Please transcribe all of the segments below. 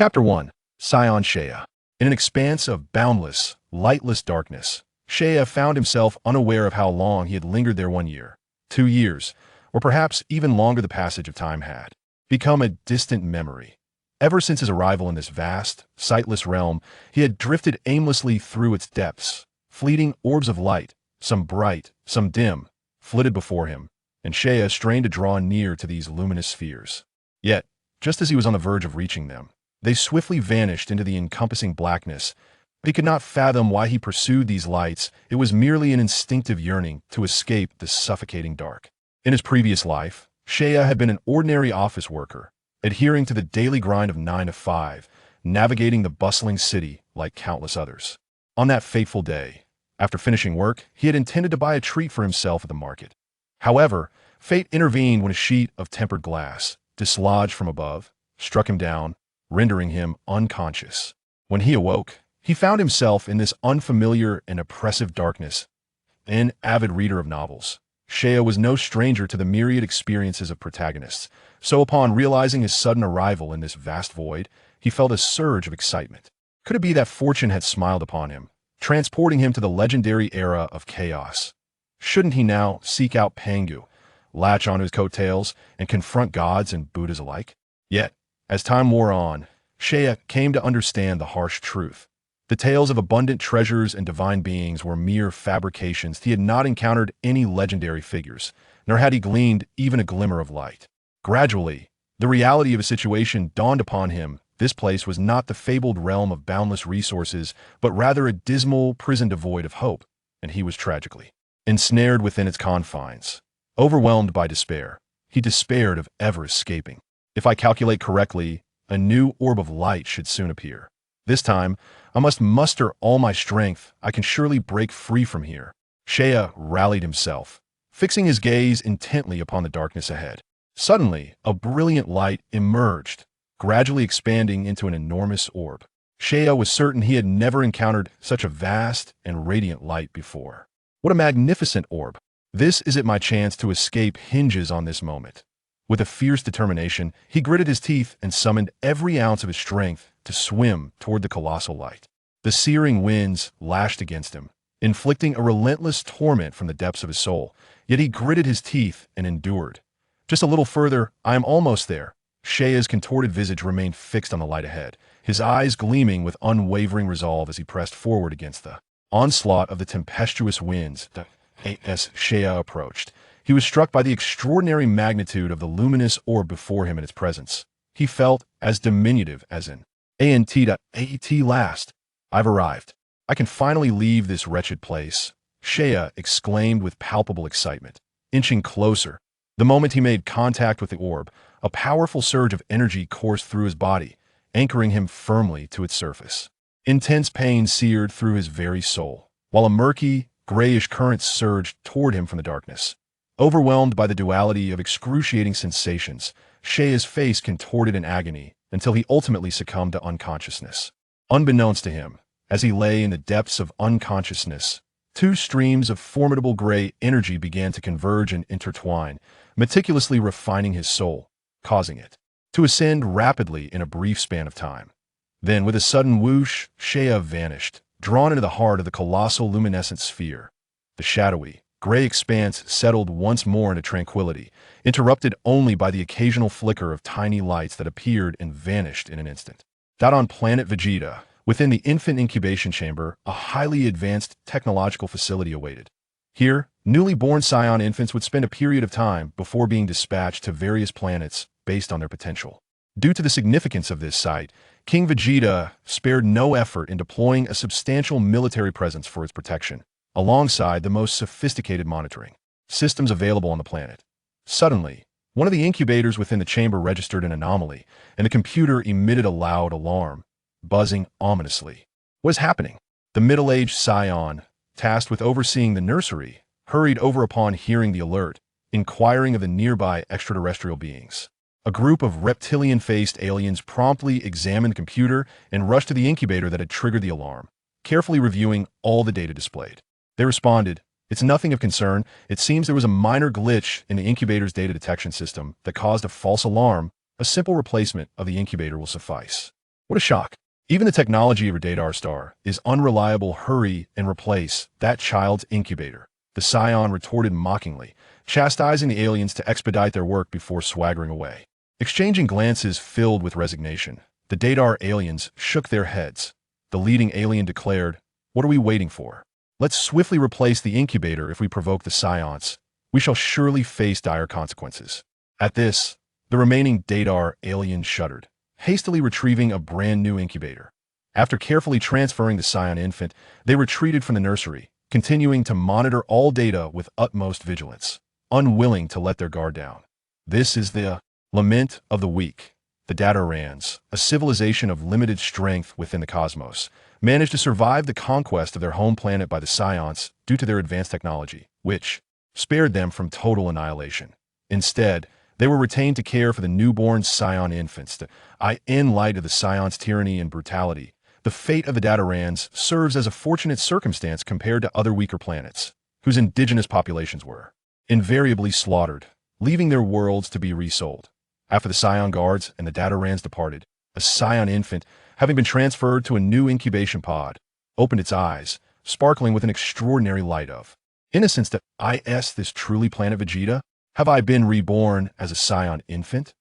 Chapter 1. Saiyan Shea. In an expanse of boundless, lightless darkness, Shea found himself unaware of how long he had lingered there 1 year, 2 years, or perhaps even longer. The passage of time had become a distant memory. Ever since his arrival in this vast, sightless realm, he had drifted aimlessly through its depths. Fleeting orbs of light, some bright, some dim, flitted before him, and Shea strained to draw near to these luminous spheres. Yet, just as he was on the verge of reaching them, they swiftly vanished into the encompassing blackness. He could not fathom why he pursued these lights. It was merely an instinctive yearning to escape the suffocating dark. In his previous life, Shea had been an ordinary office worker, adhering to the daily grind of 9 to 5, navigating the bustling city like countless others. On that fateful day, after finishing work, he had intended to buy a treat for himself at the market. However, fate intervened when a sheet of tempered glass, dislodged from above, struck him down, rendering him unconscious. When he awoke, he found himself in this unfamiliar and oppressive darkness. An avid reader of novels, Shea was no stranger to the myriad experiences of protagonists, so upon realizing his sudden arrival in this vast void, he felt a surge of excitement. Could it be that fortune had smiled upon him, transporting him to the legendary era of chaos? Shouldn't he now seek out Pangu, latch onto his coattails, and confront gods and Buddhas alike? Yet, as time wore on, Shea came to understand the harsh truth. The tales of abundant treasures and divine beings were mere fabrications. He had not encountered any legendary figures, nor had he gleaned even a glimmer of light. Gradually, the reality of his situation dawned upon him. This place was not the fabled realm of boundless resources, but rather a dismal prison devoid of hope, and he was tragically ensnared within its confines. Overwhelmed by despair, he despaired of ever escaping. If I calculate correctly, a new orb of light should soon appear. This time, I must muster all my strength. I can surely break free from here. Shea rallied himself, fixing his gaze intently upon the darkness ahead. Suddenly, a brilliant light emerged, gradually expanding into an enormous orb. Shea was certain he had never encountered such a vast and radiant light before. What a magnificent orb! This is it. My chance to escape hinges on this moment. With a fierce determination, he gritted his teeth and summoned every ounce of his strength to swim toward the colossal light. The searing winds lashed against him, inflicting a relentless torment from the depths of his soul. Yet he gritted his teeth and endured. Just a little further, I am almost there. Shea's contorted visage remained fixed on the light ahead, his eyes gleaming with unwavering resolve as he pressed forward against the onslaught of the tempestuous winds. As Shea approached, he was struck by the extraordinary magnitude of the luminous orb before him in its presence. He felt as diminutive as an ant. Last, I've arrived. I can finally leave this wretched place, Shea exclaimed with palpable excitement. Inching closer, the moment he made contact with the orb, a powerful surge of energy coursed through his body, anchoring him firmly to its surface. Intense pain seared through his very soul, while a murky, grayish current surged toward him from the darkness. Overwhelmed by the duality of excruciating sensations, Shea's face contorted in agony until he ultimately succumbed to unconsciousness. Unbeknownst to him, as he lay in the depths of unconsciousness, two streams of formidable gray energy began to converge and intertwine, meticulously refining his soul, causing it to ascend rapidly in a brief span of time. Then, with a sudden whoosh, Shea vanished, drawn into the heart of the colossal luminescent sphere. The shadowy, gray expanse settled once more into tranquility, interrupted only by the occasional flicker of tiny lights that appeared and vanished in an instant. On Planet Vegeta, within the infant incubation chamber, a highly advanced technological facility awaited. Here, newly born Saiyan infants would spend a period of time before being dispatched to various planets based on their potential. Due to the significance of this site, King Vegeta spared no effort in deploying a substantial military presence for its protection, alongside the most sophisticated monitoring systems available on the planet. Suddenly, one of the incubators within the chamber registered an anomaly, and the computer emitted a loud alarm, buzzing ominously. What is happening? The middle-aged Saiyan, tasked with overseeing the nursery, hurried over upon hearing the alert, inquiring of the nearby extraterrestrial beings. A group of reptilian-faced aliens promptly examined the computer and rushed to the incubator that had triggered the alarm, carefully reviewing all the data displayed. They responded, "It's nothing of concern. It seems there was a minor glitch in the incubator's data detection system that caused a false alarm. A simple replacement of the incubator will suffice." What a shock. Even the technology of a Dadar star is unreliable. Hurry and replace that child's incubator. The Saiyan retorted mockingly, chastising the aliens to expedite their work before swaggering away. Exchanging glances filled with resignation, the Dadar aliens shook their heads. The leading alien declared, "What are we waiting for? Let's swiftly replace the incubator. If we provoke the Saiyans, we shall surely face dire consequences." At this, the remaining Dadar aliens shuddered, hastily retrieving a brand new incubator. After carefully transferring the Saiyan infant, they retreated from the nursery, continuing to monitor all data with utmost vigilance, unwilling to let their guard down. This is the lament of the weak. The Dotorans, a civilization of limited strength within the cosmos, managed to survive the conquest of their home planet by the Saiyans due to their advanced technology, which spared them from total annihilation. Instead, they were retained to care for the newborn Saiyan infants. In light of the Saiyans' tyranny and brutality, the fate of the Dotorans serves as a fortunate circumstance compared to other weaker planets, whose indigenous populations were invariably slaughtered, leaving their worlds to be resold. After the Saiyan guards and the Dotorans departed, a Saiyan infant, having been transferred to a new incubation pod, opened its eyes, sparkling with an extraordinary light of innocence. That is this truly Planet Vegeta? Have I been reborn as a Saiyan infant?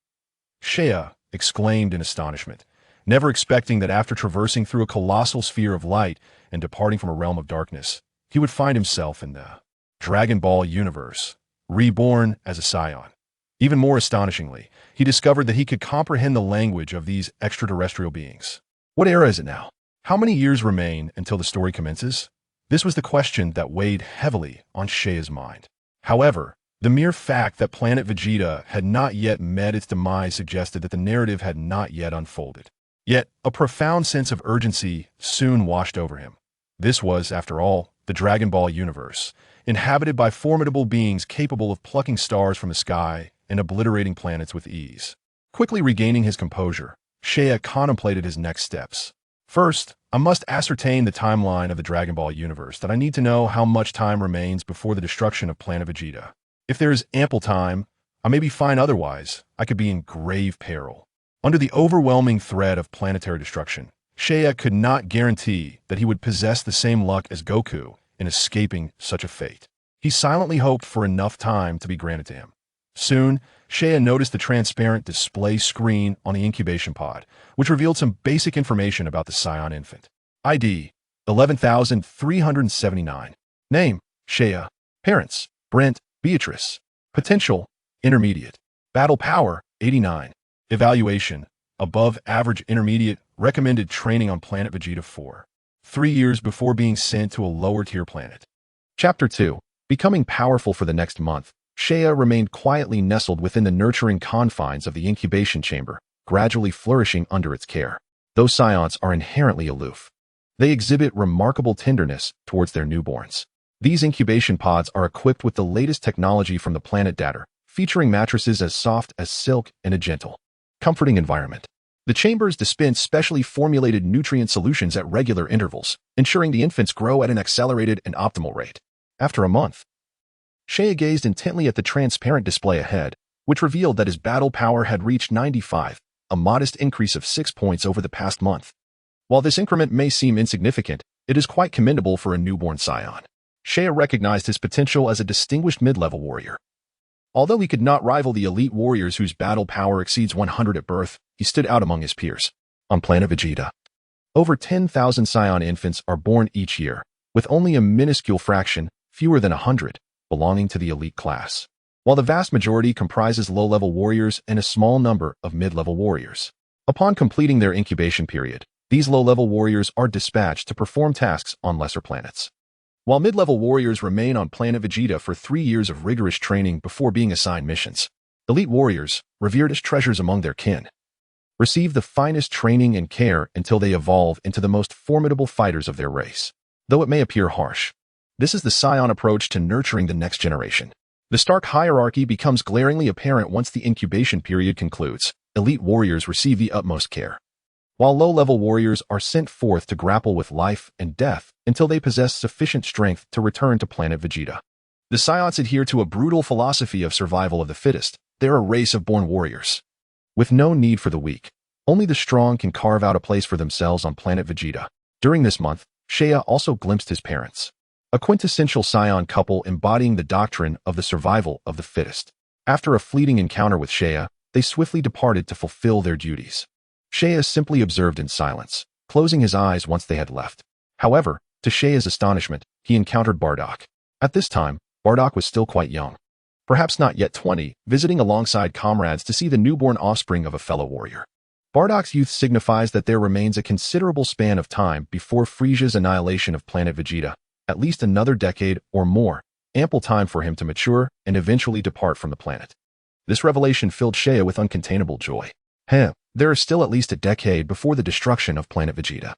Shea exclaimed in astonishment, never expecting that after traversing through a colossal sphere of light and departing from a realm of darkness, he would find himself in the Dragon Ball universe, reborn as a Saiyan. Even more astonishingly, he discovered that he could comprehend the language of these extraterrestrial beings. What era is it now? How many years remain until the story commences? This was the question that weighed heavily on Shea's mind. However, the mere fact that Planet Vegeta had not yet met its demise suggested that the narrative had not yet unfolded. Yet, a profound sense of urgency soon washed over him. This was, after all, the Dragon Ball universe, inhabited by formidable beings capable of plucking stars from the sky and obliterating planets with ease. Quickly regaining his composure, Shea contemplated his next steps. First, I must ascertain the timeline of the Dragon Ball universe. That I need to know how much time remains before the destruction of Planet Vegeta. If there is ample time, I may be fine. Otherwise, I could be in grave peril. Under the overwhelming threat of planetary destruction, Shea could not guarantee that he would possess the same luck as Goku in escaping such a fate. He silently hoped for enough time to be granted to him. Soon, Shea noticed the transparent display screen on the incubation pod, which revealed some basic information about the Saiyan infant. ID 11,379. Name Shea. Parents Brent, Beatrice. Potential intermediate. Battle power 89. Evaluation above average. Intermediate. Recommended training on Planet Vegeta 4. 3 years before being sent to a lower tier planet. Chapter 2. Becoming powerful. For the next month, Shea remained quietly nestled within the nurturing confines of the incubation chamber, gradually flourishing under its care. Those Saiyans are inherently aloof. They exhibit remarkable tenderness towards their newborns. These incubation pods are equipped with the latest technology from the planet Datar, featuring mattresses as soft as silk and a gentle, comforting environment. The chambers dispense specially formulated nutrient solutions at regular intervals, ensuring the infants grow at an accelerated and optimal rate. After a month, Shea gazed intently at the transparent display ahead, which revealed that his battle power had reached 95, a modest increase of 6 points over the past month. While this increment may seem insignificant, it is quite commendable for a newborn Saiyan. Shea recognized his potential as a distinguished mid-level warrior. Although he could not rival the elite warriors whose battle power exceeds 100 at birth, he stood out among his peers. On Planet Vegeta, over 10,000 Saiyan infants are born each year, with only a minuscule fraction, fewer than 100, belonging to the elite class, while the vast majority comprises low-level warriors and a small number of mid-level warriors. Upon completing their incubation period, these low-level warriors are dispatched to perform tasks on lesser planets, while mid-level warriors remain on Planet Vegeta for 3 years of rigorous training before being assigned missions. Elite warriors, revered as treasures among their kin, receive the finest training and care until they evolve into the most formidable fighters of their race. Though it may appear harsh, this is the Saiyan approach to nurturing the next generation. The stark hierarchy becomes glaringly apparent once the incubation period concludes. Elite warriors receive the utmost care, while low-level warriors are sent forth to grapple with life and death until they possess sufficient strength to return to Planet Vegeta. The Saiyans adhere to a brutal philosophy of survival of the fittest. They're a race of born warriors, with no need for the weak, Only the strong can carve out a place for themselves on Planet Vegeta. During this month, Saiyan also glimpsed his parents. A quintessential Saiyan couple embodying the doctrine of the survival of the fittest. After a fleeting encounter with Saiyan, they swiftly departed to fulfill their duties. Saiyan simply observed in silence, closing his eyes once they had left. However, to Saiyan's astonishment, he encountered Bardock. At this time, Bardock was still quite young. Perhaps not yet 20, visiting alongside comrades to see the newborn offspring of a fellow warrior. Bardock's youth signifies that there remains a considerable span of time before Frieza's annihilation of Planet Vegeta, at least another decade or more, ample time for him to mature and eventually depart from the planet. This revelation filled Saiyan with uncontainable joy. There is still at least a decade before the destruction of Planet Vegeta.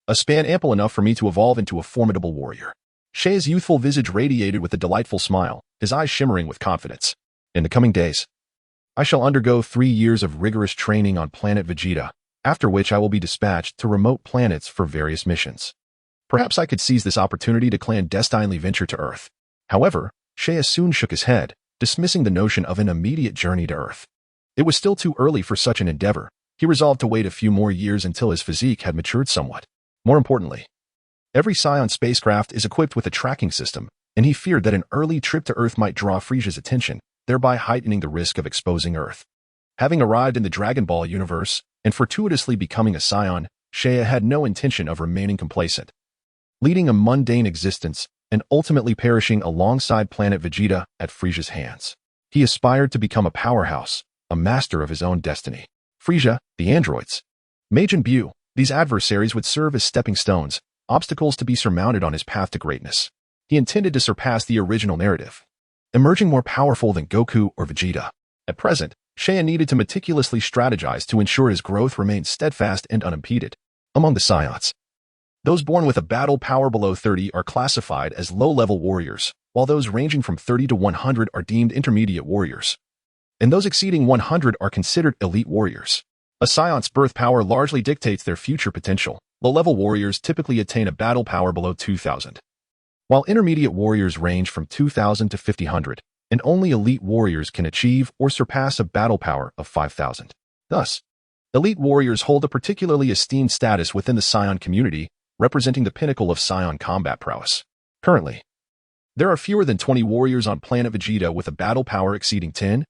A span ample enough for me to evolve into a formidable warrior. Saiyan's youthful visage radiated with a delightful smile, his eyes shimmering with confidence. In the coming days, I shall undergo 3 years of rigorous training on Planet Vegeta, after which I will be dispatched to remote planets for various missions. Perhaps I could seize this opportunity to clandestinely venture to Earth. However, Saiyan soon shook his head, dismissing the notion of an immediate journey to Earth. It was still too early for such an endeavor. He resolved to wait a few more years until his physique had matured somewhat. More importantly, every Saiyan spacecraft is equipped with a tracking system, and he feared that an early trip to Earth might draw Frieza's attention, thereby heightening the risk of exposing Earth. Having arrived in the Dragon Ball universe and fortuitously becoming a Saiyan, Saiyan had no intention of remaining complacent. Leading a mundane existence and ultimately perishing alongside Planet Vegeta at Frieza's hands. He aspired to become a powerhouse, a master of his own destiny. Frieza, the androids, Majin Buu, these adversaries would serve as stepping stones, obstacles to be surmounted on his path to greatness. He intended to surpass the original narrative, emerging more powerful than Goku or Vegeta. At present, Saiyan needed to meticulously strategize to ensure his growth remained steadfast and unimpeded. Among the Saiyans, those born with a battle power below 30 are classified as low-level warriors, while those ranging from 30 to 100 are deemed intermediate warriors. And those exceeding 100 are considered elite warriors. A Saiyan's birth power largely dictates their future potential. Low-level warriors typically attain a battle power below 2,000, while intermediate warriors range from 2,000 to 5,000, and only elite warriors can achieve or surpass a battle power of 5,000. Thus, elite warriors hold a particularly esteemed status within the Saiyan community, representing the pinnacle of Saiyan combat prowess. Currently, there are fewer than 20 warriors on Planet Vegeta with a battle power exceeding 10,000,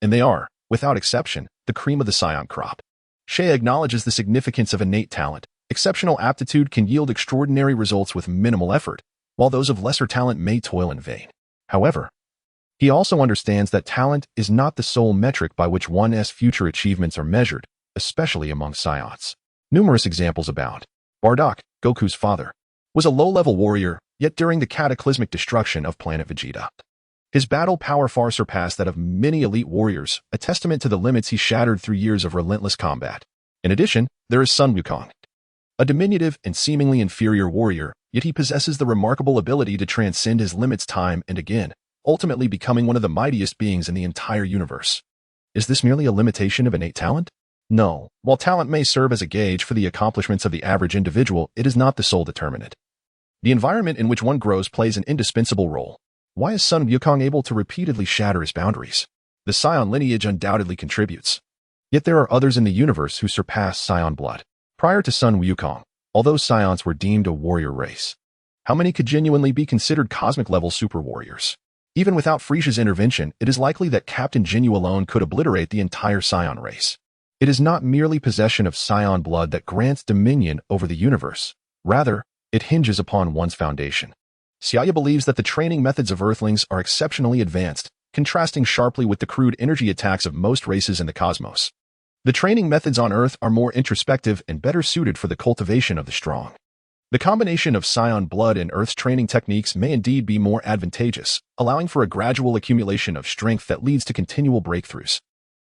and they are, without exception, the cream of the Saiyan crop. Saiyan acknowledges the significance of innate talent. Exceptional aptitude can yield extraordinary results with minimal effort, while those of lesser talent may toil in vain. However, he also understands that talent is not the sole metric by which one's future achievements are measured, especially among Saiyans. Numerous examples abound. Bardock, Goku's father, was a low-level warrior, yet during the cataclysmic destruction of Planet Vegeta, his battle power far surpassed that of many elite warriors, a testament to the limits he shattered through years of relentless combat. In addition, there is Sun Wukong, a diminutive and seemingly inferior warrior, yet he possesses the remarkable ability to transcend his limits time and again, ultimately becoming one of the mightiest beings in the entire universe. Is this merely a limitation of innate talent? No. While talent may serve as a gauge for the accomplishments of the average individual, it is not the sole determinant. The environment in which one grows plays an indispensable role. Why is Sun Wukong able to repeatedly shatter his boundaries? The Saiyan lineage undoubtedly contributes. Yet there are others in the universe who surpass Saiyan blood. Prior to Sun Wukong, although Saiyans were deemed a warrior race, how many could genuinely be considered cosmic-level super warriors? Even without Frieza's intervention, it is likely that Captain Ginyu alone could obliterate the entire Saiyan race. It is not merely possession of Saiyan blood that grants dominion over the universe. Rather, it hinges upon one's foundation. Saiyan believes that the training methods of Earthlings are exceptionally advanced, contrasting sharply with the crude energy attacks of most races in the cosmos. The training methods on Earth are more introspective and better suited for the cultivation of the strong. The combination of Saiyan blood and Earth's training techniques may indeed be more advantageous, allowing for a gradual accumulation of strength that leads to continual breakthroughs.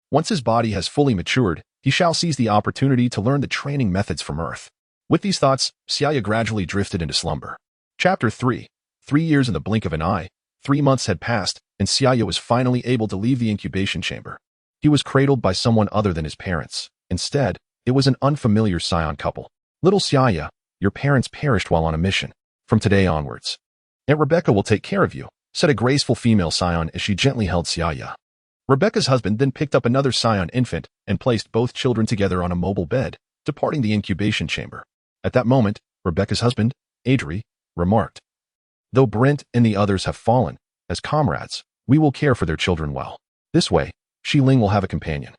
Once his body has fully matured, he shall seize the opportunity to learn the training methods from Earth. With these thoughts, Saiyan gradually drifted into slumber. Chapter 3. 3 years in the blink of an eye. 3 months had passed, and Saiyan was finally able to leave the incubation chamber. He was cradled by someone other than his parents. Instead, it was an unfamiliar Saiyan couple. Little Saiyan, your parents perished while on a mission. From today onwards, Aunt Rebecca will take care of you, said a graceful female Saiyan as she gently held Saiyan. Rebecca's husband then picked up another Saiyan infant and placed both children together on a mobile bed, departing the incubation chamber. At that moment, Rebecca's husband, Adri, remarked, "Though Brent and the others have fallen, as comrades, we will care for their children well. This way, Xiling will have a companion,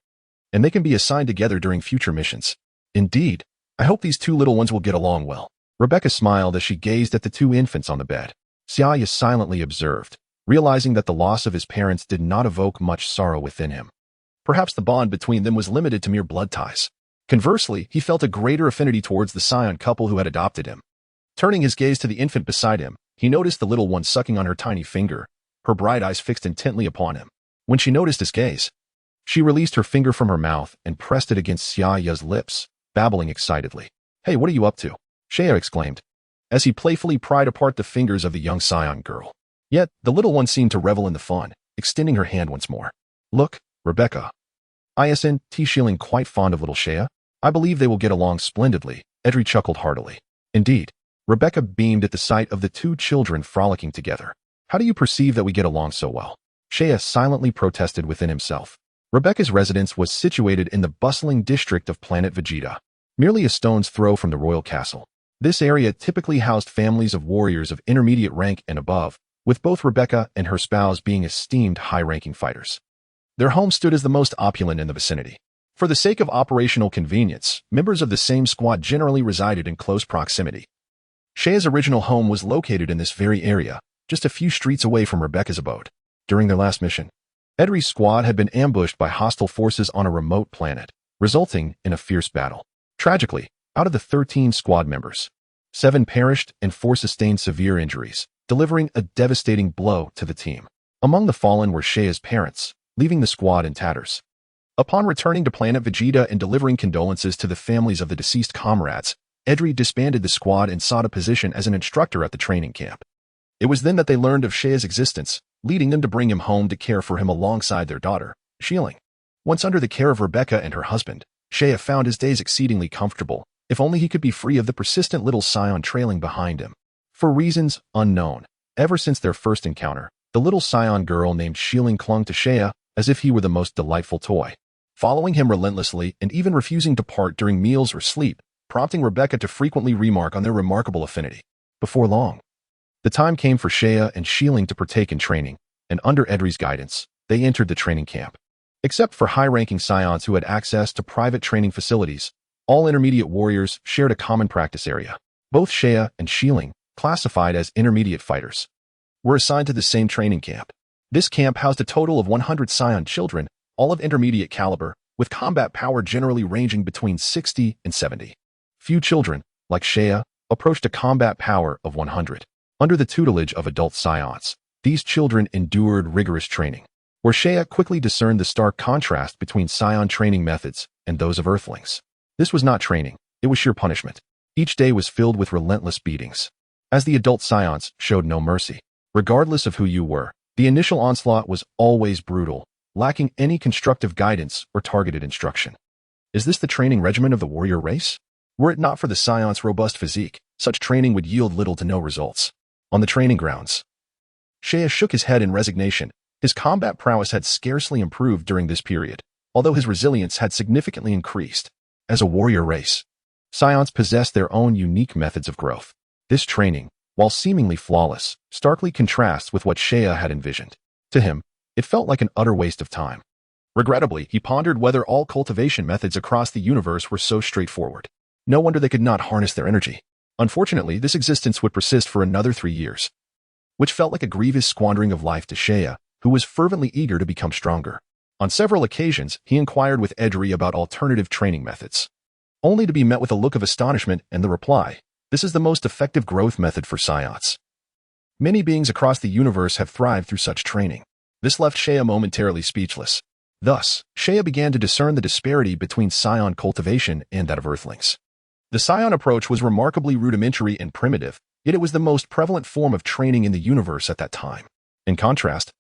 and they can be assigned together during future missions. Indeed, I hope these two little ones will get along well." Rebecca smiled as she gazed at the two infants on the bed. Xiaya silently observed, realizing that the loss of his parents did not evoke much sorrow within him. Perhaps the bond between them was limited to mere blood ties. Conversely, he felt a greater affinity towards the Saiyan couple who had adopted him. Turning his gaze to the infant beside him, he noticed the little one sucking on her tiny finger, her bright eyes fixed intently upon him. When she noticed his gaze, she released her finger from her mouth and pressed it against Xiaoya's lips, babbling excitedly. "Hey, what are you up to?" Xiao exclaimed, as he playfully pried apart the fingers of the young Saiyan girl. Yet, the little one seemed to revel in the fun, extending her hand once more. "Look, Rebecca. Isn't Xiling quite fond of little Xiao? I believe they will get along splendidly." Edri chuckled heartily. Indeed, Rebecca beamed at the sight of the two children frolicking together. "How do you perceive that we get along so well?" Xiao silently protested within himself. Rebecca's residence was situated in the bustling district of Planet Vegeta, merely a stone's throw from the royal castle. This area typically housed families of warriors of intermediate rank and above, with both Rebecca and her spouse being esteemed high-ranking fighters. Their home stood as the most opulent in the vicinity. For the sake of operational convenience, members of the same squad generally resided in close proximity. Xiao's original home was located in this very area, just a few streets away from Rebecca's abode. During their last mission, Edri's squad had been ambushed by hostile forces on a remote planet, resulting in a fierce battle. Tragically, out of the 13 squad members, 7 perished and 4 sustained severe injuries, delivering a devastating blow to the team. Among the fallen were Xiao's parents, leaving the squad in tatters. Upon returning to Planet Vegeta and delivering condolences to the families of the deceased comrades, Edri disbanded the squad and sought a position as an instructor at the training camp. It was then that they learned of Xiao's existence, leading them to bring him home to care for him alongside their daughter, Xiling. Once under the care of Rebecca and her husband, Xiao found his days exceedingly comfortable, if only he could be free of the persistent little Saiyan trailing behind him. For reasons unknown, ever since their first encounter, the little Saiyan girl named Xiling clung to Xiao as if he were the most delightful toy, following him relentlessly and even refusing to part during meals or sleep, prompting Rebecca to frequently remark on their remarkable affinity. Before long, the time came for Xiao and Xiling to partake in training, and under Edri's guidance, they entered the training camp. Except for high-ranking Saiyans who had access to private training facilities, all intermediate warriors shared a common practice area. Both Xiao and Xiling, classified as intermediate fighters, were assigned to the same training camp. This camp housed a total of 100 Saiyan children, all of intermediate caliber, with combat power generally ranging between 60 and 70. Few children, like Xiao, approached a combat power of 100. Under the tutelage of adult Saiyans, these children endured rigorous training, where Xiao quickly discerned the stark contrast between Saiyan training methods and those of Earthlings. This was not training, it was sheer punishment. Each day was filled with relentless beatings, as the adult Saiyans showed no mercy. Regardless of who you were, the initial onslaught was always brutal, lacking any constructive guidance or targeted instruction. Is this the training regimen of the warrior race? Were it not for the Saiyans' robust physique, such training would yield little to no results. On the training grounds, Xiao shook his head in resignation. His combat prowess had scarcely improved during this period, although his resilience had significantly increased. As a warrior race, Saiyans possessed their own unique methods of growth. This training, while seemingly flawless, starkly contrasts with what Xiao had envisioned. To him, it felt like an utter waste of time. Regrettably, he pondered whether all cultivation methods across the universe were so straightforward. No wonder they could not harness their energy. Unfortunately, this existence would persist for another 3 years, which felt like a grievous squandering of life to Xiao, who was fervently eager to become stronger. On several occasions, he inquired with Edri about alternative training methods, only to be met with a look of astonishment and the reply, "This is the most effective growth method for Saiyans. Many beings across the universe have thrived through such training." This left Xiao momentarily speechless. Thus, Xiao began to discern the disparity between Saiyan cultivation and that of Earthlings. The Saiyan approach was remarkably rudimentary and primitive, yet it was the most prevalent form of training in the universe at that time. In contrast,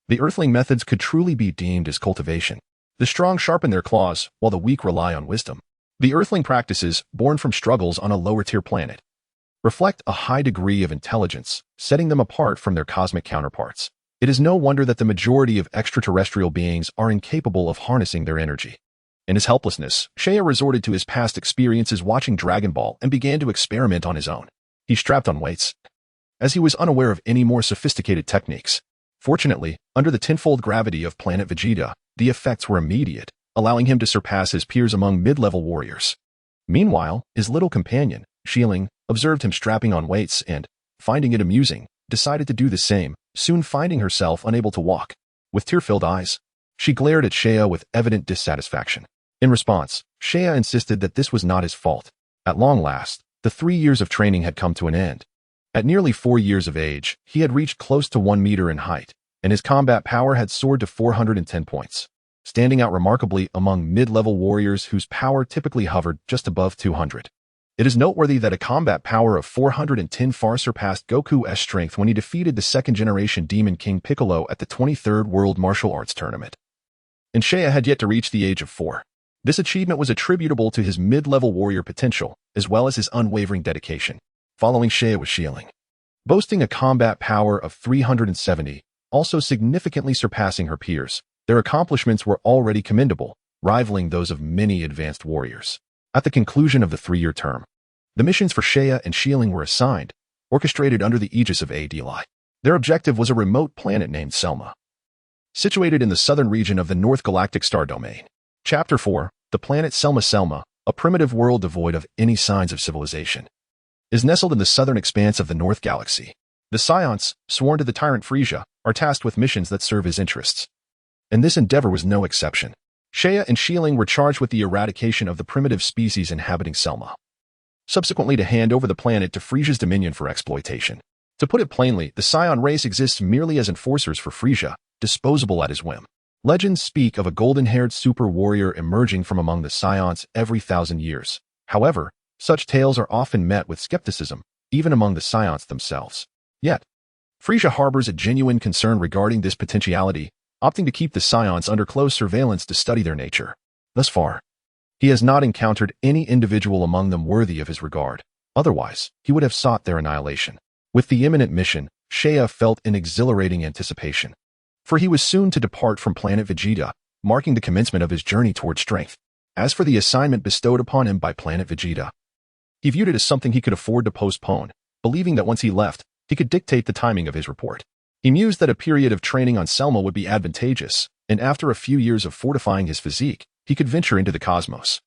the Earthling methods could truly be deemed as cultivation. The strong sharpen their claws, while the weak rely on wisdom. The Earthling practices, born from struggles on a lower-tier planet, reflect a high degree of intelligence, setting them apart from their cosmic counterparts. It is no wonder that the majority of extraterrestrial beings are incapable of harnessing their energy. In his helplessness, Seiya resorted to his past experiences watching Dragon Ball and began to experiment on his own. He strapped on weights, as he was unaware of any more sophisticated techniques. Fortunately, under the tenfold gravity of Planet Vegeta, the effects were immediate, allowing him to surpass his peers among mid-level warriors. Meanwhile, his little companion, Xiling, observed him strapping on weights and, finding it amusing, decided to do the same, soon finding herself unable to walk. With tear-filled eyes, she glared at Seiya with evident dissatisfaction. In response, Seiya insisted that this was not his fault. At long last, the 3 years of training had come to an end. At nearly 4 years of age, he had reached close to 1 meter in height, and his combat power had soared to 410 points, standing out remarkably among mid-level warriors whose power typically hovered just above 200. It is noteworthy that a combat power of 410 far surpassed Goku's strength when he defeated the second-generation Demon King Piccolo at the 23rd World Martial Arts Tournament. And Seiya had yet to reach the age of 4. This achievement was attributable to his mid-level warrior potential, as well as his unwavering dedication. Following Seiya was Xiling, boasting a combat power of 370, also significantly surpassing her peers. Their accomplishments were already commendable, rivaling those of many advanced warriors. At the conclusion of the 3-year term, the missions for Seiya and Xiling were assigned, orchestrated under the aegis of Adli. Their objective was a remote planet named Selma, situated in the southern region of the North Galactic Star Domain. Chapter 4, the planet Selma, a primitive world devoid of any signs of civilization, is nestled in the southern expanse of the North Galaxy. The Saiyans, sworn to the tyrant Frieza, are tasked with missions that serve his interests. And this endeavor was no exception. Seiya and Xiling were charged with the eradication of the primitive species inhabiting Selma, subsequently to hand over the planet to Frieza's dominion for exploitation. To put it plainly, the Saiyan race exists merely as enforcers for Frieza, disposable at his whim. Legends speak of a golden-haired super warrior emerging from among the Saiyans every 1,000 years. However, such tales are often met with skepticism, even among the Saiyans themselves. Yet, Frieza harbors a genuine concern regarding this potentiality, opting to keep the Saiyans under close surveillance to study their nature. Thus far, he has not encountered any individual among them worthy of his regard. Otherwise, he would have sought their annihilation. With the imminent mission, Seiya felt an exhilarating anticipation, for he was soon to depart from Planet Vegeta, marking the commencement of his journey toward strength. As for the assignment bestowed upon him by Planet Vegeta, he viewed it as something he could afford to postpone, believing that once he left, he could dictate the timing of his report. He mused that a period of training on Selma would be advantageous, and after a few years of fortifying his physique, he could venture into the cosmos.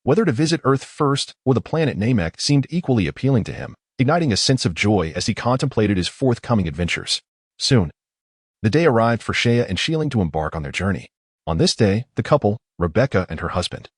Whether to visit Earth first or the planet Namek seemed equally appealing to him, igniting a sense of joy as he contemplated his forthcoming adventures. Soon, the day arrived for Seiya and Xiling to embark on their journey. On this day, the couple, Rebecca and her husband,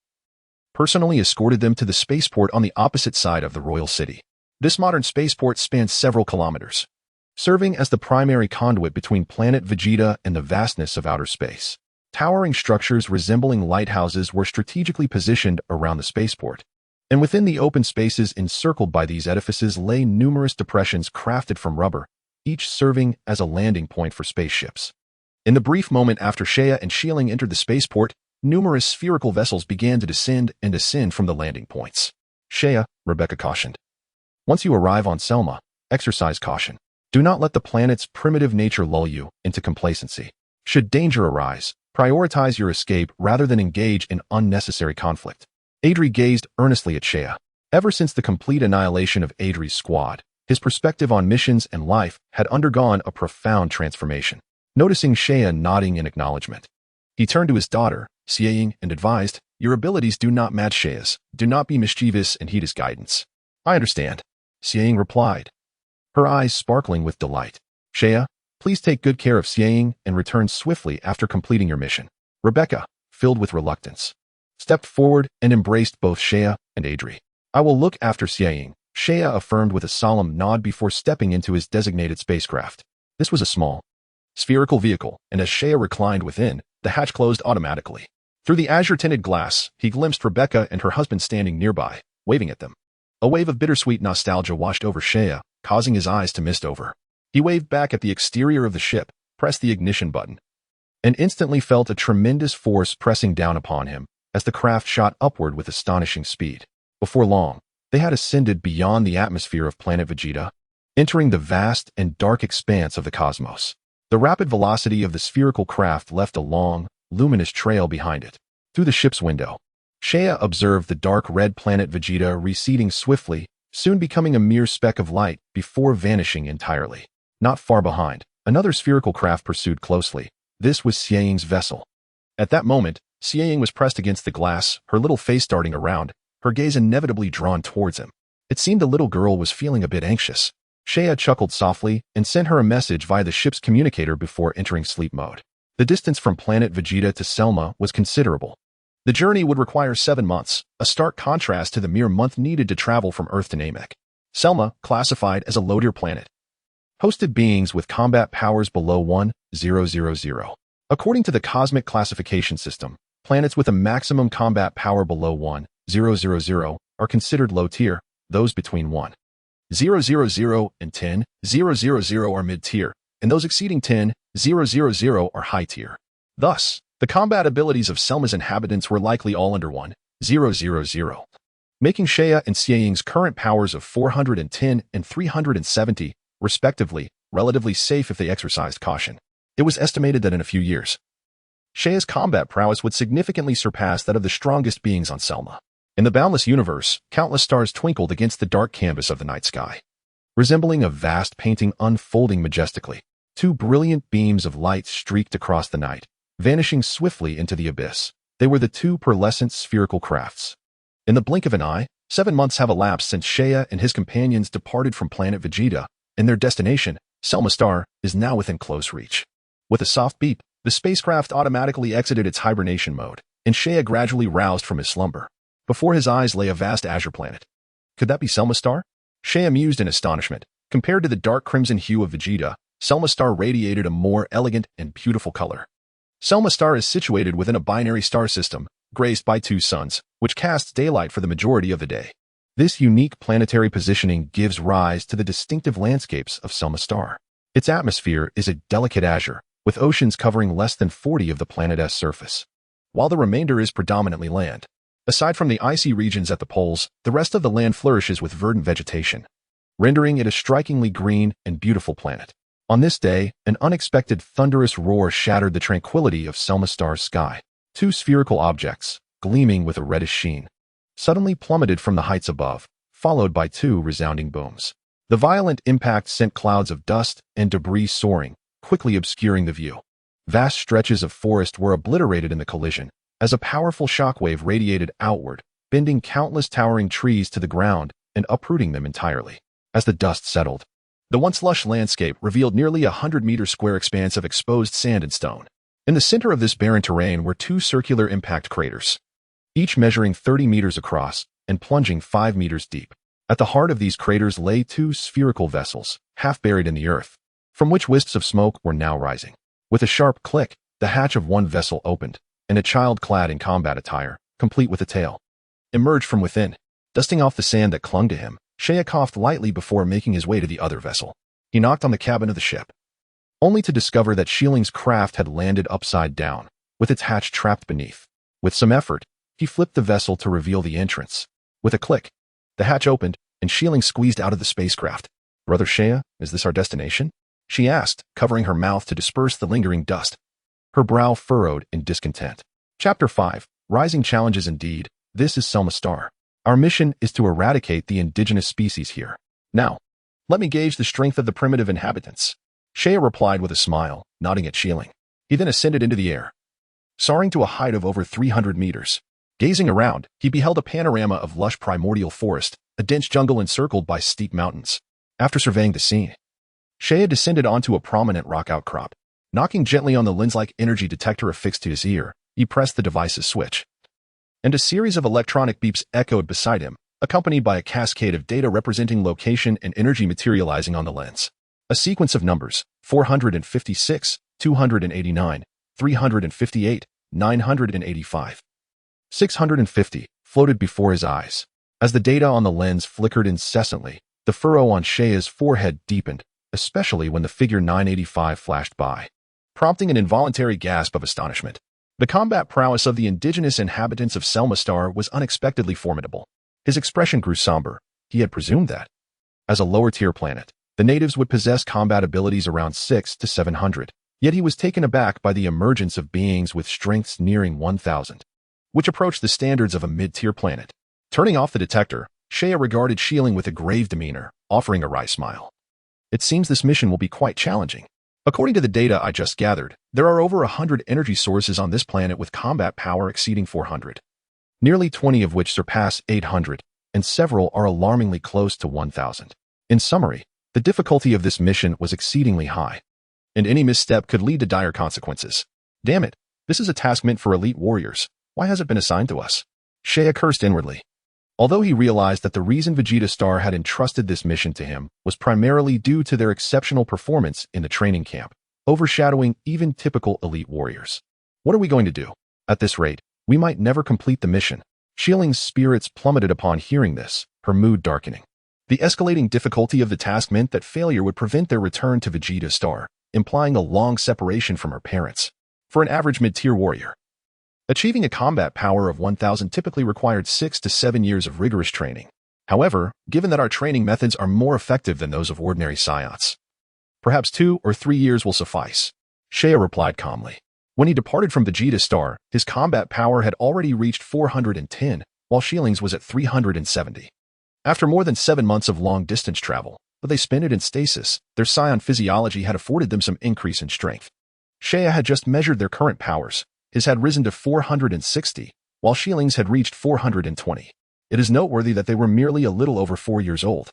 personally escorted them to the spaceport on the opposite side of the royal city. This modern spaceport spans several kilometers, serving as the primary conduit between Planet Vegeta and the vastness of outer space. Towering structures resembling lighthouses were strategically positioned around the spaceport, and within the open spaces encircled by these edifices lay numerous depressions crafted from rubber, each serving as a landing point for spaceships. In the brief moment after Seiya and Xiling entered the spaceport, numerous spherical vessels began to descend and ascend from the landing points. Seiya, Rebecca cautioned. Once you arrive on Selma, exercise caution. Do not let the planet's primitive nature lull you into complacency. Should danger arise, prioritize your escape rather than engage in unnecessary conflict. Adri gazed earnestly at Seiya. Ever since the complete annihilation of Adri's squad, his perspective on missions and life had undergone a profound transformation. Noticing Seiya nodding in acknowledgement, he turned to his daughter, Xiling, and advised, "Your abilities do not match Seiya's. Do not be mischievous and heed his guidance." "I understand," Xiling replied, her eyes sparkling with delight. "Seiya, please take good care of Xiling and return swiftly after completing your mission." Rebecca, filled with reluctance, stepped forward and embraced both Seiya and Adri. "I will look after Xiling," Seiya affirmed with a solemn nod before stepping into his designated spacecraft. This was a small, spherical vehicle, and as Seiya reclined within, the hatch closed automatically. Through the azure-tinted glass, he glimpsed Rebecca and her husband standing nearby, waving at them. A wave of bittersweet nostalgia washed over Seiya, causing his eyes to mist over. He waved back at the exterior of the ship, pressed the ignition button, and instantly felt a tremendous force pressing down upon him as the craft shot upward with astonishing speed. Before long, they had ascended beyond the atmosphere of Planet Vegeta, entering the vast and dark expanse of the cosmos. The rapid velocity of the spherical craft left a long, luminous trail behind it. Through the ship's window, Shea observed the dark red planet Vegeta receding swiftly, soon becoming a mere speck of light before vanishing entirely. Not far behind, another spherical craft pursued closely. This was Saiyan's vessel. At that moment, Saiyan was pressed against the glass, her little face darting around, her gaze inevitably drawn towards him. It seemed the little girl was feeling a bit anxious. Shea chuckled softly and sent her a message via the ship's communicator before entering sleep mode. The distance from Planet Vegeta to Selma was considerable. The journey would require 7 months, a stark contrast to the mere month needed to travel from Earth to Namek. Selma, classified as a low-tier planet, hosted beings with combat powers below 1,000. According to the cosmic classification system, planets with a maximum combat power below 1,000 are considered low-tier, those between 1,000 and 10,000 are mid-tier, and those exceeding 10,000 are high-tier. Thus, the combat abilities of Selma's inhabitants were likely all under 1,000, making Shea and Xianying's current powers of 410 and 370, respectively, relatively safe if they exercised caution. It was estimated that in a few years, Shea's combat prowess would significantly surpass that of the strongest beings on Selma. In the boundless universe, countless stars twinkled against the dark canvas of the night sky, resembling a vast painting unfolding majestically. 2 brilliant beams of light streaked across the night, vanishing swiftly into the abyss. They were the 2 pearlescent spherical crafts. In the blink of an eye, 7 months have elapsed since Shea and his companions departed from Planet Vegeta, and their destination, Selma Star, is now within close reach. With a soft beep, the spacecraft automatically exited its hibernation mode, and Shea gradually roused from his slumber. Before his eyes lay a vast azure planet. Could that be Selma Star? Shea mused in astonishment. Compared to the dark crimson hue of Vegeta, Selma Star radiated a more elegant and beautiful color. Selma Star is situated within a binary star system, graced by 2 suns, which casts daylight for the majority of the day. This unique planetary positioning gives rise to the distinctive landscapes of Selma Star. Its atmosphere is a delicate azure, with oceans covering less than 40 of the planet's surface, while the remainder is predominantly land. Aside from the icy regions at the poles, the rest of the land flourishes with verdant vegetation, rendering it a strikingly green and beautiful planet. On this day, an unexpected thunderous roar shattered the tranquility of Selma Star's sky. 2 spherical objects, gleaming with a reddish sheen, suddenly plummeted from the heights above, followed by 2 resounding booms. The violent impact sent clouds of dust and debris soaring, quickly obscuring the view. Vast stretches of forest were obliterated in the collision, as a powerful shockwave radiated outward, bending countless towering trees to the ground and uprooting them entirely. As the dust settled, the once lush landscape revealed nearly 100-meter square expanse of exposed sand and stone. In the center of this barren terrain were 2 circular impact craters, each measuring 30 meters across and plunging 5 meters deep. At the heart of these craters lay 2 spherical vessels, half buried in the earth, from which wisps of smoke were now rising. With a sharp click, the hatch of one vessel opened, and a child clad in combat attire, complete with a tail, emerged from within. Dusting off the sand that clung to him, Shea coughed lightly before making his way to the other vessel. He knocked on the cabin of the ship, only to discover that Shiling's craft had landed upside down, with its hatch trapped beneath. With some effort, he flipped the vessel to reveal the entrance. With a click, the hatch opened, and Shilling squeezed out of the spacecraft. "Brother Shea, is this our destination?" she asked, covering her mouth to disperse the lingering dust. Her brow furrowed in discontent. Chapter 5. Rising Challenges Indeed. This is Selma Star. Our mission is to eradicate the indigenous species here. Now, let me gauge the strength of the primitive inhabitants. Shea replied with a smile, nodding at Shilling. He then ascended into the air, soaring to a height of over 300 meters. Gazing around, he beheld a panorama of lush primordial forest, a dense jungle encircled by steep mountains. After surveying the scene, Shea descended onto a prominent rock outcrop. Knocking gently on the lens-like energy detector affixed to his ear, he pressed the device's switch, and a series of electronic beeps echoed beside him, accompanied by a cascade of data representing location and energy materializing on the lens. A sequence of numbers, 456, 289, 358, 985, 650, floated before his eyes. As the data on the lens flickered incessantly, the furrow on Shea's forehead deepened, especially when the figure 985 flashed by, prompting an involuntary gasp of astonishment. The combat prowess of the indigenous inhabitants of Selma Star was unexpectedly formidable. His expression grew somber. He had presumed that, as a lower-tier planet, the natives would possess combat abilities around 600 to 700, Yet he was taken aback by the emergence of beings with strengths nearing 1,000, which approached the standards of a mid-tier planet. Turning off the detector, Shea regarded Shieling with a grave demeanor, offering a wry smile. It seems this mission will be quite challenging. According to the data I just gathered, there are over 100 energy sources on this planet with combat power exceeding 400. Nearly 20 of which surpass 800, and several are alarmingly close to 1,000. In summary, the difficulty of this mission was exceedingly high, and any misstep could lead to dire consequences. Damn it, this is a task meant for elite warriors. Why has it been assigned to us? Shea cursed inwardly. Although he realized that the reason Vegeta Star had entrusted this mission to him was primarily due to their exceptional performance in the training camp, overshadowing even typical elite warriors. What are we going to do? At this rate, we might never complete the mission. Shieling's spirits plummeted upon hearing this, her mood darkening. The escalating difficulty of the task meant that failure would prevent their return to Vegeta Star, implying a long separation from her parents. For an average mid-tier warrior, achieving a combat power of 1,000 typically required 6 to 7 years of rigorous training. However, given that our training methods are more effective than those of ordinary Saiyans, perhaps 2 or 3 years will suffice, Shea replied calmly. When he departed from Vegeta Star, his combat power had already reached 410, while Shieling's was at 370. After more than 7 months of long-distance travel, but they spent it in stasis, their Saiyan physiology had afforded them some increase in strength. Shea had just measured their current powers. His had risen to 460, while Shieling's had reached 420. It is noteworthy that they were merely a little over 4 years old.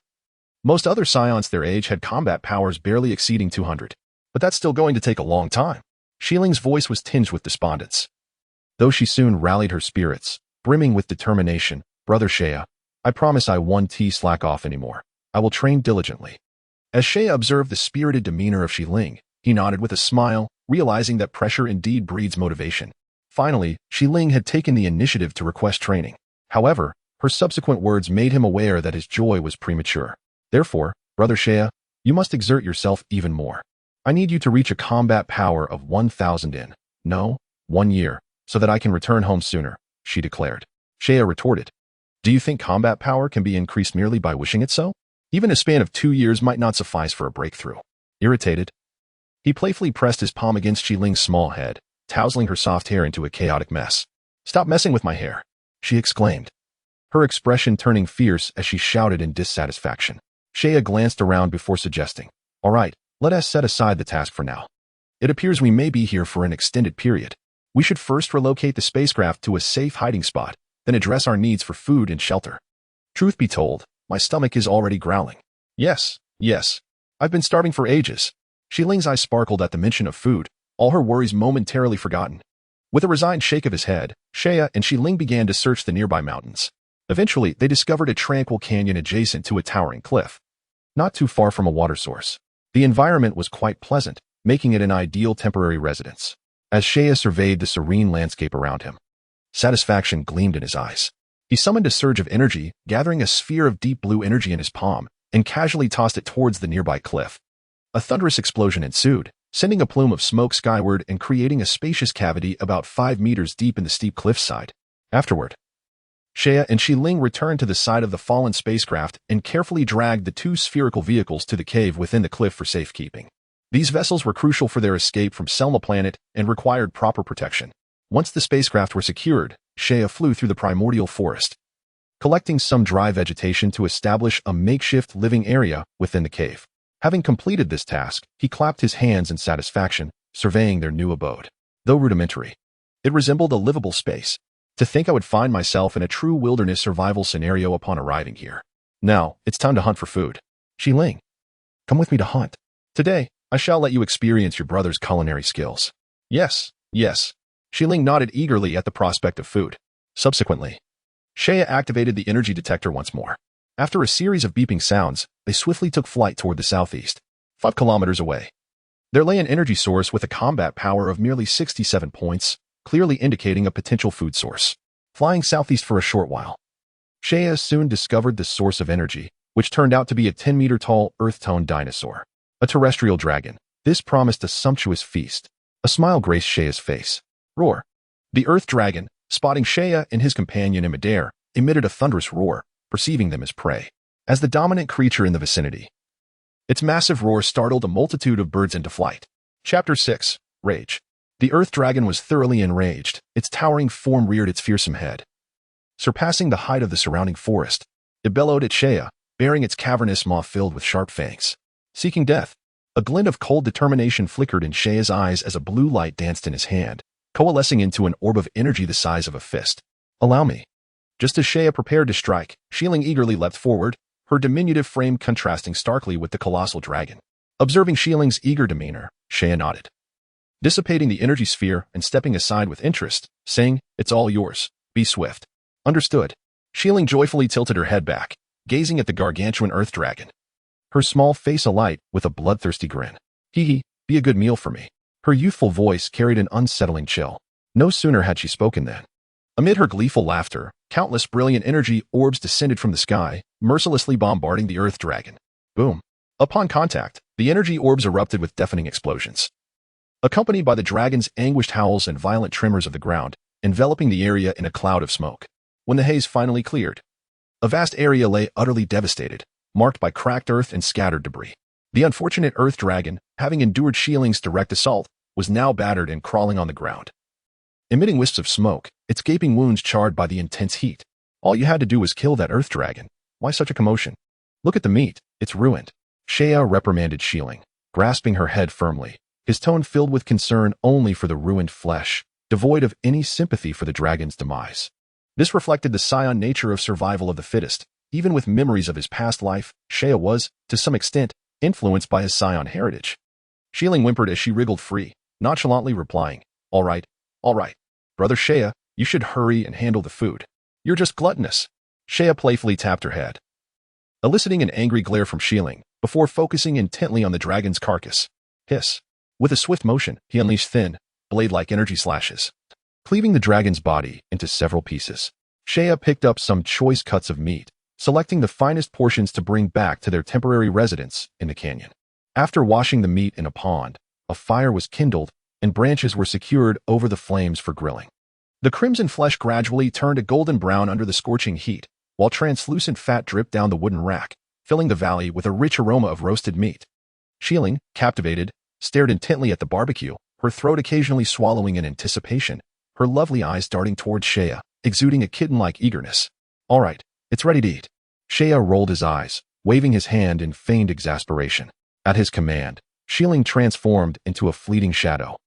Most other Saiyans their age had combat powers barely exceeding 200, but that's still going to take a long time. Shieling's voice was tinged with despondence, though she soon rallied her spirits, brimming with determination. Brother Shea, I promise I won't slack off anymore. I will train diligently. As Shea observed the spirited demeanor of Shieling, he nodded with a smile, realizing that pressure indeed breeds motivation. Finally, Shieling had taken the initiative to request training. However, her subsequent words made him aware that his joy was premature. Therefore, Brother Shea, you must exert yourself even more. I need you to reach a combat power of 1,000 in, 1 year, so that I can return home sooner, she declared. Shea retorted. Do you think combat power can be increased merely by wishing it so? Even a span of 2 years might not suffice for a breakthrough. Irritated, he playfully pressed his palm against Shiling's small head, tousling her soft hair into a chaotic mess. Stop messing with my hair, she exclaimed, her expression turning fierce as she shouted in dissatisfaction. Shea glanced around before suggesting, all right, let us set aside the task for now. It appears we may be here for an extended period. We should first relocate the spacecraft to a safe hiding spot, then address our needs for food and shelter. Truth be told, my stomach is already growling. Yes, I've been starving for ages. Shiling's eyes sparkled at the mention of food, all her worries momentarily forgotten. With a resigned shake of his head, Shea and Shiling began to search the nearby mountains. Eventually, they discovered a tranquil canyon adjacent to a towering cliff, not too far from a water source. The environment was quite pleasant, making it an ideal temporary residence. As Shea surveyed the serene landscape around him, satisfaction gleamed in his eyes. He summoned a surge of energy, gathering a sphere of deep blue energy in his palm, and casually tossed it towards the nearby cliff. A thunderous explosion ensued, sending a plume of smoke skyward and creating a spacious cavity about 5 meters deep in the steep cliffside. Afterward, Shea and Shiling returned to the side of the fallen spacecraft and carefully dragged the 2 spherical vehicles to the cave within the cliff for safekeeping. These vessels were crucial for their escape from Selma Planet and required proper protection. Once the spacecraft were secured, Shea flew through the primordial forest, collecting some dry vegetation to establish a makeshift living area within the cave. Having completed this task, he clapped his hands in satisfaction, surveying their new abode. Though rudimentary, it resembled a livable space. To think I would find myself in a true wilderness survival scenario upon arriving here. Now, it's time to hunt for food. Shiling, come with me to hunt. Today, I shall let you experience your brother's culinary skills. Yes. Shiling nodded eagerly at the prospect of food. Subsequently, Shea activated the energy detector once more. After a series of beeping sounds, they swiftly took flight toward the southeast. 5 kilometers away, there lay an energy source with a combat power of merely 67 points, clearly indicating a potential food source. Flying southeast for a short while, Shea soon discovered the source of energy, which turned out to be a 10-meter-tall earth-toned dinosaur, a terrestrial dragon. This promised a sumptuous feast. A smile graced Shea's face. Roar. The earth dragon, spotting Shea and his companion in midair, emitted a thunderous roar, perceiving them as prey. As the dominant creature in the vicinity, its massive roar startled a multitude of birds into flight. Chapter 6. Rage. The Earth Dragon was thoroughly enraged. Its towering form reared its fearsome head, surpassing the height of the surrounding forest. It bellowed at Shea, bearing its cavernous maw filled with sharp fangs, seeking death. A glint of cold determination flickered in Shea's eyes as a blue light danced in his hand, coalescing into an orb of energy the size of a fist. Allow me. Just as Shea prepared to strike, Shieling eagerly leapt forward, her diminutive frame contrasting starkly with the colossal dragon. Observing Shieling's eager demeanor, Shea nodded, dissipating the energy sphere and stepping aside with interest, saying, "It's all yours. Be swift." Understood. Shieling joyfully tilted her head back, gazing at the gargantuan Earth Dragon, her small face alight with a bloodthirsty grin. Hee hee, be a good meal for me. Her youthful voice carried an unsettling chill. No sooner had she spoken than, amid her gleeful laughter, countless brilliant energy orbs descended from the sky, mercilessly bombarding the Earth Dragon. Boom. Upon contact, the energy orbs erupted with deafening explosions, accompanied by the dragon's anguished howls and violent tremors of the ground, enveloping the area in a cloud of smoke. When the haze finally cleared, a vast area lay utterly devastated, marked by cracked earth and scattered debris. The unfortunate Earth Dragon, having endured Shieling's direct assault, was now battered and crawling on the ground, emitting wisps of smoke, its gaping wounds charred by the intense heat. All you had to do was kill that Earth Dragon. Why such a commotion? Look at the meat, it's ruined. Shea reprimanded Shieling, grasping her head firmly, his tone filled with concern only for the ruined flesh, devoid of any sympathy for the dragon's demise. This reflected the Saiyan nature of survival of the fittest. Even with memories of his past life, Shea was, to some extent, influenced by his Saiyan heritage. Shieling whimpered as she wriggled free, nonchalantly replying, all right, Brother Shea, you should hurry and handle the food. You're just gluttonous." Shea playfully tapped her head, eliciting an angry glare from Shieling, before focusing intently on the dragon's carcass. Hiss. With a swift motion, he unleashed thin, blade-like energy slashes, cleaving the dragon's body into several pieces. Shea picked up some choice cuts of meat, selecting the finest portions to bring back to their temporary residence in the canyon. After washing the meat in a pond, a fire was kindled and branches were secured over the flames for grilling. The crimson flesh gradually turned a golden brown under the scorching heat, while translucent fat dripped down the wooden rack, filling the valley with a rich aroma of roasted meat. Shieling, captivated, stared intently at the barbecue, her throat occasionally swallowing in anticipation, her lovely eyes darting toward Shea, exuding a kitten-like eagerness. All right, it's ready to eat. Shea rolled his eyes, waving his hand in feigned exasperation. At his command, Shieling transformed into a fleeting shadow,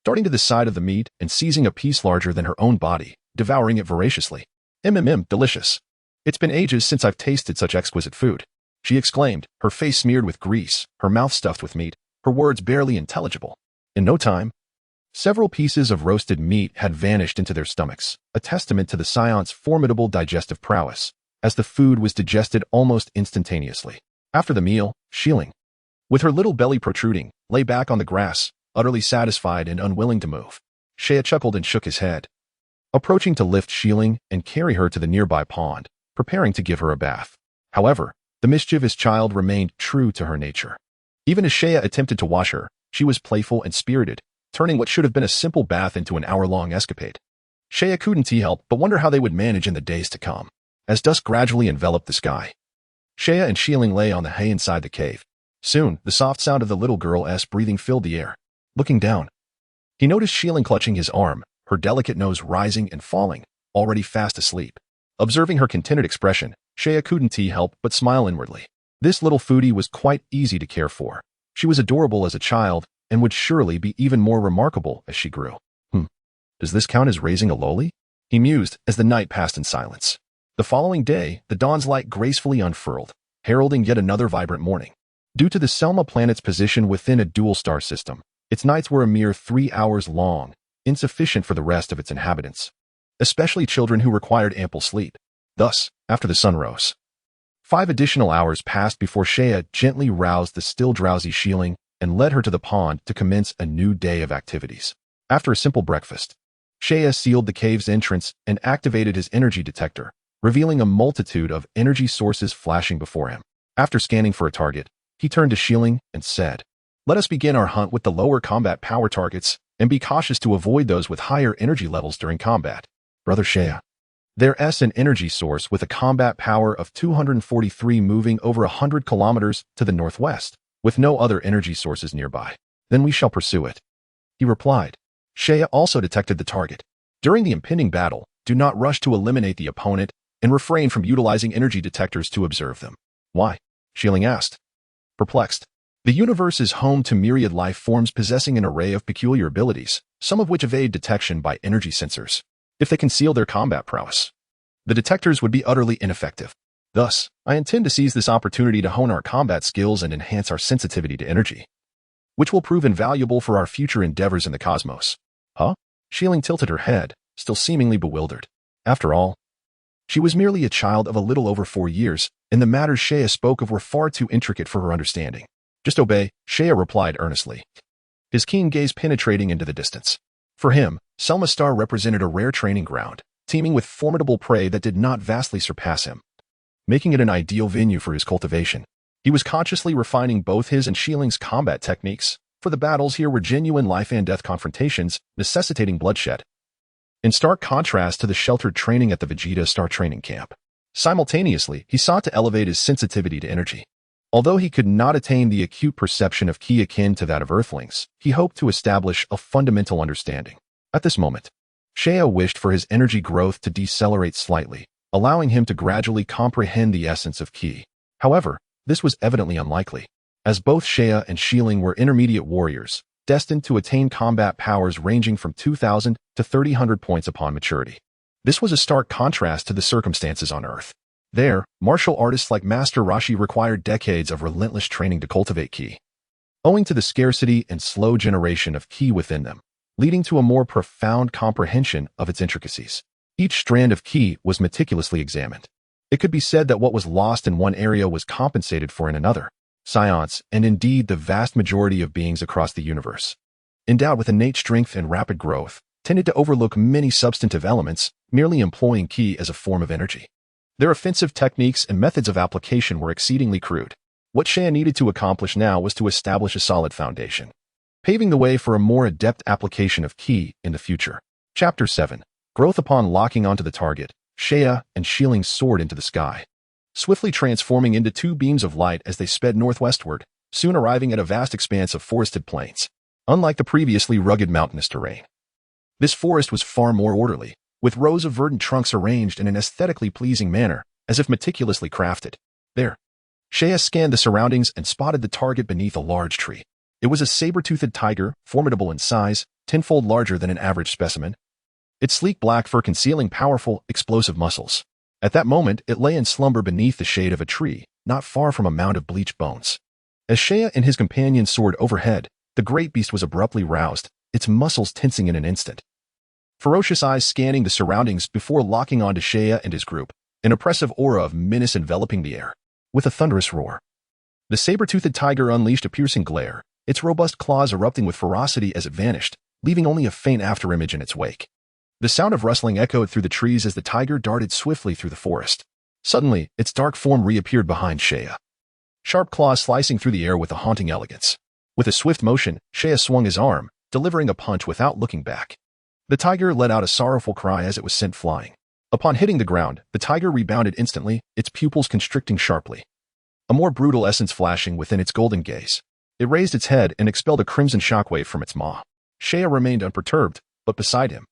darting to the side of the meat and seizing a piece larger than her own body, devouring it voraciously. Delicious. It's been ages since I've tasted such exquisite food, she exclaimed, her face smeared with grease, her mouth stuffed with meat, her words barely intelligible. In no time, several pieces of roasted meat had vanished into their stomachs, a testament to the Saiyans' formidable digestive prowess, as the food was digested almost instantaneously. After the meal, Shieling, with her little belly protruding, lay back on the grass, utterly satisfied and unwilling to move. Shea chuckled and shook his head, approaching to lift Shieling and carry her to the nearby pond, preparing to give her a bath. However, the mischievous child remained true to her nature. Even as Shea attempted to wash her, she was playful and spirited, turning what should have been a simple bath into an hour-long escapade. Shea couldn't help but wonder how they would manage in the days to come. As dusk gradually enveloped the sky, Shea and Shieling lay on the hay inside the cave. Soon, the soft sound of the little girl's breathing filled the air. Looking down, he noticed Shieling clutching his arm, her delicate nose rising and falling, already fast asleep. Observing her contented expression, Shea couldn't help but smile inwardly. This little foodie was quite easy to care for. She was adorable as a child and would surely be even more remarkable as she grew. Does this count as raising a loli? He mused as the night passed in silence. The following day, the dawn's light gracefully unfurled, heralding yet another vibrant morning. Due to the Selma planet's position within a dual star system, its nights were a mere 3 hours long, insufficient for the rest of its inhabitants, especially children who required ample sleep. Thus, after the sun rose, 5 additional hours passed before Shea gently roused the still drowsy Shieling and led her to the pond to commence a new day of activities. After a simple breakfast, Shea sealed the cave's entrance and activated his energy detector, revealing a multitude of energy sources flashing before him. After scanning for a target, he turned to Shieling and said, "Let us begin our hunt with the lower combat power targets and be cautious to avoid those with higher energy levels during combat." Brother Shea, there's an energy source with a combat power of 243 moving over 100 kilometers to the northwest, with no other energy sources nearby. then we shall pursue it," he replied. Shea also detected the target. During the impending battle, do not rush to eliminate the opponent and refrain from utilizing energy detectors to observe them. Why? Shieling asked. Perplexed. The universe is home to myriad life forms possessing an array of peculiar abilities, some of which evade detection by energy sensors. If they conceal their combat prowess, the detectors would be utterly ineffective. Thus, I intend to seize this opportunity to hone our combat skills and enhance our sensitivity to energy, which will prove invaluable for our future endeavors in the cosmos. Huh? Shieling tilted her head, still seemingly bewildered. After all, she was merely a child of a little over 4 years, and the matters Shea spoke of were far too intricate for her understanding. Just obey, Shea replied earnestly, his keen gaze penetrating into the distance. For him, Selma Star represented a rare training ground, teeming with formidable prey that did not vastly surpass him, making it an ideal venue for his cultivation. He was consciously refining both his and Shieling's combat techniques, for the battles here were genuine life-and-death confrontations, necessitating bloodshed, in stark contrast to the sheltered training at the Vegeta Star training camp. Simultaneously, he sought to elevate his sensitivity to energy. Although he could not attain the acute perception of ki akin to that of Earthlings, he hoped to establish a fundamental understanding. At this moment, Shea wished for his energy growth to decelerate slightly, allowing him to gradually comprehend the essence of ki. However, this was evidently unlikely, as both Shea and Shieling were intermediate warriors, destined to attain combat powers ranging from 2,000 to 3,000 points upon maturity. This was a stark contrast to the circumstances on Earth. There, martial artists like Master Roshi required decades of relentless training to cultivate ki, owing to the scarcity and slow generation of ki within them, leading to a more profound comprehension of its intricacies. Each strand of ki was meticulously examined. It could be said that what was lost in one area was compensated for in another. Saiyans, and indeed the vast majority of beings across the universe, endowed with innate strength and rapid growth, tended to overlook many substantive elements, merely employing ki as a form of energy. Their offensive techniques and methods of application were exceedingly crude. What Shea needed to accomplish now was to establish a solid foundation, paving the way for a more adept application of ki in the future. Chapter 7. Growth. Upon locking onto the target, Shea and Shieling soared into the sky, swiftly transforming into two beams of light as they sped northwestward, soon arriving at a vast expanse of forested plains. Unlike the previously rugged mountainous terrain, this forest was far more orderly, with rows of verdant trunks arranged in an aesthetically pleasing manner, as if meticulously crafted. There, Shea scanned the surroundings and spotted the target beneath a large tree. It was a saber-toothed tiger, formidable in size, tenfold larger than an average specimen, its sleek black fur concealing powerful, explosive muscles. At that moment, it lay in slumber beneath the shade of a tree, not far from a mound of bleached bones. As Shea and his companion soared overhead, the great beast was abruptly roused, its muscles tensing in an instant. Ferocious eyes scanning the surroundings before locking onto Shea and his group, an oppressive aura of menace enveloping the air. With a thunderous roar, the saber-toothed tiger unleashed a piercing glare, its robust claws erupting with ferocity as it vanished, leaving only a faint afterimage in its wake. The sound of rustling echoed through the trees as the tiger darted swiftly through the forest. Suddenly, its dark form reappeared behind Shea, sharp claws slicing through the air with a haunting elegance. With a swift motion, Shea swung his arm, delivering a punch without looking back. The tiger let out a sorrowful cry as it was sent flying. Upon hitting the ground, the tiger rebounded instantly, its pupils constricting sharply, a more brutal essence flashing within its golden gaze. It raised its head and expelled a crimson shockwave from its maw. Shea remained unperturbed, but beside him,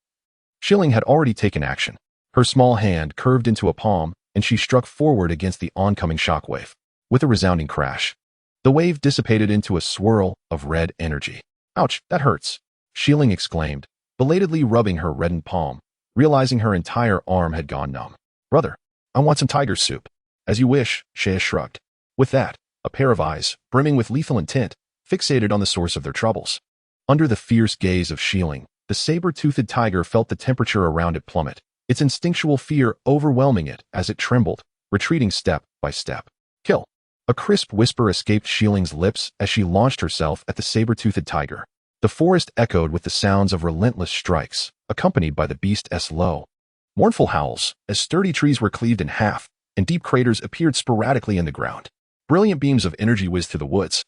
Shieling had already taken action. Her small hand curved into a palm, and she struck forward against the oncoming shockwave. With a resounding crash, the wave dissipated into a swirl of red energy. "Ouch, that hurts," Shieling exclaimed, belatedly rubbing her reddened palm, realizing her entire arm had gone numb. "Brother, I want some tiger soup." "As you wish," Shea shrugged. With that, a pair of eyes, brimming with lethal intent, fixated on the source of their troubles. Under the fierce gaze of Shieling, the saber-toothed tiger felt the temperature around it plummet, its instinctual fear overwhelming it as it trembled, retreating step by step. "Kill." A crisp whisper escaped Shieling's lips as she launched herself at the saber-toothed tiger. The forest echoed with the sounds of relentless strikes, accompanied by the beast's low, mournful howls, as sturdy trees were cleaved in half, and deep craters appeared sporadically in the ground. Brilliant beams of energy whizzed through the woods,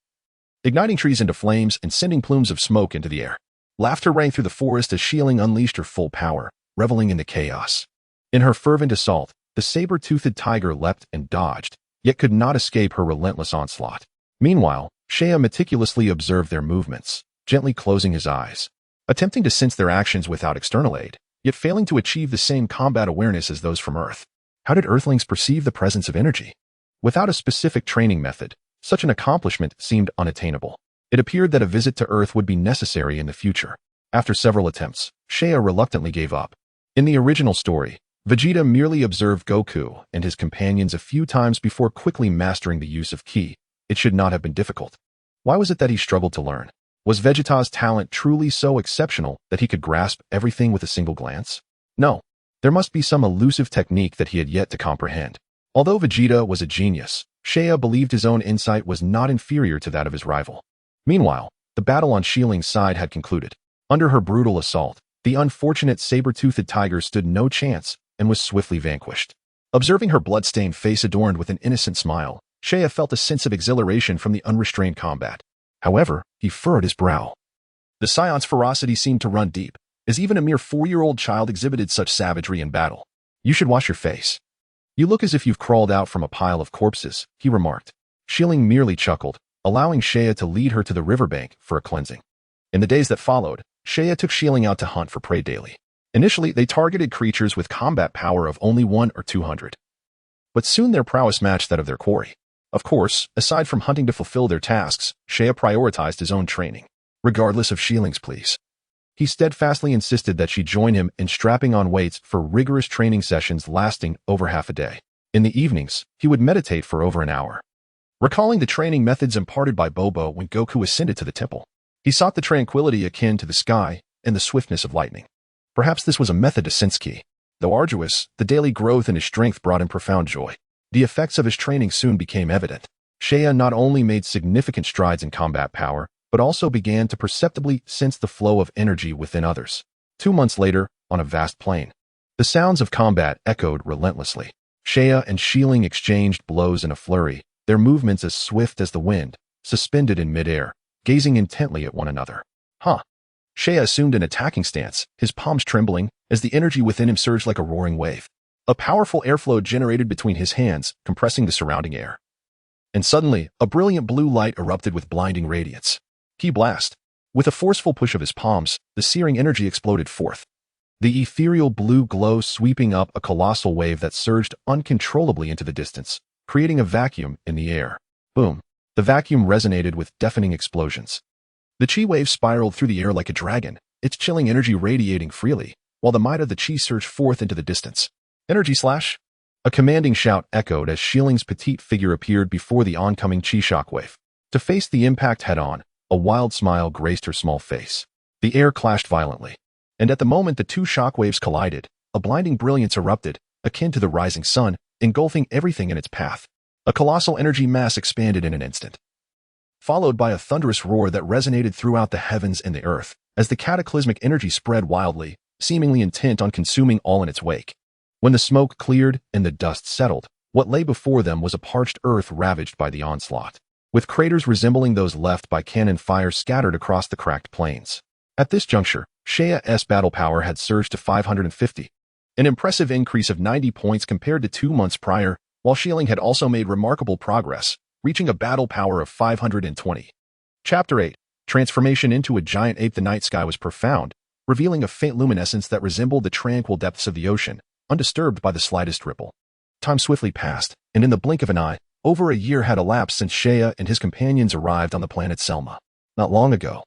igniting trees into flames and sending plumes of smoke into the air. Laughter rang through the forest as Shieling unleashed her full power, reveling in the chaos. In her fervent assault, the saber-toothed tiger leapt and dodged, yet could not escape her relentless onslaught. Meanwhile, Shea meticulously observed their movements, gently closing his eyes, attempting to sense their actions without external aid, yet failing to achieve the same combat awareness as those from Earth. How did Earthlings perceive the presence of energy? Without a specific training method, such an accomplishment seemed unattainable. It appeared that a visit to Earth would be necessary in the future. After several attempts, Seiya reluctantly gave up. In the original story, Vegeta merely observed Goku and his companions a few times before quickly mastering the use of ki. It should not have been difficult. Why was it that he struggled to learn? Was Vegeta's talent truly so exceptional that he could grasp everything with a single glance? No. There must be some elusive technique that he had yet to comprehend. Although Vegeta was a genius, Seiya believed his own insight was not inferior to that of his rival. Meanwhile, the battle on Shiling's side had concluded. Under her brutal assault, the unfortunate saber-toothed tiger stood no chance and was swiftly vanquished. Observing her blood-stained face adorned with an innocent smile, Seiya felt a sense of exhilaration from the unrestrained combat. However, he furrowed his brow. The Saiyans' ferocity seemed to run deep, as even a mere 4-year-old child exhibited such savagery in battle. You should wash your face. You look as if you've crawled out from a pile of corpses, he remarked. Shiling merely chuckled, allowing Seiya to lead her to the riverbank for a cleansing. In the days that followed, Seiya took Shiling out to hunt for prey daily. Initially, they targeted creatures with combat power of only 1 or 200. But soon their prowess matched that of their quarry. Of course, aside from hunting to fulfill their tasks, Seiya prioritized his own training, regardless of Shiling's pleas. He steadfastly insisted that she join him in strapping on weights for rigorous training sessions lasting over half a day. In the evenings, he would meditate for over an hour. Recalling the training methods imparted by Bobo when Goku ascended to the temple, he sought the tranquility akin to the sky and the swiftness of lightning. Perhaps this was a method to sense ki. Though arduous, the daily growth in his strength brought him profound joy. The effects of his training soon became evident. Seiya not only made significant strides in combat power, but also began to perceptibly sense the flow of energy within others. 2 months later, on a vast plain, the sounds of combat echoed relentlessly. Seiya and Shiling exchanged blows in a flurry, their movements as swift as the wind, suspended in midair, gazing intently at one another. Seiya assumed an attacking stance, his palms trembling, as the energy within him surged like a roaring wave. A powerful airflow generated between his hands, compressing the surrounding air. And suddenly, a brilliant blue light erupted with blinding radiance. Ki blast. With a forceful push of his palms, the searing energy exploded forth. The ethereal blue glow sweeping up a colossal wave that surged uncontrollably into the distance, creating a vacuum in the air. Boom. The vacuum resonated with deafening explosions. The chi wave spiraled through the air like a dragon, its chilling energy radiating freely, while the might of the chi surged forth into the distance. Energy slash! A commanding shout echoed as Shiling's petite figure appeared before the oncoming chi shockwave. To face the impact head-on, a wild smile graced her small face. The air clashed violently, and at the moment the two shockwaves collided, a blinding brilliance erupted, akin to the rising sun, engulfing everything in its path. A colossal energy mass expanded in an instant, followed by a thunderous roar that resonated throughout the heavens and the earth, as the cataclysmic energy spread wildly, seemingly intent on consuming all in its wake. When the smoke cleared and the dust settled, what lay before them was a parched earth ravaged by the onslaught, with craters resembling those left by cannon fire scattered across the cracked plains. At this juncture, Seiya's battle power had surged to 550, an impressive increase of 90 points compared to 2 months prior, while Shiling had also made remarkable progress, reaching a battle power of 520. Chapter 8. Transformation into a giant ape. The night sky was profound, revealing a faint luminescence that resembled the tranquil depths of the ocean, undisturbed by the slightest ripple. Time swiftly passed, and in the blink of an eye, over a year had elapsed since Seiya and his companions arrived on the planet Selma. Not long ago,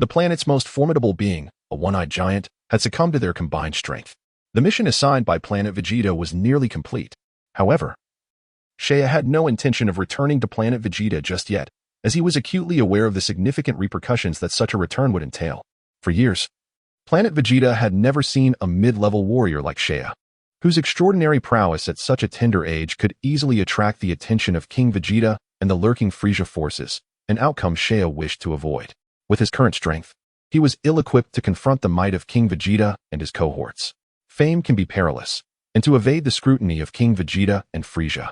the planet's most formidable being, a one-eyed giant, had succumbed to their combined strength. The mission assigned by Planet Vegeta was nearly complete. However, Seiya had no intention of returning to Planet Vegeta just yet, as he was acutely aware of the significant repercussions that such a return would entail. For years, Planet Vegeta had never seen a mid-level warrior like Seiya, whose extraordinary prowess at such a tender age could easily attract the attention of King Vegeta and the lurking Frieza forces, an outcome Seiya wished to avoid. With his current strength, he was ill-equipped to confront the might of King Vegeta and his cohorts. Fame can be perilous, and to evade the scrutiny of King Vegeta and Frieza,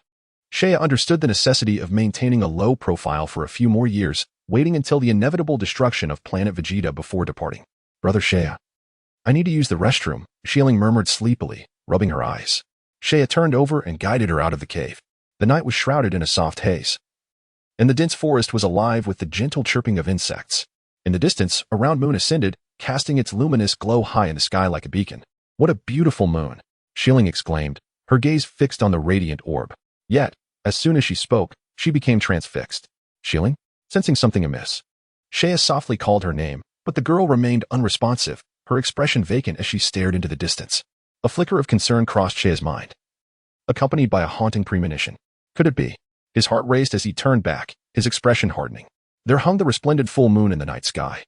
Seiya understood the necessity of maintaining a low profile for a few more years, waiting until the inevitable destruction of Planet Vegeta before departing. Brother Seiya, I need to use the restroom, Shiling murmured sleepily, rubbing her eyes. Seiya turned over and guided her out of the cave. The night was shrouded in a soft haze, and the dense forest was alive with the gentle chirping of insects. In the distance, a round moon ascended, casting its luminous glow high in the sky like a beacon. "What a beautiful moon!" Shilling exclaimed, her gaze fixed on the radiant orb. Yet, as soon as she spoke, she became transfixed. "Shilling?" Sensing something amiss, Shea softly called her name, but the girl remained unresponsive, her expression vacant as she stared into the distance. A flicker of concern crossed Shea's mind, accompanied by a haunting premonition. Could it be? His heart raced as he turned back, his expression hardening. There hung the resplendent full moon in the night sky,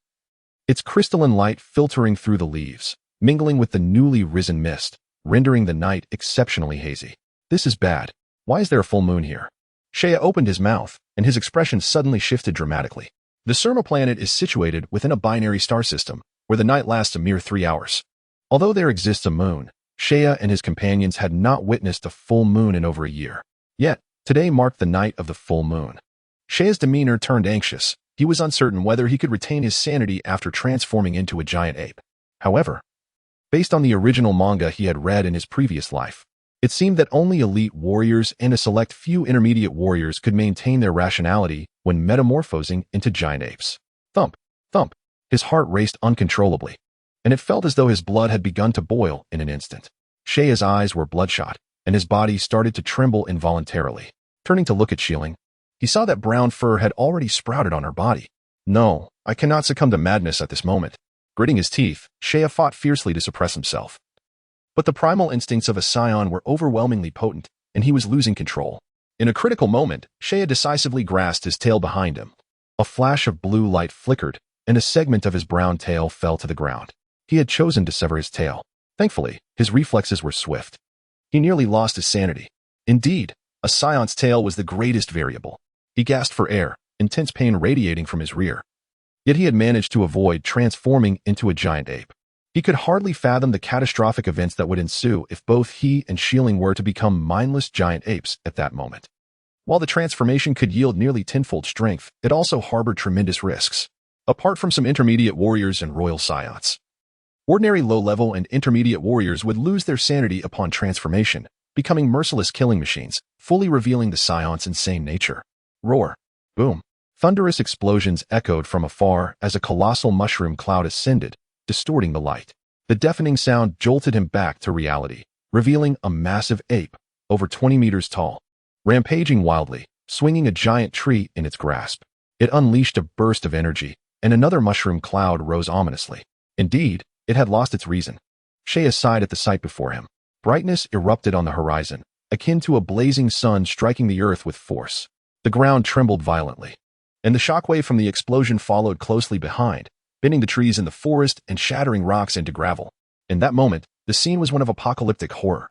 its crystalline light filtering through the leaves, mingling with the newly risen mist, rendering the night exceptionally hazy. "This is bad. Why is there a full moon here?" Shea opened his mouth, and his expression suddenly shifted dramatically. The Surma planet is situated within a binary star system, where the night lasts a mere 3 hours. Although there exists a moon, Shea and his companions had not witnessed a full moon in over a year. Yet, today marked the night of the full moon. Shea's demeanor turned anxious. He was uncertain whether he could retain his sanity after transforming into a giant ape. However, based on the original manga he had read in his previous life, it seemed that only elite warriors and a select few intermediate warriors could maintain their rationality when metamorphosing into giant apes. Thump, thump. His heart raced uncontrollably, and it felt as though his blood had begun to boil in an instant. Shea's eyes were bloodshot, and his body started to tremble involuntarily. Turning to look at Shilling, he saw that brown fur had already sprouted on her body. "No, I cannot succumb to madness at this moment." Gritting his teeth, Shea fought fiercely to suppress himself. But the primal instincts of a Saiyan were overwhelmingly potent, and he was losing control. In a critical moment, Shea decisively grasped his tail behind him. A flash of blue light flickered, and a segment of his brown tail fell to the ground. He had chosen to sever his tail. Thankfully, his reflexes were swift. He nearly lost his sanity. Indeed, a Saiyan's tail was the greatest variable. He gasped for air, intense pain radiating from his rear. Yet he had managed to avoid transforming into a giant ape. He could hardly fathom the catastrophic events that would ensue if both he and Shilling were to become mindless giant apes at that moment. While the transformation could yield nearly tenfold strength, it also harbored tremendous risks. Apart from some intermediate warriors and royal Saiyans, ordinary low-level and intermediate warriors would lose their sanity upon transformation, becoming merciless killing machines, fully revealing the Saiyans' insane nature. Roar. Boom. Thunderous explosions echoed from afar as a colossal mushroom cloud ascended, distorting the light. The deafening sound jolted him back to reality, revealing a massive ape, over 20 meters tall, rampaging wildly, swinging a giant tree in its grasp. It unleashed a burst of energy, and another mushroom cloud rose ominously. Indeed, it had lost its reason. Shea sighed at the sight before him. Brightness erupted on the horizon, akin to a blazing sun striking the earth with force. The ground trembled violently, and the shockwave from the explosion followed closely behind, bending the trees in the forest and shattering rocks into gravel. In that moment, the scene was one of apocalyptic horror,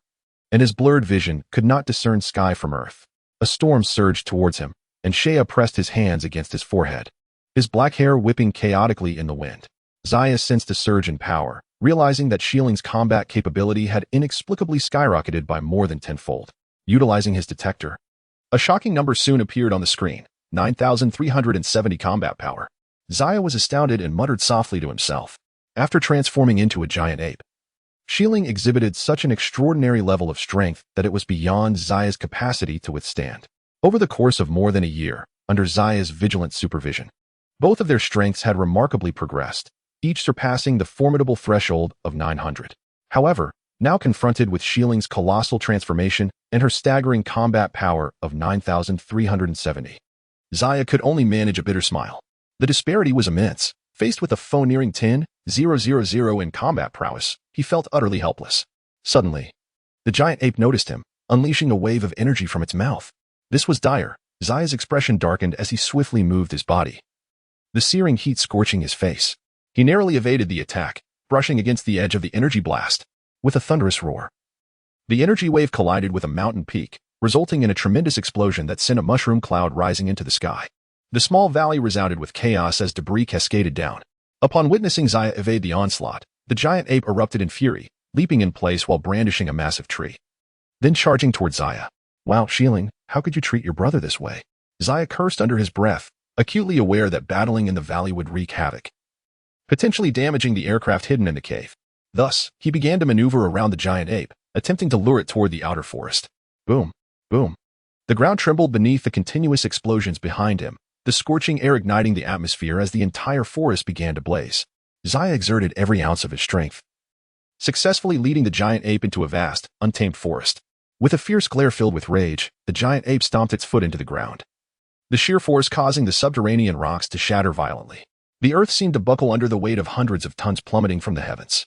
and his blurred vision could not discern sky from earth. A storm surged towards him, and Shea pressed his hands against his forehead, his black hair whipping chaotically in the wind. Zaya sensed a surge in power, realizing that Shilling's combat capability had inexplicably skyrocketed by more than tenfold. Utilizing his detector, a shocking number soon appeared on the screen, 9,370 combat power. Zaya was astounded and muttered softly to himself. After transforming into a giant ape, Shilling exhibited such an extraordinary level of strength that it was beyond Zaya's capacity to withstand. Over the course of more than a year, under Zaya's vigilant supervision, both of their strengths had remarkably progressed, each surpassing the formidable threshold of 900. However, now confronted with Shilling's colossal transformation and her staggering combat power of 9,370, Zaya could only manage a bitter smile. The disparity was immense. Faced with a foe nearing 10,000 in combat prowess, he felt utterly helpless. Suddenly, the giant ape noticed him, unleashing a wave of energy from its mouth. This was dire. Zaya's expression darkened as he swiftly moved his body, the searing heat scorching his face. He narrowly evaded the attack, brushing against the edge of the energy blast. With a thunderous roar, the energy wave collided with a mountain peak, resulting in a tremendous explosion that sent a mushroom cloud rising into the sky. The small valley resounded with chaos as debris cascaded down. Upon witnessing Zaya evade the onslaught, the giant ape erupted in fury, leaping in place while brandishing a massive tree, then charging toward Zaya. "Wow, Shilling, how could you treat your brother this way?" Zaya cursed under his breath, acutely aware that battling in the valley would wreak havoc, potentially damaging the aircraft hidden in the cave. Thus, he began to maneuver around the giant ape, attempting to lure it toward the outer forest. Boom, boom. The ground trembled beneath the continuous explosions behind him, the scorching air igniting the atmosphere as the entire forest began to blaze. Zaya exerted every ounce of his strength, successfully leading the giant ape into a vast, untamed forest. With a fierce glare filled with rage, the giant ape stomped its foot into the ground, the sheer force causing the subterranean rocks to shatter violently. The earth seemed to buckle under the weight of hundreds of tons plummeting from the heavens,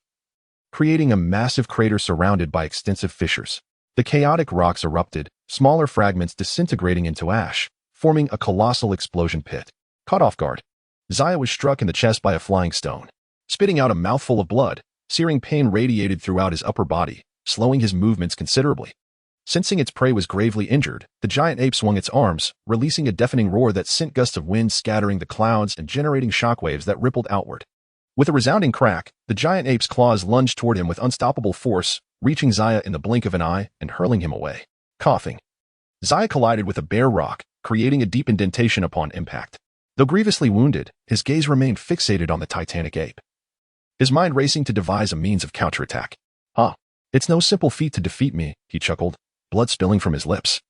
creating a massive crater surrounded by extensive fissures. The chaotic rocks erupted, smaller fragments disintegrating into ash, forming a colossal explosion pit. Caught off guard, Zaya was struck in the chest by a flying stone. Spitting out a mouthful of blood, searing pain radiated throughout his upper body, slowing his movements considerably. Sensing its prey was gravely injured, the giant ape swung its arms, releasing a deafening roar that sent gusts of wind scattering the clouds and generating shockwaves that rippled outward. With a resounding crack, the giant ape's claws lunged toward him with unstoppable force, reaching Zaya in the blink of an eye and hurling him away. Coughing, Zaya collided with a bare rock, creating a deep indentation upon impact. Though grievously wounded, his gaze remained fixated on the titanic ape, his mind racing to devise a means of counterattack. It's no simple feat to defeat me, he chuckled, blood spilling from his lips.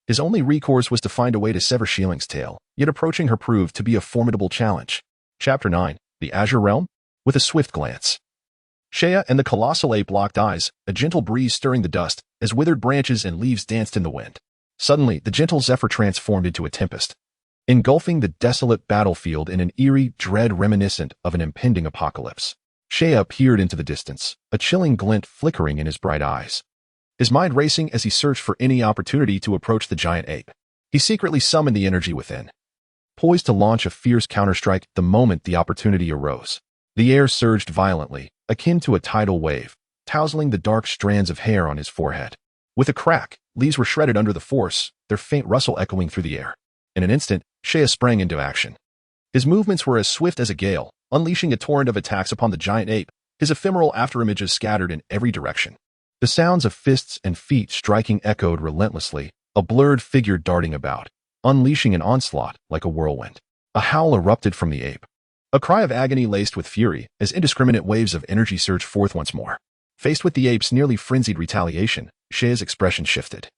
His only recourse was to find a way to sever Shiling's tail, yet approaching her proved to be a formidable challenge. Chapter 9, The Azure Realm? With a swift glance, Shea and the colossal ape locked eyes, a gentle breeze stirring the dust, as withered branches and leaves danced in the wind. Suddenly, the gentle zephyr transformed into a tempest, engulfing the desolate battlefield in an eerie dread reminiscent of an impending apocalypse. Shea peered into the distance, a chilling glint flickering in his bright eyes, his mind racing as he searched for any opportunity to approach the giant ape. He secretly summoned the energy within, poised to launch a fierce counterstrike the moment the opportunity arose. The air surged violently, akin to a tidal wave, tousling the dark strands of hair on his forehead. With a crack, leaves were shredded under the force, their faint rustle echoing through the air. In an instant, Shea sprang into action. His movements were as swift as a gale, unleashing a torrent of attacks upon the giant ape, his ephemeral afterimages scattered in every direction. The sounds of fists and feet striking echoed relentlessly, a blurred figure darting about, unleashing an onslaught like a whirlwind. A howl erupted from the ape, a cry of agony laced with fury as indiscriminate waves of energy surged forth once more. Faced with the ape's nearly frenzied retaliation, Shea's expression shifted.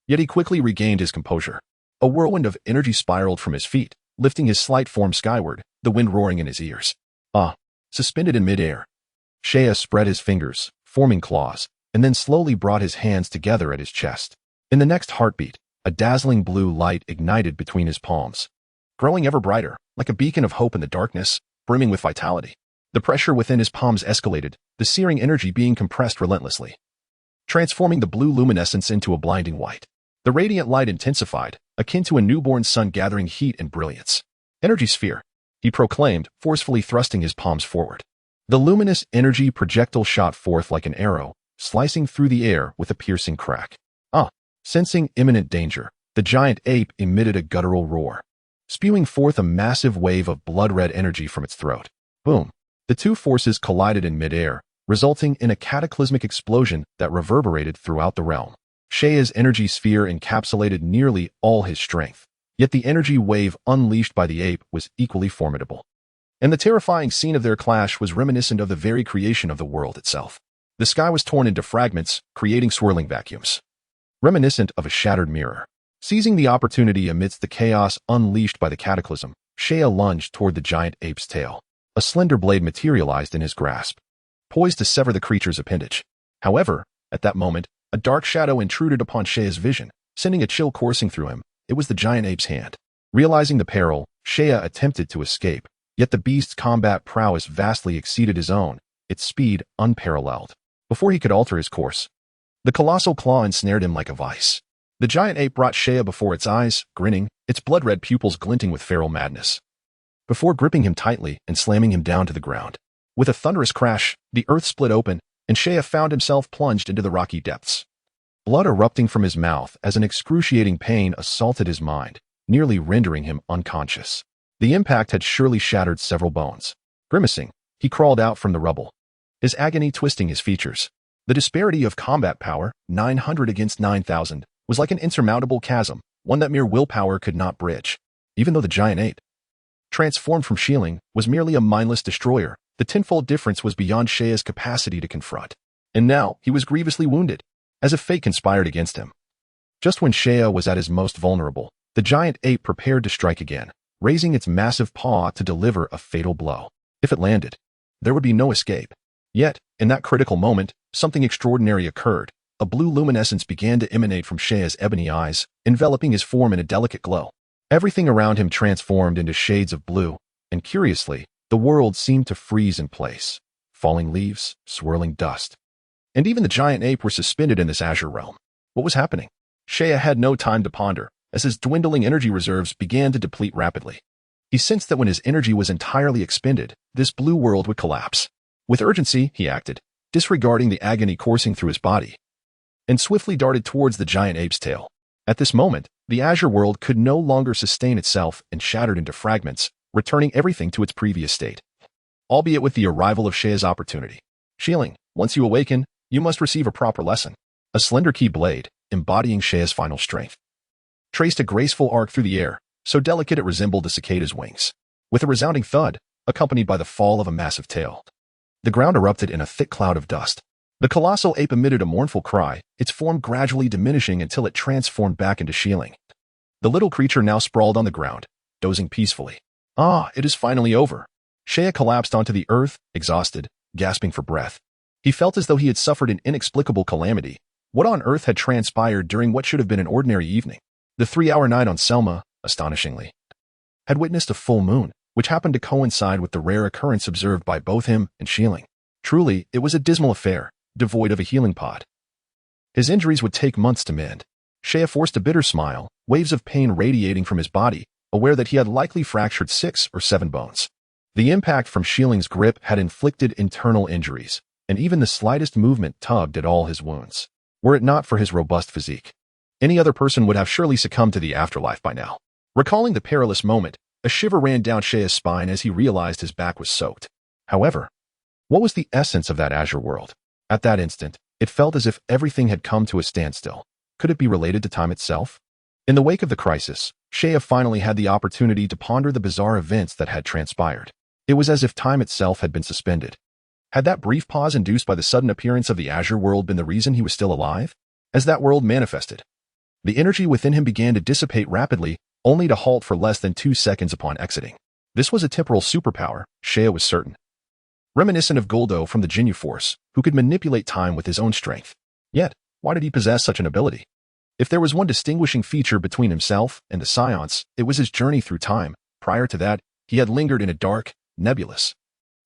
Yet he quickly regained his composure. A whirlwind of energy spiraled from his feet, lifting his slight form skyward, the wind roaring in his ears. Suspended in midair, Shea spread his fingers, forming claws, and then slowly brought his hands together at his chest. In the next heartbeat, a dazzling blue light ignited between his palms, growing ever brighter, like a beacon of hope in the darkness, brimming with vitality. The pressure within his palms escalated, the searing energy being compressed relentlessly, transforming the blue luminescence into a blinding white. The radiant light intensified, akin to a newborn sun gathering heat and brilliance. Energy sphere, he proclaimed, forcefully thrusting his palms forward. The luminous energy projectile shot forth like an arrow, slicing through the air with a piercing crack. Sensing imminent danger, the giant ape emitted a guttural roar, spewing forth a massive wave of blood-red energy from its throat. Boom! The two forces collided in midair, resulting in a cataclysmic explosion that reverberated throughout the realm. Shea's energy sphere encapsulated nearly all his strength, yet the energy wave unleashed by the ape was equally formidable. And the terrifying scene of their clash was reminiscent of the very creation of the world itself. The sky was torn into fragments, creating swirling vacuums, reminiscent of a shattered mirror. Seizing the opportunity amidst the chaos unleashed by the cataclysm, Shea lunged toward the giant ape's tail. A slender blade materialized in his grasp, poised to sever the creature's appendage. However, at that moment, a dark shadow intruded upon Shea's vision, sending a chill coursing through him. It was the giant ape's hand. Realizing the peril, Shea attempted to escape, yet the beast's combat prowess vastly exceeded his own, its speed unparalleled. Before he could alter his course, the colossal claw ensnared him like a vice. The giant ape brought Shea before its eyes, grinning, its blood-red pupils glinting with feral madness, before gripping him tightly and slamming him down to the ground. With a thunderous crash, the earth split open, and Shea found himself plunged into the rocky depths, blood erupting from his mouth as an excruciating pain assaulted his mind, nearly rendering him unconscious. The impact had surely shattered several bones. Grimacing, he crawled out from the rubble, his agony twisting his features. The disparity of combat power, 900 against 9,000, was like an insurmountable chasm, one that mere willpower could not bridge. Even though the giant ape, transformed from Shilling, was merely a mindless destroyer, the tenfold difference was beyond Shea's capacity to confront. And now, he was grievously wounded, as if fate conspired against him. Just when Shea was at his most vulnerable, the giant ape prepared to strike again, raising its massive paw to deliver a fatal blow. If it landed, there would be no escape. Yet, in that critical moment, something extraordinary occurred. A blue luminescence began to emanate from Sheia's ebony eyes, enveloping his form in a delicate glow. Everything around him transformed into shades of blue, and curiously, the world seemed to freeze in place. Falling leaves, swirling dust. And even the giant ape were suspended in this azure realm. What was happening? Sheia had no time to ponder, as his dwindling energy reserves began to deplete rapidly. He sensed that when his energy was entirely expended, this blue world would collapse. With urgency, he acted, disregarding the agony coursing through his body, and swiftly darted towards the giant ape's tail. At this moment, the azure world could no longer sustain itself and shattered into fragments, returning everything to its previous state. Albeit with the arrival of Sheia's opportunity. Shieling, once you awaken, you must receive a proper lesson. A slender key blade, embodying Sheia's final strength, traced a graceful arc through the air, so delicate it resembled a cicada's wings. With a resounding thud, accompanied by the fall of a massive tail, the ground erupted in a thick cloud of dust. The colossal ape emitted a mournful cry, its form gradually diminishing until it transformed back into Shieling. The little creature now sprawled on the ground, dozing peacefully. Ah, it is finally over. Sheia collapsed onto the earth, exhausted, gasping for breath. He felt as though he had suffered an inexplicable calamity. What on earth had transpired during what should have been an ordinary evening? The 3-hour night on Selma, astonishingly, had witnessed a full moon, which happened to coincide with the rare occurrence observed by both him and Shieling. Truly, it was a dismal affair, devoid of a healing pod. His injuries would take months to mend. Sheia forced a bitter smile, waves of pain radiating from his body, aware that he had likely fractured 6 or 7 bones. The impact from Shieling's grip had inflicted internal injuries, and even the slightest movement tugged at all his wounds. Were it not for his robust physique, any other person would have surely succumbed to the afterlife by now. Recalling the perilous moment, a shiver ran down Sheia's spine as he realized his back was soaked. However, what was the essence of that azure world? At that instant, it felt as if everything had come to a standstill. Could it be related to time itself? In the wake of the crisis, Sheia finally had the opportunity to ponder the bizarre events that had transpired. It was as if time itself had been suspended. Had that brief pause induced by the sudden appearance of the azure world been the reason he was still alive? As that world manifested, the energy within him began to dissipate rapidly, only to halt for less than 2 seconds upon exiting. This was a temporal superpower, Sheia was certain. Reminiscent of Goldo from the Ginyu Force, who could manipulate time with his own strength. Yet, why did he possess such an ability? If there was one distinguishing feature between himself and the Saiyans, it was his journey through time. Prior to that, he had lingered in a dark, nebulous,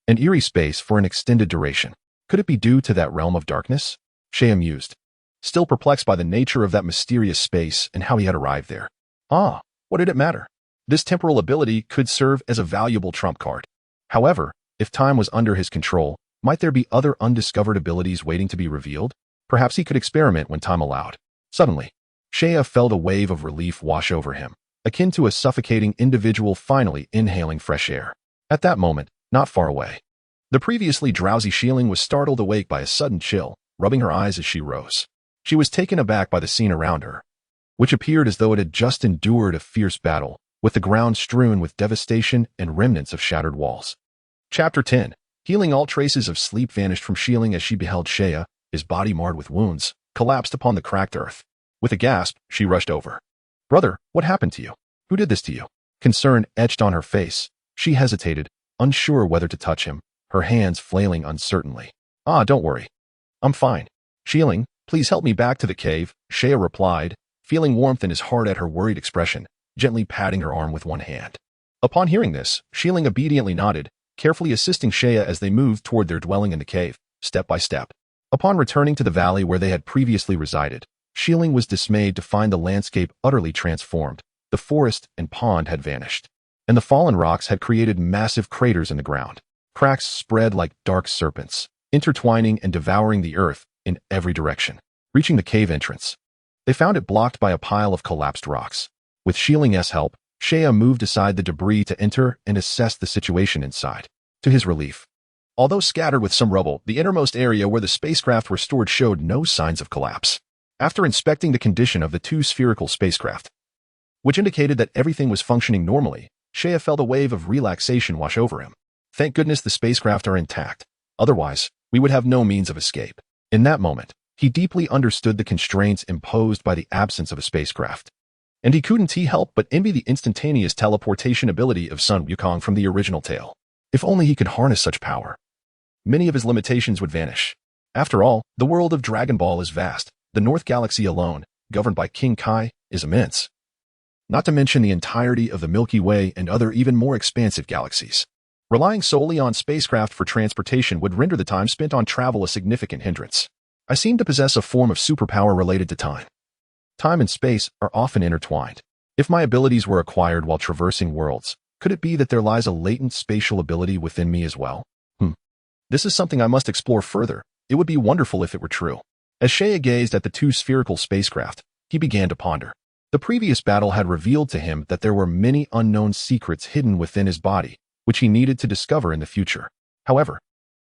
and eerie space for an extended duration. Could it be due to that realm of darkness? Sheia mused, still perplexed by the nature of that mysterious space and how he had arrived there. Ah, what did it matter? This temporal ability could serve as a valuable trump card. However, if time was under his control, might there be other undiscovered abilities waiting to be revealed? Perhaps he could experiment when time allowed. Suddenly, Sheia felt a wave of relief wash over him, akin to a suffocating individual finally inhaling fresh air. At that moment, not far away, the previously drowsy Shieling was startled awake by a sudden chill, rubbing her eyes as she rose. She was taken aback by the scene around her, which appeared as though it had just endured a fierce battle, with the ground strewn with devastation and remnants of shattered walls. Chapter 10. Healing. All traces of sleep vanished from Shieling as she beheld Sheia, his body marred with wounds, collapsed upon the cracked earth. With a gasp, she rushed over. Brother, what happened to you? Who did this to you? Concern etched on her face. She hesitated, unsure whether to touch him, her hands flailing uncertainly. Ah, don't worry. I'm fine. Shieling, please help me back to the cave, Sheia replied, feeling warmth in his heart at her worried expression, gently patting her arm with one hand. Upon hearing this, Shieling obediently nodded, carefully assisting Sheia as they moved toward their dwelling in the cave, step by step. Upon returning to the valley where they had previously resided, Shieling was dismayed to find the landscape utterly transformed. The forest and pond had vanished, and the fallen rocks had created massive craters in the ground. Cracks spread like dark serpents, intertwining and devouring the earth in every direction. Reaching the cave entrance, they found it blocked by a pile of collapsed rocks. With Shieling's help, Sheia moved aside the debris to enter and assess the situation inside. To his relief, although scattered with some rubble, the innermost area where the spacecraft were stored showed no signs of collapse. After inspecting the condition of the 2 spherical spacecraft, which indicated that everything was functioning normally, Sheia felt a wave of relaxation wash over him. Thank goodness the spacecraft are intact. Otherwise, we would have no means of escape. In that moment, he deeply understood the constraints imposed by the absence of a spacecraft. and he couldn't help but envy the instantaneous teleportation ability of Sun Wukong from the original tale. If only he could harness such power, many of his limitations would vanish. After all, the world of Dragon Ball is vast. The North Galaxy alone, governed by King Kai, is immense. Not to mention the entirety of the Milky Way and other even more expansive galaxies. Relying solely on spacecraft for transportation would render the time spent on travel a significant hindrance. I seem to possess a form of superpower related to time. Time and space are often intertwined. If my abilities were acquired while traversing worlds, could it be that there lies a latent spatial ability within me as well? This is something I must explore further. It would be wonderful if it were true. As Saiyan gazed at the two spherical spacecraft, he began to ponder. The previous battle had revealed to him that there were many unknown secrets hidden within his body, which he needed to discover in the future. However,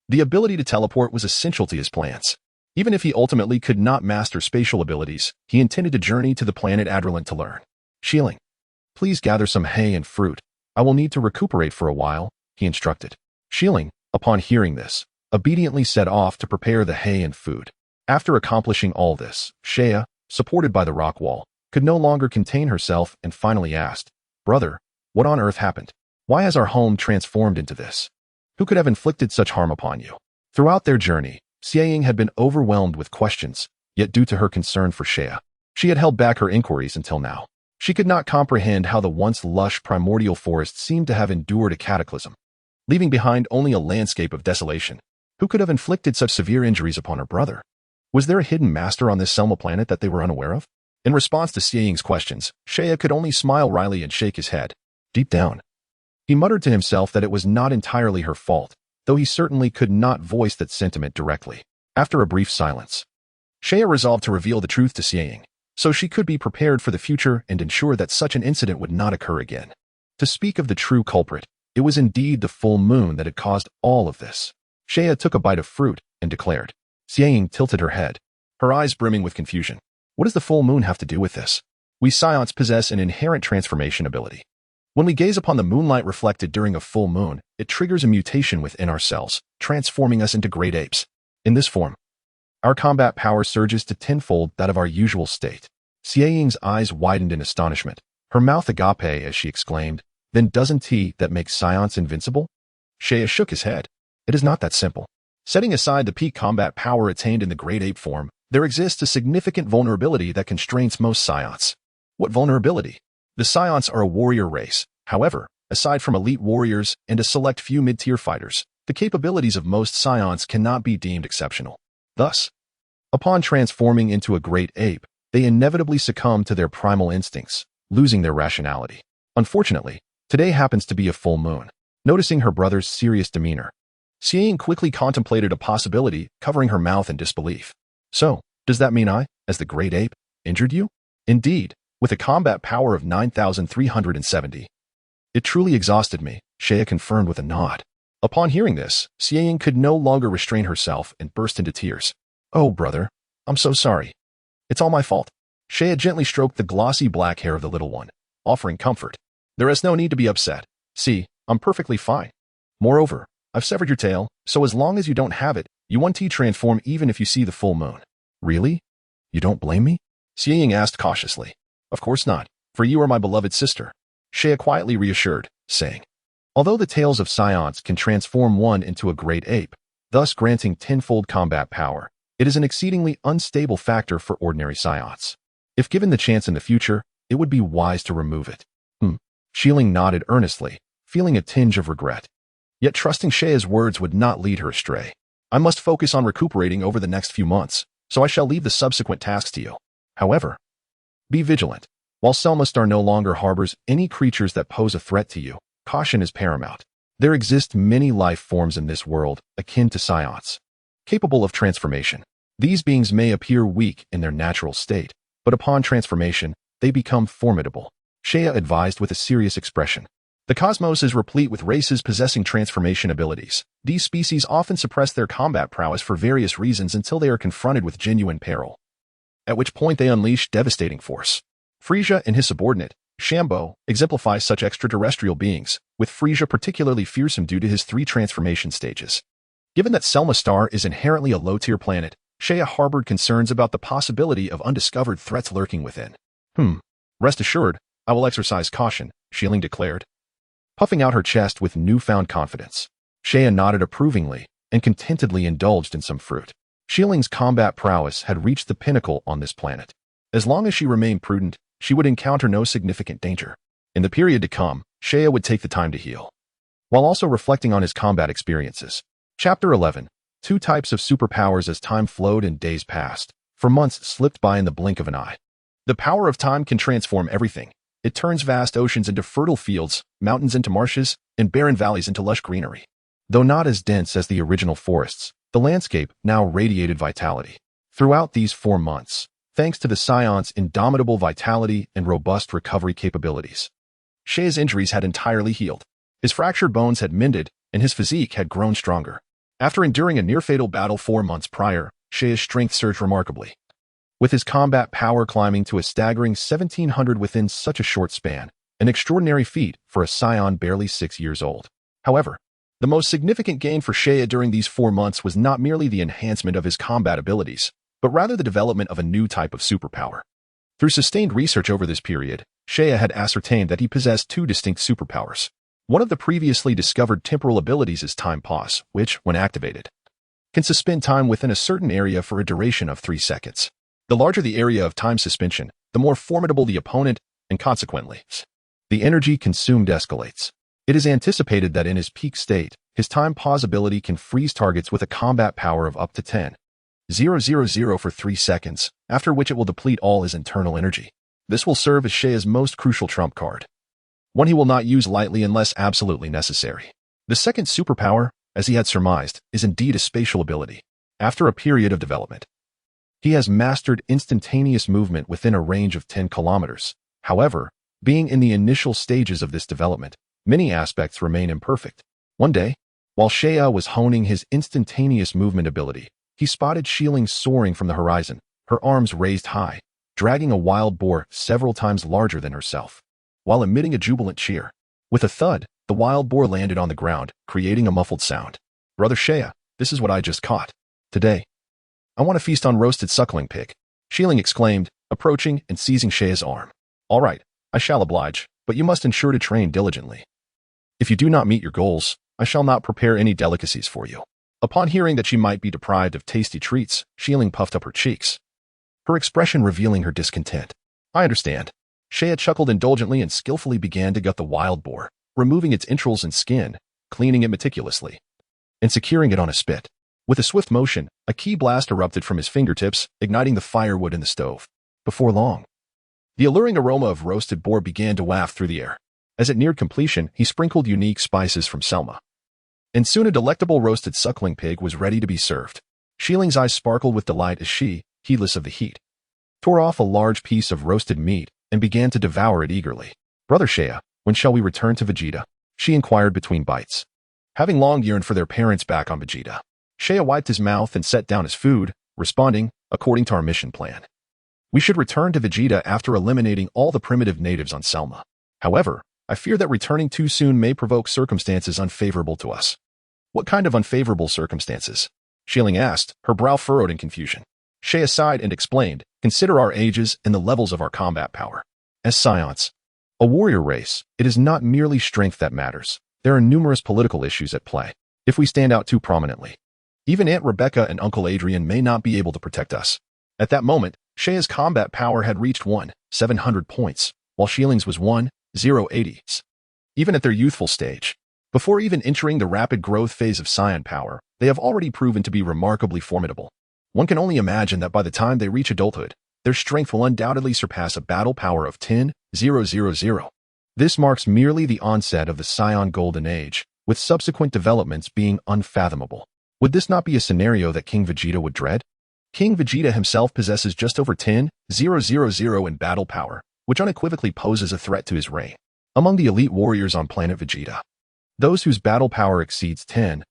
the ability to teleport was essential to his plans. Even if he ultimately could not master spatial abilities, he intended to journey to the planet Adrenaline to learn. Shieling, please gather some hay and fruit. I will need to recuperate for a while, he instructed. Shieling, upon hearing this, obediently set off to prepare the hay and food. After accomplishing all this, Saiyan, supported by the rock wall, could no longer contain herself and finally asked, "Brother, what on earth happened? Why has our home transformed into this? Who could have inflicted such harm upon you?" Throughout their journey, Saiyan had been overwhelmed with questions, yet due to her concern for Saiyan, she had held back her inquiries until now. She could not comprehend how the once lush primordial forest seemed to have endured a cataclysm, leaving behind only a landscape of desolation. Who could have inflicted such severe injuries upon her brother? Was there a hidden master on this Selma planet that they were unaware of? In response to Saiyan's questions, Saiyan could only smile wryly and shake his head. Deep down, he muttered to himself that it was not entirely her fault, though he certainly could not voice that sentiment directly. After a brief silence, Saiyan resolved to reveal the truth to Saiyan, so she could be prepared for the future and ensure that such an incident would not occur again. To speak of the true culprit, it was indeed the full moon that had caused all of this. Saiyan took a bite of fruit and declared. Saiyan tilted her head, her eyes brimming with confusion. What does the full moon have to do with this? We Saiyans possess an inherent transformation ability. When we gaze upon the moonlight reflected during a full moon, it triggers a mutation within our cells, transforming us into great apes. In this form, our combat power surges to tenfold that of our usual state. Saiyan's eyes widened in astonishment, her mouth agape as she exclaimed, "Then doesn't that make Saiyans invincible?" Saiyan shook his head. It is not that simple. Setting aside the peak combat power attained in the great ape form, there exists a significant vulnerability that constrains most Saiyans. What vulnerability? The Saiyans are a warrior race. However, aside from elite warriors and a select few mid-tier fighters, the capabilities of most Saiyans cannot be deemed exceptional. Thus, upon transforming into a great ape, they inevitably succumb to their primal instincts, losing their rationality. Unfortunately, today happens to be a full moon. Noticing her brother's serious demeanor, Saiyan quickly contemplated a possibility, covering her mouth in disbelief. So, does that mean I, as the great ape, injured you? Indeed, with a combat power of 9,370. It truly exhausted me, Saiyan confirmed with a nod. Upon hearing this, Saiyan could no longer restrain herself and burst into tears. "Oh, brother, I'm so sorry. It's all my fault." Saiyan gently stroked the glossy black hair of the little one, offering comfort. "There is no need to be upset. See, I'm perfectly fine. Moreover, I've severed your tail, so as long as you don't have it, you won't transform even if you see the full moon." "Really? You don't blame me?" Saiyan asked cautiously. "Of course not, for you are my beloved sister," Saiyan quietly reassured, saying. Although the tails of Saiyans can transform one into a great ape, thus granting tenfold combat power, it is an exceedingly unstable factor for ordinary Saiyans. If given the chance in the future, it would be wise to remove it. Shieling nodded earnestly, feeling a tinge of regret. Yet trusting Saiyan's words would not lead her astray. "I must focus on recuperating over the next few months, so I shall leave the subsequent tasks to you. However, be vigilant. While Selma Star no longer harbors any creatures that pose a threat to you, caution is paramount. There exist many life forms in this world, akin to Saiyans, capable of transformation. These beings may appear weak in their natural state, but upon transformation, they become formidable," Saiyan advised with a serious expression. The cosmos is replete with races possessing transformation abilities. These species often suppress their combat prowess for various reasons until they are confronted with genuine peril, at which point they unleash devastating force. Frieza and his subordinate, Champo, exemplify such extraterrestrial beings, with Frieza particularly fearsome due to his 3 transformation stages. Given that Selma Star is inherently a low-tier planet, Saiyan harbored concerns about the possibility of undiscovered threats lurking within. Rest assured, I will exercise caution, Shieling declared, puffing out her chest with newfound confidence. Seiya nodded approvingly and contentedly indulged in some fruit. Shieling's combat prowess had reached the pinnacle on this planet. As long as she remained prudent, she would encounter no significant danger. In the period to come, Seiya would take the time to heal, while also reflecting on his combat experiences. Chapter 11. Two types of superpowers. As time flowed and days passed, for months slipped by in the blink of an eye. The power of time can transform everything. It turns vast oceans into fertile fields, mountains into marshes, and barren valleys into lush greenery. Though not as dense as the original forests, the landscape now radiated vitality. Throughout these 4 months, thanks to the Saiyans' indomitable vitality and robust recovery capabilities, Seiya's injuries had entirely healed. His fractured bones had mended, and his physique had grown stronger. After enduring a near-fatal battle 4 months prior, Seiya's strength surged remarkably, with his combat power climbing to a staggering 1,700 within such a short span, an extraordinary feat for a Saiyan barely 6 years old. However, the most significant gain for Seiya during these 4 months was not merely the enhancement of his combat abilities, but rather the development of a new type of superpower. Through sustained research over this period, Seiya had ascertained that he possessed 2 distinct superpowers. One of the previously discovered temporal abilities is Time Pause, which, when activated, can suspend time within a certain area for a duration of 3 seconds. The larger the area of time suspension, the more formidable the opponent, and consequently, the energy consumed escalates. It is anticipated that in his peak state, his Time Pause ability can freeze targets with a combat power of up to 10,000 for 3 seconds, after which it will deplete all his internal energy. This will serve as Seiya's most crucial trump card, one he will not use lightly unless absolutely necessary. The second superpower, as he had surmised, is indeed a spatial ability. After a period of development, he has mastered instantaneous movement within a range of 10 kilometers. However, being in the initial stages of this development, many aspects remain imperfect. One day, while Seiya was honing his instantaneous movement ability, he spotted Shieling soaring from the horizon, her arms raised high, dragging a wild boar several times larger than herself, while emitting a jubilant cheer. With a thud, the wild boar landed on the ground, creating a muffled sound. "Brother Seiya, this is what I just caught. Today, I want to feast on roasted suckling pig," Shieling exclaimed, approaching and seizing Seiya's arm. "All right, I shall oblige, but you must ensure to train diligently. If you do not meet your goals, I shall not prepare any delicacies for you." Upon hearing that she might be deprived of tasty treats, Shieling puffed up her cheeks, her expression revealing her discontent. "I understand." Seiya chuckled indulgently and skillfully began to gut the wild boar, removing its entrails and skin, cleaning it meticulously, and securing it on a spit. With a swift motion, a key blast erupted from his fingertips, igniting the firewood in the stove. Before long, the alluring aroma of roasted boar began to waft through the air. As it neared completion, he sprinkled unique spices from Selma, and soon a delectable roasted suckling pig was ready to be served. Shieling's eyes sparkled with delight as she, heedless of the heat, tore off a large piece of roasted meat and began to devour it eagerly. "Brother Seiya, when shall we return to Vegeta?" she inquired between bites. Having long yearned for their parents back on Vegeta, Seiya wiped his mouth and set down his food, responding, "According to our mission plan, we should return to Vegeta after eliminating all the primitive natives on Selma. However, I fear that returning too soon may provoke circumstances unfavorable to us." "What kind of unfavorable circumstances?" Shieling asked, her brow furrowed in confusion. Seiya sighed and explained, "Consider our ages and the levels of our combat power. As Saiyans, a warrior race, it is not merely strength that matters. There are numerous political issues at play. If we stand out too prominently, even Aunt Rebecca and Uncle Adrian may not be able to protect us." At that moment, Seiya's combat power had reached 1,700 points, while Shieling's was 1,080. Even at their youthful stage, before even entering the rapid growth phase of Saiyan power, they have already proven to be remarkably formidable. One can only imagine that by the time they reach adulthood, their strength will undoubtedly surpass a battle power of 10,000. This marks merely the onset of the Saiyan Golden Age, with subsequent developments being unfathomable. Would this not be a scenario that King Vegeta would dread? King Vegeta himself possesses just over 10,000 in battle power, which unequivocally poses a threat to his reign. Among the elite warriors on Planet Vegeta, those whose battle power exceeds 10,000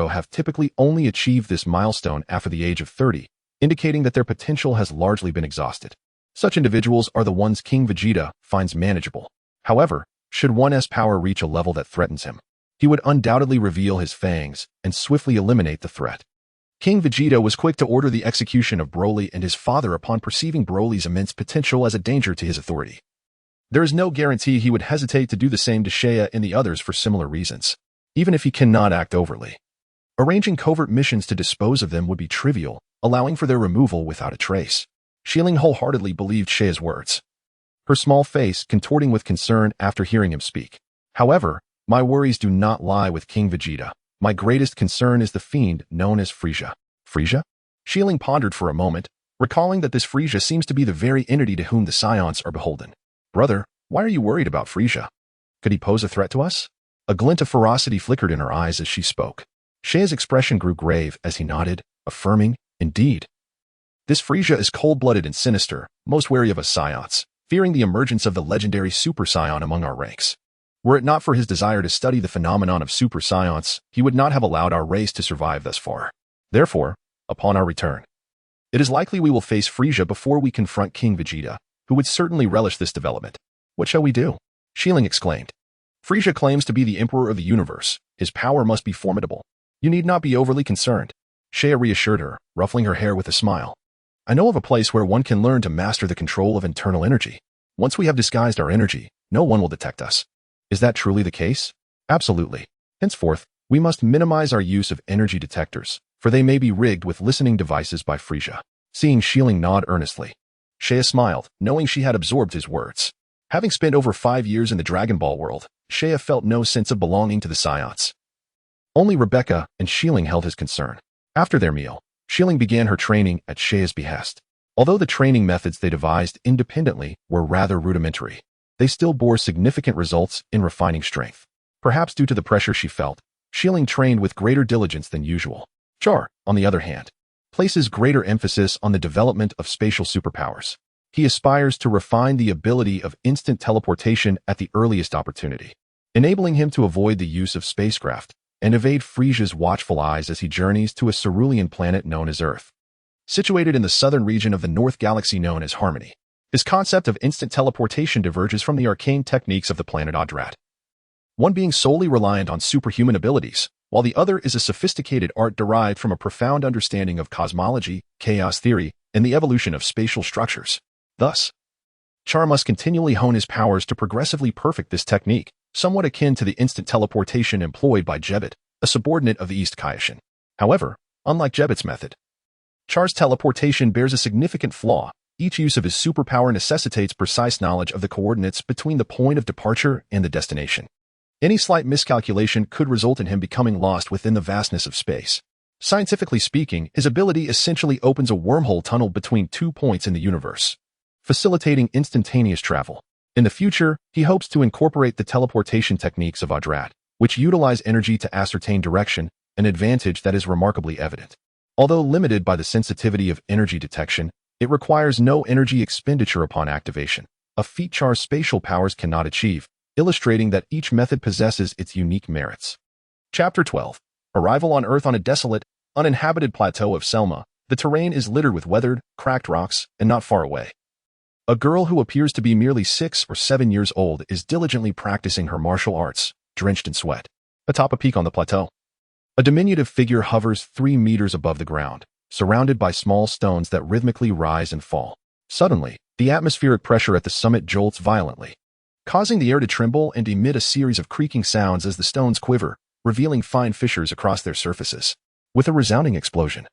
have typically only achieved this milestone after the age of 30, indicating that their potential has largely been exhausted. Such individuals are the ones King Vegeta finds manageable. However, should one's power reach a level that threatens him, he would undoubtedly reveal his fangs and swiftly eliminate the threat. King Vegeta was quick to order the execution of Broly and his father upon perceiving Broly's immense potential as a danger to his authority. There is no guarantee he would hesitate to do the same to Saiyan and the others for similar reasons, even if he cannot act overtly. Arranging covert missions to dispose of them would be trivial, allowing for their removal without a trace. Xiling wholeheartedly believed Saiyan's words, her small face contorting with concern after hearing him speak. However, my worries do not lie with King Vegeta. My greatest concern is the fiend known as Frieza. Frieza? Xiling pondered for a moment, recalling that this Frieza seems to be the very entity to whom the Saiyans are beholden. Brother, why are you worried about Frieza? Could he pose a threat to us? A glint of ferocity flickered in her eyes as she spoke. Saiyan's expression grew grave as he nodded, affirming, indeed. This Frieza is cold-blooded and sinister, most wary of us Saiyans, fearing the emergence of the legendary Super Saiyan among our ranks. Were it not for his desire to study the phenomenon of Super Saiyans, he would not have allowed our race to survive thus far. Therefore, upon our return, it is likely we will face Frieza before we confront King Vegeta, who would certainly relish this development. What shall we do? Xiling exclaimed. Frieza claims to be the Emperor of the universe. His power must be formidable. You need not be overly concerned. Saiyan reassured her, ruffling her hair with a smile. I know of a place where one can learn to master the control of internal energy. Once we have disguised our energy, no one will detect us. Is that truly the case? Absolutely. Henceforth, we must minimize our use of energy detectors, for they may be rigged with listening devices by Frieza. Seeing Xiling nod earnestly, Saiyan smiled, knowing she had absorbed his words. Having spent over 5 years in the Dragon Ball world, Saiyan felt no sense of belonging to the Saiyans. Only Rebecca and Xiling held his concern. After their meal, Xiling began her training at Saiyan's behest. Although the training methods they devised independently were rather rudimentary, they still bore significant results in refining strength. Perhaps due to the pressure she felt, Xiling trained with greater diligence than usual. Char, on the other hand, places greater emphasis on the development of spatial superpowers. He aspires to refine the ability of instant teleportation at the earliest opportunity, enabling him to avoid the use of spacecraft and evade Frieza's watchful eyes as he journeys to a cerulean planet known as Earth. Situated in the southern region of the North Galaxy known as Harmony, his concept of instant teleportation diverges from the arcane techniques of the planet Adrat, one being solely reliant on superhuman abilities, while the other is a sophisticated art derived from a profound understanding of cosmology, chaos theory, and the evolution of spatial structures. Thus, Char must continually hone his powers to progressively perfect this technique, somewhat akin to the instant teleportation employed by Jebet, a subordinate of the East Kaioshin. However, unlike Jebet's method, Char's teleportation bears a significant flaw. Each use of his superpower necessitates precise knowledge of the coordinates between the point of departure and the destination. Any slight miscalculation could result in him becoming lost within the vastness of space. Scientifically speaking, his ability essentially opens a wormhole tunnel between 2 points in the universe, facilitating instantaneous travel. In the future, he hopes to incorporate the teleportation techniques of Adrat, which utilize energy to ascertain direction, an advantage that is remarkably evident. Although limited by the sensitivity of energy detection, it requires no energy expenditure upon activation, a feat Char's spatial powers cannot achieve, illustrating that each method possesses its unique merits. Chapter 12. Arrival on Earth. On a desolate, uninhabited plateau of Selma, the terrain is littered with weathered, cracked rocks, and not far away, a girl who appears to be merely 6 or 7 years old is diligently practicing her martial arts, drenched in sweat. Atop a peak on the plateau, a diminutive figure hovers 3 meters above the ground, surrounded by small stones that rhythmically rise and fall. Suddenly, the atmospheric pressure at the summit jolts violently, causing the air to tremble and emit a series of creaking sounds as the stones quiver, revealing fine fissures across their surfaces. With a resounding explosion,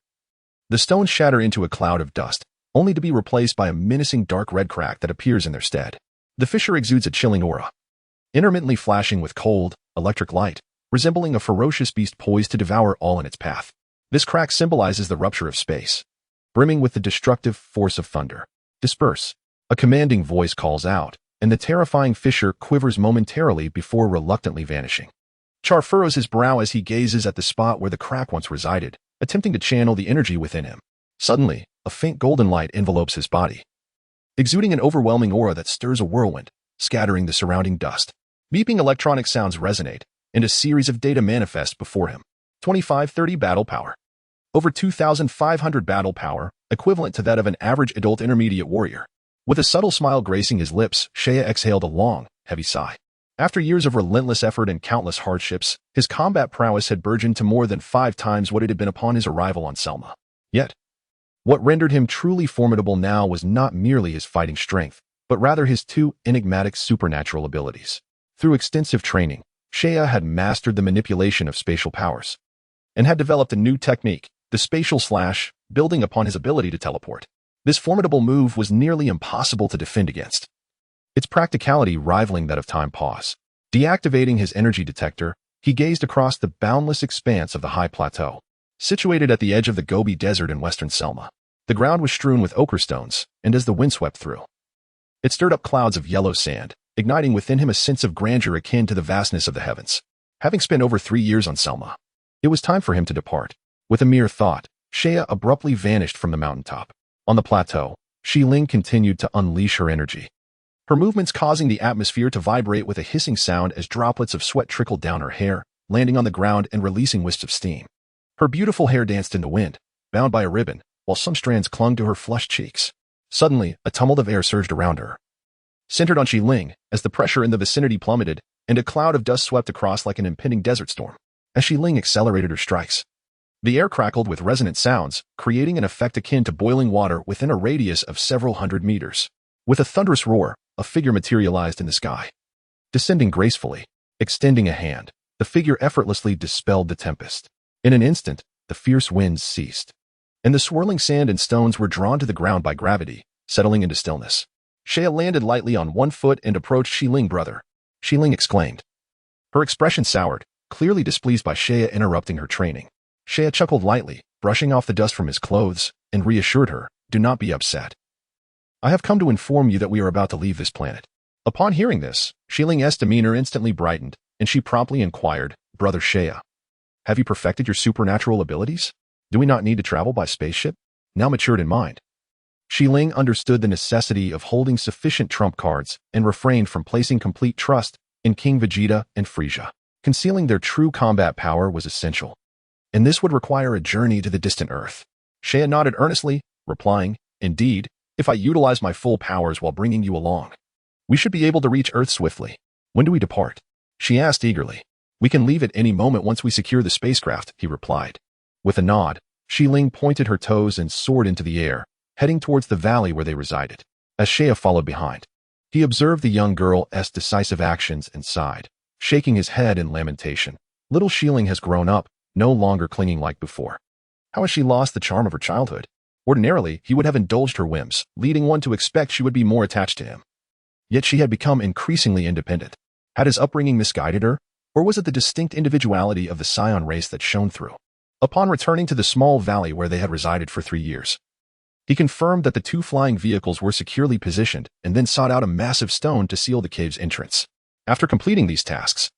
the stones shatter into a cloud of dust, only to be replaced by a menacing dark red crack that appears in their stead. The fissure exudes a chilling aura, intermittently flashing with cold, electric light, resembling a ferocious beast poised to devour all in its path. This crack symbolizes the rupture of space, brimming with the destructive force of thunder. Disperse! A commanding voice calls out, and the terrifying fissure quivers momentarily before reluctantly vanishing. Char furrows his brow as he gazes at the spot where the crack once resided, attempting to channel the energy within him. Suddenly, a faint golden light envelopes his body, exuding an overwhelming aura that stirs a whirlwind, scattering the surrounding dust. Beeping electronic sounds resonate, and a series of data manifest before him. 2530 battle power. Over 2,500 battle power, equivalent to that of an average adult intermediate warrior. With a subtle smile gracing his lips, Saiyan exhaled a long, heavy sigh. After years of relentless effort and countless hardships, his combat prowess had burgeoned to more than 5 times what it had been upon his arrival on Selma. Yet, what rendered him truly formidable now was not merely his fighting strength, but rather his two enigmatic supernatural abilities. Through extensive training, Saiyan had mastered the manipulation of spatial powers, and had developed a new technique, the spatial slash, building upon his ability to teleport. This formidable move was nearly impossible to defend against, its practicality rivaling that of time pause. Deactivating his energy detector, he gazed across the boundless expanse of the high plateau, situated at the edge of the Gobi Desert in western Selma. The ground was strewn with ochre stones, and as the wind swept through, it stirred up clouds of yellow sand, igniting within him a sense of grandeur akin to the vastness of the heavens. Having spent over 3 years on Selma, it was time for him to depart. With a mere thought, Saiyan abruptly vanished from the mountaintop. On the plateau, Xiling continued to unleash her energy, her movements causing the atmosphere to vibrate with a hissing sound as droplets of sweat trickled down her hair, landing on the ground and releasing wisps of steam. Her beautiful hair danced in the wind, bound by a ribbon, while some strands clung to her flushed cheeks. Suddenly, a tumult of air surged around her, centered on Xiling, as the pressure in the vicinity plummeted, and a cloud of dust swept across like an impending desert storm. As Xiling accelerated her strikes, the air crackled with resonant sounds, creating an effect akin to boiling water within a radius of several hundred meters. With a thunderous roar, a figure materialized in the sky. Descending gracefully, extending a hand, the figure effortlessly dispelled the tempest. In an instant, the fierce winds ceased, and the swirling sand and stones were drawn to the ground by gravity, settling into stillness. Saiyan landed lightly on one foot and approached Xiling. "Brother," Xiling exclaimed. Her expression soured, clearly displeased by Saiyan interrupting her training. Saiyan chuckled lightly, brushing off the dust from his clothes, and reassured her, "Do not be upset. I have come to inform you that we are about to leave this planet." Upon hearing this, Xiling's demeanor instantly brightened, and she promptly inquired, "Brother Saiyan, have you perfected your supernatural abilities? Do we not need to travel by spaceship?" Now matured in mind, Xiling understood the necessity of holding sufficient trump cards and refrained from placing complete trust in King Vegeta and Frieza. Concealing their true combat power was essential, and this would require a journey to the distant Earth. Saiyan nodded earnestly, replying, "Indeed, if I utilize my full powers while bringing you along, we should be able to reach Earth swiftly." "When do we depart?" she asked eagerly. "We can leave at any moment once we secure the spacecraft," he replied. With a nod, Xiling pointed her toes and soared into the air, heading towards the valley where they resided. As Saiyan followed behind, he observed the young girl's decisive actions and sighed, shaking his head in lamentation. Little Xiling has grown up, no longer clinging like before. How has she lost the charm of her childhood? Ordinarily, he would have indulged her whims, leading one to expect she would be more attached to him. Yet she had become increasingly independent. Had his upbringing misguided her, or was it the distinct individuality of the Saiyan race that shone through? Upon returning to the small valley where they had resided for 3 years, he confirmed that the 2 flying vehicles were securely positioned and then sought out a massive stone to seal the cave's entrance. After completing these tasks,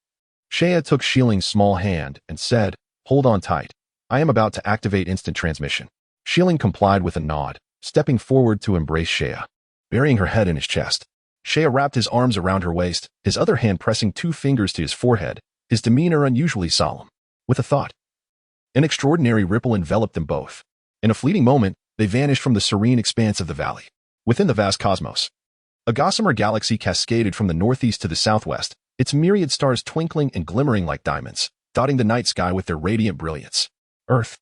Saiyan took Xiling's small hand and said, "Hold on tight. I am about to activate instant transmission." Xiling complied with a nod, stepping forward to embrace Saiyan. Burying her head in his chest, Saiyan wrapped his arms around her waist, his other hand pressing 2 fingers to his forehead, his demeanor unusually solemn. With a thought, an extraordinary ripple enveloped them both. In a fleeting moment, they vanished from the serene expanse of the valley. Within the vast cosmos, a gossamer galaxy cascaded from the northeast to the southwest, its myriad stars twinkling and glimmering like diamonds, dotting the night sky with their radiant brilliance. Earth,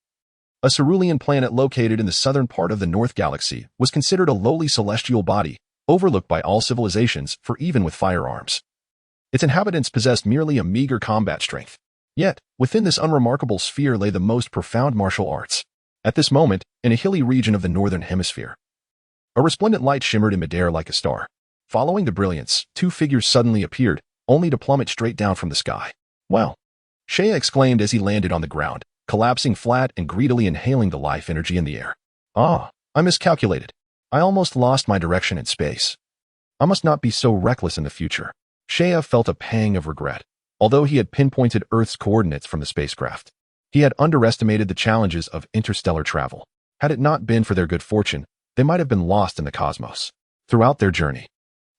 a cerulean planet located in the southern part of the North Galaxy, was considered a lowly celestial body, overlooked by all civilizations for even with firearms. Its inhabitants possessed merely a meager combat strength. Yet, within this unremarkable sphere lay the most profound martial arts. At this moment, in a hilly region of the northern hemisphere, a resplendent light shimmered in midair like a star. Following the brilliance, 2 figures suddenly appeared, only to plummet straight down from the sky. "Well," Saiyan exclaimed as he landed on the ground, collapsing flat and greedily inhaling the life energy in the air. "Ah, I miscalculated. I almost lost my direction in space. I must not be so reckless in the future." Saiyan felt a pang of regret. Although he had pinpointed Earth's coordinates from the spacecraft, he had underestimated the challenges of interstellar travel. Had it not been for their good fortune, they might have been lost in the cosmos. Throughout their journey,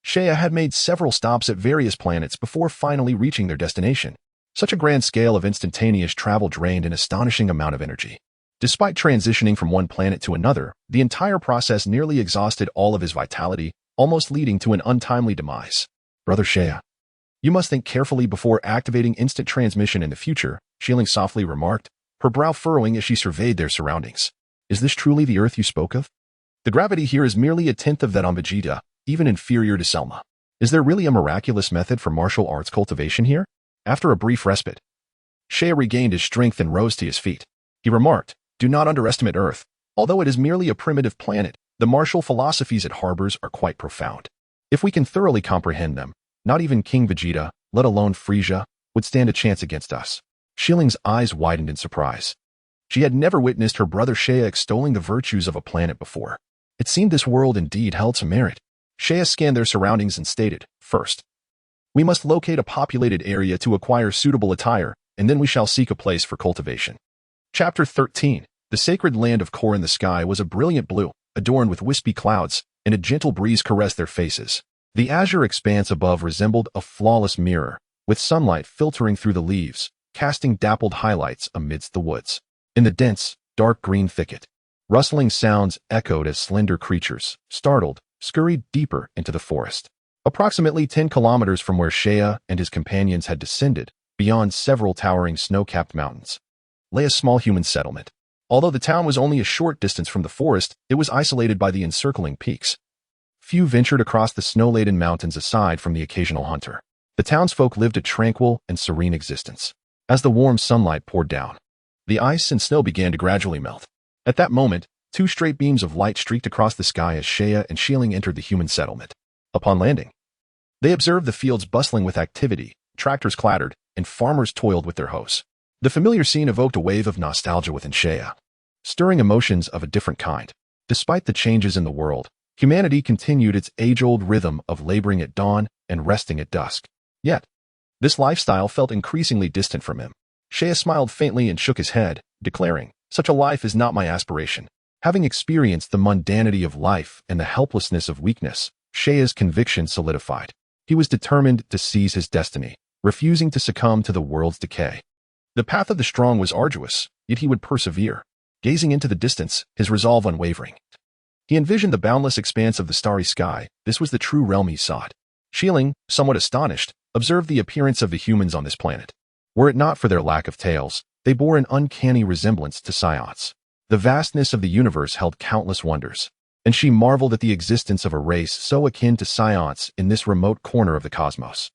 Saiyan had made several stops at various planets before finally reaching their destination. Such a grand scale of instantaneous travel drained an astonishing amount of energy. Despite transitioning from one planet to another, the entire process nearly exhausted all of his vitality, almost leading to an untimely demise. "Brother Saiyan, You must think carefully before activating instant transmission in the future, Shieling softly remarked, her brow furrowing as she surveyed their surroundings. Is this truly the Earth you spoke of? The gravity here is merely a tenth of that on Vegeta, even inferior to Selma. Is there really a miraculous method for martial arts cultivation here? After a brief respite, Saiyan regained his strength and rose to his feet. He remarked, do not underestimate Earth. Although it is merely a primitive planet, the martial philosophies it harbors are quite profound. If we can thoroughly comprehend them, not even King Vegeta, let alone Frieza, would stand a chance against us. Shilling's eyes widened in surprise. She had never witnessed her brother Saiyan extolling the virtues of a planet before. It seemed this world indeed held some merit. Saiyan scanned their surroundings and stated, first, we must locate a populated area to acquire suitable attire, and then we shall seek a place for cultivation. Chapter 13. The sacred land of Kor in the sky was a brilliant blue, adorned with wispy clouds, and a gentle breeze caressed their faces. The azure expanse above resembled a flawless mirror, with sunlight filtering through the leaves, casting dappled highlights amidst the woods. In the dense, dark green thicket, rustling sounds echoed as slender creatures, startled, scurried deeper into the forest. Approximately 10 kilometers from where Saiyan and his companions had descended, beyond several towering snow-capped mountains, lay a small human settlement. Although the town was only a short distance from the forest, it was isolated by the encircling peaks. Few ventured across the snow-laden mountains aside from the occasional hunter. The townsfolk lived a tranquil and serene existence. As the warm sunlight poured down, the ice and snow began to gradually melt. At that moment, 2 straight beams of light streaked across the sky as Saiyan and Shieling entered the human settlement. Upon landing, they observed the fields bustling with activity, tractors clattered, and farmers toiled with their hoes. The familiar scene evoked a wave of nostalgia within Saiyan, stirring emotions of a different kind. Despite the changes in the world, humanity continued its age-old rhythm of laboring at dawn and resting at dusk. Yet, this lifestyle felt increasingly distant from him. Saiyan smiled faintly and shook his head, declaring, such a life is not my aspiration. Having experienced the mundanity of life and the helplessness of weakness, Saiyan's conviction solidified. He was determined to seize his destiny, refusing to succumb to the world's decay. The path of the strong was arduous, yet he would persevere. Gazing into the distance, his resolve unwavering. He envisioned the boundless expanse of the starry sky. This was the true realm he sought. Shieling, somewhat astonished, observed the appearance of the humans on this planet. Were it not for their lack of tails, they bore an uncanny resemblance to Saiyans. The vastness of the universe held countless wonders, and she marveled at the existence of a race so akin to Saiyans in this remote corner of the cosmos.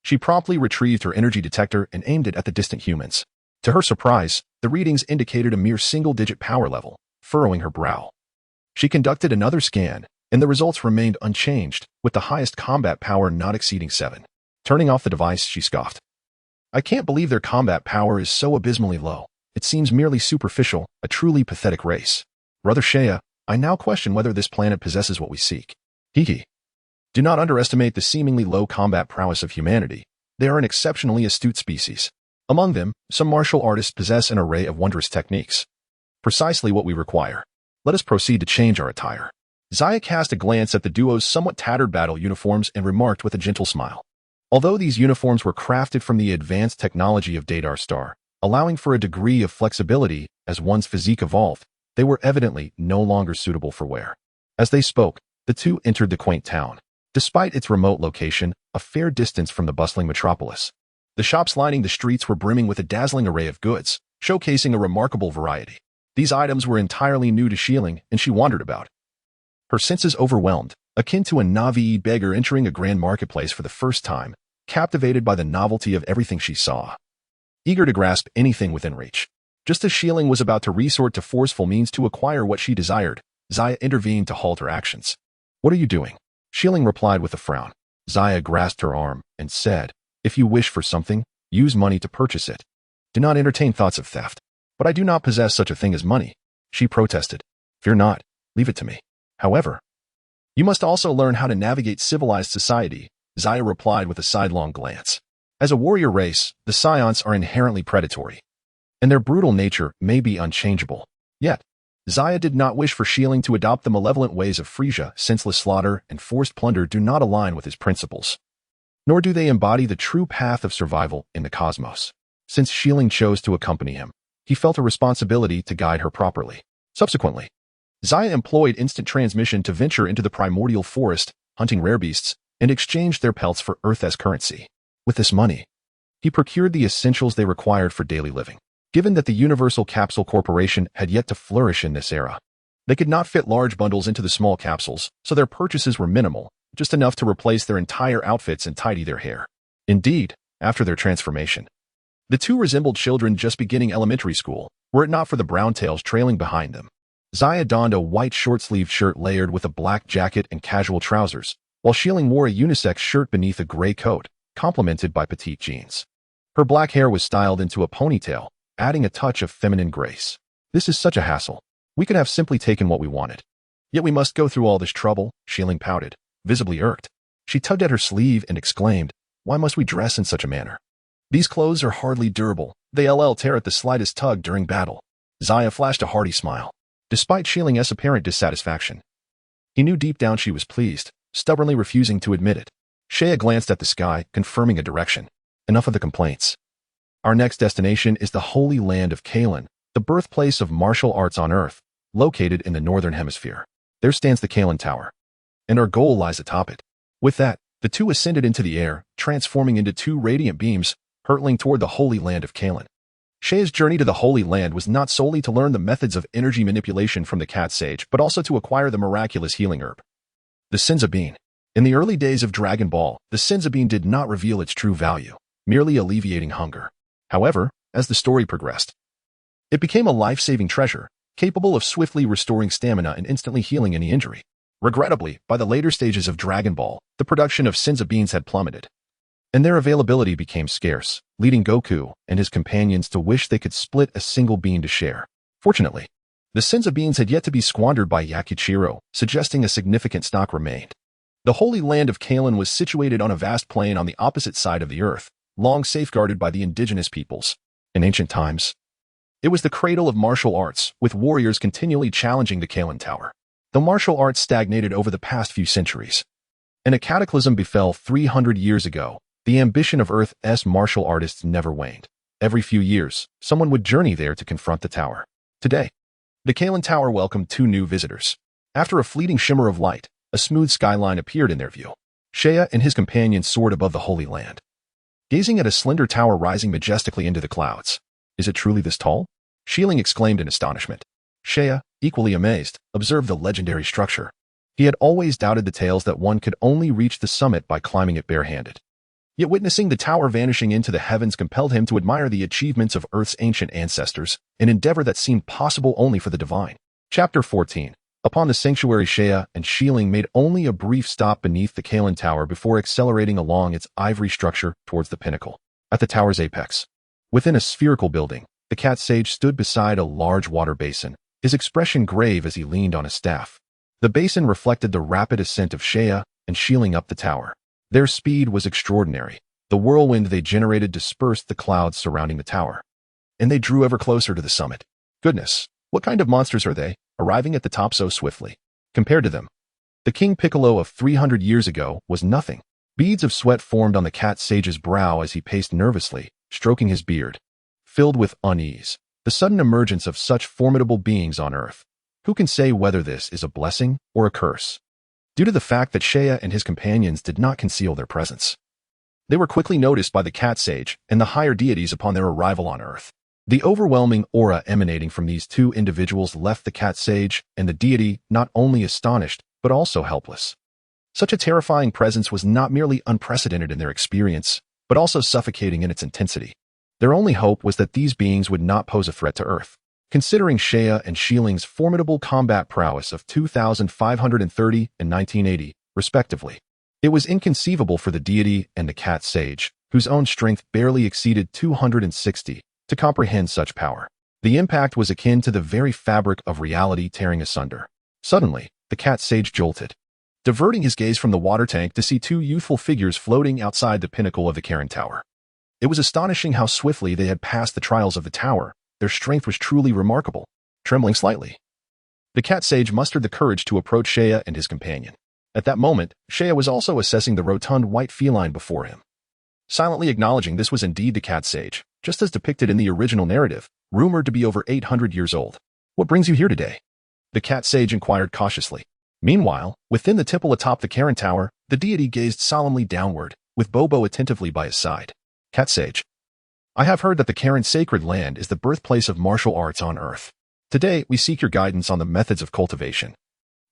She promptly retrieved her energy detector and aimed it at the distant humans. To her surprise, the readings indicated a mere single-digit power level, furrowing her brow. She conducted another scan, and the results remained unchanged, with the highest combat power not exceeding 7. Turning off the device, she scoffed. I can't believe their combat power is so abysmally low. It seems merely superficial, a truly pathetic race. Brother Saiyan, I now question whether this planet possesses what we seek. Hee. Do not underestimate the seemingly low combat prowess of humanity. They are an exceptionally astute species. Among them, some martial artists possess an array of wondrous techniques. Precisely what we require. Let us proceed to change our attire. Zaya cast a glance at the duo's somewhat tattered battle uniforms and remarked with a gentle smile. Although these uniforms were crafted from the advanced technology of Dadar Star, allowing for a degree of flexibility as one's physique evolved, they were evidently no longer suitable for wear. As they spoke, the two entered the quaint town. Despite its remote location, a fair distance from the bustling metropolis, the shops lining the streets were brimming with a dazzling array of goods, showcasing a remarkable variety. These items were entirely new to Shieling, and she wandered about, her senses overwhelmed, akin to a Navi beggar entering a grand marketplace for the first time, captivated by the novelty of everything she saw, eager to grasp anything within reach. Just as Shieling was about to resort to forceful means to acquire what she desired, Zaya intervened to halt her actions. What are you doing? Shieling replied with a frown. Zaya grasped her arm and said, if you wish for something, use money to purchase it. Do not entertain thoughts of theft. But I do not possess such a thing as money, she protested. Fear not, leave it to me. However, you must also learn how to navigate civilized society, Zaya replied with a sidelong glance. As a warrior race, the Saiyans are inherently predatory, and their brutal nature may be unchangeable. Yet, Zaya did not wish for Shieling to adopt the malevolent ways of Frieza. Senseless slaughter and forced plunder do not align with his principles, nor do they embody the true path of survival in the cosmos. Since Shieling chose to accompany him, he felt a responsibility to guide her properly. Subsequently, Zaya employed instant transmission to venture into the primordial forest, hunting rare beasts, and exchanged their pelts for Earth as currency. With this money, he procured the essentials they required for daily living. Given that the Universal Capsule Corporation had yet to flourish in this era, they could not fit large bundles into the small capsules, so their purchases were minimal, just enough to replace their entire outfits and tidy their hair. Indeed, after their transformation, the two resembled children just beginning elementary school, were it not for the brown tails trailing behind them. Zaya donned a white short-sleeved shirt layered with a black jacket and casual trousers, while Shieling wore a unisex shirt beneath a gray coat, complemented by petite jeans. Her black hair was styled into a ponytail, adding a touch of feminine grace. This is such a hassle. We could have simply taken what we wanted. Yet we must go through all this trouble, Shieling pouted, visibly irked. She tugged at her sleeve and exclaimed, "Why must we dress in such a manner? These clothes are hardly durable. They'll tear at the slightest tug during battle." Zaya flashed a hearty smile. Despite Shieling's apparent dissatisfaction, he knew deep down she was pleased, stubbornly refusing to admit it. Shea glanced at the sky, confirming a direction. Enough of the complaints. Our next destination is the Holy Land of Kalen, the birthplace of martial arts on Earth, located in the Northern Hemisphere. There stands the Kalen Tower, and our goal lies atop it. With that, the two ascended into the air, transforming into two radiant beams, hurtling toward the Holy Land of Kalen. Shea's journey to the Holy Land was not solely to learn the methods of energy manipulation from the cat sage, but also to acquire the miraculous healing herb, the Senza Bean. In the early days of Dragon Ball, the Senza Bean did not reveal its true value, merely alleviating hunger. However, as the story progressed, it became a life-saving treasure, capable of swiftly restoring stamina and instantly healing any injury. Regrettably, by the later stages of Dragon Ball, the production of Senza Beans had plummeted, and their availability became scarce, leading Goku and his companions to wish they could split a single bean to share. Fortunately, the Senza Beans had yet to be squandered by Yakichiro, suggesting a significant stock remained. The Holy Land of Kalen was situated on a vast plain on the opposite side of the earth, long safeguarded by the indigenous peoples. In ancient times, it was the cradle of martial arts, with warriors continually challenging the Kalen Tower. The martial arts stagnated over the past few centuries, and a cataclysm befell 300 years ago. The ambition of Earth's martial artists never waned. Every few years, someone would journey there to confront the tower. Today, the Kalen Tower welcomed two new visitors. After a fleeting shimmer of light, a smooth skyline appeared in their view. Shea and his companions soared above the Holy Land, gazing at a slender tower rising majestically into the clouds. "Is it truly this tall?" Shieling exclaimed in astonishment. Shea, equally amazed, observed the legendary structure. He had always doubted the tales that one could only reach the summit by climbing it barehanded. Yet witnessing the tower vanishing into the heavens compelled him to admire the achievements of Earth's ancient ancestors, an endeavor that seemed possible only for the divine. Chapter 14. Upon the sanctuary, Shea and Shieling made only a brief stop beneath the Kalen Tower before accelerating along its ivory structure towards the pinnacle. At the tower's apex, within a spherical building, the cat sage stood beside a large water basin, his expression grave as he leaned on a staff. The basin reflected the rapid ascent of Shea and Shieling up the tower. Their speed was extraordinary. The whirlwind they generated dispersed the clouds surrounding the tower, and they drew ever closer to the summit. Goodness, what kind of monsters are they, arriving at the top so swiftly? Compared to them, the King Piccolo of 300 years ago was nothing. Beads of sweat formed on the cat sage's brow as he paced nervously, stroking his beard, filled with unease. The sudden emergence of such formidable beings on Earth. Who can say whether this is a blessing or a curse? Due to the fact that Shea and his companions did not conceal their presence, they were quickly noticed by the cat sage and the higher deities upon their arrival on Earth. The overwhelming aura emanating from these two individuals left the cat sage and the deity not only astonished, but also helpless. Such a terrifying presence was not merely unprecedented in their experience, but also suffocating in its intensity. Their only hope was that these beings would not pose a threat to Earth. Considering Shea and Shieling's formidable combat prowess of 2,530 and 1980, respectively, it was inconceivable for the deity and the cat sage, whose own strength barely exceeded 260, to comprehend such power. The impact was akin to the very fabric of reality tearing asunder. Suddenly, the cat sage jolted, diverting his gaze from the water tank to see two youthful figures floating outside the pinnacle of the Karen Tower. It was astonishing how swiftly they had passed the trials of the tower. Their strength was truly remarkable. Trembling slightly, the cat sage mustered the courage to approach Shea and his companion. At that moment, Shea was also assessing the rotund white feline before him, silently acknowledging this was indeed the cat sage, just as depicted in the original narrative, rumored to be over 800 years old. "What brings you here today?" the cat sage inquired cautiously. Meanwhile, within the temple atop the Karen Tower, the deity gazed solemnly downward, with Bobo attentively by his side. Cat Sage. I have heard that the Karen Sacred Land is the birthplace of martial arts on Earth. Today, we seek your guidance on the methods of cultivation.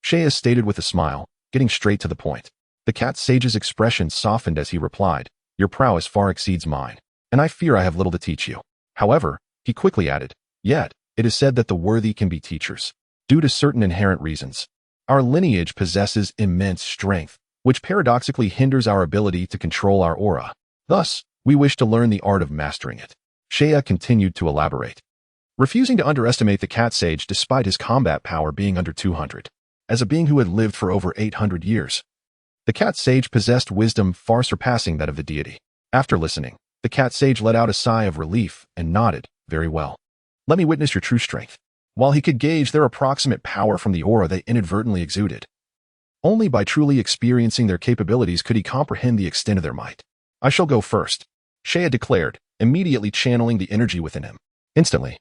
Seiya stated with a smile, getting straight to the point. The Cat Sage's expression softened as he replied, Your prowess far exceeds mine, and I fear I have little to teach you. However, he quickly added, Yet, it is said that the worthy can be teachers. Due to certain inherent reasons, our lineage possesses immense strength, which paradoxically hinders our ability to control our aura. Thus, we wish to learn the art of mastering it. Seiya continued to elaborate, refusing to underestimate the Cat Sage despite his combat power being under 200. As a being who had lived for over 800 years, the Cat Sage possessed wisdom far surpassing that of the deity. After listening, the Cat Sage let out a sigh of relief and nodded, Very well. Let me witness your true strength. While he could gauge their approximate power from the aura they inadvertently exuded, only by truly experiencing their capabilities could he comprehend the extent of their might. I shall go first, Seiya declared, immediately channeling the energy within him. Instantly,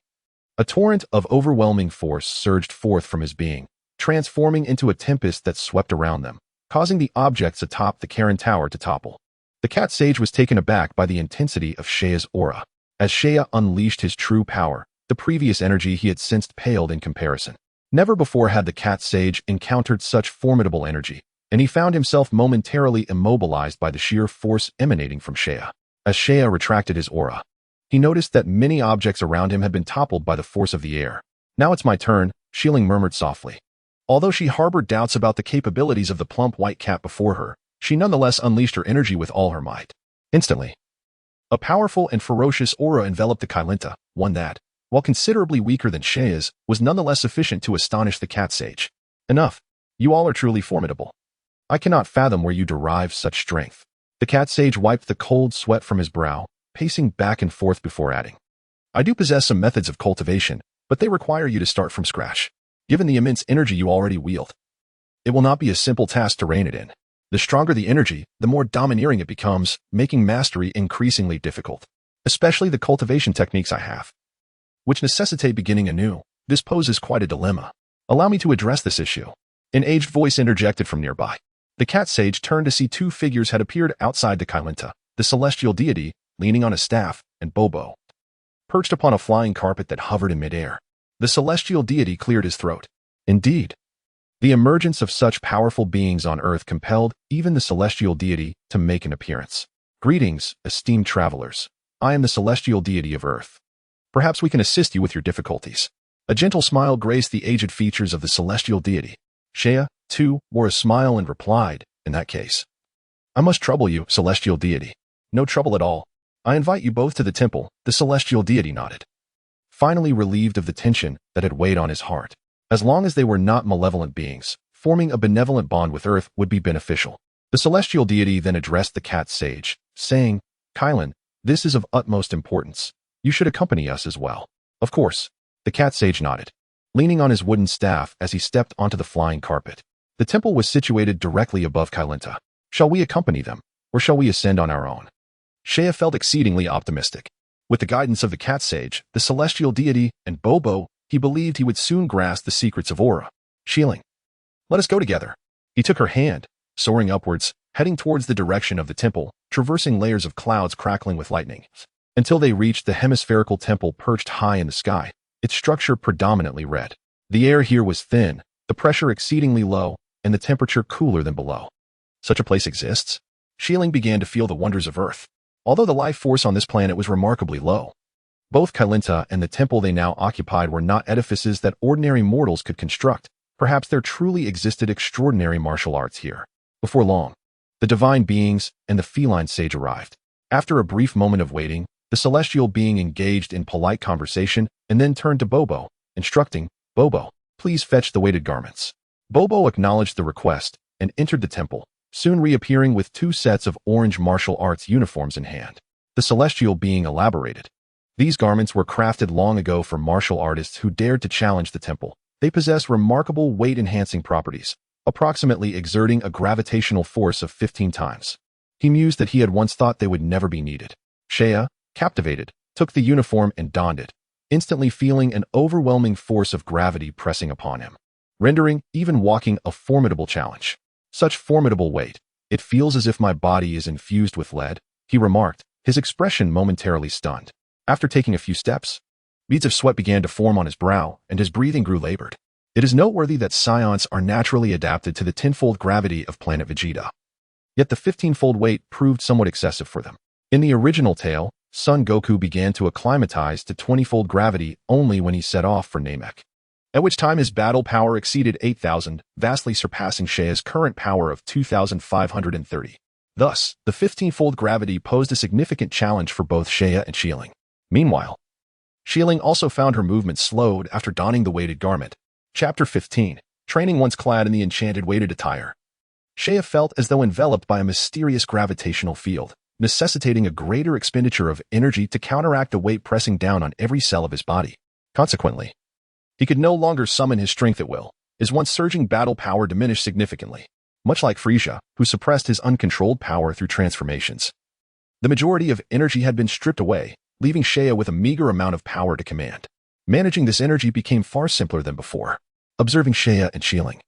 a torrent of overwhelming force surged forth from his being, transforming into a tempest that swept around them, causing the objects atop the Karen Tower to topple. The Cat Sage was taken aback by the intensity of Seiya's aura. As Seiya unleashed his true power, the previous energy he had sensed paled in comparison. Never before had the Cat Sage encountered such formidable energy, and he found himself momentarily immobilized by the sheer force emanating from Seiya. As Seiya retracted his aura, he noticed that many objects around him had been toppled by the force of the air. Now it's my turn, Shieling murmured softly. Although she harbored doubts about the capabilities of the plump white cat before her, she nonetheless unleashed her energy with all her might. Instantly, a powerful and ferocious aura enveloped the Kailinta, one that, while considerably weaker than Seiya's, was nonetheless sufficient to astonish the Cat Sage. Enough. You all are truly formidable. I cannot fathom where you derive such strength. The Cat Sage wiped the cold sweat from his brow, pacing back and forth before adding. I do possess some methods of cultivation, but they require you to start from scratch. Given the immense energy you already wield, it will not be a simple task to rein it in. The stronger the energy, the more domineering it becomes, making mastery increasingly difficult. Especially the cultivation techniques I have, which necessitate beginning anew. This poses quite a dilemma. Allow me to address this issue. An aged voice interjected from nearby. The Cat Sage turned to see two figures had appeared outside the Kailinta, the celestial deity, leaning on a staff, and Bobo, perched upon a flying carpet that hovered in midair. The celestial deity cleared his throat. Indeed, the emergence of such powerful beings on Earth compelled even the celestial deity to make an appearance. Greetings, esteemed travelers. I am the celestial deity of Earth. Perhaps we can assist you with your difficulties. A gentle smile graced the aged features of the celestial deity. Seiya, too, wore a smile and replied, In that case, I must trouble you, celestial deity. No trouble at all. I invite you both to the temple, the celestial deity nodded, finally relieved of the tension that had weighed on his heart. As long as they were not malevolent beings, forming a benevolent bond with Earth would be beneficial. The celestial deity then addressed the Cat Sage, saying, Kylan, this is of utmost importance. You should accompany us as well. Of course. The Cat Sage nodded, leaning on his wooden staff as he stepped onto the flying carpet. The temple was situated directly above Kailinta. Shall we accompany them, or shall we ascend on our own? Seiya felt exceedingly optimistic. With the guidance of the Cat Sage, the celestial deity, and Bobo, he believed he would soon grasp the secrets of aura. Shieling, let us go together. He took her hand, soaring upwards, heading towards the direction of the temple, traversing layers of clouds crackling with lightning, until they reached the hemispherical temple perched high in the sky, its structure predominantly red. The air here was thin, the pressure exceedingly low, and the temperature cooler than below. Such a place exists? Shieling began to feel the wonders of Earth. Although the life force on this planet was remarkably low, both Kailinta and the temple they now occupied were not edifices that ordinary mortals could construct. Perhaps there truly existed extraordinary martial arts here. Before long, the divine beings and the feline sage arrived. After a brief moment of waiting, the celestial being engaged in polite conversation and then turned to Bobo, instructing, Bobo, please fetch the weighted garments. Bobo acknowledged the request and entered the temple, soon reappearing with 2 sets of orange martial arts uniforms in hand. The celestial being elaborated. These garments were crafted long ago for martial artists who dared to challenge the temple. They possess remarkable weight-enhancing properties, approximately exerting a gravitational force of 15 times. He mused that he had once thought they would never be needed. Seiya, captivated, took the uniform and donned it, instantly feeling an overwhelming force of gravity pressing upon him, rendering even walking a formidable challenge. Such formidable weight, It feels as if my body is infused with lead, he remarked, his expression momentarily stunned. After taking a few steps, beads of sweat began to form on his brow, and his breathing grew labored. It is noteworthy that Saiyans are naturally adapted to the tenfold gravity of Planet Vegeta. Yet the 15-fold weight proved somewhat excessive for them. In the original tale, Son Goku began to acclimatize to 20-fold gravity only when he set off for Namek, at which time his battle power exceeded 8,000, vastly surpassing Saiya's current power of 2,530. Thus, the 15-fold gravity posed a significant challenge for both Saiya and Xiling. Meanwhile, Xiling also found her movement slowed after donning the weighted garment. Chapter 15. Training once clad in the enchanted weighted attire. Saiya felt as though enveloped by a mysterious gravitational field, necessitating a greater expenditure of energy to counteract the weight pressing down on every cell of his body. Consequently, he could no longer summon his strength at will. His once surging battle power diminished significantly, much like Frieza, who suppressed his uncontrolled power through transformations. The majority of energy had been stripped away, leaving Saiya with a meager amount of power to command. Managing this energy became far simpler than before. Observing Saiya and Xiling,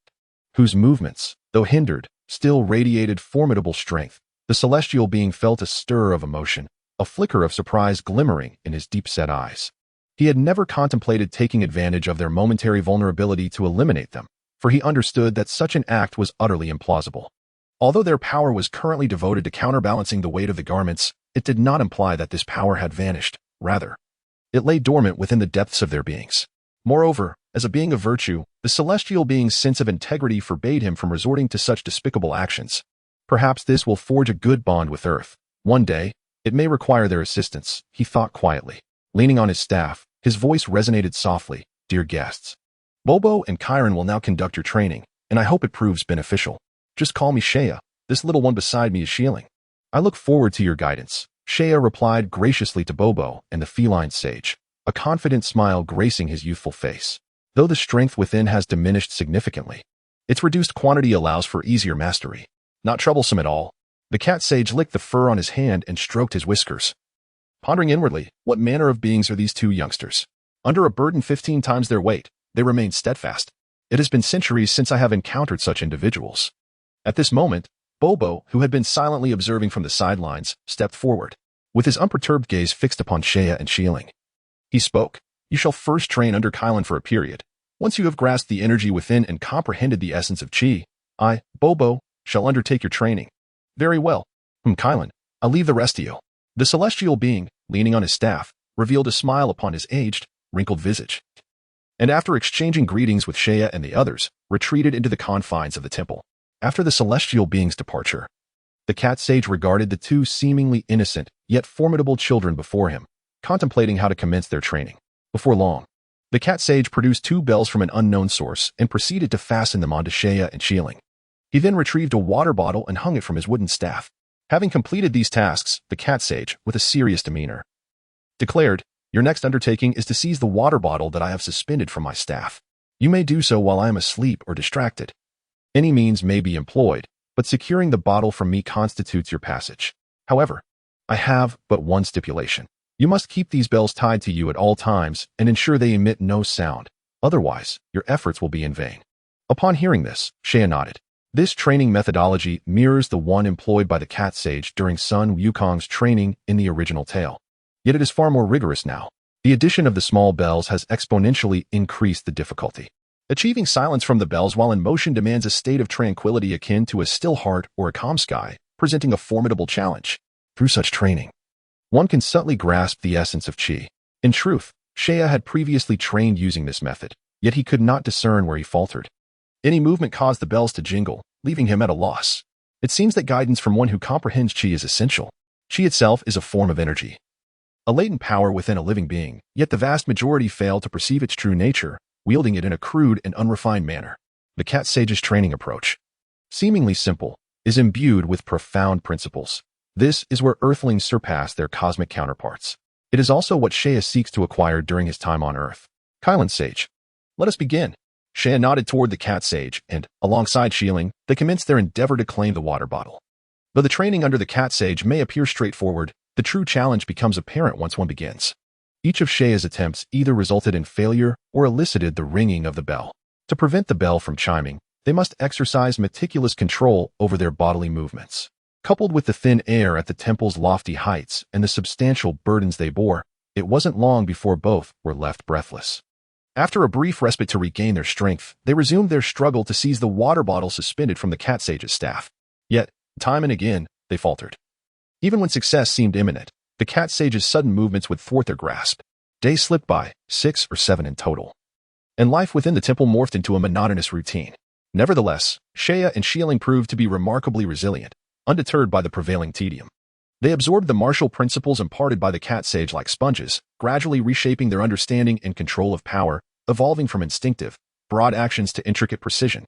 whose movements, though hindered, still radiated formidable strength, the celestial being felt a stir of emotion, a flicker of surprise glimmering in his deep-set eyes. He had never contemplated taking advantage of their momentary vulnerability to eliminate them, for he understood that such an act was utterly implausible. Although their power was currently devoted to counterbalancing the weight of the garments, it did not imply that this power had vanished. Rather, it lay dormant within the depths of their beings. Moreover, as a being of virtue, the celestial being's sense of integrity forbade him from resorting to such despicable actions. Perhaps this will forge a good bond with Earth. One day, it may require their assistance, he thought quietly. Leaning on his staff, his voice resonated softly. Dear guests, Bobo and Chiron will now conduct your training, and I hope it proves beneficial. Just call me Saiya. This little one beside me is Xiling. I look forward to your guidance. Saiya replied graciously to Bobo and the feline sage, a confident smile gracing his youthful face. Though the strength within has diminished significantly, its reduced quantity allows for easier mastery. Not troublesome at all. The cat sage licked the fur on his hand and stroked his whiskers. Pondering inwardly, what manner of beings are these two youngsters? Under a burden 15 times their weight, they remain steadfast. It has been centuries since I have encountered such individuals. At this moment, Bobo, who had been silently observing from the sidelines, stepped forward, with his unperturbed gaze fixed upon Saiya and Xiling. He spoke. You shall first train under Chiron for a period. Once you have grasped the energy within and comprehended the essence of Chi, I, Bobo, shall undertake your training. Very well. Chiron, I'll leave the rest to you. The celestial being, leaning on his staff, revealed a smile upon his aged, wrinkled visage. And after exchanging greetings with Saiya and the others, retreated into the confines of the temple. After the celestial being's departure, the cat sage regarded the two seemingly innocent, yet formidable children before him, contemplating how to commence their training. Before long, the cat sage produced 2 bells from an unknown source and proceeded to fasten them onto Saiya and Xiling. He then retrieved a water bottle and hung it from his wooden staff. Having completed these tasks, the cat sage, with a serious demeanor, declared, Your next undertaking is to seize the water bottle that I have suspended from my staff. You may do so while I am asleep or distracted. Any means may be employed, but securing the bottle from me constitutes your passage. However, I have but one stipulation. You must keep these bells tied to you at all times and ensure they emit no sound. Otherwise, your efforts will be in vain. Upon hearing this, Saiya nodded. This training methodology mirrors the one employed by the cat sage during Sun Wukong's training in the original tale. Yet it is far more rigorous now. The addition of the small bells has exponentially increased the difficulty. Achieving silence from the bells while in motion demands a state of tranquility akin to a still heart or a calm sky, presenting a formidable challenge. Through such training, one can subtly grasp the essence of Chi. In truth, Saiya had previously trained using this method, yet he could not discern where he faltered. Any movement caused the bells to jingle, leaving him at a loss. It seems that guidance from one who comprehends Chi is essential. Chi itself is a form of energy, a latent power within a living being, yet the vast majority fail to perceive its true nature, wielding it in a crude and unrefined manner. The cat sage's training approach, seemingly simple, is imbued with profound principles. This is where Earthlings surpass their cosmic counterparts. It is also what Saiya seeks to acquire during his time on Earth. Chiron Sage. Let us begin. Saiya nodded toward the cat sage, and, alongside Xiling, they commenced their endeavor to claim the water bottle. Though the training under the cat sage may appear straightforward, the true challenge becomes apparent once one begins. Each of Saiya's attempts either resulted in failure or elicited the ringing of the bell. To prevent the bell from chiming, They must exercise meticulous control over their bodily movements. Coupled with the thin air at the temple's lofty heights and the substantial burdens they bore, it wasn't long before both were left breathless. After a brief respite to regain their strength, they resumed their struggle to seize the water bottle suspended from the cat sage's staff. Yet, time and again, they faltered. Even when success seemed imminent, the cat sage's sudden movements would thwart their grasp. Days slipped by, 6 or 7 in total, and life within the temple morphed into a monotonous routine. Nevertheless, Seiya and Xiling proved to be remarkably resilient, undeterred by the prevailing tedium. They absorbed the martial principles imparted by the cat sage like sponges, gradually reshaping their understanding and control of power, evolving from instinctive, broad actions to intricate precision.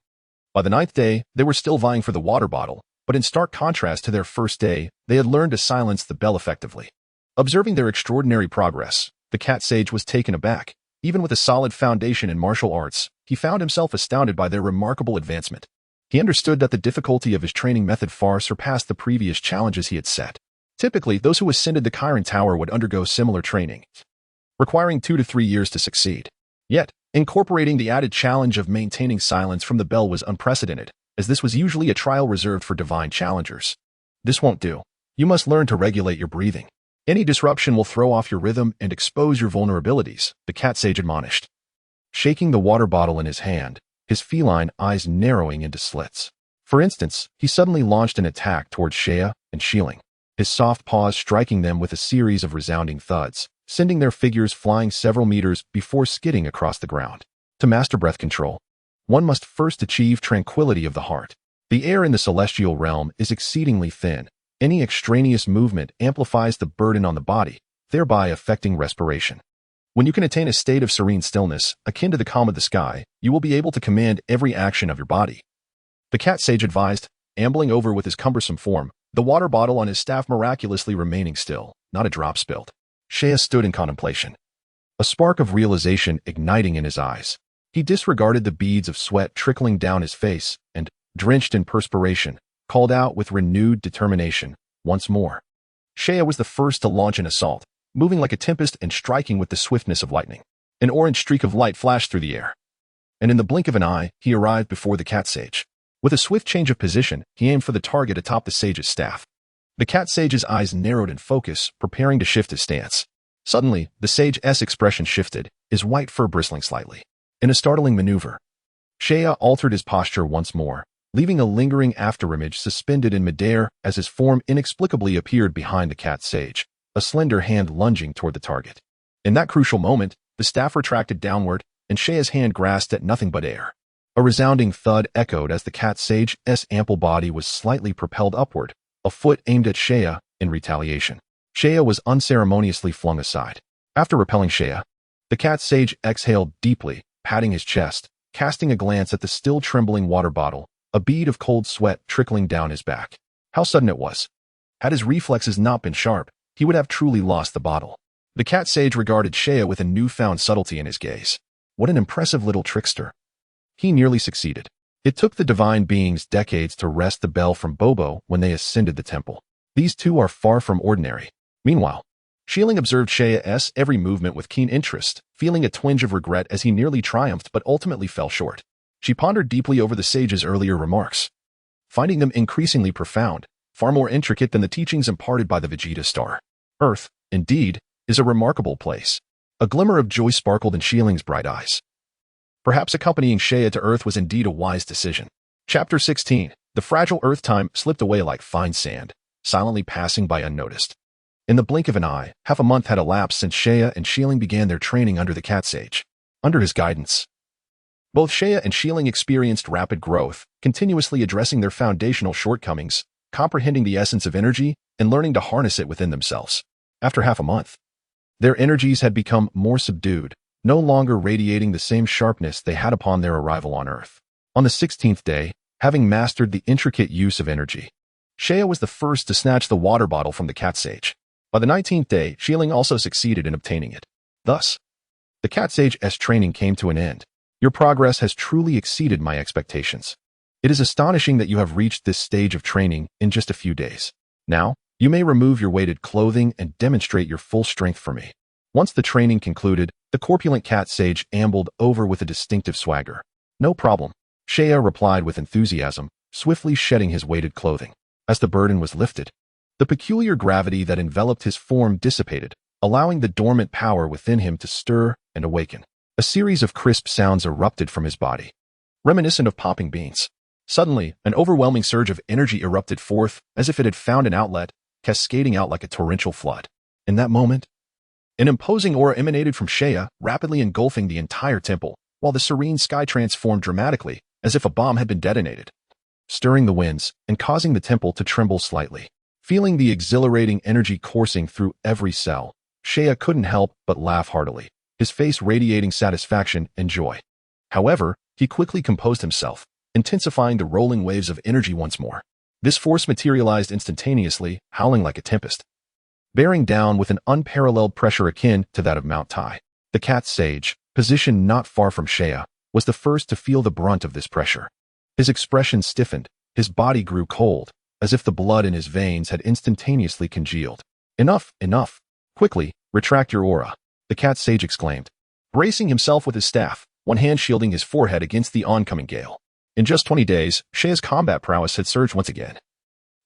By the 9th day, they were still vying for the water bottle, but in stark contrast to their first day, they had learned to silence the bell effectively. Observing their extraordinary progress, the cat sage was taken aback. Even with a solid foundation in martial arts, he found himself astounded by their remarkable advancement. He understood that the difficulty of his training method far surpassed the previous challenges he had set. Typically, those who ascended the Chiron Tower would undergo similar training, requiring 2 to 3 years to succeed. Yet, incorporating the added challenge of maintaining silence from the bell was unprecedented, as this was usually a trial reserved for divine challengers. This won't do. You must learn to regulate your breathing. Any disruption will throw off your rhythm and expose your vulnerabilities, the cat sage admonished. Shaking the water bottle in his hand, his feline eyes narrowing into slits. For instance, he suddenly launched an attack towards Seiya and Xiling, his soft paws striking them with a series of resounding thuds, sending their figures flying several meters before skidding across the ground. To master breath control, one must first achieve tranquility of the heart. The air in the celestial realm is exceedingly thin. Any extraneous movement amplifies the burden on the body, thereby affecting respiration. When you can attain a state of serene stillness, akin to the calm of the sky, you will be able to command every action of your body. The cat sage advised, ambling over with his cumbersome form, the water bottle on his staff miraculously remaining still, not a drop spilled. Seiya stood in contemplation, a spark of realization igniting in his eyes. He disregarded the beads of sweat trickling down his face and, drenched in perspiration, called out with renewed determination, once more. Seiya was the first to launch an assault, moving like a tempest and striking with the swiftness of lightning. An orange streak of light flashed through the air, and in the blink of an eye, he arrived before the cat sage. With a swift change of position, he aimed for the target atop the sage's staff. The cat sage's eyes narrowed in focus, preparing to shift his stance. Suddenly, the sage's expression shifted, his white fur bristling slightly. In a startling maneuver, Seiya altered his posture once more, leaving a lingering afterimage suspended in midair as his form inexplicably appeared behind the cat sage, a slender hand lunging toward the target. In that crucial moment, the staff retracted downward, and Seiya's hand grasped at nothing but air. A resounding thud echoed as the cat sage's ample body was slightly propelled upward, a foot aimed at Seiya in retaliation. Seiya was unceremoniously flung aside. After repelling Seiya, the cat sage exhaled deeply, patting his chest, casting a glance at the still trembling water bottle, a bead of cold sweat trickling down his back. How sudden it was. Had his reflexes not been sharp, he would have truly lost the bottle. The cat sage regarded Seiya with a newfound subtlety in his gaze. What an impressive little trickster. He nearly succeeded. It took the divine beings decades to wrest the bell from Bobo when they ascended the temple. These two are far from ordinary. Meanwhile, Xiling observed Seiya's every movement with keen interest, feeling a twinge of regret as he nearly triumphed but ultimately fell short. She pondered deeply over the sage's earlier remarks, finding them increasingly profound, far more intricate than the teachings imparted by the Vegeta star. Earth, indeed, is a remarkable place. A glimmer of joy sparkled in Xieling's bright eyes. Perhaps accompanying Seiya to Earth was indeed a wise decision. Chapter 16. The fragile Earth time slipped away like fine sand, silently passing by unnoticed. In the blink of an eye, half a month had elapsed since Seiya and Xiling began their training under the cat sage. Under his guidance, both Seiya and Xiling experienced rapid growth, continuously addressing their foundational shortcomings, comprehending the essence of energy, and learning to harness it within themselves. After half a month, their energies had become more subdued, no longer radiating the same sharpness they had upon their arrival on Earth. On the 16th day, having mastered the intricate use of energy, Seiya was the first to snatch the water bottle from the cat sage. By the 19th day, Xiling also succeeded in obtaining it. Thus, the cat sage's training came to an end. Your progress has truly exceeded my expectations. It is astonishing that you have reached this stage of training in just a few days. Now, you may remove your weighted clothing and demonstrate your full strength for me. Once the training concluded, the corpulent cat sage ambled over with a distinctive swagger. No problem. Shea replied with enthusiasm, swiftly shedding his weighted clothing. As the burden was lifted, the peculiar gravity that enveloped his form dissipated, allowing the dormant power within him to stir and awaken. A series of crisp sounds erupted from his body, reminiscent of popping beans. Suddenly, an overwhelming surge of energy erupted forth, as if it had found an outlet, cascading out like a torrential flood. In that moment, an imposing aura emanated from Shea, rapidly engulfing the entire temple, while the serene sky transformed dramatically, as if a bomb had been detonated, stirring the winds and causing the temple to tremble slightly. Feeling the exhilarating energy coursing through every cell, Shea couldn't help but laugh heartily, his face radiating satisfaction and joy. However, he quickly composed himself, intensifying the rolling waves of energy once more. This force materialized instantaneously, howling like a tempest, bearing down with an unparalleled pressure akin to that of Mount Tai. The cat sage, positioned not far from Shea, was the first to feel the brunt of this pressure. His expression stiffened, his body grew cold, as if the blood in his veins had instantaneously congealed. Enough, enough. Quickly, retract your aura, the cat sage exclaimed, bracing himself with his staff, one hand shielding his forehead against the oncoming gale. In just 20 days, Shea's combat prowess had surged once again,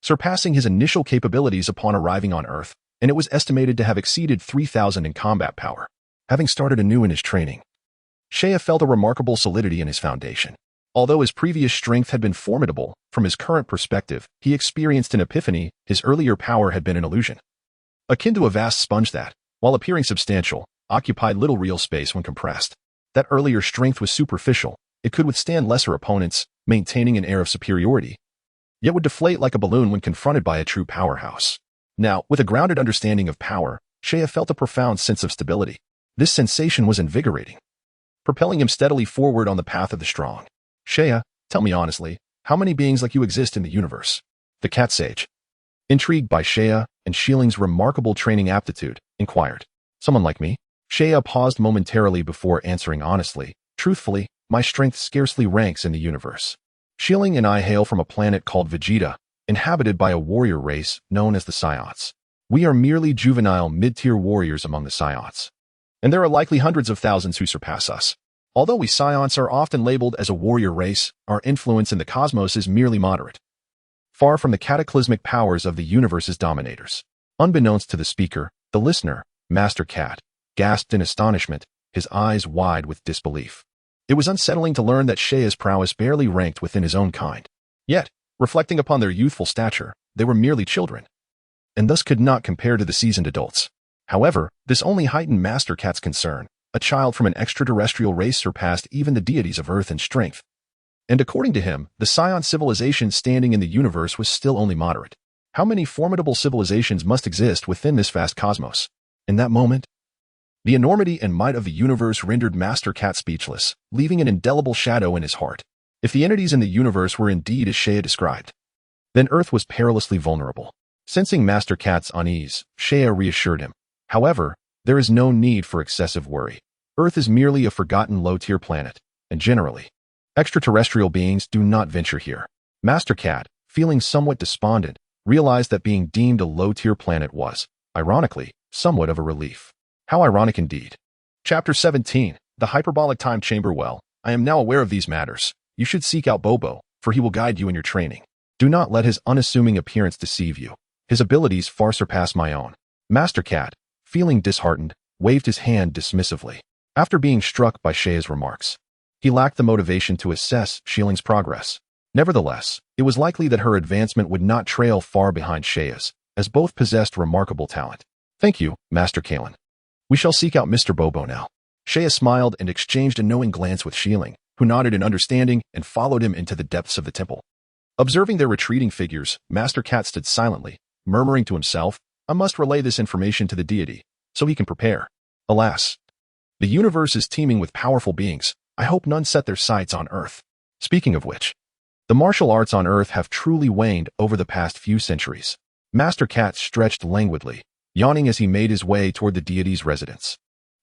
surpassing his initial capabilities upon arriving on Earth, and it was estimated to have exceeded 3,000 in combat power. Having started anew in his training, Shea felt a remarkable solidity in his foundation. Although his previous strength had been formidable, from his current perspective, he experienced an epiphany. His earlier power had been an illusion, akin to a vast sponge that, while appearing substantial, occupied little real space when compressed. That earlier strength was superficial. It could withstand lesser opponents, maintaining an air of superiority, yet would deflate like a balloon when confronted by a true powerhouse. Now, with a grounded understanding of power, Shea felt a profound sense of stability. This sensation was invigorating, propelling him steadily forward on the path of the strong. Shea, tell me honestly, how many beings like you exist in the universe? The cat sage, intrigued by Shea and Shiling's remarkable training aptitude, inquired. Someone like me? Shea paused momentarily before answering honestly. Truthfully, my strength scarcely ranks in the universe. Shilling and I hail from a planet called Vegeta, inhabited by a warrior race known as the Saiyans. We are merely juvenile mid-tier warriors among the Saiyans, and there are likely hundreds of thousands who surpass us. Although we Saiyans are often labeled as a warrior race, our influence in the cosmos is merely moderate, far from the cataclysmic powers of the universe's dominators. Unbeknownst to the speaker, the listener, Master Cat, gasped in astonishment, his eyes wide with disbelief. It was unsettling to learn that Shea's prowess barely ranked within his own kind. Yet, reflecting upon their youthful stature, they were merely children, and thus could not compare to the seasoned adults. However, this only heightened Master Cat's concern. A child from an extraterrestrial race surpassed even the deities of Earth in strength. And according to him, the Saiyan civilization standing in the universe was still only moderate. How many formidable civilizations must exist within this vast cosmos? In that moment, the enormity and might of the universe rendered Master Cat speechless, leaving an indelible shadow in his heart. If the entities in the universe were indeed as Shea described, then Earth was perilously vulnerable. Sensing Master Cat's unease, Shea reassured him. However, there is no need for excessive worry. Earth is merely a forgotten low-tier planet, and generally, extraterrestrial beings do not venture here. Master Cat, feeling somewhat despondent, realized that being deemed a low-tier planet was, ironically, somewhat of a relief. How ironic indeed. Chapter 17, The Hyperbolic Time Chamber. Well, I am now aware of these matters. You should seek out Bobo, for he will guide you in your training. Do not let his unassuming appearance deceive you. His abilities far surpass my own. Master Cat, feeling disheartened, waved his hand dismissively. After being struck by Shea's remarks, he lacked the motivation to assess Shiling's progress. Nevertheless, it was likely that her advancement would not trail far behind Shea's, as both possessed remarkable talent. Thank you, Master Kalen. We shall seek out Mr. Bobo now. Shea smiled and exchanged a knowing glance with Shiling, who nodded in understanding and followed him into the depths of the temple. Observing their retreating figures, Master Cat stood silently, murmuring to himself, I must relay this information to the deity, so he can prepare. Alas, the universe is teeming with powerful beings. I hope none set their sights on Earth. Speaking of which, the martial arts on Earth have truly waned over the past few centuries. Master Cat stretched languidly, yawning as he made his way toward the deity's residence.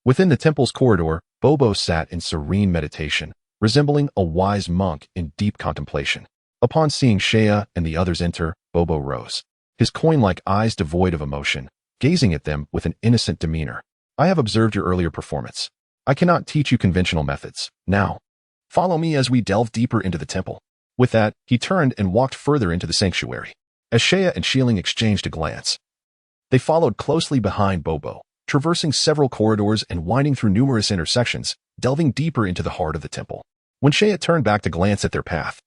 Within the temple's corridor, Bobo sat in serene meditation, resembling a wise monk in deep contemplation. Upon seeing Shea and the others enter, Bobo rose, his coin-like eyes devoid of emotion, gazing at them with an innocent demeanor. I have observed your earlier performance. I cannot teach you conventional methods. Now, Follow me as we delve deeper into the temple. With that, he turned and walked further into the sanctuary. As Shea and Shieling exchanged a glance, they followed closely behind Bobo, traversing several corridors and winding through numerous intersections, delving deeper into the heart of the temple. When Shea turned back to glance at their path,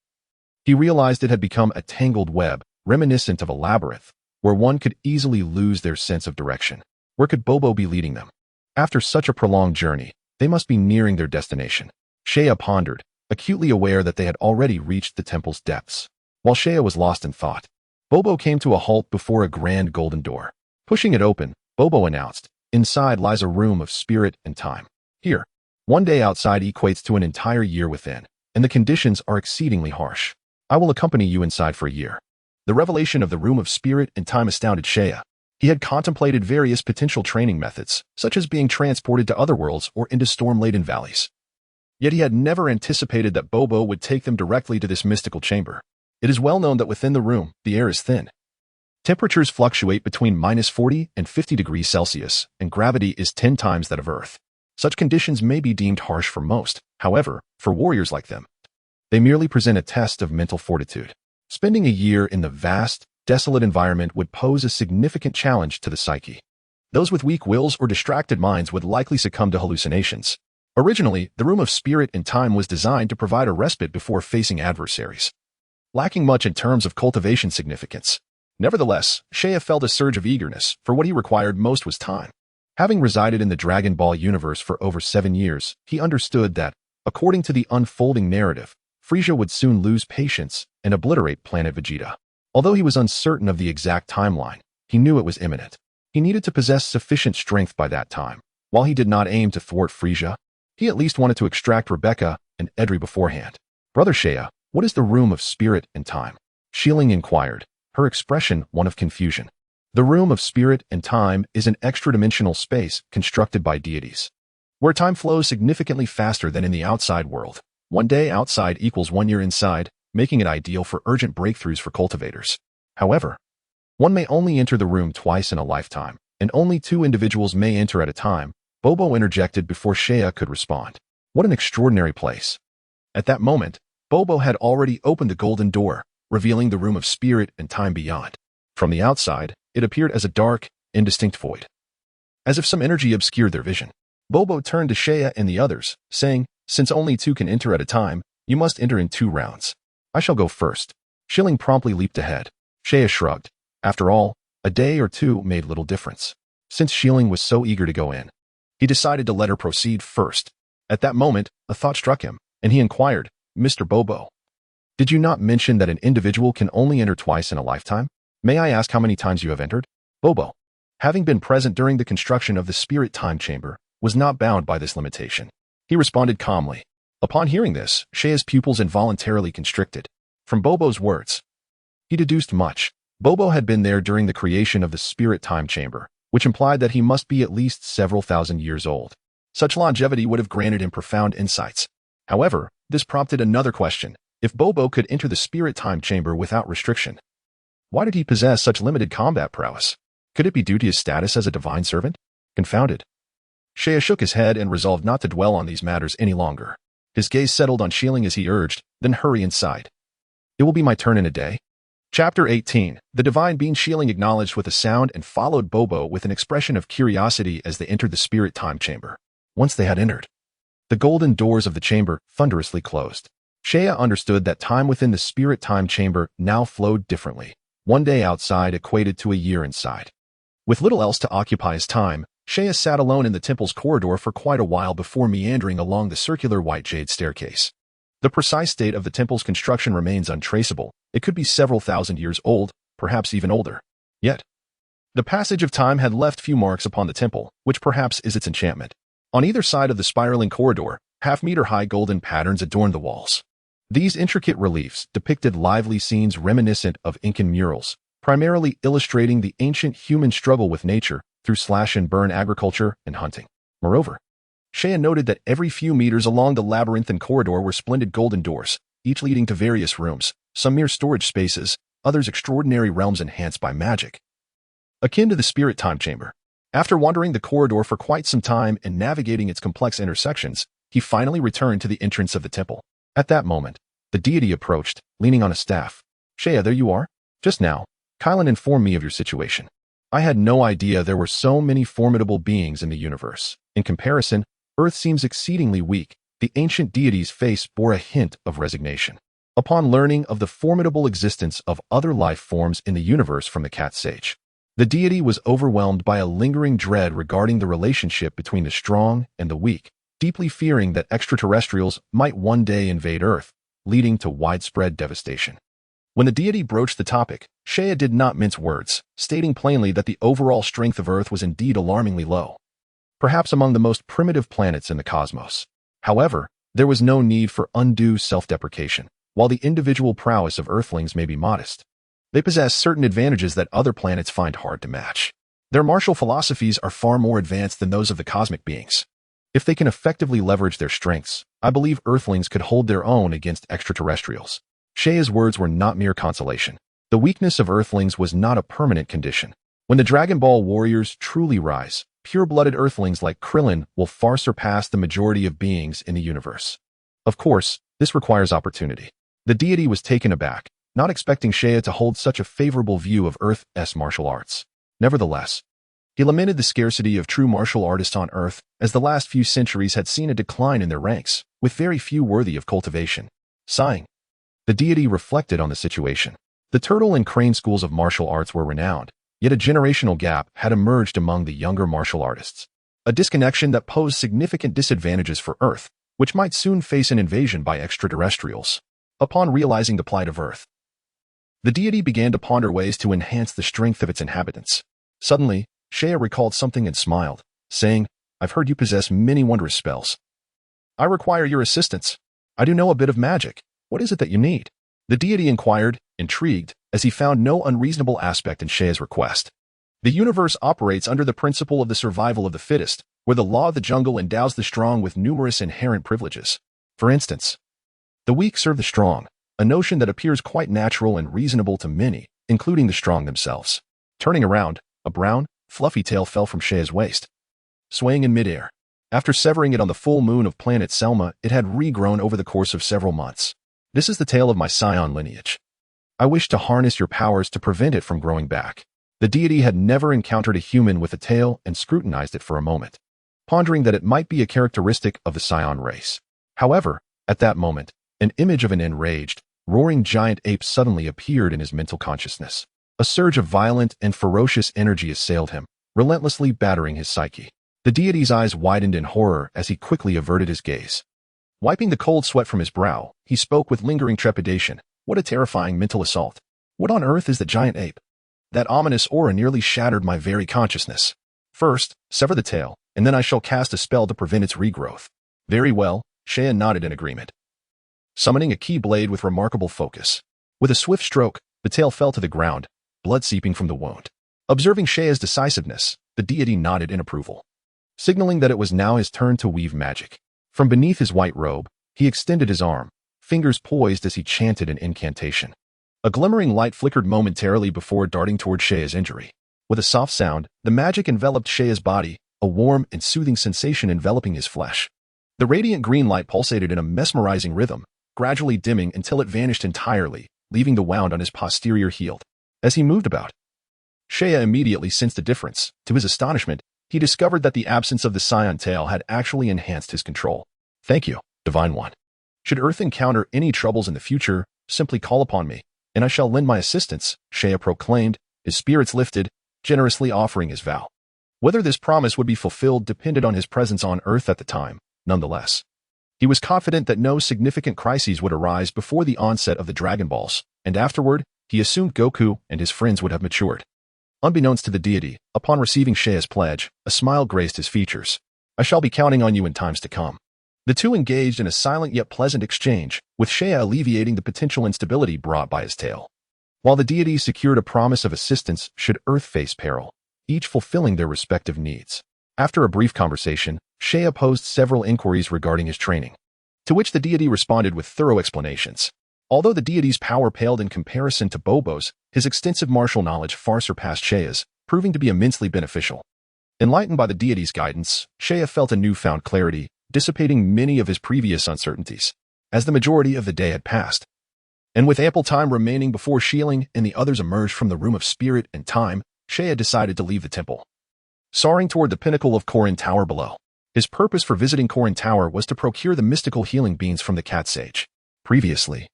he realized it had become a tangled web, reminiscent of a labyrinth, where one could easily lose their sense of direction. Where could Bobo be leading them? After such a prolonged journey, they must be nearing their destination. Shea pondered, acutely aware that they had already reached the temple's depths. While Shea was lost in thought, Bobo came to a halt before a grand golden door. Pushing it open, Bobo announced, "Inside lies a room of spirit and time. Here, one day outside equates to an entire year within, and the conditions are exceedingly harsh. I will accompany you inside for a year." The revelation of the room of spirit and time astounded Shea. He had contemplated various potential training methods, such as being transported to other worlds or into storm-laden valleys. Yet he had never anticipated that Bobo would take them directly to this mystical chamber. It is well known that within the room, the air is thin. Temperatures fluctuate between -40 and 50 degrees Celsius, and gravity is 10 times that of Earth. Such conditions may be deemed harsh for most. However, for warriors like them, they merely present a test of mental fortitude. Spending a year in the vast, desolate environment would pose a significant challenge to the psyche. Those with weak wills or distracted minds would likely succumb to hallucinations. Originally, the Room of Spirit and Time was designed to provide a respite before facing adversaries, lacking much in terms of cultivation significance. Nevertheless, Shea felt a surge of eagerness, for what he required most was time. Having resided in the Dragon Ball universe for over 7 years, he understood that, according to the unfolding narrative, Frieza would soon lose patience and obliterate Planet Vegeta. Although he was uncertain of the exact timeline, he knew it was imminent. He needed to possess sufficient strength by that time. While he did not aim to thwart Frieza, he at least wanted to extract Rebecca and Edri beforehand. "Brother Shea, what is the Room of Spirit and Time?" Shieling inquired, her expression one of confusion. The Room of Spirit and Time is an extra-dimensional space constructed by deities, where time flows significantly faster than in the outside world. One day outside equals 1 year inside, making it ideal for urgent breakthroughs for cultivators. However, one may only enter the room twice in a lifetime, and only 2 individuals may enter at a time. Bobo interjected before Shea could respond. What an extraordinary place. At that moment, Bobo had already opened the golden door, revealing the Room of Spirit and Time beyond. From the outside, it appeared as a dark, indistinct void, as if some energy obscured their vision. Bobo turned to Shea and the others, saying, "Since only 2 can enter at a time, you must enter in 2 rounds. I shall go first." Shilling promptly leaped ahead. Shea shrugged. After all, a day or 2 made little difference. Since Shilling was so eager to go in, he decided to let her proceed first. At that moment, a thought struck him, and he inquired, "Mr. Bobo, did you not mention that an individual can only enter twice in a lifetime? May I ask how many times you have entered?" Bobo, having been present during the construction of the Spirit Time Chamber, was not bound by this limitation. He responded calmly. Upon hearing this, Shea's pupils involuntarily constricted. From Bobo's words, he deduced much. Bobo had been there during the creation of the Spirit Time Chamber, which implied that he must be at least several thousand years old. Such longevity would have granted him profound insights. However, this prompted another question. If Bobo could enter the Spirit Time Chamber without restriction, why did he possess such limited combat prowess? Could it be due to his status as a divine servant? Confounded, Shea shook his head and resolved not to dwell on these matters any longer. His gaze settled on Shieling as he urged, "Then hurry inside. It will be my turn in a day." Chapter 18. The divine being Shieling acknowledged with a sound and followed Bobo with an expression of curiosity as they entered the Spirit Time Chamber. Once they had entered, the golden doors of the chamber thunderously closed. Shea understood that time within the Spirit Time Chamber now flowed differently. 1 day outside equated to a year inside. With little else to occupy his time, Shea sat alone in the temple's corridor for quite a while before meandering along the circular white jade staircase. The precise date of the temple's construction remains untraceable. It could be several thousand years old, perhaps even older. Yet, the passage of time had left few marks upon the temple, which perhaps is its enchantment. On either side of the spiraling corridor, half-meter-high golden patterns adorned the walls. These intricate reliefs depicted lively scenes reminiscent of Incan murals, primarily illustrating the ancient human struggle with nature through slash-and-burn agriculture and hunting. Moreover, Shea noted that every few meters along the labyrinthine corridor were splendid golden doors, each leading to various rooms, some mere storage spaces, others extraordinary realms enhanced by magic, akin to the Spirit Time Chamber. After wandering the corridor for quite some time and navigating its complex intersections, he finally returned to the entrance of the temple. At that moment, the deity approached, leaning on a staff. Shea, there you are? Just now, Kylan informed me of your situation. I had no idea there were so many formidable beings in the universe. In comparison, Earth seems exceedingly weak. The ancient deity's face bore a hint of resignation. Upon learning of the formidable existence of other life forms in the universe from the cat sage, the deity was overwhelmed by a lingering dread regarding the relationship between the strong and the weak, deeply fearing that extraterrestrials might one day invade Earth, leading to widespread devastation. When the deity broached the topic, Shea did not mince words, stating plainly that the overall strength of Earth was indeed alarmingly low, perhaps among the most primitive planets in the cosmos. However, there was no need for undue self-deprecation. While the individual prowess of Earthlings may be modest, they possess certain advantages that other planets find hard to match. Their martial philosophies are far more advanced than those of the cosmic beings. If they can effectively leverage their strengths, I believe Earthlings could hold their own against extraterrestrials. Shea's words were not mere consolation. The weakness of Earthlings was not a permanent condition. When the Dragon Ball warriors truly rise, pure-blooded Earthlings like Krillin will far surpass the majority of beings in the universe. Of course, this requires opportunity. The deity was taken aback, not expecting Shea to hold such a favorable view of Earth's martial arts. Nevertheless, he lamented the scarcity of true martial artists on Earth, as the last few centuries had seen a decline in their ranks, with very few worthy of cultivation. Sighing, the deity reflected on the situation. The turtle and crane schools of martial arts were renowned, yet a generational gap had emerged among the younger martial artists. A disconnection that posed significant disadvantages for Earth, which might soon face an invasion by extraterrestrials. Upon realizing the plight of Earth, the deity began to ponder ways to enhance the strength of its inhabitants. Suddenly, Shea recalled something and smiled, saying, I've heard you possess many wondrous spells. I require your assistance. I do know a bit of magic. What is it that you need? The deity inquired, intrigued, as he found no unreasonable aspect in Shea's request. The universe operates under the principle of the survival of the fittest, where the law of the jungle endows the strong with numerous inherent privileges. For instance, the weak serve the strong, a notion that appears quite natural and reasonable to many, including the strong themselves. Turning around, a brown, fluffy tail fell from Shea's waist, swaying in midair. After severing it on the full moon of planet Selma, it had regrown over the course of several months. This is the tail of my Saiyan lineage. I wish to harness your powers to prevent it from growing back. The deity had never encountered a human with a tail and scrutinized it for a moment, pondering that it might be a characteristic of the Saiyan race. However, at that moment, an image of an enraged, roaring giant ape suddenly appeared in his mental consciousness. A surge of violent and ferocious energy assailed him, relentlessly battering his psyche. The deity's eyes widened in horror as he quickly averted his gaze. Wiping the cold sweat from his brow, he spoke with lingering trepidation. What a terrifying mental assault. What on earth is the giant ape? That ominous aura nearly shattered my very consciousness. First, sever the tail, and then I shall cast a spell to prevent its regrowth. Very well, Shea nodded in agreement, summoning a key blade with remarkable focus. With a swift stroke, the tail fell to the ground, blood seeping from the wound. Observing Shea's decisiveness, the deity nodded in approval, signaling that it was now his turn to weave magic. From beneath his white robe, he extended his arm, fingers poised as he chanted an incantation. A glimmering light flickered momentarily before darting toward Shea's injury. With a soft sound, the magic enveloped Shea's body, a warm and soothing sensation enveloping his flesh. The radiant green light pulsated in a mesmerizing rhythm, gradually dimming until it vanished entirely, leaving the wound on his posterior healed. As he moved about, Shea immediately sensed a difference. To his astonishment, he discovered that the absence of the Saiyan tail had actually enhanced his control. Thank you, Divine One. Should Earth encounter any troubles in the future, simply call upon me, and I shall lend my assistance, Shea proclaimed, his spirits lifted, generously offering his vow. Whether this promise would be fulfilled depended on his presence on Earth at the time. Nonetheless, he was confident that no significant crises would arise before the onset of the Dragon Balls, and afterward, he assumed Goku and his friends would have matured. Unbeknownst to the deity, upon receiving Shea's pledge, a smile graced his features. I shall be counting on you in times to come. The two engaged in a silent yet pleasant exchange, with Shea alleviating the potential instability brought by his tail, while the deity secured a promise of assistance should Earth face peril, each fulfilling their respective needs. After a brief conversation, Shea posed several inquiries regarding his training, to which the deity responded with thorough explanations. Although the deity's power paled in comparison to Bobo's, his extensive martial knowledge far surpassed Shea's, proving to be immensely beneficial. Enlightened by the deity's guidance, Shea felt a newfound clarity, dissipating many of his previous uncertainties. as the majority of the day had passed. And with ample time remaining before Shieling and the others emerged from the Room of Spirit and Time, Shea decided to leave the temple. Soaring toward the pinnacle of Korin Tower below. His purpose for visiting Korin Tower was to procure the mystical healing beans from the Cat Sage. Previously,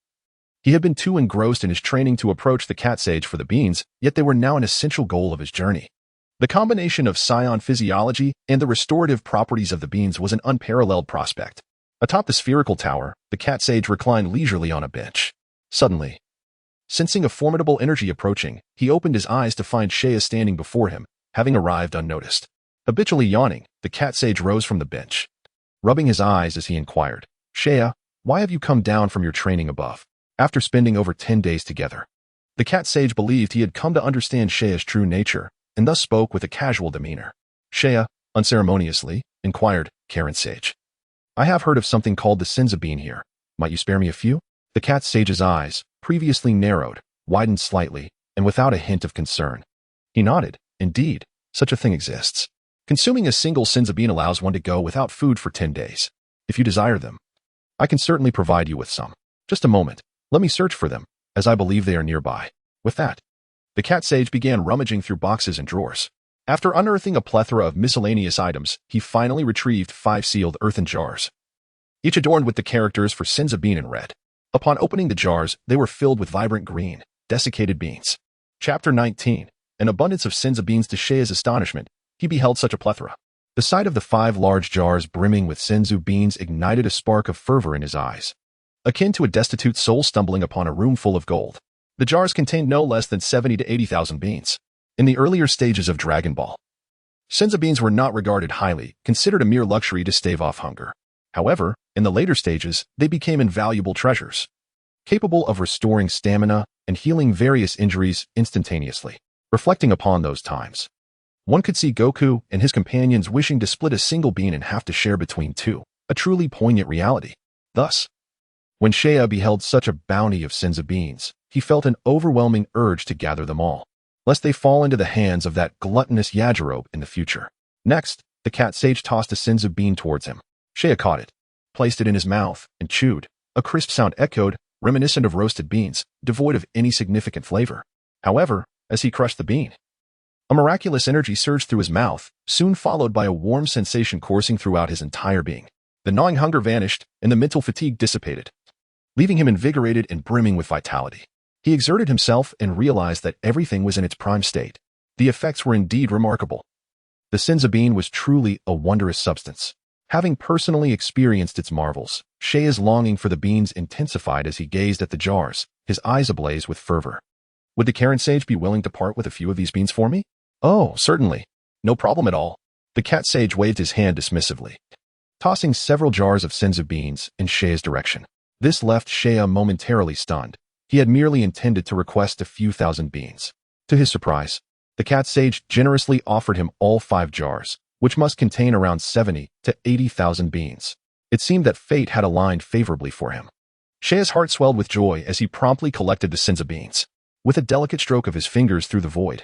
he had been too engrossed in his training to approach the Cat Sage for the beans, yet they were now an essential goal of his journey. The combination of Saiyan physiology and the restorative properties of the beans was an unparalleled prospect. Atop the spherical tower, the Cat Sage reclined leisurely on a bench. Suddenly, sensing a formidable energy approaching, he opened his eyes to find Shea standing before him, having arrived unnoticed. Habitually yawning, the Cat Sage rose from the bench, rubbing his eyes as he inquired, "Shea, why have you come down from your training above, after spending over 10 days together?" The Cat Sage believed he had come to understand Shea's true nature, and thus spoke with a casual demeanor. Shea, unceremoniously, inquired, "Karen Sage, I have heard of something called the Senza bean here. Might you spare me a few?" The Cat Sage's eyes, previously narrowed, widened slightly, and without a hint of concern. He nodded. Indeed, such a thing exists. Consuming a single Senza bean allows one to go without food for 10 days. If you desire them, I can certainly provide you with some. Just a moment, let me search for them, as I believe they are nearby. With that, the Cat Sage began rummaging through boxes and drawers. After unearthing a plethora of miscellaneous items, he finally retrieved 5 sealed earthen jars, each adorned with the characters for Senza bean in red. Upon opening the jars, they were filled with vibrant green, desiccated beans. Chapter 19. An abundance of Senza beans. To Shea's astonishment, he beheld such a plethora. The sight of the 5 large jars brimming with Senzu beans ignited a spark of fervor in his eyes, akin to a destitute soul stumbling upon a room full of gold. The jars contained no less than 70 to 80,000 beans. In the earlier stages of Dragon Ball, Senza beans were not regarded highly, considered a mere luxury to stave off hunger. However, in the later stages, they became invaluable treasures, capable of restoring stamina and healing various injuries instantaneously. Reflecting upon those times, one could see Goku and his companions wishing to split a single bean in half to share between two, a truly poignant reality. Thus, when Shea beheld such a bounty of Senza beans, he felt an overwhelming urge to gather them all, lest they fall into the hands of that gluttonous Yajirobe in the future. Next, the Cat Sage tossed a Senza bean towards him. Shea caught it, placed it in his mouth, and chewed. A crisp sound echoed, reminiscent of roasted beans, devoid of any significant flavor. However, as he crushed the bean, a miraculous energy surged through his mouth, soon followed by a warm sensation coursing throughout his entire being. The gnawing hunger vanished, and the mental fatigue dissipated, leaving him invigorated and brimming with vitality. He exerted himself and realized that everything was in its prime state. The effects were indeed remarkable. The Senza bean was truly a wondrous substance. Having personally experienced its marvels, Shea's longing for the beans intensified as he gazed at the jars, his eyes ablaze with fervor. Would the Karen Sage be willing to part with a few of these beans for me? Oh, certainly. No problem at all. The Cat Sage waved his hand dismissively, tossing several jars of Senza beans in Shea's direction. This left Shea momentarily stunned. He had merely intended to request a few thousand beans. To his surprise, the Cat Sage generously offered him all 5 jars, which must contain around 70 to 80,000 beans. It seemed that fate had aligned favorably for him. Shea's heart swelled with joy as he promptly collected the Senza beans. With a delicate stroke of his fingers through the void,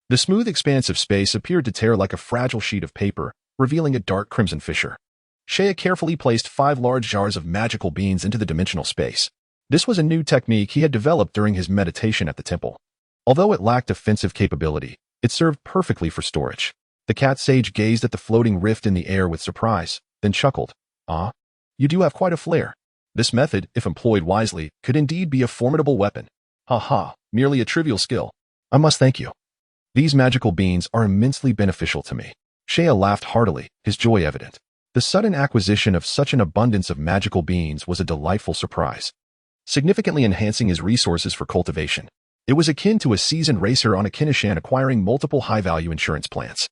the smooth expanse of space appeared to tear like a fragile sheet of paper, revealing a dark crimson fissure. Shea carefully placed 5 large jars of magical beans into the dimensional space. This was a new technique he had developed during his meditation at the temple. Although it lacked offensive capability, it served perfectly for storage. The Cat Sage gazed at the floating rift in the air with surprise, then chuckled. "Ah, you do have quite a flair. This method, if employed wisely, could indeed be a formidable weapon." "Ha ha, merely a trivial skill. I must thank you. These magical beans are immensely beneficial to me." Shea laughed heartily, his joy evident. The sudden acquisition of such an abundance of magical beans was a delightful surprise, significantly enhancing his resources for cultivation. It was akin to a seasoned racer on a Kinishan acquiring multiple high-value insurance plans,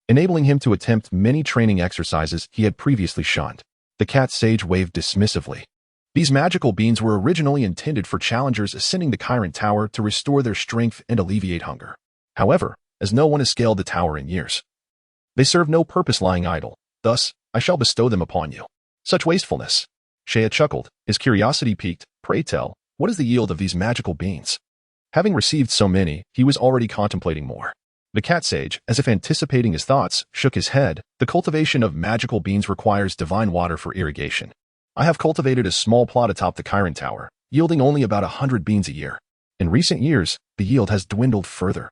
enabling him to attempt many training exercises he had previously shunned. The Cat Sage waved dismissively. These magical beans were originally intended for challengers ascending the Kirin Tower to restore their strength and alleviate hunger. However, as no one has scaled the tower in years, they serve no purpose lying idle. Thus, I shall bestow them upon you. Such wastefulness. Shea chuckled, his curiosity piqued. Pray tell, what is the yield of these magical beans? Having received so many, he was already contemplating more. The Cat Sage, as if anticipating his thoughts, shook his head. The cultivation of magical beans requires divine water for irrigation. I have cultivated a small plot atop the Chiron Tower, yielding only about 100 beans a year. In recent years, the yield has dwindled further.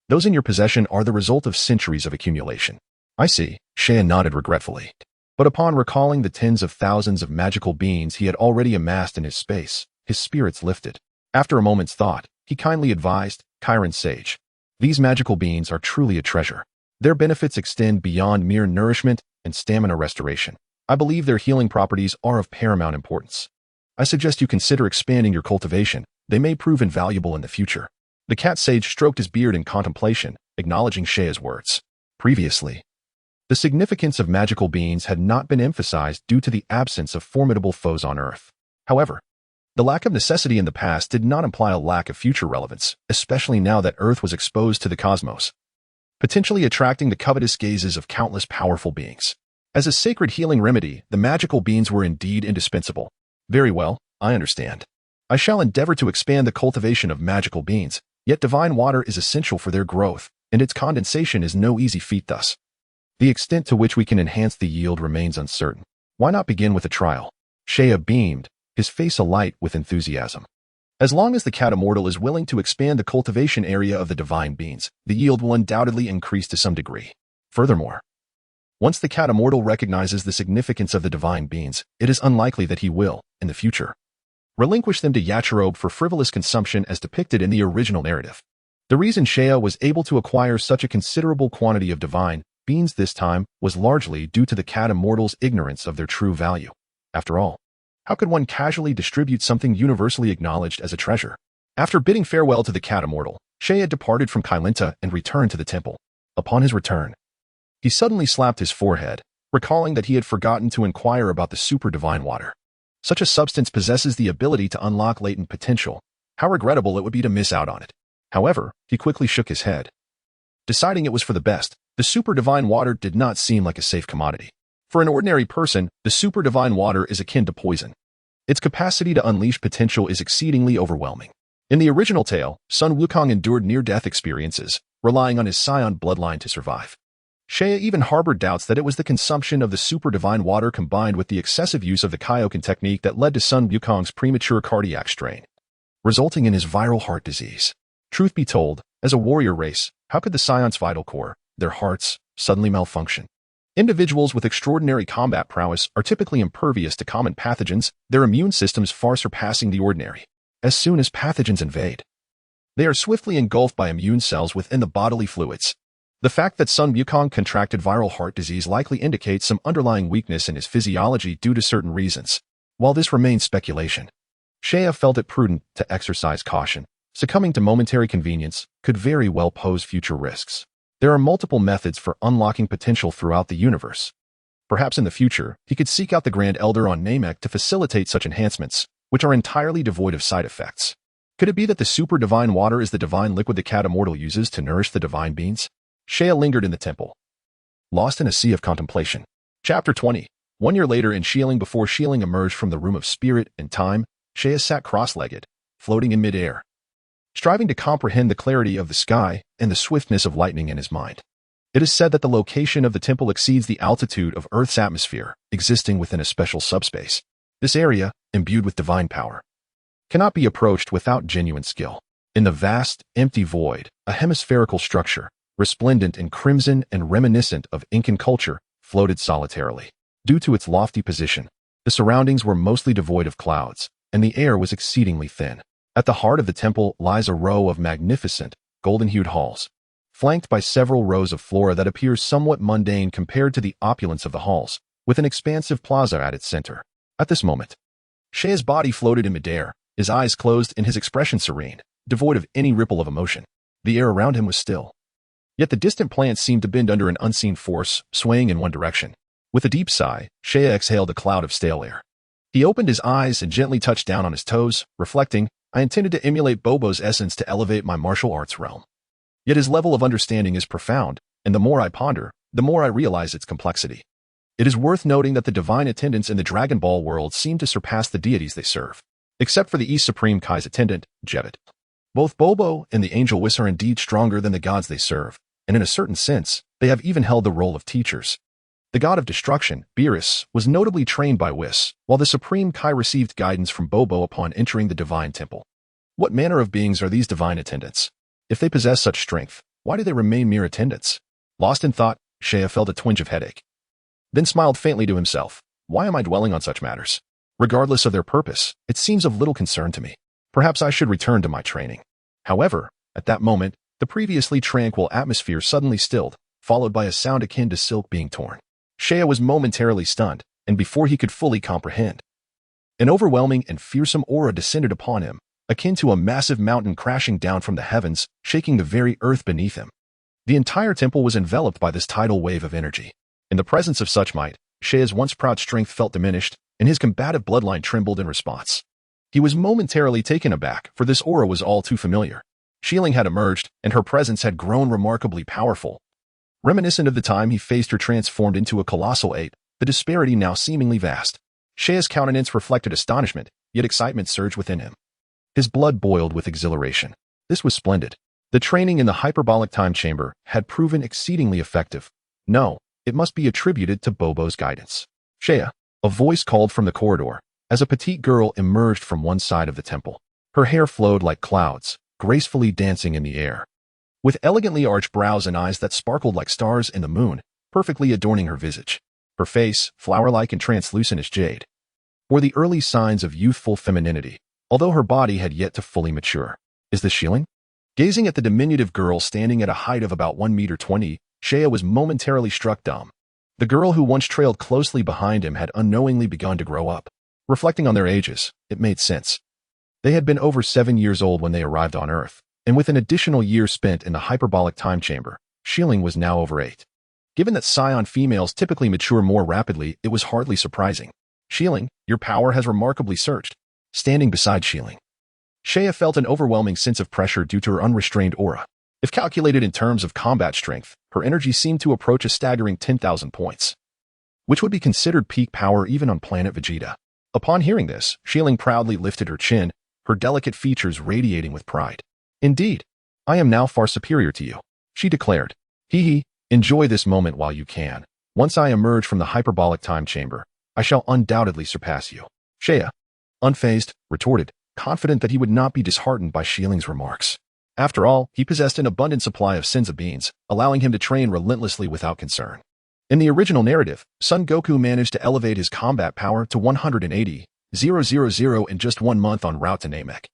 Those in your possession are the result of centuries of accumulation. I see, Saiyan nodded regretfully. But upon recalling the tens of thousands of magical beans he had already amassed in his space, his spirits lifted. After a moment's thought, he kindly advised, Chiron sage, these magical beans are truly a treasure. Their benefits extend beyond mere nourishment and stamina restoration. I believe their healing properties are of paramount importance. I suggest you consider expanding your cultivation. They may prove invaluable in the future. The cat sage stroked his beard in contemplation, acknowledging Sheia's words. Previously, the significance of magical beans had not been emphasized due to the absence of formidable foes on Earth. However, the lack of necessity in the past did not imply a lack of future relevance, especially now that Earth was exposed to the cosmos, potentially attracting the covetous gazes of countless powerful beings. As a sacred healing remedy, the magical beans were indeed indispensable. Very well, I understand. I shall endeavor to expand the cultivation of magical beans, yet divine water is essential for their growth, and its condensation is no easy feat thus. The extent to which we can enhance the yield remains uncertain. Why not begin with a trial? Saiyan beamed, his face alight with enthusiasm. As long as the cat immortal is willing to expand the cultivation area of the divine beans, the yield will undoubtedly increase to some degree. Furthermore, once the cat immortal recognizes the significance of the divine beans, it is unlikely that he will, in the future, relinquish them to Yachirobe for frivolous consumption as depicted in the original narrative. The reason Saiyan was able to acquire such a considerable quantity of divine beans this time was largely due to the cat immortal's ignorance of their true value. After all, how could one casually distribute something universally acknowledged as a treasure? After bidding farewell to the cat immortal, Saiyan departed from Kailinta and returned to the temple. Upon his return, he suddenly slapped his forehead, recalling that he had forgotten to inquire about the super divine water. Such a substance possesses the ability to unlock latent potential. How regrettable it would be to miss out on it. However, he quickly shook his head, deciding it was for the best. The super divine water did not seem like a safe commodity. For an ordinary person, the super divine water is akin to poison. Its capacity to unleash potential is exceedingly overwhelming. In the original tale, Sun Wukong endured near-death experiences, relying on his Saiyan bloodline to survive. Saiyan even harbored doubts that it was the consumption of the super divine water combined with the excessive use of the Kaioken technique that led to Sun Wukong's premature cardiac strain, resulting in his viral heart disease. Truth be told, as a warrior race, how could the Saiyans' vital core, their hearts, suddenly malfunction? Individuals with extraordinary combat prowess are typically impervious to common pathogens, their immune systems far surpassing the ordinary. As soon as pathogens invade, they are swiftly engulfed by immune cells within the bodily fluids. The fact that Sun Wukong contracted viral heart disease likely indicates some underlying weakness in his physiology due to certain reasons. While this remains speculation, Saiyan felt it prudent to exercise caution. Succumbing to momentary convenience could very well pose future risks. There are multiple methods for unlocking potential throughout the universe. Perhaps in the future, he could seek out the Grand Elder on Namek to facilitate such enhancements, which are entirely devoid of side effects. Could it be that the super divine water is the divine liquid the cat immortal uses to nourish the divine beans? Saiyan lingered in the temple, lost in a sea of contemplation. Chapter 20. 1 year later in Shieling, before Shieling emerged from the room of spirit and time, Saiyan sat cross-legged, floating in midair, striving to comprehend the clarity of the sky and the swiftness of lightning in his mind. It is said that the location of the temple exceeds the altitude of Earth's atmosphere, existing within a special subspace. This area, imbued with divine power, cannot be approached without genuine skill. In the vast, empty void, a hemispherical structure, resplendent in crimson and reminiscent of Incan culture, floated solitarily. Due to its lofty position, the surroundings were mostly devoid of clouds, and the air was exceedingly thin. At the heart of the temple lies a row of magnificent, golden-hued halls, flanked by several rows of flora that appears somewhat mundane compared to the opulence of the halls, with an expansive plaza at its center. At this moment, Saiyan's body floated in midair, his eyes closed and his expression serene, devoid of any ripple of emotion. The air around him was still. Yet the distant plants seemed to bend under an unseen force, swaying in one direction. With a deep sigh, Saiyan exhaled a cloud of stale air. He opened his eyes and gently touched down on his toes, reflecting, I intended to emulate Bobo's essence to elevate my martial arts realm. Yet his level of understanding is profound, and the more I ponder, the more I realize its complexity. It is worth noting that the divine attendants in the Dragon Ball world seem to surpass the deities they serve. Except for the East Supreme Kai's attendant, Jebet. Both Bobo and the Angel Whis are indeed stronger than the gods they serve, and in a certain sense, they have even held the role of teachers. The god of destruction, Beerus, was notably trained by Whis, while the Supreme Kai received guidance from Bobo upon entering the divine temple. What manner of beings are these divine attendants? If they possess such strength, why do they remain mere attendants? Lost in thought, Shea felt a twinge of headache. Then smiled faintly to himself. Why am I dwelling on such matters? Regardless of their purpose, it seems of little concern to me. Perhaps I should return to my training. However, at that moment, the previously tranquil atmosphere suddenly stilled, followed by a sound akin to silk being torn. Shea was momentarily stunned, and before he could fully comprehend, an overwhelming and fearsome aura descended upon him, akin to a massive mountain crashing down from the heavens, shaking the very earth beneath him. The entire temple was enveloped by this tidal wave of energy. In the presence of such might, Shea's once proud strength felt diminished, and his combative bloodline trembled in response. He was momentarily taken aback, for this aura was all too familiar. Shieling had emerged, and her presence had grown remarkably powerful. Reminiscent of the time he faced her transformed into a colossal ape, the disparity now seemingly vast. Shea's countenance reflected astonishment, yet excitement surged within him. His blood boiled with exhilaration. This was splendid. The training in the hyperbolic time chamber had proven exceedingly effective. No, it must be attributed to Bobo's guidance. Shea, a voice called from the corridor, as a petite girl emerged from one side of the temple. Her hair flowed like clouds, gracefully dancing in the air. With elegantly arched brows and eyes that sparkled like stars in the moon, perfectly adorning her visage. Her face, flower-like and translucent as jade, bore the early signs of youthful femininity, although her body had yet to fully mature. Is this Shieling? Gazing at the diminutive girl standing at a height of about 1.20 meters, Shea was momentarily struck dumb. The girl who once trailed closely behind him had unknowingly begun to grow up. Reflecting on their ages, it made sense. They had been over 7 years old when they arrived on Earth, and with an additional year spent in the hyperbolic time chamber, Shieling was now over 8. Given that Saiyan females typically mature more rapidly, it was hardly surprising. Shieling, your power has remarkably surged. Standing beside Shieling, Shea felt an overwhelming sense of pressure due to her unrestrained aura. If calculated in terms of combat strength, her energy seemed to approach a staggering 10,000 points, which would be considered peak power even on Planet Vegeta. Upon hearing this, Shieling proudly lifted her chin, her delicate features radiating with pride. Indeed, I am now far superior to you, she declared. Hee, enjoy this moment while you can. Once I emerge from the hyperbolic time chamber, I shall undoubtedly surpass you. Shea, unfazed, retorted, confident that he would not be disheartened by Shieling's remarks. After all, he possessed an abundant supply of senzu beans, allowing him to train relentlessly without concern. In the original narrative, Son Goku managed to elevate his combat power to 180,000 in just 1 month en route to Namek.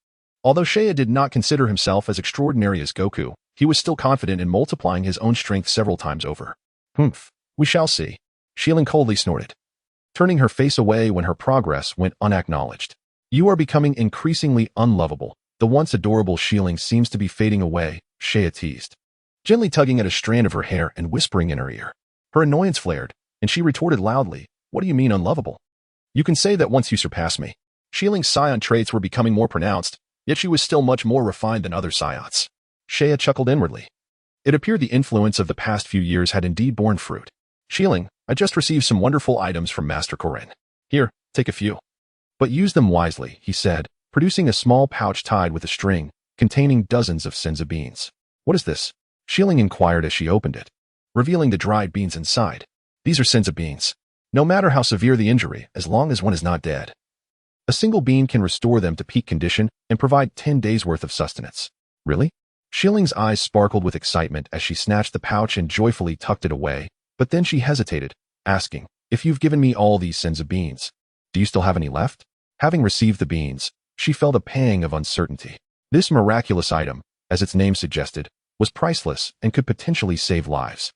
Although Shea did not consider himself as extraordinary as Goku, he was still confident in multiplying his own strength several times over. Humph, we shall see. Shieling coldly snorted, turning her face away when her progress went unacknowledged. You are becoming increasingly unlovable. The once adorable Shieling seems to be fading away, Shea teased, gently tugging at a strand of her hair and whispering in her ear. Her annoyance flared, and she retorted loudly, what do you mean unlovable? You can say that once you surpass me. Shieling's Saiyan traits were becoming more pronounced, yet she was still much more refined than other Saiyans. Shea chuckled inwardly. It appeared the influence of the past few years had indeed borne fruit. Shieling, I just received some wonderful items from Master Korin. Here, take a few. But use them wisely, he said, producing a small pouch tied with a string, containing dozens of senzu beans. What is this? Shieling inquired as she opened it, revealing the dried beans inside. These are senzu beans. No matter how severe the injury, as long as one is not dead, a single bean can restore them to peak condition and provide 10 days' worth of sustenance. Really? Shieling's eyes sparkled with excitement as she snatched the pouch and joyfully tucked it away, but then she hesitated, asking, if you've given me all these senzu beans, do you still have any left? Having received the beans, she felt a pang of uncertainty. This miraculous item, as its name suggested, was priceless and could potentially save lives.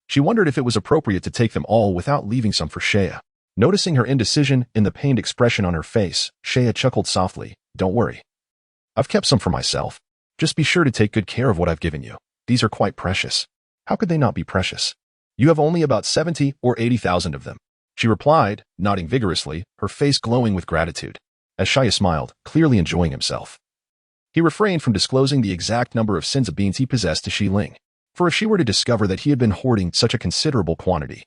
She wondered if it was appropriate to take them all without leaving some for Shea. Noticing her indecision in the pained expression on her face, Shea chuckled softly, don't worry. I've kept some for myself. Just be sure to take good care of what I've given you. These are quite precious. How could they not be precious? You have only about 70 or 80,000 of them, she replied, nodding vigorously, her face glowing with gratitude. As Shea smiled, clearly enjoying himself, he refrained from disclosing the exact number of senzu beans he possessed to Shieling, for if she were to discover that he had been hoarding such a considerable quantity,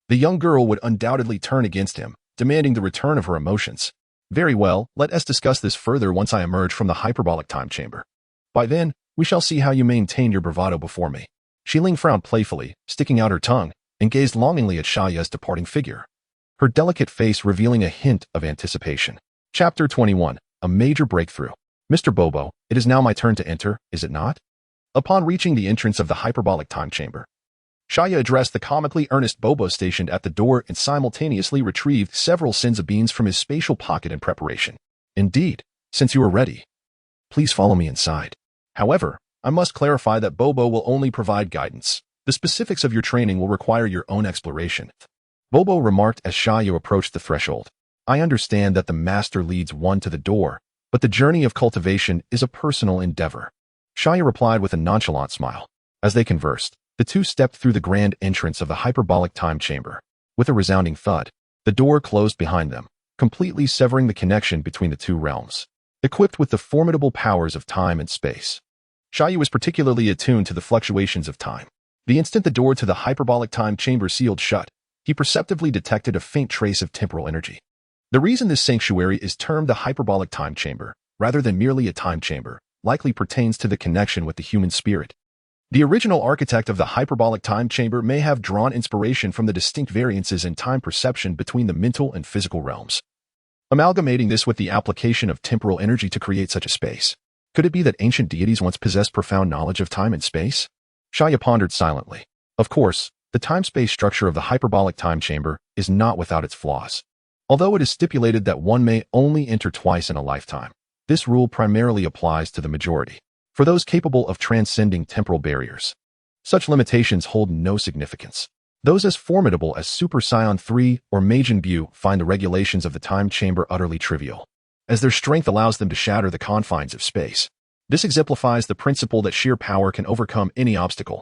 the young girl would undoubtedly turn against him, demanding the return of her emotions. Very well, let us discuss this further once I emerge from the hyperbolic time chamber. By then, we shall see how you maintain your bravado before me. Shieling frowned playfully, sticking out her tongue, and gazed longingly at Shaya's departing figure, her delicate face revealing a hint of anticipation. Chapter 21. A major breakthrough. Mr. Bobo, it is now my turn to enter, is it not? Upon reaching the entrance of the hyperbolic time chamber, Shaya addressed the comically earnest Bobo stationed at the door and simultaneously retrieved several Senza beans from his spatial pocket in preparation. Indeed, since you are ready, please follow me inside. However, I must clarify that Bobo will only provide guidance. The specifics of your training will require your own exploration. Bobo remarked as Shaya approached the threshold. I understand that the master leads one to the door, but the journey of cultivation is a personal endeavor. Shaya replied with a nonchalant smile. As they conversed, the two stepped through the grand entrance of the hyperbolic time chamber. With a resounding thud, the door closed behind them, completely severing the connection between the two realms. Equipped with the formidable powers of time and space, Shaya was particularly attuned to the fluctuations of time. The instant the door to the hyperbolic time chamber sealed shut, he perceptibly detected a faint trace of temporal energy. The reason this sanctuary is termed the hyperbolic time chamber, rather than merely a time chamber, likely pertains to the connection with the human spirit. The original architect of the hyperbolic time chamber may have drawn inspiration from the distinct variances in time perception between the mental and physical realms, amalgamating this with the application of temporal energy to create such a space. Could it be that ancient deities once possessed profound knowledge of time and space? Shaya pondered silently. Of course, the time-space structure of the hyperbolic time chamber is not without its flaws. Although it is stipulated that one may only enter twice in a lifetime, this rule primarily applies to the majority. For those capable of transcending temporal barriers, such limitations hold no significance. Those as formidable as Super Saiyan 3 or Majin Buu find the regulations of the time chamber utterly trivial, as their strength allows them to shatter the confines of space. This exemplifies the principle that sheer power can overcome any obstacle.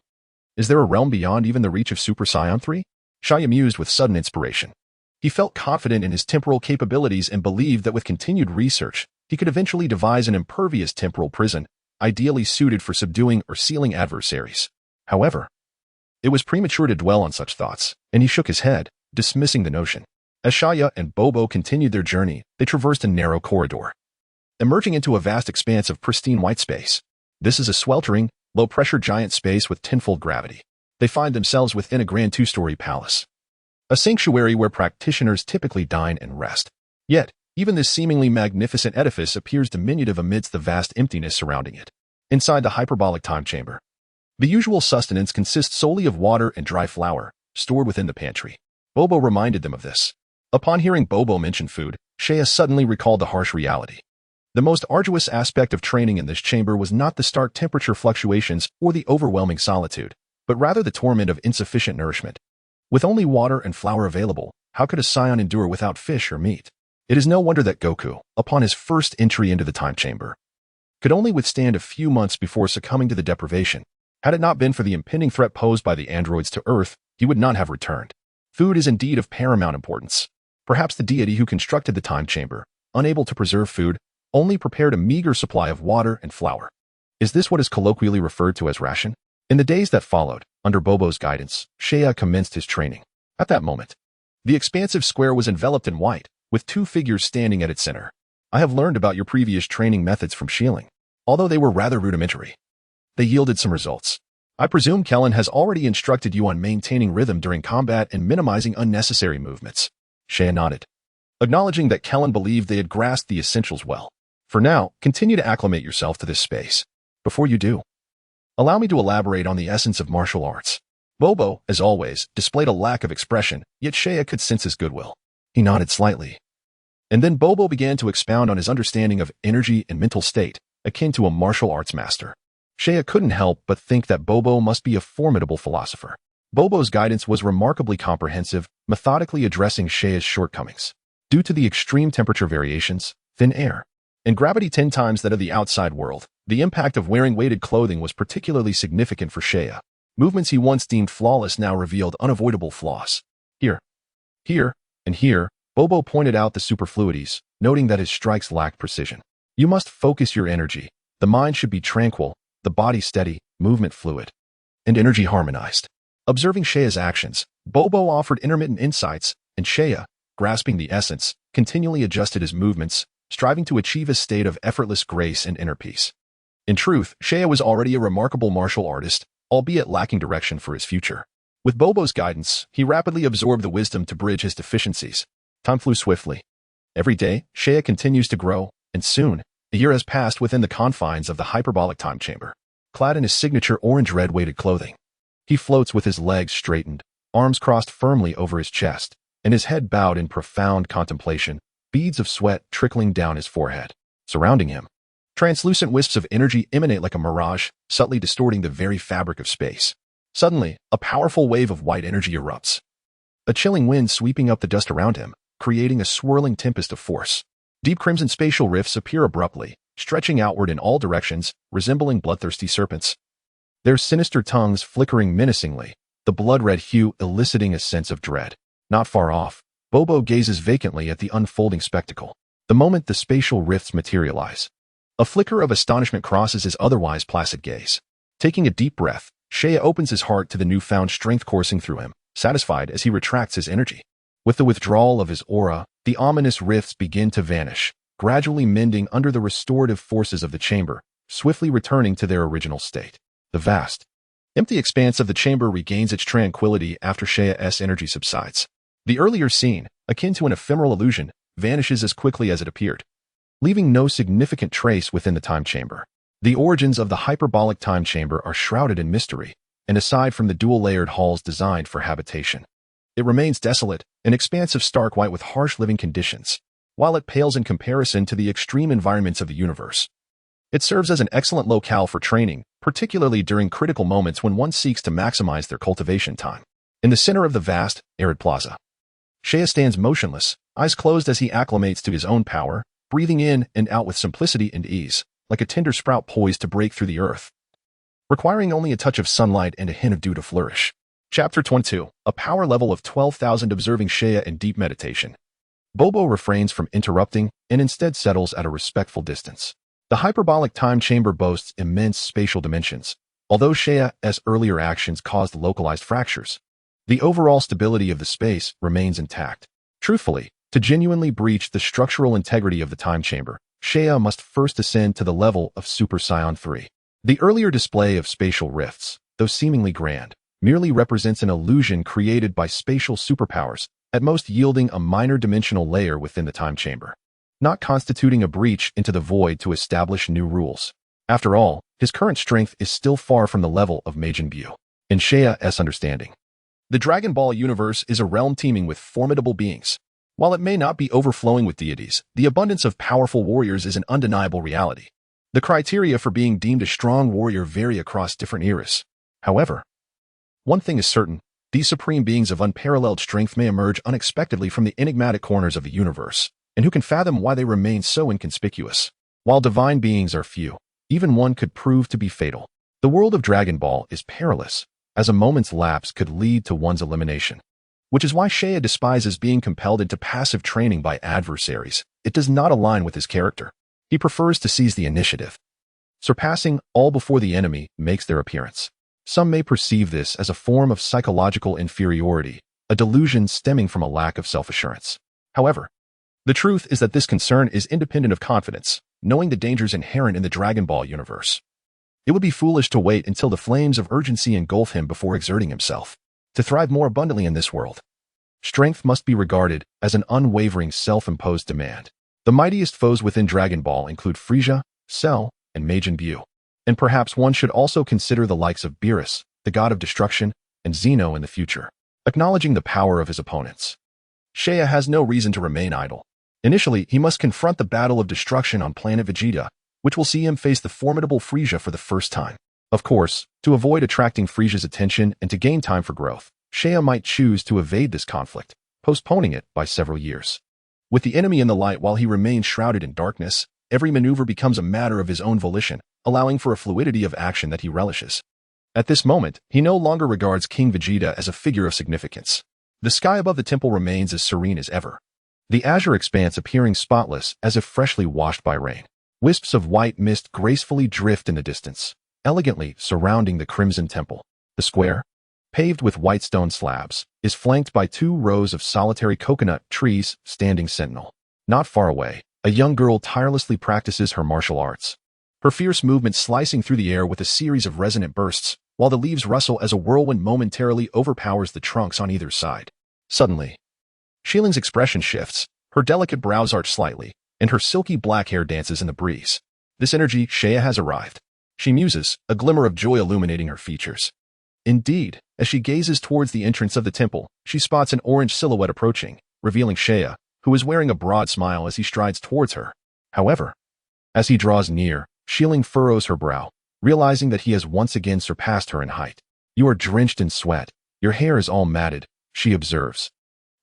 Is there a realm beyond even the reach of Super Saiyan 3? Shaya mused with sudden inspiration. He felt confident in his temporal capabilities and believed that with continued research, he could eventually devise an impervious temporal prison, ideally suited for subduing or sealing adversaries. However, it was premature to dwell on such thoughts, and he shook his head, dismissing the notion. As Shaya and Bobo continued their journey, they traversed a narrow corridor, emerging into a vast expanse of pristine white space. This is a sweltering, low-pressure giant space with tenfold gravity. They find themselves within a grand two-story palace, a sanctuary where practitioners typically dine and rest. Yet, even this seemingly magnificent edifice appears diminutive amidst the vast emptiness surrounding it. Inside the hyperbolic time chamber, the usual sustenance consists solely of water and dry flour, stored within the pantry. Bobo reminded them of this. Upon hearing Bobo mention food, Shaya suddenly recalled the harsh reality. The most arduous aspect of training in this chamber was not the stark temperature fluctuations or the overwhelming solitude, but rather the torment of insufficient nourishment. With only water and flour available, how could a Saiyan endure without fish or meat? It is no wonder that Goku, upon his first entry into the time chamber, could only withstand a few months before succumbing to the deprivation. Had it not been for the impending threat posed by the androids to Earth, he would not have returned. Food is indeed of paramount importance. Perhaps the deity who constructed the time chamber, unable to preserve food, only prepared a meager supply of water and flour. Is this what is colloquially referred to as ration? In the days that followed, under Bobo's guidance, Shaya commenced his training. At that moment, the expansive square was enveloped in white, with two figures standing at its center. I have learned about your previous training methods from Shieling. Although they were rather rudimentary, they yielded some results. I presume Kellen has already instructed you on maintaining rhythm during combat and minimizing unnecessary movements. Shaya nodded, acknowledging that Kellen believed they had grasped the essentials well. For now, continue to acclimate yourself to this space. Before you do, allow me to elaborate on the essence of martial arts. Bobo, as always, displayed a lack of expression, yet Shaya could sense his goodwill. He nodded slightly. And then Bobo began to expound on his understanding of energy and mental state, akin to a martial arts master. Shaya couldn't help but think that Bobo must be a formidable philosopher. Bobo's guidance was remarkably comprehensive, methodically addressing Shaya's shortcomings. Due to the extreme temperature variations, thin air, and gravity 10 times that of the outside world, the impact of wearing weighted clothing was particularly significant for Shaya. Movements he once deemed flawless now revealed unavoidable flaws. Here, and here, Bobo pointed out the superfluities, noting that his strikes lacked precision. You must focus your energy. The mind should be tranquil, the body steady, movement fluid, and energy harmonized. Observing Shaya's actions, Bobo offered intermittent insights, and Shaya, grasping the essence, continually adjusted his movements, striving to achieve a state of effortless grace and inner peace. In truth, Shaya was already a remarkable martial artist, albeit lacking direction for his future. With Bobo's guidance, he rapidly absorbed the wisdom to bridge his deficiencies. Time flew swiftly. Every day, Seiya continues to grow, and soon, a year has passed within the confines of the hyperbolic time chamber. Clad in his signature orange-red weighted clothing, he floats with his legs straightened, arms crossed firmly over his chest, and his head bowed in profound contemplation, beads of sweat trickling down his forehead. Surrounding him, translucent wisps of energy emanate like a mirage, subtly distorting the very fabric of space. Suddenly, a powerful wave of white energy erupts. A chilling wind sweeping up the dust around him, creating a swirling tempest of force. Deep crimson spatial rifts appear abruptly, stretching outward in all directions, resembling bloodthirsty serpents. Their sinister tongues flickering menacingly, the blood-red hue eliciting a sense of dread. Not far off, Bobo gazes vacantly at the unfolding spectacle. The moment the spatial rifts materialize, a flicker of astonishment crosses his otherwise placid gaze. Taking a deep breath, Seiya opens his heart to the newfound strength coursing through him, satisfied as he retracts his energy. With the withdrawal of his aura, the ominous rifts begin to vanish, gradually mending under the restorative forces of the chamber, swiftly returning to their original state. The vast, empty expanse of the chamber regains its tranquility after Seiya's energy subsides. The earlier scene, akin to an ephemeral illusion, vanishes as quickly as it appeared, leaving no significant trace within the time chamber. The origins of the hyperbolic time chamber are shrouded in mystery, and aside from the dual-layered halls designed for habitation, it remains desolate, an expanse of stark white with harsh living conditions, while it pales in comparison to the extreme environments of the universe. It serves as an excellent locale for training, particularly during critical moments when one seeks to maximize their cultivation time. In the center of the vast, arid plaza, Seiya stands motionless, eyes closed as he acclimates to his own power, breathing in and out with simplicity and ease, like a tender sprout poised to break through the earth, requiring only a touch of sunlight and a hint of dew to flourish. Chapter 22, a power level of 12,000. Observing Seiya in deep meditation, Bobo refrains from interrupting and instead settles at a respectful distance. The hyperbolic time chamber boasts immense spatial dimensions. Although Seiya's earlier actions caused localized fractures, the overall stability of the space remains intact. Truthfully, to genuinely breach the structural integrity of the time chamber, Seiya must first ascend to the level of Super Saiyan 3. The earlier display of spatial rifts, though seemingly grand, merely represents an illusion created by spatial superpowers, at most yielding a minor dimensional layer within the time chamber, not constituting a breach into the void to establish new rules. After all, his current strength is still far from the level of Majin Buu. In Seiya's understanding, the Dragon Ball universe is a realm teeming with formidable beings. While it may not be overflowing with deities, the abundance of powerful warriors is an undeniable reality. The criteria for being deemed a strong warrior vary across different eras. However, one thing is certain, these supreme beings of unparalleled strength may emerge unexpectedly from the enigmatic corners of the universe, and who can fathom why they remain so inconspicuous? While divine beings are few, even one could prove to be fatal. The world of Dragon Ball is perilous, as a moment's lapse could lead to one's elimination. Which is why Seiya despises being compelled into passive training by adversaries. It does not align with his character. He prefers to seize the initiative, surpassing all before the enemy makes their appearance. Some may perceive this as a form of psychological inferiority, a delusion stemming from a lack of self-assurance. However, the truth is that this concern is independent of confidence, knowing the dangers inherent in the Dragon Ball universe. It would be foolish to wait until the flames of urgency engulf him before exerting himself. To thrive more abundantly in this world, strength must be regarded as an unwavering self-imposed demand. The mightiest foes within Dragon Ball include Frieza, Cell, and Majin Buu. And perhaps one should also consider the likes of Beerus, the god of destruction, and Zeno in the future. Acknowledging the power of his opponents, Seiya has no reason to remain idle. Initially, he must confront the battle of destruction on Planet Vegeta, which will see him face the formidable Frieza for the first time. Of course, to avoid attracting Frieza's attention and to gain time for growth, Seiya might choose to evade this conflict, postponing it by several years. With the enemy in the light while he remains shrouded in darkness, every maneuver becomes a matter of his own volition, allowing for a fluidity of action that he relishes. At this moment, he no longer regards King Vegeta as a figure of significance. The sky above the temple remains as serene as ever, the azure expanse appearing spotless as if freshly washed by rain. Wisps of white mist gracefully drift in the distance, elegantly surrounding the crimson temple. The square, paved with white stone slabs, is flanked by 2 rows of solitary coconut trees standing sentinel. Not far away, a young girl tirelessly practices her martial arts, her fierce movements slicing through the air with a series of resonant bursts, while the leaves rustle as a whirlwind momentarily overpowers the trunks on either side. Suddenly, Shiling's expression shifts, her delicate brows arch slightly, and her silky black hair dances in the breeze. This energy, Shea has arrived. She muses, a glimmer of joy illuminating her features. Indeed, as she gazes towards the entrance of the temple, she spots an orange silhouette approaching, revealing Shea, who is wearing a broad smile as he strides towards her. However, as he draws near, Shiling furrows her brow, realizing that he has once again surpassed her in height. You are drenched in sweat. Your hair is all matted, she observes.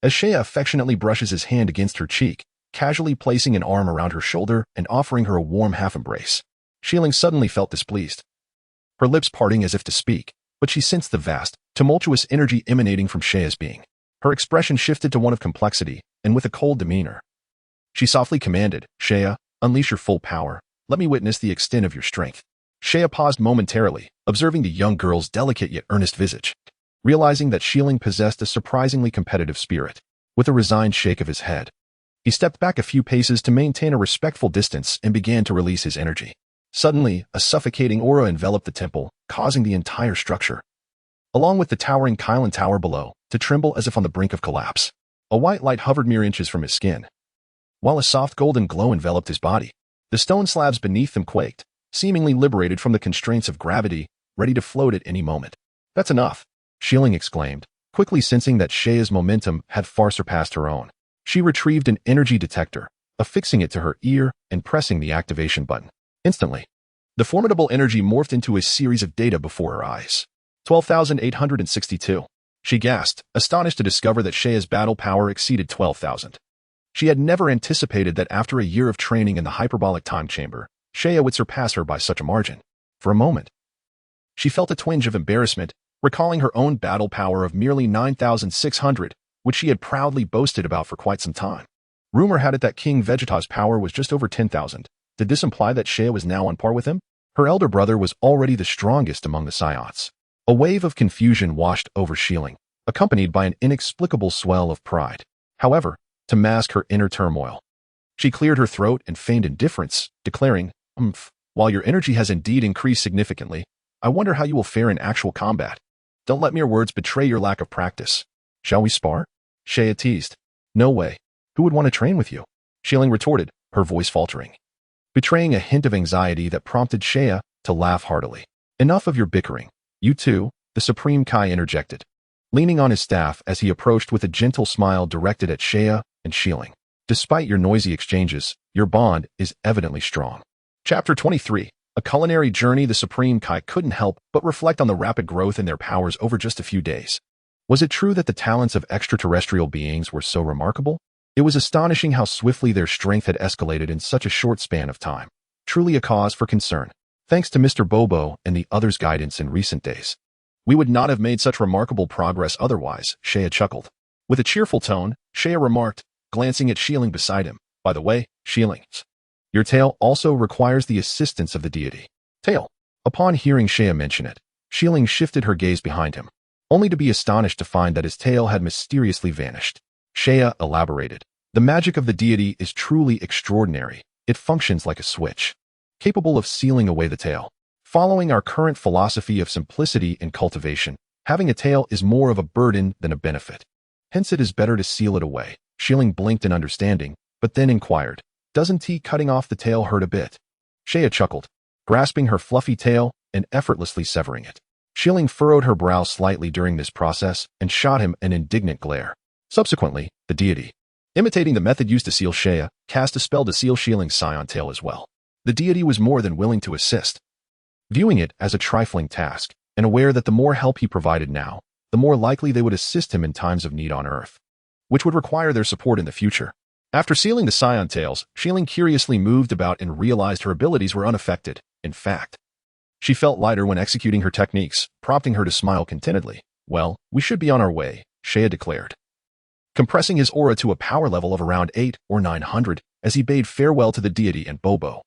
As Shea affectionately brushes his hand against her cheek, casually placing an arm around her shoulder and offering her a warm half-embrace. Shiling suddenly felt displeased, her lips parting as if to speak, but she sensed the vast, tumultuous energy emanating from Shea's being. Her expression shifted to one of complexity, and with a cold demeanor, she softly commanded, Shea, unleash your full power. Let me witness the extent of your strength. Shea paused momentarily, observing the young girl's delicate yet earnest visage. Realizing that Shiling possessed a surprisingly competitive spirit, with a resigned shake of his head, he stepped back a few paces to maintain a respectful distance and began to release his energy. Suddenly, a suffocating aura enveloped the temple, causing the entire structure, along with the towering Kylan Tower below, to tremble as if on the brink of collapse. A white light hovered mere inches from his skin, while a soft golden glow enveloped his body. The stone slabs beneath them quaked, seemingly liberated from the constraints of gravity, ready to float at any moment. That's enough, Shiling exclaimed, quickly sensing that Shea's momentum had far surpassed her own. She retrieved an energy detector, affixing it to her ear and pressing the activation button. Instantly, the formidable energy morphed into a series of data before her eyes. 12,862. She gasped, astonished to discover that Shea's battle power exceeded 12,000. She had never anticipated that after a year of training in the hyperbolic time chamber, Shea would surpass her by such a margin. For a moment, she felt a twinge of embarrassment, recalling her own battle power of merely 9,600, which she had proudly boasted about for quite some time. Rumor had it that King Vegeta's power was just over 10,000. Did this imply that Shea was now on par with him? Her elder brother was already the strongest among the Saiyans. A wave of confusion washed over Shiling, accompanied by an inexplicable swell of pride. However, to mask her inner turmoil, she cleared her throat and feigned indifference, declaring, while your energy has indeed increased significantly, I wonder how you will fare in actual combat. Don't let mere words betray your lack of practice. Shall we spar? Shea teased. No way. Who would want to train with you? Shiling retorted, her voice faltering, betraying a hint of anxiety that prompted Shea to laugh heartily. Enough of your bickering. You too, the Supreme Kai interjected, leaning on his staff as he approached with a gentle smile directed at Shea and Shiling. Despite your noisy exchanges, your bond is evidently strong. Chapter 23. A culinary journey. The Supreme Kai couldn't help but reflect on the rapid growth in their powers over just a few days. Was it true that the talents of extraterrestrial beings were so remarkable? It was astonishing how swiftly their strength had escalated in such a short span of time. Truly a cause for concern. Thanks to Mr. Bobo and the others' guidance in recent days, we would not have made such remarkable progress otherwise, Shea chuckled. With a cheerful tone, Shea remarked, glancing at Shiling beside him. By the way, Shiling, your tail also requires the assistance of the deity. Tail. Upon hearing Shea mention it, Shiling shifted her gaze behind him, only to be astonished to find that his tail had mysteriously vanished. Shea elaborated. The magic of the deity is truly extraordinary. It functions like a switch, capable of sealing away the tail. Following our current philosophy of simplicity and cultivation, having a tail is more of a burden than a benefit. Hence it is better to seal it away. Shiling blinked in understanding, but then inquired, doesn't cutting off the tail hurt a bit? Shea chuckled, grasping her fluffy tail and effortlessly severing it. Shiling furrowed her brow slightly during this process and shot him an indignant glare. Subsequently, the deity, imitating the method used to seal Shea, cast a spell to seal Shiling's Saiyan tail as well. The deity was more than willing to assist, viewing it as a trifling task, and aware that the more help he provided now, the more likely they would assist him in times of need on Earth, which would require their support in the future. After sealing the Saiyan tails, Shiling curiously moved about and realized her abilities were unaffected. In fact, she felt lighter when executing her techniques, prompting her to smile contentedly. Well, we should be on our way, Shea declared, compressing his aura to a power level of around 800 or 900 as he bade farewell to the deity and Bobo,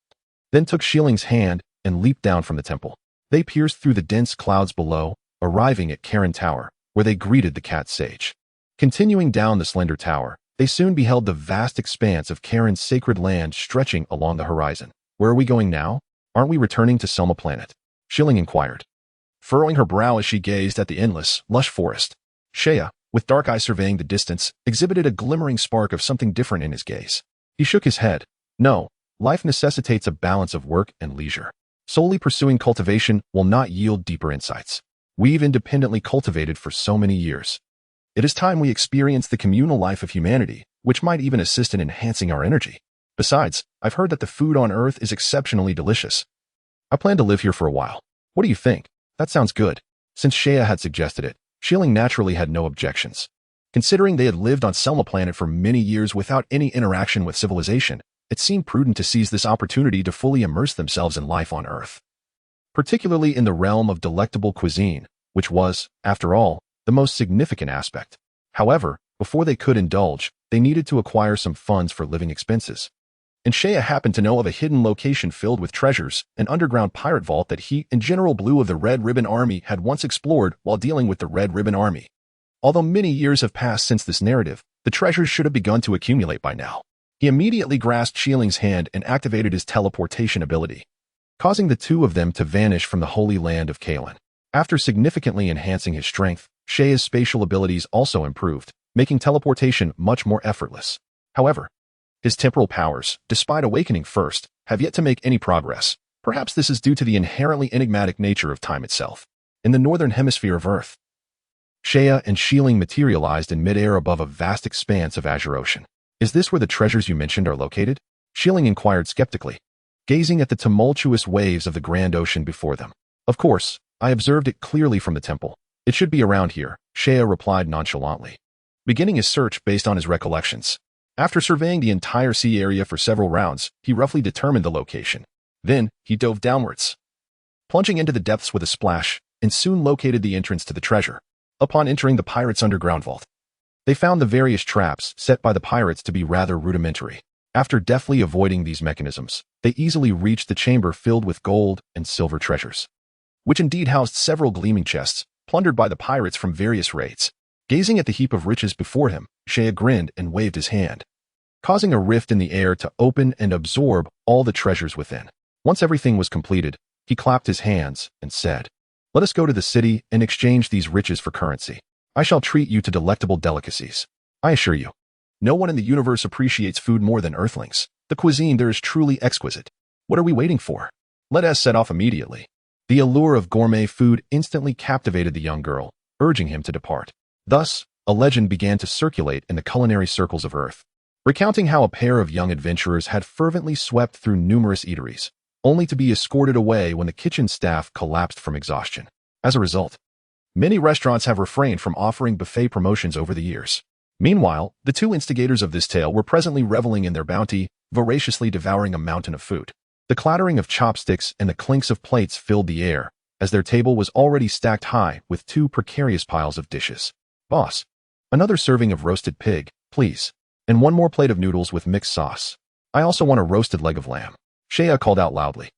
then took Shiling's hand and leaped down from the temple. They pierced through the dense clouds below, arriving at Karen Tower, where they greeted the cat sage. Continuing down the slender tower, they soon beheld the vast expanse of Karen's sacred land stretching along the horizon. Where are we going now? Aren't we returning to Selma Planet? Shiling inquired, furrowing her brow as she gazed at the endless, lush forest. Shea, with dark eyes surveying the distance, exhibited a glimmering spark of something different in his gaze. He shook his head. No, life necessitates a balance of work and leisure. Solely pursuing cultivation will not yield deeper insights. We've independently cultivated for so many years. It is time we experience the communal life of humanity, which might even assist in enhancing our energy. Besides, I've heard that the food on Earth is exceptionally delicious. I plan to live here for a while. What do you think? That sounds good. Since Shea had suggested it, Shilling naturally had no objections. Considering they had lived on Selma Planet for many years without any interaction with civilization, it seemed prudent to seize this opportunity to fully immerse themselves in life on Earth. Particularly in the realm of delectable cuisine, which was, after all, the most significant aspect. However, before they could indulge, they needed to acquire some funds for living expenses. And Shea happened to know of a hidden location filled with treasures, an underground pirate vault that he and General Blue of the Red Ribbon Army had once explored while dealing with the Red Ribbon Army. Although many years have passed since this narrative, the treasures should have begun to accumulate by now. He immediately grasped Shiling's hand and activated his teleportation ability, causing the two of them to vanish from the holy land of Kalen. After significantly enhancing his strength, Shea's spatial abilities also improved, making teleportation much more effortless. However, his temporal powers, despite awakening first, have yet to make any progress. Perhaps this is due to the inherently enigmatic nature of time itself. In the northern hemisphere of Earth, Shea and Shilling materialized in midair above a vast expanse of azure ocean. Is this where the treasures you mentioned are located? Shilling inquired skeptically, gazing at the tumultuous waves of the grand ocean before them. Of course, I observed it clearly from the temple. It should be around here, Shea replied nonchalantly, beginning his search based on his recollections. After surveying the entire sea area for several rounds, he roughly determined the location. Then, he dove downwards, plunging into the depths with a splash, and soon located the entrance to the treasure. Upon entering the pirates' underground vault, they found the various traps set by the pirates to be rather rudimentary. After deftly avoiding these mechanisms, they easily reached the chamber filled with gold and silver treasures, which indeed housed several gleaming chests, plundered by the pirates from various raids. Gazing at the heap of riches before him, Shea grinned and waved his hand, causing a rift in the air to open and absorb all the treasures within. Once everything was completed, he clapped his hands and said, "Let us go to the city and exchange these riches for currency. I shall treat you to delectable delicacies. I assure you, no one in the universe appreciates food more than Earthlings. The cuisine there is truly exquisite. What are we waiting for? Let us set off immediately." The allure of gourmet food instantly captivated the young girl, urging him to depart. Thus, a legend began to circulate in the culinary circles of Earth, recounting how a pair of young adventurers had fervently swept through numerous eateries, only to be escorted away when the kitchen staff collapsed from exhaustion. As a result, many restaurants have refrained from offering buffet promotions over the years. Meanwhile, the two instigators of this tale were presently reveling in their bounty, voraciously devouring a mountain of food. The clattering of chopsticks and the clinks of plates filled the air, as their table was already stacked high with two precarious piles of dishes. "Boss, another serving of roasted pig, please, and one more plate of noodles with mixed sauce. I also want a roasted leg of lamb," Shea called out loudly.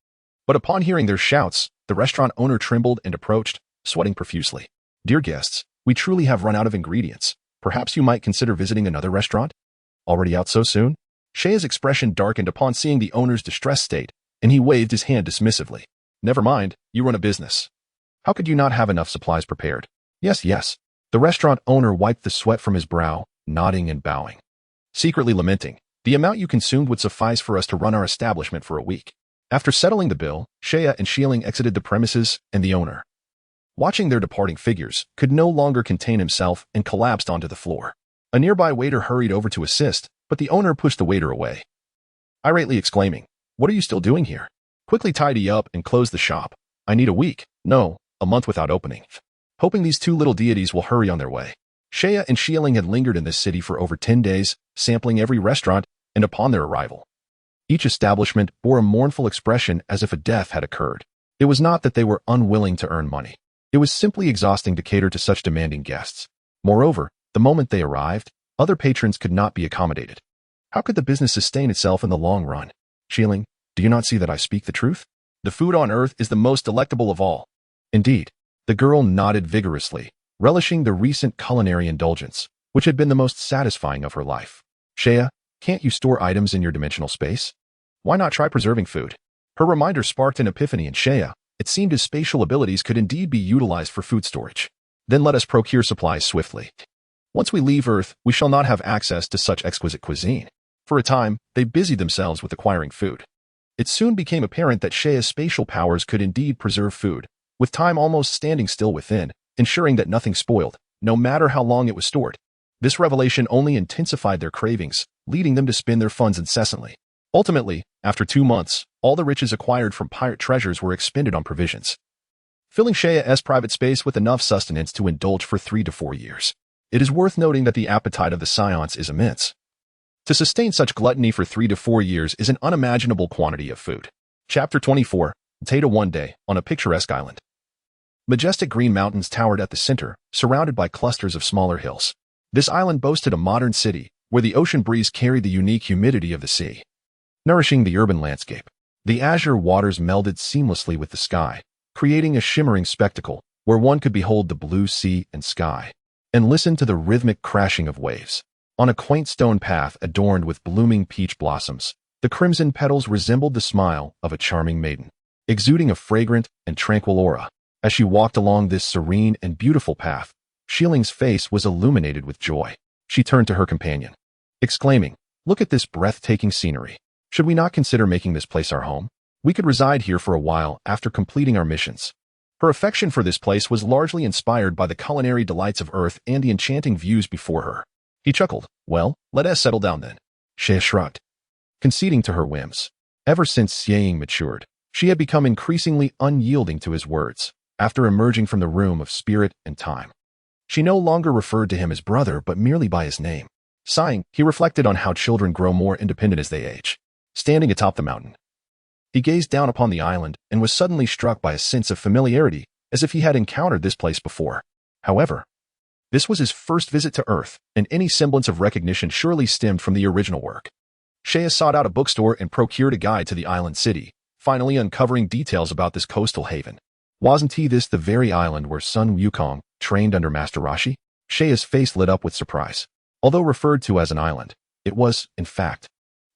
But upon hearing their shouts, the restaurant owner trembled and approached, sweating profusely. "Dear guests, we truly have run out of ingredients. Perhaps you might consider visiting another restaurant?" "Already out so soon?" Shea's expression darkened upon seeing the owner's distressed state, and he waved his hand dismissively. "Never mind, you run a business. How could you not have enough supplies prepared?" Yes. The restaurant owner wiped the sweat from his brow, nodding and bowing, secretly lamenting, "The amount you consumed would suffice for us to run our establishment for a week." After settling the bill, Shea and Shilling exited the premises, and the owner, watching their departing figures, could no longer contain himself and collapsed onto the floor. A nearby waiter hurried over to assist, but the owner pushed the waiter away, irately exclaiming, "What are you still doing here? Quickly tidy up and close the shop. I need a week, no, a month without opening." Hoping these two little deities will hurry on their way, Shea and Shilling had lingered in this city for over 10 days, sampling every restaurant, and upon their arrival, each establishment bore a mournful expression as if a death had occurred. It was not that they were unwilling to earn money. It was simply exhausting to cater to such demanding guests. Moreover, the moment they arrived, other patrons could not be accommodated. How could the business sustain itself in the long run? "Shilling, do you not see that I speak the truth? The food on Earth is the most delectable of all." Indeed, the girl nodded vigorously, relishing the recent culinary indulgence, which had been the most satisfying of her life. "Shea, can't you store items in your dimensional space? Why not try preserving food?" Her reminder sparked an epiphany in Shea, It seemed his spatial abilities could indeed be utilized for food storage. Then let us procure supplies swiftly. Once we leave Earth, we shall not have access to such exquisite cuisine. For a time, they busied themselves with acquiring food. It soon became apparent that Sheia's spatial powers could indeed preserve food, with time almost standing still within, ensuring that nothing spoiled, no matter how long it was stored. This revelation only intensified their cravings, leading them to spend their funds incessantly. Ultimately, after 2 months, all the riches acquired from pirate treasures were expended on provisions, filling Sheia's private space with enough sustenance to indulge for 3 to 4 years. It is worth noting that the appetite of the Saiyans is immense. To sustain such gluttony for 3 to 4 years is an unimaginable quantity of food. Chapter 24, Tata one day, on a picturesque island. Majestic green mountains towered at the center, surrounded by clusters of smaller hills. This island boasted a modern city, where the ocean breeze carried the unique humidity of the sea, nourishing the urban landscape. The azure waters melded seamlessly with the sky, creating a shimmering spectacle where one could behold the blue sea and sky, and listen to the rhythmic crashing of waves. On a quaint stone path adorned with blooming peach blossoms, the crimson petals resembled the smile of a charming maiden, exuding a fragrant and tranquil aura. As she walked along this serene and beautiful path, Shiling's face was illuminated with joy. She turned to her companion, exclaiming, "Look at this breathtaking scenery. Should we not consider making this place our home? We could reside here for a while after completing our missions." Her affection for this place was largely inspired by the culinary delights of Earth and the enchanting views before her. He chuckled. "Well, let us settle down then." Shea shrugged, conceding to her whims. Ever since Xiang matured, she had become increasingly unyielding to his words. After emerging from the room of spirit and time, she no longer referred to him as brother but merely by his name. Sighing, he reflected on how children grow more independent as they age. Standing atop the mountain, he gazed down upon the island and was suddenly struck by a sense of familiarity, as if he had encountered this place before. However, this was his first visit to Earth, and any semblance of recognition surely stemmed from the original work. Shea sought out a bookstore and procured a guide to the island city, finally uncovering details about this coastal haven. Wasn't this the very island where Sun Wukong trained under Master Roshi? Shea's face lit up with surprise. Although referred to as an island, it was, in fact,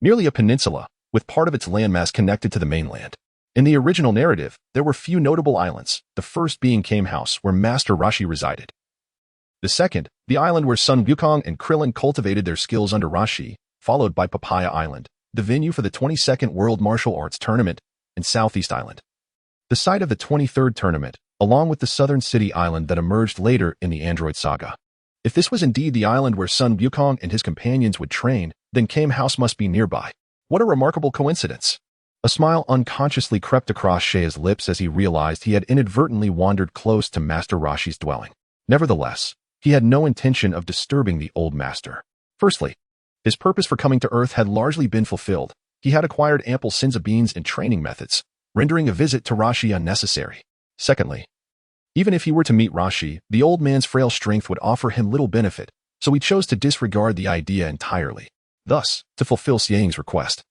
merely a peninsula, with part of its landmass connected to the mainland. In the original narrative, there were few notable islands, the first being Kame House, where Master Roshi resided. The second, the island where Sun Wukong and Krillin cultivated their skills under Roshi, followed by Papaya Island, the venue for the 22nd World Martial Arts Tournament, and Southeast Island, the site of the 23rd tournament, along with the southern city island that emerged later in the Android saga. If this was indeed the island where Sun Wukong and his companions would train, then Kame House must be nearby. What a remarkable coincidence! A smile unconsciously crept across Shea's lips as he realized he had inadvertently wandered close to Master Roshi's dwelling. Nevertheless, he had no intention of disturbing the old master. Firstly, his purpose for coming to Earth had largely been fulfilled. He had acquired ample senza beans and training methods, rendering a visit to Roshi unnecessary. Secondly, even if he were to meet Roshi, the old man's frail strength would offer him little benefit, so he chose to disregard the idea entirely. Thus, to fulfill Xiang's request,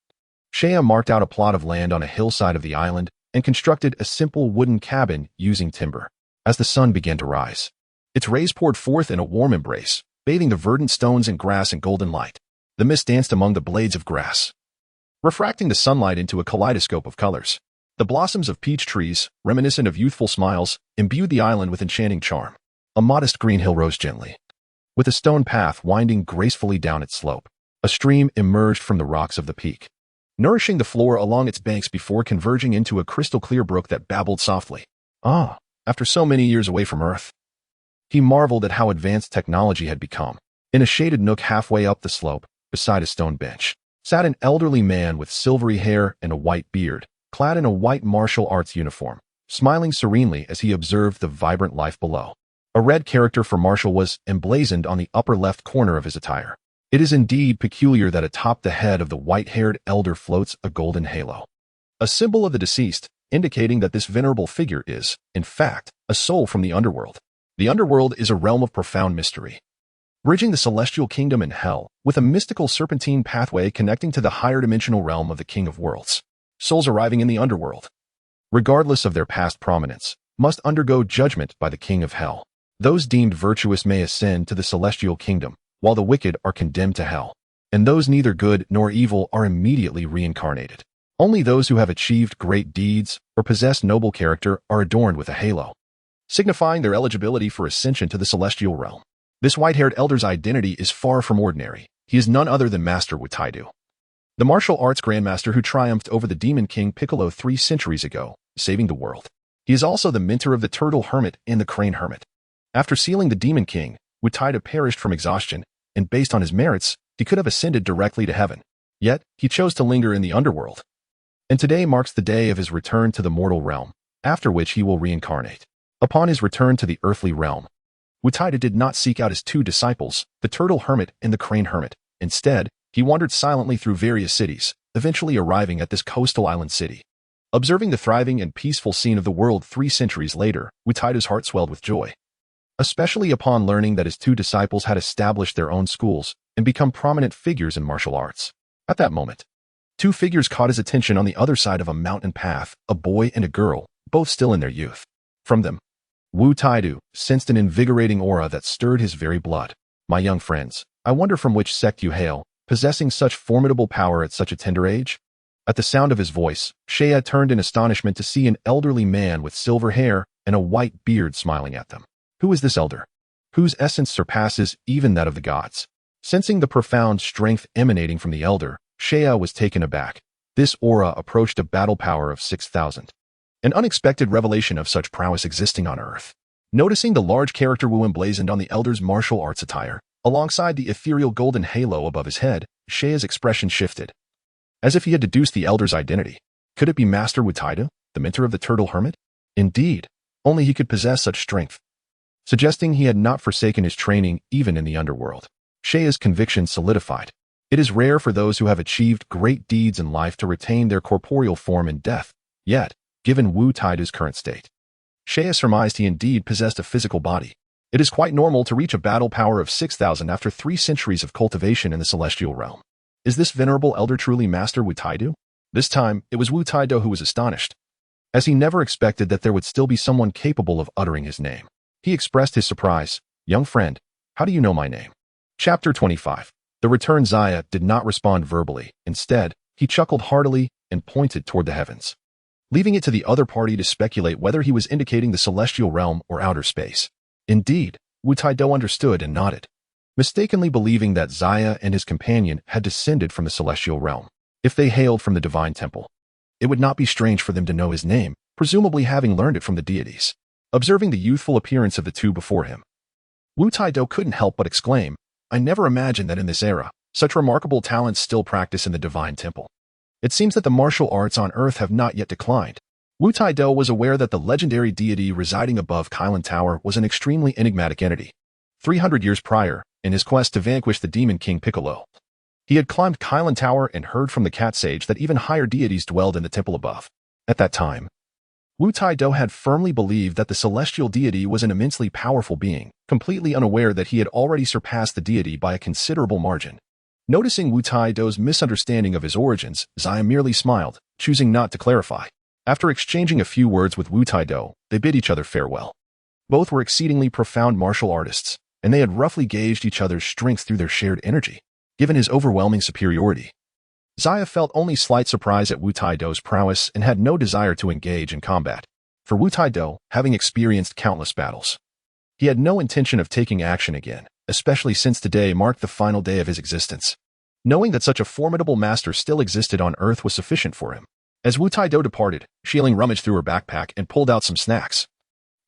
Shea marked out a plot of land on a hillside of the island and constructed a simple wooden cabin using timber. As the sun began to rise, its rays poured forth in a warm embrace, bathing the verdant stones and grass in golden light. The mist danced among the blades of grass, refracting the sunlight into a kaleidoscope of colors. The blossoms of peach trees, reminiscent of youthful smiles, imbued the island with enchanting charm. A modest green hill rose gently, with a stone path winding gracefully down its slope. A stream emerged from the rocks of the peak, nourishing the floor along its banks before converging into a crystal-clear brook that babbled softly. Ah, after so many years away from Earth. He marveled at how advanced technology had become. In a shaded nook halfway up the slope, beside a stone bench, sat an elderly man with silvery hair and a white beard, clad in a white martial arts uniform, smiling serenely as he observed the vibrant life below. A red character for martial was emblazoned on the upper left corner of his attire. It is indeed peculiar that atop the head of the white-haired elder floats a golden halo, a symbol of the deceased, indicating that this venerable figure is, in fact, a soul from the underworld. The underworld is a realm of profound mystery, bridging the celestial kingdom and hell, with a mystical serpentine pathway connecting to the higher dimensional realm of the King of Worlds. Souls arriving in the underworld, regardless of their past prominence, must undergo judgment by the King of Hell. Those deemed virtuous may ascend to the celestial kingdom, while the wicked are condemned to hell, and those neither good nor evil are immediately reincarnated. Only those who have achieved great deeds or possess noble character are adorned with a halo, signifying their eligibility for ascension to the celestial realm. This white-haired elder's identity is far from ordinary. He is none other than Master Wutaidu, the martial arts grandmaster who triumphed over the Demon King Piccolo 3 centuries ago, saving the world. He is also the mentor of the Turtle Hermit and the Crane Hermit. After sealing the Demon King, Wutaidu perished from exhaustion, and based on his merits, he could have ascended directly to heaven. Yet, he chose to linger in the underworld. And today marks the day of his return to the mortal realm, after which he will reincarnate. Upon his return to the earthly realm, Wutaidu did not seek out his 2 disciples, the Turtle Hermit and the Crane Hermit. Instead, he wandered silently through various cities, eventually arriving at this coastal island city. Observing the thriving and peaceful scene of the world 3 centuries later, Wutaidu's heart swelled with joy, especially upon learning that his 2 disciples had established their own schools and become prominent figures in martial arts. At that moment, 2 figures caught his attention on the other side of a mountain path, a boy and a girl, both still in their youth. From them, Wutaidu sensed an invigorating aura that stirred his very blood. "My young friends, I wonder from which sect you hail, possessing such formidable power at such a tender age?" At the sound of his voice, Shea turned in astonishment to see an elderly man with silver hair and a white beard smiling at them. Who is this elder, whose essence surpasses even that of the gods? Sensing the profound strength emanating from the elder, Shea was taken aback. This aura approached a battle power of 6,000. An unexpected revelation of such prowess existing on Earth. Noticing the large character Wu emblazoned on the elder's martial arts attire, alongside the ethereal golden halo above his head, Shea's expression shifted, as if he had deduced the elder's identity. Could it be Master Wutaidu, the mentor of the Turtle Hermit? Indeed, only he could possess such strength, suggesting he had not forsaken his training even in the underworld. Shea's conviction solidified. It is rare for those who have achieved great deeds in life to retain their corporeal form in death. Yet, given Wutaidu's current state, Shea surmised he indeed possessed a physical body. It is quite normal to reach a battle power of 6,000 after 3 centuries of cultivation in the celestial realm. Is this venerable elder truly Master Wutaidu? This time, it was Wutaidu who was astonished, as he never expected that there would still be someone capable of uttering his name. He expressed his surprise. "Young friend, how do you know my name?" Chapter 25. The returned Zaya did not respond verbally. Instead, he chuckled heartily and pointed toward the heavens, leaving it to the other party to speculate whether he was indicating the celestial realm or outer space. Indeed, Wutaidu understood and nodded, mistakenly believing that Zaya and his companion had descended from the celestial realm. If they hailed from the divine temple, it would not be strange for them to know his name, presumably having learned it from the deities. Observing the youthful appearance of the 2 before him, Wutaidu couldn't help but exclaim, "I never imagined that in this era, such remarkable talents still practice in the divine temple. It seems that the martial arts on Earth have not yet declined." Wutaidu was aware that the legendary deity residing above Kylan Tower was an extremely enigmatic entity. 300 years prior, in his quest to vanquish the Demon King Piccolo, he had climbed Kylan Tower and heard from the cat sage that even higher deities dwelled in the temple above. At that time, Wutaidu had firmly believed that the celestial deity was an immensely powerful being, completely unaware that he had already surpassed the deity by a considerable margin. Noticing Wutaidu's misunderstanding of his origins, Zaya merely smiled, choosing not to clarify. After exchanging a few words with Wutaidu, they bid each other farewell. Both were exceedingly profound martial artists, and they had roughly gauged each other's strength through their shared energy. Given his overwhelming superiority, Zaya felt only slight surprise at Wutaidu's prowess and had no desire to engage in combat. For Wutaidu, having experienced countless battles, he had no intention of taking action again, especially since today marked the final day of his existence. Knowing that such a formidable master still existed on Earth was sufficient for him. As Wutaidu departed, Shieling rummaged through her backpack and pulled out some snacks,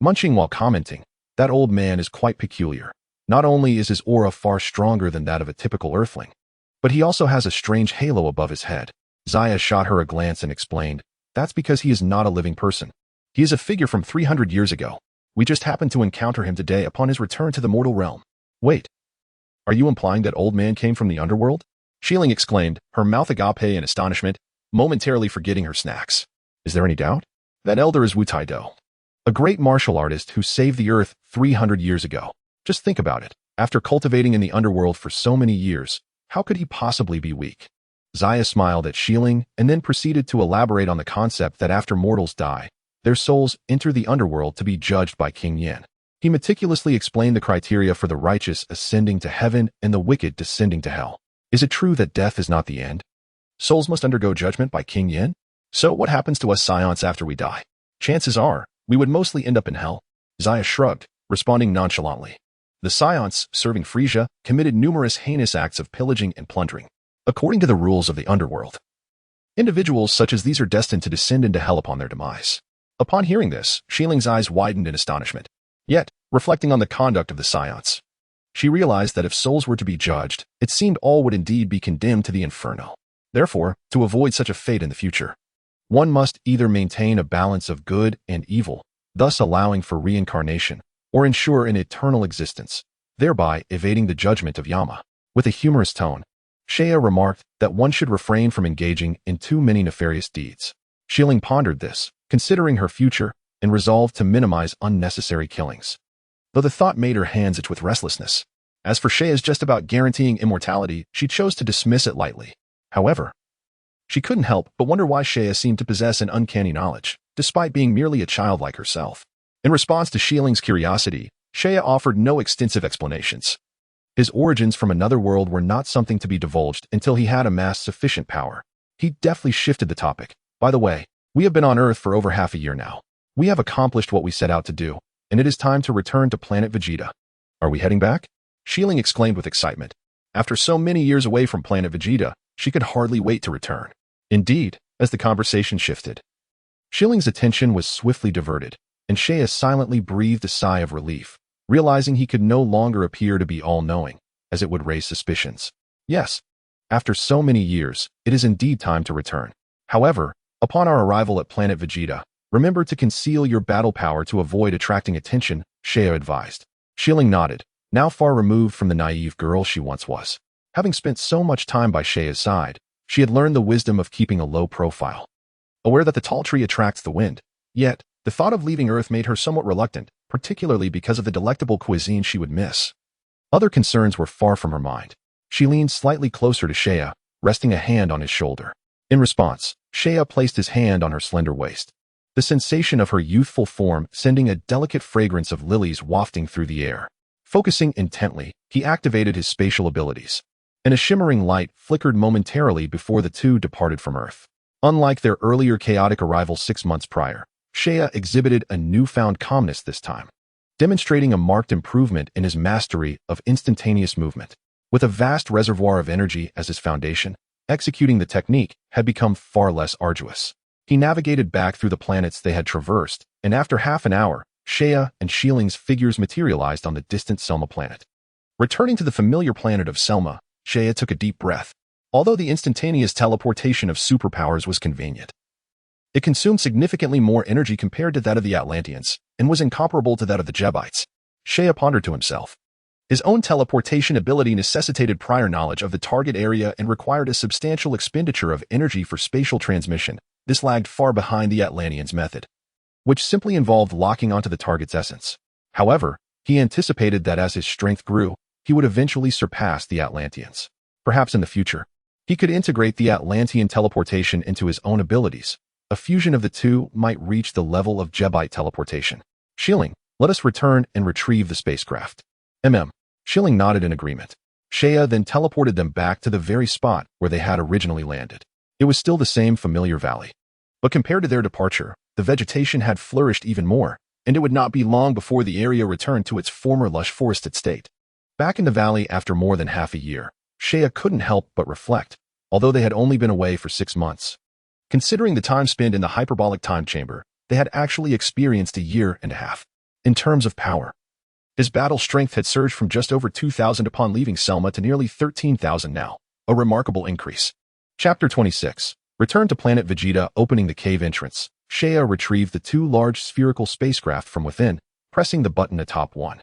munching while commenting, "That old man is quite peculiar. Not only is his aura far stronger than that of a typical earthling, but he also has a strange halo above his head." Zaya shot her a glance and explained, "That's because he is not a living person. He is a figure from 300 years ago. We just happened to encounter him today upon his return to the mortal realm." "Wait, are you implying that old man came from the underworld?" Shieling exclaimed, her mouth agape in astonishment, momentarily forgetting her snacks. "Is there any doubt? That elder is Wutaidu, a great martial artist who saved the earth 300 years ago. Just think about it. After cultivating in the underworld for so many years, how could he possibly be weak?" Zaya smiled at Shieling and then proceeded to elaborate on the concept that after mortals die, their souls enter the underworld to be judged by King Yin. He meticulously explained the criteria for the righteous ascending to heaven and the wicked descending to hell. "Is it true that death is not the end?" Souls must undergo judgment by King Yin? So what happens to us Saiyans after we die? Chances are, we would mostly end up in hell. Zaya shrugged, responding nonchalantly. The Saiyans, serving Frieza, committed numerous heinous acts of pillaging and plundering, according to the rules of the underworld. Individuals such as these are destined to descend into hell upon their demise. Upon hearing this, Shiling's eyes widened in astonishment. Yet, reflecting on the conduct of the Saiyans, she realized that if souls were to be judged, it seemed all would indeed be condemned to the inferno. Therefore, to avoid such a fate in the future, one must either maintain a balance of good and evil, thus allowing for reincarnation, or ensure an eternal existence, thereby evading the judgment of Yama. With a humorous tone, Seiya remarked that one should refrain from engaging in too many nefarious deeds. Shiling pondered this, considering her future, and resolved to minimize unnecessary killings. Though the thought made her hands itch with restlessness. As for Seiya's just about guaranteeing immortality, she chose to dismiss it lightly. However, she couldn't help but wonder why Seiya seemed to possess an uncanny knowledge, despite being merely a child like herself. In response to Shiling's curiosity, Seiya offered no extensive explanations. His origins from another world were not something to be divulged until he had amassed sufficient power. He deftly shifted the topic. By the way, we have been on Earth for over half a year now. We have accomplished what we set out to do, and it is time to return to Planet Vegeta. Are we heading back? Shiling exclaimed with excitement. After so many years away from Planet Vegeta, she could hardly wait to return. Indeed, as the conversation shifted, Shiling's attention was swiftly diverted, and Seiya silently breathed a sigh of relief, realizing he could no longer appear to be all-knowing, as it would raise suspicions. Yes, after so many years, it is indeed time to return. However, upon our arrival at Planet Vegeta, remember to conceal your battle power to avoid attracting attention, Seiya advised. Shiling nodded, now far removed from the naive girl she once was. Having spent so much time by Seiya's side, she had learned the wisdom of keeping a low profile. Aware that the tall tree attracts the wind, yet, the thought of leaving Earth made her somewhat reluctant, particularly because of the delectable cuisine she would miss. Other concerns were far from her mind. She leaned slightly closer to Seiya, resting a hand on his shoulder. In response, Seiya placed his hand on her slender waist, the sensation of her youthful form sending a delicate fragrance of lilies wafting through the air. Focusing intently, he activated his spatial abilities, and a shimmering light flickered momentarily before the two departed from Earth. Unlike their earlier chaotic arrival 6 months prior, Seiya exhibited a newfound calmness this time, demonstrating a marked improvement in his mastery of instantaneous movement. With a vast reservoir of energy as his foundation, executing the technique had become far less arduous. He navigated back through the planets they had traversed, and after half an hour, Seiya and Shiling's figures materialized on the distant Selma planet. Returning to the familiar planet of Selma, Seiya took a deep breath. Although the instantaneous teleportation of superpowers was convenient, it consumed significantly more energy compared to that of the Atlanteans, and was incomparable to that of the Jebites. Seiya pondered to himself. His own teleportation ability necessitated prior knowledge of the target area and required a substantial expenditure of energy for spatial transmission. This lagged far behind the Atlanteans' method, which simply involved locking onto the target's essence. However, he anticipated that as his strength grew, he would eventually surpass the Atlanteans. Perhaps in the future, he could integrate the Atlantean teleportation into his own abilities. A fusion of the two might reach the level of Jebite teleportation. Shiling, let us return and retrieve the spacecraft. Shiling nodded in agreement. Seiya then teleported them back to the very spot where they had originally landed. It was still the same familiar valley. But compared to their departure, the vegetation had flourished even more, and it would not be long before the area returned to its former lush forested state. Back in the valley after more than half a year, Seiya couldn't help but reflect, although they had only been away for 6 months. Considering the time spent in the hyperbolic time chamber, they had actually experienced a year and a half. In terms of power, his battle strength had surged from just over 2,000 upon leaving Selma to nearly 13,000 now, a remarkable increase. Chapter 26. Return to Planet Vegeta. Opening the cave entrance, Seiya retrieved the 2 large spherical spacecraft from within, pressing the button atop one,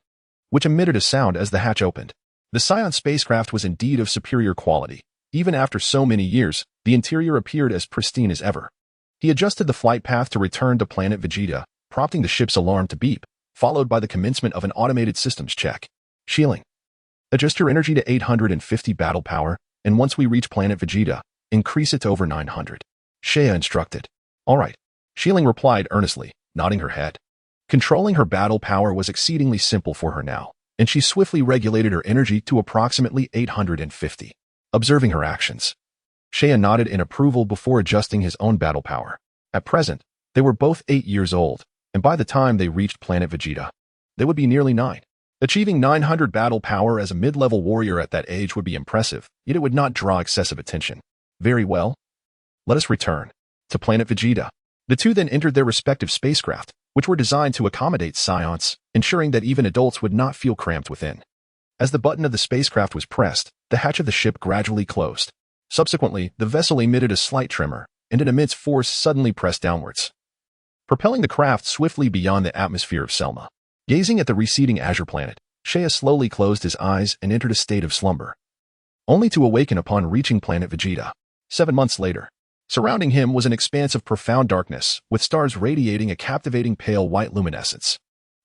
which emitted a sound as the hatch opened. The Saiyan spacecraft was indeed of superior quality. Even after so many years, the interior appeared as pristine as ever. He adjusted the flight path to return to Planet Vegeta, prompting the ship's alarm to beep, followed by the commencement of an automated systems check. Shiling, adjust your energy to 850 battle power, and once we reach Planet Vegeta, increase it to over 900. Seiya instructed. All right. Shiling replied earnestly, nodding her head. Controlling her battle power was exceedingly simple for her now, and she swiftly regulated her energy to approximately 850. Observing her actions, Shea nodded in approval before adjusting his own battle power. At present, they were both 8 years old, and by the time they reached Planet Vegeta, they would be nearly 9. Achieving 900 battle power as a mid-level warrior at that age would be impressive, yet it would not draw excessive attention. Very well. Let us return to Planet Vegeta. The two then entered their respective spacecraft, which were designed to accommodate Saiyans, ensuring that even adults would not feel cramped within. As the button of the spacecraft was pressed, the hatch of the ship gradually closed. Subsequently, the vessel emitted a slight tremor, and an immense force suddenly pressed downwards, propelling the craft swiftly beyond the atmosphere of Selma. Gazing at the receding azure planet, Shea slowly closed his eyes and entered a state of slumber, only to awaken upon reaching Planet Vegeta. 7 months later, surrounding him was an expanse of profound darkness, with stars radiating a captivating pale white luminescence.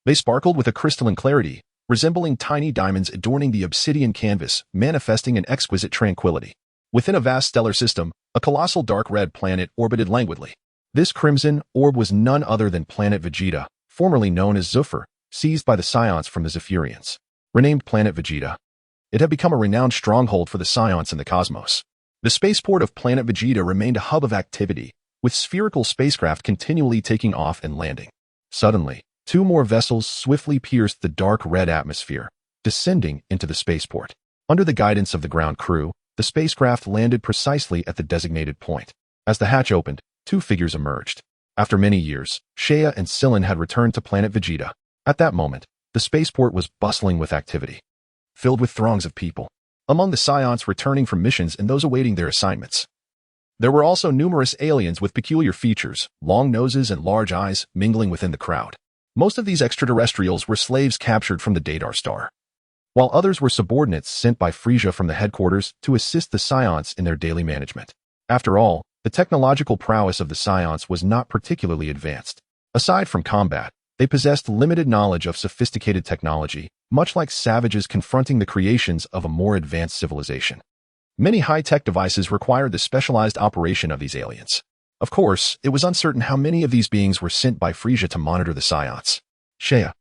They sparkled with a crystalline clarity, resembling tiny diamonds adorning the obsidian canvas, manifesting an exquisite tranquility. Within a vast stellar system, a colossal dark red planet orbited languidly. This crimson orb was none other than Planet Vegeta, formerly known as Zephyr, seized by the Saiyans from the Zephyrians. Renamed Planet Vegeta, it had become a renowned stronghold for the Saiyans in the cosmos. The spaceport of Planet Vegeta remained a hub of activity, with spherical spacecraft continually taking off and landing. Suddenly, 2 more vessels swiftly pierced the dark red atmosphere, descending into the spaceport. Under the guidance of the ground crew, the spacecraft landed precisely at the designated point. As the hatch opened, 2 figures emerged. After many years, Shea and Saiyan had returned to Planet Vegeta. At that moment, the spaceport was bustling with activity, filled with throngs of people, among the Saiyans returning from missions and those awaiting their assignments. There were also numerous aliens with peculiar features, long noses and large eyes, mingling within the crowd. Most of these extraterrestrials were slaves captured from the Dadar star, while others were subordinates sent by Frieza from the headquarters to assist the Saiyans in their daily management. After all, the technological prowess of the Saiyans was not particularly advanced. Aside from combat, they possessed limited knowledge of sophisticated technology, much like savages confronting the creations of a more advanced civilization. Many high-tech devices required the specialized operation of these aliens. Of course, it was uncertain how many of these beings were sent by Frieza to monitor the Saiyans. Shea,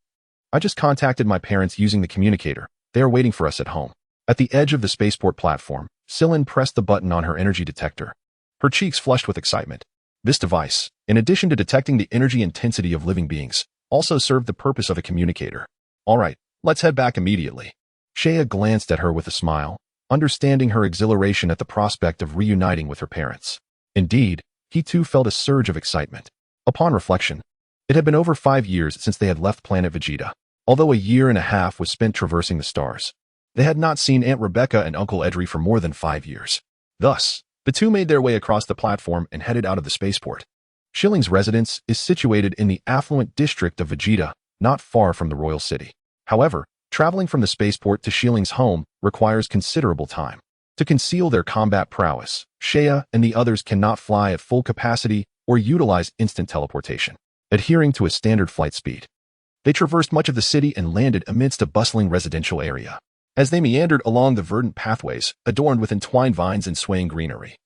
I just contacted my parents using the communicator. They are waiting for us at home. At the edge of the spaceport platform, Saiyan pressed the button on her energy detector. Her cheeks flushed with excitement. This device, in addition to detecting the energy intensity of living beings, also served the purpose of a communicator. All right, let's head back immediately. Shea glanced at her with a smile, understanding her exhilaration at the prospect of reuniting with her parents. Indeed, he too felt a surge of excitement. Upon reflection, it had been over 5 years since they had left Planet Vegeta. Although a year and a half was spent traversing the stars, they had not seen Aunt Rebecca and Uncle Edry for more than 5 years. Thus, the two made their way across the platform and headed out of the spaceport. Shilling's residence is situated in the affluent district of Vegeta, not far from the royal city. However, traveling from the spaceport to Shilling's home requires considerable time. To conceal their combat prowess, Shea and the others cannot fly at full capacity or utilize instant teleportation, adhering to a standard flight speed. They traversed much of the city and landed amidst a bustling residential area. As they meandered along the verdant pathways, adorned with entwined vines and swaying greenery,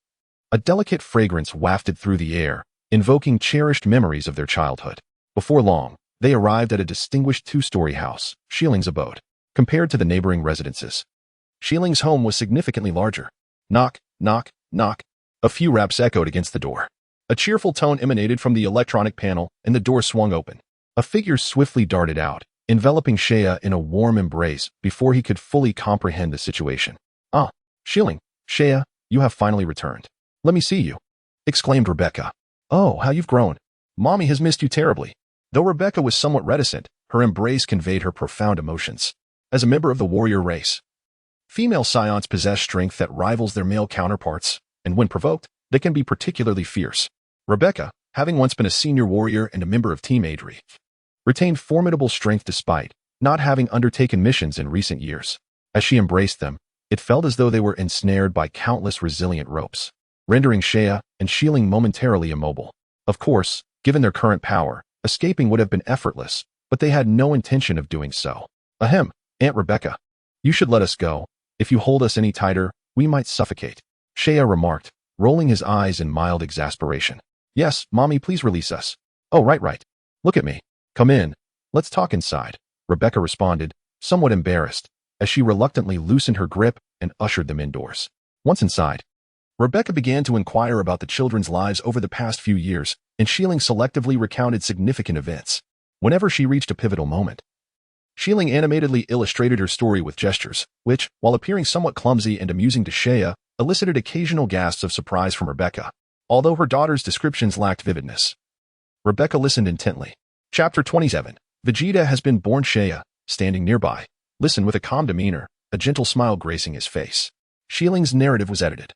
a delicate fragrance wafted through the air, invoking cherished memories of their childhood. Before long, they arrived at a distinguished 2-story house, Shilling's abode. Compared to the neighboring residences, Shilling's home was significantly larger. Knock, knock, knock. A few raps echoed against the door. A cheerful tone emanated from the electronic panel, and the door swung open. A figure swiftly darted out, enveloping Shea in a warm embrace before he could fully comprehend the situation. Ah, Shilling, Shea, you have finally returned. Let me see you, exclaimed Rebecca. Oh, how you've grown. Mommy has missed you terribly. Though Rebecca was somewhat reticent, her embrace conveyed her profound emotions. As a member of the warrior race, female Saiyans possess strength that rivals their male counterparts, and when provoked, they can be particularly fierce. Rebecca, having once been a senior warrior and a member of Team Adri, retained formidable strength despite not having undertaken missions in recent years. As she embraced them, it felt as though they were ensnared by countless resilient ropes, rendering Shea and Shilling momentarily immobile. Of course, given their current power, escaping would have been effortless, but they had no intention of doing so. Ahem, Aunt Rebecca, you should let us go. If you hold us any tighter, we might suffocate, Shea remarked, rolling his eyes in mild exasperation. Yes, Mommy, please release us. Oh, right. Look at me. Come in. Let's talk inside, Rebecca responded, somewhat embarrassed, as she reluctantly loosened her grip and ushered them indoors. Once inside, Rebecca began to inquire about the children's lives over the past few years, and Shieling selectively recounted significant events. Whenever she reached a pivotal moment, Shieling animatedly illustrated her story with gestures, which, while appearing somewhat clumsy and amusing to Shea, elicited occasional gasps of surprise from Rebecca, although her daughter's descriptions lacked vividness. Rebecca listened intently. Chapter 27. Vegeta has been born. Shea, standing nearby, listened with a calm demeanor, a gentle smile gracing his face. Shieling's narrative was edited,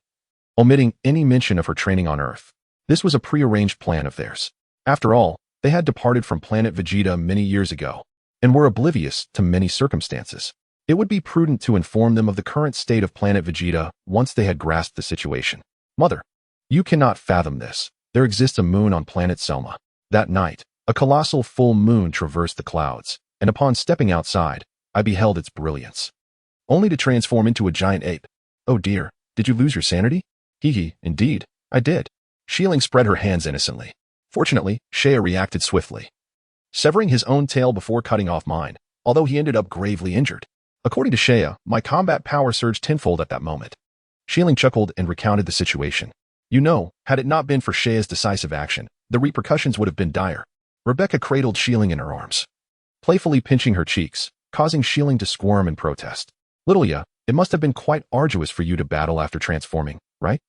omitting any mention of her training on Earth. This was a prearranged plan of theirs. After all, they had departed from Planet Vegeta many years ago, and were oblivious to many circumstances. It would be prudent to inform them of the current state of Planet Vegeta once they had grasped the situation. Mother, you cannot fathom this. There exists a moon on planet Selma. That night, a colossal full moon traversed the clouds, and upon stepping outside, I beheld its brilliance, only to transform into a giant ape. Oh dear, did you lose your sanity? Hee, indeed, I did. Shieling spread her hands innocently. Fortunately, Shea reacted swiftly, severing his own tail before cutting off mine, although he ended up gravely injured. According to Shea, my combat power surged tenfold at that moment. Shieling chuckled and recounted the situation. You know, had it not been for Shea's decisive action, the repercussions would have been dire. Rebecca cradled Shieling in her arms, playfully pinching her cheeks, causing Shieling to squirm in protest. Littleya, it must have been quite arduous for you to battle after transforming, right?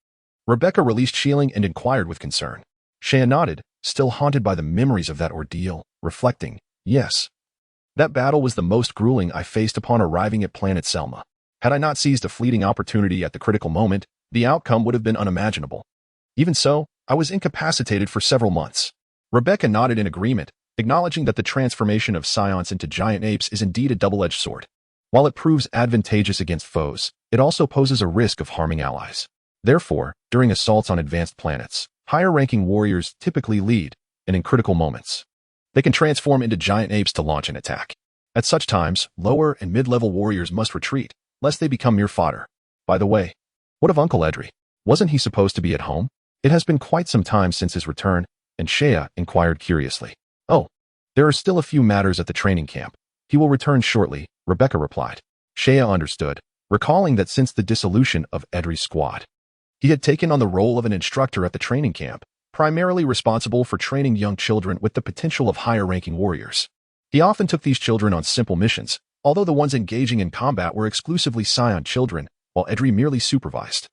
Rebecca released Shieling and inquired with concern. Shea nodded, still haunted by the memories of that ordeal, reflecting, yes. That battle was the most grueling I faced upon arriving at Planet Selma. Had I not seized a fleeting opportunity at the critical moment, the outcome would have been unimaginable. Even so, I was incapacitated for several months. Rebecca nodded in agreement, acknowledging that the transformation of Saiyans into giant apes is indeed a double-edged sword. While it proves advantageous against foes, it also poses a risk of harming allies. Therefore, during assaults on advanced planets, higher-ranking warriors typically lead, and in critical moments, they can transform into giant apes to launch an attack. At such times, lower and mid-level warriors must retreat, lest they become mere fodder. By the way, what of Uncle Edry? Wasn't he supposed to be at home? It has been quite some time since his return, and Shea inquired curiously. Oh, there are still a few matters at the training camp. He will return shortly, Rebecca replied. Shea understood, recalling that since the dissolution of Edry's squad, he had taken on the role of an instructor at the training camp, primarily responsible for training young children with the potential of higher-ranking warriors. He often took these children on simple missions, although the ones engaging in combat were exclusively Saiyan children, while Edry merely supervised.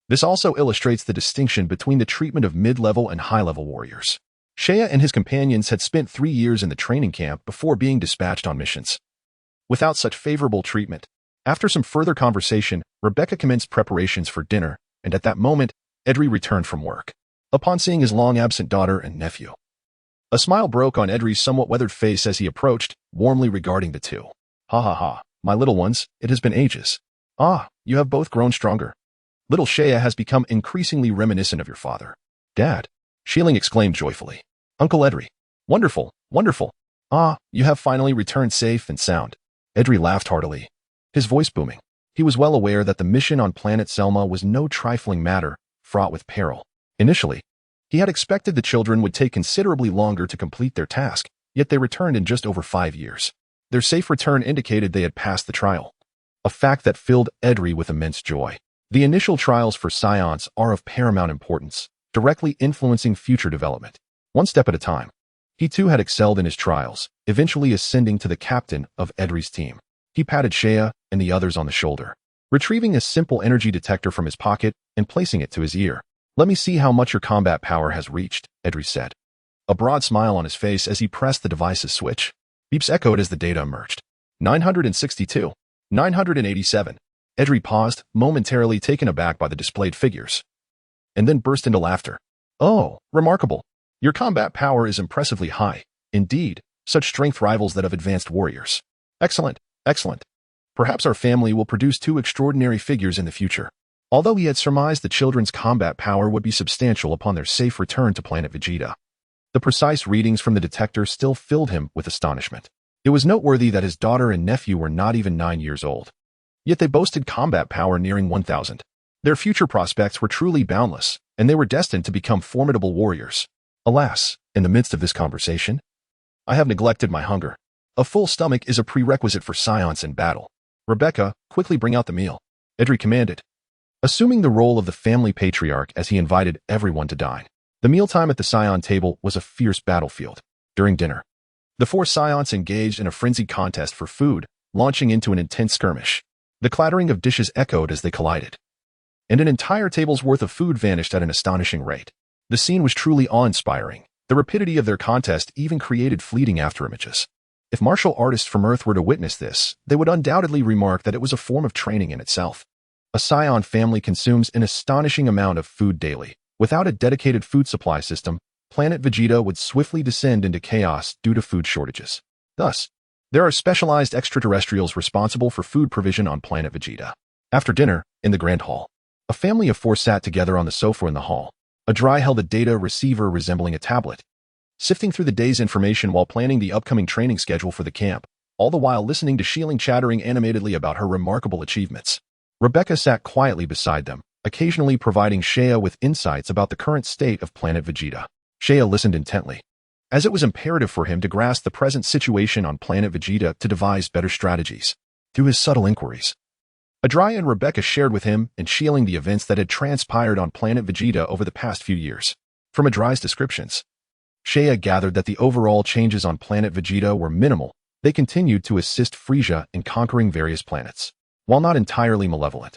This also illustrates the distinction between the treatment of mid-level and high-level warriors. Shea and his companions had spent 3 years in the training camp before being dispatched on missions. Without such favorable treatment, after some further conversation, Rebecca commenced preparations for dinner, and at that moment, Edry returned from work. Upon seeing his long-absent daughter and nephew, a smile broke on Edry's somewhat weathered face as he approached, warmly regarding the two. Ha ha ha, my little ones, it has been ages. Ah, you have both grown stronger. Little Shea has become increasingly reminiscent of your father. Dad, Shieling exclaimed joyfully. Uncle Edry. Wonderful, wonderful. Ah, you have finally returned safe and sound. Edry laughed heartily, his voice booming. He was well aware that the mission on Planet Selma was no trifling matter, fraught with peril. Initially, he had expected the children would take considerably longer to complete their task, yet they returned in just over 5 years. Their safe return indicated they had passed the trial, a fact that filled Edry with immense joy. The initial trials for Saiyans are of paramount importance, directly influencing future development. One step at a time, he too had excelled in his trials, eventually ascending to the captain of Edry's team. He patted Shea and the others on the shoulder, retrieving a simple energy detector from his pocket and placing it to his ear. Let me see how much your combat power has reached, Edry said, a broad smile on his face as he pressed the device's switch. Beeps echoed as the data emerged. 962. 987. Edry paused, momentarily taken aback by the displayed figures, and then burst into laughter. Oh, remarkable. Your combat power is impressively high. Indeed, such strength rivals that of advanced warriors. Excellent, excellent. Perhaps our family will produce 2 extraordinary figures in the future. Although he had surmised the children's combat power would be substantial upon their safe return to Planet Vegeta, the precise readings from the detector still filled him with astonishment. It was noteworthy that his daughter and nephew were not even 9 years old, yet they boasted combat power nearing 1,000. Their future prospects were truly boundless, and they were destined to become formidable warriors. Alas, in the midst of this conversation, I have neglected my hunger. A full stomach is a prerequisite for Saiyans in battle. Rebecca, quickly bring out the meal, Edry commanded. assuming the role of the family patriarch as he invited everyone to dine. The mealtime at the Saiyan table was a fierce battlefield. During dinner, the four Saiyans engaged in a frenzied contest for food, launching into an intense skirmish. The clattering of dishes echoed as they collided, and an entire table's worth of food vanished at an astonishing rate. The scene was truly awe-inspiring. The rapidity of their contest even created fleeting afterimages. If martial artists from Earth were to witness this, they would undoubtedly remark that it was a form of training in itself. A Saiyan family consumes an astonishing amount of food daily. Without a dedicated food supply system, Planet Vegeta would swiftly descend into chaos due to food shortages. Thus, there are specialized extraterrestrials responsible for food provision on Planet Vegeta. After dinner, in the Grand Hall, a family of four sat together on the sofa in the hall. Adrai held a data receiver resembling a tablet, sifting through the day's information while planning the upcoming training schedule for the camp, all the while listening to Xiling chattering animatedly about her remarkable achievements. Rebecca sat quietly beside them, occasionally providing Shea with insights about the current state of Planet Vegeta. Shea listened intently, as it was imperative for him to grasp the present situation on Planet Vegeta to devise better strategies. Through his subtle inquiries, Adrai and Rebecca shared with him and Xiling the events that had transpired on Planet Vegeta over the past few years. From Adrai's descriptions, Shea gathered that the overall changes on Planet Vegeta were minimal. They continued to assist Frieza in conquering various planets, while not entirely malevolent.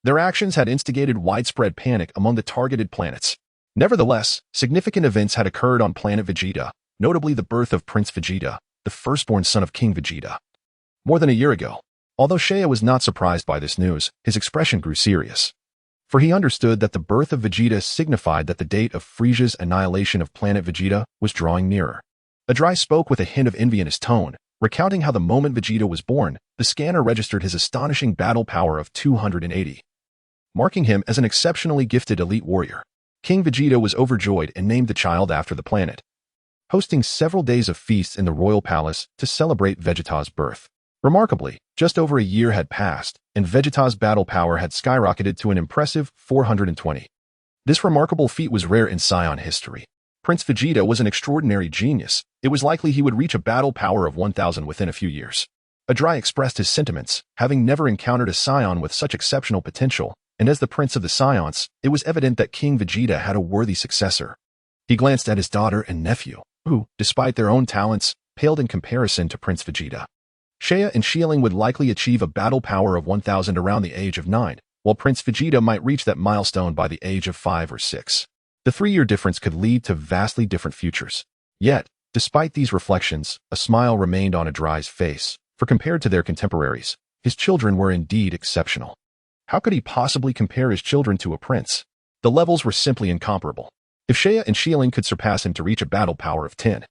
Their actions had instigated widespread panic among the targeted planets. Nevertheless, significant events had occurred on Planet Vegeta, notably the birth of Prince Vegeta, the firstborn son of King Vegeta, more than a year ago. Although Shea was not surprised by this news, his expression grew serious, for he understood that the birth of Vegeta signified that the date of Frieza's annihilation of Planet Vegeta was drawing nearer. Adrai spoke with a hint of envy in his tone, recounting how the moment Vegeta was born, the scanner registered his astonishing battle power of 280, marking him as an exceptionally gifted elite warrior. King Vegeta was overjoyed and named the child after the planet, hosting several days of feasts in the royal palace to celebrate Vegeta's birth. Remarkably, just over a year had passed, and Vegeta's battle power had skyrocketed to an impressive 420. This remarkable feat was rare in Saiyan history. Prince Vegeta was an extraordinary genius. It was likely he would reach a battle power of 1,000 within a few years. Adrai expressed his sentiments, having never encountered a Saiyan with such exceptional potential, and as the prince of the Saiyans, it was evident that King Vegeta had a worthy successor. He glanced at his daughter and nephew, who, despite their own talents, paled in comparison to Prince Vegeta. Shea and Xiling would likely achieve a battle power of 1,000 around the age of 9, while Prince Vegeta might reach that milestone by the age of 5 or 6. The 3-year difference could lead to vastly different futures. Yet, despite these reflections, a smile remained on Adrai's face, for compared to their contemporaries, his children were indeed exceptional. How could he possibly compare his children to a prince? The levels were simply incomparable. If Shea and Xiling could surpass him to reach a battle power of 10,000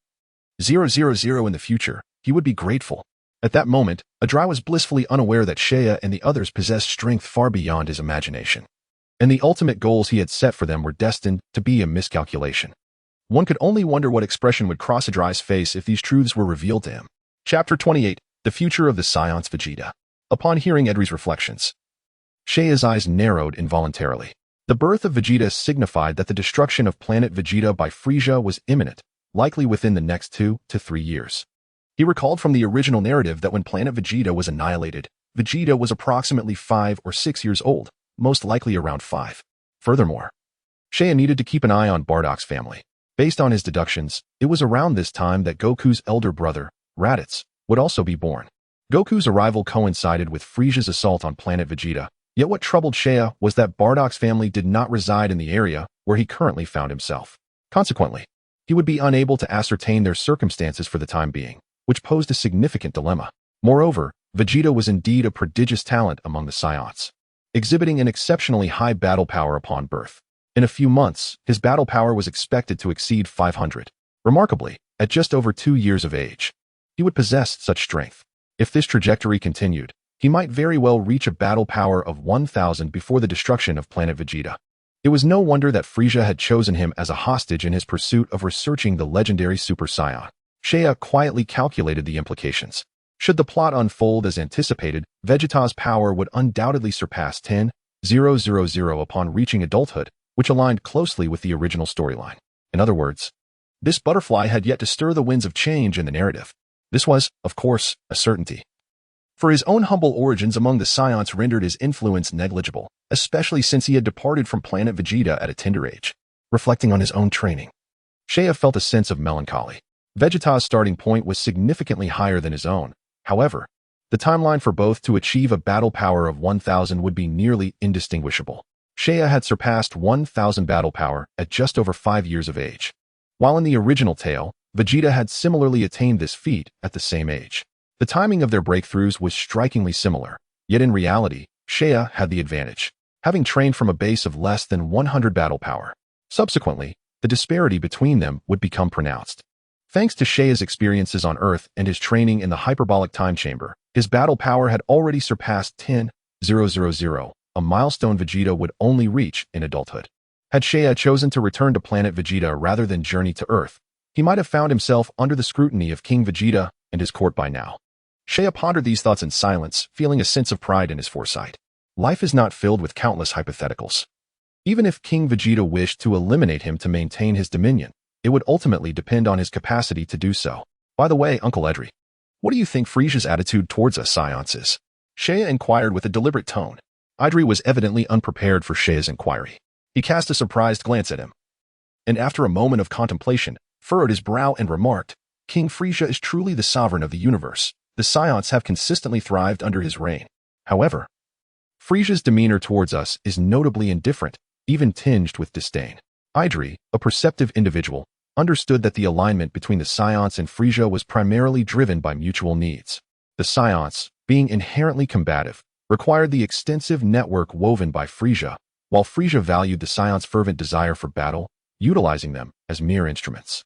in the future, he would be grateful. At that moment, Adrai was blissfully unaware that Shea and the others possessed strength far beyond his imagination, and the ultimate goals he had set for them were destined to be a miscalculation. One could only wonder what expression would cross Adrai's face if these truths were revealed to him. Chapter 28, The Future of the Saiyans Vegeta. Upon hearing Adrai's reflections, Shea's eyes narrowed involuntarily. The birth of Vegeta signified that the destruction of Planet Vegeta by Frieza was imminent, likely within the next 2 to 3 years. He recalled from the original narrative that when Planet Vegeta was annihilated, Vegeta was approximately 5 or 6 years old, most likely around 5. Furthermore, Shea needed to keep an eye on Bardock's family. Based on his deductions, it was around this time that Goku's elder brother, Raditz, would also be born. Goku's arrival coincided with Frieza's assault on Planet Vegeta, yet what troubled Shea was that Bardock's family did not reside in the area where he currently found himself. Consequently, he would be unable to ascertain their circumstances for the time being, which posed a significant dilemma. Moreover, Vegeta was indeed a prodigious talent among the Saiyans, exhibiting an exceptionally high battle power upon birth. In a few months, his battle power was expected to exceed 500. Remarkably, at just over 2 years of age, he would possess such strength. If this trajectory continued, he might very well reach a battle power of 1,000 before the destruction of Planet Vegeta. It was no wonder that Frieza had chosen him as a hostage in his pursuit of researching the legendary Super Saiyan. Shea quietly calculated the implications. Should the plot unfold as anticipated, Vegeta's power would undoubtedly surpass 10,000 upon reaching adulthood, which aligned closely with the original storyline. In other words, this butterfly had yet to stir the winds of change in the narrative. This was, of course, a certainty. For his own humble origins among the Saiyans rendered his influence negligible, especially since he had departed from Planet Vegeta at a tender age. Reflecting on his own training, Seiya felt a sense of melancholy. Vegeta's starting point was significantly higher than his own. However, the timeline for both to achieve a battle power of 1,000 would be nearly indistinguishable. Seiya had surpassed 1,000 battle power at just over 5 years of age, while in the original tale, Vegeta had similarly attained this feat at the same age. The timing of their breakthroughs was strikingly similar, yet in reality, Seiya had the advantage, having trained from a base of less than 100 battle power. Subsequently, the disparity between them would become pronounced. Thanks to Seiya's experiences on Earth and his training in the hyperbolic time chamber, his battle power had already surpassed 10,000, a milestone Vegeta would only reach in adulthood. Had Seiya chosen to return to Planet Vegeta rather than journey to Earth, he might have found himself under the scrutiny of King Vegeta and his court by now. Seiya pondered these thoughts in silence, feeling a sense of pride in his foresight. Life is not filled with countless hypotheticals. Even if King Vegeta wished to eliminate him to maintain his dominion, it would ultimately depend on his capacity to do so. By the way, Uncle Edry, what do you think Frieza's attitude towards us Saiyans is? Seiya inquired with a deliberate tone. Idri was evidently unprepared for Seiya's inquiry. He cast a surprised glance at him, and after a moment of contemplation, furrowed his brow and remarked, King Frieza is truly the sovereign of the universe. The Saiyans have consistently thrived under his reign. However, Frieza's demeanor towards us is notably indifferent, even tinged with disdain. Idri, a perceptive individual, understood that the alignment between the Saiyans and Frieza was primarily driven by mutual needs. The Saiyans, being inherently combative, required the extensive network woven by Frieza, while Frieza valued the Saiyans' fervent desire for battle, utilizing them as mere instruments.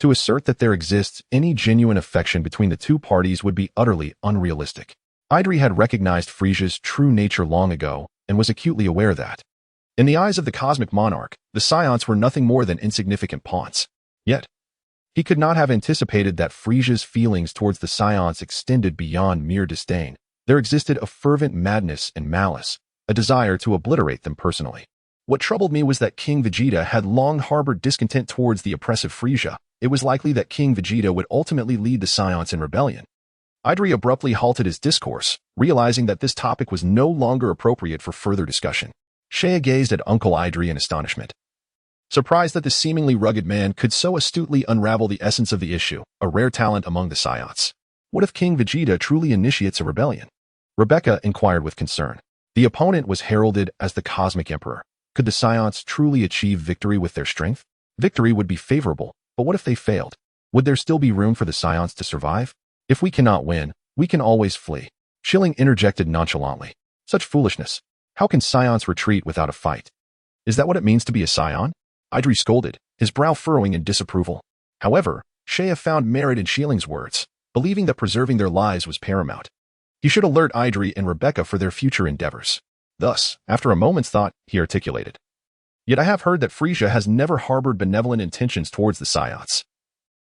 To assert that there exists any genuine affection between the two parties would be utterly unrealistic. Idri had recognized Frieza's true nature long ago and was acutely aware that, in the eyes of the cosmic monarch, the Saiyans were nothing more than insignificant pawns. Yet, he could not have anticipated that Frieza's feelings towards the Saiyans extended beyond mere disdain. There existed a fervent madness and malice, a desire to obliterate them personally. What troubled me was that King Vegeta had long harbored discontent towards the oppressive Frieza. It was likely that King Vegeta would ultimately lead the Saiyans in rebellion. Idri abruptly halted his discourse, realizing that this topic was no longer appropriate for further discussion. Seiya gazed at Uncle Idri in astonishment, surprised that the seemingly rugged man could so astutely unravel the essence of the issue, a rare talent among the Saiyans. What if King Vegeta truly initiates a rebellion? Rebecca inquired with concern. The opponent was heralded as the Cosmic Emperor. Could the Saiyans truly achieve victory with their strength? Victory would be favorable, but what if they failed? Would there still be room for the Saiyans to survive? If we cannot win, we can always flee. Schilling interjected nonchalantly. Such foolishness. How can Saiyans retreat without a fight? Is that what it means to be a Saiyan? Idri scolded, his brow furrowing in disapproval. However, Seiya found merit in Schilling's words, believing that preserving their lives was paramount. He should alert Idri and Rebecca for their future endeavors. Thus, after a moment's thought, he articulated, Yet I have heard that Frieza has never harbored benevolent intentions towards the Saiyans.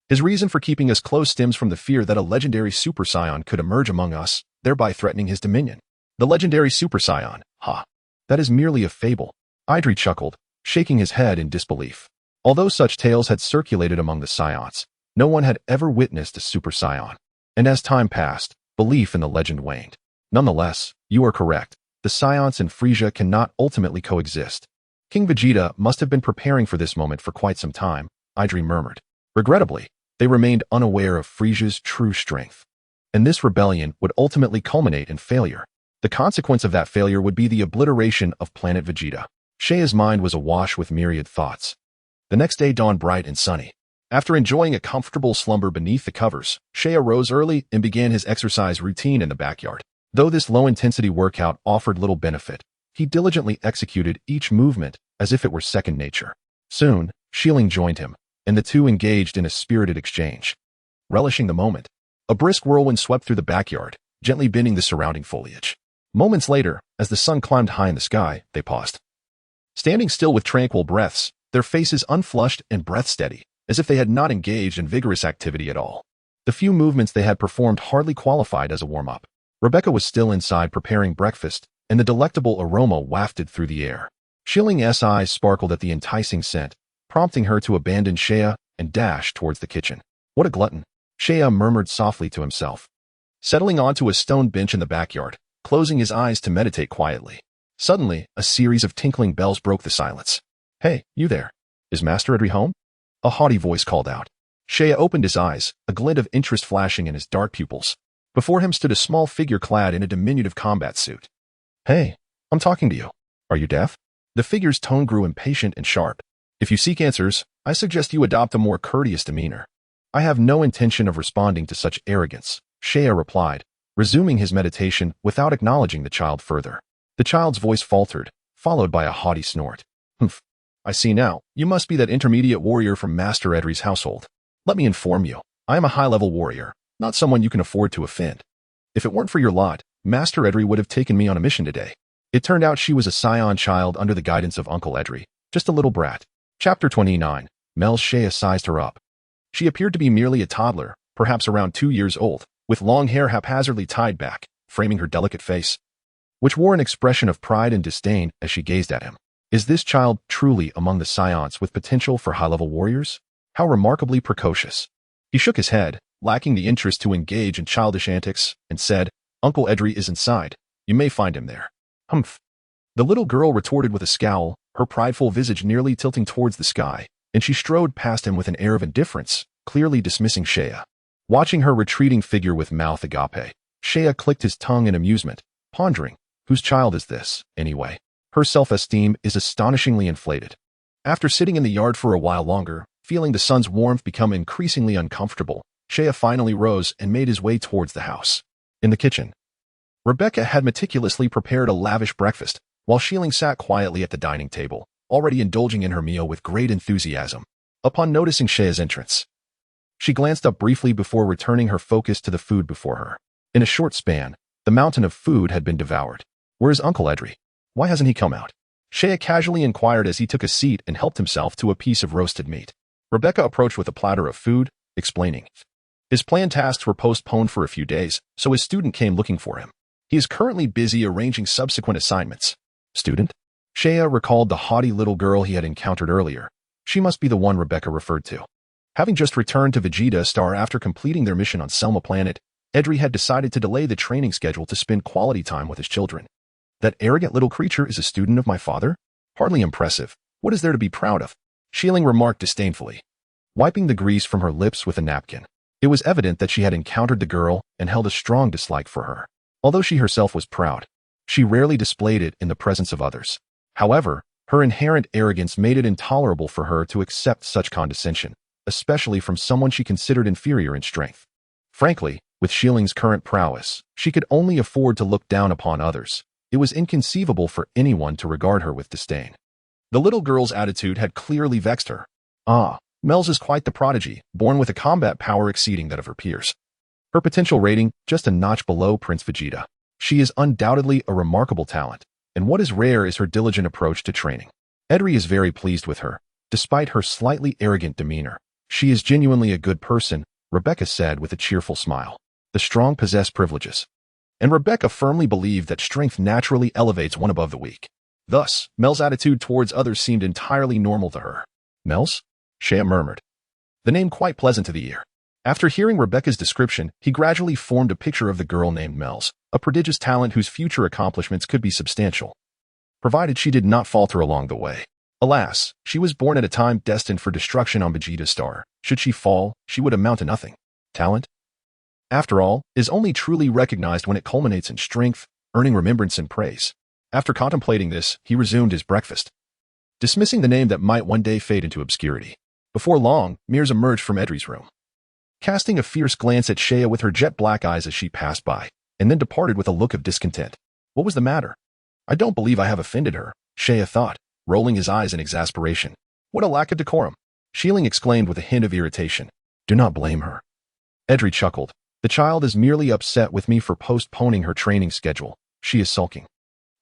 His reason for keeping us close stems from the fear that a legendary Super Saiyan could emerge among us, thereby threatening his dominion. The legendary Super Saiyan, ha! That is merely a fable. Idri chuckled, shaking his head in disbelief. Although such tales had circulated among the Saiyans, no one had ever witnessed a Super Saiyan. And as time passed, belief in the legend waned. Nonetheless, you are correct. The Saiyans and Frieza cannot ultimately coexist. King Vegeta must have been preparing for this moment for quite some time, Idri murmured. Regrettably, they remained unaware of Frieza's true strength. And this rebellion would ultimately culminate in failure. The consequence of that failure would be the obliteration of Planet Vegeta. Seiya's mind was awash with myriad thoughts. The next day dawned bright and sunny. After enjoying a comfortable slumber beneath the covers, Seiya rose early and began his exercise routine in the backyard. Though this low-intensity workout offered little benefit, he diligently executed each movement as if it were second nature. Soon, Schilling joined him, and the two engaged in a spirited exchange. Relishing the moment, a brisk whirlwind swept through the backyard, gently bending the surrounding foliage. Moments later, as the sun climbed high in the sky, they paused. Standing still with tranquil breaths, their faces unflushed and breath-steady, as if they had not engaged in vigorous activity at all. The few movements they had performed hardly qualified as a warm-up. Rebecca was still inside preparing breakfast, and the delectable aroma wafted through the air. Schilling's eyes sparkled at the enticing scent, prompting her to abandon Seiya and dash towards the kitchen. What a glutton! Seiya murmured softly to himself. settling onto a stone bench in the backyard, closing his eyes to meditate quietly. Suddenly, a series of tinkling bells broke the silence. "Hey, you there. Is Master Edry home?" A haughty voice called out. Seiya opened his eyes, a glint of interest flashing in his dark pupils. Before him stood a small figure clad in a diminutive combat suit. "Hey, I'm talking to you. Are you deaf?" The figure's tone grew impatient and sharp. "If you seek answers, I suggest you adopt a more courteous demeanor." "I have no intention of responding to such arrogance," Seiya replied, resuming his meditation without acknowledging the child further. The child's voice faltered, followed by a haughty snort. "Humph. I see now. You must be that intermediate warrior from Master Edry's household. Let me inform you, I am a high-level warrior, not someone you can afford to offend. If it weren't for your lot, Master Edry would have taken me on a mission today." It turned out she was a Saiyan child under the guidance of Uncle Edry, just a little brat. Chapter 29. Mel's Seiya sized her up. She appeared to be merely a toddler, perhaps around 2 years old, with long hair haphazardly tied back, framing her delicate face, which wore an expression of pride and disdain as she gazed at him. Is this child truly among the Saiyans with potential for high-level warriors? How remarkably precocious. He shook his head, lacking the interest to engage in childish antics, and said, "Uncle Edry is inside. You may find him there." "Humph." The little girl retorted with a scowl, her prideful visage nearly tilting towards the sky, and she strode past him with an air of indifference, clearly dismissing Seiya. Watching her retreating figure with mouth agape, Seiya clicked his tongue in amusement, pondering, whose child is this, anyway? Her self-esteem is astonishingly inflated. After sitting in the yard for a while longer, feeling the sun's warmth become increasingly uncomfortable, Seiya finally rose and made his way towards the house. In the kitchen, Rebecca had meticulously prepared a lavish breakfast, while Shieling sat quietly at the dining table, already indulging in her meal with great enthusiasm. Upon noticing Seiya's entrance, she glanced up briefly before returning her focus to the food before her. In a short span, the mountain of food had been devoured. "Where is Uncle Edry? Why hasn't he come out?" Seiya casually inquired as he took a seat and helped himself to a piece of roasted meat. Rebecca approached with a platter of food, explaining, "His planned tasks were postponed for a few days, so his student came looking for him. He is currently busy arranging subsequent assignments." "Student?" Seiya recalled the haughty little girl he had encountered earlier. She must be the one Rebecca referred to. Having just returned to Vegeta Star after completing their mission on Selma Planet, Edry had decided to delay the training schedule to spend quality time with his children. "That arrogant little creature is a student of my father? Hardly impressive. What is there to be proud of?" Shieling remarked disdainfully, wiping the grease from her lips with a napkin. It was evident that she had encountered the girl and held a strong dislike for her. Although she herself was proud, she rarely displayed it in the presence of others. However, her inherent arrogance made it intolerable for her to accept such condescension, especially from someone she considered inferior in strength. Frankly, with Shieling's current prowess, she could only afford to look down upon others. It was inconceivable for anyone to regard her with disdain. The little girl's attitude had clearly vexed her. Mel's is quite the prodigy, born with a combat power exceeding that of her peers. Her potential rating just a notch below Prince Vegeta. She is undoubtedly a remarkable talent, and what is rare is her diligent approach to training. Edry is very pleased with her, despite her slightly arrogant demeanor. She is genuinely a good person, Rebecca said with a cheerful smile. The strong possess privileges. And Rebecca firmly believed that strength naturally elevates one above the weak. Thus, Mel's attitude towards others seemed entirely normal to her. "Mel's?" Seiya murmured. The name quite pleasant to the ear. After hearing Rebecca's description, he gradually formed a picture of the girl named Mel's, a prodigious talent whose future accomplishments could be substantial, provided she did not falter along the way. Alas, she was born at a time destined for destruction on Vegeta Star. Should she fall, she would amount to nothing. Talent, after all, is only truly recognized when it culminates in strength, earning remembrance and praise. After contemplating this, he resumed his breakfast, dismissing the name that might one day fade into obscurity. Before long, Mears emerged from Edry's room, casting a fierce glance at Seiya with her jet-black eyes as she passed by, and then departed with a look of discontent. What was the matter? I don't believe I have offended her, Seiya thought, rolling his eyes in exasperation. What a lack of decorum! Shieling exclaimed with a hint of irritation. Do not blame her. Edry chuckled. The child is merely upset with me for postponing her training schedule. She is sulking.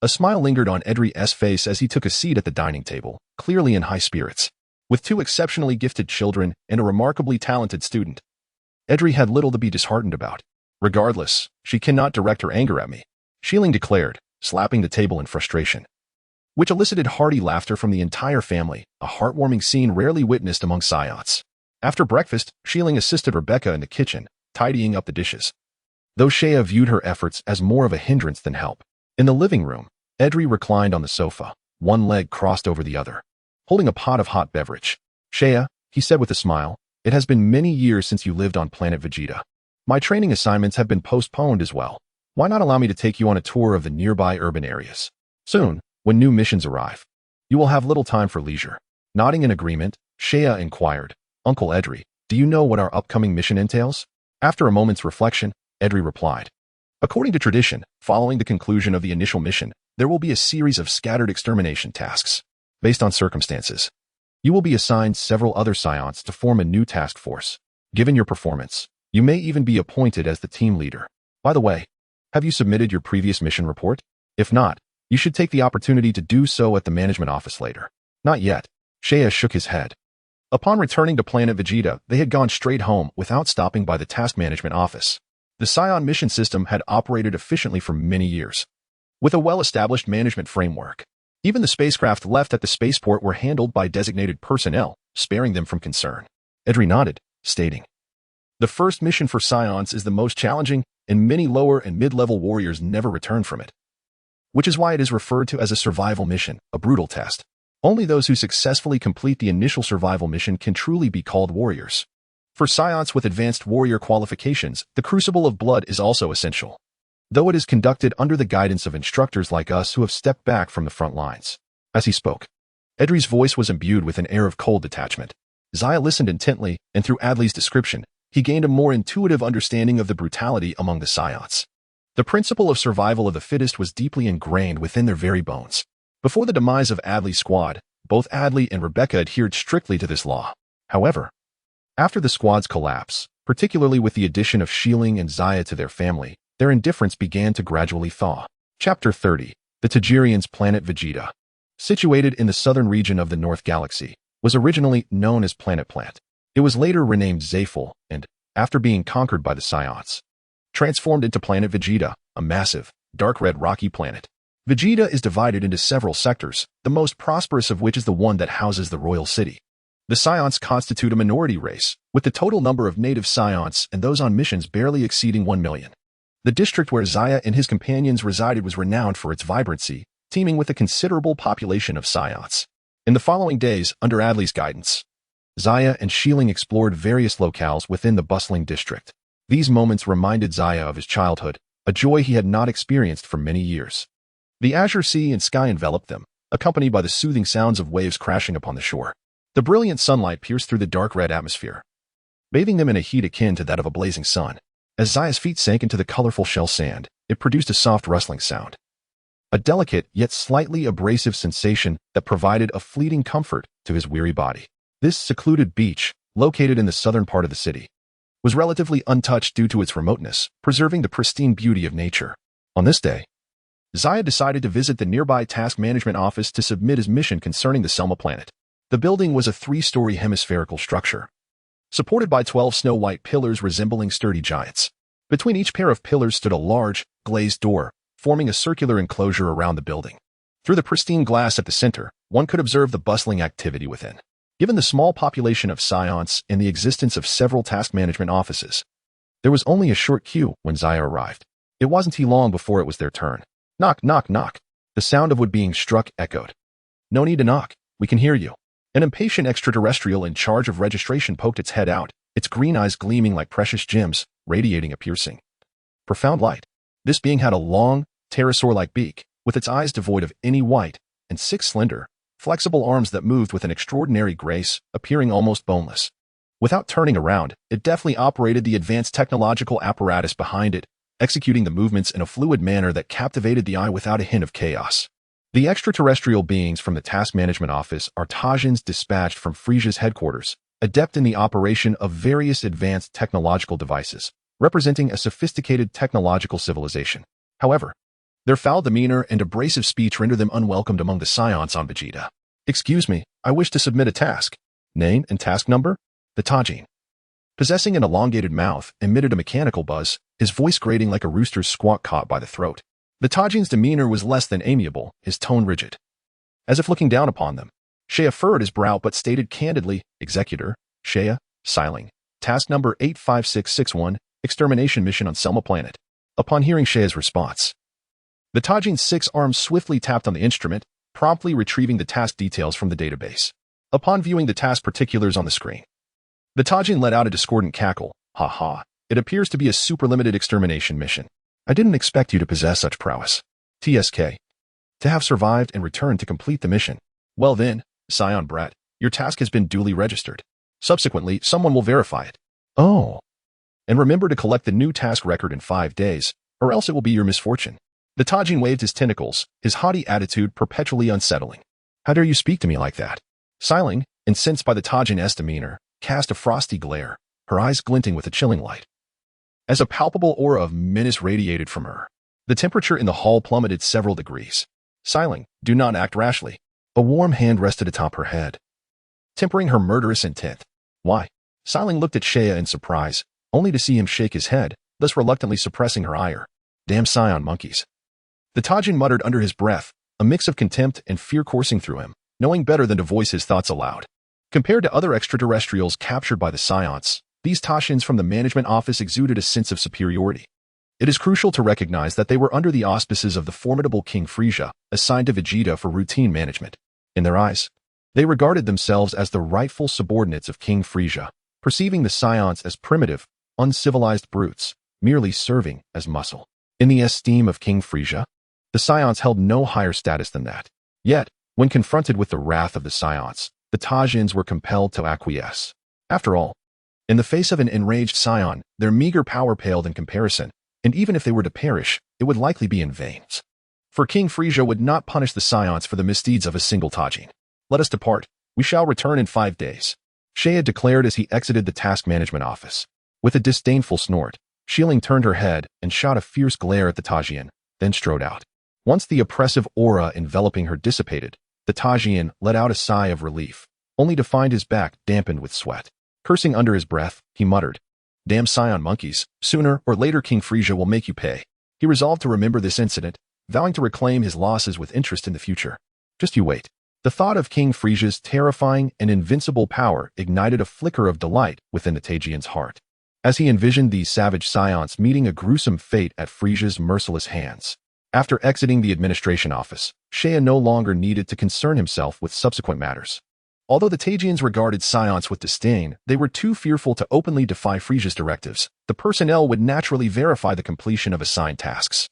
A smile lingered on Edry's face as he took a seat at the dining table, clearly in high spirits. With 2 exceptionally gifted children and a remarkably talented student, Edry had little to be disheartened about. Regardless, she cannot direct her anger at me, Shieling declared, slapping the table in frustration, which elicited hearty laughter from the entire family, a heartwarming scene rarely witnessed among Saiyans. After breakfast, Shieling assisted Rebecca in the kitchen, tidying up the dishes. though Shea viewed her efforts as more of a hindrance than help. In the living room, Edry reclined on the sofa, one leg crossed over the other, holding a pot of hot beverage. Shea, he said with a smile, it has been many years since you lived on Planet Vegeta. My training assignments have been postponed as well. Why not allow me to take you on a tour of the nearby urban areas? Soon, when new missions arrive, you will have little time for leisure. Nodding in agreement, Shea inquired, Uncle Edry, do you know what our upcoming mission entails? After a moment's reflection, Edry replied, according to tradition, following the conclusion of the initial mission, there will be a series of scattered extermination tasks. Based on circumstances, you will be assigned several other Saiyans to form a new task force. Given your performance, you may even be appointed as the team leader. By the way, have you submitted your previous mission report? If not, you should take the opportunity to do so at the management office later. Not yet. Shea shook his head. Upon returning to Planet Vegeta, they had gone straight home without stopping by the task management office. The Saiyan mission system had operated efficiently for many years, with a well-established management framework. Even the spacecraft left at the spaceport were handled by designated personnel, sparing them from concern. Edry nodded, stating, the first mission for Saiyans is the most challenging, and many lower and mid-level warriors never return from it, which is why it is referred to as a survival mission, a brutal test. Only those who successfully complete the initial survival mission can truly be called warriors. For Saiyans with advanced warrior qualifications, the Crucible of Blood is also essential, though it is conducted under the guidance of instructors like us who have stepped back from the front lines. As he spoke, Edry's voice was imbued with an air of cold detachment. Zaya listened intently, and through Adley's description, he gained a more intuitive understanding of the brutality among the Saiyans. The principle of survival of the fittest was deeply ingrained within their very bones. Before the demise of Adley's squad, both Adley and Rebecca adhered strictly to this law. However, after the squad's collapse, particularly with the addition of Shieling and Zaya to their family, their indifference began to gradually thaw. Chapter 30. The Tajirians' Planet Vegeta, situated in the southern region of the North Galaxy, was originally known as Planet Plant. It was later renamed Zayful and, after being conquered by the Saiyans, transformed into Planet Vegeta, a massive, dark red rocky planet. Vegeta is divided into several sectors, the most prosperous of which is the one that houses the royal city. The Saiyans constitute a minority race, with the total number of native Saiyans and those on missions barely exceeding 1 million. The district where Zaya and his companions resided was renowned for its vibrancy, teeming with a considerable population of Saiyans. In the following days, under Adley's guidance, Zaya and Shieling explored various locales within the bustling district. These moments reminded Zaya of his childhood, a joy he had not experienced for many years. The azure sea and sky enveloped them, accompanied by the soothing sounds of waves crashing upon the shore. The brilliant sunlight pierced through the dark red atmosphere, bathing them in a heat akin to that of a blazing sun. As Zaya's feet sank into the colorful shell sand, it produced a soft rustling sound, a delicate yet slightly abrasive sensation that provided a fleeting comfort to his weary body. This secluded beach, located in the southern part of the city, was relatively untouched due to its remoteness, preserving the pristine beauty of nature. On this day, Zaya decided to visit the nearby task management office to submit his mission concerning the Selma planet. The building was a 3-story hemispherical structure, supported by 12 snow-white pillars resembling sturdy giants. Between each pair of pillars stood a large, glazed door, forming a circular enclosure around the building. Through the pristine glass at the center, one could observe the bustling activity within. Given the small population of Saiyans and the existence of several task management offices, there was only a short queue when Zaya arrived. It wasn't long before it was their turn. Knock, knock, knock. The sound of wood being struck echoed. No need to knock. We can hear you. An impatient extraterrestrial in charge of registration poked its head out, its green eyes gleaming like precious gems, radiating a piercing, profound light. This being had a long, pterosaur-like beak, with its eyes devoid of any white, and 6 slender, flexible arms that moved with an extraordinary grace, appearing almost boneless. Without turning around, it deftly operated the advanced technological apparatus behind it, executing the movements in a fluid manner that captivated the eye without a hint of chaos. The extraterrestrial beings from the task management office are Tajins dispatched from Frieza's headquarters, adept in the operation of various advanced technological devices, representing a sophisticated technological civilization. However, their foul demeanor and abrasive speech render them unwelcomed among the Saiyans on Vegeta. Excuse me, I wish to submit a task. Name and task number? The Tajin, possessing an elongated mouth, emitted a mechanical buzz, his voice grating like a rooster's squawk caught by the throat. The Tajin's demeanor was less than amiable, his tone rigid, as if looking down upon them. Shea furrowed his brow but stated candidly, Executor, Shea, Siling, task number 85661, extermination mission on Selma planet. Upon hearing Shea's response, the Tajin's 6 arms swiftly tapped on the instrument, promptly retrieving the task details from the database. Upon viewing the task particulars on the screen, the Tajin let out a discordant cackle. Ha ha. It appears to be a super-limited extermination mission. I didn't expect you to possess such prowess. TSK. To have survived and returned to complete the mission. Well then, Saiyan brat, your task has been duly registered. Subsequently, someone will verify it. Oh. And remember to collect the new task record in 5 days, or else it will be your misfortune. The Tajin waved his tentacles, his haughty attitude perpetually unsettling. How dare you speak to me like that? Sailing, incensed by the Tajin's demeanor, cast a frosty glare, her eyes glinting with a chilling light. As a palpable aura of menace radiated from her, the temperature in the hall plummeted several degrees. Sailing, do not act rashly. A warm hand rested atop her head, tempering her murderous intent. Why? Sailing looked at Shea in surprise, only to see him shake his head, thus reluctantly suppressing her ire. Damn Saiyan monkeys. The Tajin muttered under his breath, a mix of contempt and fear coursing through him, knowing better than to voice his thoughts aloud. Compared to other extraterrestrials captured by the Saiyans, these Tajins from the management office exuded a sense of superiority. It is crucial to recognize that they were under the auspices of the formidable King Frieza, assigned to Vegeta for routine management. In their eyes, they regarded themselves as the rightful subordinates of King Frieza, perceiving the Saiyans as primitive, uncivilized brutes, merely serving as muscle. In the esteem of King Frieza, the Saiyans held no higher status than that. Yet, when confronted with the wrath of the Saiyans, the Tajins were compelled to acquiesce. After all, in the face of an enraged Saiyan, their meager power paled in comparison, and even if they were to perish, it would likely be in vain. For King Frieza would not punish the Saiyans for the misdeeds of a single Tajin. Let us depart. We shall return in 5 days, Shea declared as he exited the task management office. With a disdainful snort, Shieling turned her head and shot a fierce glare at the Tajin, then strode out. Once the oppressive aura enveloping her dissipated, the Tajin let out a sigh of relief, only to find his back dampened with sweat. Cursing under his breath, he muttered, Damn Saiyan monkeys, sooner or later King Frieza will make you pay. He resolved to remember this incident, vowing to reclaim his losses with interest in the future. Just you wait. The thought of King Frieza's terrifying and invincible power ignited a flicker of delight within the Tajin's heart, as he envisioned these savage Saiyans meeting a gruesome fate at Frieza's merciless hands. After exiting the administration office, Shea no longer needed to concern himself with subsequent matters. Although the Tajins regarded Saiyans with disdain, they were too fearful to openly defy Frieza's directives. The personnel would naturally verify the completion of assigned tasks.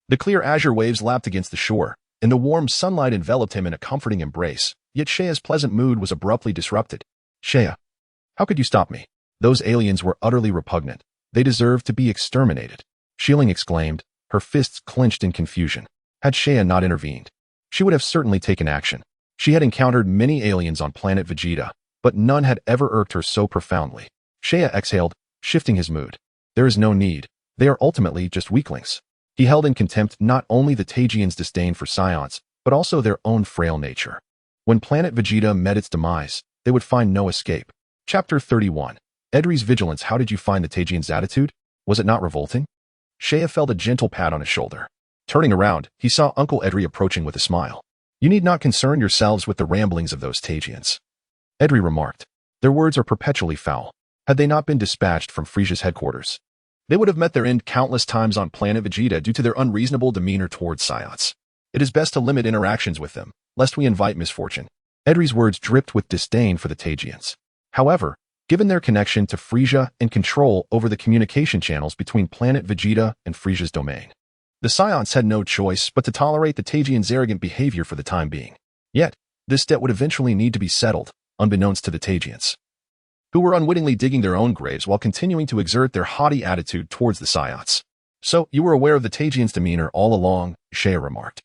The clear azure waves lapped against the shore, and the warm sunlight enveloped him in a comforting embrace, yet Shea's pleasant mood was abruptly disrupted. Shea, how could you stop me? Those aliens were utterly repugnant. They deserved to be exterminated. Shieling exclaimed, her fists clenched in confusion. Had Shea not intervened, she would have certainly taken action. She had encountered many aliens on Planet Vegeta, but none had ever irked her so profoundly. Shea exhaled, shifting his mood. There is no need. They are ultimately just weaklings. He held in contempt not only the Tajin's disdain for Saiyans, but also their own frail nature. When Planet Vegeta met its demise, they would find no escape. Chapter 31. Edri's vigilance. How did you find the Tajin's attitude? Was it not revolting? Shea felt a gentle pat on his shoulder. Turning around, he saw Uncle Edri approaching with a smile. You need not concern yourselves with the ramblings of those Tajins, Edri remarked. Their words are perpetually foul. Had they not been dispatched from Frieza's headquarters, they would have met their end countless times on Planet Vegeta due to their unreasonable demeanor towards Saiyans. It is best to limit interactions with them, lest we invite misfortune. Edri's words dripped with disdain for the Tajins. However, given their connection to Frieza and control over the communication channels between Planet Vegeta and Frieza's domain, the Saiyans had no choice but to tolerate the Tajin's arrogant behavior for the time being. Yet, this debt would eventually need to be settled, unbeknownst to the Tajins, who were unwittingly digging their own graves while continuing to exert their haughty attitude towards the Saiyans. So, you were aware of the Tajin's demeanor all along, Shea remarked,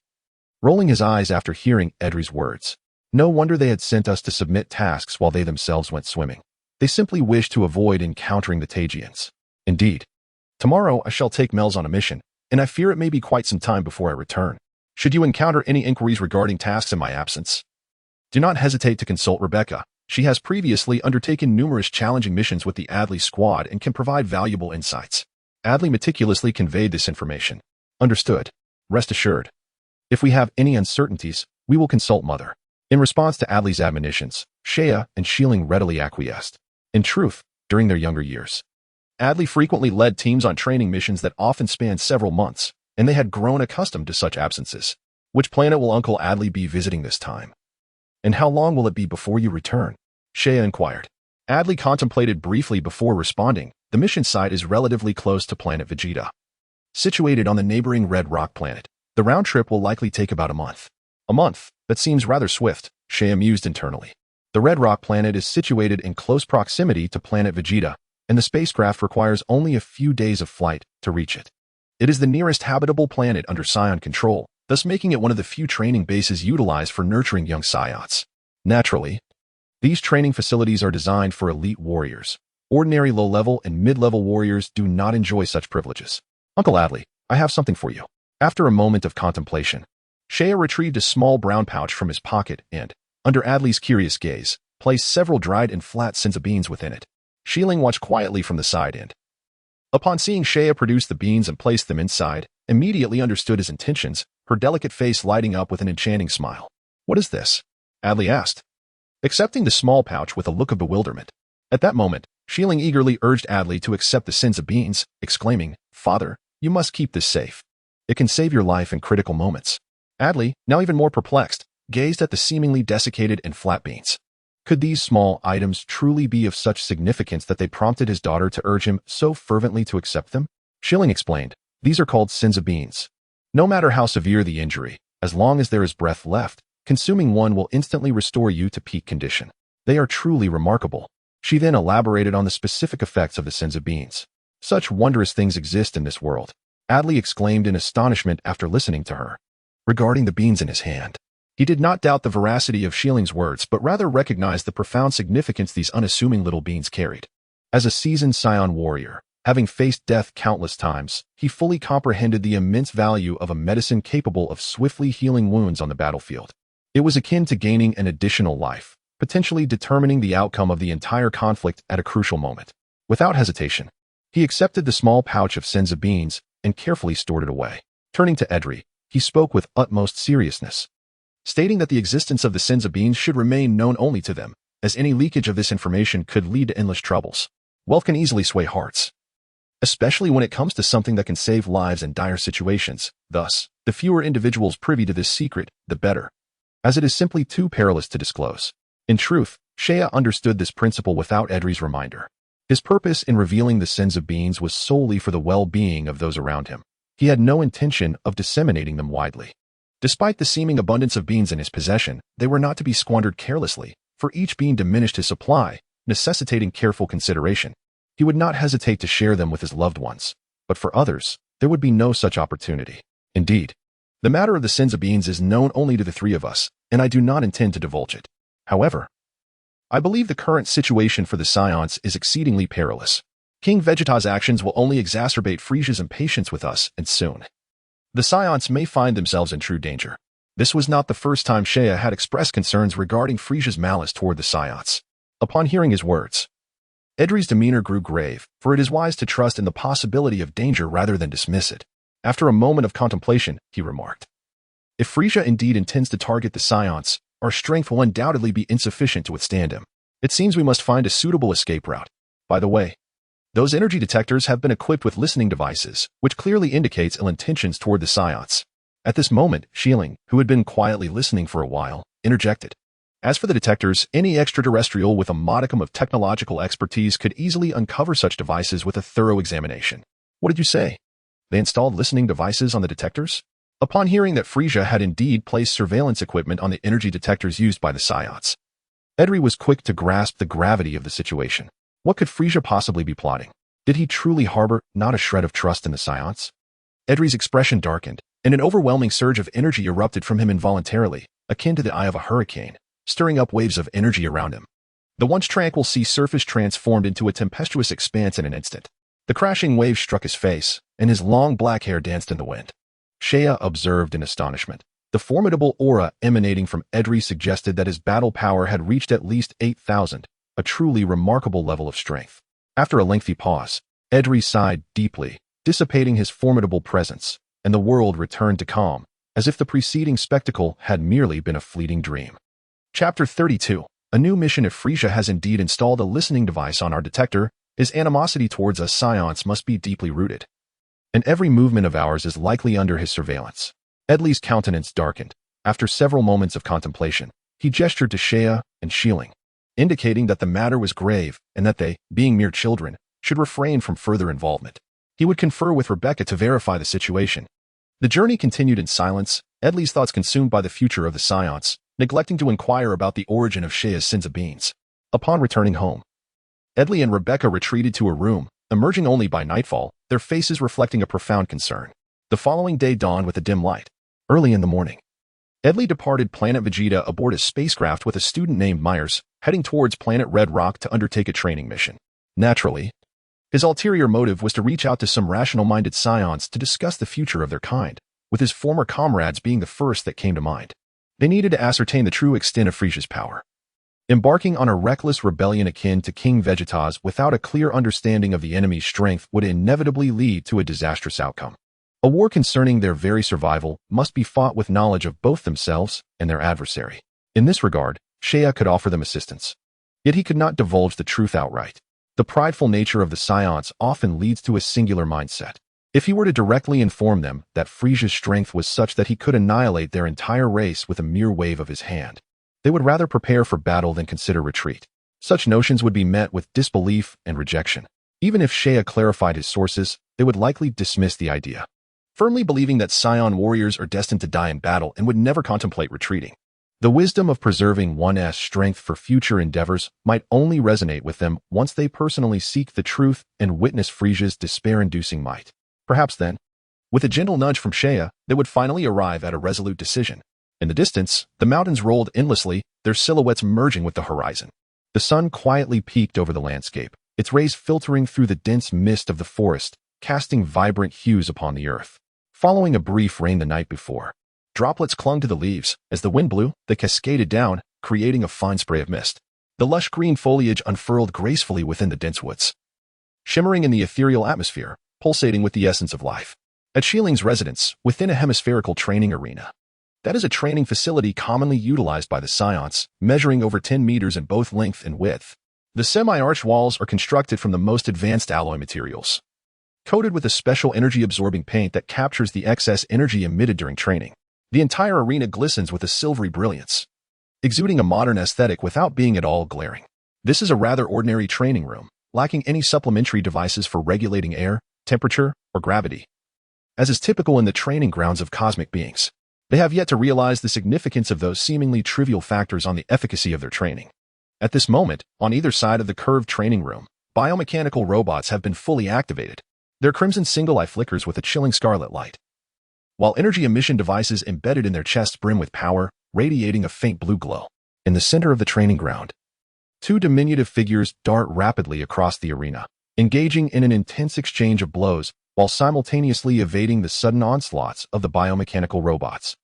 rolling his eyes after hearing Edri's words. No wonder they had sent us to submit tasks while they themselves went swimming. They simply wished to avoid encountering the Tajins. Indeed, tomorrow I shall take Mel's on a mission, and I fear it may be quite some time before I return. Should you encounter any inquiries regarding tasks in my absence, do not hesitate to consult Rebecca. She has previously undertaken numerous challenging missions with the Adley squad and can provide valuable insights. Adley meticulously conveyed this information. Understood. Rest assured. If we have any uncertainties, we will consult Mother. In response to Adley's admonitions, Shea and Shieling readily acquiesced. In truth, during their younger years, Adley frequently led teams on training missions that often spanned several months, and they had grown accustomed to such absences. Which planet will Uncle Adley be visiting this time? And how long will it be before you return? Shea inquired. Adley contemplated briefly before responding. The mission site is relatively close to Planet Vegeta. Situated on the neighboring Red Rock planet, the round trip will likely take about a month. A month? That seems rather swift, Shea mused internally. The Red Rock planet is situated in close proximity to Planet Vegeta, and the spacecraft requires only a few days of flight to reach it. It is the nearest habitable planet under Saiyan control, thus making it one of the few training bases utilized for nurturing young Saiyans. Naturally, these training facilities are designed for elite warriors. Ordinary low-level and mid-level warriors do not enjoy such privileges. Uncle Adley, I have something for you. After a moment of contemplation, Shea retrieved a small brown pouch from his pocket and, under Adley's curious gaze, placed several dried and flat senza beans within it. Shieling watched quietly from the side and, upon seeing Shea produce the beans and place them inside, immediately understood his intentions, her delicate face lighting up with an enchanting smile. What is this? Adley asked, accepting the small pouch with a look of bewilderment. At that moment, Shieling eagerly urged Adley to accept the senza beans, exclaiming, Father, you must keep this safe. It can save your life in critical moments. Adley, now even more perplexed, gazed at the seemingly desiccated and flat beans. Could these small items truly be of such significance that they prompted his daughter to urge him so fervently to accept them? Shilling explained, these are called senza beans. No matter how severe the injury, as long as there is breath left, consuming one will instantly restore you to peak condition. They are truly remarkable. She then elaborated on the specific effects of the senza beans. Such wondrous things exist in this world, Adley exclaimed in astonishment after listening to her. Regarding the beans in his hand, he did not doubt the veracity of Shilling's words, but rather recognized the profound significance these unassuming little beans carried. As a seasoned Saiyan warrior, having faced death countless times, he fully comprehended the immense value of a medicine capable of swiftly healing wounds on the battlefield. It was akin to gaining an additional life, potentially determining the outcome of the entire conflict at a crucial moment. Without hesitation, he accepted the small pouch of senza beans and carefully stored it away. Turning to Edri, he spoke with utmost seriousness, stating that the existence of the senza beans should remain known only to them, as any leakage of this information could lead to endless troubles. Wealth can easily sway hearts, especially when it comes to something that can save lives in dire situations. Thus, the fewer individuals privy to this secret, the better, as it is simply too perilous to disclose. In truth, Shea understood this principle without Edri's reminder. His purpose in revealing the senza beans was solely for the well-being of those around him. He had no intention of disseminating them widely. Despite the seeming abundance of beans in his possession, they were not to be squandered carelessly, for each bean diminished his supply, necessitating careful consideration. He would not hesitate to share them with his loved ones, but for others, there would be no such opportunity. Indeed, the matter of the senza beans is known only to the three of us, and I do not intend to divulge it. However, I believe the current situation for the Saiyans is exceedingly perilous. King Vegeta's actions will only exacerbate Frieza's impatience with us, and soon the Saiyans may find themselves in true danger. This was not the first time Shea had expressed concerns regarding Frieza's malice toward the Saiyans. Upon hearing his words, Edri's demeanor grew grave, for it is wise to trust in the possibility of danger rather than dismiss it. After a moment of contemplation, he remarked, if Frieza indeed intends to target the Saiyans, our strength will undoubtedly be insufficient to withstand him. It seems we must find a suitable escape route. By the way, those energy detectors have been equipped with listening devices, which clearly indicates ill intentions toward the Saiyans. At this moment, Shieling, who had been quietly listening for a while, interjected. As for the detectors, any extraterrestrial with a modicum of technological expertise could easily uncover such devices with a thorough examination. What did you say? They installed listening devices on the detectors? Upon hearing that Frieza had indeed placed surveillance equipment on the energy detectors used by the Saiyans, Edri was quick to grasp the gravity of the situation. What could Frieza possibly be plotting? Did he truly harbor not a shred of trust in the Saiyans? Edri's expression darkened, and an overwhelming surge of energy erupted from him involuntarily, akin to the eye of a hurricane, stirring up waves of energy around him. The once tranquil sea surface transformed into a tempestuous expanse in an instant. The crashing wave struck his face, and his long black hair danced in the wind. Shea observed in astonishment. The formidable aura emanating from Edri suggested that his battle power had reached at least 8,000, a truly remarkable level of strength. After a lengthy pause, Edri sighed deeply, dissipating his formidable presence, and the world returned to calm, as if the preceding spectacle had merely been a fleeting dream. Chapter 32. A new mission. If Frieza has indeed installed a listening device on our detector, His animosity towards us Saiyans must be deeply rooted, and every movement of ours is likely under his surveillance. Edley's countenance darkened. After several moments of contemplation, he gestured to Shea and Shieling, indicating that the matter was grave and that they, being mere children, should refrain from further involvement. He would confer with Rebecca to verify the situation. The journey continued in silence, Edley's thoughts consumed by the future of the Saiyans, neglecting to inquire about the origin of Shea's sins of beans. Upon returning home, Edley and Rebecca retreated to a room, emerging only by nightfall, their faces reflecting a profound concern. The following day dawned with a dim light. Early in the morning, Edley departed Planet Vegeta aboard a spacecraft with a student named Myers, heading towards Planet Red Rock to undertake a training mission. Naturally, his ulterior motive was to reach out to some rational-minded Saiyans to discuss the future of their kind, with his former comrades being the first that came to mind. They needed to ascertain the true extent of Frieza's power. Embarking on a reckless rebellion akin to King Vegeta's without a clear understanding of the enemy's strength would inevitably lead to a disastrous outcome. A war concerning their very survival must be fought with knowledge of both themselves and their adversary. In this regard, Shea could offer them assistance. Yet he could not divulge the truth outright. The prideful nature of the Saiyans often leads to a singular mindset. If he were to directly inform them that Frieza's strength was such that he could annihilate their entire race with a mere wave of his hand, they would rather prepare for battle than consider retreat. Such notions would be met with disbelief and rejection. Even if Shea clarified his sources, they would likely dismiss the idea, firmly believing that Saiyan warriors are destined to die in battle and would never contemplate retreating. The wisdom of preserving one's strength for future endeavors might only resonate with them once they personally seek the truth and witness Frieza's despair-inducing might. Perhaps then, with a gentle nudge from Shea, they would finally arrive at a resolute decision. In the distance, the mountains rolled endlessly, their silhouettes merging with the horizon. The sun quietly peeked over the landscape, its rays filtering through the dense mist of the forest, casting vibrant hues upon the earth. Following a brief rain the night before, droplets clung to the leaves. As the wind blew, they cascaded down, creating a fine spray of mist. The lush green foliage unfurled gracefully within the dense woods, shimmering in the ethereal atmosphere, pulsating with the essence of life. At Shieling's residence, within a hemispherical training arena, that is a training facility commonly utilized by the Saiyans, measuring over 10 meters in both length and width. The semi-arched walls are constructed from the most advanced alloy materials, coated with a special energy-absorbing paint that captures the excess energy emitted during training. The entire arena glistens with a silvery brilliance, exuding a modern aesthetic without being at all glaring. This is a rather ordinary training room, lacking any supplementary devices for regulating air, temperature, or gravity. As is typical in the training grounds of cosmic beings, they have yet to realize the significance of those seemingly trivial factors on the efficacy of their training. At this moment, on either side of the curved training room, biomechanical robots have been fully activated. Their crimson single eye flickers with a chilling scarlet light, while energy emission devices embedded in their chests brim with power, radiating a faint blue glow. In the center of the training ground, two diminutive figures dart rapidly across the arena, engaging in an intense exchange of blows while simultaneously evading the sudden onslaughts of the biomechanical robots.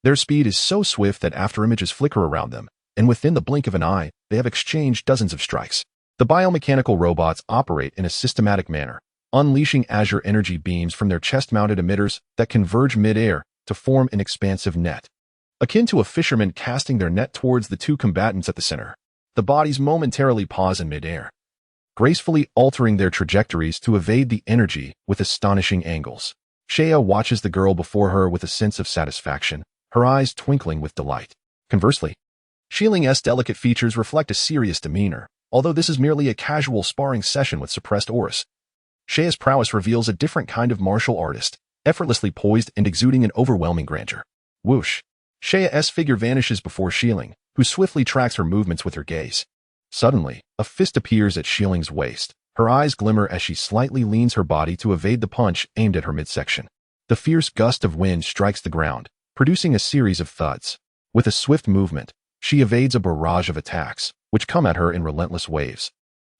Their speed is so swift that after images flicker around them, and within the blink of an eye, they have exchanged dozens of strikes. The biomechanical robots operate in a systematic manner, unleashing azure energy beams from their chest-mounted emitters that converge mid-air to form an expansive net. Akin to a fisherman casting their net towards the two combatants at the center, the bodies momentarily pause in mid-air, gracefully altering their trajectories to evade the energy with astonishing angles. Shea watches the girl before her with a sense of satisfaction, her eyes twinkling with delight. Conversely, Shiling's delicate features reflect a serious demeanor, although this is merely a casual sparring session with suppressed auras. Shea's prowess reveals a different kind of martial artist, effortlessly poised and exuding an overwhelming grandeur. Whoosh! Shea's figure vanishes before Shieling, who swiftly tracks her movements with her gaze. Suddenly, a fist appears at Shiling's waist. Her eyes glimmer as she slightly leans her body to evade the punch aimed at her midsection. The fierce gust of wind strikes the ground, producing a series of thuds. With a swift movement, she evades a barrage of attacks, which come at her in relentless waves.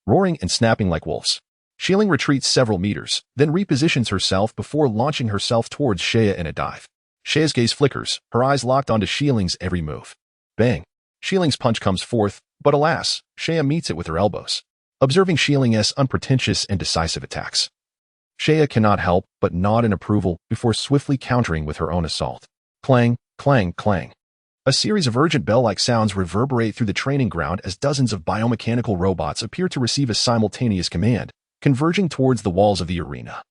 Roaring and snapping like wolves, Shieling retreats several meters, then repositions herself before launching herself towards Shea in a dive. Shea's gaze flickers, her eyes locked onto Shiling's every move. Bang! Shiling's punch comes forth, but alas, Shea meets it with her elbows, observing Shiling's unpretentious and decisive attacks. Shea cannot help but nod in approval before swiftly countering with her own assault. Clang, clang, clang. A series of urgent bell-like sounds reverberate through the training ground as dozens of biomechanical robots appear to receive a simultaneous command, converging towards the walls of the arena.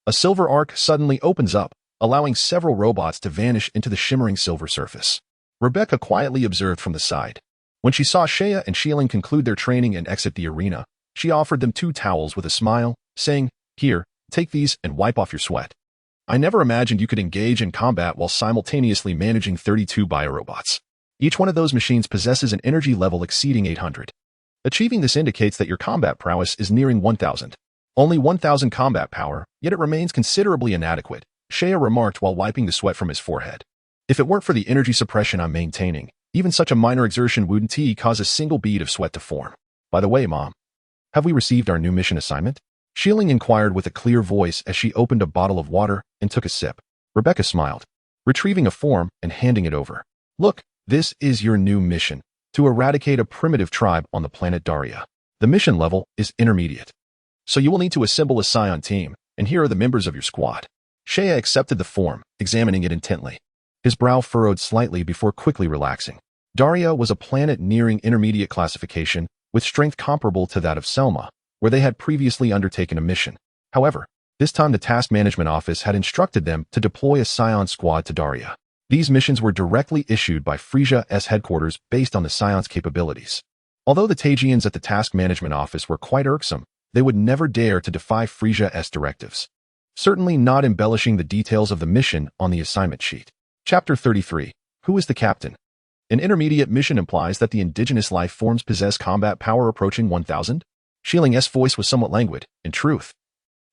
A silver arc suddenly opens up, allowing several robots to vanish into the shimmering silver surface. Rebecca quietly observed from the side. When she saw Shea and Shieling conclude their training and exit the arena, she offered them 2 towels with a smile, saying, "Here, take these and wipe off your sweat." I never imagined you could engage in combat while simultaneously managing 32 biorobots. Each one of those machines possesses an energy level exceeding 800. Achieving this indicates that your combat prowess is nearing 1000. Only 1000 combat power, yet it remains considerably inadequate, Shea remarked while wiping the sweat from his forehead. If it weren't for the energy suppression I'm maintaining, even such a minor exertion wouldn't cause a single bead of sweat to form. By the way, Mom, have we received our new mission assignment? Shieling inquired with a clear voice as she opened a bottle of water and took a sip. Rebecca smiled, retrieving a form and handing it over. Look, this is your new mission, to eradicate a primitive tribe on the planet Dodoria. The mission level is intermediate. So you will need to assemble a Saiyan team, and here are the members of your squad. Shea accepted the form, examining it intently. His brow furrowed slightly before quickly relaxing. Dodoria was a planet nearing intermediate classification, with strength comparable to that of Selma, where they had previously undertaken a mission. However, this time the Task Management Office had instructed them to deploy a Saiyan squad to Dodoria. These missions were directly issued by Frieza's headquarters based on the Saiyans' capabilities. Although the Taijians at the Task Management Office were quite irksome, they would never dare to defy Frieza's directives. Certainly not embellishing the details of the mission on the assignment sheet. Chapter 33. Who is the captain? An intermediate mission implies that the indigenous life forms possess combat power approaching 1000? Shieling's voice was somewhat languid, in truth.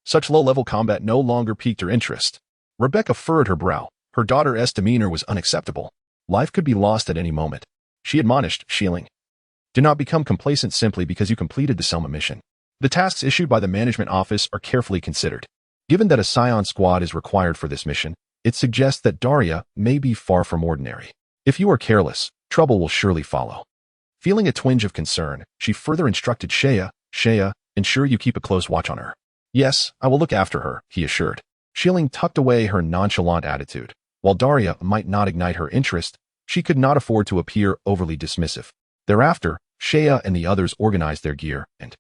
Such low-level combat no longer piqued her interest. Rebecca furrowed her brow. Her daughter's demeanor was unacceptable. Life could be lost at any moment. She admonished Shieling. Do not become complacent simply because you completed the Selma mission. The tasks issued by the management office are carefully considered. Given that a Saiyan squad is required for this mission, it suggests that Dodoria may be far from ordinary. If you are careless, trouble will surely follow. Feeling a twinge of concern, she further instructed Shea, ensure you keep a close watch on her. Yes, I will look after her, he assured. Shieling tucked away her nonchalant attitude. While Dodoria might not ignite her interest, she could not afford to appear overly dismissive. Thereafter, Shea and the others organized their gear and,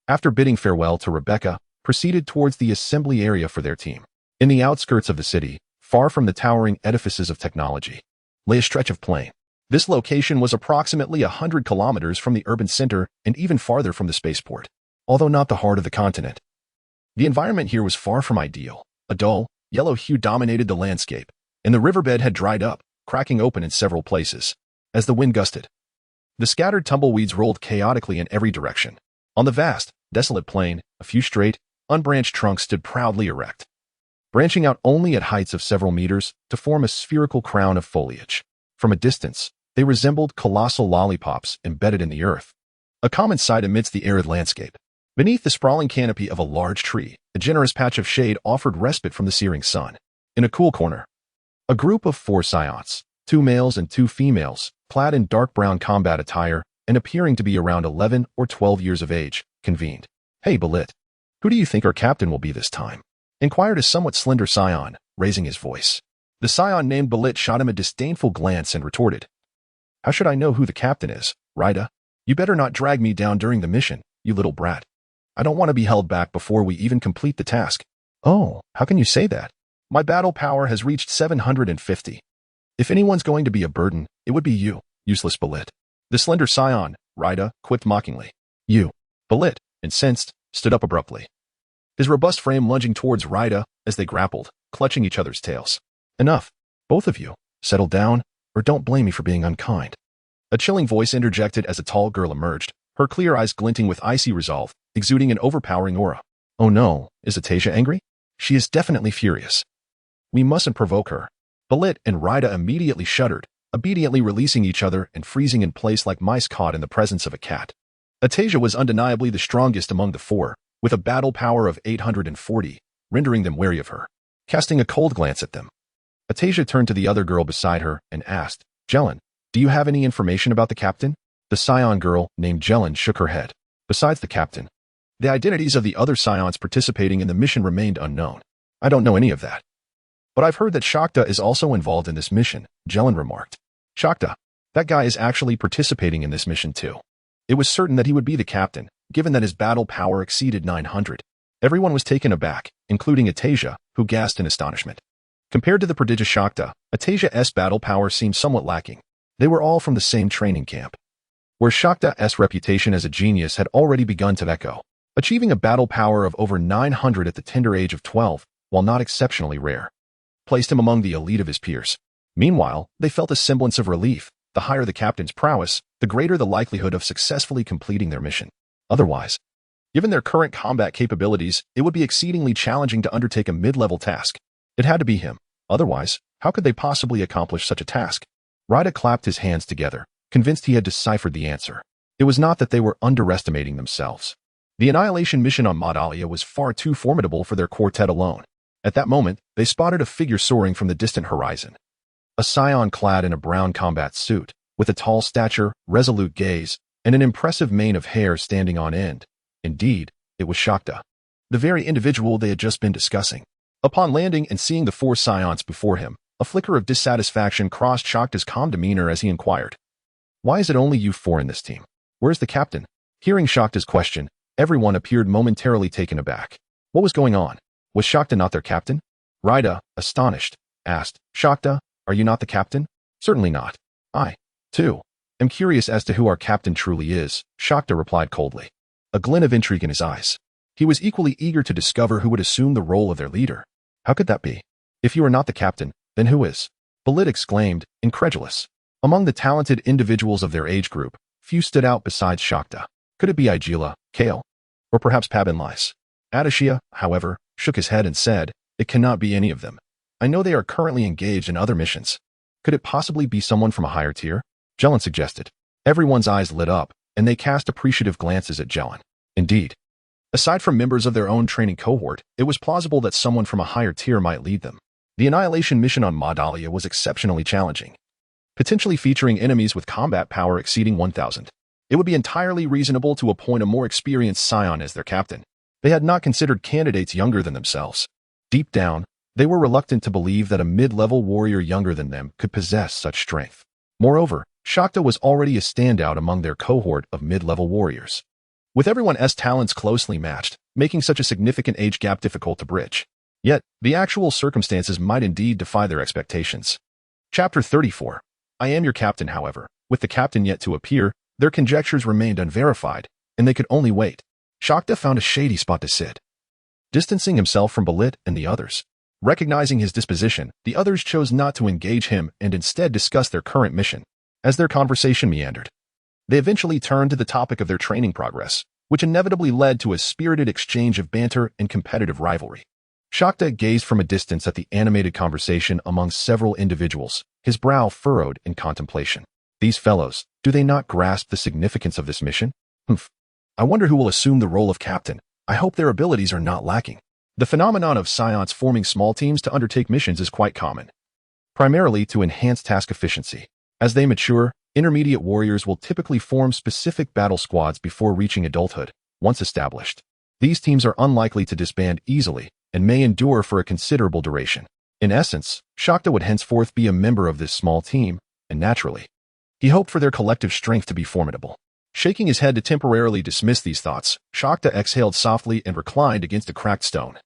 after bidding farewell to Rebecca, proceeded towards the assembly area for their team. In the outskirts of the city, far from the towering edifices of technology, lay a stretch of plain. This location was approximately 100 kilometers from the urban center and even farther from the spaceport, although not the heart of the continent. The environment here was far from ideal. A dull, yellow hue dominated the landscape, and the riverbed had dried up, cracking open in several places. As the wind gusted, the scattered tumbleweeds rolled chaotically in every direction. On the vast, desolate plain, a few straight, unbranched trunks stood proudly erect, branching out only at heights of several meters to form a spherical crown of foliage. From a distance, they resembled colossal lollipops embedded in the earth, a common sight amidst the arid landscape. Beneath the sprawling canopy of a large tree, a generous patch of shade offered respite from the searing sun. In a cool corner, a group of 4 Saiyans, 2 males and 2 females, clad in dark brown combat attire and appearing to be around 11 or 12 years of age, convened. Hey, Balit, who do you think our captain will be this time? Inquired a somewhat slender Saiyan, raising his voice. The Saiyan named Balit shot him a disdainful glance and retorted. How should I know who the captain is, Rida? You better not drag me down during the mission, you little brat. I don't want to be held back before we even complete the task. Oh, how can you say that? My battle power has reached 750. If anyone's going to be a burden, it would be you, useless Balit. The slender Saiyan, Rida, quipped mockingly. You. Balit, incensed, stood up abruptly, his robust frame lunging towards Rida as they grappled, clutching each other's tails. Enough. Both of you. Settle down, or don't blame me for being unkind. A chilling voice interjected as a tall girl emerged, her clear eyes glinting with icy resolve, exuding an overpowering aura. Oh no, is Atasia angry? She is definitely furious. We mustn't provoke her. Balit and Rida immediately shuddered, obediently releasing each other and freezing in place like mice caught in the presence of a cat. Atasia was undeniably the strongest among the 4, with a battle power of 840, rendering them wary of her. Casting a cold glance at them, Atasia turned to the other girl beside her and asked, Jelen, do you have any information about the captain? The Saiyan girl, named Jelen, shook her head. Besides the captain, the identities of the other Saiyans participating in the mission remained unknown. I don't know any of that. But I've heard that Shakta is also involved in this mission, Jelen remarked. Shakta, that guy is actually participating in this mission too. It was certain that he would be the captain, given that his battle power exceeded 900. Everyone was taken aback, including Atasia, who gasped in astonishment. Compared to the prodigious Shakta, Atasia's battle power seemed somewhat lacking. They were all from the same training camp, where Shakta's reputation as a genius had already begun to echo. Achieving a battle power of over 900 at the tender age of 12, while not exceptionally rare, placed him among the elite of his peers. Meanwhile, they felt a semblance of relief. The higher the captain's prowess, the greater the likelihood of successfully completing their mission. Otherwise, given their current combat capabilities, it would be exceedingly challenging to undertake a mid-level task. It had to be him. Otherwise, how could they possibly accomplish such a task? Raida clapped his hands together, convinced he had deciphered the answer. It was not that they were underestimating themselves. The annihilation mission on Modalia was far too formidable for their quartet alone. At that moment, they spotted a figure soaring from the distant horizon. A Saiyan clad in a brown combat suit, with a tall stature, resolute gaze, and an impressive mane of hair standing on end. Indeed, it was Shakta, the very individual they had just been discussing. Upon landing and seeing the 4 Saiyans before him, a flicker of dissatisfaction crossed Shakta's calm demeanor as he inquired, "Why is it only you 4 in this team? Where's the captain?" Hearing Shakta's question, everyone appeared momentarily taken aback. What was going on? Was Shakta not their captain? Raida, astonished, asked, "Shakta, are you not the captain?" "Certainly not. I, too, am curious as to who our captain truly is," Shakta replied coldly, a glint of intrigue in his eyes. He was equally eager to discover who would assume the role of their leader. How could that be? "If you are not the captain, then who is?" Balit exclaimed, incredulous. Among the talented individuals of their age group, few stood out besides Shakta. Could it be Igila, Kale, or perhaps Pabinlais? Adishia, however, shook his head and said, "It cannot be any of them. I know they are currently engaged in other missions. Could it possibly be someone from a higher tier?" Jelan suggested. Everyone's eyes lit up, and they cast appreciative glances at Jelan. Indeed, aside from members of their own training cohort, it was plausible that someone from a higher tier might lead them. The annihilation mission on Modalia was exceptionally challenging, potentially featuring enemies with combat power exceeding 1,000. It would be entirely reasonable to appoint a more experienced Saiyan as their captain. They had not considered candidates younger than themselves. Deep down, they were reluctant to believe that a mid-level warrior younger than them could possess such strength. Moreover, Shakta was already a standout among their cohort of mid-level warriors, with everyone's talents closely matched, making such a significant age gap difficult to bridge. Yet, the actual circumstances might indeed defy their expectations. Chapter 34. I am your captain, however. With the captain yet to appear, their conjectures remained unverified, and they could only wait. Shakta found a shady spot to sit, distancing himself from Balit and the others. Recognizing his disposition, the others chose not to engage him and instead discuss their current mission. As their conversation meandered, they eventually turned to the topic of their training progress, which inevitably led to a spirited exchange of banter and competitive rivalry. Shakta gazed from a distance at the animated conversation among several individuals, his brow furrowed in contemplation. These fellows, do they not grasp the significance of this mission? I wonder who will assume the role of captain. I hope their abilities are not lacking. The phenomenon of Saiyans forming small teams to undertake missions is quite common, primarily to enhance task efficiency. As they mature, intermediate warriors will typically form specific battle squads before reaching adulthood. Once established, these teams are unlikely to disband easily and may endure for a considerable duration. In essence, Shakta would henceforth be a member of this small team, and naturally, he hoped for their collective strength to be formidable. Shaking his head to temporarily dismiss these thoughts, Shakta exhaled softly and reclined against a cracked stone,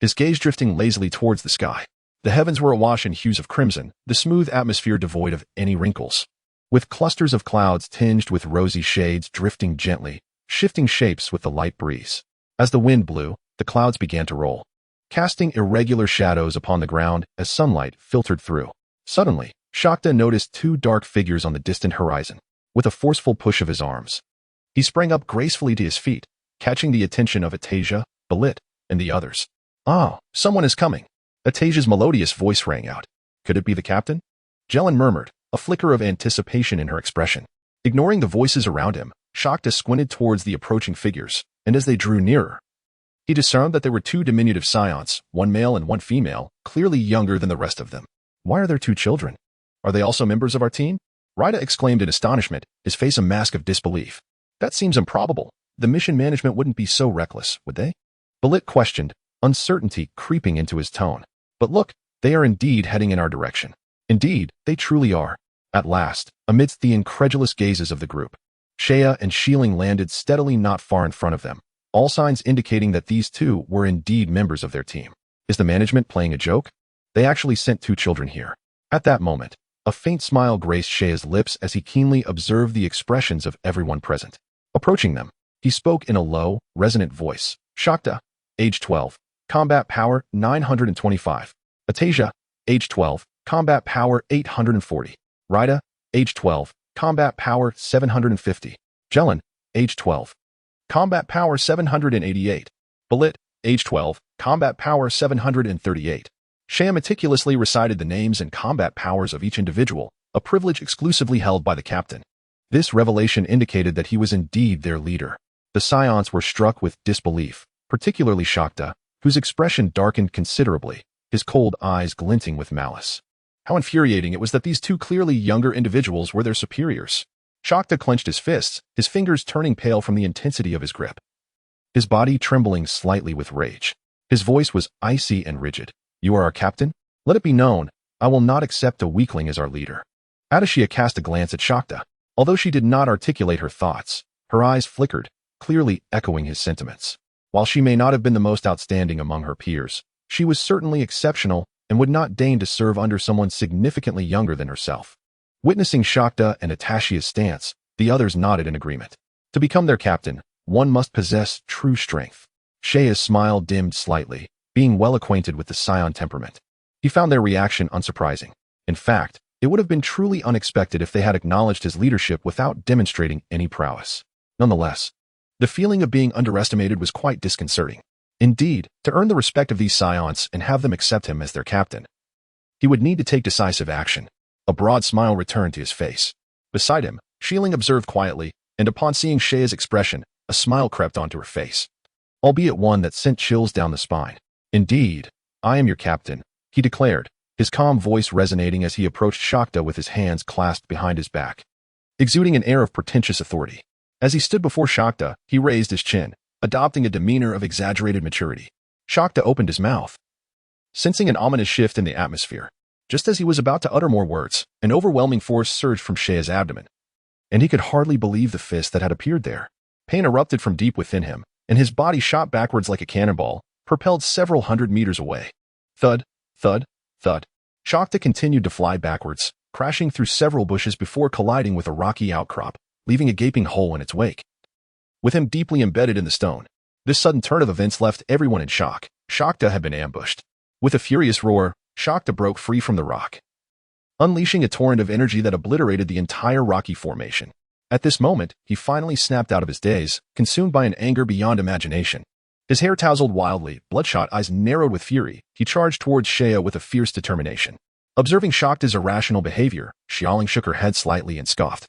his gaze drifting lazily towards the sky. The heavens were awash in hues of crimson, the smooth atmosphere devoid of any wrinkles, with clusters of clouds tinged with rosy shades drifting gently, shifting shapes with the light breeze. As the wind blew, the clouds began to roll, casting irregular shadows upon the ground as sunlight filtered through. Suddenly, Shakta noticed 2 dark figures on the distant horizon. With a forceful push of his arms, he sprang up gracefully to his feet, catching the attention of Atasia, Balit, and the others. "Ah, someone is coming." Atasia's melodious voice rang out. Could it be the captain? Jelan murmured, a flicker of anticipation in her expression. Ignoring the voices around him, Shakta squinted towards the approaching figures, and as they drew nearer, he discerned that there were 2 diminutive Saiyans, one male and one female, clearly younger than the rest of them. Why are there 2 children? Are they also members of our team? Raida exclaimed in astonishment, his face a mask of disbelief. That seems improbable. The mission management wouldn't be so reckless, would they? Balit questioned, uncertainty creeping into his tone. But look, they are indeed heading in our direction. Indeed, they truly are. At last, amidst the incredulous gazes of the group, Shea and Shieling landed steadily not far in front of them. all signs indicating that these two were indeed members of their team. Is the management playing a joke? They actually sent two children here. At that moment, a faint smile graced Sheia's lips as he keenly observed the expressions of everyone present. Approaching them, he spoke in a low, resonant voice. Shakta, age 12, combat power 925. Atasia, age 12, combat power 840. Rida, age 12, combat power 750. Jelen, age 12, combat power 788. Balit, age 12, combat power 738. Sheia meticulously recited the names and combat powers of each individual, a privilege exclusively held by the captain. This revelation indicated that he was indeed their leader. The Saiyans were struck with disbelief, particularly Shakta, whose expression darkened considerably, his cold eyes glinting with malice. How infuriating it was that these two clearly younger individuals were their superiors. Shakta clenched his fists, his fingers turning pale from the intensity of his grip. His body trembling slightly with rage. His voice was icy and rigid. You are our captain? Let it be known, I will not accept a weakling as our leader. Atasia cast a glance at Shakta. Although she did not articulate her thoughts, her eyes flickered, clearly echoing his sentiments. While she may not have been the most outstanding among her peers, she was certainly exceptional and would not deign to serve under someone significantly younger than herself. Witnessing Shakta and Atasia's stance, the others nodded in agreement. To become their captain, one must possess true strength. Sheia's smile dimmed slightly, being well acquainted with the Saiyan temperament. He found their reaction unsurprising. In fact, it would have been truly unexpected if they had acknowledged his leadership without demonstrating any prowess. Nonetheless, the feeling of being underestimated was quite disconcerting. Indeed, to earn the respect of these Saiyans and have them accept him as their captain, he would need to take decisive action. A broad smile returned to his face. Beside him, Shieling observed quietly, and upon seeing Sheia's expression, a smile crept onto her face, albeit one that sent chills down the spine. Indeed, I am your captain, he declared, his calm voice resonating as he approached Shakta with his hands clasped behind his back, exuding an air of pretentious authority. As he stood before Shakta, he raised his chin, adopting a demeanor of exaggerated maturity. Shakta opened his mouth, sensing an ominous shift in the atmosphere. Just as he was about to utter more words, an overwhelming force surged from Sheia's abdomen, and he could hardly believe the fist that had appeared there. Pain erupted from deep within him, and his body shot backwards like a cannonball, propelled several hundred meters away. Thud, thud, thud. Shakta continued to fly backwards, crashing through several bushes before colliding with a rocky outcrop, leaving a gaping hole in its wake. With him deeply embedded in the stone, this sudden turn of events left everyone in shock. Shakta had been ambushed. With a furious roar, Shakta broke free from the rock, unleashing a torrent of energy that obliterated the entire rocky formation. At this moment, he finally snapped out of his daze, consumed by an anger beyond imagination. His hair tousled wildly, bloodshot eyes narrowed with fury. He charged towards Sheia with a fierce determination. Observing Shakta's irrational behavior, Xiaoling shook her head slightly and scoffed.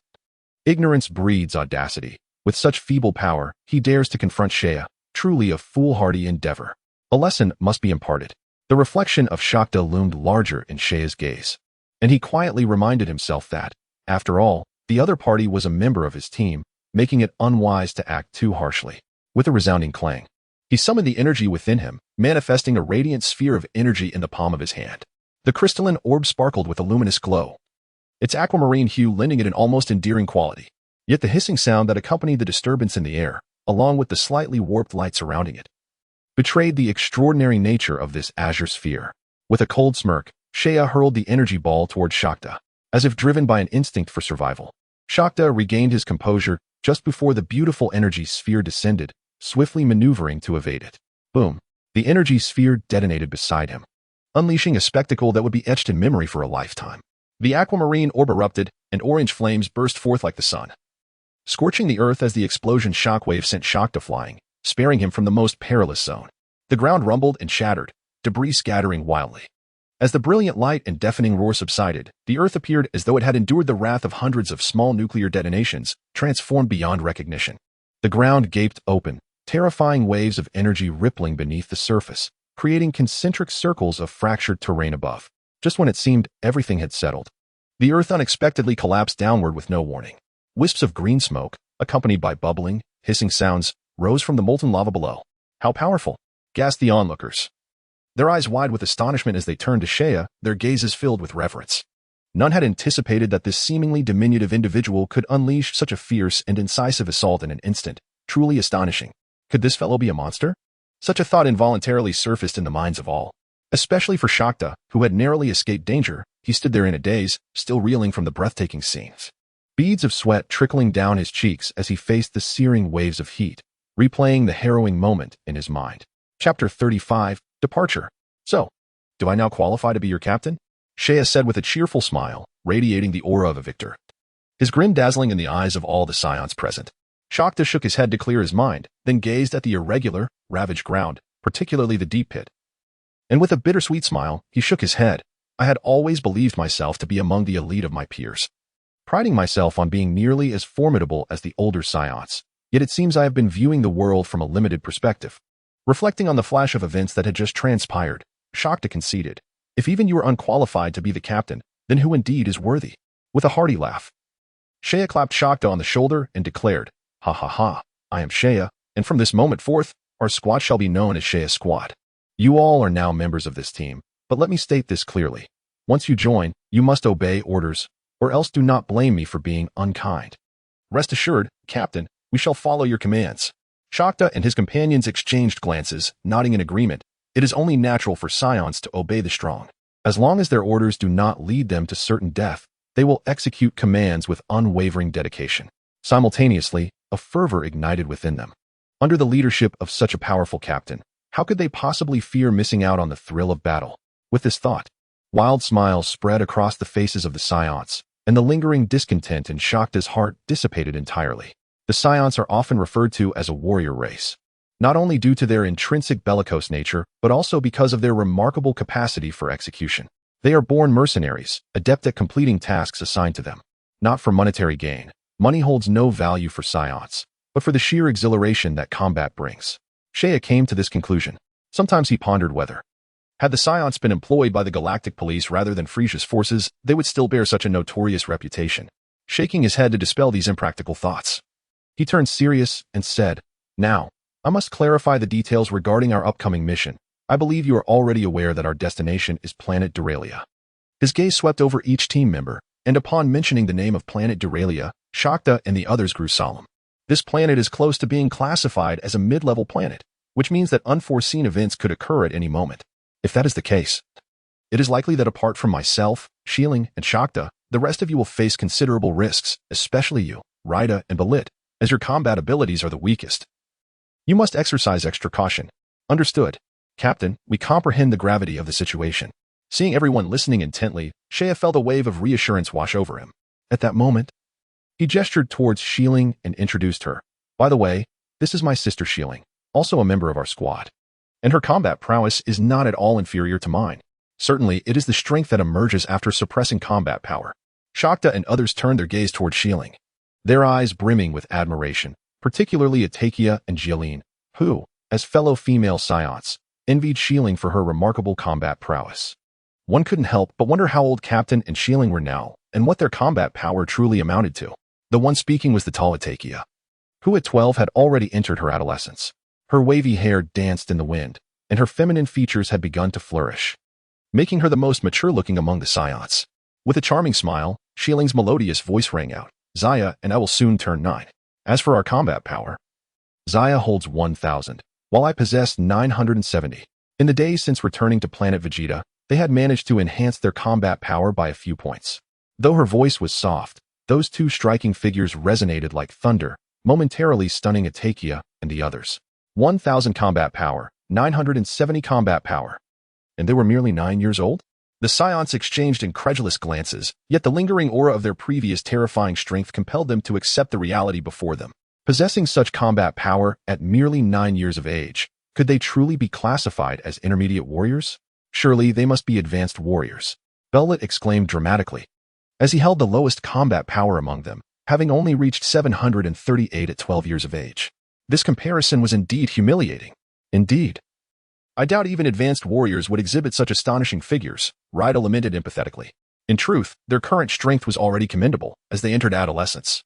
Ignorance breeds audacity. With such feeble power, he dares to confront Sheia, truly a foolhardy endeavor. A lesson must be imparted. The reflection of Shakta loomed larger in Sheia's gaze, and he quietly reminded himself that, after all, the other party was a member of his team, making it unwise to act too harshly. With a resounding clang, he summoned the energy within him, manifesting a radiant sphere of energy in the palm of his hand. The crystalline orb sparkled with a luminous glow, its aquamarine hue lending it an almost endearing quality. Yet the hissing sound that accompanied the disturbance in the air, along with the slightly warped light surrounding it, betrayed the extraordinary nature of this azure sphere. With a cold smirk, Sheia hurled the energy ball towards Shakta, as if driven by an instinct for survival. Shakta regained his composure just before the beautiful energy sphere descended, swiftly maneuvering to evade it. Boom! The energy sphere detonated beside him, unleashing a spectacle that would be etched in memory for a lifetime. The aquamarine orb erupted, and orange flames burst forth like the sun, scorching the earth as the explosion shockwave sent Shakta flying, sparing him from the most perilous zone. The ground rumbled and shattered, debris scattering wildly. As the brilliant light and deafening roar subsided, the earth appeared as though it had endured the wrath of hundreds of small nuclear detonations, transformed beyond recognition. The ground gaped open, terrifying waves of energy rippling beneath the surface, creating concentric circles of fractured terrain above. Just when it seemed everything had settled, the earth unexpectedly collapsed downward with no warning. Wisps of green smoke, accompanied by bubbling, hissing sounds, rose from the molten lava below. How powerful! Gasped the onlookers, their eyes wide with astonishment as they turned to Sheia, their gazes filled with reverence. None had anticipated that this seemingly diminutive individual could unleash such a fierce and incisive assault in an instant. Truly astonishing. Could this fellow be a monster? Such a thought involuntarily surfaced in the minds of all. Especially for Shakta, who had narrowly escaped danger. He stood there in a daze, still reeling from the breathtaking scenes. Beads of sweat trickling down his cheeks as he faced the searing waves of heat, replaying the harrowing moment in his mind. Chapter 35, Departure. So, do I now qualify to be your captain? Shea said with a cheerful smile, radiating the aura of a victor. His grin dazzling in the eyes of all the Saiyans present. Shakta shook his head to clear his mind, then gazed at the irregular, ravaged ground, particularly the deep pit. And with a bittersweet smile, he shook his head. I had always believed myself to be among the elite of my peers, priding myself on being nearly as formidable as the older Saiyans. Yet it seems I have been viewing the world from a limited perspective. Reflecting on the flash of events that had just transpired, Shakta conceded, if even you are unqualified to be the captain, then who indeed is worthy? With a hearty laugh, Shea clapped Shakta on the shoulder and declared, ha ha ha, I am Shea, and from this moment forth, our squad shall be known as Shea Squad. You all are now members of this team, but let me state this clearly. Once you join, you must obey orders, or else do not blame me for being unkind. Rest assured, Captain, we shall follow your commands. Shakta and his companions exchanged glances, nodding in agreement. It is only natural for Saiyans to obey the strong. As long as their orders do not lead them to certain death, they will execute commands with unwavering dedication. Simultaneously, a fervor ignited within them. Under the leadership of such a powerful captain, how could they possibly fear missing out on the thrill of battle? With this thought, wild smiles spread across the faces of the Saiyans, and the lingering discontent in Shakta's heart dissipated entirely. The Saiyans are often referred to as a warrior race, not only due to their intrinsic bellicose nature, but also because of their remarkable capacity for execution. They are born mercenaries, adept at completing tasks assigned to them. Not for monetary gain. Money holds no value for Saiyans, but for the sheer exhilaration that combat brings. Shea came to this conclusion. Sometimes he pondered whether, had the Saiyans been employed by the Galactic Police rather than Frieza's forces, they would still bear such a notorious reputation. Shaking his head to dispel these impractical thoughts, he turned serious and said, now, I must clarify the details regarding our upcoming mission. I believe you are already aware that our destination is Planet Dodoria. His gaze swept over each team member, and upon mentioning the name of Planet Dodoria, Shakta and the others grew solemn. This planet is close to being classified as a mid-level planet, which means that unforeseen events could occur at any moment. If that is the case, it is likely that apart from myself, Shilling, and Shakta, the rest of you will face considerable risks, especially you, Raida, and Balit, as your combat abilities are the weakest. You must exercise extra caution. Understood. Captain, we comprehend the gravity of the situation. Seeing everyone listening intently, Shea felt a wave of reassurance wash over him. At that moment, he gestured towards Shilling and introduced her. By the way, this is my sister Shilling, also a member of our squad. And her combat prowess is not at all inferior to mine. Certainly, it is the strength that emerges after suppressing combat power. Shakta and others turned their gaze toward Shilling, their eyes brimming with admiration, particularly Atakia and Jilin, who, as fellow female Saiyans, envied Shilling for her remarkable combat prowess. One couldn't help but wonder how old Captain and Shilling were now, and what their combat power truly amounted to. The one speaking was the tall Atakia, who at 12 had already entered her adolescence. Her wavy hair danced in the wind, and her feminine features had begun to flourish, making her the most mature-looking among the Saiyans. With a charming smile, Shilling's melodious voice rang out, Zaya and I will soon turn 9. As for our combat power, Zaya holds 1,000, while I possess 970. In the days since returning to Planet Vegeta, they had managed to enhance their combat power by a few points. Though her voice was soft, those two striking figures resonated like thunder, momentarily stunning Atakia and the others. 1,000 combat power, 970 combat power. And they were merely 9 years old? The Saiyans exchanged incredulous glances, yet the lingering aura of their previous terrifying strength compelled them to accept the reality before them. Possessing such combat power at merely 9 years of age, could they truly be classified as intermediate warriors? Surely they must be advanced warriors. Bellet exclaimed dramatically, as he held the lowest combat power among them, having only reached 738 at 12 years of age. This comparison was indeed humiliating. Indeed, I doubt even advanced warriors would exhibit such astonishing figures, Raida lamented empathetically. In truth, their current strength was already commendable as they entered adolescence.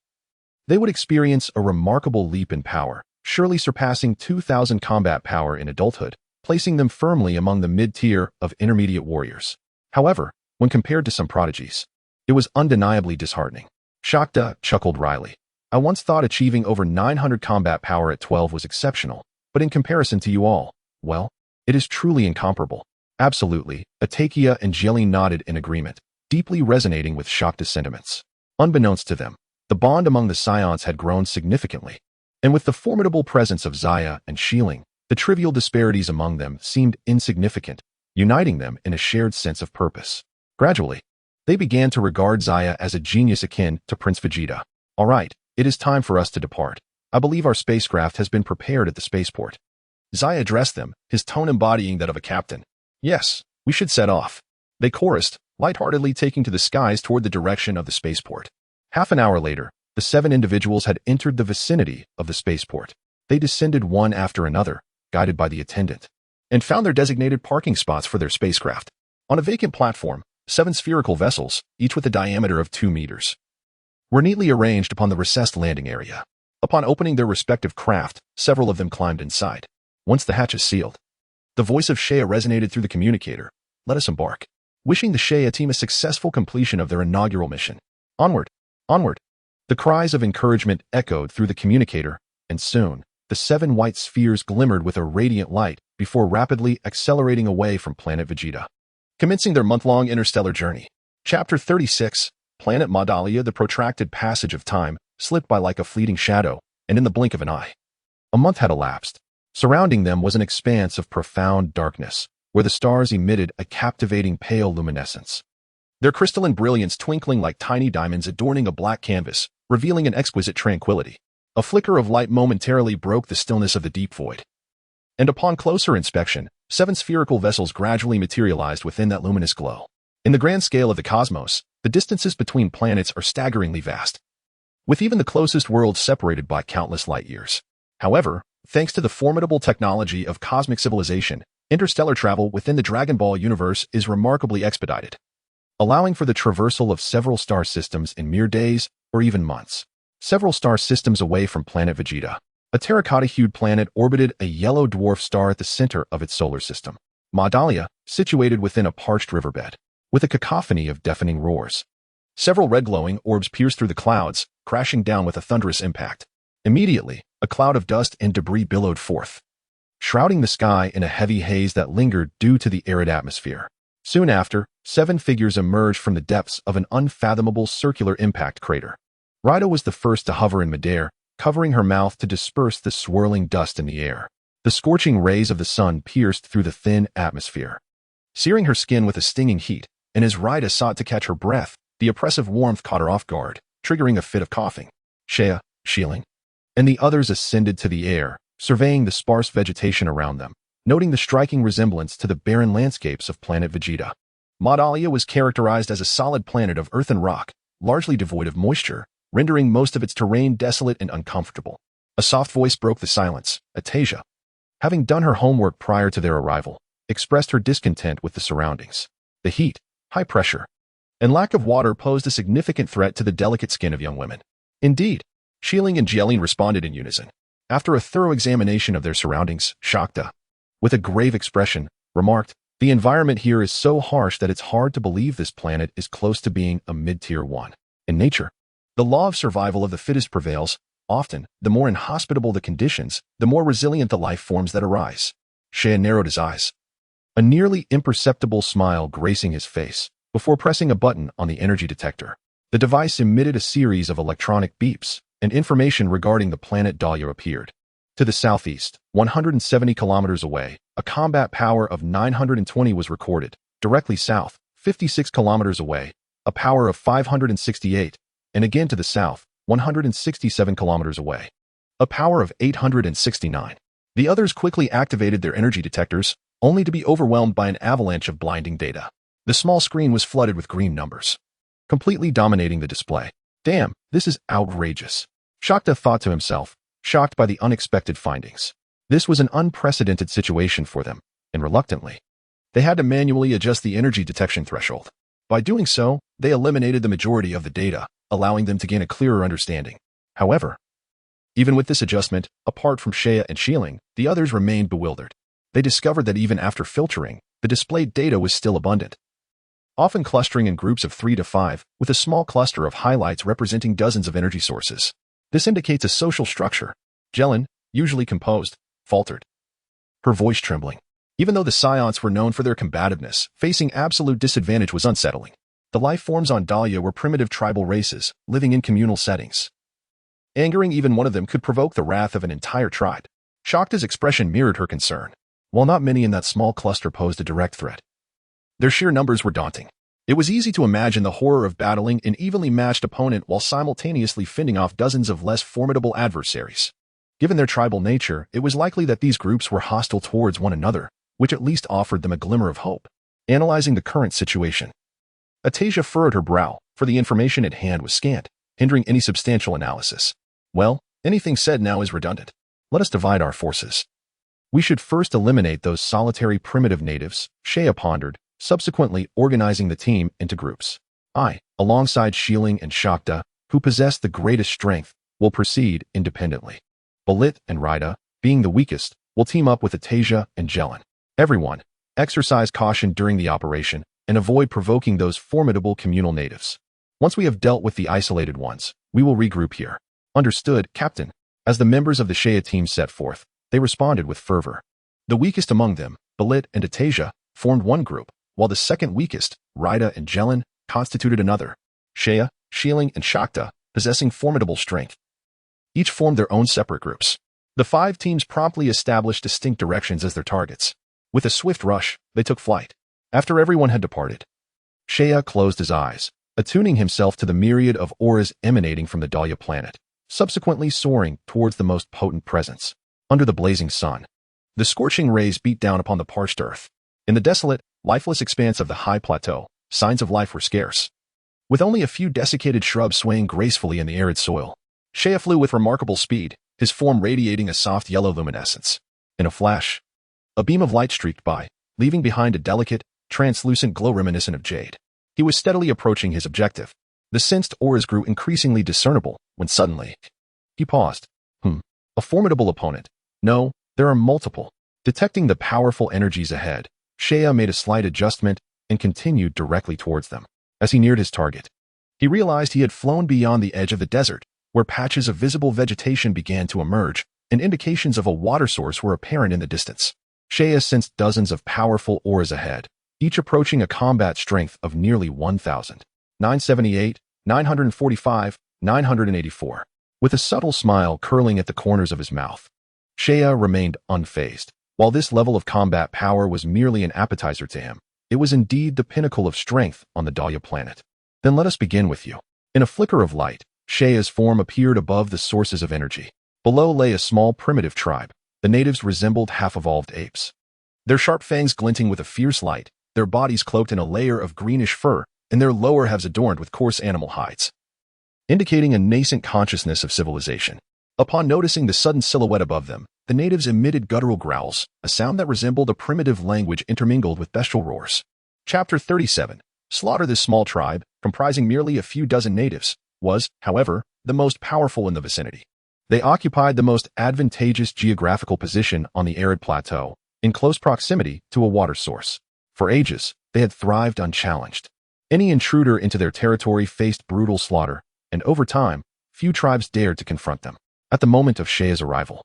They would experience a remarkable leap in power, surely surpassing 2,000 combat power in adulthood, placing them firmly among the mid-tier of intermediate warriors. However, when compared to some prodigies, it was undeniably disheartening. Shakta chuckled wryly. I once thought achieving over 900 combat power at 12 was exceptional, but in comparison to you all, well, it is truly incomparable. Absolutely, Atakia and Jelly nodded in agreement, deeply resonating with Shakta's sentiments. Unbeknownst to them, the bond among the Saiyans had grown significantly, and with the formidable presence of Zaya and Shieling, the trivial disparities among them seemed insignificant, uniting them in a shared sense of purpose. Gradually, they began to regard Zaya as a genius akin to Prince Vegeta. All right, it is time for us to depart. I believe our spacecraft has been prepared at the spaceport. Zaya addressed them, his tone embodying that of a captain. Yes, we should set off. They chorused, lightheartedly taking to the skies toward the direction of the spaceport. Half an hour later, the 7 individuals had entered the vicinity of the spaceport. They descended one after another, guided by the attendant, and found their designated parking spots for their spacecraft. On a vacant platform, 7 spherical vessels, each with a diameter of 2 meters, were neatly arranged upon the recessed landing area. Upon opening their respective craft, several of them climbed inside. Once the hatch is sealed, the voice of Shea resonated through the communicator. Let us embark. Wishing the Shea team a successful completion of their inaugural mission. Onward! Onward! The cries of encouragement echoed through the communicator, and soon, the 7 white spheres glimmered with a radiant light before rapidly accelerating away from Planet Vegeta. Commencing their month-long interstellar journey. Chapter 36, Planet Dodoria. The protracted passage of time slipped by like a fleeting shadow, and in the blink of an eye. A month had elapsed. Surrounding them was an expanse of profound darkness, where the stars emitted a captivating pale luminescence, their crystalline brilliance twinkling like tiny diamonds adorning a black canvas, revealing an exquisite tranquility. A flicker of light momentarily broke the stillness of the deep void. And upon closer inspection, 7 spherical vessels gradually materialized within that luminous glow. In the grand scale of the cosmos, the distances between planets are staggeringly vast, with even the closest worlds separated by countless light years. However, thanks to the formidable technology of cosmic civilization, interstellar travel within the Dragon Ball universe is remarkably expedited, allowing for the traversal of several star systems in mere days or even months. Several star systems away from Planet Vegeta, a terracotta-hued planet orbited a yellow dwarf star at the center of its solar system. Dodoria, situated within a parched riverbed, with a cacophony of deafening roars. Several red glowing orbs pierced through the clouds, crashing down with a thunderous impact. Immediately, a cloud of dust and debris billowed forth, shrouding the sky in a heavy haze that lingered due to the arid atmosphere. Soon after, 7 figures emerged from the depths of an unfathomable circular impact crater. Raido was the first to hover in midair, covering her mouth to disperse the swirling dust in the air. The scorching rays of the sun pierced through the thin atmosphere, searing her skin with a stinging heat, and as Raido sought to catch her breath, the oppressive warmth caught her off guard, triggering a fit of coughing. Shea, Shieling, and the others ascended to the air, surveying the sparse vegetation around them, noting the striking resemblance to the barren landscapes of Planet Vegeta. Dodoria was characterized as a solid planet of earth and rock, largely devoid of moisture, rendering most of its terrain desolate and uncomfortable. A soft voice broke the silence. Atasia, having done her homework prior to their arrival, expressed her discontent with the surroundings. The heat, high pressure, and lack of water posed a significant threat to the delicate skin of young women. Indeed, Shieling and Jelline responded in unison. After a thorough examination of their surroundings, Shakta, with a grave expression, remarked, "The environment here is so harsh that it's hard to believe this planet is close to being a mid-tier one. In nature, the law of survival of the fittest prevails. Often, the more inhospitable the conditions, the more resilient the life forms that arise." Shea narrowed his eyes, a nearly imperceptible smile gracing his face, before pressing a button on the energy detector. The device emitted a series of electronic beeps, and information regarding the planet Dahlia appeared. To the southeast, 170 kilometers away, a combat power of 920 was recorded. Directly south, 56 kilometers away, a power of 568, and again to the south, 167 kilometers away, a power of 869. The others quickly activated their energy detectors, only to be overwhelmed by an avalanche of blinding data. The small screen was flooded with green numbers, completely dominating the display. Damn, this is outrageous. Shakta thought to himself, shocked by the unexpected findings. This was an unprecedented situation for them, and reluctantly, they had to manually adjust the energy detection threshold. By doing so, they eliminated the majority of the data, allowing them to gain a clearer understanding. However, even with this adjustment, apart from Shea and Shieling, the others remained bewildered. They discovered that even after filtering, the displayed data was still abundant, often clustering in groups of 3 to 5, with a small cluster of highlights representing dozens of energy sources. This indicates a social structure. Jelin, usually composed, faltered, her voice trembling. Even though the Saiyans were known for their combativeness, facing absolute disadvantage was unsettling. The life forms on Dahlia were primitive tribal races, living in communal settings. Angering even one of them could provoke the wrath of an entire tribe. Shakta's expression mirrored her concern. While not many in that small cluster posed a direct threat, their sheer numbers were daunting. It was easy to imagine the horror of battling an evenly matched opponent while simultaneously fending off dozens of less formidable adversaries. Given their tribal nature, it was likely that these groups were hostile towards one another, which at least offered them a glimmer of hope. Analyzing the current situation, Atasia furrowed her brow, for the information at hand was scant, hindering any substantial analysis. Well, anything said now is redundant. Let us divide our forces. We should first eliminate those solitary primitive natives, Shea pondered, subsequently organizing the team into groups. I, alongside Shieling and Shakta, who possess the greatest strength, will proceed independently. Balit and Rida, being the weakest, will team up with Atasia and Jelen. Everyone, exercise caution during the operation and avoid provoking those formidable communal natives. Once we have dealt with the isolated ones, we will regroup here. Understood, Captain. As the members of the Shea team set forth, they responded with fervor. The weakest among them, Balit and Atasia, formed one group, while the second weakest, Rida and Jelen, constituted another. Shea, Shieling, and Shakta, possessing formidable strength, each formed their own separate groups. The 5 teams promptly established distinct directions as their targets. With a swift rush, they took flight. After everyone had departed, Shea closed his eyes, attuning himself to the myriad of auras emanating from the Dahlia planet, subsequently soaring towards the most potent presence. Under the blazing sun, the scorching rays beat down upon the parched earth. In the desolate, lifeless expanse of the high plateau, signs of life were scarce. With only a few desiccated shrubs swaying gracefully in the arid soil, Shea flew with remarkable speed, his form radiating a soft yellow luminescence. In a flash, a beam of light streaked by, leaving behind a delicate, translucent glow reminiscent of jade. He was steadily approaching his objective. The sensed auras grew increasingly discernible, when suddenly, he paused. A formidable opponent. No, there are multiple. Detecting the powerful energies ahead, Shea made a slight adjustment and continued directly towards them. As he neared his target, he realized he had flown beyond the edge of the desert, where patches of visible vegetation began to emerge, and indications of a water source were apparent in the distance. Shea sensed dozens of powerful auras ahead, each approaching a combat strength of nearly 1,000. 978, 945, 984. With a subtle smile curling at the corners of his mouth, Shea remained unfazed. While this level of combat power was merely an appetizer to him, it was indeed the pinnacle of strength on the Dahlia planet. Then let us begin with you. In a flicker of light, Shea's form appeared above the sources of energy. Below lay a small primitive tribe. The natives resembled half-evolved apes. Their sharp fangs glinting with a fierce light, their bodies cloaked in a layer of greenish fur, and their lower halves adorned with coarse animal hides, indicating a nascent consciousness of civilization. Upon noticing the sudden silhouette above them, the natives emitted guttural growls, a sound that resembled a primitive language intermingled with bestial roars. Chapter 37. Slaughter. This small tribe, comprising merely a few dozen natives, was, however, the most powerful in the vicinity. They occupied the most advantageous geographical position on the arid plateau, in close proximity to a water source. For ages, they had thrived unchallenged. Any intruder into their territory faced brutal slaughter, and over time, few tribes dared to confront them. At the moment of Shea's arrival,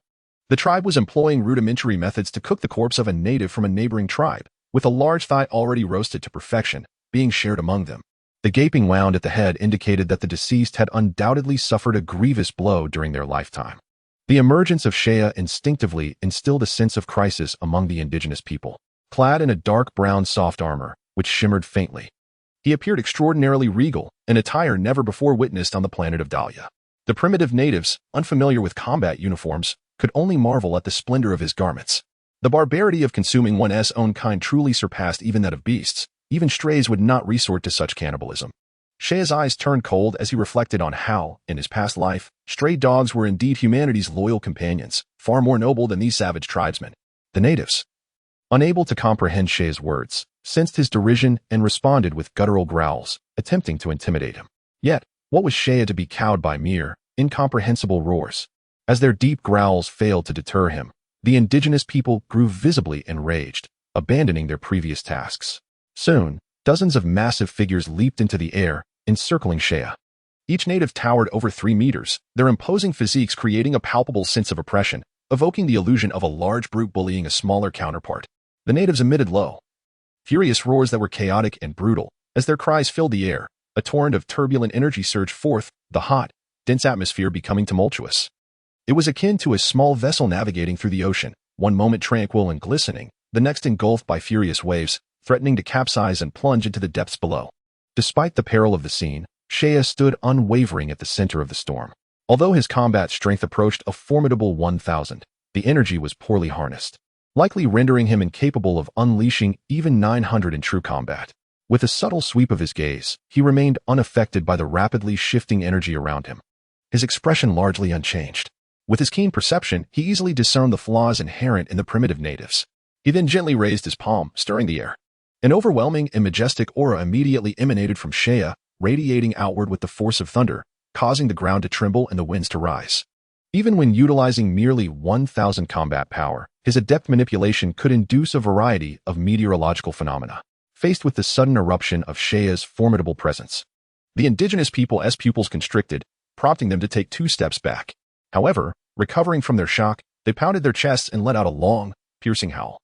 the tribe was employing rudimentary methods to cook the corpse of a native from a neighboring tribe, with a large thigh already roasted to perfection, being shared among them. The gaping wound at the head indicated that the deceased had undoubtedly suffered a grievous blow during their lifetime. The emergence of Shea instinctively instilled a sense of crisis among the indigenous people. Clad in a dark brown soft armor, which shimmered faintly, he appeared extraordinarily regal, an attire never before witnessed on the planet of Dahlia. The primitive natives, unfamiliar with combat uniforms, could only marvel at the splendor of his garments. The barbarity of consuming one's own kind truly surpassed even that of beasts. Even strays would not resort to such cannibalism. Shea's eyes turned cold as he reflected on how, in his past life, stray dogs were indeed humanity's loyal companions, far more noble than these savage tribesmen. The natives, unable to comprehend Shea's words, sensed his derision and responded with guttural growls, attempting to intimidate him. Yet, what was Shea to be cowed by mere, incomprehensible roars? As their deep growls failed to deter him, the indigenous people grew visibly enraged, abandoning their previous tasks. Soon, dozens of massive figures leaped into the air, encircling Shea. Each native towered over 3 meters, their imposing physiques creating a palpable sense of oppression. evoking the illusion of a large brute bullying a smaller counterpart. The natives emitted low, furious roars that were chaotic and brutal. As their cries filled the air, a torrent of turbulent energy surged forth, the hot, dense atmosphere becoming tumultuous. It was akin to a small vessel navigating through the ocean, one moment tranquil and glistening, the next engulfed by furious waves, threatening to capsize and plunge into the depths below. Despite the peril of the scene, Saiyan stood unwavering at the center of the storm. Although his combat strength approached a formidable 1,000, the energy was poorly harnessed, likely rendering him incapable of unleashing even 900 in true combat. With a subtle sweep of his gaze, he remained unaffected by the rapidly shifting energy around him, his expression largely unchanged. With his keen perception, he easily discerned the flaws inherent in the primitive natives. He then gently raised his palm, stirring the air. An overwhelming and majestic aura immediately emanated from Saiyan, radiating outward with the force of thunder, causing the ground to tremble and the winds to rise. Even when utilizing merely 1,000 combat power, his adept manipulation could induce a variety of meteorological phenomena. Faced with the sudden eruption of Saiyan's formidable presence, the indigenous people's pupils constricted, prompting them to take 2 steps back. However, recovering from their shock, they pounded their chests and let out a long, piercing howl,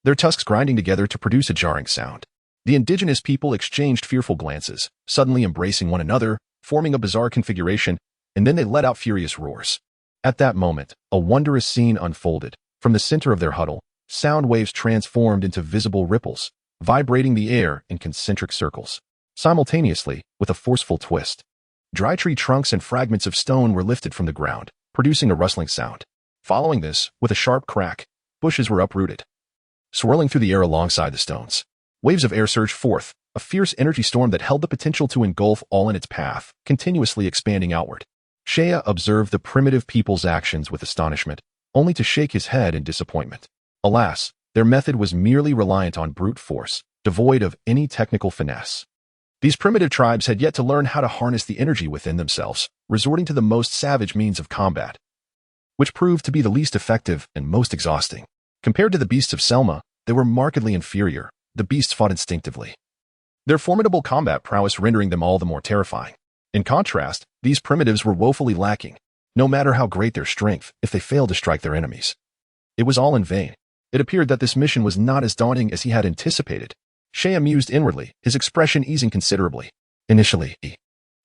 their tusks grinding together to produce a jarring sound. The indigenous people exchanged fearful glances, suddenly embracing one another, forming a bizarre configuration, and then they let out furious roars. At that moment, a wondrous scene unfolded. From the center of their huddle, sound waves transformed into visible ripples, vibrating the air in concentric circles. Simultaneously, with a forceful twist, dry tree trunks and fragments of stone were lifted from the ground, producing a rustling sound. Following this, with a sharp crack, bushes were uprooted, swirling through the air alongside the stones. Waves of air surged forth, a fierce energy storm that held the potential to engulf all in its path, continuously expanding outward. Saiyan observed the primitive people's actions with astonishment, only to shake his head in disappointment. Alas, their method was merely reliant on brute force, devoid of any technical finesse. These primitive tribes had yet to learn how to harness the energy within themselves, resorting to the most savage means of combat, which proved to be the least effective and most exhausting. Compared to the beasts of Selma, they were markedly inferior. The beasts fought instinctively, their formidable combat prowess rendering them all the more terrifying. In contrast, these primitives were woefully lacking, no matter how great their strength, if they failed to strike their enemies. It was all in vain. It appeared that this mission was not as daunting as he had anticipated. Saiyan mused inwardly, his expression easing considerably. Initially,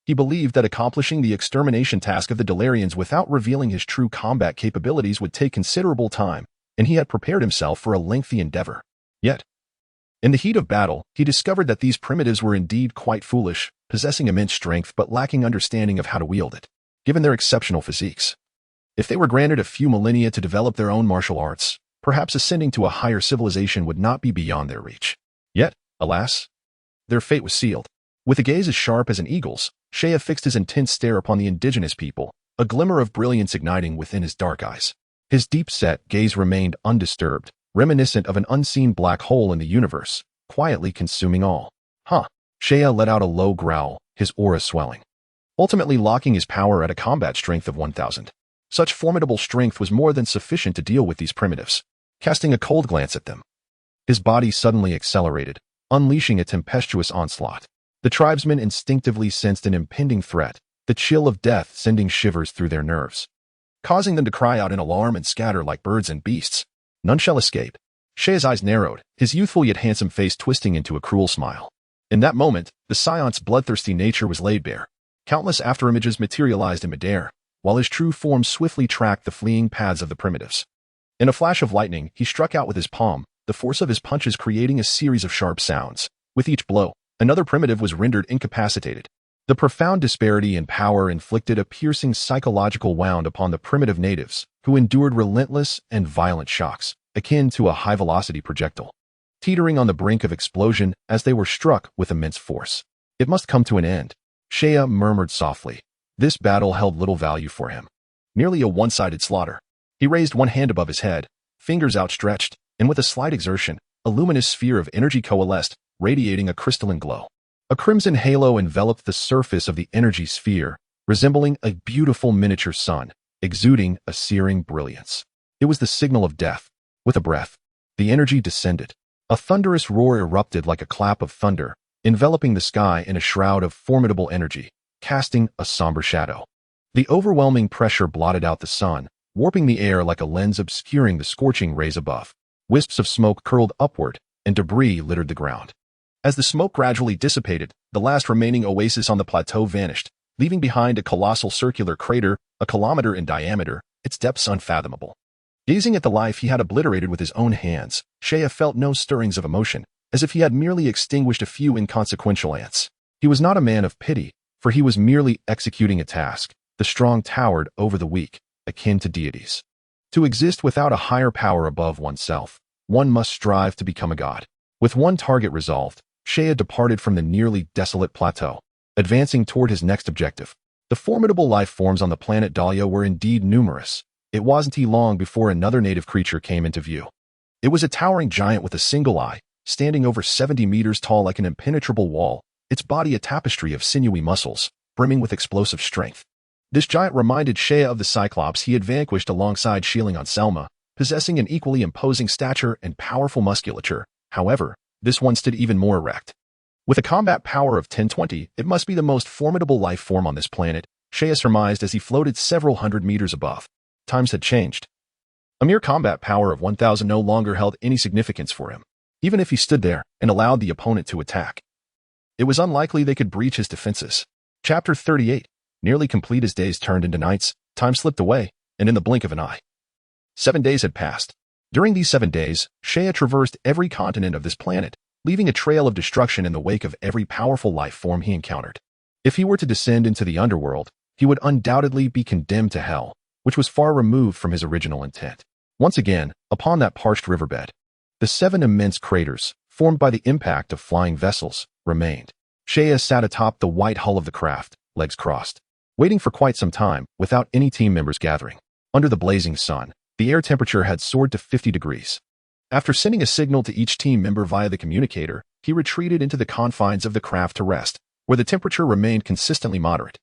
he believed that accomplishing the extermination task of the Dodorians without revealing his true combat capabilities would take considerable time, and he had prepared himself for a lengthy endeavor. Yet, in the heat of battle, he discovered that these primitives were indeed quite foolish, possessing immense strength but lacking understanding of how to wield it, given their exceptional physiques. If they were granted a few millennia to develop their own martial arts, perhaps ascending to a higher civilization would not be beyond their reach. Yet, alas, their fate was sealed. With a gaze as sharp as an eagle's, Saiyan fixed his intense stare upon the indigenous people, a glimmer of brilliance igniting within his dark eyes. His deep-set gaze remained undisturbed, reminiscent of an unseen black hole in the universe, quietly consuming all. Saiyan let out a low growl, his aura swelling, ultimately locking his power at a combat strength of 1,000. Such formidable strength was more than sufficient to deal with these primitives. Casting a cold glance at them, his body suddenly accelerated, unleashing a tempestuous onslaught. The tribesmen instinctively sensed an impending threat, the chill of death sending shivers through their nerves, causing them to cry out in alarm and scatter like birds and beasts. None shall escape. Saiyan's eyes narrowed, his youthful yet handsome face twisting into a cruel smile. In that moment, the Saiyans' bloodthirsty nature was laid bare. Countless afterimages materialized in midair, while his true form swiftly tracked the fleeing paths of the primitives. In a flash of lightning, he struck out with his palm, the force of his punches creating a series of sharp sounds. With each blow, another primitive was rendered incapacitated. The profound disparity in power inflicted a piercing psychological wound upon the primitive natives, who endured relentless and violent shocks, akin to a high-velocity projectile, teetering on the brink of explosion as they were struck with immense force. It must come to an end, Saiyan murmured softly. This battle held little value for him. Nearly a one-sided slaughter. He raised one hand above his head, fingers outstretched, and with a slight exertion, a luminous sphere of energy coalesced, radiating a crystalline glow. A crimson halo enveloped the surface of the energy sphere, resembling a beautiful miniature sun, exuding a searing brilliance. It was the signal of death. With a breath, the energy descended. A thunderous roar erupted like a clap of thunder, enveloping the sky in a shroud of formidable energy, casting a somber shadow. The overwhelming pressure blotted out the sun, warping the air like a lens obscuring the scorching rays above. Wisps of smoke curled upward, and debris littered the ground. As the smoke gradually dissipated, the last remaining oasis on the plateau vanished, leaving behind a colossal circular crater, a kilometer in diameter, its depths unfathomable. Gazing at the life he had obliterated with his own hands, Seiya felt no stirrings of emotion, as if he had merely extinguished a few inconsequential ants. He was not a man of pity, for he was merely executing a task. The strong towered over the weak, akin to deities. To exist without a higher power above oneself, one must strive to become a god. With one target resolved, Seiya departed from the nearly desolate plateau, advancing toward his next objective. The formidable life forms on the planet Dahlia were indeed numerous. It wasn't long before another native creature came into view. It was a towering giant with a single eye, standing over 70 meters tall like an impenetrable wall, its body a tapestry of sinewy muscles, brimming with explosive strength. This giant reminded Seiya of the Cyclops he had vanquished alongside Shieling on Selma, possessing an equally imposing stature and powerful musculature. However, this one stood even more erect. With a combat power of 1020, it must be the most formidable life form on this planet, Seiya surmised as he floated several hundred meters above. Times had changed. A mere combat power of 1000 no longer held any significance for him, even if he stood there and allowed the opponent to attack. It was unlikely they could breach his defenses. Chapter 38. Nearly complete as days turned into nights, time slipped away, and in the blink of an eye. 7 days had passed. During these 7 days, Seiya traversed every continent of this planet, leaving a trail of destruction in the wake of every powerful life form he encountered. If he were to descend into the underworld, he would undoubtedly be condemned to hell, which was far removed from his original intent. Once again, upon that parched riverbed, the 7 immense craters, formed by the impact of flying vessels, remained. Seiya sat atop the white hull of the craft, legs crossed, waiting for quite some time without any team members gathering. Under the blazing sun, the air temperature had soared to 50 degrees. After sending a signal to each team member via the communicator, he retreated into the confines of the craft to rest, where the temperature remained consistently moderate.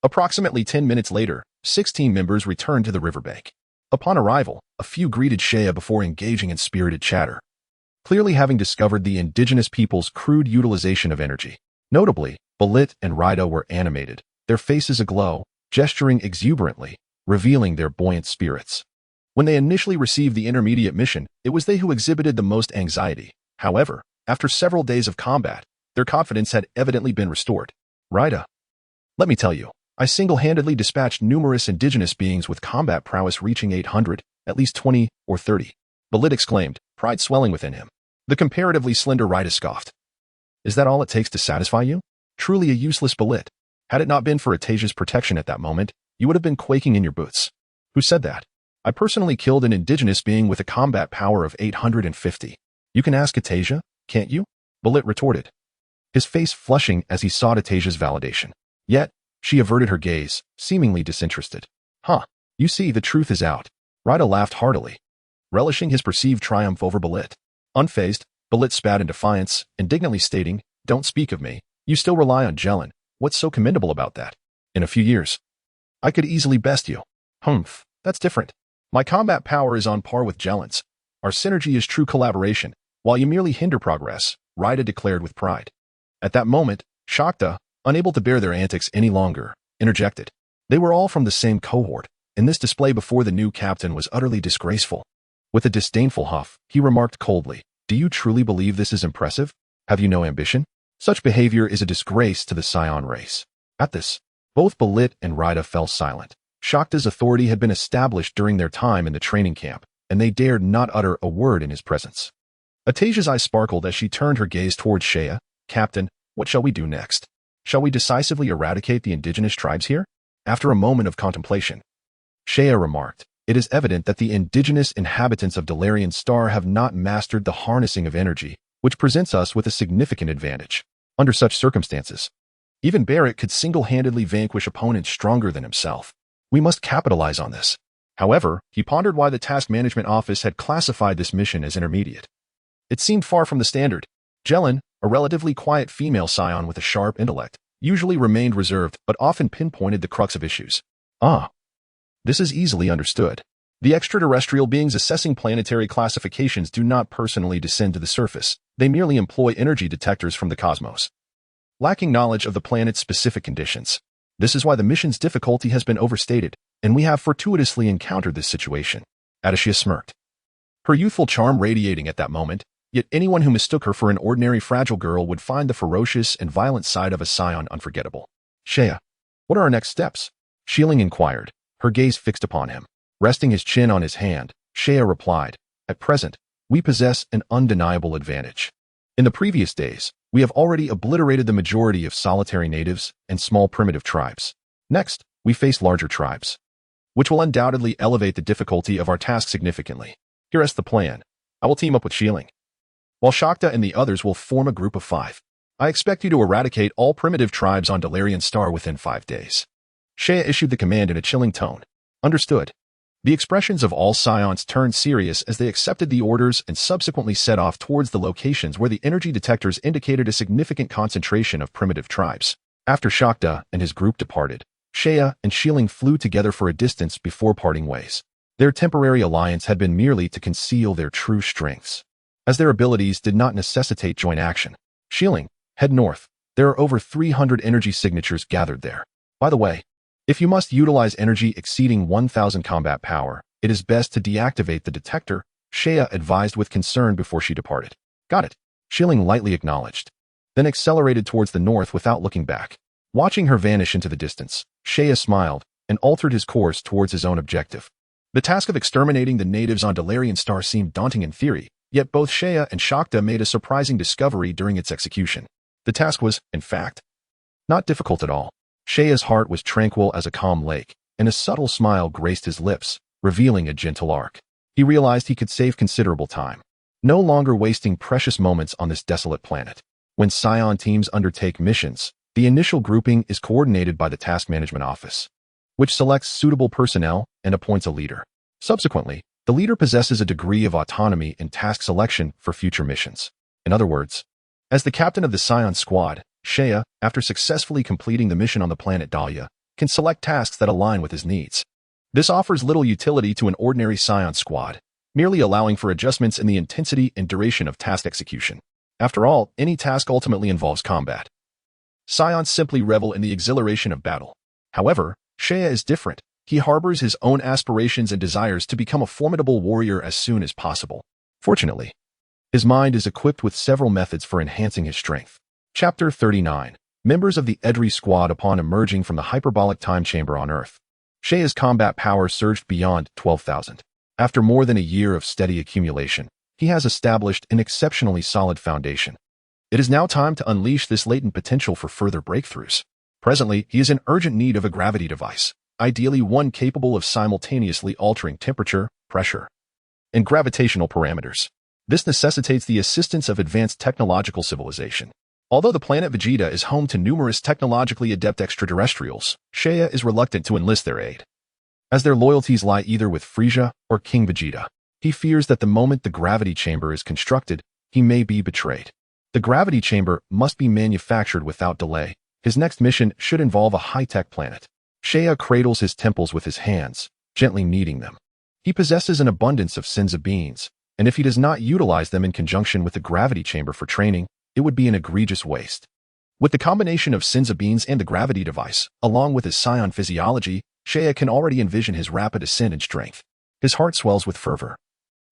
Approximately 10 minutes later, 6 team members returned to the riverbank. Upon arrival, a few greeted Seiya before engaging in spirited chatter, clearly having discovered the indigenous people's crude utilization of energy. Notably, Balit and Rida were animated, their faces aglow, gesturing exuberantly, revealing their buoyant spirits. When they initially received the intermediate mission, it was they who exhibited the most anxiety. However, after several days of combat, their confidence had evidently been restored. Rida, let me tell you, I single-handedly dispatched numerous indigenous beings with combat prowess reaching 800, at least 20 or 30. Balit exclaimed, pride swelling within him. The comparatively slender Rida scoffed. Is that all it takes to satisfy you? Truly a useless Balit. Had it not been for Atasia's protection at that moment, you would have been quaking in your boots. Who said that? I personally killed an indigenous being with a combat power of 850. You can ask Atasia, can't you? Balit retorted, his face flushing as he sought Atasia's validation. Yet, she averted her gaze, seemingly disinterested. Huh, you see, the truth is out. Rida laughed heartily, relishing his perceived triumph over Balit. Unfazed, Balit spat in defiance, indignantly stating, don't speak of me. You still rely on Jelen. What's so commendable about that? In a few years, I could easily best you. Humph, that's different. My combat power is on par with Jelen's. Our synergy is true collaboration, while you merely hinder progress, Rida declared with pride. At that moment, Shakta, unable to bear their antics any longer, interjected. They were all from the same cohort, and this display before the new captain was utterly disgraceful. With a disdainful huff, he remarked coldly, do you truly believe this is impressive? Have you no ambition? Such behavior is a disgrace to the Saiyan race. At this, both Balit and Rida fell silent. Shakta's authority had been established during their time in the training camp, and they dared not utter a word in his presence. Atasia's eyes sparkled as she turned her gaze towards Seiya. Captain, what shall we do next? Shall we decisively eradicate the indigenous tribes here? After a moment of contemplation, Seiya remarked, it is evident that the indigenous inhabitants of Dalarian Star have not mastered the harnessing of energy, which presents us with a significant advantage. Under such circumstances, even Barrett could single-handedly vanquish opponents stronger than himself. We must capitalize on this. However, he pondered why the Task Management Office had classified this mission as intermediate. It seemed far from the standard. Jelen, a relatively quiet female scion with a sharp intellect, usually remained reserved but often pinpointed the crux of issues. This is easily understood. The extraterrestrial beings assessing planetary classifications do not personally descend to the surface. They merely employ energy detectors from the cosmos, lacking knowledge of the planet's specific conditions. This is why the mission's difficulty has been overstated. and we have fortuitously encountered this situation. Attishia smirked, her youthful charm radiating at that moment, yet anyone who mistook her for an ordinary fragile girl would find the ferocious and violent side of a Saiyan unforgettable. Shea, what are our next steps? Shieling inquired, her gaze fixed upon him. Resting his chin on his hand, Shea replied, at present, we possess an undeniable advantage. In the previous days, we have already obliterated the majority of solitary natives and small primitive tribes. Next, we face larger tribes, which will undoubtedly elevate the difficulty of our task significantly. Here is the plan. I will team up with Shieling, while Shakta and the others will form a group of 5. I expect you to eradicate all primitive tribes on Dolarian Star within 5 days. Shea issued the command in a chilling tone. Understood. The expressions of all Saiyans turned serious as they accepted the orders and subsequently set off towards the locations where the energy detectors indicated a significant concentration of primitive tribes. After Shakta and his group departed, Shea and Shieling flew together for a distance before parting ways. Their temporary alliance had been merely to conceal their true strengths, as their abilities did not necessitate joint action. Shieling, head north. There are over 300 energy signatures gathered there. By the way, if you must utilize energy exceeding 1,000 combat power, it is best to deactivate the detector, Shea advised with concern before she departed. Got it. Shieling lightly acknowledged, then accelerated towards the north without looking back. Watching her vanish into the distance, Shea smiled and altered his course towards his own objective. The task of exterminating the natives on Dolarian Star seemed daunting in theory, yet both Shea and Shakta made a surprising discovery during its execution. The task was, in fact, not difficult at all. Shea's heart was tranquil as a calm lake, and a subtle smile graced his lips, revealing a gentle arc. He realized he could save considerable time, no longer wasting precious moments on this desolate planet. When Saiyan teams undertake missions, the initial grouping is coordinated by the Task Management Office, which selects suitable personnel and appoints a leader. Subsequently, the leader possesses a degree of autonomy in task selection for future missions. In other words, as the captain of the Saiyan squad, Shea, after successfully completing the mission on the planet Dahlia, can select tasks that align with his needs. This offers little utility to an ordinary Saiyan squad, merely allowing for adjustments in the intensity and duration of task execution. After all, any task ultimately involves combat. Saiyans simply revel in the exhilaration of battle. However, Shea is different. He harbors his own aspirations and desires to become a formidable warrior as soon as possible. Fortunately, his mind is equipped with several methods for enhancing his strength. Chapter 39. Members of the Edri squad upon emerging from the hyperbolic time chamber on Earth. Shea's combat power surged beyond 12,000. After more than a year of steady accumulation, he has established an exceptionally solid foundation. It is now time to unleash this latent potential for further breakthroughs. Presently, he is in urgent need of a gravity device, ideally one capable of simultaneously altering temperature, pressure, and gravitational parameters. This necessitates the assistance of advanced technological civilization. Although the planet Vegeta is home to numerous technologically adept extraterrestrials, Shea is reluctant to enlist their aid, as their loyalties lie either with Frieza or King Vegeta. He fears that the moment the gravity chamber is constructed, he may be betrayed. The gravity chamber must be manufactured without delay. His next mission should involve a high-tech planet. Shea cradles his temples with his hands, gently kneading them. He possesses an abundance of Senza beans, and if he does not utilize them in conjunction with the gravity chamber for training, it would be an egregious waste. With the combination of Senza beans and the gravity device, along with his Saiyan physiology, Shea can already envision his rapid ascent in strength. His heart swells with fervor,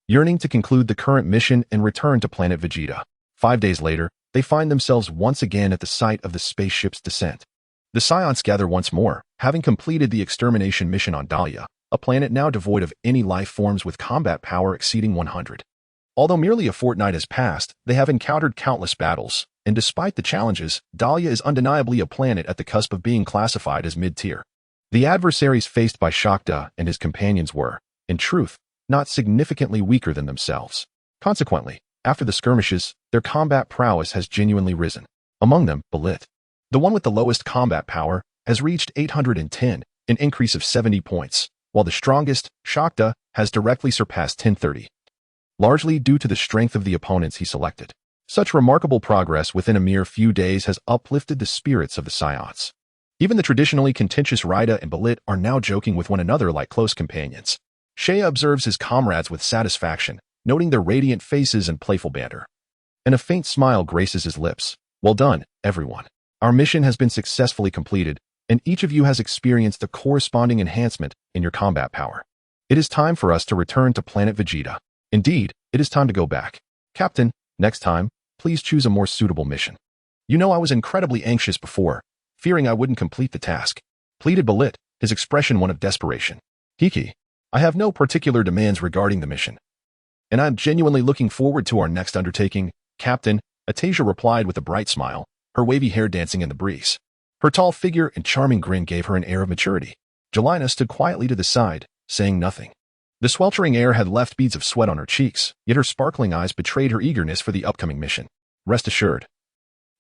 yearning to conclude the current mission and return to Planet Vegeta. 5 days later, they find themselves once again at the site of the spaceship's descent. The Saiyans gather once more, having completed the extermination mission on Dahlia, a planet now devoid of any life forms with combat power exceeding 100. Although merely a fortnight has passed, they have encountered countless battles, and despite the challenges, Dahlia is undeniably a planet at the cusp of being classified as mid-tier. The adversaries faced by Shakta and his companions were, in truth, not significantly weaker than themselves. Consequently, after the skirmishes, their combat prowess has genuinely risen. Among them, Belit, the one with the lowest combat power, has reached 810, an increase of 70 points, while the strongest, Shakta, has directly surpassed 1030. Largely due to the strength of the opponents he selected. Such remarkable progress within a mere few days has uplifted the spirits of the Saiyans. Even the traditionally contentious Raida and Belit are now joking with one another like close companions. Shea observes his comrades with satisfaction, noting their radiant faces and playful banter. And a faint smile graces his lips. Well done, everyone. Our mission has been successfully completed. and each of you has experienced a corresponding enhancement in your combat power. It is time for us to return to Planet Vegeta. Indeed, it is time to go back. Captain, next time, please choose a more suitable mission. You know I was incredibly anxious before, fearing I wouldn't complete the task. Pleaded Belit, his expression one of desperation. Kiki, I have no particular demands regarding the mission. And I'm genuinely looking forward to our next undertaking, Captain, Atasia replied with a bright smile, her wavy hair dancing in the breeze. Her tall figure and charming grin gave her an air of maturity. Jelena stood quietly to the side, saying nothing. The sweltering air had left beads of sweat on her cheeks, yet her sparkling eyes betrayed her eagerness for the upcoming mission. Rest assured.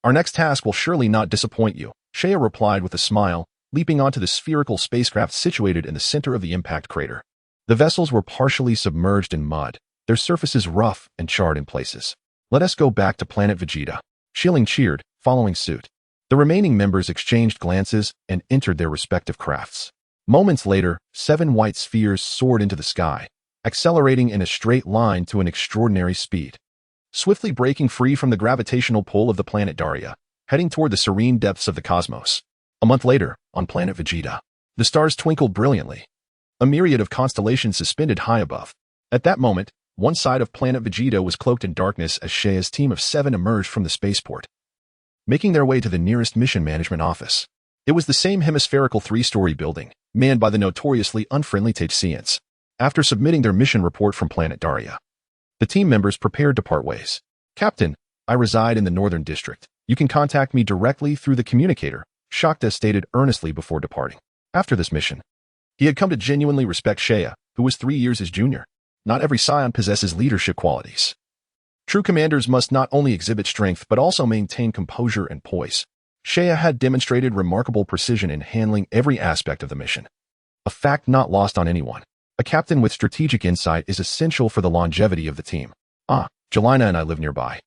Our next task will surely not disappoint you, Shea replied with a smile, leaping onto the spherical spacecraft situated in the center of the impact crater. The vessels were partially submerged in mud, their surfaces rough and charred in places. Let us go back to Planet Vegeta. Shilling cheered, following suit. The remaining members exchanged glances and entered their respective crafts. Moments later, 7 white spheres soared into the sky, accelerating in a straight line to an extraordinary speed. Swiftly breaking free from the gravitational pull of the planet Dodoria, heading toward the serene depths of the cosmos. A month later, on Planet Vegeta, the stars twinkled brilliantly. A myriad of constellations suspended high above. At that moment, one side of Planet Vegeta was cloaked in darkness as Shea's team of 7 emerged from the spaceport, making their way to the nearest mission management office. It was the same hemispherical 3-story building, manned by the notoriously unfriendly Saiyans. After submitting their mission report from Planet Dodoria, the team members prepared to part ways. Captain, I reside in the Northern District. You can contact me directly through the communicator, Shakta stated earnestly before departing. After this mission, he had come to genuinely respect Shea, who was 3 years his junior. Not every Saiyan possesses leadership qualities. True commanders must not only exhibit strength but also maintain composure and poise. Shea had demonstrated remarkable precision in handling every aspect of the mission. A fact not lost on anyone. A captain with strategic insight is essential for the longevity of the team. Jelena and I live nearby,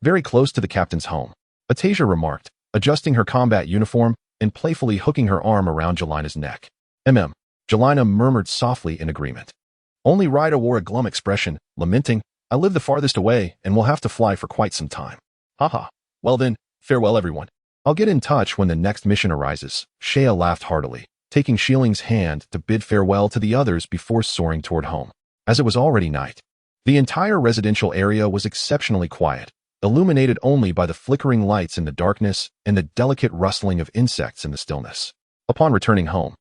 very close to the captain's home, Atasia remarked, adjusting her combat uniform and playfully hooking her arm around Jelena's neck. Jelena murmured softly in agreement. Only Rida wore a glum expression, lamenting, I live the farthest away and will have to fly for quite some time. Haha. Well then, farewell everyone. I'll get in touch when the next mission arises. Shea laughed heartily, taking Shiling's hand to bid farewell to the others before soaring toward home. As it was already night, the entire residential area was exceptionally quiet, illuminated only by the flickering lights in the darkness and the delicate rustling of insects in the stillness. Upon returning home,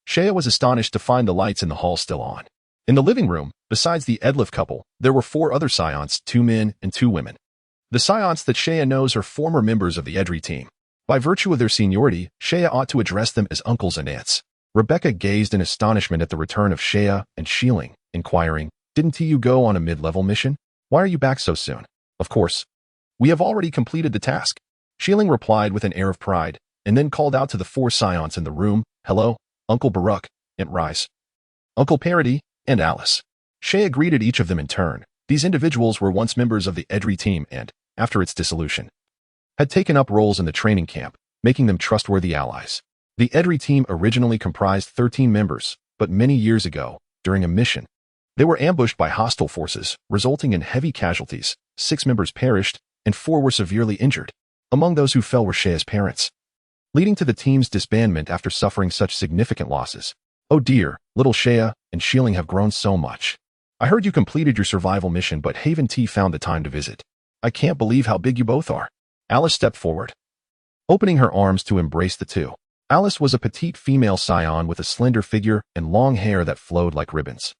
Shea was astonished to find the lights in the hall still on. In the living room, besides the Edlif couple, there were 4 other Saiyans, 2 men and 2 women. The Saiyans that Shea knows are former members of the Edri team. By virtue of their seniority, Shea ought to address them as uncles and aunts. Rebecca gazed in astonishment at the return of Shea and Shilling, inquiring, Didn't you go on a mid-level mission? Why are you back so soon? Of course. We have already completed the task. Shilling replied with an air of pride, and then called out to the 4 Saiyans in the room, Hello, Uncle Baruch, Aunt Rice, Uncle Parody, and Alice. Shea greeted each of them in turn. These individuals were once members of the Edri team and, after its dissolution, had taken up roles in the training camp, making them trustworthy allies. The Edri team originally comprised 13 members, but many years ago, during a mission, they were ambushed by hostile forces, resulting in heavy casualties. 6 members perished, and 4 were severely injured. Among those who fell were Shea's parents, leading to the team's disbandment after suffering such significant losses. Oh dear, little Shea and Shilling have grown so much. I heard you completed your survival mission, but Haven T found the time to visit. I can't believe how big you both are. Alice stepped forward, opening her arms to embrace the 2. Alice was a petite female Saiyan with a slender figure and long hair that flowed like ribbons.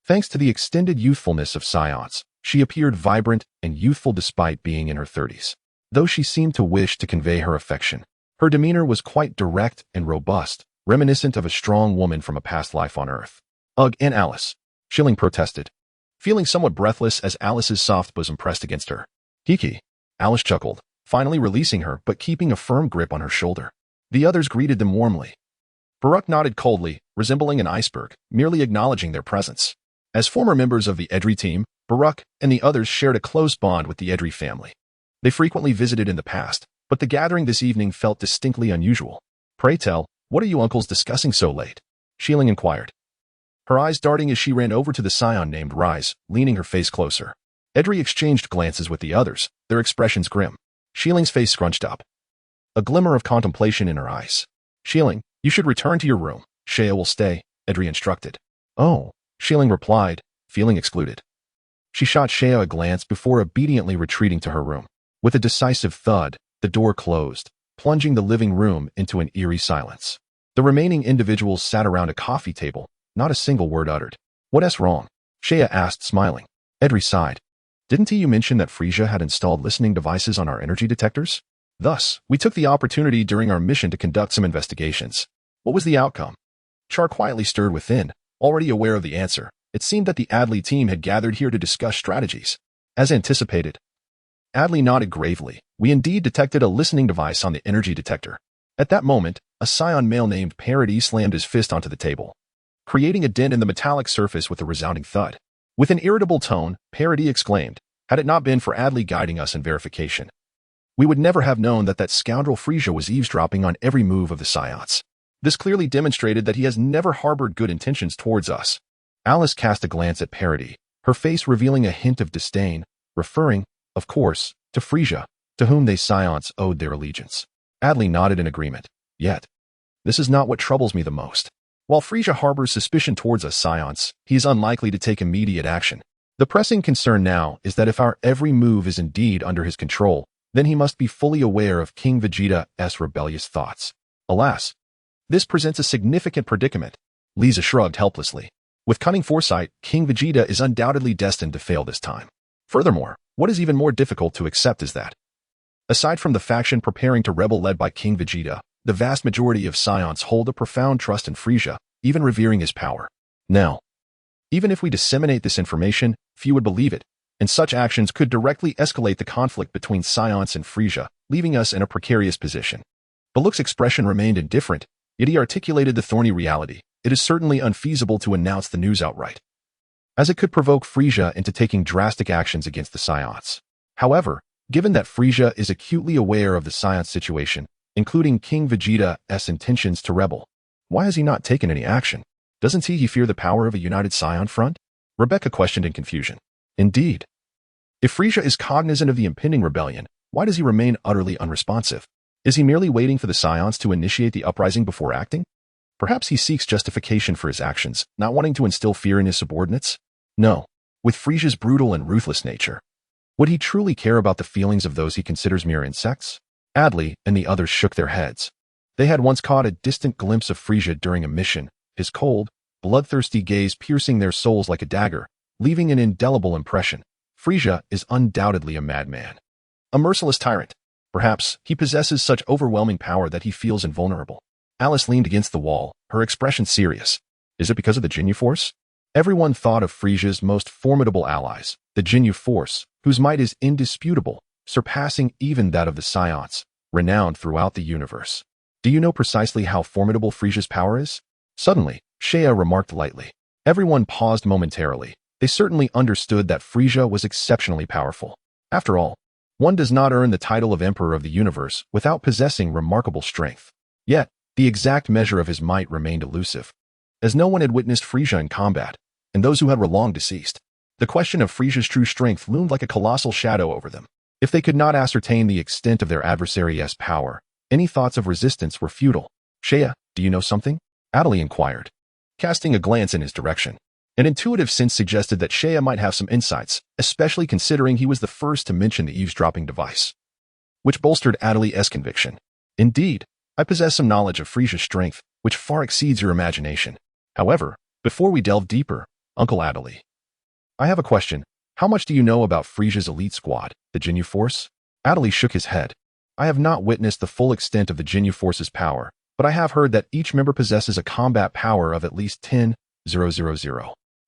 Thanks to the extended youthfulness of Saiyans, she appeared vibrant and youthful despite being in her 30s. Though she seemed to wish to convey her affection, her demeanor was quite direct and robust, reminiscent of a strong woman from a past life on Earth. Ugh, Aunt Alice, Shilling protested, feeling somewhat breathless as Alice's soft bosom pressed against her. Kiki, Alice chuckled, finally releasing her but keeping a firm grip on her shoulder. The others greeted them warmly. Baruch nodded coldly, resembling an iceberg, merely acknowledging their presence. As former members of the Edri team, Baruch and the others shared a close bond with the Edri family. They frequently visited in the past, but the gathering this evening felt distinctly unusual. Pray tell, what are you uncles discussing so late? Shilling inquired, her eyes darting as she ran over to the Saiyan named Rise, leaning her face closer. Edri exchanged glances with the others, their expressions grim. Shilling's face scrunched up, a glimmer of contemplation in her eyes. Shilling, You should return to your room. Shea will stay, Edri instructed. Oh, Shailing replied, feeling excluded. She shot Shea a glance before obediently retreating to her room. With a decisive thud, the door closed, plunging the living room into an eerie silence. The remaining individuals sat around a coffee table, not a single word uttered. What's wrong? Shea asked, smiling. Edri sighed. Didn't you mention that Frieza had installed listening devices on our energy detectors? Thus, we took the opportunity during our mission to conduct some investigations. What was the outcome? Char quietly stirred within, already aware of the answer. It seemed that the Adley team had gathered here to discuss strategies. As anticipated, Adley nodded gravely. We indeed detected a listening device on the energy detector. At that moment, a Saiyan male named Parody slammed his fist onto the table, creating a dent in the metallic surface with a resounding thud. With an irritable tone, Parody exclaimed, had it not been for Adley guiding us in verification, we would never have known that scoundrel Frieza was eavesdropping on every move of the Saiyans. This clearly demonstrated that he has never harbored good intentions towards us. Alice cast a glance at Parody, her face revealing a hint of disdain, referring, of course, to Frieza, to whom they Saiyans owed their allegiance. Adley nodded in agreement. Yet, this is not what troubles me the most. While Frieza harbors suspicion towards us Saiyans, he is unlikely to take immediate action. The pressing concern now is that if our every move is indeed under his control, then he must be fully aware of King Vegeta's rebellious thoughts. Alas, this presents a significant predicament. Lisa shrugged helplessly. With cunning foresight, King Vegeta is undoubtedly destined to fail this time. Furthermore, what is even more difficult to accept is that, aside from the faction preparing to rebel led by King Vegeta, the vast majority of Saiyans hold a profound trust in Frieza, even revering his power. Now, even if we disseminate this information, few would believe it, and such actions could directly escalate the conflict between Saiyans and Frieza, leaving us in a precarious position. Baluk's expression remained indifferent, yet he articulated the thorny reality. It is certainly unfeasible to announce the news outright, as it could provoke Frieza into taking drastic actions against the Saiyans. However, given that Frieza is acutely aware of the Saiyan situation, including King Vegeta's intentions to rebel, why has he not taken any action? Doesn't he fear the power of a united Saiyan front? Rebecca questioned in confusion. Indeed. If Frieza is cognizant of the impending rebellion, why does he remain utterly unresponsive? Is he merely waiting for the Saiyans to initiate the uprising before acting? Perhaps he seeks justification for his actions, not wanting to instill fear in his subordinates? No. With Frieza's brutal and ruthless nature, would he truly care about the feelings of those he considers mere insects? Adley and the others shook their heads. They had once caught a distant glimpse of Frieza during a mission, his cold, bloodthirsty gaze piercing their souls like a dagger, leaving an indelible impression. Frieza is undoubtedly a madman, a merciless tyrant. Perhaps he possesses such overwhelming power that he feels invulnerable. Alice leaned against the wall, her expression serious. Is it because of the Ginyu Force? Everyone thought of Frieza's most formidable allies, the Ginyu Force, whose might is indisputable, surpassing even that of the Saiyans, renowned throughout the universe. Do you know precisely how formidable Frieza's power is? Suddenly, Shea remarked lightly. Everyone paused momentarily. They certainly understood that Frieza was exceptionally powerful. After all, one does not earn the title of Emperor of the Universe without possessing remarkable strength. Yet, the exact measure of his might remained elusive, as no one had witnessed Frieza in combat, and those who had were long deceased. The question of Frieza's true strength loomed like a colossal shadow over them. If they could not ascertain the extent of their adversary's power, any thoughts of resistance were futile. Shea, do you know something? Adley inquired, casting a glance in his direction. An intuitive sense suggested that Shea might have some insights, especially considering he was the first to mention the eavesdropping device, which bolstered Adley's conviction. Indeed, I possess some knowledge of Frieza's strength, which far exceeds your imagination. However, before we delve deeper, Uncle Adley, I have a question. How much do you know about Frieza's elite squad, the Ginyu Force? Adley shook his head. I have not witnessed the full extent of the Ginyu Force's power, but I have heard that each member possesses a combat power of at least 10,000.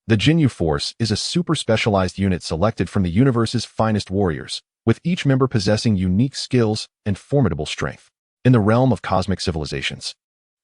The Ginyu Force is a super-specialized unit selected from the universe's finest warriors, with each member possessing unique skills and formidable strength. In the realm of cosmic civilizations,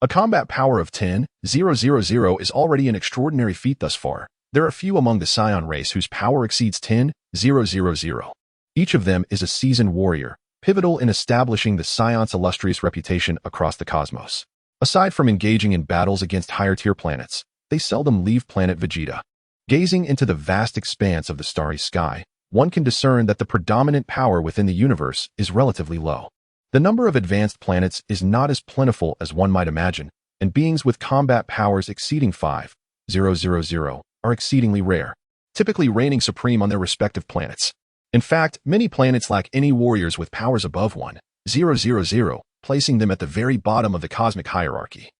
a combat power of 10,000 is already an extraordinary feat thus far. There are few among the Saiyan race whose power exceeds 10,000. Each of them is a seasoned warrior, pivotal in establishing the Saiyans' illustrious reputation across the cosmos. Aside from engaging in battles against higher-tier planets, they seldom leave Planet Vegeta. Gazing into the vast expanse of the starry sky, one can discern that the predominant power within the universe is relatively low. The number of advanced planets is not as plentiful as one might imagine, and beings with combat powers exceeding 5,000 are exceedingly rare, typically reigning supreme on their respective planets. In fact, many planets lack any warriors with powers above 1,000, placing them at the very bottom of the cosmic hierarchy.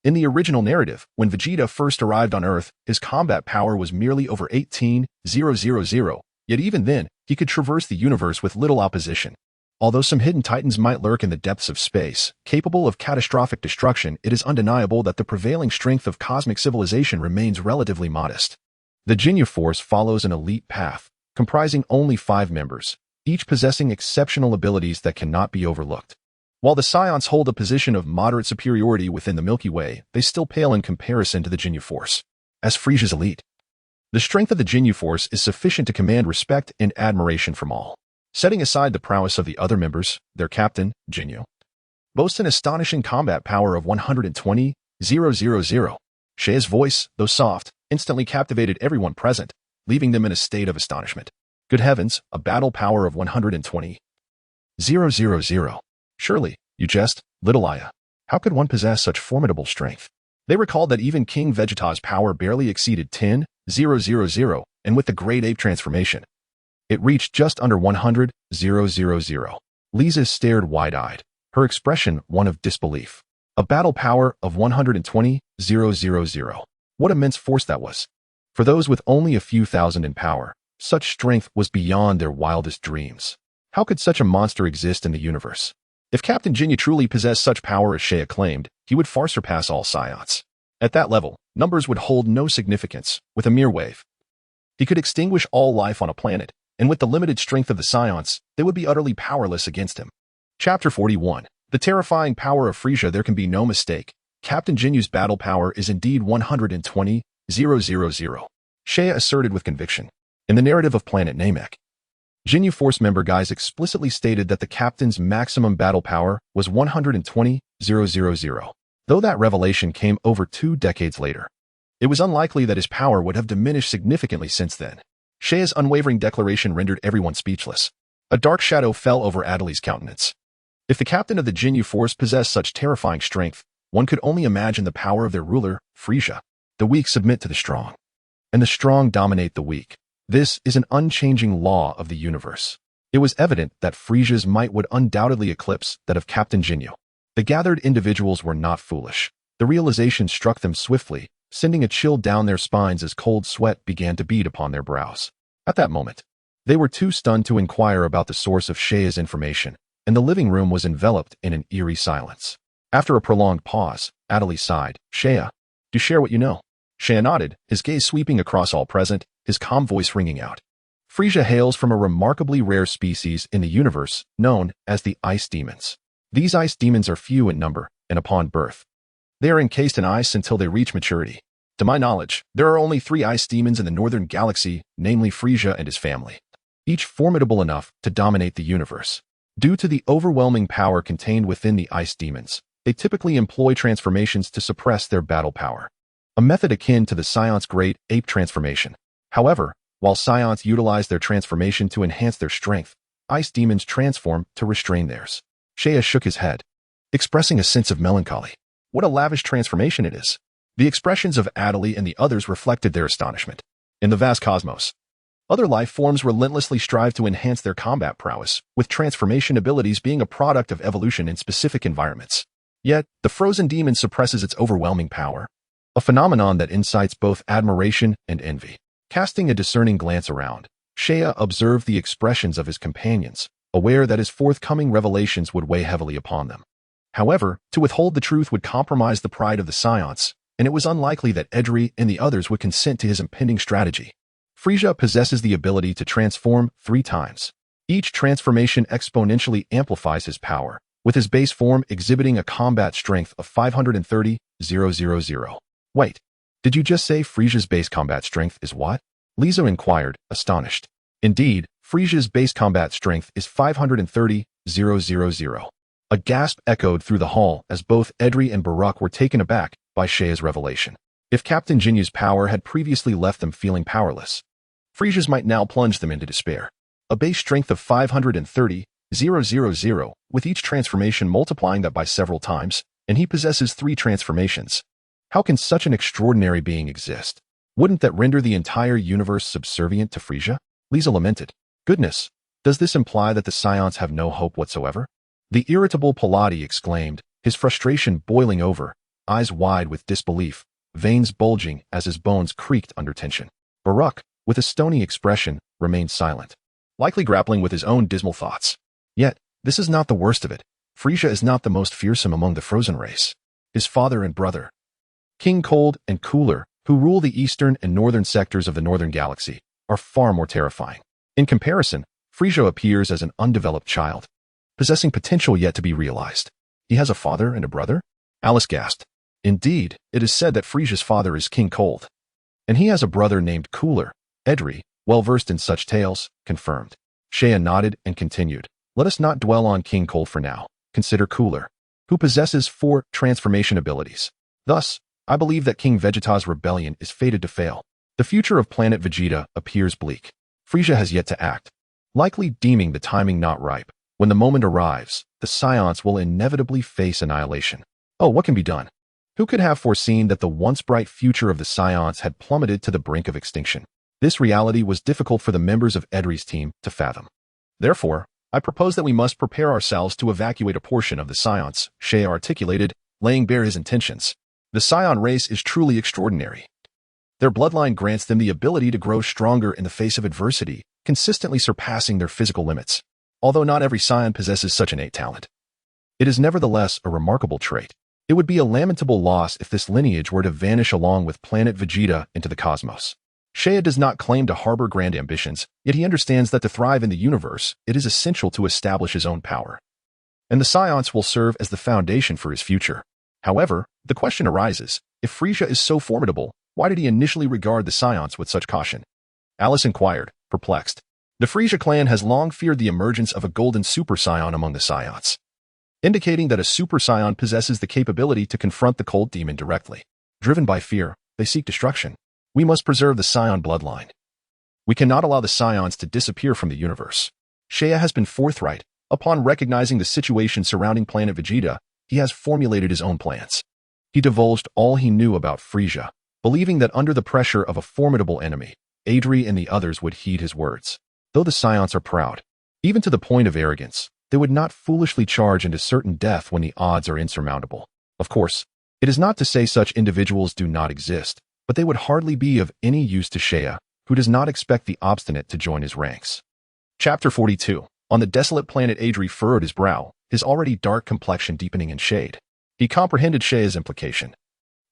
In the original narrative, when Vegeta first arrived on Earth, his combat power was merely over 18,000, yet even then, he could traverse the universe with little opposition. Although some hidden titans might lurk in the depths of space, capable of catastrophic destruction, it is undeniable that the prevailing strength of cosmic civilization remains relatively modest. The Ginyu Force follows an elite path, comprising only 5 members, each possessing exceptional abilities that cannot be overlooked. While the Saiyans hold a position of moderate superiority within the Milky Way, they still pale in comparison to the Ginyu Force. As Frieza's elite, the strength of the Ginyu Force is sufficient to command respect and admiration from all. Setting aside the prowess of the other members, their captain, Ginyu, boasts an astonishing combat power of 120,000. Saiya's voice, though soft, instantly captivated everyone present, leaving them in a state of astonishment. Good heavens, a battle power of 120,000. Surely, you jest, little Aya. How could one possess such formidable strength? They recalled that even King Vegeta's power barely exceeded 10,000, and with the Great Ape transformation, it reached just under 100,000. Lisa stared wide-eyed, her expression one of disbelief. A battle power of 120,000. What immense force that was. For those with only a few thousand in power, such strength was beyond their wildest dreams. How could such a monster exist in the universe? If Captain Ginyu truly possessed such power as Saiyan claimed, he would far surpass all Saiyans. At that level, numbers would hold no significance. With a mere wave, he could extinguish all life on a planet, and with the limited strength of the Saiyans, they would be utterly powerless against him. Chapter 41. The terrifying power of Frieza. There can be no mistake. Captain Jinyu's battle power is indeed 120,000. Saiyan asserted with conviction. In the narrative of Planet Namek, Ginyu Force member guys explicitly stated that the captain's maximum battle power was 120,000. Though that revelation came over 2 decades later, it was unlikely that his power would have diminished significantly since then. Saiya's unwavering declaration rendered everyone speechless. A dark shadow fell over Adeli's countenance. If the captain of the Ginyu Force possessed such terrifying strength, one could only imagine the power of their ruler, Frieza. The weak submit to the strong, and the strong dominate the weak. This is an unchanging law of the universe. It was evident that Frieza's might would undoubtedly eclipse that of Captain Ginyu. The gathered individuals were not foolish. The realization struck them swiftly, sending a chill down their spines as cold sweat began to bead upon their brows. At that moment, they were too stunned to inquire about the source of Saiya's information, and the living room was enveloped in an eerie silence. After a prolonged pause, Adeli sighed. Saiya, do share what you know. Saiya nodded, his gaze sweeping across all present, his calm voice ringing out. Frieza hails from a remarkably rare species in the universe known as the Ice Demons. These ice demons are few in number, and upon birth, they are encased in ice until they reach maturity. To my knowledge, there are only 3 ice demons in the northern galaxy, namely Frieza and his family, each formidable enough to dominate the universe. Due to the overwhelming power contained within the ice demons, they typically employ transformations to suppress their battle power, a method akin to the Saiyans' Great Ape transformation. However, while Saiyans utilize their transformation to enhance their strength, ice demons transform to restrain theirs. Saiya shook his head, expressing a sense of melancholy. What a lavish transformation it is. The expressions of Adeli and the others reflected their astonishment. In the vast cosmos, other life forms relentlessly strive to enhance their combat prowess, with transformation abilities being a product of evolution in specific environments. Yet, the frozen demon suppresses its overwhelming power, a phenomenon that incites both admiration and envy. Casting a discerning glance around, Saiya observed the expressions of his companions, aware that his forthcoming revelations would weigh heavily upon them. However, to withhold the truth would compromise the pride of the Saiyans, and it was unlikely that Edri and the others would consent to his impending strategy. Frieza possesses the ability to transform 3 times. Each transformation exponentially amplifies his power, with his base form exhibiting a combat strength of 530,000. Wait, did you just say Frieza's base combat strength is what? Lisa inquired, astonished. Indeed, Frieza's base combat strength is 530,000. A gasp echoed through the hall as both Edri and Barak were taken aback by Saiya's revelation. If Captain Jinyu's power had previously left them feeling powerless, Frieza's might now plunge them into despair. A base strength of 530,000, with each transformation multiplying that by several times, and he possesses 3 transformations. How can such an extraordinary being exist? Wouldn't that render the entire universe subservient to Frieza? Lisa lamented. Goodness, does this imply that the Saiyans have no hope whatsoever? The irritable Pilati exclaimed, his frustration boiling over, eyes wide with disbelief, veins bulging as his bones creaked under tension. Baruch, with a stony expression, remained silent, likely grappling with his own dismal thoughts. Yet, this is not the worst of it. Frieza is not the most fearsome among the frozen race. His father and brother, King Cold and Cooler, who rule the eastern and northern sectors of the northern galaxy, are far more terrifying. In comparison, Frieza appears as an undeveloped child, possessing potential yet to be realized. He has a father and a brother? Alice gasped. Indeed, it is said that Frieza's father is King Cold, and he has a brother named Cooler. Edri, well versed in such tales, confirmed. Saiyan nodded and continued. Let us not dwell on King Cold for now. Consider Cooler, who possesses 4 transformation abilities. Thus, I believe that King Vegeta's rebellion is fated to fail. The future of Planet Vegeta appears bleak. Frieza has yet to act, likely deeming the timing not ripe. When the moment arrives, the Saiyans will inevitably face annihilation. Oh, what can be done? Who could have foreseen that the once bright future of the Saiyans had plummeted to the brink of extinction? This reality was difficult for the members of Edri's team to fathom. Therefore, I propose that we must prepare ourselves to evacuate a portion of the Saiyans, Saiyan articulated, laying bare his intentions. The Saiyan race is truly extraordinary. Their bloodline grants them the ability to grow stronger in the face of adversity, consistently surpassing their physical limits. Although not every Saiyan possesses such innate talent, it is nevertheless a remarkable trait. It would be a lamentable loss if this lineage were to vanish along with Planet Vegeta into the cosmos. Saiyan does not claim to harbor grand ambitions, yet he understands that to thrive in the universe, it is essential to establish his own power. And the Saiyans will serve as the foundation for his future. However, the question arises, if Frieza is so formidable, why did he initially regard the Saiyans with such caution? Alice inquired, perplexed. The Frieza clan has long feared the emergence of a golden Super Saiyan among the Saiyans, indicating that a Super Saiyan possesses the capability to confront the cold demon directly. Driven by fear, they seek destruction. We must preserve the Saiyan bloodline. We cannot allow the Saiyans to disappear from the universe. Saiyan has been forthright. Upon recognizing the situation surrounding Planet Vegeta, he has formulated his own plans. He divulged all he knew about Frieza, believing that under the pressure of a formidable enemy, Edri and the others would heed his words. Though the Saiyans are proud, even to the point of arrogance, they would not foolishly charge into certain death when the odds are insurmountable. Of course, it is not to say such individuals do not exist, but they would hardly be of any use to Saiyan, who does not expect the obstinate to join his ranks. Chapter 42. On the desolate planet, Edri furrowed his brow, his already dark complexion deepening in shade. He comprehended Saiyan's implication.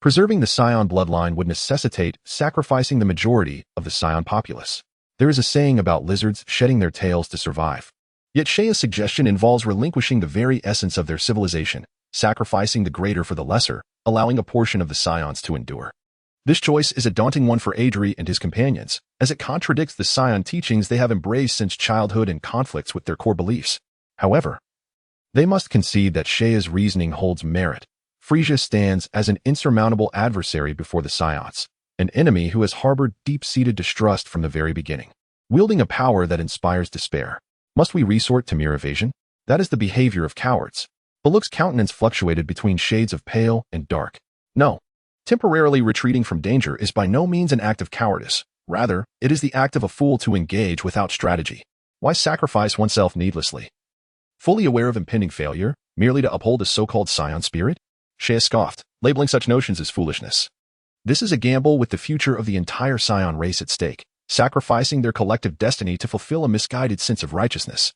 Preserving the Saiyan bloodline would necessitate sacrificing the majority of the Saiyan populace. There is a saying about lizards shedding their tails to survive. Yet Saiyan's suggestion involves relinquishing the very essence of their civilization, sacrificing the greater for the lesser, allowing a portion of the Saiyans to endure. This choice is a daunting one for Edri and his companions, as it contradicts the Saiyan teachings they have embraced since childhood and conflicts with their core beliefs. However, they must concede that Saiyan's reasoning holds merit. Frieza stands as an insurmountable adversary before the Saiyans, an enemy who has harbored deep-seated distrust from the very beginning, wielding a power that inspires despair. Must we resort to mere evasion? That is the behavior of cowards. Baluk's countenance fluctuated between shades of pale and dark. No. Temporarily retreating from danger is by no means an act of cowardice. Rather, it is the act of a fool to engage without strategy. Why sacrifice oneself needlessly? Fully aware of impending failure, merely to uphold a so-called Saiyan spirit? Saiyan scoffed, labeling such notions as foolishness. This is a gamble with the future of the entire Saiyan race at stake, sacrificing their collective destiny to fulfill a misguided sense of righteousness.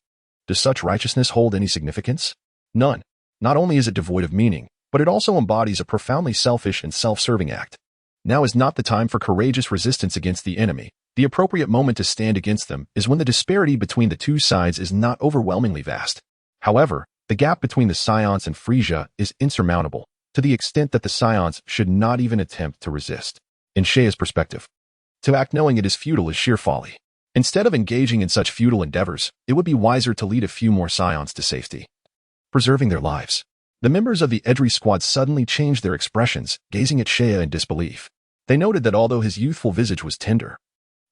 Does such righteousness hold any significance? None. Not only is it devoid of meaning, but it also embodies a profoundly selfish and self-serving act. Now is not the time for courageous resistance against the enemy. The appropriate moment to stand against them is when the disparity between the two sides is not overwhelmingly vast. However, the gap between the Saiyans and Frieza is insurmountable, to the extent that the Saiyans should not even attempt to resist. In Saiyan's perspective, to act knowing it is futile is sheer folly. Instead of engaging in such futile endeavors, it would be wiser to lead a few more Saiyans to safety, preserving their lives. The members of the Edri squad suddenly changed their expressions, gazing at Saiyan in disbelief. They noted that although his youthful visage was tender,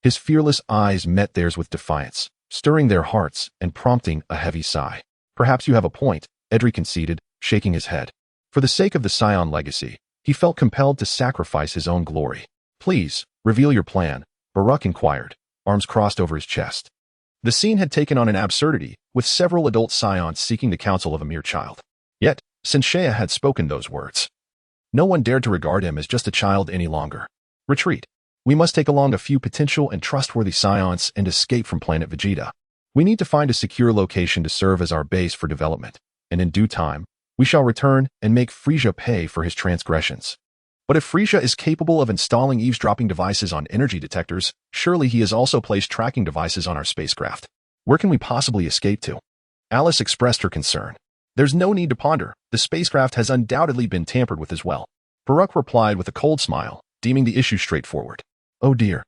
his fearless eyes met theirs with defiance, stirring their hearts and prompting a heavy sigh. Perhaps you have a point, Edri conceded, shaking his head. For the sake of the Saiyan legacy, he felt compelled to sacrifice his own glory. Please, reveal your plan, Baruch inquired, arms crossed over his chest. The scene had taken on an absurdity, with several adult Saiyans seeking the counsel of a mere child. Yet, since Shea had spoken those words, no one dared to regard him as just a child any longer. Retreat. We must take along a few potential and trustworthy Saiyans and escape from Planet Vegeta. We need to find a secure location to serve as our base for development, and in due time, we shall return and make Frieza pay for his transgressions. But if Frieza is capable of installing eavesdropping devices on energy detectors, surely he has also placed tracking devices on our spacecraft. Where can we possibly escape to? Alice expressed her concern. There's no need to ponder. The spacecraft has undoubtedly been tampered with as well. Baruch replied with a cold smile, deeming the issue straightforward. Oh dear.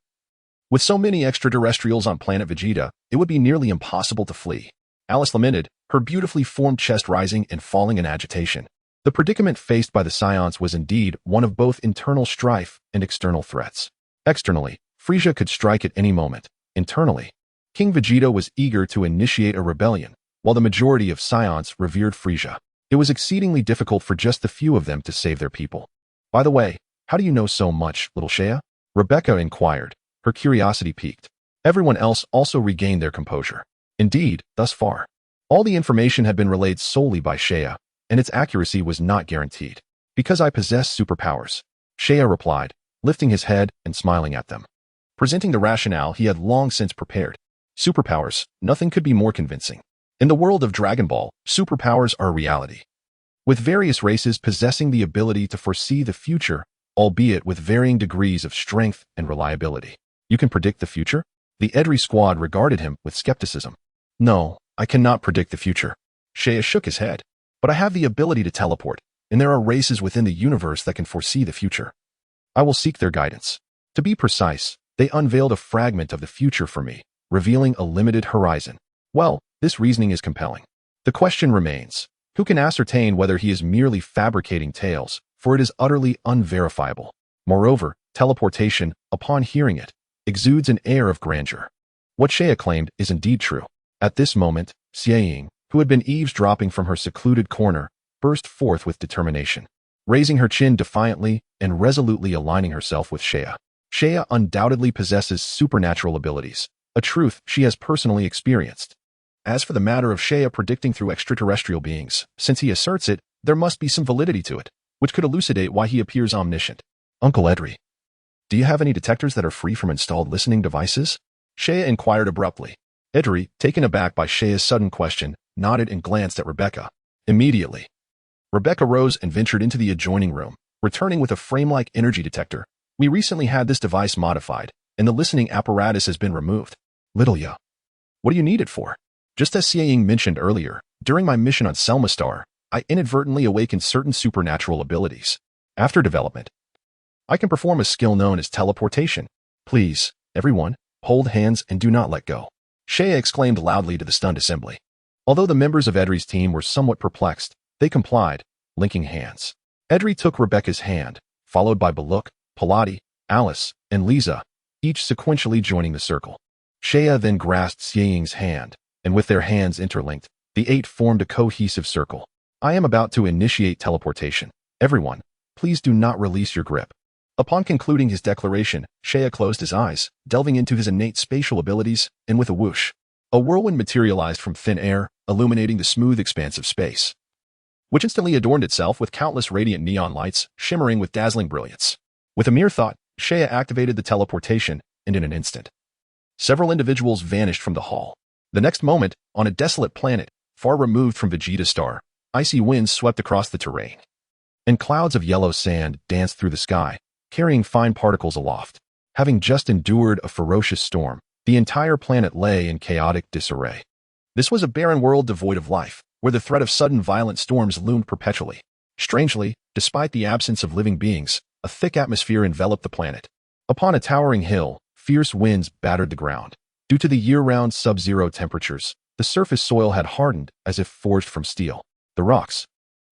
With so many extraterrestrials on Planet Vegeta, it would be nearly impossible to flee. Alice lamented, her beautifully formed chest rising and falling in agitation. The predicament faced by the Saiyans was indeed one of both internal strife and external threats. Externally, Frieza could strike at any moment. Internally, King Vegeta was eager to initiate a rebellion, while the majority of Saiyans revered Frieza. It was exceedingly difficult for just the few of them to save their people. By the way, how do you know so much, little Shea? Rebecca inquired, her curiosity piqued. Everyone else also regained their composure. Indeed, thus far, all the information had been relayed solely by Shea, and its accuracy was not guaranteed. Because I possess superpowers, Shea replied, lifting his head and smiling at them. Presenting the rationale he had long since prepared. Superpowers, nothing could be more convincing. In the world of Dragon Ball, superpowers are a reality, with various races possessing the ability to foresee the future, albeit with varying degrees of strength and reliability. You can predict the future? The Edry squad regarded him with skepticism. No, I cannot predict the future. Shea shook his head. But I have the ability to teleport, and there are races within the universe that can foresee the future. I will seek their guidance. To be precise, they unveiled a fragment of the future for me, revealing a limited horizon. Well, this reasoning is compelling. The question remains, who can ascertain whether he is merely fabricating tales, for it is utterly unverifiable. Moreover, teleportation, upon hearing it, exudes an air of grandeur. What Shea claimed is indeed true. At this moment, Xieying, who had been eavesdropping from her secluded corner, burst forth with determination, raising her chin defiantly and resolutely aligning herself with Shea. Shea undoubtedly possesses supernatural abilities, a truth she has personally experienced. As for the matter of Shea predicting through extraterrestrial beings, since he asserts it, there must be some validity to it, which could elucidate why he appears omniscient. Uncle Edry, do you have any detectors that are free from installed listening devices? Shea inquired abruptly. Edry, taken aback by Shea's sudden question, nodded and glanced at Rebecca. Immediately, Rebecca rose and ventured into the adjoining room, returning with a frame-like energy detector. We recently had this device modified, and the listening apparatus has been removed. Little ya, what do you need it for? Just as Xieying mentioned earlier, during my mission on Selma Star, I inadvertently awakened certain supernatural abilities. After development, I can perform a skill known as teleportation. Please, everyone, hold hands and do not let go. Shea exclaimed loudly to the stunned assembly. Although the members of Edry's team were somewhat perplexed, they complied, linking hands. Edry took Rebecca's hand, followed by Baluk, Pilati, Alice, and Lisa, each sequentially joining the circle. Shea then grasped Xieying's hand, and with their hands interlinked, the 8 formed a cohesive circle. I am about to initiate teleportation. Everyone, please do not release your grip. Upon concluding his declaration, Shea closed his eyes, delving into his innate spatial abilities, and with a whoosh, a whirlwind materialized from thin air, illuminating the smooth expanse of space, which instantly adorned itself with countless radiant neon lights, shimmering with dazzling brilliance. With a mere thought, Shea activated the teleportation, and in an instant, several individuals vanished from the hall. The next moment, on a desolate planet, far removed from Vegeta Star, icy winds swept across the terrain, and clouds of yellow sand danced through the sky, carrying fine particles aloft. Having just endured a ferocious storm, the entire planet lay in chaotic disarray. This was a barren world devoid of life, where the threat of sudden violent storms loomed perpetually. Strangely, despite the absence of living beings, a thick atmosphere enveloped the planet. Upon a towering hill, fierce winds battered the ground. Due to the year-round sub-zero temperatures, the surface soil had hardened as if forged from steel. The rocks,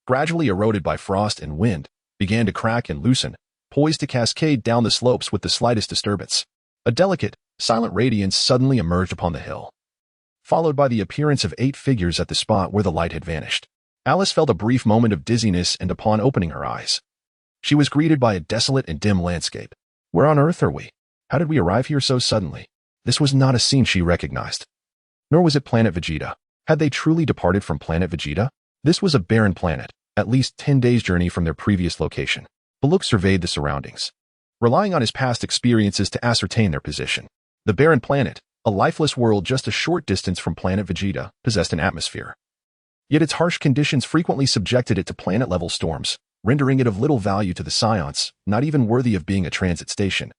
gradually eroded by frost and wind, began to crack and loosen, poised to cascade down the slopes with the slightest disturbance. A delicate, silent radiance suddenly emerged upon the hill, followed by the appearance of 8 figures at the spot where the light had vanished. Alice felt a brief moment of dizziness, and upon opening her eyes, she was greeted by a desolate and dim landscape. Where on earth are we? How did we arrive here so suddenly? This was not a scene she recognized. Nor was it Planet Vegeta. Had they truly departed from Planet Vegeta? This was a barren planet, at least 10 days' journey from their previous location. Baluk surveyed the surroundings, relying on his past experiences to ascertain their position. The barren planet, a lifeless world just a short distance from Planet Vegeta, possessed an atmosphere. Yet its harsh conditions frequently subjected it to planet-level storms, rendering it of little value to the Saiyans, not even worthy of being a transit station.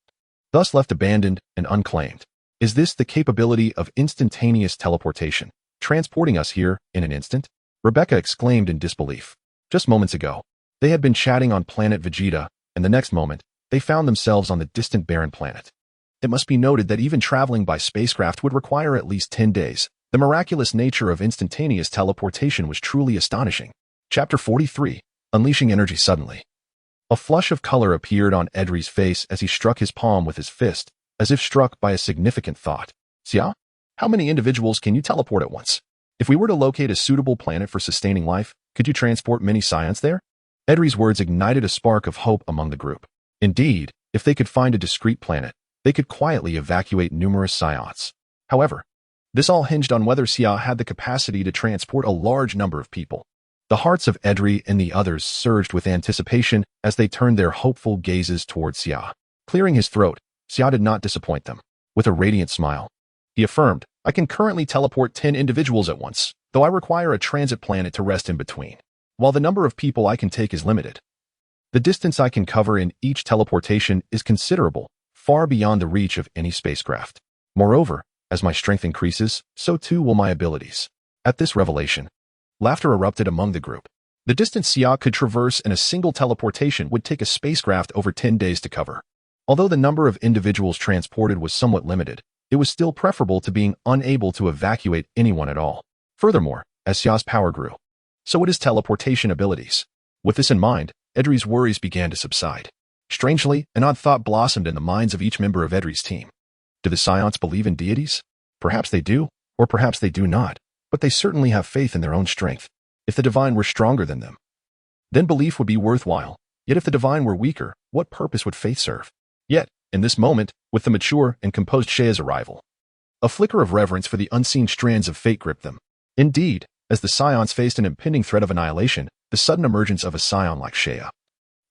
Thus left abandoned and unclaimed. Is this the capability of instantaneous teleportation, transporting us here in an instant? Rebecca exclaimed in disbelief. Just moments ago, they had been chatting on Planet Vegeta, and the next moment, they found themselves on the distant barren planet. It must be noted that even traveling by spacecraft would require at least 10 days. The miraculous nature of instantaneous teleportation was truly astonishing. Chapter 43. Unleashing Energy Suddenly. A flush of color appeared on Edri's face as he struck his palm with his fist, as if struck by a significant thought. Xia, how many individuals can you teleport at once? If we were to locate a suitable planet for sustaining life, could you transport many Saiyans there? Edri's words ignited a spark of hope among the group. Indeed, if they could find a discrete planet, they could quietly evacuate numerous Saiyans. However, this all hinged on whether Xia had the capacity to transport a large number of people. The hearts of Edri and the others surged with anticipation as they turned their hopeful gazes towards Xia. Clearing his throat, Xia did not disappoint them. With a radiant smile, he affirmed, I can currently teleport 10 individuals at once, though I require a transit planet to rest in between. While the number of people I can take is limited, the distance I can cover in each teleportation is considerable, far beyond the reach of any spacecraft. Moreover, as my strength increases, so too will my abilities. At this revelation, laughter erupted among the group. The distance Xia could traverse in a single teleportation would take a spacecraft over 10 days to cover. Although the number of individuals transported was somewhat limited, it was still preferable to being unable to evacuate anyone at all. Furthermore, as Xia's power grew, so would his teleportation abilities. With this in mind, Edri's worries began to subside. Strangely, an odd thought blossomed in the minds of each member of Edri's team. Do the Saiyans believe in deities? Perhaps they do, or perhaps they do not, but they certainly have faith in their own strength. If the divine were stronger than them, then belief would be worthwhile. Yet if the divine were weaker, what purpose would faith serve? Yet, in this moment, with the mature and composed Sheia's arrival, a flicker of reverence for the unseen strands of fate gripped them. Indeed, as the Saiyans faced an impending threat of annihilation, the sudden emergence of a Saiyan like Sheia,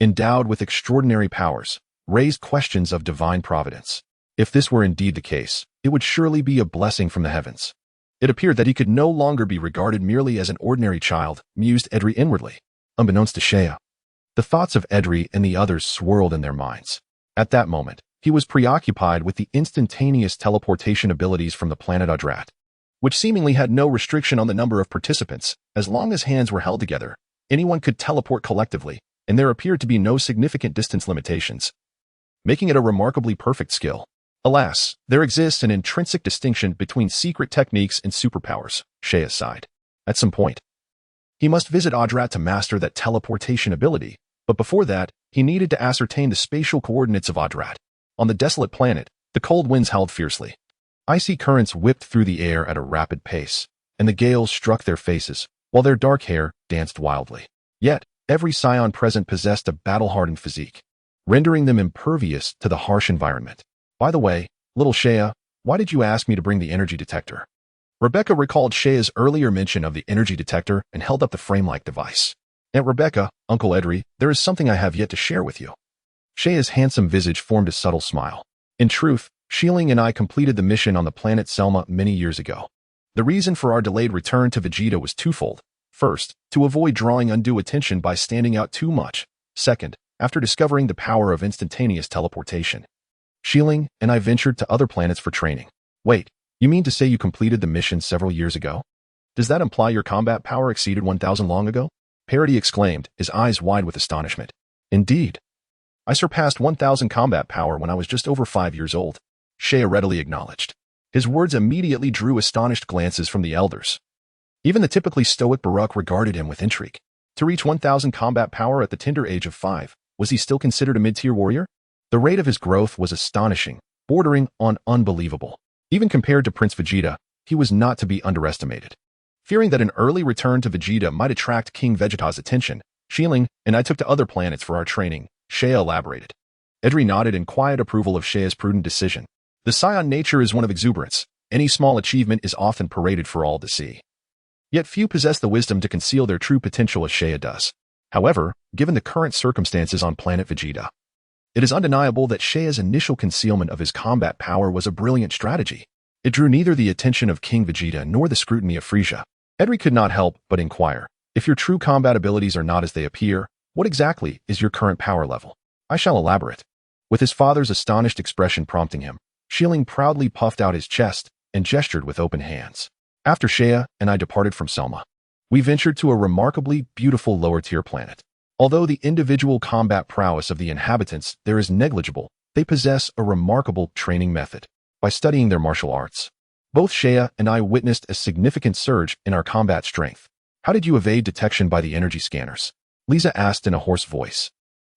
endowed with extraordinary powers, raised questions of divine providence. If this were indeed the case, it would surely be a blessing from the heavens. It appeared that he could no longer be regarded merely as an ordinary child, mused Edri inwardly. Unbeknownst to Sheia, the thoughts of Edri and the others swirled in their minds. At that moment, he was preoccupied with the instantaneous teleportation abilities from the planet Adrat, which seemingly had no restriction on the number of participants. As long as hands were held together, anyone could teleport collectively, and there appeared to be no significant distance limitations, making it a remarkably perfect skill. Alas, there exists an intrinsic distinction between secret techniques and superpowers, Sheia sighed. At some point, he must visit Adrat to master that teleportation ability, but before that, he needed to ascertain the spatial coordinates of Adrat. On the desolate planet, the cold winds howled fiercely. Icy currents whipped through the air at a rapid pace, and the gales struck their faces, while their dark hair danced wildly. Yet, every Saiyan present possessed a battle-hardened physique, rendering them impervious to the harsh environment. By the way, little Sheia, why did you ask me to bring the energy detector? Rebecca recalled Sheia's earlier mention of the energy detector and held up the frame-like device. Aunt Rebecca, Uncle Edri, there is something I have yet to share with you. Sheia's handsome visage formed a subtle smile. In truth, Shieling and I completed the mission on the planet Selma many years ago. The reason for our delayed return to Vegeta was twofold. First, to avoid drawing undue attention by standing out too much. Second, after discovering the power of instantaneous teleportation, Shieling and I ventured to other planets for training. Wait, you mean to say you completed the mission several years ago? Does that imply your combat power exceeded 1,000 long ago? Parody exclaimed, his eyes wide with astonishment. Indeed. I surpassed 1,000 combat power when I was just over 5 years old. Sheia readily acknowledged. His words immediately drew astonished glances from the elders. Even the typically stoic Baruch regarded him with intrigue. To reach 1,000 combat power at the tender age of 5, was he still considered a mid-tier warrior? The rate of his growth was astonishing, bordering on unbelievable. Even compared to Prince Vegeta, he was not to be underestimated. Fearing that an early return to Vegeta might attract King Vegeta's attention, Shieling and I took to other planets for our training, Shea elaborated. Edri nodded in quiet approval of Shea's prudent decision. The Saiyan nature is one of exuberance. Any small achievement is often paraded for all to see. Yet few possess the wisdom to conceal their true potential as Shea does. However, given the current circumstances on Planet Vegeta, it is undeniable that Shea's initial concealment of his combat power was a brilliant strategy. It drew neither the attention of King Vegeta nor the scrutiny of Frieza. Edri could not help but inquire, if your true combat abilities are not as they appear, what exactly is your current power level? I shall elaborate. With his father's astonished expression prompting him, Shieling proudly puffed out his chest and gestured with open hands. After Shea and I departed from Selma, we ventured to a remarkably beautiful lower-tier planet. Although the individual combat prowess of the inhabitants there is negligible, they possess a remarkable training method. By studying their martial arts, both Shea and I witnessed a significant surge in our combat strength. How did you evade detection by the energy scanners? Lisa asked in a hoarse voice.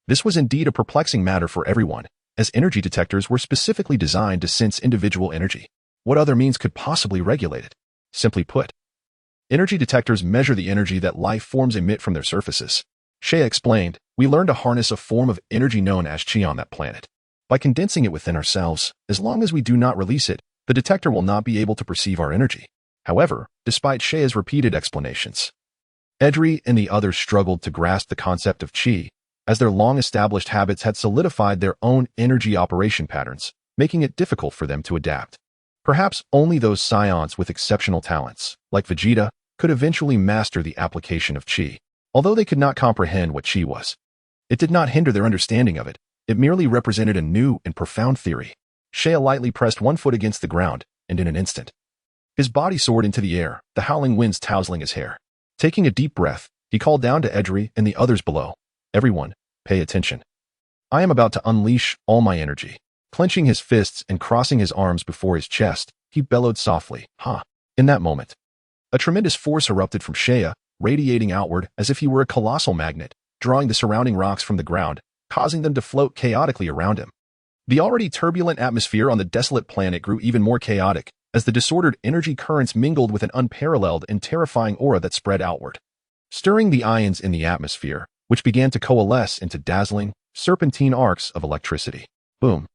This was indeed a perplexing matter for everyone, as energy detectors were specifically designed to sense individual energy. What other means could possibly regulate it? Simply put, energy detectors measure the energy that life forms emit from their surfaces. Shea explained, we learned to harness a form of energy known as Chi on that planet. By condensing it within ourselves, as long as we do not release it, the detector will not be able to perceive our energy. However, despite Shea's repeated explanations, Edri and the others struggled to grasp the concept of Chi, as their long-established habits had solidified their own energy operation patterns, making it difficult for them to adapt. Perhaps only those Saiyans with exceptional talents, like Vegeta, could eventually master the application of Chi. Although they could not comprehend what Chi was, it did not hinder their understanding of it. It merely represented a new and profound theory. Shea lightly pressed one foot against the ground, and in an instant, his body soared into the air, the howling winds tousling his hair. Taking a deep breath, he called down to Edri and the others below. Everyone, pay attention. I am about to unleash all my energy. Clenching his fists and crossing his arms before his chest, he bellowed softly, "Ha!" In that moment, a tremendous force erupted from Shea, radiating outward as if he were a colossal magnet, drawing the surrounding rocks from the ground, causing them to float chaotically around him. The already turbulent atmosphere on the desolate planet grew even more chaotic, as the disordered energy currents mingled with an unparalleled and terrifying aura that spread outward, stirring the ions in the atmosphere, which began to coalesce into dazzling, serpentine arcs of electricity. Boom!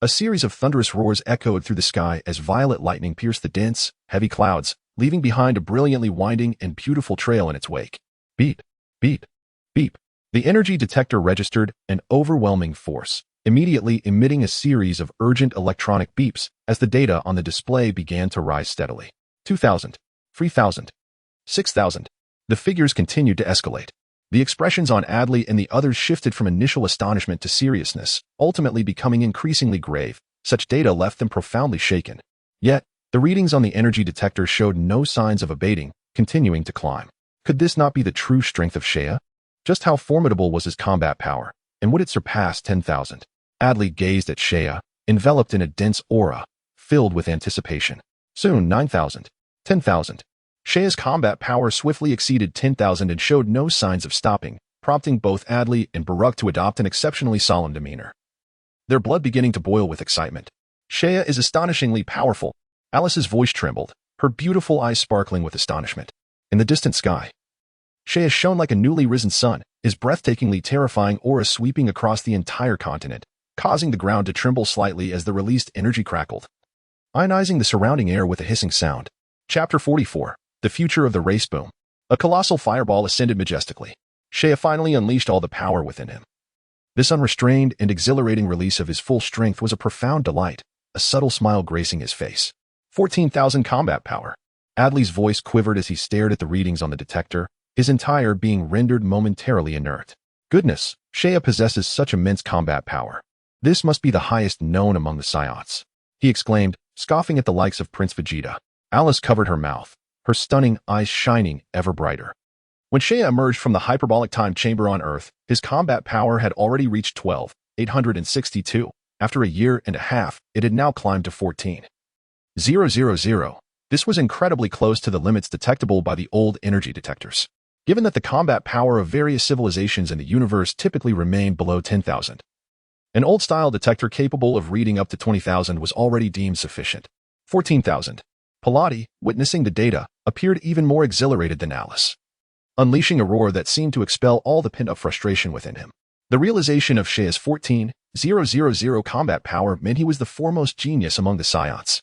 A series of thunderous roars echoed through the sky as violet lightning pierced the dense, heavy clouds, leaving behind a brilliantly winding and beautiful trail in its wake. Beep, beep, beep. The energy detector registered an overwhelming force, immediately emitting a series of urgent electronic beeps as the data on the display began to rise steadily. 2,000, 3,000, 6,000. The figures continued to escalate. The expressions on Adley and the others shifted from initial astonishment to seriousness, ultimately becoming increasingly grave. Such data left them profoundly shaken. Yet, the readings on the energy detector showed no signs of abating, continuing to climb. Could this not be the true strength of Shea? Just how formidable was his combat power, and would it surpass 10,000? Adley gazed at Shea, enveloped in a dense aura, filled with anticipation. Soon 9,000, 10,000. Shea's combat power swiftly exceeded 10,000 and showed no signs of stopping, prompting both Adley and Baruch to adopt an exceptionally solemn demeanor, their blood beginning to boil with excitement. Shea is astonishingly powerful. Alice's voice trembled, her beautiful eyes sparkling with astonishment. In the distant sky, Shea shone like a newly risen sun, his breathtakingly terrifying aura sweeping across the entire continent, causing the ground to tremble slightly as the released energy crackled, ionizing the surrounding air with a hissing sound. Chapter 44. The Future of the Race Boom. A colossal fireball ascended majestically. Shea finally unleashed all the power within him. This unrestrained and exhilarating release of his full strength was a profound delight, a subtle smile gracing his face. 14,000 combat power. Adley's voice quivered as he stared at the readings on the detector, his entire being rendered momentarily inert. Goodness, Shea possesses such immense combat power. This must be the highest known among the Saiyans, he exclaimed, scoffing at the likes of Prince Vegeta. Alice covered her mouth, her stunning eyes shining ever brighter. When Shea emerged from the hyperbolic time chamber on Earth, his combat power had already reached 12,862. After a year and a half, it had now climbed to 14,000. This was incredibly close to the limits detectable by the old energy detectors, given that the combat power of various civilizations in the universe typically remained below 10,000. An old-style detector capable of reading up to 20,000 was already deemed sufficient. 14,000. Pilati, witnessing the data, appeared even more exhilarated than Alice, unleashing a roar that seemed to expel all the pent-up frustration within him. The realization of Sheia's 14,000 combat power meant he was the foremost genius among the Saiyans.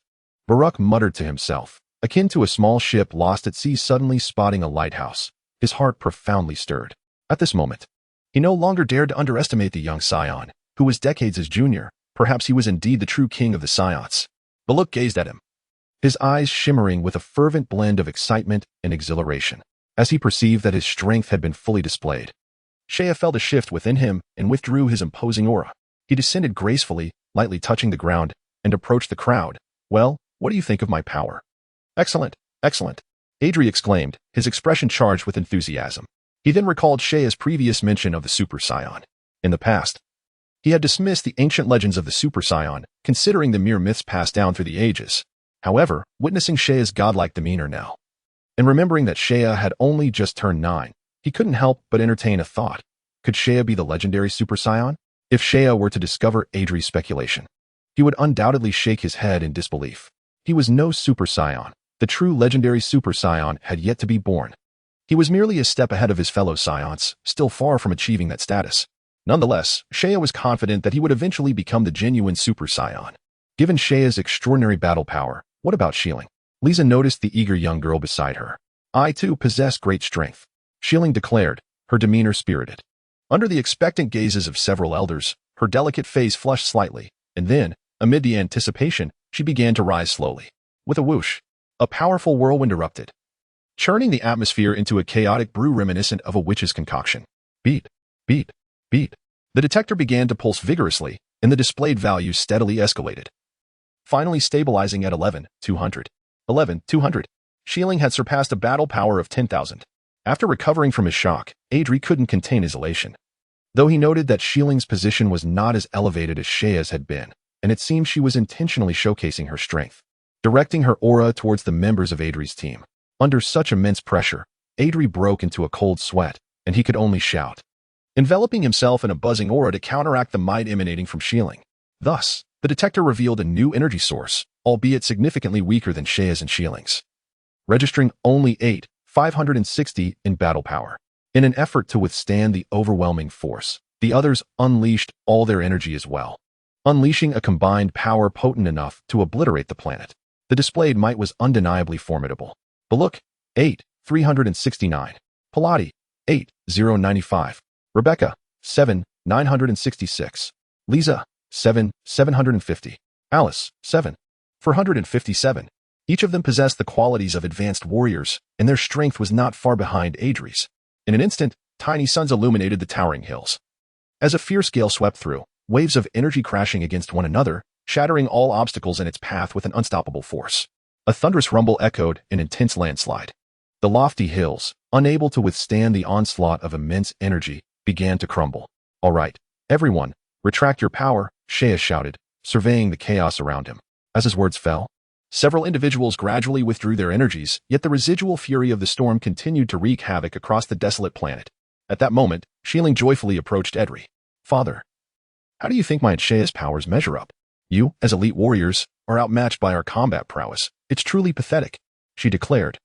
Baruch muttered to himself, akin to a small ship lost at sea suddenly spotting a lighthouse. His heart profoundly stirred. At this moment, he no longer dared to underestimate the young Saiyan, who was decades his junior. Perhaps he was indeed the true king of the Saiyans. Baruch gazed at him, his eyes shimmering with a fervent blend of excitement and exhilaration, as he perceived that his strength had been fully displayed. Sheia felt a shift within him and withdrew his imposing aura. He descended gracefully, lightly touching the ground, and approached the crowd. "Well, what do you think of my power?" "Excellent, excellent," Adri exclaimed, his expression charged with enthusiasm. He then recalled Sheia's previous mention of the Super Saiyan. In the past, he had dismissed the ancient legends of the Super Saiyan, considering them mere myths passed down through the ages. However, witnessing Sheia's godlike demeanor now, and remembering that Sheia had only just turned 9, he couldn't help but entertain a thought. Could Sheia be the legendary Super Saiyan? If Sheia were to discover Adri's speculation, he would undoubtedly shake his head in disbelief. He was no Super Saiyan. The true legendary Super Saiyan had yet to be born. He was merely a step ahead of his fellow Saiyans, still far from achieving that status. Nonetheless, Sheia was confident that he would eventually become the genuine Super Saiyan. Given Sheia's extraordinary battle power, what about Shilling? Lisa noticed the eager young girl beside her. "I too possess great strength," Shilling declared, her demeanor spirited. Under the expectant gazes of several elders, her delicate face flushed slightly, and then, amid the anticipation, she began to rise slowly. With a whoosh, a powerful whirlwind erupted, churning the atmosphere into a chaotic brew reminiscent of a witch's concoction. Beat, beat, beat. The detector began to pulse vigorously, and the displayed values steadily escalated, finally stabilizing at 11,200. 11,200. Shilling had surpassed a battle power of 10,000. After recovering from his shock, Adri couldn't contain his elation. Though he noted that Shilling's position was not as elevated as Sheia's had been, and it seemed she was intentionally showcasing her strength, directing her aura towards the members of Adri's team. Under such immense pressure, Adri broke into a cold sweat, and he could only shout, enveloping himself in a buzzing aura to counteract the might emanating from Shilling. Thus, the detector revealed a new energy source, albeit significantly weaker than Sheia's and Shilling's, registering only 8,560 in battle power. In an effort to withstand the overwhelming force, the others unleashed all their energy as well, unleashing a combined power potent enough to obliterate the planet. The displayed might was undeniably formidable. Baluk, 8,369. Pilati, 8,095. Rebecca, 7,966. Lisa, 7,750. Alice, 7,457. Each of them possessed the qualities of advanced warriors, and their strength was not far behind Adri's. In an instant, tiny suns illuminated the towering hills. As a fierce gale swept through, waves of energy crashing against one another, shattering all obstacles in its path with an unstoppable force. A thunderous rumble echoed an intense landslide. The lofty hills, unable to withstand the onslaught of immense energy, began to crumble. "All right, everyone, retract your power," Sheia shouted, surveying the chaos around him. As his words fell, several individuals gradually withdrew their energies, yet the residual fury of the storm continued to wreak havoc across the desolate planet. At that moment, Shilling joyfully approached Edri. "Father, how do you think my and Sheia's powers measure up? You, as elite warriors, are outmatched by our combat prowess. It's truly pathetic," she declared,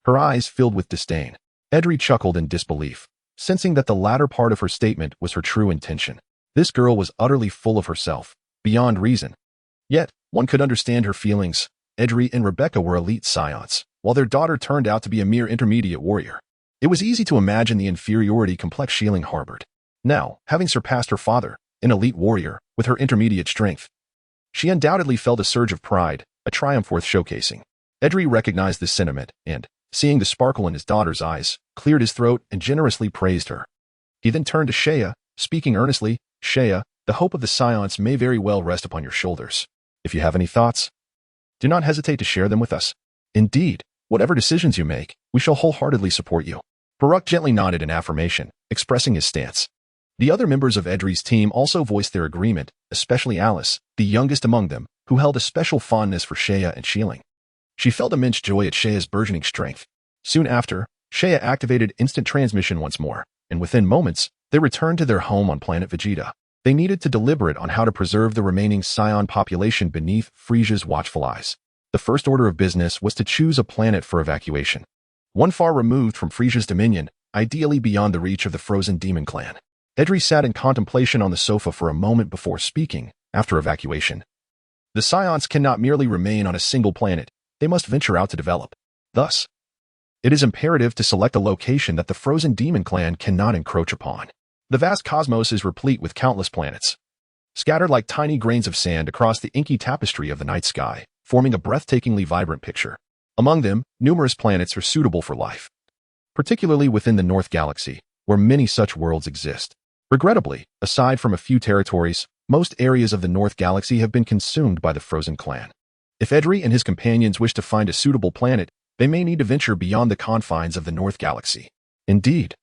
her eyes filled with disdain. Edri chuckled in disbelief, sensing that the latter part of her statement was her true intention. This girl was utterly full of herself, beyond reason. Yet, one could understand her feelings. Edri and Rebecca were elite Saiyans, while their daughter turned out to be a mere intermediate warrior. It was easy to imagine the inferiority complex Shilling harbored. Now, having surpassed her father, an elite warrior, with her intermediate strength, she undoubtedly felt a surge of pride, a triumph worth showcasing. Edri recognized this sentiment and, seeing the sparkle in his daughter's eyes, cleared his throat and generously praised her. He then turned to Sheia, speaking earnestly. "Sheia, the hope of the Saiyans may very well rest upon your shoulders. If you have any thoughts, do not hesitate to share them with us. Indeed, whatever decisions you make, we shall wholeheartedly support you." Baruch gently nodded in affirmation, expressing his stance. The other members of Edri's team also voiced their agreement, especially Alice, the youngest among them, who held a special fondness for Sheia and Shilling. She felt immense joy at Sheia's burgeoning strength. Soon after, Sheia activated instant transmission once more, and within moments, they returned to their home on Planet Vegeta. They needed to deliberate on how to preserve the remaining Saiyan population beneath Frieza's watchful eyes. The first order of business was to choose a planet for evacuation. One far removed from Frieza's dominion, ideally beyond the reach of the frozen demon clan. Edri sat in contemplation on the sofa for a moment before speaking, after evacuation. The Saiyans cannot merely remain on a single planet, they must venture out to develop. Thus, it is imperative to select a location that the frozen demon clan cannot encroach upon. The vast cosmos is replete with countless planets, scattered like tiny grains of sand across the inky tapestry of the night sky, forming a breathtakingly vibrant picture. Among them, numerous planets are suitable for life, particularly within the North Galaxy, where many such worlds exist. Regrettably, aside from a few territories, most areas of the North Galaxy have been consumed by the Frozen Clan. If Edri and his companions wish to find a suitable planet, they may need to venture beyond the confines of the North Galaxy. Indeed.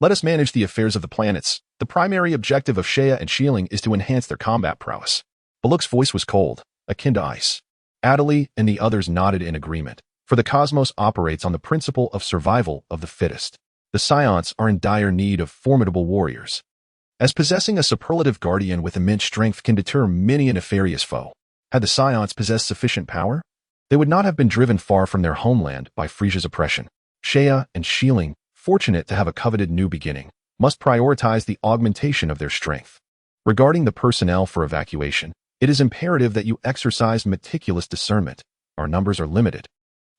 Let us manage the affairs of the planets. The primary objective of Shea and Shieling is to enhance their combat prowess. Baluk's voice was cold, akin to ice. Adeli and the others nodded in agreement, for the cosmos operates on the principle of survival of the fittest. The Saiyans are in dire need of formidable warriors, as possessing a superlative guardian with immense strength can deter many a nefarious foe. Had the Saiyans possessed sufficient power, they would not have been driven far from their homeland by Frieza's oppression. Shea and Shieling, fortunate to have a coveted new beginning, must prioritize the augmentation of their strength. Regarding the personnel for evacuation, it is imperative that you exercise meticulous discernment. Our numbers are limited,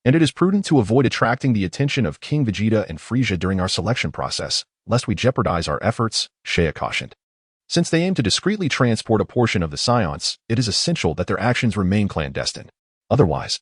and it is prudent to avoid attracting the attention of King Vegeta and Frieza during our selection process, lest we jeopardize our efforts, Shea cautioned. Since they aim to discreetly transport a portion of the Saiyans, it is essential that their actions remain clandestine. Otherwise,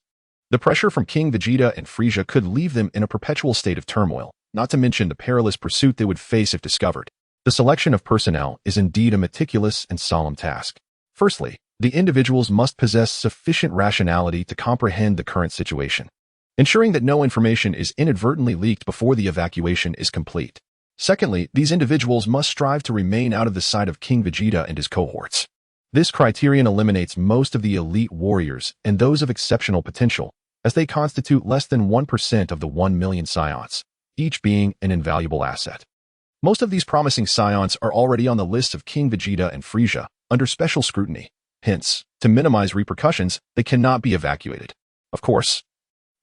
the pressure from King Vegeta and Frieza could leave them in a perpetual state of turmoil, not to mention the perilous pursuit they would face if discovered. The selection of personnel is indeed a meticulous and solemn task. Firstly, the individuals must possess sufficient rationality to comprehend the current situation, ensuring that no information is inadvertently leaked before the evacuation is complete. Secondly, these individuals must strive to remain out of the sight of King Vegeta and his cohorts. This criterion eliminates most of the elite warriors and those of exceptional potential, as they constitute less than 1% of the 1 million Saiyans, each being an invaluable asset. Most of these promising Saiyans are already on the list of King Vegeta and Frieza, under special scrutiny. Hence, to minimize repercussions, they cannot be evacuated. Of course,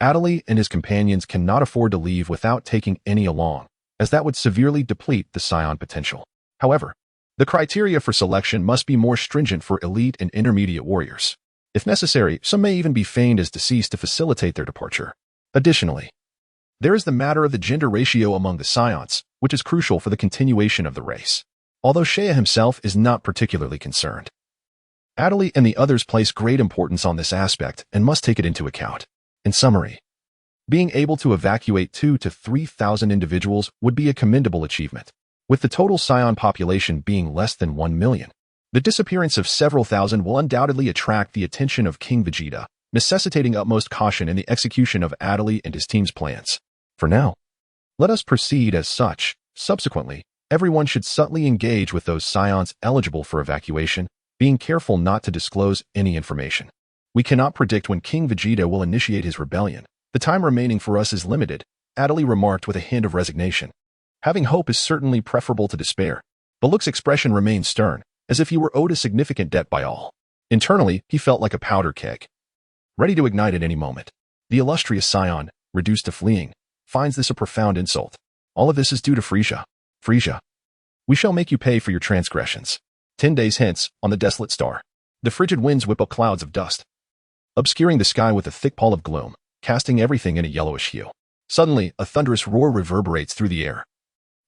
Adeli and his companions cannot afford to leave without taking any along, as that would severely deplete the Saiyan potential. However, the criteria for selection must be more stringent for elite and intermediate warriors. If necessary, some may even be feigned as deceased to facilitate their departure. Additionally, there is the matter of the gender ratio among the Saiyans, which is crucial for the continuation of the race. Although Shea himself is not particularly concerned, Adeli and the others place great importance on this aspect and must take it into account. In summary, being able to evacuate 2,000 to 3,000 individuals would be a commendable achievement. With the total Saiyan population being less than 1 million, the disappearance of several thousand will undoubtedly attract the attention of King Vegeta, necessitating utmost caution in the execution of Adeli and his team's plans. For now, let us proceed as such. Subsequently, everyone should subtly engage with those Saiyans eligible for evacuation, being careful not to disclose any information. We cannot predict when King Vegeta will initiate his rebellion. The time remaining for us is limited, Adeli remarked with a hint of resignation. Having hope is certainly preferable to despair. Baluk's expression remained stern, as if he were owed a significant debt by all. Internally, he felt like a powder keg, ready to ignite at any moment. The illustrious Saiyan, reduced to fleeing, finds this a profound insult. All of this is due to Frieza. Frieza, we shall make you pay for your transgressions. 10 days hence, on the desolate star, the frigid winds whip up clouds of dust, obscuring the sky with a thick pall of gloom, casting everything in a yellowish hue. Suddenly, a thunderous roar reverberates through the air,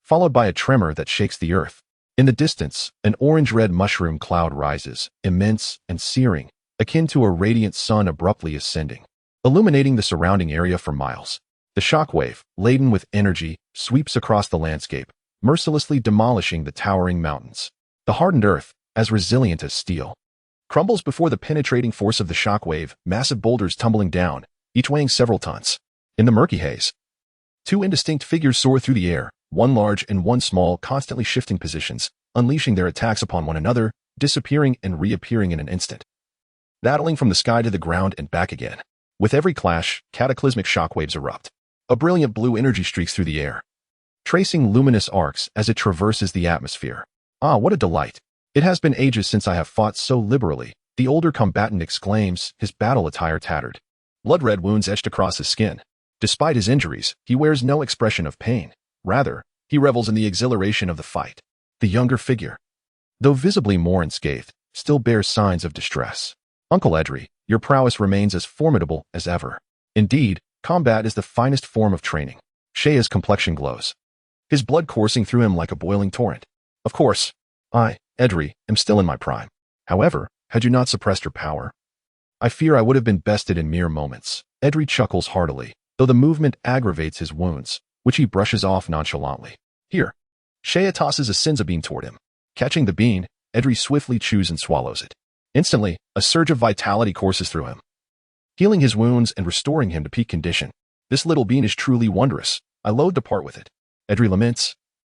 followed by a tremor that shakes the earth. In the distance, an orange-red mushroom cloud rises, immense and searing, akin to a radiant sun abruptly ascending, illuminating the surrounding area for miles. The shockwave, laden with energy, sweeps across the landscape, mercilessly demolishing the towering mountains. The hardened earth, as resilient as steel, crumbles before the penetrating force of the shockwave, massive boulders tumbling down, each weighing several tons. In the murky haze, 2 indistinct figures soar through the air, one large and one small, constantly shifting positions, unleashing their attacks upon one another, disappearing and reappearing in an instant, battling from the sky to the ground and back again. With every clash, cataclysmic shockwaves erupt. A brilliant blue energy streaks through the air, tracing luminous arcs as it traverses the atmosphere. Ah, what a delight! It has been ages since I have fought so liberally, the older combatant exclaims, his battle attire tattered. Blood-red wounds etched across his skin. Despite his injuries, he wears no expression of pain. Rather, he revels in the exhilaration of the fight. The younger figure, though visibly more unscathed, still bears signs of distress. Uncle Edry, your prowess remains as formidable as ever. Indeed, combat is the finest form of training. Sheia's complexion glows, his blood coursing through him like a boiling torrent. Of course, I, Edry, am still in my prime. However, had you not suppressed your power, I fear I would have been bested in mere moments. Edry chuckles heartily, though the movement aggravates his wounds, which he brushes off nonchalantly. Here. Sheia tosses a Senzu bean toward him. Catching the bean, Edry swiftly chews and swallows it. Instantly, a surge of vitality courses through him, healing his wounds and restoring him to peak condition. This little bean is truly wondrous. I loathe to part with it. Edry laments,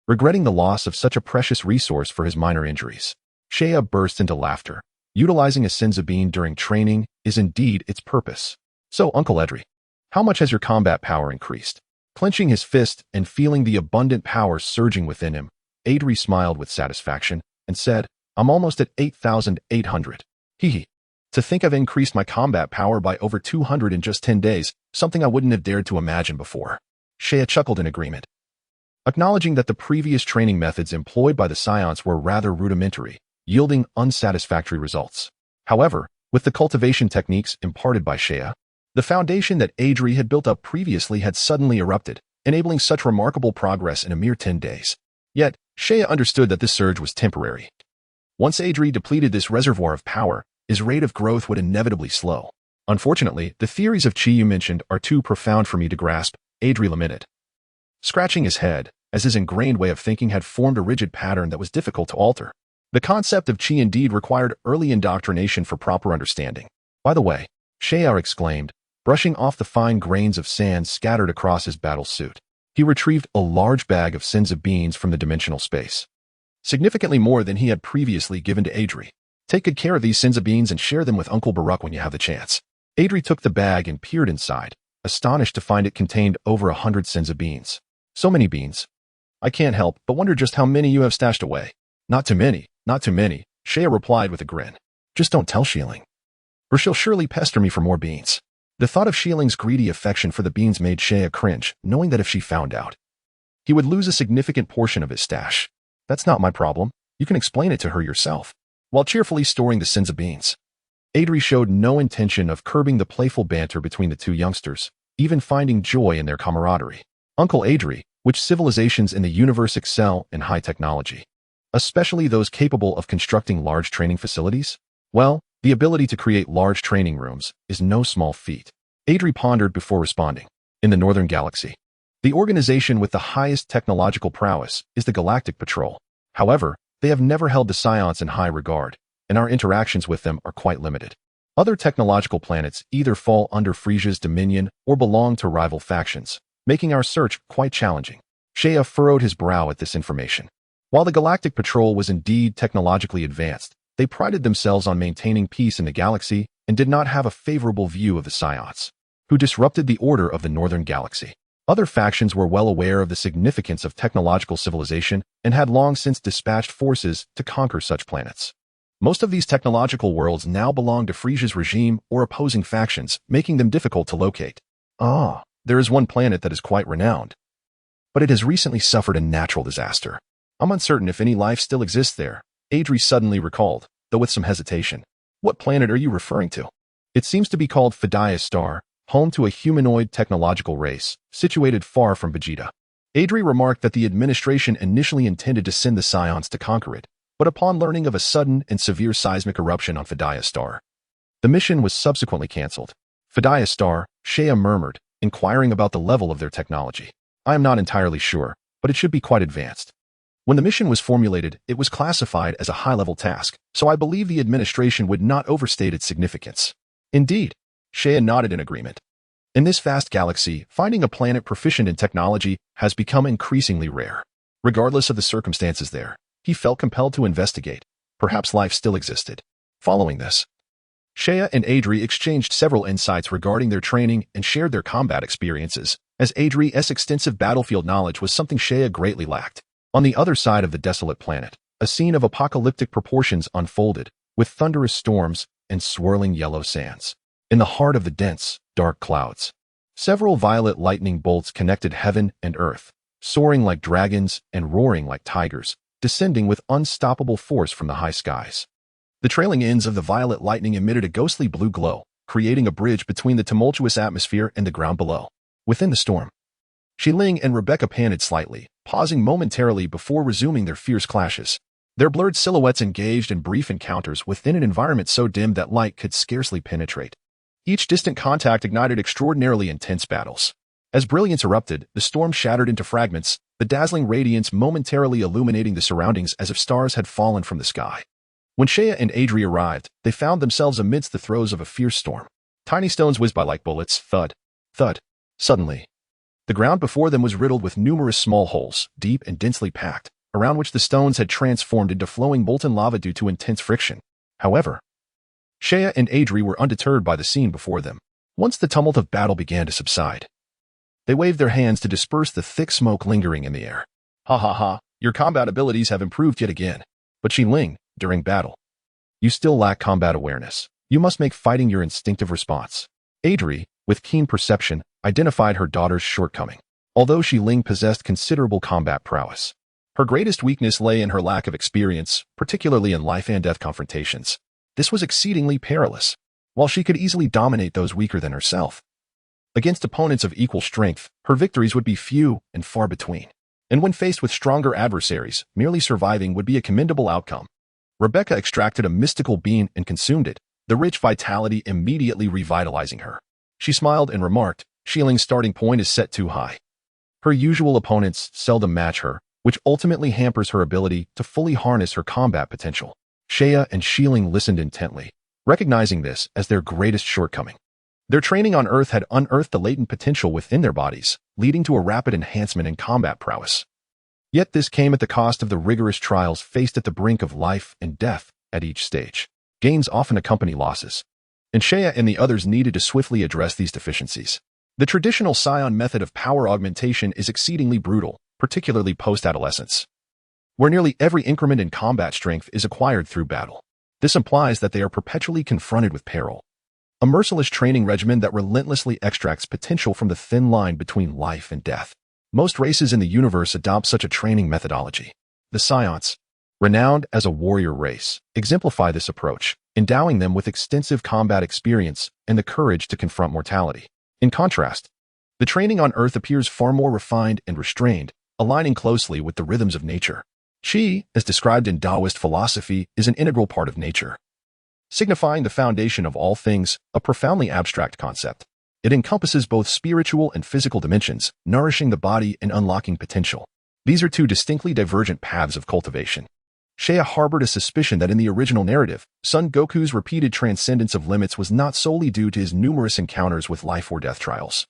regretting the loss of such a precious resource for his minor injuries. Sheia bursts into laughter. Utilizing a Senzu bean during training is indeed its purpose. So, Uncle Edry, how much has your combat power increased? Clenching his fist and feeling the abundant power surging within him, Edry smiled with satisfaction and said, I'm almost at 8,800. Hee. To think I've increased my combat power by over 200 in just 10 days, something I wouldn't have dared to imagine before. Sheia chuckled in agreement, acknowledging that the previous training methods employed by the Saiyans were rather rudimentary, yielding unsatisfactory results. However, with the cultivation techniques imparted by Sheia, the foundation that Edry had built up previously had suddenly erupted, enabling such remarkable progress in a mere 10 days. Yet, Sheia understood that this surge was temporary. Once Edry depleted this reservoir of power, his rate of growth would inevitably slow. Unfortunately, the theories of Chi you mentioned are too profound for me to grasp, Edry lamented, scratching his head, as his ingrained way of thinking had formed a rigid pattern that was difficult to alter. The concept of Chi indeed required early indoctrination for proper understanding. By the way, Sheia exclaimed, brushing off the fine grains of sand scattered across his battle suit. He retrieved a large bag of Senzu beans from the dimensional space, significantly more than he had previously given to Edry. Take good care of these Senzu beans and share them with Uncle Baruch when you have the chance. Edry took the bag and peered inside, astonished to find it contained over 100 Senzu beans. So many beans. I can't help but wonder just how many you have stashed away. Not too many, not too many, Sheia replied with a grin. Just don't tell Shieling, or she'll surely pester me for more beans. The thought of Shieling's greedy affection for the beans made Sheia cringe, knowing that if she found out, he would lose a significant portion of his stash. That's not my problem. You can explain it to her yourself. While cheerfully storing the Senzu beans, Edry showed no intention of curbing the playful banter between the two youngsters, even finding joy in their camaraderie. Uncle Edry, which civilizations in the universe excel in high technology, especially those capable of constructing large training facilities? Well, the ability to create large training rooms is no small feat. Edry pondered before responding. In the Northern Galaxy, the organization with the highest technological prowess is the Galactic Patrol. However, they have never held the Saiyans in high regard, and our interactions with them are quite limited. Other technological planets either fall under Frieza's dominion or belong to rival factions, making our search quite challenging. Sheia furrowed his brow at this information. While the Galactic Patrol was indeed technologically advanced, they prided themselves on maintaining peace in the galaxy and did not have a favorable view of the Saiyans, who disrupted the order of the Northern Galaxy. Other factions were well aware of the significance of technological civilization and had long since dispatched forces to conquer such planets. Most of these technological worlds now belong to Frieza's regime or opposing factions, making them difficult to locate. There is one planet that is quite renowned, but it has recently suffered a natural disaster. I'm uncertain if any life still exists there, Edry suddenly recalled, though with some hesitation. What planet are you referring to? It seems to be called Fedaya Star, home to a humanoid technological race, situated far from Vegeta. Edry remarked that the administration initially intended to send the Saiyans to conquer it, but upon learning of a sudden and severe seismic eruption on Fedaya Star, the mission was subsequently cancelled. Fedaya Star, Sheia murmured, inquiring about the level of their technology. I am not entirely sure, but it should be quite advanced. When the mission was formulated, it was classified as a high-level task, so I believe the administration would not overstate its significance. Indeed, Sheia nodded in agreement. In this vast galaxy, finding a planet proficient in technology has become increasingly rare. Regardless of the circumstances there, he felt compelled to investigate. Perhaps life still existed. Following this, Sheia and Edry exchanged several insights regarding their training and shared their combat experiences, as Edry's extensive battlefield knowledge was something Sheia greatly lacked. On the other side of the desolate planet, a scene of apocalyptic proportions unfolded, with thunderous storms and swirling yellow sands. In the heart of the dense, dark clouds. Several violet lightning bolts connected heaven and earth, soaring like dragons and roaring like tigers, descending with unstoppable force from the high skies. The trailing ends of the violet lightning emitted a ghostly blue glow, creating a bridge between the tumultuous atmosphere and the ground below. Within the storm, Xiling and Rebecca panted slightly, pausing momentarily before resuming their fierce clashes. Their blurred silhouettes engaged in brief encounters within an environment so dim that light could scarcely penetrate. Each distant contact ignited extraordinarily intense battles. As brilliance erupted, the storm shattered into fragments, the dazzling radiance momentarily illuminating the surroundings as if stars had fallen from the sky. When Shea and Adri arrived, they found themselves amidst the throes of a fierce storm. Tiny stones whizzed by like bullets, thud, thud. Suddenly, the ground before them was riddled with numerous small holes, deep and densely packed, around which the stones had transformed into flowing molten lava due to intense friction. However, Shea and Adri were undeterred by the scene before them. Once the tumult of battle began to subside, they waved their hands to disperse the thick smoke lingering in the air. Ha ha ha, your combat abilities have improved yet again. But Xiling, during battle, you still lack combat awareness. You must make fighting your instinctive response. Adri, with keen perception, identified her daughter's shortcoming. Although Xiling possessed considerable combat prowess, her greatest weakness lay in her lack of experience, particularly in life and death confrontations. This was exceedingly perilous. While she could easily dominate those weaker than herself, against opponents of equal strength, her victories would be few and far between. And when faced with stronger adversaries, merely surviving would be a commendable outcome. Rebecca extracted a mystical bean and consumed it, the rich vitality immediately revitalizing her. She smiled and remarked, Xiling's starting point is set too high. Her usual opponents seldom match her, which ultimately hampers her ability to fully harness her combat potential. Shea and Xiling listened intently, recognizing this as their greatest shortcoming. Their training on Earth had unearthed the latent potential within their bodies, leading to a rapid enhancement in combat prowess. Yet this came at the cost of the rigorous trials faced at the brink of life and death at each stage. Gains often accompany losses, and Shea and the others needed to swiftly address these deficiencies. The traditional Saiyan method of power augmentation is exceedingly brutal, particularly post-adolescence, where nearly every increment in combat strength is acquired through battle. This implies that they are perpetually confronted with peril. A merciless training regimen that relentlessly extracts potential from the thin line between life and death. Most races in the universe adopt such a training methodology. The Saiyans, renowned as a warrior race, exemplify this approach, endowing them with extensive combat experience and the courage to confront mortality. In contrast, the training on Earth appears far more refined and restrained, aligning closely with the rhythms of nature. Qi, as described in Taoist philosophy, is an integral part of nature, signifying the foundation of all things, a profoundly abstract concept. It encompasses both spiritual and physical dimensions, nourishing the body and unlocking potential. These are two distinctly divergent paths of cultivation. Shea harbored a suspicion that in the original narrative, Son Goku's repeated transcendence of limits was not solely due to his numerous encounters with life or death trials,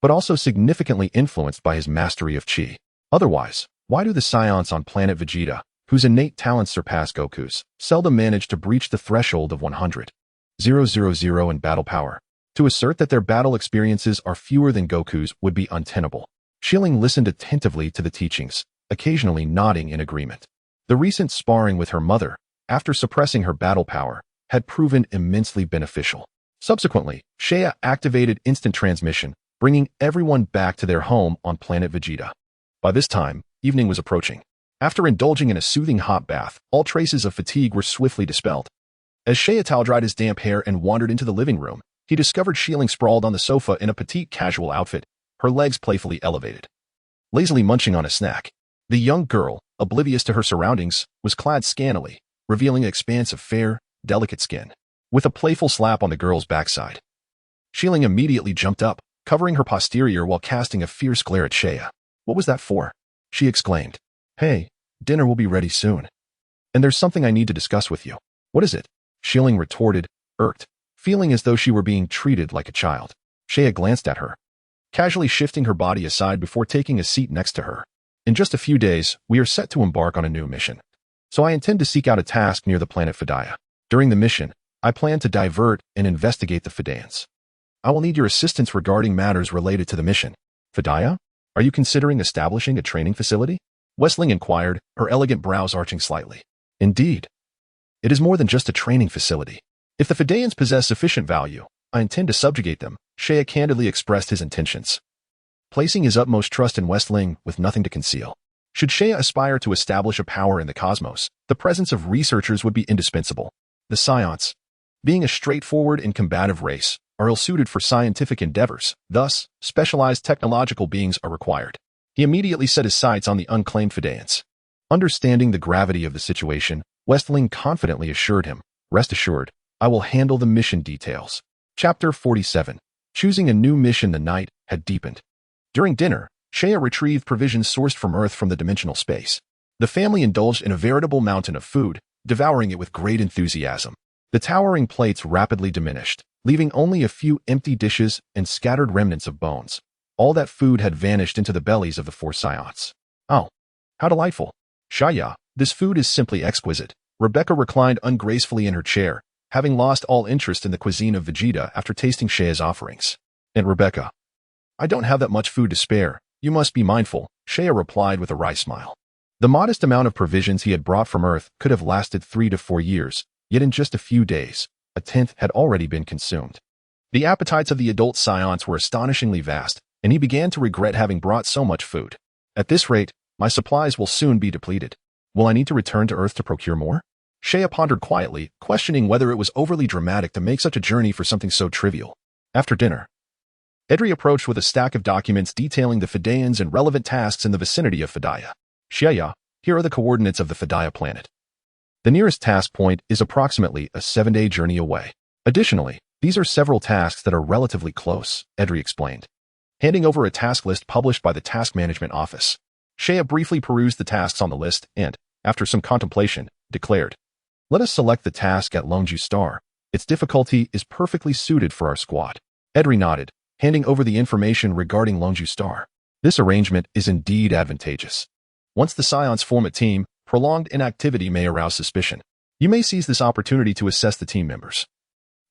but also significantly influenced by his mastery of Qi. Otherwise, why do the Saiyans on Planet Vegeta, whose innate talents surpass Goku's, seldom manage to breach the threshold of 100,000 in battle power? To assert that their battle experiences are fewer than Goku's would be untenable. Xiling listened attentively to the teachings, occasionally nodding in agreement. The recent sparring with her mother, after suppressing her battle power, had proven immensely beneficial. Subsequently, Shea activated instant transmission, bringing everyone back to their home on Planet Vegeta. By this time, evening was approaching. After indulging in a soothing hot bath, all traces of fatigue were swiftly dispelled. As Shea towel-dried his damp hair and wandered into the living room, he discovered Xiling sprawled on the sofa in a petite casual outfit, her legs playfully elevated, lazily munching on a snack. The young girl, oblivious to her surroundings, was clad scantily, revealing an expanse of fair, delicate skin. With a playful slap on the girl's backside, Xiling immediately jumped up, covering her posterior while casting a fierce glare at Shea. "What was that for?" she exclaimed. "Hey, dinner will be ready soon. And there's something I need to discuss with you." "What is it?" Xiling retorted, irked, feeling as though she were being treated like a child. Shea glanced at her, casually shifting her body aside before taking a seat next to her. "In just a few days, we are set to embark on a new mission. So I intend to seek out a task near the planet Fedaya. During the mission, I plan to divert and investigate the Fedayans. I will need your assistance regarding matters related to the mission." "Fedaya? Are you considering establishing a training facility?" Westling inquired, her elegant brows arching slightly. "Indeed. It is more than just a training facility. If the Fedayans possess sufficient value, I intend to subjugate them, Shea candidly expressed his intentions, placing his utmost trust in Westling with nothing to conceal. Should Shea aspire to establish a power in the cosmos, the presence of researchers would be indispensable. The Saiyans, being a straightforward and combative race, are ill-suited for scientific endeavors, thus, specialized technological beings are required. He immediately set his sights on the unclaimed Fedayans. Understanding the gravity of the situation, Westling confidently assured him, "Rest assured, I will handle the mission details." Chapter 47. Choosing a new mission. The night had deepened. During dinner, Shea retrieved provisions sourced from Earth from the dimensional space. The family indulged in a veritable mountain of food, devouring it with great enthusiasm. The towering plates rapidly diminished, leaving only a few empty dishes and scattered remnants of bones. All that food had vanished into the bellies of the four Saiyans. "Oh, how delightful. Shaya, this food is simply exquisite." Rebecca reclined ungracefully in her chair, having lost all interest in the cuisine of Vegeta after tasting Shea's offerings. "And Rebecca, I don't have that much food to spare. You must be mindful," Shea replied with a wry smile. The modest amount of provisions he had brought from Earth could have lasted 3 to 4 years, yet in just a few days, a tenth had already been consumed. The appetites of the adult Saiyans were astonishingly vast, and he began to regret having brought so much food. "At this rate, my supplies will soon be depleted. Will I need to return to Earth to procure more?" Shea pondered quietly, questioning whether it was overly dramatic to make such a journey for something so trivial. After dinner, Edri approached with a stack of documents detailing the Fedayans and relevant tasks in the vicinity of Fedaya. "Shea, here are the coordinates of the Fedaya planet. The nearest task point is approximately a 7-day journey away. Additionally, these are several tasks that are relatively close," Edri explained, handing over a task list published by the Task Management Office. Shea briefly perused the tasks on the list and, after some contemplation, declared, "Let us select the task at Longju Star. Its difficulty is perfectly suited for our squad." Edri nodded, handing over the information regarding Longju Star. This arrangement is indeed advantageous. Once the Saiyans form a team, prolonged inactivity may arouse suspicion. You may seize this opportunity to assess the team members,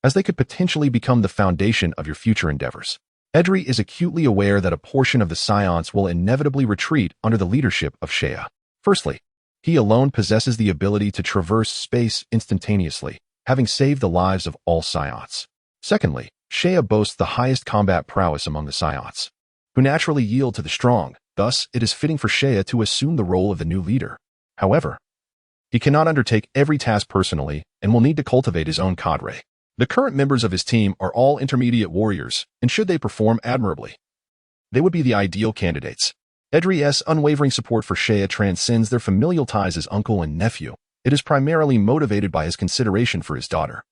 as they could potentially become the foundation of your future endeavors. Edri is acutely aware that a portion of the Saiyans will inevitably retreat under the leadership of Shea. Firstly, he alone possesses the ability to traverse space instantaneously, having saved the lives of all Saiyans. Secondly, Shea boasts the highest combat prowess among the Saiyans, who naturally yield to the strong. Thus, it is fitting for Shea to assume the role of the new leader. However, he cannot undertake every task personally and will need to cultivate his own cadre. The current members of his team are all intermediate warriors, and should they perform admirably, they would be the ideal candidates. Edri's unwavering support for Shea transcends their familial ties as uncle and nephew. It is primarily motivated by his consideration for his daughter,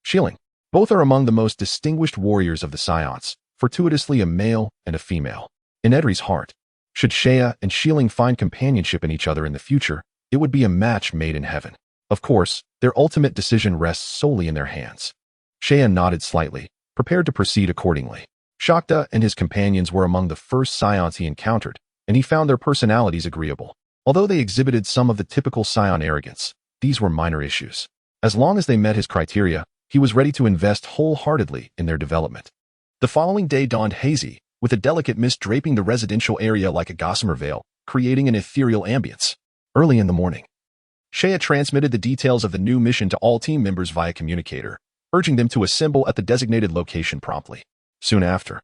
Shilling. Both are among the most distinguished warriors of the Saiyans, fortuitously a male and a female. In Edri's heart, should Shea and Shilling find companionship in each other in the future, it would be a match made in heaven. Of course, their ultimate decision rests solely in their hands. Shea nodded slightly, prepared to proceed accordingly. Shakta and his companions were among the first Saiyans he encountered, and he found their personalities agreeable. Although they exhibited some of the typical Saiyan arrogance, these were minor issues. As long as they met his criteria, he was ready to invest wholeheartedly in their development. The following day dawned hazy, with a delicate mist draping the residential area like a gossamer veil, creating an ethereal ambience. Early in the morning, Shea transmitted the details of the new mission to all team members via communicator, urging them to assemble at the designated location promptly. Soon after,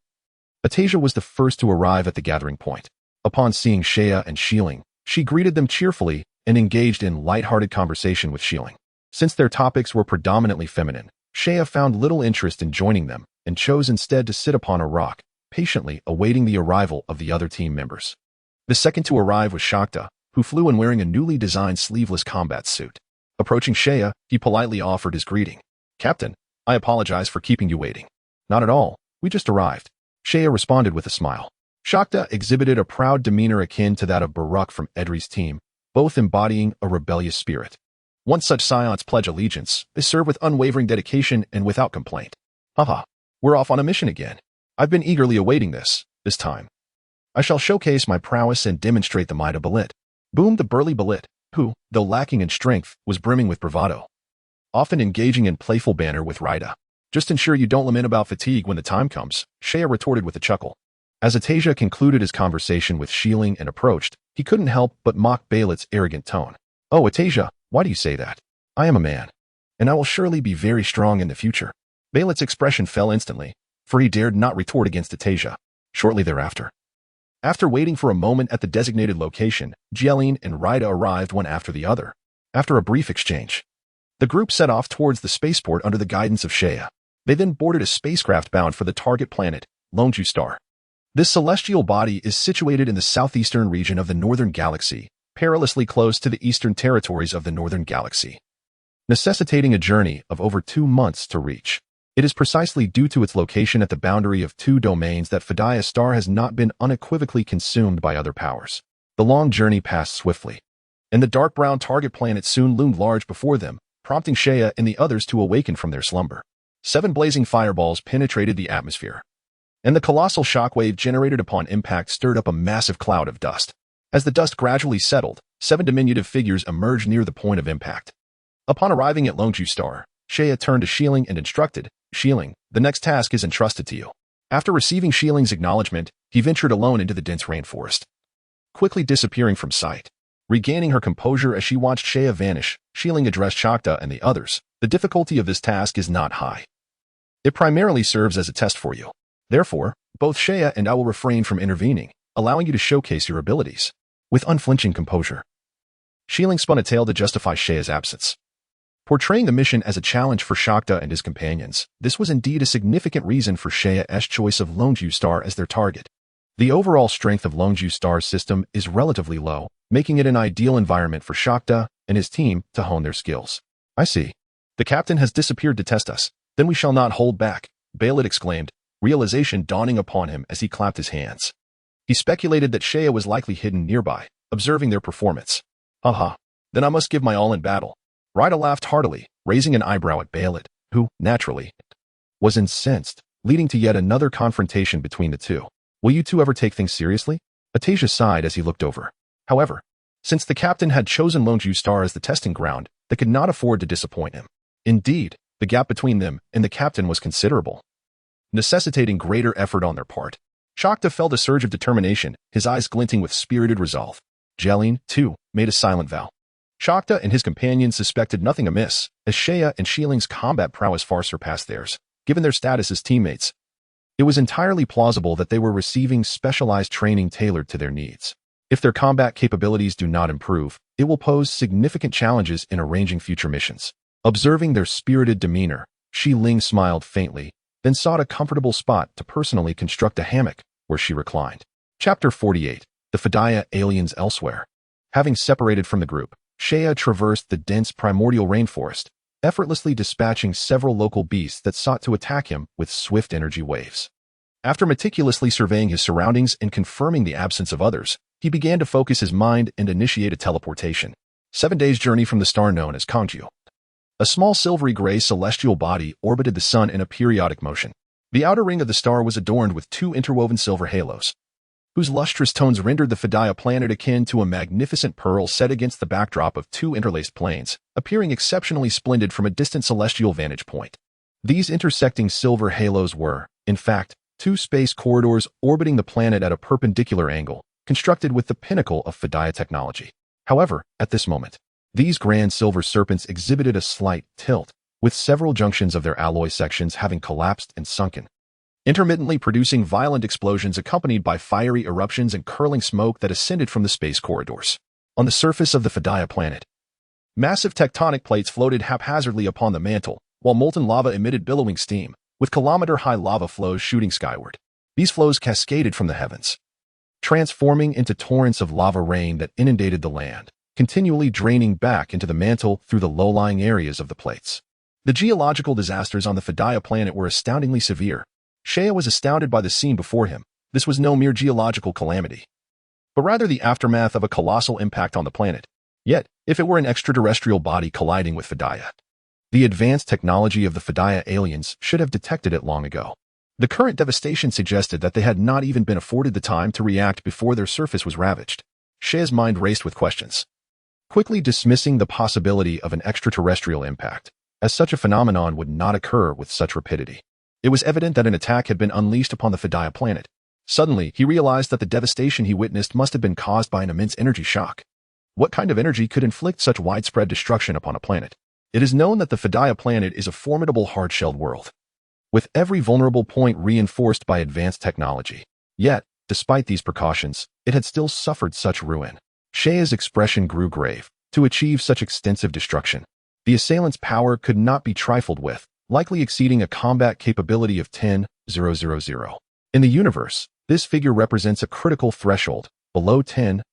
Atasia was the first to arrive at the gathering point. Upon seeing Shea and Shilling, she greeted them cheerfully and engaged in light-hearted conversation with Shilling. Since their topics were predominantly feminine, Shea found little interest in joining them and chose instead to sit upon a rock, patiently awaiting the arrival of the other team members. The second to arrive was Shakta, who flew in wearing a newly designed sleeveless combat suit. Approaching Shea, he politely offered his greeting. "Captain, I apologize for keeping you waiting." "Not at all, we just arrived," Shea responded with a smile. Shakta exhibited a proud demeanor akin to that of Baruch from Edri's team, both embodying a rebellious spirit. Once such Saiyans pledge allegiance, they serve with unwavering dedication and without complaint. "Haha, we're off on a mission again. I've been eagerly awaiting this time. I shall showcase my prowess and demonstrate the might of Balit," boomed the burly Balit, who, though lacking in strength, was brimming with bravado, often engaging in playful banter with Raida. "Just ensure you don't lament about fatigue when the time comes," Shea retorted with a chuckle. As Atasia concluded his conversation with Shilling and approached, he couldn't help but mock Balit's arrogant tone. "Oh, Atasia, why do you say that? I am a man, and I will surely be very strong in the future." Baylet's expression fell instantly, for he dared not retort against Atasia. Shortly thereafter, after waiting for a moment at the designated location, Jeline and Rida arrived one after the other. After a brief exchange, the group set off towards the spaceport under the guidance of Shea. They then boarded a spacecraft bound for the target planet, Longju Star. This celestial body is situated in the southeastern region of the Northern Galaxy, perilously close to the eastern territories of the Northern Galaxy, necessitating a journey of over 2 months to reach. It is precisely due to its location at the boundary of 2 domains that Fedaya Star has not been unequivocally consumed by other powers. The long journey passed swiftly, and the dark brown target planet soon loomed large before them, prompting Shea and the others to awaken from their slumber. 7 blazing fireballs penetrated the atmosphere, and the colossal shockwave generated upon impact stirred up a massive cloud of dust. As the dust gradually settled, 7 diminutive figures emerged near the point of impact. Upon arriving at Longju Star, Shea turned to Shieling and instructed, "Shieling, the next task is entrusted to you." After receiving Shieling's acknowledgement, he ventured alone into the dense rainforest, quickly disappearing from sight. Regaining her composure as she watched Shea vanish, Shieling addressed Shakta and the others. "The difficulty of this task is not high. It primarily serves as a test for you. Therefore, both Shea and I will refrain from intervening, allowing you to showcase your abilities." With unflinching composure, Shieling spun a tale to justify Shea's absence. Portraying the mission as a challenge for Shakta and his companions, this was indeed a significant reason for Shea's choice of Longju Star as their target. The overall strength of Longju Star's system is relatively low, making it an ideal environment for Shakta and his team to hone their skills. "I see. The captain has disappeared to test us. Then we shall not hold back," Baylet exclaimed, realization dawning upon him as he clapped his hands. He speculated that Shea was likely hidden nearby, observing their performance. "Haha, then I must give my all in battle." Rida laughed heartily, raising an eyebrow at Baylet, who, naturally, was incensed, leading to yet another confrontation between the two. "Will you two ever take things seriously?" Atasia sighed as he looked over. However, since the captain had chosen Longju Star as the testing ground, they could not afford to disappoint him. Indeed, the gap between them and the captain was considerable, necessitating greater effort on their part. Shakta felt a surge of determination, his eyes glinting with spirited resolve. Jeline, too, made a silent vow. Shakta and his companions suspected nothing amiss, as Shea and Shieling's combat prowess far surpassed theirs. Given their status as teammates, it was entirely plausible that they were receiving specialized training tailored to their needs. If their combat capabilities do not improve, it will pose significant challenges in arranging future missions. Observing their spirited demeanor, Shiling smiled faintly, then sought a comfortable spot to personally construct a hammock, where she reclined. Chapter 48. The Fedaya Aliens Elsewhere. Having separated from the group, Shea traversed the dense primordial rainforest, effortlessly dispatching several local beasts that sought to attack him with swift energy waves. After meticulously surveying his surroundings and confirming the absence of others, he began to focus his mind and initiate a teleportation. 7 days' journey from the star known as Kongju. A small silvery gray celestial body orbited the sun in a periodic motion. The outer ring of the star was adorned with 2 interwoven silver halos, whose lustrous tones rendered the Fedaya planet akin to a magnificent pearl set against the backdrop of 2 interlaced planes, appearing exceptionally splendid from a distant celestial vantage point. These intersecting silver halos were, in fact, 2 space corridors orbiting the planet at a perpendicular angle, constructed with the pinnacle of Fedaya technology. However, at this moment, these grand silver serpents exhibited a slight tilt, with several junctions of their alloy sections having collapsed and sunken, intermittently producing violent explosions accompanied by fiery eruptions and curling smoke that ascended from the space corridors. On the surface of the Fedaya planet, massive tectonic plates floated haphazardly upon the mantle, while molten lava emitted billowing steam, with kilometer-high lava flows shooting skyward. These flows cascaded from the heavens, transforming into torrents of lava rain that inundated the land, continually draining back into the mantle through the low-lying areas of the plates. The geological disasters on the Fedaya planet were astoundingly severe. Shea was astounded by the scene before him. This was no mere geological calamity, but rather the aftermath of a colossal impact on the planet. Yet, if it were an extraterrestrial body colliding with Fedaya, the advanced technology of the Fedaya aliens should have detected it long ago. The current devastation suggested that they had not even been afforded the time to react before their surface was ravaged. Shea's mind raced with questions, quickly dismissing the possibility of an extraterrestrial impact, as such a phenomenon would not occur with such rapidity. It was evident that an attack had been unleashed upon the Fedaya planet. Suddenly, he realized that the devastation he witnessed must have been caused by an immense energy shock. What kind of energy could inflict such widespread destruction upon a planet? It is known that the Fedaya planet is a formidable hard-shelled world, with every vulnerable point reinforced by advanced technology. Yet, despite these precautions, it had still suffered such ruin. Sheia's expression grew grave. To achieve such extensive destruction, the assailant's power could not be trifled with, likely exceeding a combat capability of 10,000. In the universe, this figure represents a critical threshold, below 10,000.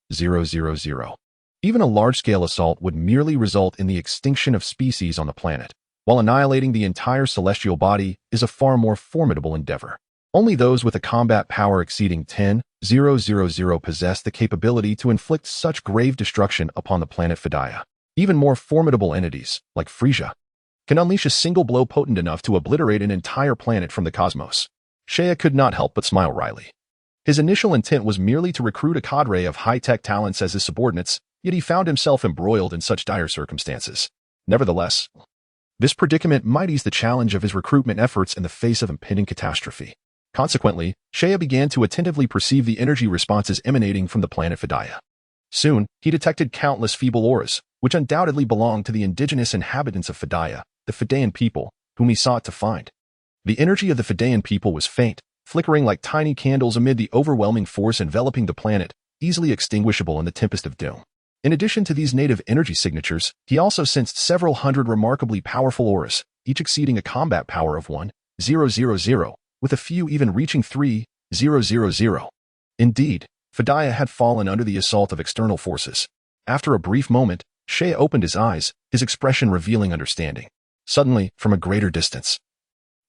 Even a large-scale assault would merely result in the extinction of species on the planet, while annihilating the entire celestial body is a far more formidable endeavor. Only those with a combat power exceeding 10,000 possess the capability to inflict such grave destruction upon the planet Fedaya. Even more formidable entities, like Frieza, can unleash a single blow potent enough to obliterate an entire planet from the cosmos. Sheia could not help but smile wryly. His initial intent was merely to recruit a cadre of high-tech talents as his subordinates, yet he found himself embroiled in such dire circumstances. Nevertheless, this predicament might ease the challenge of his recruitment efforts in the face of impending catastrophe. Consequently, Sheia began to attentively perceive the energy responses emanating from the planet Fedaya. Soon, he detected countless feeble auras, which undoubtedly belonged to the indigenous inhabitants of Fedaya, the Fedayan people, whom he sought to find. The energy of the Fedayan people was faint, flickering like tiny candles amid the overwhelming force enveloping the planet, easily extinguishable in the tempest of doom. In addition to these native energy signatures, he also sensed several hundred remarkably powerful auras, each exceeding a combat power of 1,000, with a few even reaching 3,000. Indeed, Fedaya had fallen under the assault of external forces. After a brief moment, Sheia opened his eyes, his expression revealing understanding. Suddenly, from a greater distance,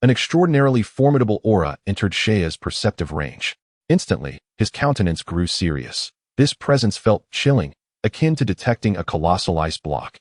an extraordinarily formidable aura entered Sheia's perceptive range. Instantly, his countenance grew serious. This presence felt chilling, akin to detecting a colossal ice block,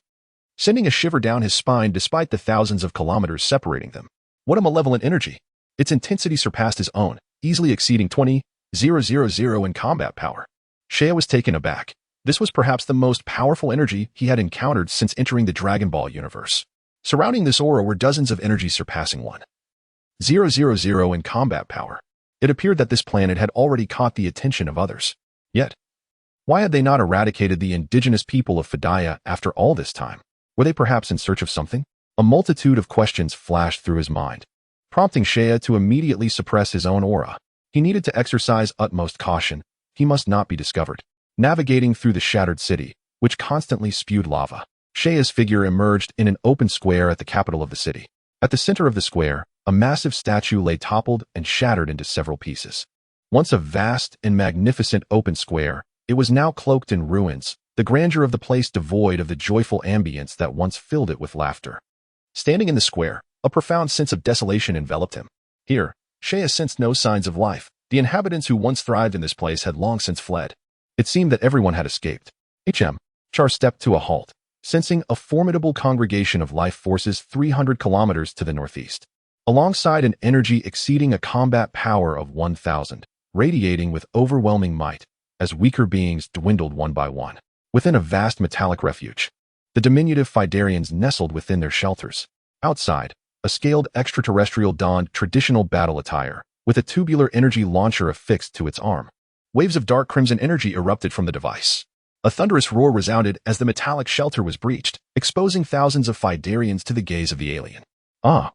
sending a shiver down his spine despite the thousands of kilometers separating them. What a malevolent energy! Its intensity surpassed his own, easily exceeding 20,000 in combat power. Sheia was taken aback. This was perhaps the most powerful energy he had encountered since entering the Dragon Ball universe. Surrounding this aura were dozens of energies surpassing 1,000 in combat power. It appeared that this planet had already caught the attention of others. Yet, why had they not eradicated the indigenous people of Fedaya after all this time? Were they perhaps in search of something? A multitude of questions flashed through his mind, prompting Sheia to immediately suppress his own aura. He needed to exercise utmost caution. He must not be discovered. Navigating through the shattered city, which constantly spewed lava, Sheia's figure emerged in an open square at the capital of the city. At the center of the square, a massive statue lay toppled and shattered into several pieces. Once a vast and magnificent open square, it was now cloaked in ruins, the grandeur of the place devoid of the joyful ambience that once filled it with laughter. Standing in the square, a profound sense of desolation enveloped him. Here, Sheia sensed no signs of life. The inhabitants who once thrived in this place had long since fled. It seemed that everyone had escaped. Char stepped to a halt, sensing a formidable congregation of life forces 300 kilometers to the northeast. Alongside an energy exceeding a combat power of 1,000, radiating with overwhelming might, as weaker beings dwindled one by one. Within a vast metallic refuge, the diminutive Fedarians nestled within their shelters. Outside, a scaled extraterrestrial donned traditional battle attire, with a tubular energy launcher affixed to its arm. Waves of dark crimson energy erupted from the device. A thunderous roar resounded as the metallic shelter was breached, exposing thousands of Fedarians to the gaze of the alien. Ah,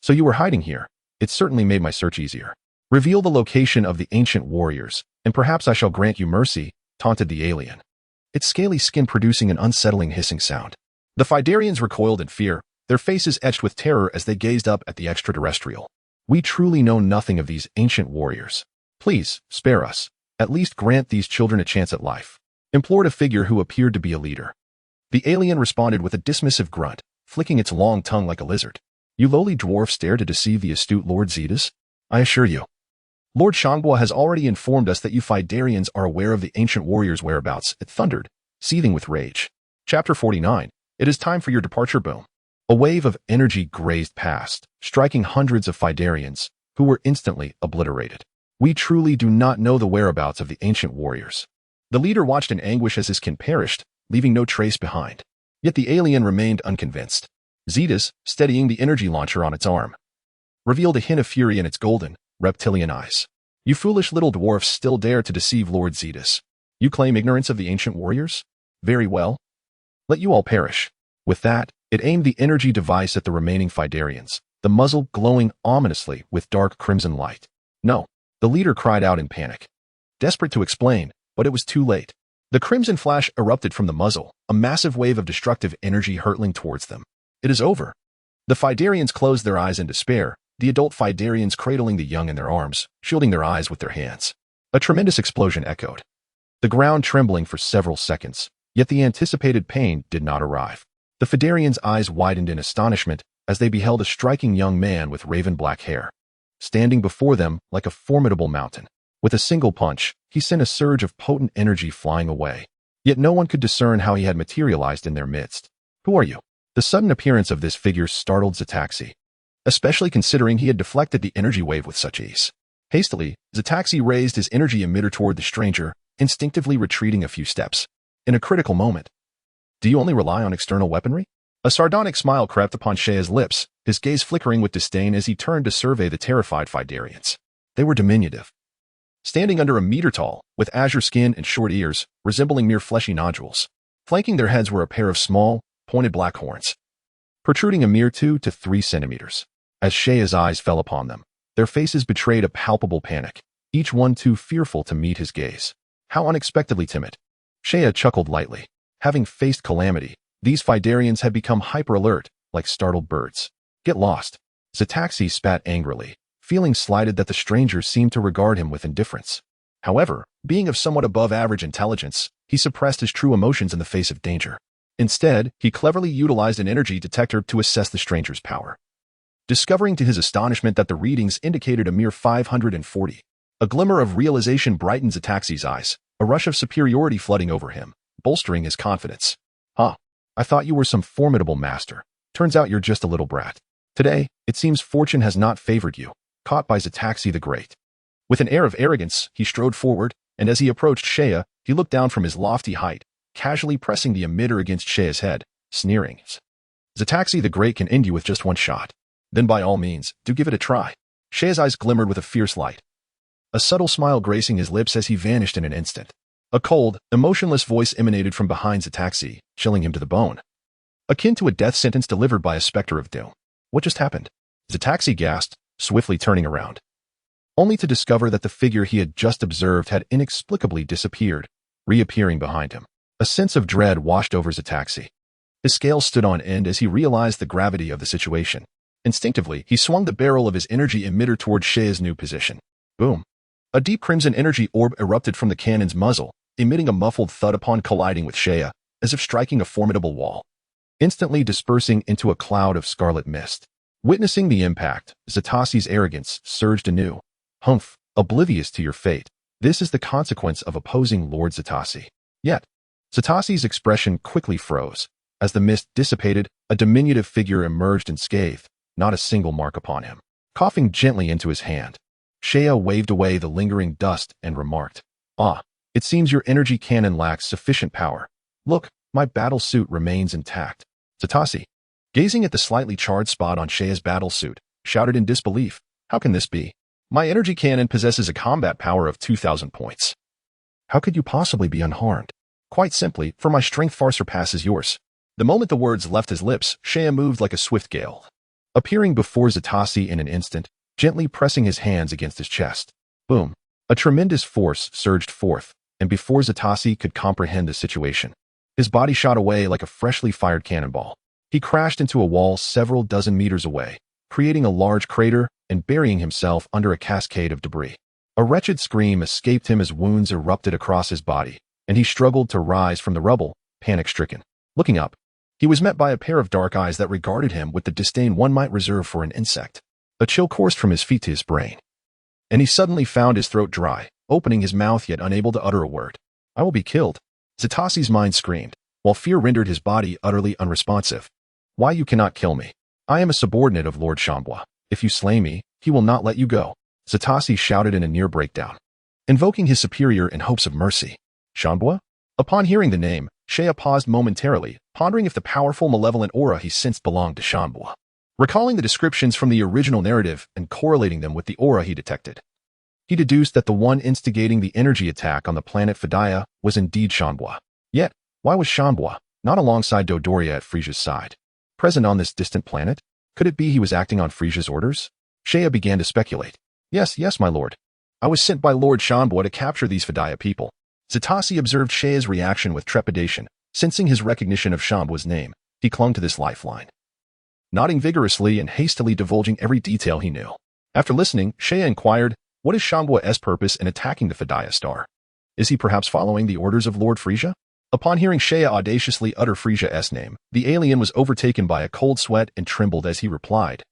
so you were hiding here. It certainly made my search easier. Reveal the location of the ancient warriors, and perhaps I shall grant you mercy, taunted the alien, its scaly skin producing an unsettling hissing sound. The Fedarians recoiled in fear, their faces etched with terror as they gazed up at the extraterrestrial. We truly know nothing of these ancient warriors. Please, spare us. At least grant these children a chance at life, implored a figure who appeared to be a leader. The alien responded with a dismissive grunt, flicking its long tongue like a lizard. You lowly dwarfs dare to deceive the astute Lord Zetas? I assure you, Lord Shangbo has already informed us that you Fedarians are aware of the ancient warriors' whereabouts, it thundered, seething with rage. Chapter 49. It is time for your departure. Boom. A wave of energy grazed past, striking hundreds of Fedarians, who were instantly obliterated. We truly do not know the whereabouts of the ancient warriors. The leader watched in anguish as his kin perished, leaving no trace behind. Yet the alien remained unconvinced. Zetas, steadying the energy launcher on its arm, revealed a hint of fury in its golden, reptilian eyes. You foolish little dwarfs still dare to deceive Lord Zetas. You claim ignorance of the ancient warriors? Very well. Let you all perish. With that, it aimed the energy device at the remaining Fedarians, the muzzle glowing ominously with dark crimson light. "No!" the leader cried out in panic. Desperate to explain, but it was too late. The crimson flash erupted from the muzzle, a massive wave of destructive energy hurtling towards them. "It is over." The Fedarians closed their eyes in despair, the adult Fedarians cradling the young in their arms, shielding their eyes with their hands. A tremendous explosion echoed, the ground trembling for several seconds, yet the anticipated pain did not arrive. The Fedarians' eyes widened in astonishment as they beheld a striking young man with raven-black hair, standing before them like a formidable mountain. With a single punch, he sent a surge of potent energy flying away, yet no one could discern how he had materialized in their midst. "Who are you?" The sudden appearance of this figure startled Zataxi, especially considering he had deflected the energy wave with such ease. Hastily, Zataxi raised his energy emitter toward the stranger, instinctively retreating a few steps. In a critical moment, "Do you only rely on external weaponry?" A sardonic smile crept upon Shea's lips, his gaze flickering with disdain as he turned to survey the terrified Fedarians. They were diminutive, standing under a meter tall, with azure skin and short ears, resembling mere fleshy nodules. Flanking their heads were a pair of small, pointed black horns, protruding a mere 2 to 3 centimeters. As Shea's eyes fell upon them, their faces betrayed a palpable panic, each one too fearful to meet his gaze. How unexpectedly timid. Shea chuckled lightly. Having faced calamity, these Fedarians had become hyper-alert, like startled birds. "Get lost." Zataxi spat angrily, feeling slighted that the stranger seemed to regard him with indifference. However, being of somewhat above-average intelligence, he suppressed his true emotions in the face of danger. Instead, he cleverly utilized an energy detector to assess the stranger's power, discovering to his astonishment that the readings indicated a mere 540. A glimmer of realization brightened Zataxi's eyes, a rush of superiority flooding over him, bolstering his confidence. "Huh. I thought you were some formidable master. Turns out you're just a little brat. Today, it seems fortune has not favored you." Caught by Zataxi the Great. With an air of arrogance, he strode forward, and as he approached Shea, he looked down from his lofty height, casually pressing the emitter against Shea's head, sneering. "Zataxi the Great can end you with just one shot. Then by all means, do give it a try." Shea's eyes glimmered with a fierce light, a subtle smile gracing his lips as he vanished in an instant. A cold, emotionless voice emanated from behind Zataxi, chilling him to the bone, akin to a death sentence delivered by a specter of doom. "What just happened?" Zataxi gasped, swiftly turning around, only to discover that the figure he had just observed had inexplicably disappeared, reappearing behind him. A sense of dread washed over Zataxi. His scales stood on end as he realized the gravity of the situation. Instinctively, he swung the barrel of his energy emitter toward Shea's new position. Boom! A deep crimson energy orb erupted from the cannon's muzzle, emitting a muffled thud upon colliding with Shea, as if striking a formidable wall, instantly dispersing into a cloud of scarlet mist. Witnessing the impact, Zataxi's arrogance surged anew. "Humph, oblivious to your fate. This is the consequence of opposing Lord Zataxi." Yet, Zataxi's expression quickly froze. As the mist dissipated, a diminutive figure emerged unscathed, not a single mark upon him. Coughing gently into his hand, Shea waved away the lingering dust and remarked, "Ah, it seems your energy cannon lacks sufficient power. Look, my battle suit remains intact." Zataxi, gazing at the slightly charred spot on Shea's battle suit, shouted in disbelief, "How can this be? My energy cannon possesses a combat power of 2,000 points. How could you possibly be unharmed?" "Quite simply, for my strength far surpasses yours." The moment the words left his lips, Shea moved like a swift gale, appearing before Zataxi in an instant, gently pressing his hands against his chest. Boom! A tremendous force surged forth, and before Zataxi could comprehend the situation, his body shot away like a freshly fired cannonball. He crashed into a wall several dozen meters away, creating a large crater and burying himself under a cascade of debris. A wretched scream escaped him as wounds erupted across his body, and he struggled to rise from the rubble, panic-stricken. Looking up, he was met by a pair of dark eyes that regarded him with the disdain one might reserve for an insect. A chill coursed from his feet to his brain, and he suddenly found his throat dry, opening his mouth yet unable to utter a word. "I will be killed," Zataxi's mind screamed, while fear rendered his body utterly unresponsive. "Why you cannot kill me? I am a subordinate of Lord Champo. If you slay me, he will not let you go," Zataxi shouted in a near breakdown, invoking his superior in hopes of mercy. Champo? Upon hearing the name, Shea paused momentarily, pondering if the powerful malevolent aura he sensed belonged to Champo. Recalling the descriptions from the original narrative and correlating them with the aura he detected, he deduced that the one instigating the energy attack on the planet Fedaya was indeed Champo. Yet, why was Champo not alongside Dodoria at Frieza's side, present on this distant planet? Could it be he was acting on Frieza's orders? Shea began to speculate. Yes, my lord. I was sent by Lord Champo to capture these Fedaya people. Zatasi observed Shea's reaction with trepidation. Sensing his recognition of Champo's name, he clung to this lifeline, nodding vigorously and hastily divulging every detail he knew. After listening, Shea inquired, what is Champo's purpose in attacking the Fedaya star? Is he perhaps following the orders of Lord Frieza? Upon hearing Shea audaciously utter Frieza's name, the alien was overtaken by a cold sweat and trembled as he replied,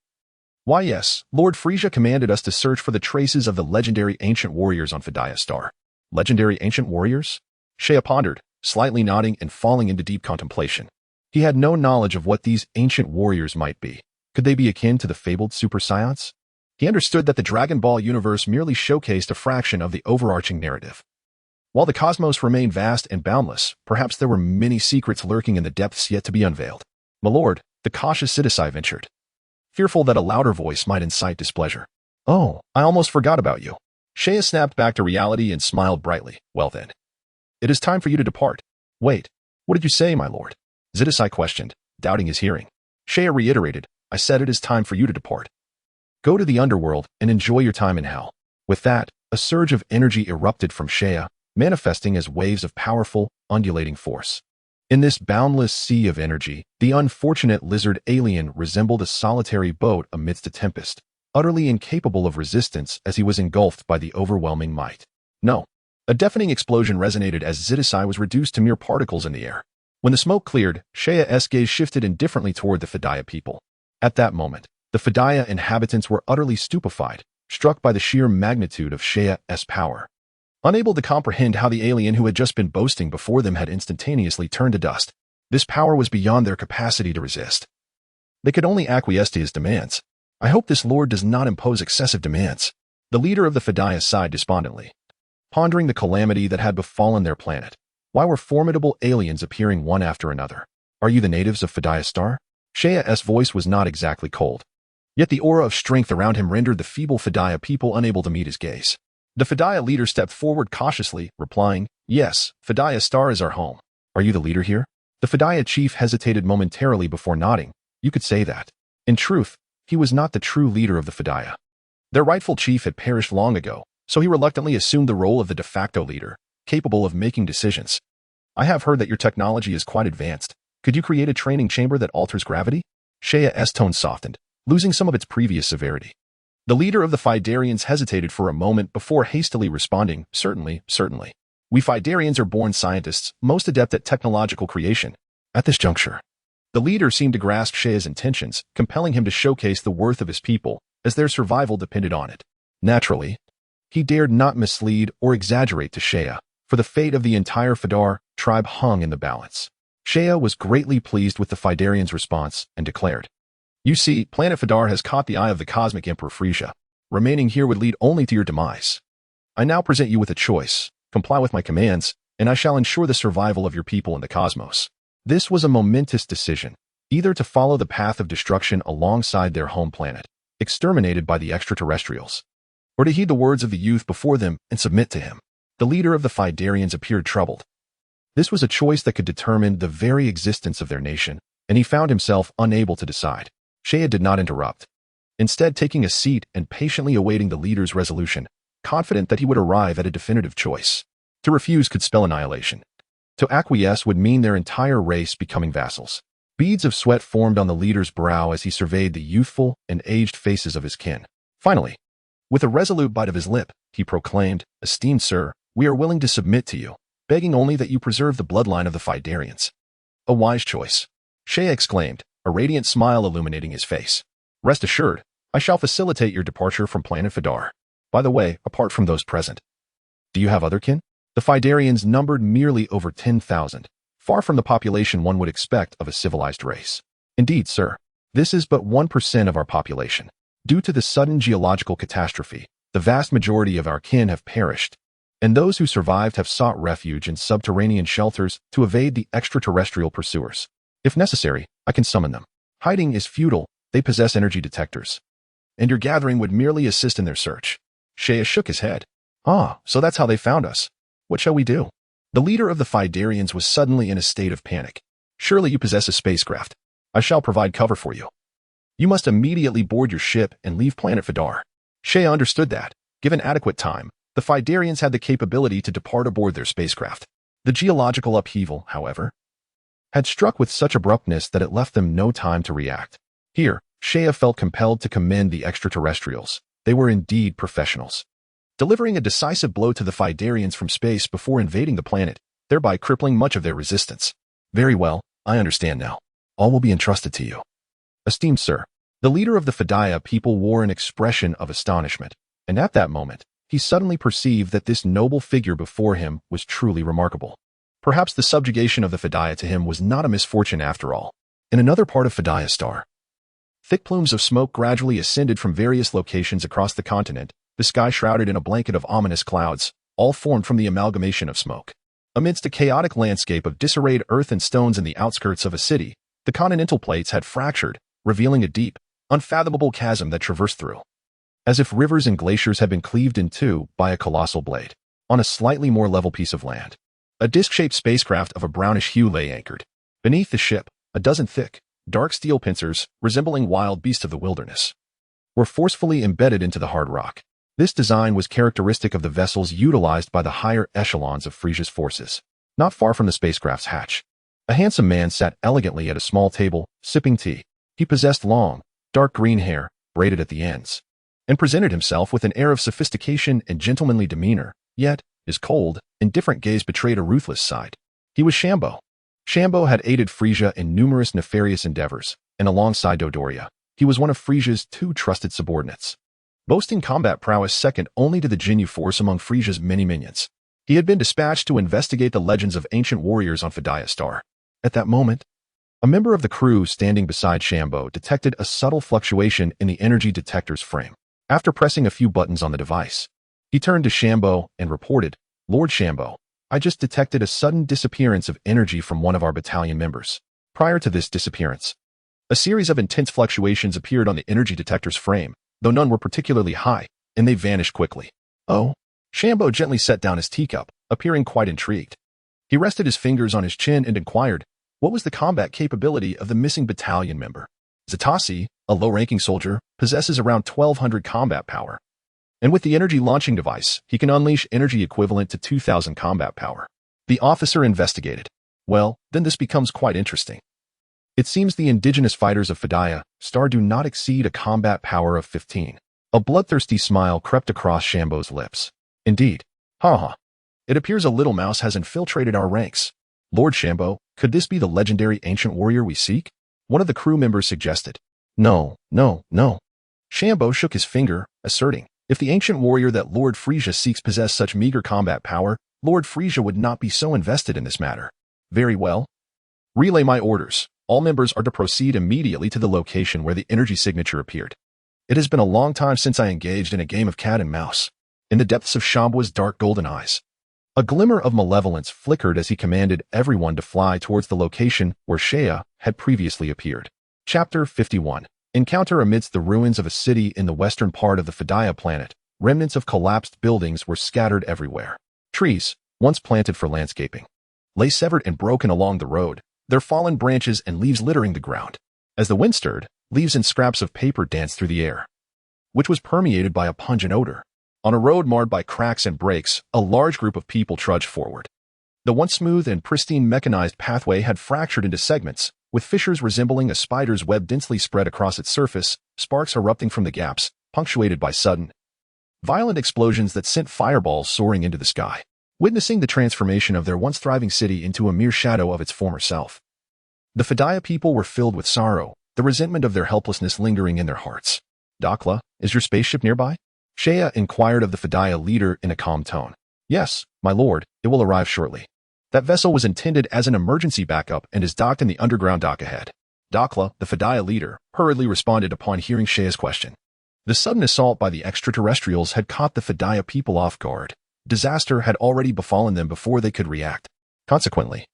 why yes, Lord Frieza commanded us to search for the traces of the legendary ancient warriors on Fedaya star. Legendary ancient warriors? Shea pondered, slightly nodding and falling into deep contemplation. He had no knowledge of what these ancient warriors might be. Could they be akin to the fabled Super Saiyans? He understood that the Dragon Ball universe merely showcased a fraction of the overarching narrative. While the cosmos remained vast and boundless, perhaps there were many secrets lurking in the depths yet to be unveiled. My lord, the cautious Sidasai ventured, fearful that a louder voice might incite displeasure. Oh, I almost forgot about you. Shea snapped back to reality and smiled brightly. Well then. It is time for you to depart. Wait, what did you say, my lord? Sidasai questioned, doubting his hearing. Shea reiterated, I said it is time for you to depart. Go to the underworld and enjoy your time in hell. With that, a surge of energy erupted from Shea, manifesting as waves of powerful, undulating force. In this boundless sea of energy, the unfortunate lizard alien resembled a solitary boat amidst a tempest, utterly incapable of resistance as he was engulfed by the overwhelming might. No. A deafening explosion resonated as Sidasai was reduced to mere particles in the air. When the smoke cleared, Shea's gaze shifted indifferently toward the Fedaya people. At that moment, the Fedaya inhabitants were utterly stupefied, struck by the sheer magnitude of Shea's power. Unable to comprehend how the alien who had just been boasting before them had instantaneously turned to dust, this power was beyond their capacity to resist. They could only acquiesce to his demands. I hope this lord does not impose excessive demands. The leader of the Fedaya sighed despondently, pondering the calamity that had befallen their planet. Why were formidable aliens appearing one after another? Are you the natives of Fedaya Star? Shea's voice was not exactly cold. Yet the aura of strength around him rendered the feeble Fedaya people unable to meet his gaze. The Fedaya leader stepped forward cautiously, replying, Yes, Fedaya Star is our home. Are you the leader here? The Fedaya chief hesitated momentarily before nodding. You could say that. In truth, he was not the true leader of the Fedaya. Their rightful chief had perished long ago, so he reluctantly assumed the role of the de facto leader, capable of making decisions. I have heard that your technology is quite advanced. Could you create a training chamber that alters gravity? Shea's tone softened, losing some of its previous severity. The leader of the Fedarians hesitated for a moment before hastily responding, Certainly. We Fedarians are born scientists, most adept at technological creation. At this juncture, the leader seemed to grasp Shea's intentions, compelling him to showcase the worth of his people, as their survival depended on it. Naturally, he dared not mislead or exaggerate to Shea, for the fate of the entire Fedar tribe hung in the balance. Shea was greatly pleased with the Fedarians' response and declared, You see, Planet Vegeta has caught the eye of the Cosmic Emperor Frieza. Remaining here would lead only to your demise. I now present you with a choice. Comply with my commands, and I shall ensure the survival of your people in the cosmos. This was a momentous decision, either to follow the path of destruction alongside their home planet, exterminated by the extraterrestrials, or to heed the words of the youth before them and submit to him. The leader of the Fedarians appeared troubled. This was a choice that could determine the very existence of their nation, and he found himself unable to decide. Shea did not interrupt, instead taking a seat and patiently awaiting the leader's resolution, confident that he would arrive at a definitive choice. To refuse could spell annihilation. To acquiesce would mean their entire race becoming vassals. Beads of sweat formed on the leader's brow as he surveyed the youthful and aged faces of his kin. Finally, with a resolute bite of his lip, he proclaimed, Esteemed sir, we are willing to submit to you, begging only that you preserve the bloodline of the Fedarians. A wise choice, Shea exclaimed, a radiant smile illuminating his face. Rest assured, I shall facilitate your departure from Planet Vegeta. By the way, apart from those present, do you have other kin? The Fedarians numbered merely over 10,000, far from the population one would expect of a civilized race. Indeed, sir, this is but 1% of our population. Due to the sudden geological catastrophe, the vast majority of our kin have perished, and those who survived have sought refuge in subterranean shelters to evade the extraterrestrial pursuers. If necessary, I can summon them. Hiding is futile, they possess energy detectors, and your gathering would merely assist in their search. Shea shook his head. So that's how they found us. What shall we do? The leader of the Fedarians was suddenly in a state of panic. Surely you possess a spacecraft. I shall provide cover for you. You must immediately board your ship and leave Planet Vegeta. Shea understood that, given adequate time, the Fedarians had the capability to depart aboard their spacecraft. The geological upheaval, however, had struck with such abruptness that it left them no time to react. Here, Shea felt compelled to commend the extraterrestrials. They were indeed professionals, delivering a decisive blow to the Fedarians from space before invading the planet, thereby crippling much of their resistance. Very well, I understand now. All will be entrusted to you. Esteemed sir, the leader of the Fedaya people wore an expression of astonishment, and at that moment, he suddenly perceived that this noble figure before him was truly remarkable. Perhaps the subjugation of the Fedaya to him was not a misfortune after all. In another part of Fedaya Star, thick plumes of smoke gradually ascended from various locations across the continent, the sky shrouded in a blanket of ominous clouds, all formed from the amalgamation of smoke. Amidst a chaotic landscape of disarrayed earth and stones in the outskirts of a city, the continental plates had fractured, revealing a deep, unfathomable chasm that traversed through, as if rivers and glaciers had been cleaved in two by a colossal blade. On a slightly more level piece of land, a disc-shaped spacecraft of a brownish hue lay anchored. Beneath the ship, a dozen thick, dark steel pincers, resembling wild beasts of the wilderness, were forcefully embedded into the hard rock. This design was characteristic of the vessels utilized by the higher echelons of Frieza's forces. Not far from the spacecraft's hatch, a handsome man sat elegantly at a small table, sipping tea. He possessed long, dark green hair, braided at the ends, and presented himself with an air of sophistication and gentlemanly demeanor, yet his cold, indifferent gaze betrayed a ruthless side. He was Champo. Champo had aided Frieza in numerous nefarious endeavors, and alongside Dodoria, he was one of Frieza's two trusted subordinates, boasting combat prowess second only to the Ginyu Force among Frieza's many minions. He had been dispatched to investigate the legends of ancient warriors on Fedaya Star. At that moment, a member of the crew standing beside Champo detected a subtle fluctuation in the energy detector's frame. After pressing a few buttons on the device, he turned to Champo and reported, "Lord Champo, I just detected a sudden disappearance of energy from one of our battalion members. Prior to this disappearance, a series of intense fluctuations appeared on the energy detector's frame, though none were particularly high, and they vanished quickly." Oh. Champo gently set down his teacup, appearing quite intrigued. He rested his fingers on his chin and inquired, what was the combat capability of the missing battalion member? Zatasi, a low-ranking soldier, possesses around 1,200 combat power. And with the energy launching device, he can unleash energy equivalent to 2,000 combat power. The officer investigated. Well, then this becomes quite interesting. It seems the indigenous fighters of Fedaya Star do not exceed a combat power of 15. A bloodthirsty smile crept across Champo's lips. Indeed. Ha. It appears a little mouse has infiltrated our ranks. Lord Champo, could this be the legendary ancient warrior we seek? One of the crew members suggested. No. Champo shook his finger, asserting, if the ancient warrior that Lord Frieza seeks possessed such meager combat power, Lord Frieza would not be so invested in this matter. Very well. Relay my orders. All members are to proceed immediately to the location where the energy signature appeared. It has been a long time since I engaged in a game of cat and mouse. In the depths of Champo's dark golden eyes, a glimmer of malevolence flickered as he commanded everyone to fly towards the location where Shea had previously appeared. Chapter 51. Encounter amidst the ruins of a city in the western part of the Fedaya planet. Remnants of collapsed buildings were scattered everywhere. Trees, once planted for landscaping, lay severed and broken along the road, their fallen branches and leaves littering the ground. As the wind stirred, leaves and scraps of paper danced through the air, which was permeated by a pungent odor. On a road marred by cracks and breaks, a large group of people trudged forward. The once smooth and pristine mechanized pathway had fractured into segments, with fissures resembling a spider's web densely spread across its surface, sparks erupting from the gaps, punctuated by sudden, violent explosions that sent fireballs soaring into the sky, witnessing the transformation of their once thriving city into a mere shadow of its former self. The Fedaya people were filled with sorrow, the resentment of their helplessness lingering in their hearts. Dakla, is your spaceship nearby? Shea inquired of the Fedaya leader in a calm tone. Yes, my lord, it will arrive shortly. That vessel was intended as an emergency backup and is docked in the underground dock ahead. Dakla, the Fedaya leader, hurriedly responded upon hearing Shea's question. The sudden assault by the extraterrestrials had caught the Fedaya people off guard. Disaster had already befallen them before they could react. Consequently,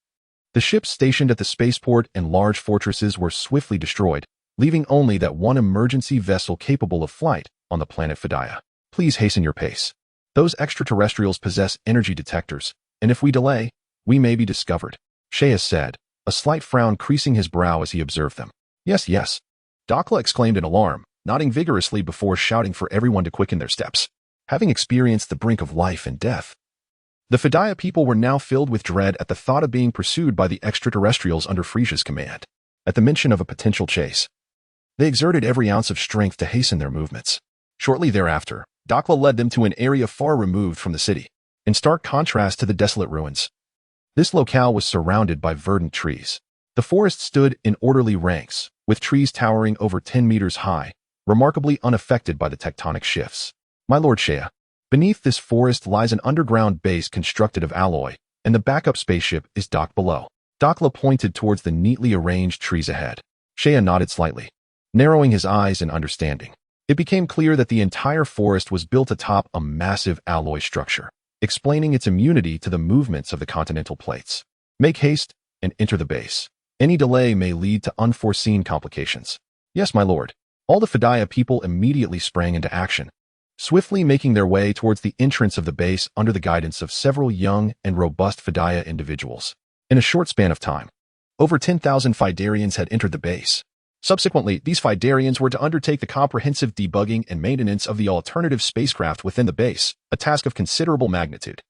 the ships stationed at the spaceport and large fortresses were swiftly destroyed, leaving only that one emergency vessel capable of flight on the planet Fedaya. Please hasten your pace. Those extraterrestrials possess energy detectors, and if we delay, we may be discovered, Shea said, a slight frown creasing his brow as he observed them. Yes. Dakla exclaimed in alarm, nodding vigorously before shouting for everyone to quicken their steps. Having experienced the brink of life and death, the Fedaya people were now filled with dread at the thought of being pursued by the extraterrestrials under Frieza's command. At the mention of a potential chase, they exerted every ounce of strength to hasten their movements. Shortly thereafter, Dakla led them to an area far removed from the city, in stark contrast to the desolate ruins. This locale was surrounded by verdant trees. The forest stood in orderly ranks, with trees towering over 10 meters high, remarkably unaffected by the tectonic shifts. My lord Shea, beneath this forest lies an underground base constructed of alloy, and the backup spaceship is docked below. Dakla pointed towards the neatly arranged trees ahead. Shea nodded slightly, narrowing his eyes in understanding. It became clear that the entire forest was built atop a massive alloy structure, explaining its immunity to the movements of the continental plates. Make haste and enter the base. Any delay may lead to unforeseen complications. Yes, my lord. All the Fedaya people immediately sprang into action, swiftly making their way towards the entrance of the base under the guidance of several young and robust Fedaya individuals. In a short span of time, over 10,000 Fidarians had entered the base. Subsequently, these Fidarians were to undertake the comprehensive debugging and maintenance of the alternative spacecraft within the base, a task of considerable magnitude.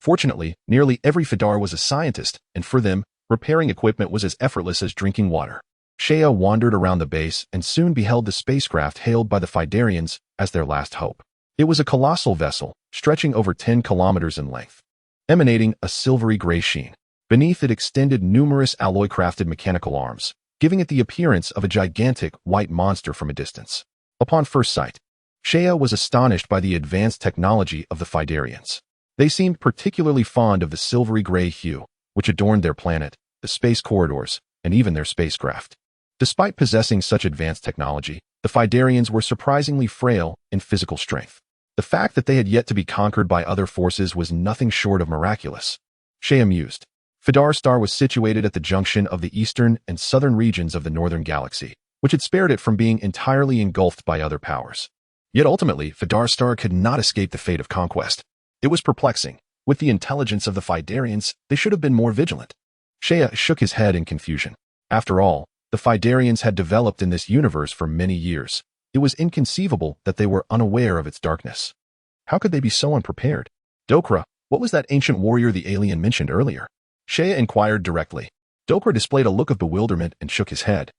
Fortunately, nearly every Fedar was a scientist, and for them, repairing equipment was as effortless as drinking water. Shea wandered around the base and soon beheld the spacecraft hailed by the Fidarians as their last hope. It was a colossal vessel, stretching over 10 kilometers in length, emanating a silvery gray sheen. Beneath it extended numerous alloy-crafted mechanical arms, giving it the appearance of a gigantic white monster from a distance. Upon first sight, Shea was astonished by the advanced technology of the Fidarians. They seemed particularly fond of the silvery gray hue, which adorned their planet, the space corridors, and even their spacecraft. Despite possessing such advanced technology, the Fidarians were surprisingly frail in physical strength. The fact that they had yet to be conquered by other forces was nothing short of miraculous. Shea mused. Fedar Star was situated at the junction of the eastern and southern regions of the northern galaxy, which had spared it from being entirely engulfed by other powers. Yet ultimately, Fedar Star could not escape the fate of conquest. It was perplexing. With the intelligence of the Fidarians, they should have been more vigilant. Shea shook his head in confusion. After all, the Fidarians had developed in this universe for many years. It was inconceivable that they were unaware of its darkness. How could they be so unprepared? Dokra, what was that ancient warrior the alien mentioned earlier? Shea inquired directly. Dokra displayed a look of bewilderment and shook his head.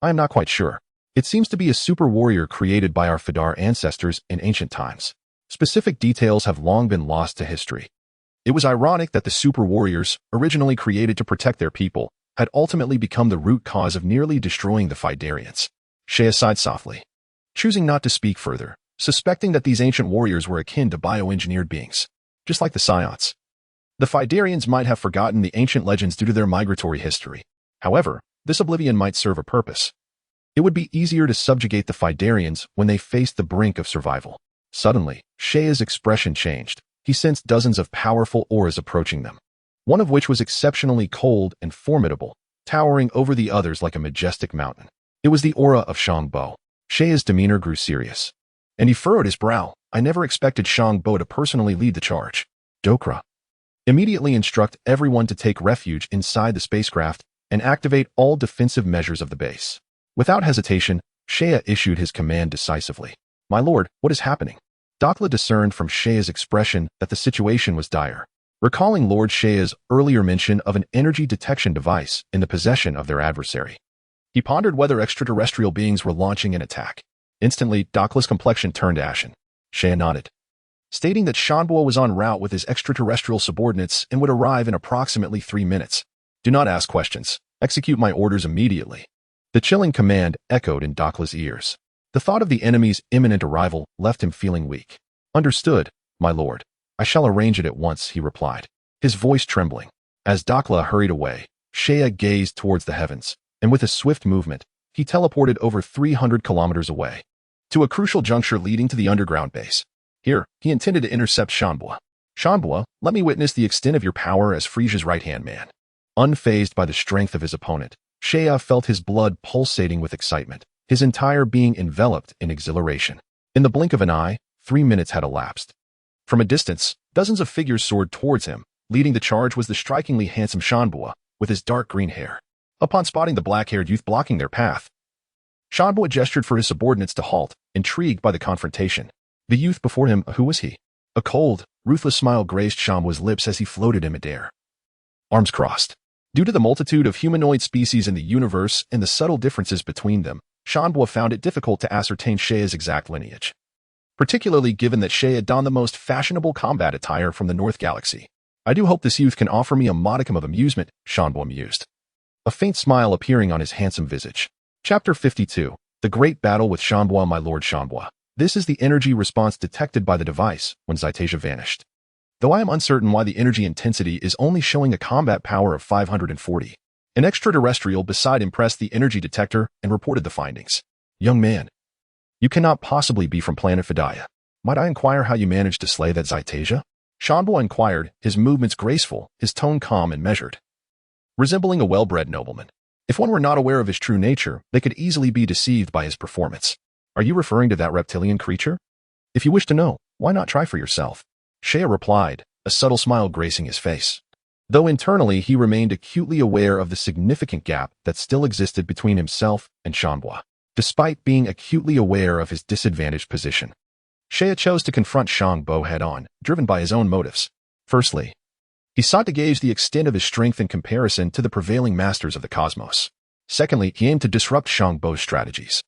I am not quite sure. It seems to be a super warrior created by our Fedar ancestors in ancient times. Specific details have long been lost to history. It was ironic that the super warriors, originally created to protect their people, had ultimately become the root cause of nearly destroying the Fidarians. Shea sighed softly, choosing not to speak further, suspecting that these ancient warriors were akin to bioengineered beings, just like the Saiyans. The Fidarians might have forgotten the ancient legends due to their migratory history. However, this oblivion might serve a purpose. It would be easier to subjugate the Fidarians when they faced the brink of survival. Suddenly, Shea's expression changed. He sensed dozens of powerful auras approaching them, one of which was exceptionally cold and formidable, towering over the others like a majestic mountain. It was the aura of Shangbo. Shea's demeanor grew serious, and he furrowed his brow. I never expected Shangbo to personally lead the charge. Dokra, immediately instruct everyone to take refuge inside the spacecraft and activate all defensive measures of the base. Without hesitation, Shea issued his command decisively. My lord, what is happening? Dakla discerned from Shea's expression that the situation was dire. Recalling Lord Shea's earlier mention of an energy detection device in the possession of their adversary, he pondered whether extraterrestrial beings were launching an attack. Instantly, Dakla's complexion turned ashen. Shea nodded, stating that Shanbo was en route with his extraterrestrial subordinates and would arrive in approximately 3 minutes. Do not ask questions. Execute my orders immediately. The chilling command echoed in Dakla's ears. The thought of the enemy's imminent arrival left him feeling weak. Understood, my lord. I shall arrange it at once, he replied, his voice trembling. As Dakla hurried away, Shea gazed towards the heavens, and with a swift movement, he teleported over 300 kilometers away, to a crucial juncture leading to the underground base. Here, he intended to intercept Shanbo. Shanbo, let me witness the extent of your power as Frieza's right-hand man. Unfazed by the strength of his opponent, Shea felt his blood pulsating with excitement, his entire being enveloped in exhilaration. In the blink of an eye, 3 minutes had elapsed. From a distance, dozens of figures soared towards him. Leading the charge was the strikingly handsome Shanbo, with his dark green hair. Upon spotting the black-haired youth blocking their path, Champo gestured for his subordinates to halt, intrigued by the confrontation. The youth before him, who was he? A cold, ruthless smile graced Champo's lips as he floated in midair. Arms crossed. Due to the multitude of humanoid species in the universe and the subtle differences between them, Champo found it difficult to ascertain Saiya's exact lineage, particularly given that Saiyan donned the most fashionable combat attire from the North Galaxy. I do hope this youth can offer me a modicum of amusement, Champo mused, a faint smile appearing on his handsome visage. Chapter 52. The Great Battle with Champo. My Lord Champo. This is the energy response detected by the device when Zaitasia vanished. Though I am uncertain why the energy intensity is only showing a combat power of 540. An extraterrestrial beside him pressed the energy detector and reported the findings. Young man, you cannot possibly be from Planet Fedaya. Might I inquire how you managed to slay that Zaitasia? Champo inquired, his movements graceful, his tone calm and measured, resembling a well-bred nobleman. If one were not aware of his true nature, they could easily be deceived by his performance. Are you referring to that reptilian creature? If you wish to know, why not try for yourself? Saiyan replied, a subtle smile gracing his face. Though internally he remained acutely aware of the significant gap that still existed between himself and Champo. Despite being acutely aware of his disadvantaged position, Saiyan chose to confront Champo head-on, driven by his own motives. Firstly, he sought to gauge the extent of his strength in comparison to the prevailing masters of the cosmos. Secondly, he aimed to disrupt Champo's strategies,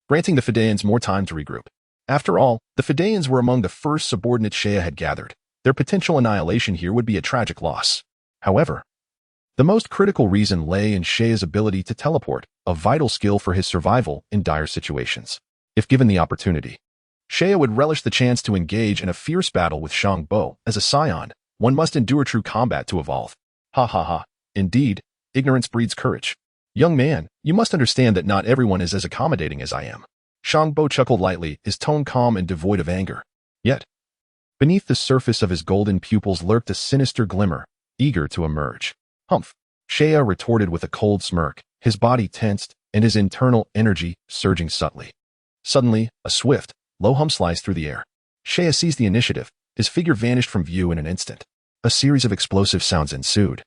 granting the Fedayans more time to regroup. After all, the Fedayans were among the first subordinates Saiyan had gathered. Their potential annihilation here would be a tragic loss. However, the most critical reason lay in Saiyan's ability to teleport, a vital skill for his survival in dire situations. If given the opportunity, Saiyan would relish the chance to engage in a fierce battle with Champo. As a Saiyan, one must endure true combat to evolve. Ha ha ha. Indeed, ignorance breeds courage. Young man, you must understand that not everyone is as accommodating as I am. Champo chuckled lightly, his tone calm and devoid of anger. Yet, beneath the surface of his golden pupils lurked a sinister glimmer, eager to emerge. Humph! Saiyan retorted with a cold smirk, his body tensed and his internal energy surging subtly. Suddenly, a swift, low hum sliced through the air. Saiyan seized the initiative, his figure vanished from view in an instant. A series of explosive sounds ensued,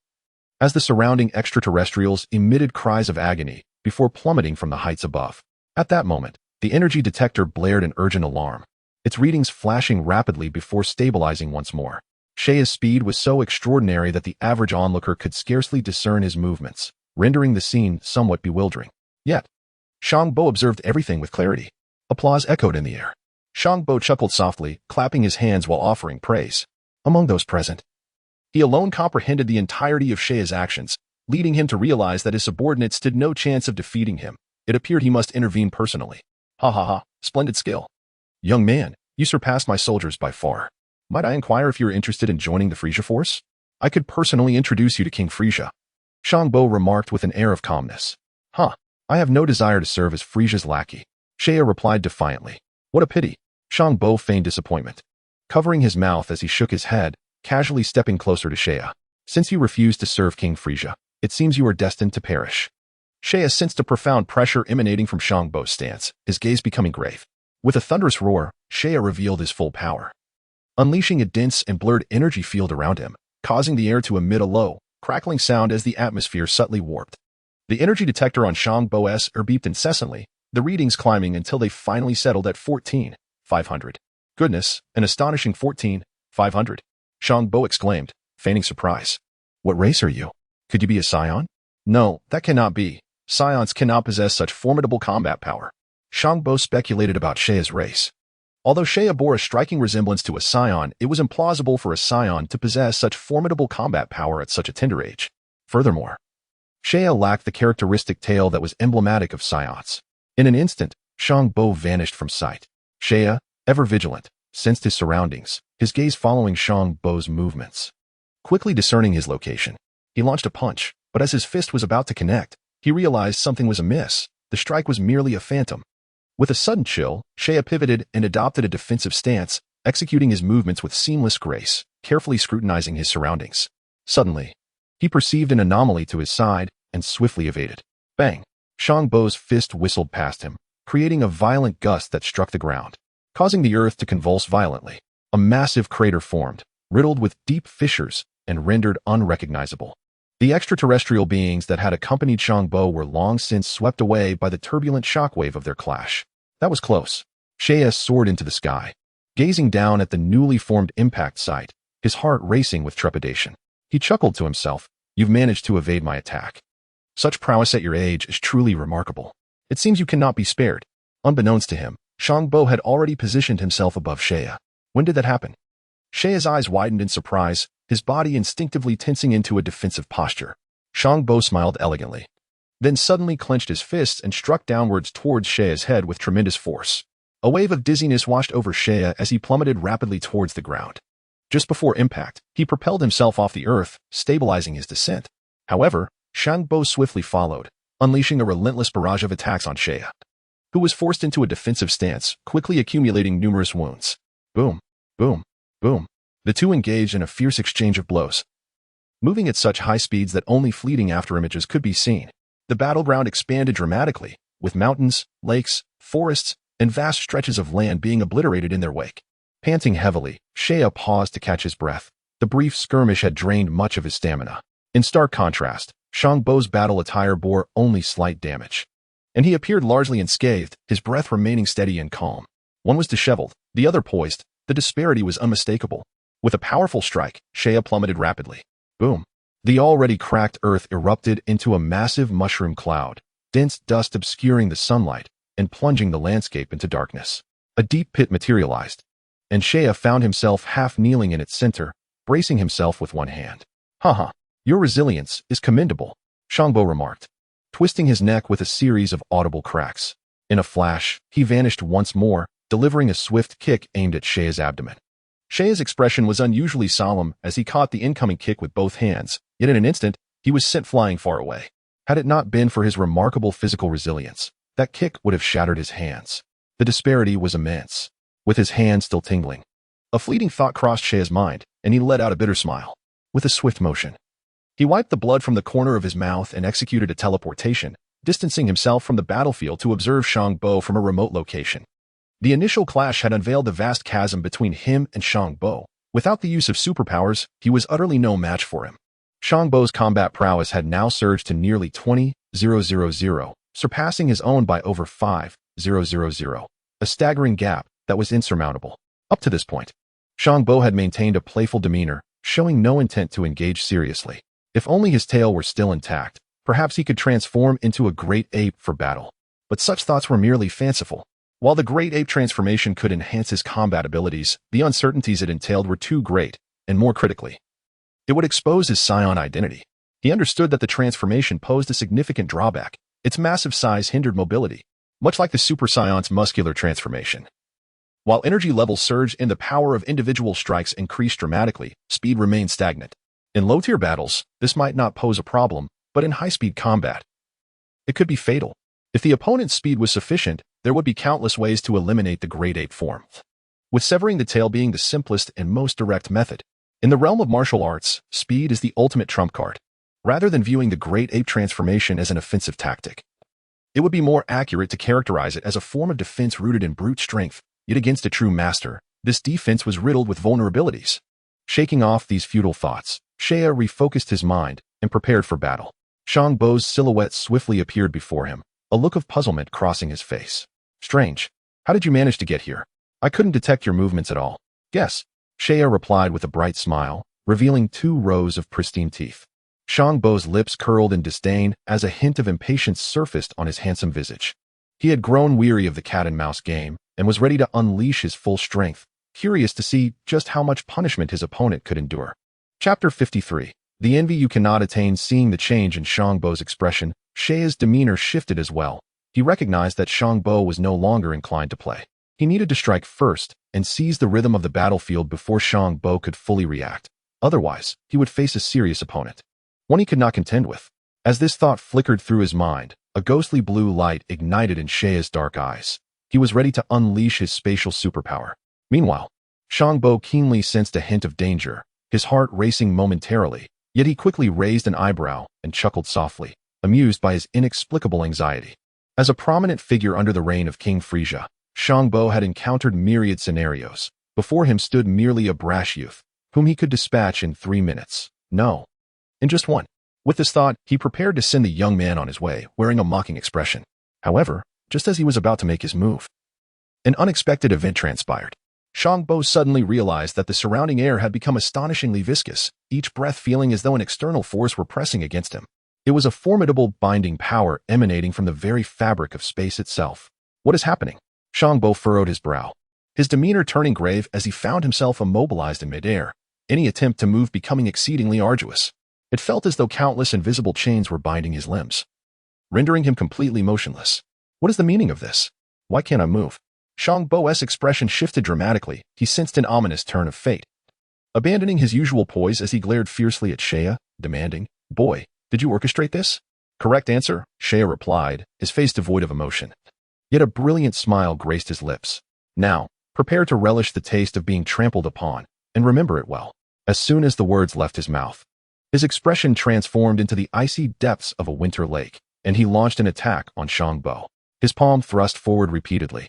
as the surrounding extraterrestrials emitted cries of agony before plummeting from the heights above. At that moment, the energy detector blared an urgent alarm, its readings flashing rapidly before stabilizing once more. Saiyan's speed was so extraordinary that the average onlooker could scarcely discern his movements, rendering the scene somewhat bewildering. Yet, Champo observed everything with clarity. Applause echoed in the air. Champo chuckled softly, clapping his hands while offering praise. Among those present, he alone comprehended the entirety of Saiyan's actions, leading him to realize that his subordinates stood no chance of defeating him. It appeared he must intervene personally. Ha ha ha, splendid skill. Young man, you surpassed my soldiers by far. Might I inquire if you are interested in joining the Frieza force? I could personally introduce you to King Frieza. Champo remarked with an air of calmness. Huh, I have no desire to serve as Frieza's lackey. Saiyan replied defiantly. What a pity. Champo feigned disappointment, covering his mouth as he shook his head, casually stepping closer to Saiyan. Since you refuse to serve King Frieza, it seems you are destined to perish. Saiyan sensed a profound pressure emanating from Champo's stance, his gaze becoming grave. With a thunderous roar, Saiyan revealed his full power, unleashing a dense and blurred energy field around him, causing the air to emit a low, crackling sound as the atmosphere subtly warped. The energy detector on Champo's ear beeped incessantly, the readings climbing until they finally settled at 14,500. Goodness, an astonishing 14,500. Champo exclaimed, feigning surprise. What race are you? Could you be a Saiyan? No, that cannot be. Saiyans cannot possess such formidable combat power. Champo speculated about Saiyan's race. Although Saiyan bore a striking resemblance to a Saiyan, it was implausible for a Saiyan to possess such formidable combat power at such a tender age. Furthermore, Saiyan lacked the characteristic tail that was emblematic of Saiyans. In an instant, Champo vanished from sight. Saiyan, ever vigilant, sensed his surroundings, his gaze following Champo's movements. Quickly discerning his location, he launched a punch, but as his fist was about to connect, he realized something was amiss. The strike was merely a phantom. With a sudden chill, Saiyan pivoted and adopted a defensive stance, executing his movements with seamless grace, carefully scrutinizing his surroundings. Suddenly, he perceived an anomaly to his side and swiftly evaded. Bang! Champo's fist whistled past him, creating a violent gust that struck the ground, causing the earth to convulse violently. A massive crater formed, riddled with deep fissures and rendered unrecognizable. The extraterrestrial beings that had accompanied Champo were long since swept away by the turbulent shockwave of their clash. That was close. Saiyan soared into the sky, gazing down at the newly formed impact site, his heart racing with trepidation. He chuckled to himself, "You've managed to evade my attack. Such prowess at your age is truly remarkable. It seems you cannot be spared." Unbeknownst to him, Champo had already positioned himself above Saiyan. When did that happen? Saiyan's eyes widened in surprise, his body instinctively tensing into a defensive posture. Champo smiled elegantly, then suddenly clenched his fists and struck downwards towards Saiyan's head with tremendous force. A wave of dizziness washed over Saiyan as he plummeted rapidly towards the ground. Just before impact, he propelled himself off the earth, stabilizing his descent. However, Champo swiftly followed, unleashing a relentless barrage of attacks on Saiyan, who was forced into a defensive stance, quickly accumulating numerous wounds. Boom, boom, boom. The two engaged in a fierce exchange of blows, moving at such high speeds that only fleeting afterimages could be seen. The battleground expanded dramatically, with mountains, lakes, forests, and vast stretches of land being obliterated in their wake. Panting heavily, Saiyan paused to catch his breath. The brief skirmish had drained much of his stamina. In stark contrast, Champo's battle attire bore only slight damage, and he appeared largely unscathed, his breath remaining steady and calm. One was disheveled, the other poised. The disparity was unmistakable. With a powerful strike, Saiyan plummeted rapidly. Boom. The already cracked earth erupted into a massive mushroom cloud, dense dust obscuring the sunlight and plunging the landscape into darkness. A deep pit materialized, and Saiyan found himself half kneeling in its center, bracing himself with one hand. "Haha, your resilience is commendable," Champo remarked, twisting his neck with a series of audible cracks. In a flash, he vanished once more, delivering a swift kick aimed at Saiyan's abdomen. Saiyan's expression was unusually solemn as he caught the incoming kick with both hands, yet in an instant, he was sent flying far away. Had it not been for his remarkable physical resilience, that kick would have shattered his hands. The disparity was immense. With his hand still tingling, a fleeting thought crossed Saiyan's mind, and he let out a bitter smile. With a swift motion, he wiped the blood from the corner of his mouth and executed a teleportation, distancing himself from the battlefield to observe Champo from a remote location. The initial clash had unveiled the vast chasm between him and Champo. Without the use of superpowers, he was utterly no match for him. Champo's combat prowess had now surged to nearly 20,000, surpassing his own by over 5,000, a staggering gap that was insurmountable. Up to this point, Champo had maintained a playful demeanor, showing no intent to engage seriously. If only his tail were still intact, perhaps he could transform into a great ape for battle. But such thoughts were merely fanciful. While the great ape transformation could enhance his combat abilities, the uncertainties it entailed were too great, and more critically, it would expose his Saiyan identity. He understood that the transformation posed a significant drawback. Its massive size hindered mobility, much like the Super Saiyan's muscular transformation. While energy levels surged and the power of individual strikes increased dramatically, speed remained stagnant. In low-tier battles, this might not pose a problem, but in high-speed combat, it could be fatal. If the opponent's speed was sufficient, there would be countless ways to eliminate the great ape form, with severing the tail being the simplest and most direct method. In the realm of martial arts, speed is the ultimate trump card. Rather than viewing the great ape transformation as an offensive tactic, it would be more accurate to characterize it as a form of defense rooted in brute strength. Yet against a true master, this defense was riddled with vulnerabilities. Shaking off these futile thoughts, Saiyan refocused his mind and prepared for battle. Champo's silhouette swiftly appeared before him, a look of puzzlement crossing his face. "Strange. How did you manage to get here? I couldn't detect your movements at all." "Guess," Saiyan replied with a bright smile, revealing 2 rows of pristine teeth. Champo's lips curled in disdain as a hint of impatience surfaced on his handsome visage. He had grown weary of the cat-and-mouse game and was ready to unleash his full strength, curious to see just how much punishment his opponent could endure. Chapter 53. The envy you cannot attain. Seeing the change in Champo's expression, Saiyan's demeanor shifted as well. He recognized that Champo was no longer inclined to play. He needed to strike first and seize the rhythm of the battlefield before Champo could fully react. Otherwise, he would face a serious opponent, one he could not contend with. As this thought flickered through his mind, a ghostly blue light ignited in Saiyan's dark eyes. He was ready to unleash his spatial superpower. Meanwhile, Champo keenly sensed a hint of danger, his heart racing momentarily, yet he quickly raised an eyebrow and chuckled softly, amused by his inexplicable anxiety. As a prominent figure under the reign of King Frieza, Champo had encountered myriad scenarios. Before him stood merely a brash youth, whom he could dispatch in 3 minutes. No, in just one. With this thought, he prepared to send the young man on his way, wearing a mocking expression. However, just as he was about to make his move, an unexpected event transpired. Champo suddenly realized that the surrounding air had become astonishingly viscous, each breath feeling as though an external force were pressing against him. It was a formidable binding power emanating from the very fabric of space itself. What is happening? Champo furrowed his brow, his demeanor turning grave as he found himself immobilized in midair, any attempt to move becoming exceedingly arduous. It felt as though countless invisible chains were binding his limbs, rendering him completely motionless. What is the meaning of this? Why can't I move? Champo's expression shifted dramatically. He sensed an ominous turn of fate. Abandoning his usual poise as he glared fiercely at Shea, demanding, "Boy, did you orchestrate this?" "Correct answer," Shea replied, his face devoid of emotion. Yet a brilliant smile graced his lips. "Now, prepare to relish the taste of being trampled upon, and remember it well." As soon as the words left his mouth, his expression transformed into the icy depths of a winter lake, and he launched an attack on Champo, his palm thrust forward repeatedly,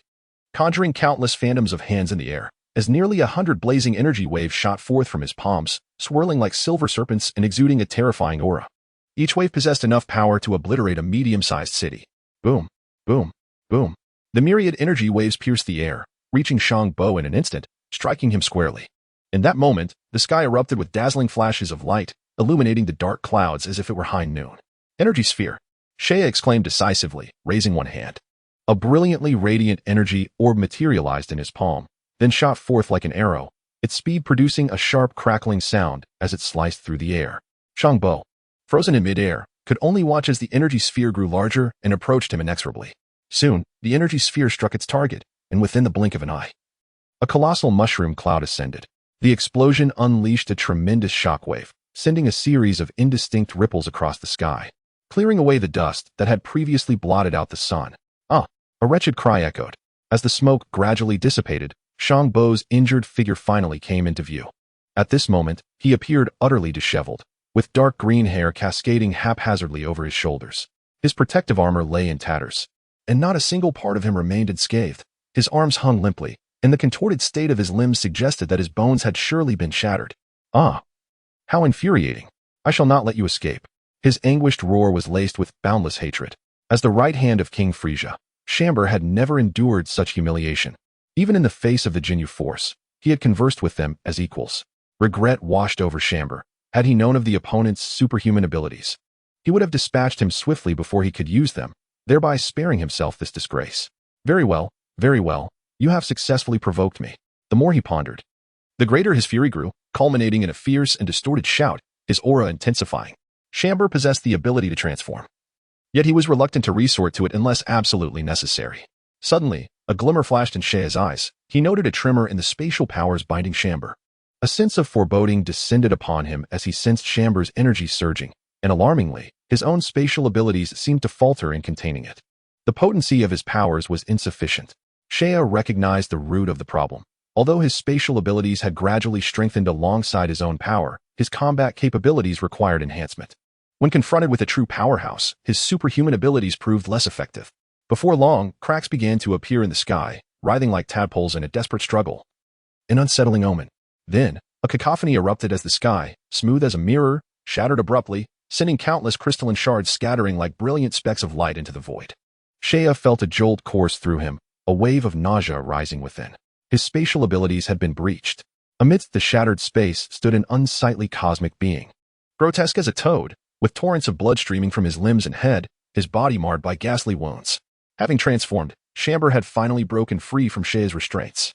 conjuring countless phantoms of hands in the air, as nearly 100 blazing energy waves shot forth from his palms, swirling like silver serpents and exuding a terrifying aura. Each wave possessed enough power to obliterate a medium-sized city. Boom, boom, boom. The myriad energy waves pierced the air, reaching Champo in an instant, striking him squarely. In that moment, the sky erupted with dazzling flashes of light, illuminating the dark clouds as if it were high noon. "Energy sphere," Shea exclaimed decisively, raising one hand. A brilliantly radiant energy orb materialized in his palm, then shot forth like an arrow, its speed producing a sharp crackling sound as it sliced through the air. Champo, frozen in midair, could only watch as the energy sphere grew larger and approached him inexorably. Soon, the energy sphere struck its target, and within the blink of an eye, a colossal mushroom cloud ascended. The explosion unleashed a tremendous shockwave, sending a series of indistinct ripples across the sky, clearing away the dust that had previously blotted out the sun. "Ah!" a wretched cry echoed. As the smoke gradually dissipated, Champo's injured figure finally came into view. At this moment, he appeared utterly disheveled, with dark green hair cascading haphazardly over his shoulders. His protective armor lay in tatters, and not a single part of him remained unscathed. His arms hung limply, and the contorted state of his limbs suggested that his bones had surely been shattered. "Ah! How infuriating! I shall not let you escape." His anguished roar was laced with boundless hatred. As the right hand of King Frieza, Chamber had never endured such humiliation. Even in the face of the Ginyu Force, he had conversed with them as equals. Regret washed over Chamber. Had he known of the opponent's superhuman abilities, he would have dispatched him swiftly before he could use them, thereby sparing himself this disgrace. Very well, you have successfully provoked me." The more he pondered, the greater his fury grew, culminating in a fierce and distorted shout, his aura intensifying. Chamber possessed the ability to transform, yet he was reluctant to resort to it unless absolutely necessary. Suddenly, a glimmer flashed in Shea's eyes. He noted a tremor in the spatial powers binding Chamber. A sense of foreboding descended upon him as he sensed Chamber's energy surging, and alarmingly, his own spatial abilities seemed to falter in containing it. The potency of his powers was insufficient. Shea recognized the root of the problem. Although his spatial abilities had gradually strengthened alongside his own power, his combat capabilities required enhancement. When confronted with a true powerhouse, his superhuman abilities proved less effective. Before long, cracks began to appear in the sky, writhing like tadpoles in a desperate struggle. An unsettling omen. Then, a cacophony erupted as the sky, smooth as a mirror, shattered abruptly, sending countless crystalline shards scattering like brilliant specks of light into the void. Shea felt a jolt course through him, a wave of nausea rising within. His spatial abilities had been breached. Amidst the shattered space stood an unsightly cosmic being. Grotesque as a toad, with torrents of blood streaming from his limbs and head, his body marred by ghastly wounds. Having transformed, Chamber had finally broken free from Shea's restraints.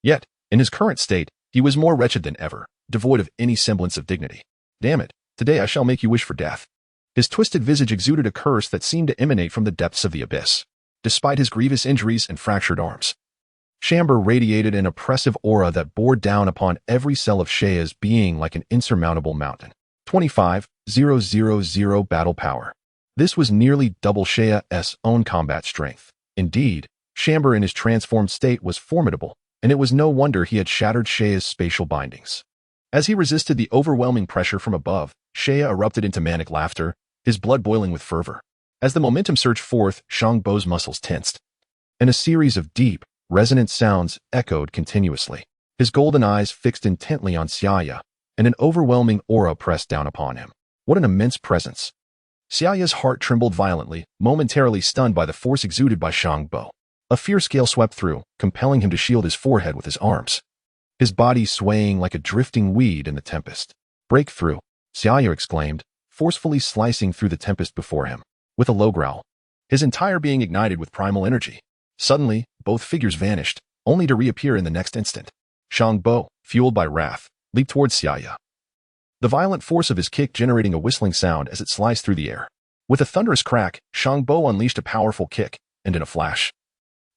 Yet, in his current state, he was more wretched than ever, devoid of any semblance of dignity. "Damn it, today I shall make you wish for death." His twisted visage exuded a curse that seemed to emanate from the depths of the abyss. Despite his grievous injuries and fractured arms, Chamber radiated an oppressive aura that bore down upon every cell of Shea's being like an insurmountable mountain. 25,000 battle power. This was nearly double Shea's own combat strength. Indeed, Chamber in his transformed state was formidable, and it was no wonder he had shattered Shea's spatial bindings. As he resisted the overwhelming pressure from above, Shea erupted into manic laughter, his blood boiling with fervor. As the momentum surged forth, Champo's muscles tensed, and a series of deep, resonant sounds echoed continuously. His golden eyes fixed intently on Saiyan, and an overwhelming aura pressed down upon him. What an immense presence. Xiaoya's heart trembled violently, momentarily stunned by the force exuded by Champo. A fierce gale swept through, compelling him to shield his forehead with his arms. His body swaying like a drifting weed in the tempest. Break through, Xiaoya exclaimed, forcefully slicing through the tempest before him. With a low growl, his entire being ignited with primal energy. Suddenly, both figures vanished, only to reappear in the next instant. Champo, fueled by wrath, leaped towards Xiaoya. The violent force of his kick generating a whistling sound as it sliced through the air. With a thunderous crack, Champo unleashed a powerful kick, and in a flash,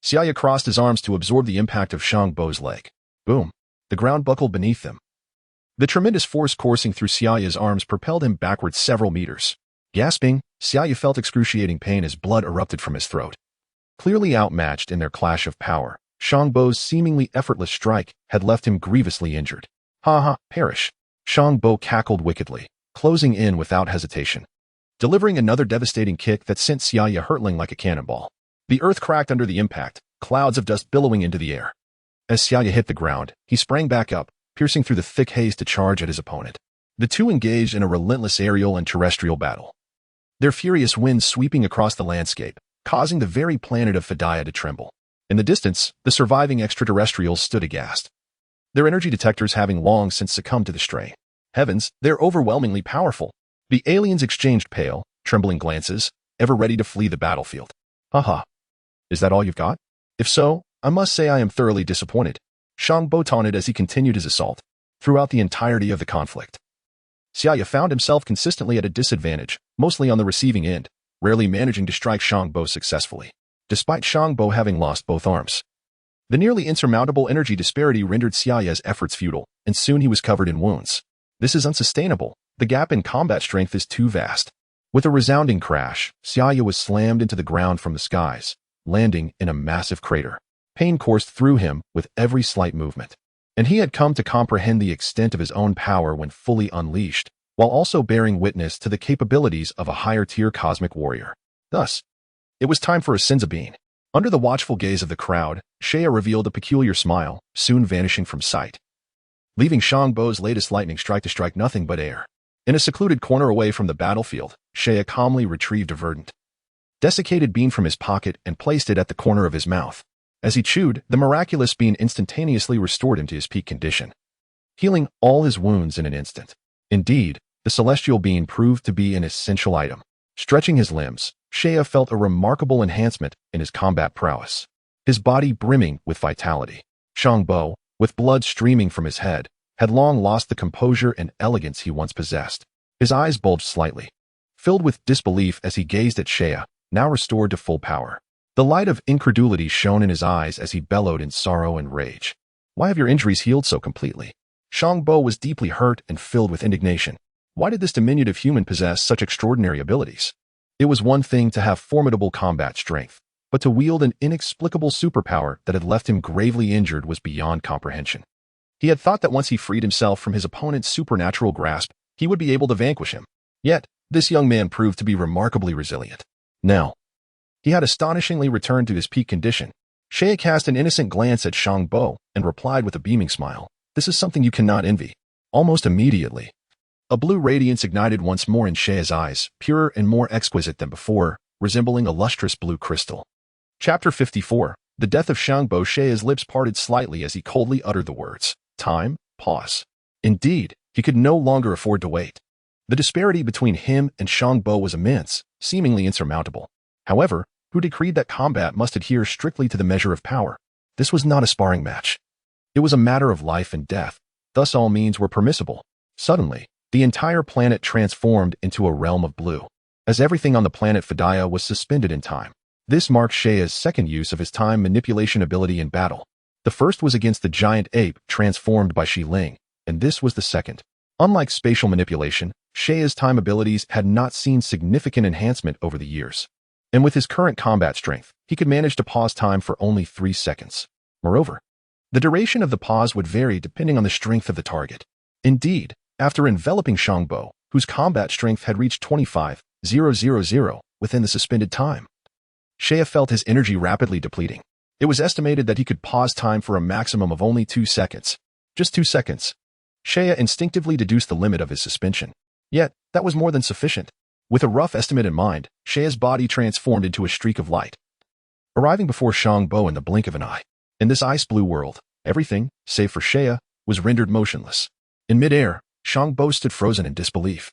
Xiaoya crossed his arms to absorb the impact of Champo's leg. Boom! The ground buckled beneath them. The tremendous force coursing through Xiaoya's arms propelled him backwards several meters. Gasping, Xiaoya felt excruciating pain as blood erupted from his throat. Clearly outmatched in their clash of power, Champo's seemingly effortless strike had left him grievously injured. Ha ha, perish! Champo cackled wickedly, closing in without hesitation, delivering another devastating kick that sent Xiaoya hurtling like a cannonball. The earth cracked under the impact, clouds of dust billowing into the air. As Xiaoya hit the ground, he sprang back up, piercing through the thick haze to charge at his opponent. The two engaged in a relentless aerial and terrestrial battle, their furious winds sweeping across the landscape, causing the very planet of Fedaya to tremble. In the distance, the surviving extraterrestrials stood aghast, their energy detectors having long since succumbed to the strain. Heavens, they're overwhelmingly powerful. The aliens exchanged pale, trembling glances, ever ready to flee the battlefield. Haha. Is that all you've got? If so, I must say I am thoroughly disappointed. Champo taunted as he continued his assault. Throughout the entirety of the conflict, Xiaoya found himself consistently at a disadvantage, mostly on the receiving end, rarely managing to strike Champo successfully. Despite Champo having lost both arms, the nearly insurmountable energy disparity rendered Xiaoya's efforts futile, and soon he was covered in wounds. This is unsustainable. The gap in combat strength is too vast. With a resounding crash, Xiaoya was slammed into the ground from the skies, landing in a massive crater. Pain coursed through him with every slight movement, and he had come to comprehend the extent of his own power when fully unleashed, while also bearing witness to the capabilities of a higher-tier cosmic warrior. Thus, it was time for a Senzabine. Under the watchful gaze of the crowd, Shea revealed a peculiar smile, soon vanishing from sight, leaving Champo's latest lightning strike to strike nothing but air. In a secluded corner away from the battlefield, Shea calmly retrieved a verdant, desiccated bean from his pocket and placed it at the corner of his mouth. As he chewed, the miraculous bean instantaneously restored him to his peak condition, healing all his wounds in an instant. Indeed, the celestial bean proved to be an essential item. Stretching his limbs, Shea felt a remarkable enhancement in his combat prowess, his body brimming with vitality. Champo, with blood streaming from his head, had long lost the composure and elegance he once possessed. His eyes bulged slightly, filled with disbelief as he gazed at Shea, now restored to full power. The light of incredulity shone in his eyes as he bellowed in sorrow and rage. Why have your injuries healed so completely? Champo was deeply hurt and filled with indignation. Why did this diminutive human possess such extraordinary abilities? It was one thing to have formidable combat strength, but to wield an inexplicable superpower that had left him gravely injured was beyond comprehension. He had thought that once he freed himself from his opponent's supernatural grasp, he would be able to vanquish him. Yet, this young man proved to be remarkably resilient. Now, he had astonishingly returned to his peak condition. Shea cast an innocent glance at Champo and replied with a beaming smile. This is something you cannot envy. Almost immediately, a blue radiance ignited once more in Shea's eyes, purer and more exquisite than before, resembling a lustrous blue crystal. Chapter 54. The Death of Champo. Shea's lips parted slightly as he coldly uttered the words. Time, pause. Indeed, he could no longer afford to wait. The disparity between him and Champo was immense, seemingly insurmountable. However, who decreed that combat must adhere strictly to the measure of power? This was not a sparring match. It was a matter of life and death, thus all means were permissible. Suddenly, the entire planet transformed into a realm of blue, as everything on the planet Fedaya was suspended in time. This marked Shea's second use of his time manipulation ability in battle. The first was against the giant ape transformed by Shi Ling, and this was the second. Unlike spatial manipulation, Shea's time abilities had not seen significant enhancement over the years, and with his current combat strength, he could manage to pause time for only 3 seconds. Moreover, the duration of the pause would vary depending on the strength of the target. Indeed, after enveloping Champo, whose combat strength had reached 25,000 within the suspended time, Shea felt his energy rapidly depleting. It was estimated that he could pause time for a maximum of only 2 seconds. Just 2 seconds. Shea instinctively deduced the limit of his suspension. Yet, that was more than sufficient. With a rough estimate in mind, Sheia's body transformed into a streak of light, arriving before Champo in the blink of an eye. In this ice-blue world, everything, save for Sheia, was rendered motionless. In mid-air, Champo stood frozen in disbelief,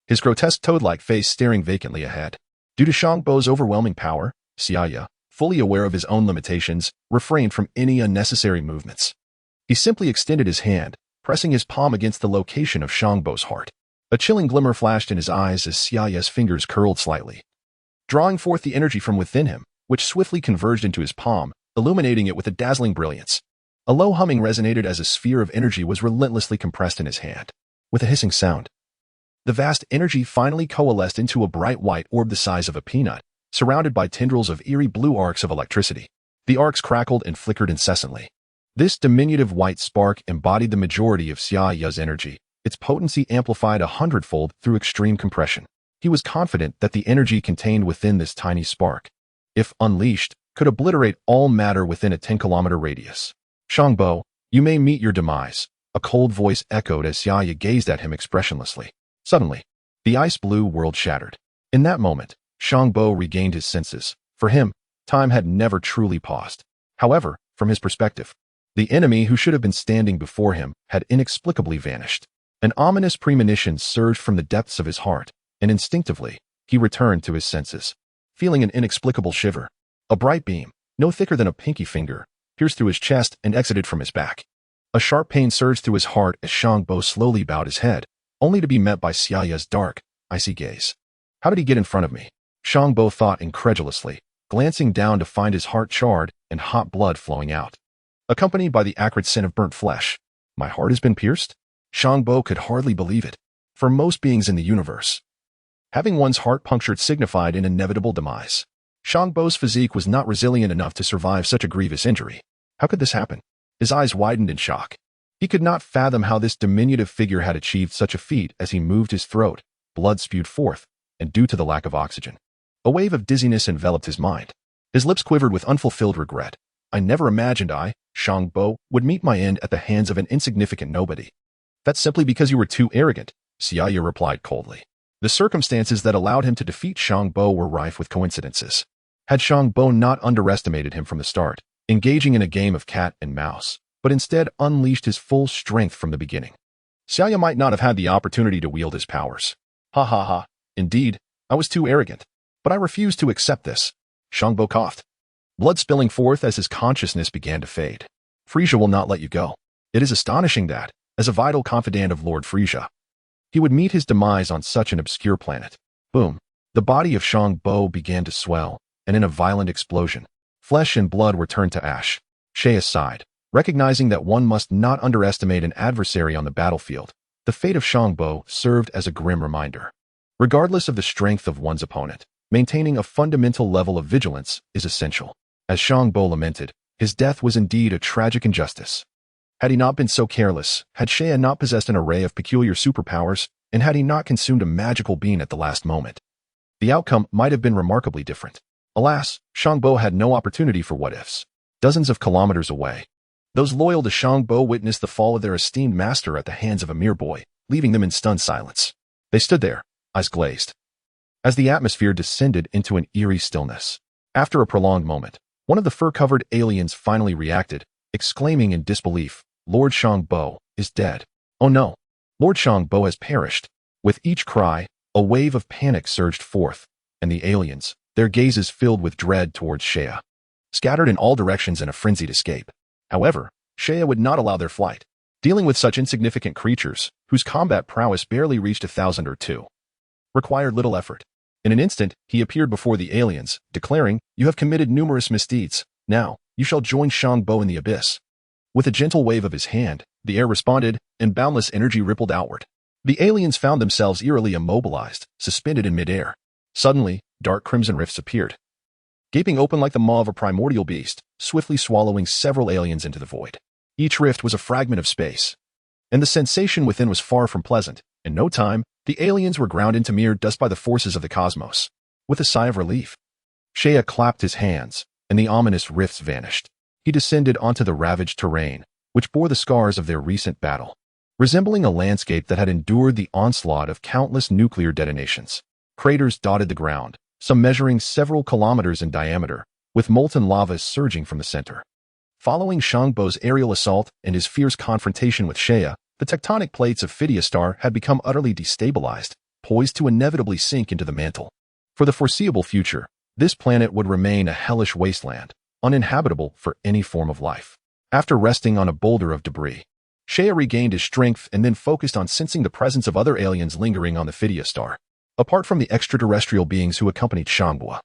his grotesque toad-like face staring vacantly ahead. Due to Champo's overwhelming power, Saiyan, fully aware of his own limitations, refrained from any unnecessary movements. He simply extended his hand, pressing his palm against the location of Champo's heart. A chilling glimmer flashed in his eyes as Saiyan's fingers curled slightly, drawing forth the energy from within him, which swiftly converged into his palm, illuminating it with a dazzling brilliance. A low humming resonated as a sphere of energy was relentlessly compressed in his hand. With a hissing sound, the vast energy finally coalesced into a bright white orb the size of a peanut, surrounded by tendrils of eerie blue arcs of electricity. The arcs crackled and flickered incessantly. This diminutive white spark embodied the majority of Saiyan's energy, its potency amplified 100-fold through extreme compression. He was confident that the energy contained within this tiny spark, if unleashed, could obliterate all matter within a 10-kilometer radius. Champo, you may meet your demise, a cold voice echoed as Saiyan gazed at him expressionlessly. Suddenly, the ice-blue world shattered. In that moment, Champo regained his senses. For him, time had never truly paused. However, from his perspective, the enemy who should have been standing before him had inexplicably vanished. An ominous premonition surged from the depths of his heart, and instinctively, he returned to his senses, feeling an inexplicable shiver. A bright beam, no thicker than a pinky finger, pierced through his chest and exited from his back. A sharp pain surged through his heart as Champo slowly bowed his head, only to be met by Saiyan's dark, icy gaze. How did he get in front of me? Champo thought incredulously, glancing down to find his heart charred and hot blood flowing out, accompanied by the acrid scent of burnt flesh. My heart has been pierced? Champo could hardly believe it. For most beings in the universe, having one's heart punctured signified an inevitable demise. Champo's physique was not resilient enough to survive such a grievous injury. How could this happen? His eyes widened in shock. He could not fathom how this diminutive figure had achieved such a feat. As he moved his throat, blood spewed forth, and due to the lack of oxygen, a wave of dizziness enveloped his mind. His lips quivered with unfulfilled regret. I never imagined Champo, would meet my end at the hands of an insignificant nobody. That's simply because you were too arrogant, Saiyan replied coldly. The circumstances that allowed him to defeat Champo were rife with coincidences. Had Champo not underestimated him from the start, engaging in a game of cat and mouse, but instead unleashed his full strength from the beginning, Saiyan might not have had the opportunity to wield his powers. Ha ha ha. Indeed, I was too arrogant. But I refuse to accept this. Champo coughed, blood spilling forth as his consciousness began to fade. Frieza will not let you go. It is astonishing that, as a vital confidant of Lord Frieza, he would meet his demise on such an obscure planet. Boom. The body of Champo began to swell, and in a violent explosion, flesh and blood were turned to ash. Shea sighed, recognizing that one must not underestimate an adversary on the battlefield. The fate of Champo served as a grim reminder. Regardless of the strength of one's opponent, maintaining a fundamental level of vigilance is essential. As Champo lamented, his death was indeed a tragic injustice. Had he not been so careless, had Shea not possessed an array of peculiar superpowers, and had he not consumed a magical bean at the last moment, the outcome might have been remarkably different. Alas, Champo had no opportunity for what-ifs. Dozens of kilometers away, those loyal to Champo witnessed the fall of their esteemed master at the hands of a mere boy, leaving them in stunned silence. They stood there, eyes glazed, as the atmosphere descended into an eerie stillness. After a prolonged moment, one of the fur-covered aliens finally reacted, exclaiming in disbelief, Lord Champo is dead. Oh no, Lord Champo has perished. With each cry, a wave of panic surged forth, and the aliens, their gazes filled with dread towards Shea, scattered in all directions in a frenzied escape. However, Shea would not allow their flight. Dealing with such insignificant creatures, whose combat prowess barely reached 1,000 or 2, required little effort. In an instant, he appeared before the aliens, declaring, You have committed numerous misdeeds. Now, you shall join Champo in the abyss. With a gentle wave of his hand, the air responded, and boundless energy rippled outward. The aliens found themselves eerily immobilized, suspended in midair. Suddenly, dark crimson rifts appeared, gaping open like the maw of a primordial beast, swiftly swallowing several aliens into the void. Each rift was a fragment of space, and the sensation within was far from pleasant. In no time, the aliens were ground into mere dust by the forces of the cosmos. With a sigh of relief, Shea clapped his hands, and the ominous rifts vanished. He descended onto the ravaged terrain, which bore the scars of their recent battle. resembling a landscape that had endured the onslaught of countless nuclear detonations. Craters dotted the ground, some measuring several kilometers in diameter, with molten lava surging from the center. Following Champo's aerial assault and his fierce confrontation with Saiyan, the tectonic plates of Fedaya star had become utterly destabilized, poised to inevitably sink into the mantle. For the foreseeable future, this planet would remain a hellish wasteland, uninhabitable for any form of life. After resting on a boulder of debris, Saiyan regained his strength and then focused on sensing the presence of other aliens lingering on the Fedaya star. Apart from the extraterrestrial beings who accompanied Champo,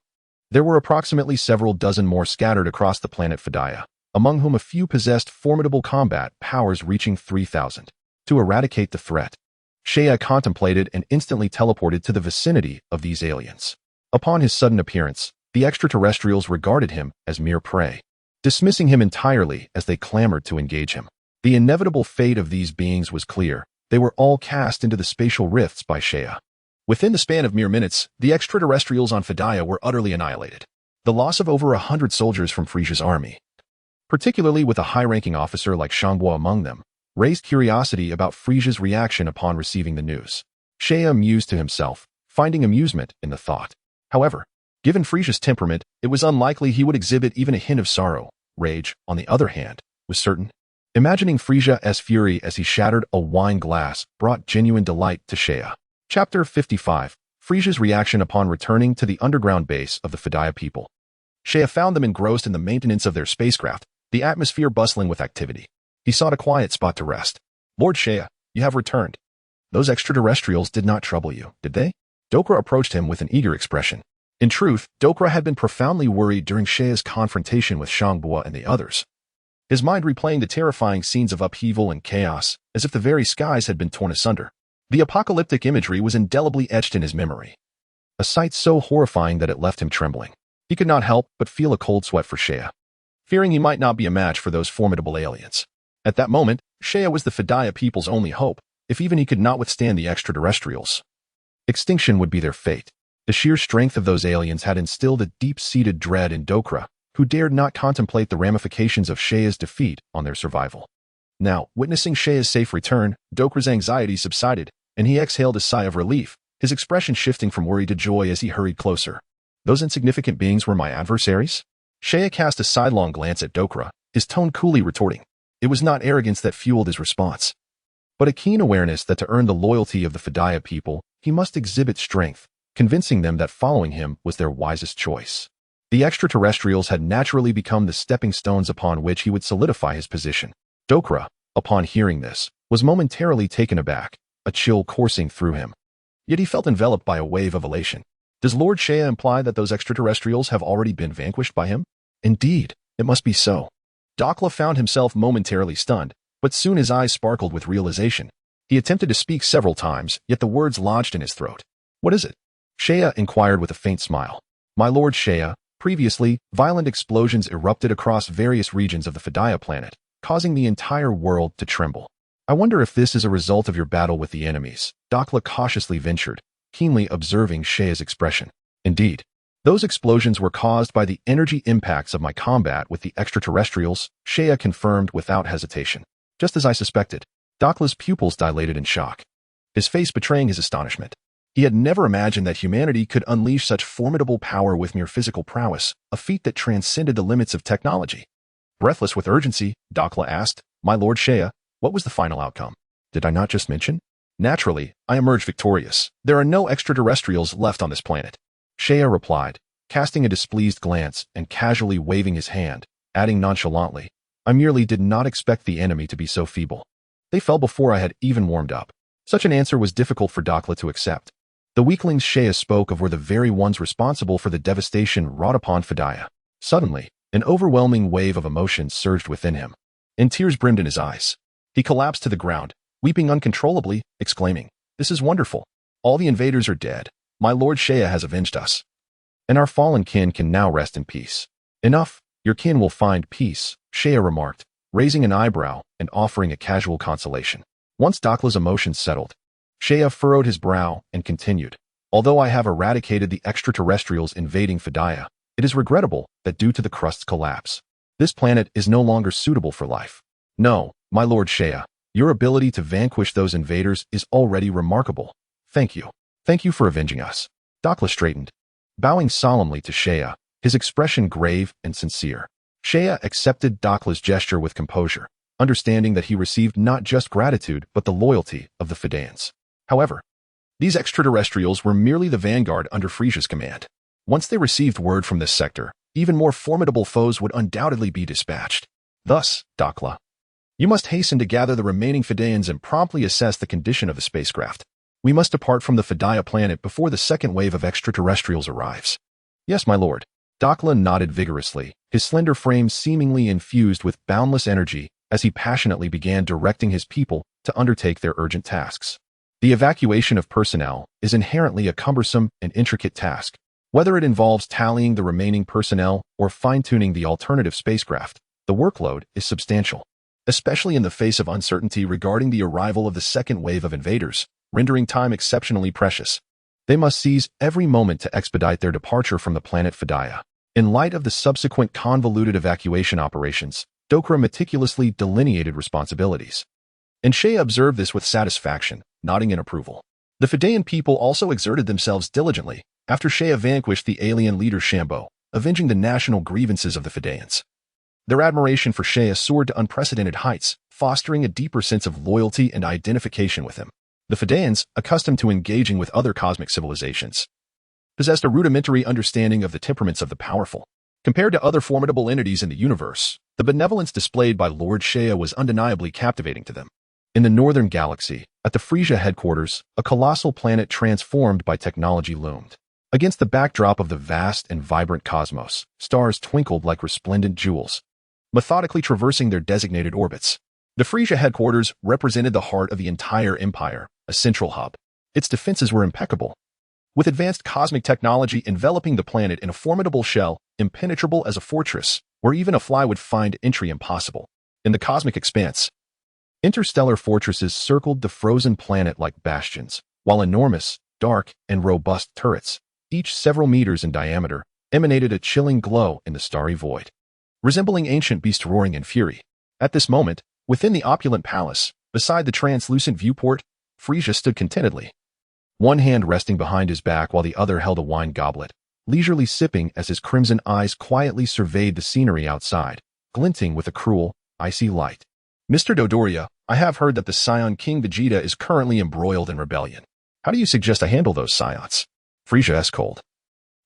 there were approximately several dozen more scattered across the planet Fedaya, among whom a few possessed formidable combat powers reaching 3,000. To eradicate the threat, Saiyan contemplated and instantly teleported to the vicinity of these aliens. Upon his sudden appearance, the extraterrestrials regarded him as mere prey, dismissing him entirely as they clamored to engage him. The inevitable fate of these beings was clear. They were all cast into the spatial rifts by Saiyan. Within the span of mere minutes, the extraterrestrials on Fedaya were utterly annihilated. The loss of over 100 soldiers from Frieza's army, particularly with a high-ranking officer like Champo among them, raised curiosity about Frieza's reaction upon receiving the news. Saiyan mused to himself, finding amusement in the thought. However, given Frieza's temperament, it was unlikely he would exhibit even a hint of sorrow. Rage, on the other hand, was certain. Imagining Frieza's fury as he shattered a wine glass brought genuine delight to Saiyan. Chapter 55. Frieza's reaction upon returning to the underground base of the Fedaya people. Saiyan found them engrossed in the maintenance of their spacecraft, the atmosphere bustling with activity. He sought a quiet spot to rest. Lord Saiyan, you have returned. Those extraterrestrials did not trouble you, did they? Dokra approached him with an eager expression. In truth, Dokra had been profoundly worried during Saiyan's confrontation with Champo and the others, his mind replaying the terrifying scenes of upheaval and chaos, as if the very skies had been torn asunder. The apocalyptic imagery was indelibly etched in his memory, a sight so horrifying that it left him trembling. He could not help but feel a cold sweat for Saiyan, fearing he might not be a match for those formidable aliens. At that moment, Saiyan was the Fedaya people's only hope. If even he could not withstand the extraterrestrials, extinction would be their fate. The sheer strength of those aliens had instilled a deep-seated dread in Dokra, who dared not contemplate the ramifications of Saiyan's defeat on their survival. Now, witnessing Saiyan's safe return, Dokra's anxiety subsided, and he exhaled a sigh of relief, his expression shifting from worry to joy as he hurried closer. Those insignificant beings were my adversaries? Saiyan cast a sidelong glance at Dokra, his tone coolly retorting. It was not arrogance that fueled his response, but a keen awareness that to earn the loyalty of the Fedaya people, he must exhibit strength, convincing them that following him was their wisest choice. The extraterrestrials had naturally become the stepping stones upon which he would solidify his position. Dokra, upon hearing this, was momentarily taken aback, a chill coursing through him. Yet he felt enveloped by a wave of elation. Does Lord Saiyan imply that those extraterrestrials have already been vanquished by him? Indeed, it must be so. Dokra found himself momentarily stunned, but soon his eyes sparkled with realization. He attempted to speak several times, yet the words lodged in his throat. What is it? Saiyan inquired with a faint smile. My Lord Saiyan, previously, violent explosions erupted across various regions of the Fedaya planet, causing the entire world to tremble. I wonder if this is a result of your battle with the enemies, Dokra cautiously ventured, keenly observing Saiyan's expression. Indeed, those explosions were caused by the energy impacts of my combat with the extraterrestrials, Saiyan confirmed without hesitation. Just as I suspected. Dokla's pupils dilated in shock, his face betraying his astonishment. He had never imagined that humanity could unleash such formidable power with mere physical prowess, a feat that transcended the limits of technology. Breathless with urgency, Dokla asked, My Lord Saiyan, what was the final outcome? Did I not just mention? Naturally, I emerged victorious. There are no extraterrestrials left on this planet. Saiyan replied, casting a displeased glance and casually waving his hand, adding nonchalantly, I merely did not expect the enemy to be so feeble. They fell before I had even warmed up. Such an answer was difficult for Dokla to accept. The weaklings Saiyan spoke of were the very ones responsible for the devastation wrought upon Fedaya. Suddenly, an overwhelming wave of emotion surged within him, and tears brimmed in his eyes. He collapsed to the ground, weeping uncontrollably, exclaiming, This is wonderful. All the invaders are dead. My Lord Saiyan has avenged us, and our fallen kin can now rest in peace. Enough, your kin will find peace, Saiyan remarked, raising an eyebrow and offering a casual consolation. Once Dokla's emotions settled, Saiyan furrowed his brow and continued, Although I have eradicated the extraterrestrials invading Fedaya, it is regrettable that due to the crust's collapse, this planet is no longer suitable for life. No, my Lord Saiyan, Your ability to vanquish those invaders is already remarkable. Thank you. Thank you for avenging us. Dakla straightened, bowing solemnly to Shea, his expression grave and sincere. Shea accepted Dakla's gesture with composure, understanding that he received not just gratitude but the loyalty of the Fedayans. However, these extraterrestrials were merely the vanguard under Frieza's command. Once they received word from this sector, even more formidable foes would undoubtedly be dispatched. Thus, Dakla, you must hasten to gather the remaining Fedayans and promptly assess the condition of the spacecraft. We must depart from the Fedaya planet before the second wave of extraterrestrials arrives. Yes, my lord. Dakla nodded vigorously, his slender frame seemingly infused with boundless energy as he passionately began directing his people to undertake their urgent tasks. The evacuation of personnel is inherently a cumbersome and intricate task. Whether it involves tallying the remaining personnel or fine-tuning the alternative spacecraft, the workload is substantial, especially in the face of uncertainty regarding the arrival of the second wave of invaders, rendering time exceptionally precious. They must seize every moment to expedite their departure from the planet Fedaya. In light of the subsequent convoluted evacuation operations, Dokra meticulously delineated responsibilities. And Shea observed this with satisfaction, nodding in approval. The Fedayan people also exerted themselves diligently after Shea vanquished the alien leader Champo, avenging the national grievances of the Fedayans. Their admiration for Shea soared to unprecedented heights, fostering a deeper sense of loyalty and identification with him. The Fedayans, accustomed to engaging with other cosmic civilizations, possessed a rudimentary understanding of the temperaments of the powerful. Compared to other formidable entities in the universe, the benevolence displayed by Lord Shea was undeniably captivating to them. In the northern galaxy, at the Frieza headquarters, a colossal planet transformed by technology loomed. Against the backdrop of the vast and vibrant cosmos, stars twinkled like resplendent jewels, methodically traversing their designated orbits. The Frieza headquarters represented the heart of the entire empire, a central hub. Its defenses were impeccable, with advanced cosmic technology enveloping the planet in a formidable shell, impenetrable as a fortress, where even a fly would find entry impossible. In the cosmic expanse, interstellar fortresses circled the frozen planet like bastions, while enormous, dark, and robust turrets, each several meters in diameter, emanated a chilling glow in the starry void, resembling ancient beasts roaring in fury. At this moment, within the opulent palace, beside the translucent viewport, Frieza stood contentedly, one hand resting behind his back while the other held a wine goblet, leisurely sipping as his crimson eyes quietly surveyed the scenery outside, glinting with a cruel, icy light. Mr. Dodoria, I have heard that the Saiyan King Vegeta is currently embroiled in rebellion. How do you suggest I handle those Saiyans? Frieza escolated.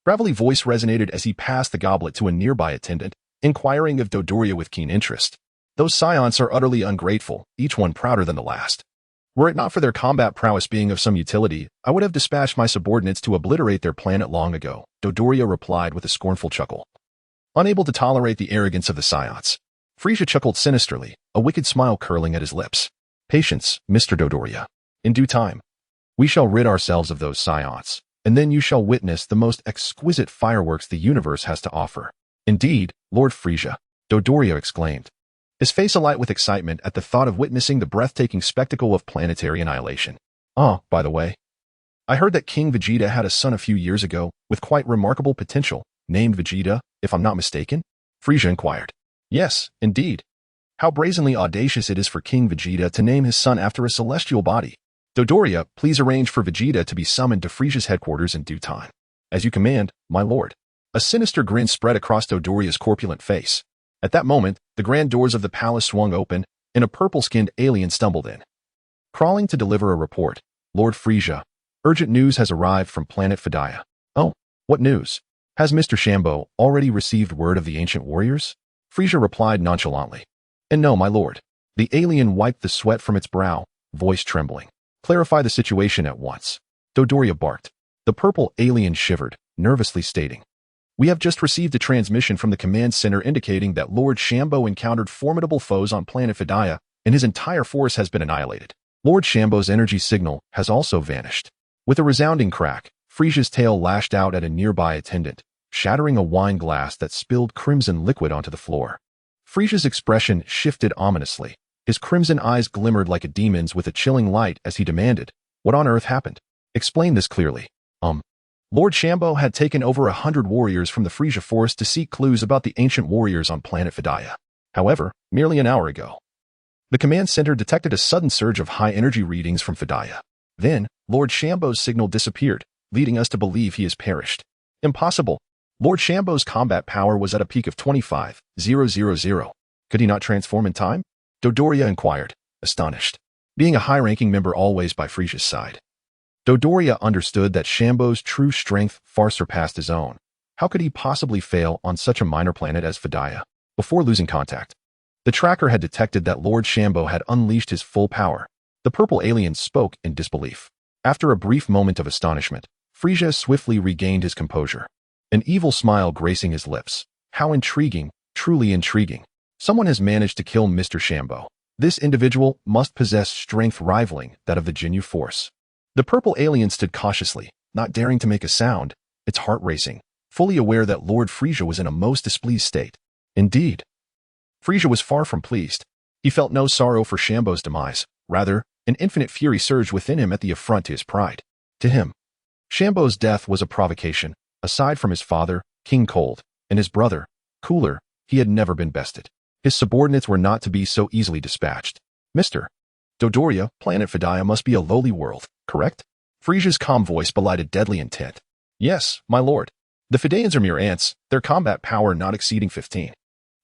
Gravelly voice resonated as he passed the goblet to a nearby attendant, inquiring of Dodoria with keen interest. Those Saiyans are utterly ungrateful, each one prouder than the last. Were it not for their combat prowess being of some utility, I would have dispatched my subordinates to obliterate their planet long ago, Dodoria replied with a scornful chuckle. Unable to tolerate the arrogance of the Saiyans, Frieza chuckled sinisterly, a wicked smile curling at his lips. Patience, Mr. Dodoria. In due time, we shall rid ourselves of those Saiyans, and then you shall witness the most exquisite fireworks the universe has to offer. Indeed, Lord Frieza, Dodoria exclaimed, his face alight with excitement at the thought of witnessing the breathtaking spectacle of planetary annihilation. Ah, by the way, I heard that King Vegeta had a son a few years ago with quite remarkable potential, named Vegeta, if I'm not mistaken? Frieza inquired. Yes, indeed. How brazenly audacious it is for King Vegeta to name his son after a celestial body. Dodoria, please arrange for Vegeta to be summoned to Frieza's headquarters in due time. As you command, my lord. A sinister grin spread across Dodoria's corpulent face. At that moment, the grand doors of the palace swung open, and a purple-skinned alien stumbled in. Crawling to deliver a report, Lord Frieza, urgent news has arrived from Planet Fedaya. Oh, what news? Has Mr. Champo already received word of the ancient warriors? Frieza replied nonchalantly. And no, my lord. The alien wiped the sweat from its brow, voice trembling. Clarify the situation at once. Dodoria barked. The purple alien shivered, nervously stating, we have just received a transmission from the command center indicating that Lord Champo encountered formidable foes on planet Fedaya, and his entire force has been annihilated. Lord Champo's energy signal has also vanished. With a resounding crack, Frieza's tail lashed out at a nearby attendant, shattering a wine glass that spilled crimson liquid onto the floor. Frieza's expression shifted ominously. His crimson eyes glimmered like a demon's with a chilling light as he demanded, what on earth happened? Explain this clearly. Lord Champo had taken over 100 warriors from the Frieza forest to seek clues about the ancient warriors on planet Fedaya. However, merely an hour ago, The command center detected a sudden surge of high-energy readings from Fedaya. Then, Lord Champo's signal disappeared, leading us to believe he has perished. Impossible. Lord Champo's combat power was at a peak of 25,000. Could he not transform in time? Dodoria inquired, astonished. Being a high-ranking member always by Frieza's side, Dodoria understood that Champo's true strength far surpassed his own. How could he possibly fail on such a minor planet as Fedaya? Before losing contact, the tracker had detected that Lord Champo had unleashed his full power. The purple alien spoke in disbelief. After a brief moment of astonishment, Frieza swiftly regained his composure, an evil smile gracing his lips. How intriguing, truly intriguing. Someone has managed to kill Mr. Champo. This individual must possess strength rivaling that of the Ginyu Force. The purple alien stood cautiously, not daring to make a sound, its heart racing, fully aware that Lord Frieza was in a most displeased state. Indeed, Frieza was far from pleased. He felt no sorrow for Champo's demise. Rather, an infinite fury surged within him at the affront to his pride. To him, Champo's death was a provocation. Aside from his father, King Cold, and his brother, Cooler, he had never been bested. His subordinates were not to be so easily dispatched. Mr. Dodoria, Planet Vegeta must be a lowly world, correct? Frieza's calm voice belied a deadly intent. Yes, my lord. The Fedayans are mere ants, their combat power not exceeding 15.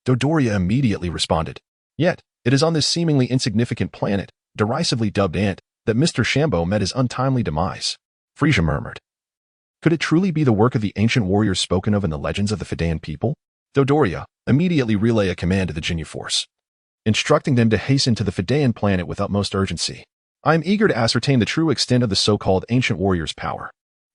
Dodoria immediately responded. Yet, it is on this seemingly insignificant planet, derisively dubbed Ant, that Mr. Champo met his untimely demise. Frieza murmured. Could it truly be the work of the ancient warriors spoken of in the legends of the Fedayan people? Dodoria immediately relayed a command to the Ginyu Force, instructing them to hasten to the Fedayan planet with utmost urgency. I am eager to ascertain the true extent of the so-called ancient warriors' power.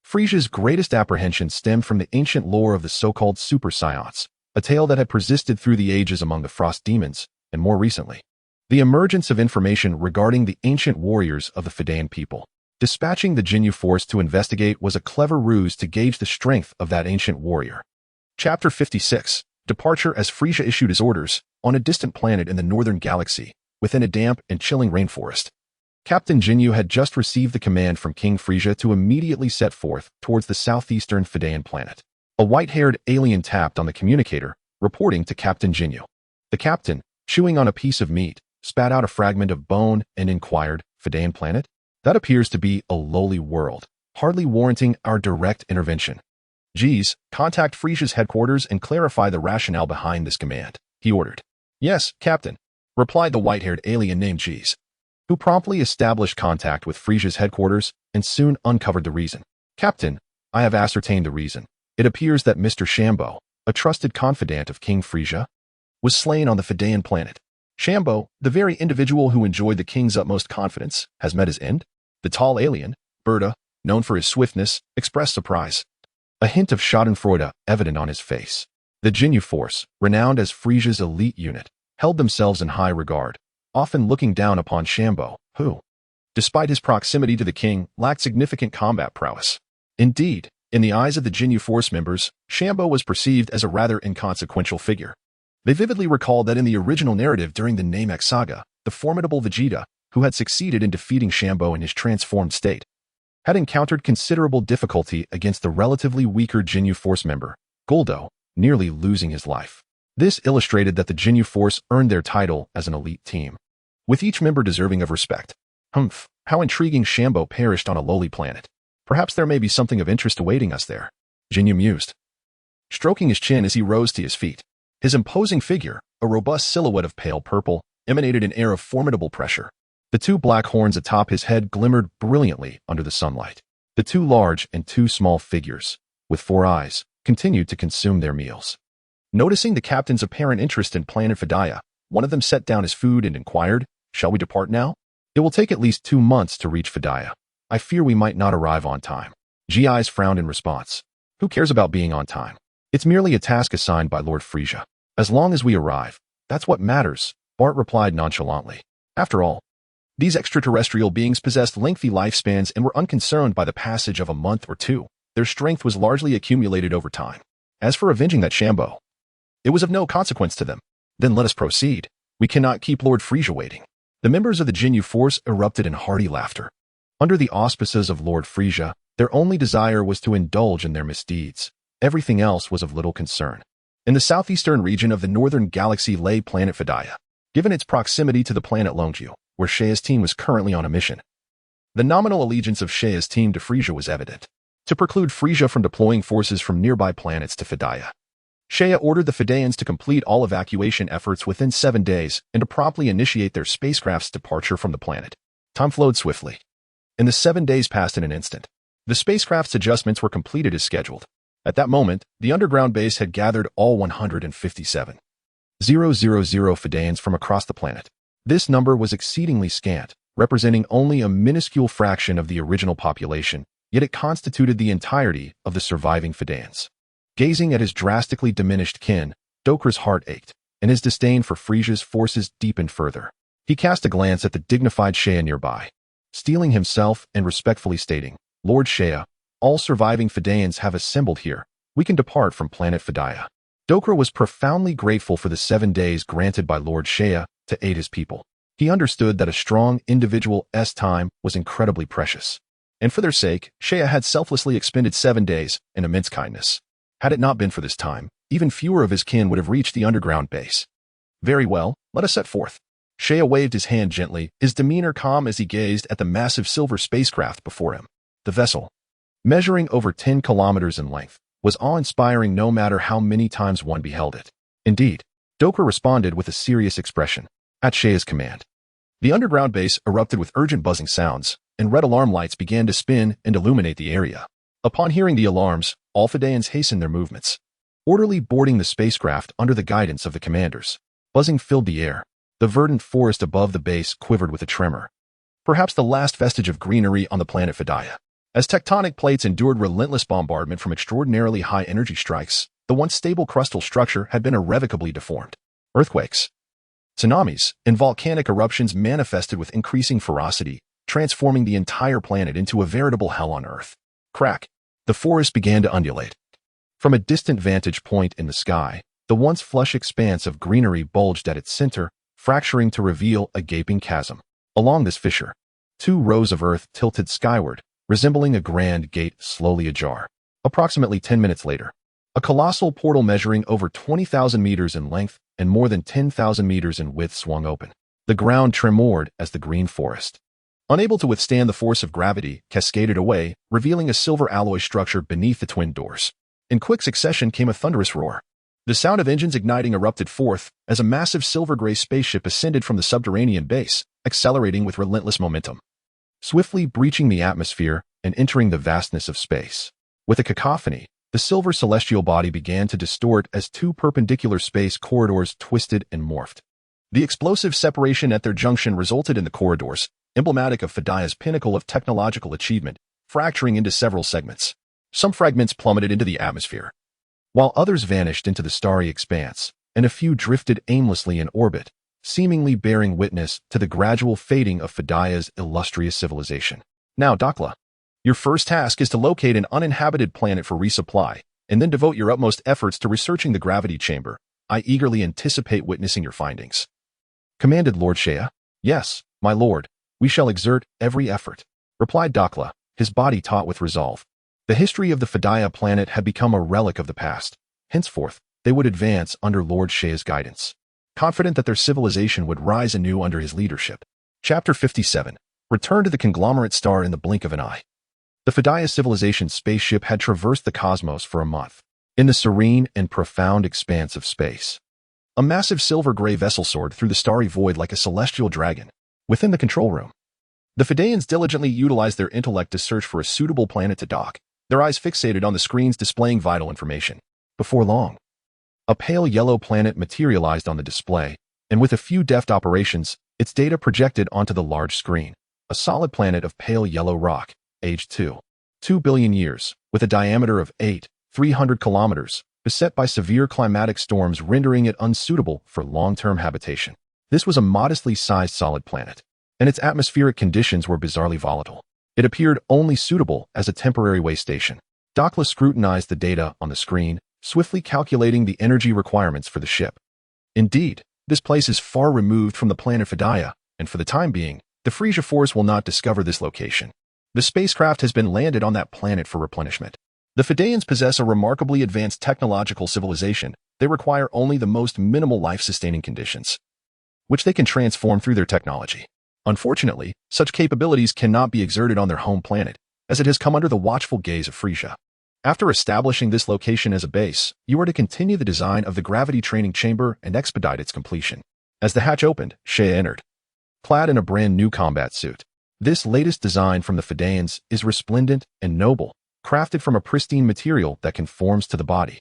Frieza's greatest apprehension stemmed from the ancient lore of the so-called Super Saiyans, a tale that had persisted through the ages among the Frost demons, and more recently, the emergence of information regarding the ancient warriors of the Fedayan people. Dispatching the Ginyu Force to investigate was a clever ruse to gauge the strength of that ancient warrior. Chapter 56. Departure. As Frieza issued his orders, on a distant planet in the northern galaxy, within a damp and chilling rainforest, Captain Ginyu had just received the command from King Frieza to immediately set forth towards the southeastern Fedayan planet. A white-haired alien tapped on the communicator, reporting to Captain Ginyu. The captain, chewing on a piece of meat, spat out a fragment of bone and inquired, Fedayan planet? That appears to be a lowly world, hardly warranting our direct intervention. Geez, contact Frieza's headquarters and clarify the rationale behind this command, he ordered. Yes, Captain, replied the white-haired alien named Geez, who promptly established contact with Frieza's headquarters and soon uncovered the reason. Captain, I have ascertained the reason. It appears that Mr. Champo, a trusted confidant of King Frieza, was slain on the Fedayan planet. Champo, the very individual who enjoyed the king's utmost confidence, has met his end? The tall alien, Berta, known for his swiftness, expressed surprise, a hint of schadenfreude evident on his face. The Ginyu Force, renowned as Frieza's elite unit, held themselves in high regard, often looking down upon Champo, who, despite his proximity to the king, lacked significant combat prowess. Indeed, in the eyes of the Ginyu Force members, Champo was perceived as a rather inconsequential figure. They vividly recalled that in the original narrative during the Namek saga, the formidable Vegeta, who had succeeded in defeating Champo in his transformed state, had encountered considerable difficulty against the relatively weaker Ginyu Force member, Guldo, nearly losing his life. This illustrated that the Ginyu Force earned their title as an elite team, with each member deserving of respect. Humph, how intriguing. Champo perished on a lowly planet. Perhaps there may be something of interest awaiting us there, Ginyu mused, stroking his chin as he rose to his feet. His imposing figure, a robust silhouette of pale purple, emanated an air of formidable pressure. The two black horns atop his head glimmered brilliantly under the sunlight. The two large and two small figures, with 4 eyes, continued to consume their meals. Noticing the captain's apparent interest in Planet Vegeta, one of them set down his food and inquired, Shall we depart now? It will take at least 2 months to reach Fedaya. I fear we might not arrive on time. G.I.'s frowned in response. Who cares about being on time? It's merely a task assigned by Lord Frieza. As long as we arrive, that's what matters, Bart replied nonchalantly. After all, these extraterrestrial beings possessed lengthy lifespans and were unconcerned by the passage of a month or 2. Their strength was largely accumulated over time. As for avenging that Champo, it was of no consequence to them. Then let us proceed. We cannot keep Lord Frieza waiting. The members of the Ginyu Force erupted in hearty laughter. Under the auspices of Lord Frieza, their only desire was to indulge in their misdeeds. Everything else was of little concern. In the southeastern region of the northern galaxy lay Planet Fedaya. given its proximity to the planet Longju, where Shea's team was currently on a mission. The nominal allegiance of Shea's team to Frieza was evident. To preclude Frieza from deploying forces from nearby planets to Fedaya, Shea ordered the Fedayans to complete all evacuation efforts within 7 days and to promptly initiate their spacecraft's departure from the planet. Time flowed swiftly, and the 7 days passed in an instant. The spacecraft's adjustments were completed as scheduled. At that moment, the underground base had gathered all 157,000 Fedayans from across the planet. This number was exceedingly scant, representing only a minuscule fraction of the original population, yet it constituted the entirety of the surviving Fedayans. Gazing at his drastically diminished kin, Dokura's heart ached, and his disdain for Frieza's forces deepened further. He cast a glance at the dignified Shea nearby, steeling himself and respectfully stating, "Lord Shea, all surviving Fedayans have assembled here. We can depart from planet Fedaya." Dokura was profoundly grateful for the 7 days granted by Lord Shea to aid his people. He understood that a strong individual's time was incredibly precious, and for their sake, Shea had selflessly expended 7 days in immense kindness. Had it not been for this time, even fewer of his kin would have reached the underground base. "Very well, let us set forth." Shea waved his hand gently, his demeanor calm as he gazed at the massive silver spacecraft before him. The vessel, measuring over 10 kilometers in length, was awe-inspiring no matter how many times one beheld it. Indeed, Dokura responded with a serious expression, at Shea's command. The underground base erupted with urgent buzzing sounds, and red alarm lights began to spin and illuminate the area. Upon hearing the alarms, all Fedayans hastened their movements, orderly boarding the spacecraft under the guidance of the commanders. Buzzing filled the air. The verdant forest above the base quivered with a tremor, perhaps the last vestige of greenery on the planet Fedaya. As tectonic plates endured relentless bombardment from extraordinarily high energy strikes, the once stable crustal structure had been irrevocably deformed. Earthquakes, tsunamis, and volcanic eruptions manifested with increasing ferocity, transforming the entire planet into a veritable hell on Earth. Crack. The forest began to undulate. From a distant vantage point in the sky, the once flush expanse of greenery bulged at its center, fracturing to reveal a gaping chasm. Along this fissure, 2 rows of earth tilted skyward, resembling a grand gate slowly ajar. Approximately 10 minutes later, a colossal portal measuring over 20,000 meters in length and more than 10,000 meters in width swung open. The ground tremored as the green forest, unable to withstand the force of gravity, cascaded away, revealing a silver alloy structure beneath the twin doors. In quick succession came a thunderous roar. The sound of engines igniting erupted forth as a massive silver-gray spaceship ascended from the subterranean base, accelerating with relentless momentum, swiftly breaching the atmosphere and entering the vastness of space. With a cacophony, the silver celestial body began to distort as 2 perpendicular space corridors twisted and morphed. The explosive separation at their junction resulted in the corridors, emblematic of Fedaya's pinnacle of technological achievement, fracturing into several segments. Some fragments plummeted into the atmosphere, while others vanished into the starry expanse, and a few drifted aimlessly in orbit, seemingly bearing witness to the gradual fading of Fedaya's illustrious civilization. Now, Dokura, your first task is to locate an uninhabited planet for resupply, and then devote your utmost efforts to researching the gravity chamber. I eagerly anticipate witnessing your findings," commanded Lord Shea. "Yes, my lord, we shall exert every effort," replied Dokura, his body taut with resolve. The history of the Fedaya planet had become a relic of the past. Henceforth, they would advance under Lord Shea's guidance, confident that their civilization would rise anew under his leadership. Chapter 57. Return to the conglomerate star in the blink of an eye. The Fedaya civilization's spaceship had traversed the cosmos for a month, in the serene and profound expanse of space. A massive silver-gray vessel soared through the starry void like a celestial dragon. Within the control room, the Fedayans diligently utilized their intellect to search for a suitable planet to dock, their eyes fixated on the screens displaying vital information. Before long, a pale yellow planet materialized on the display, and with a few deft operations, its data projected onto the large screen. A solid planet of pale yellow rock, aged 2 billion years, with a diameter of 300 kilometers, beset by severe climatic storms rendering it unsuitable for long-term habitation. This was a modestly sized solid planet, and its atmospheric conditions were bizarrely volatile. It appeared only suitable as a temporary way station. Dokura scrutinized the data on the screen, swiftly calculating the energy requirements for the ship. Indeed, this place is far removed from the planet Fedaya, and for the time being, the Frieza force will not discover this location. The spacecraft has been landed on that planet for replenishment. The Fedayans possess a remarkably advanced technological civilization. They require only the most minimal life-sustaining conditions. which they can transform through their technology. Unfortunately, such capabilities cannot be exerted on their home planet, as it has come under the watchful gaze of Frieza. After establishing this location as a base, you are to continue the design of the gravity training chamber and expedite its completion. As the hatch opened, Saiyan entered, clad in a brand new combat suit. This latest design from the Fedayans is resplendent and noble, crafted from a pristine material that conforms to the body,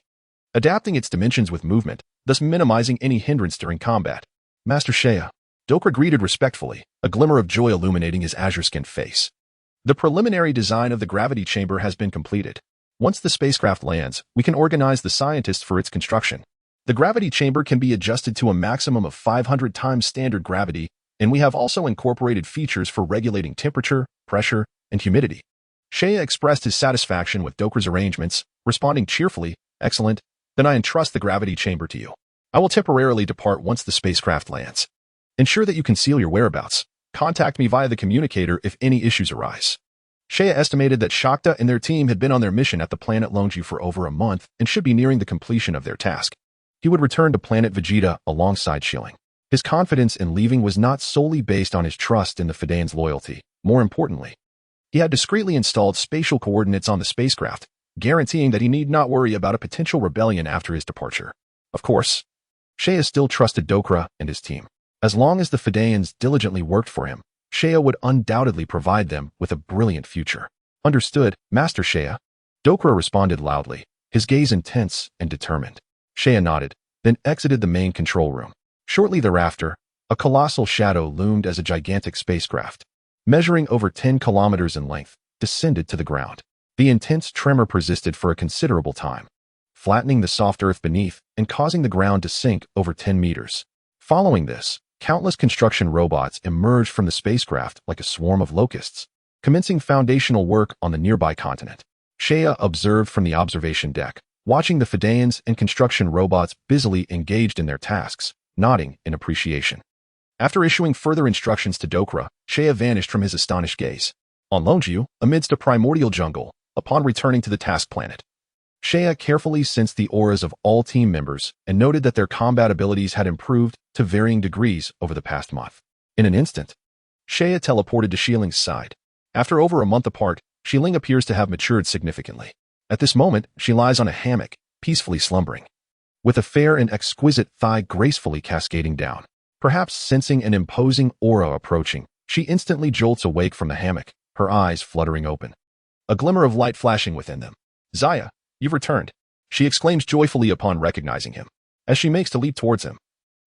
adapting its dimensions with movement, thus minimizing any hindrance during combat. Master Saiyan, Dokra greeted respectfully, a glimmer of joy illuminating his azure-skinned face. The preliminary design of the gravity chamber has been completed. Once the spacecraft lands, we can organize the scientists for its construction. The gravity chamber can be adjusted to a maximum of 500 times standard gravity, and we have also incorporated features for regulating temperature, pressure, and humidity. Saiyan expressed his satisfaction with Dokra's arrangements, responding cheerfully, "Excellent, then I entrust the gravity chamber to you. I will temporarily depart once the spacecraft lands. Ensure that you conceal your whereabouts. Contact me via the communicator if any issues arise." Saiyan estimated that Shakta and their team had been on their mission at the planet Longju for over a month and should be nearing the completion of their task. He would return to Planet Vegeta alongside Shilling. His confidence in leaving was not solely based on his trust in the Fedayans' loyalty. More importantly, he had discreetly installed spatial coordinates on the spacecraft, guaranteeing that he need not worry about a potential rebellion after his departure. Of course, Saiyan still trusted Dokra and his team. As long as the Fedayans diligently worked for him, Saiyan would undoubtedly provide them with a brilliant future. "Understood, Master Saiyan." Dokra responded loudly, his gaze intense and determined. Saiyan nodded, then exited the main control room. Shortly thereafter, a colossal shadow loomed as a gigantic spacecraft, measuring over 10 kilometers in length, descended to the ground. The intense tremor persisted for a considerable time, flattening the soft earth beneath and causing the ground to sink over 10 meters. Following this, countless construction robots emerged from the spacecraft like a swarm of locusts, commencing foundational work on the nearby continent. Saiyan observed from the observation deck, watching the Fedayans and construction robots busily engaged in their tasks, nodding in appreciation. After issuing further instructions to Dokra, Saiyan vanished from his astonished gaze. On Longju, amidst a primordial jungle, upon returning to the task planet, Saiyan carefully sensed the auras of all team members and noted that their combat abilities had improved to varying degrees over the past month. In an instant, Saiyan teleported to Shiling's side. After over a month apart, Shiling appears to have matured significantly. At this moment, she lies on a hammock, peacefully slumbering, with a fair and exquisite thigh gracefully cascading down. Perhaps sensing an imposing aura approaching, she instantly jolts awake from the hammock, her eyes fluttering open, a glimmer of light flashing within them. "Zaya, you've returned," she exclaims joyfully upon recognizing him. As she makes to leap towards him,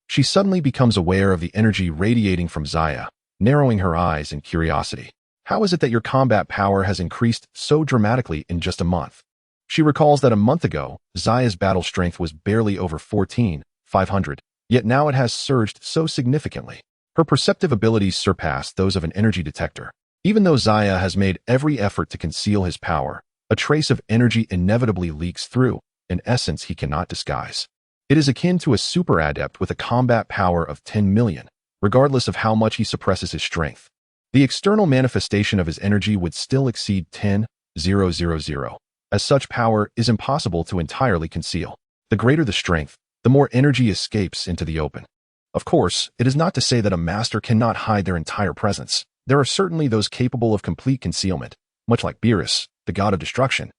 she suddenly becomes aware of the energy radiating from Zaya, narrowing her eyes in curiosity. "How is it that your combat power has increased so dramatically in just a month?" She recalls that a month ago, Zaya's battle strength was barely over 14,500, yet now it has surged so significantly. Her perceptive abilities surpass those of an energy detector. Even though Zaya has made every effort to conceal his power, a trace of energy inevitably leaks through, an essence he cannot disguise. It is akin to a super adept with a combat power of 10 million, regardless of how much he suppresses his strength. The external manifestation of his energy would still exceed 10,000, as such power is impossible to entirely conceal. The greater the strength, the more energy escapes into the open. Of course, it is not to say that a master cannot hide their entire presence. There are certainly those capable of complete concealment, much like Beerus, the god of destruction,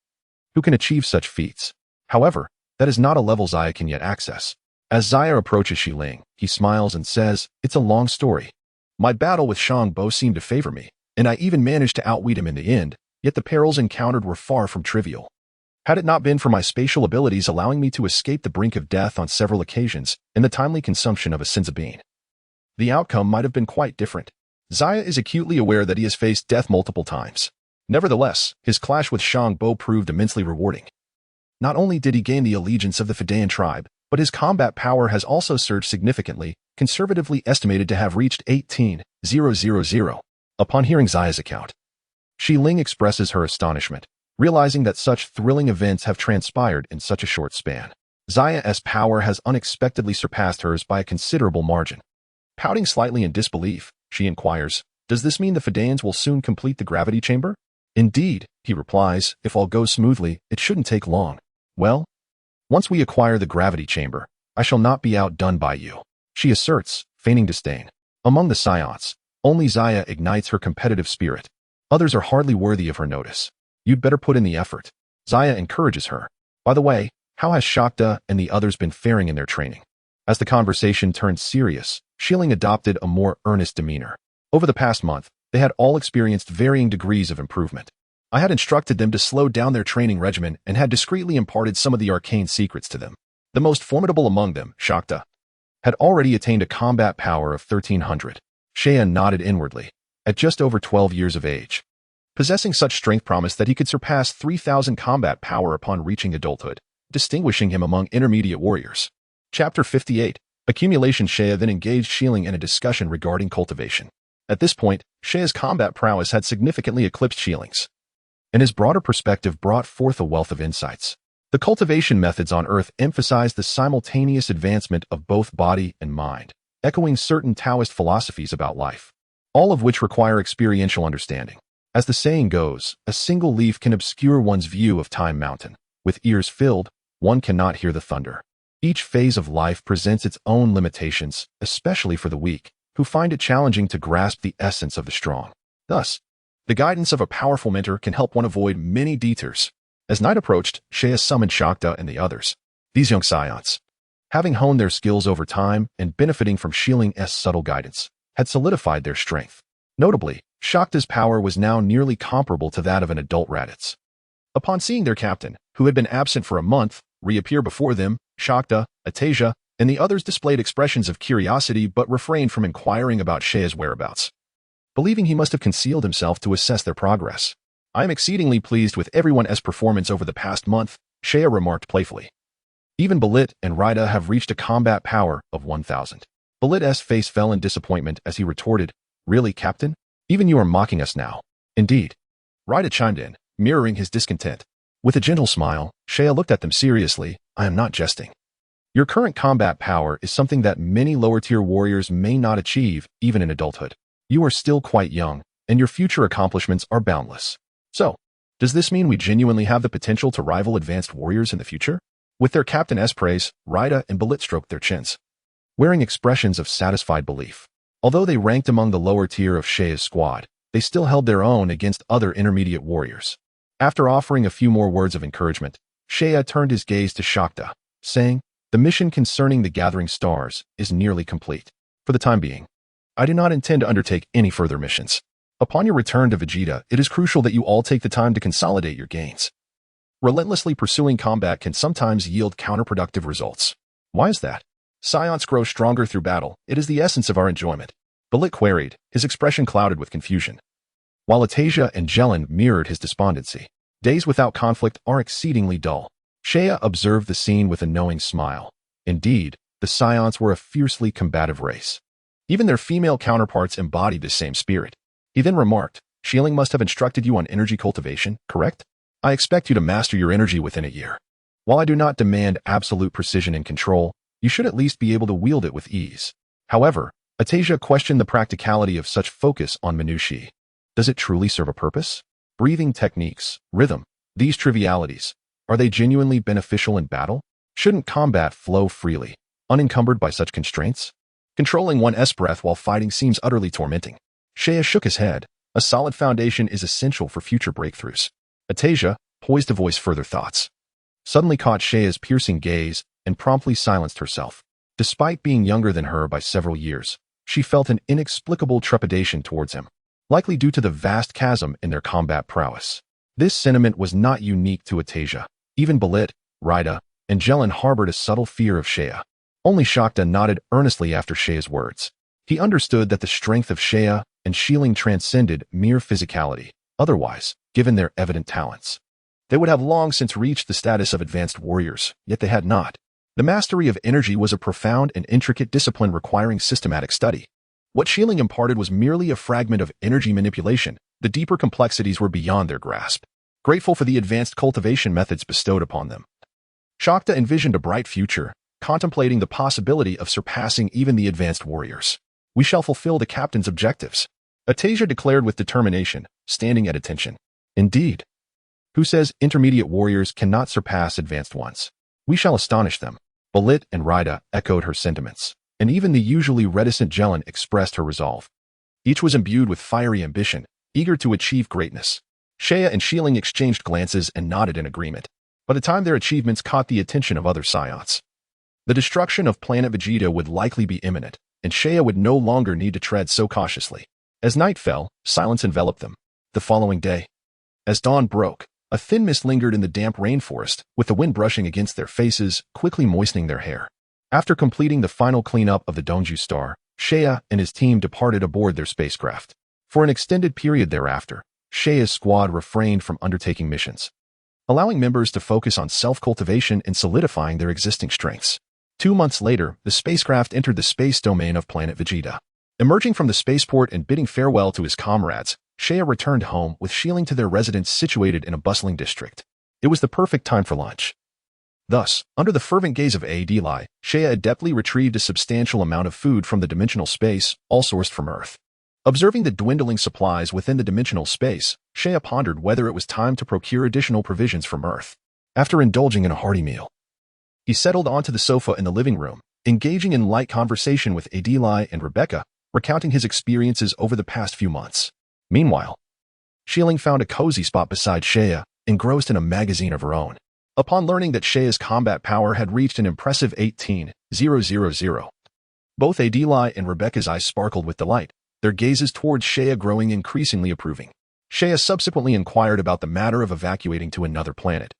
who can achieve such feats. However, that is not a level Zaya can yet access. As Zaya approaches Shiling, he smiles and says, "It's a long story. My battle with Champo seemed to favor me, and I even managed to outwit him in the end, yet the perils encountered were far from trivial. Had it not been for my spatial abilities allowing me to escape the brink of death on several occasions and the timely consumption of a Sensabine, the outcome might have been quite different." Zaya is acutely aware that he has faced death multiple times. Nevertheless, his clash with Champo proved immensely rewarding. Not only did he gain the allegiance of the Fedayan tribe, but his combat power has also surged significantly, conservatively estimated to have reached 18,000. Upon hearing Zaya's account, Shiling expresses her astonishment, realizing that such thrilling events have transpired in such a short span. Zaya's power has unexpectedly surpassed hers by a considerable margin. Pouting slightly in disbelief, she inquires, "Does this mean the Fedayans will soon complete the gravity chamber?" "Indeed," he replies, "if all goes smoothly, it shouldn't take long." "Well, once we acquire the gravity chamber, I shall not be outdone by you," she asserts, feigning disdain. Among the Saiyans, only Xayah ignites her competitive spirit. Others are hardly worthy of her notice. You'd better put in the effort. Xayah encourages her. By the way, how has Shakta and the others been faring in their training? As the conversation turned serious, Shilling adopted a more earnest demeanor. Over the past month, they had all experienced varying degrees of improvement. I had instructed them to slow down their training regimen and had discreetly imparted some of the arcane secrets to them. The most formidable among them, Shakta, had already attained a combat power of 1300. Saiyan nodded inwardly. At just over 12 years of age, possessing such strength promised that he could surpass 3,000 combat power upon reaching adulthood, distinguishing him among intermediate warriors. Chapter 58. Accumulation. Saiyan then engaged Shilling in a discussion regarding cultivation. At this point, Shay's combat prowess had significantly eclipsed Shilling's, and his broader perspective brought forth a wealth of insights. The cultivation methods on Earth emphasized the simultaneous advancement of both body and mind, echoing certain Taoist philosophies about life, all of which require experiential understanding. As the saying goes, a single leaf can obscure one's view of Time Mountain. With ears filled, one cannot hear the thunder. Each phase of life presents its own limitations, especially for the weak, who find it challenging to grasp the essence of the strong. Thus, the guidance of a powerful mentor can help one avoid many detours. As night approached, Shaya summoned Shakta and the others. These young Saiyans, having honed their skills over time and benefiting from Shilling's subtle guidance, had solidified their strength. Notably, Shakta's power was now nearly comparable to that of an adult Raditz. Upon seeing their captain, who had been absent for a month, reappear before them, Shakta, Atasia, and the others displayed expressions of curiosity but refrained from inquiring about Shaya's whereabouts, believing he must have concealed himself to assess their progress. I am exceedingly pleased with everyone's performance over the past month, Shaya remarked playfully. Even Balit and Raida have reached a combat power of 1,000. Balit's face fell in disappointment as he retorted, "Really, Captain? Even you are mocking us now." "Indeed." Raida chimed in, mirroring his discontent. With a gentle smile, Shaya looked at them seriously. "I am not jesting. Your current combat power is something that many lower-tier warriors may not achieve, even in adulthood. You are still quite young, and your future accomplishments are boundless. So, does this mean we genuinely have the potential to rival advanced warriors in the future?" With their captain's praise, Raida and Balit stroked their chins, wearing expressions of satisfied belief. Although they ranked among the lower tier of Shaya's squad, they still held their own against other intermediate warriors. After offering a few more words of encouragement, Shaya turned his gaze to Shakta, saying, "The mission concerning the Gathering Stars is nearly complete. For the time being, I do not intend to undertake any further missions. Upon your return to Vegeta, it is crucial that you all take the time to consolidate your gains. Relentlessly pursuing combat can sometimes yield counterproductive results." "Why is that?" "Saiyans grow stronger through battle. It is the essence of our enjoyment," Balit queried, his expression clouded with confusion, while Atasia and Jelen mirrored his despondency. "Days without conflict are exceedingly dull." Shaya observed the scene with a knowing smile. Indeed, the Saiyans were a fiercely combative race. Even their female counterparts embodied the same spirit. He then remarked, "Shilling must have instructed you on energy cultivation, correct? I expect you to master your energy within a year. While I do not demand absolute precision and control, you should at least be able to wield it with ease." However, Atasia questioned the practicality of such focus on minutiae. Does it truly serve a purpose? Breathing techniques, rhythm, these trivialities, are they genuinely beneficial in battle? Shouldn't combat flow freely, unencumbered by such constraints? Controlling one's breath while fighting seems utterly tormenting. Shaya shook his head. A solid foundation is essential for future breakthroughs. Atasia, poised to voice further thoughts, suddenly caught Shaya's piercing gaze and promptly silenced herself. Despite being younger than her by several years, she felt an inexplicable trepidation towards him, likely due to the vast chasm in their combat prowess. This sentiment was not unique to Atasia. Even Balit, Raida, and Jelen harbored a subtle fear of Shaya. Only Shakta nodded earnestly after Shaya's words. He understood that the strength of Shaya and Shilling transcended mere physicality. Otherwise, given their evident talents, they would have long since reached the status of advanced warriors, yet they had not. The mastery of energy was a profound and intricate discipline requiring systematic study. What Shilling imparted was merely a fragment of energy manipulation. The deeper complexities were beyond their grasp. Grateful for the advanced cultivation methods bestowed upon them, Shakta envisioned a bright future, contemplating the possibility of surpassing even the advanced warriors. "We shall fulfill the captain's objectives," Atasia declared with determination, standing at attention. "Indeed. Who says intermediate warriors cannot surpass advanced ones? We shall astonish them." Balit and Raida echoed her sentiments. and even the usually reticent Jelen expressed her resolve. Each was imbued with fiery ambition, eager to achieve greatness. Shea and Shieling exchanged glances and nodded in agreement. By the time their achievements caught the attention of other Saiyans, the destruction of Planet Vegeta would likely be imminent, and Shea would no longer need to tread so cautiously. As night fell, silence enveloped them. The following day, as dawn broke, a thin mist lingered in the damp rainforest, with the wind brushing against their faces, quickly moistening their hair. After completing the final cleanup of the Donju Star, Shea and his team departed aboard their spacecraft. For an extended period thereafter, Shea's squad refrained from undertaking missions, allowing members to focus on self-cultivation and solidifying their existing strengths. 2 months later, the spacecraft entered the space domain of Planet Vegeta. Emerging from the spaceport and bidding farewell to his comrades, Shea returned home with Shieling to their residence situated in a bustling district. It was the perfect time for lunch. Thus, under the fervent gaze of Adeli, Shea adeptly retrieved a substantial amount of food from the dimensional space, all sourced from Earth. Observing the dwindling supplies within the dimensional space, Shea pondered whether it was time to procure additional provisions from Earth. After indulging in a hearty meal, he settled onto the sofa in the living room, engaging in light conversation with Adeli and Rebecca, recounting his experiences over the past few months. Meanwhile, Shieling found a cozy spot beside Shea, engrossed in a magazine of her own. Upon learning that Shea's combat power had reached an impressive 18,000, both Adeli and Rebecca's eyes sparkled with delight, their gazes towards Shea growing increasingly approving. Shea subsequently inquired about the matter of evacuating to another planet,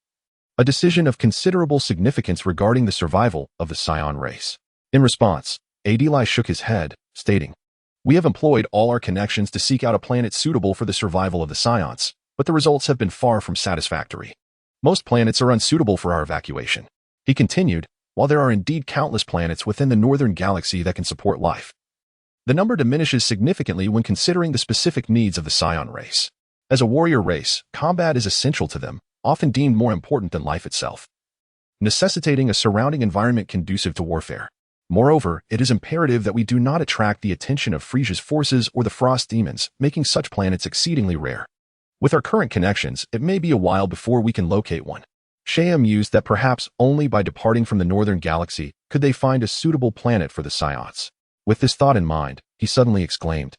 a decision of considerable significance regarding the survival of the Saiyan race. In response, Adeli shook his head, stating, "We have employed all our connections to seek out a planet suitable for the survival of the Saiyans, but the results have been far from satisfactory. Most planets are unsuitable for our evacuation." He continued, "While there are indeed countless planets within the northern galaxy that can support life, the number diminishes significantly when considering the specific needs of the Saiyan race. As a warrior race, combat is essential to them, often deemed more important than life itself, necessitating a surrounding environment conducive to warfare. Moreover, it is imperative that we do not attract the attention of Frieza's forces or the Frost Demons, making such planets exceedingly rare. With our current connections, it may be a while before we can locate one." Shea mused that perhaps only by departing from the northern galaxy could they find a suitable planet for the Saiyans. With this thought in mind, he suddenly exclaimed,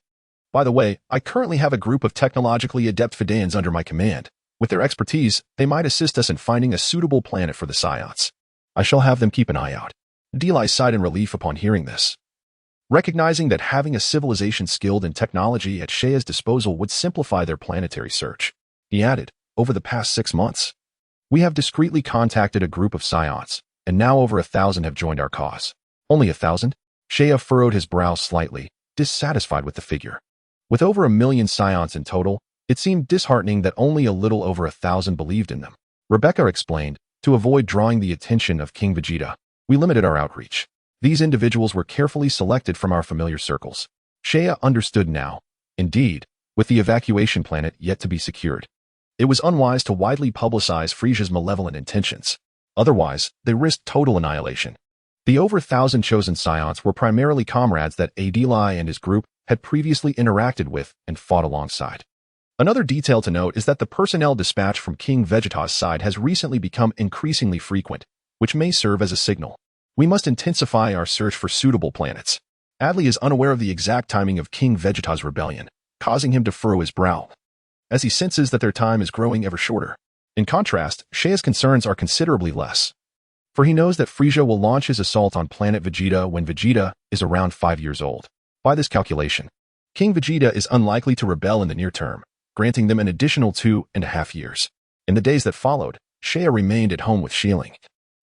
"By the way, I currently have a group of technologically adept Fedayans under my command. With their expertise, they might assist us in finding a suitable planet for the Saiyans. I shall have them keep an eye out." Adeli sighed in relief upon hearing this, recognizing that having a civilization skilled in technology at Shea's disposal would simplify their planetary search. He added, "Over the past 6 months, we have discreetly contacted a group of Saiyans, and now over 1,000 have joined our cause." "Only 1,000? Shea furrowed his brow slightly, dissatisfied with the figure. With over 1,000,000 Saiyans in total, it seemed disheartening that only a little over 1,000 believed in them. Rebecca explained, "To avoid drawing the attention of King Vegeta, we limited our outreach. These individuals were carefully selected from our familiar circles." Shea understood now. Indeed, with the evacuation planet yet to be secured, it was unwise to widely publicize Frieza's malevolent intentions. Otherwise, they risked total annihilation. The over 1,000 chosen Saiyans were primarily comrades that Adeli and his group had previously interacted with and fought alongside. Another detail to note is that the personnel dispatch from King Vegeta's side has recently become increasingly frequent, which may serve as a signal. We must intensify our search for suitable planets. Adli is unaware of the exact timing of King Vegeta's rebellion, causing him to furrow his brow, as he senses that their time is growing ever shorter. In contrast, Shea's concerns are considerably less, for he knows that Frieza will launch his assault on Planet Vegeta when Vegeta is around 5 years old. By this calculation, King Vegeta is unlikely to rebel in the near term, granting them an additional 2.5 years. In the days that followed, Shea remained at home with Shieling,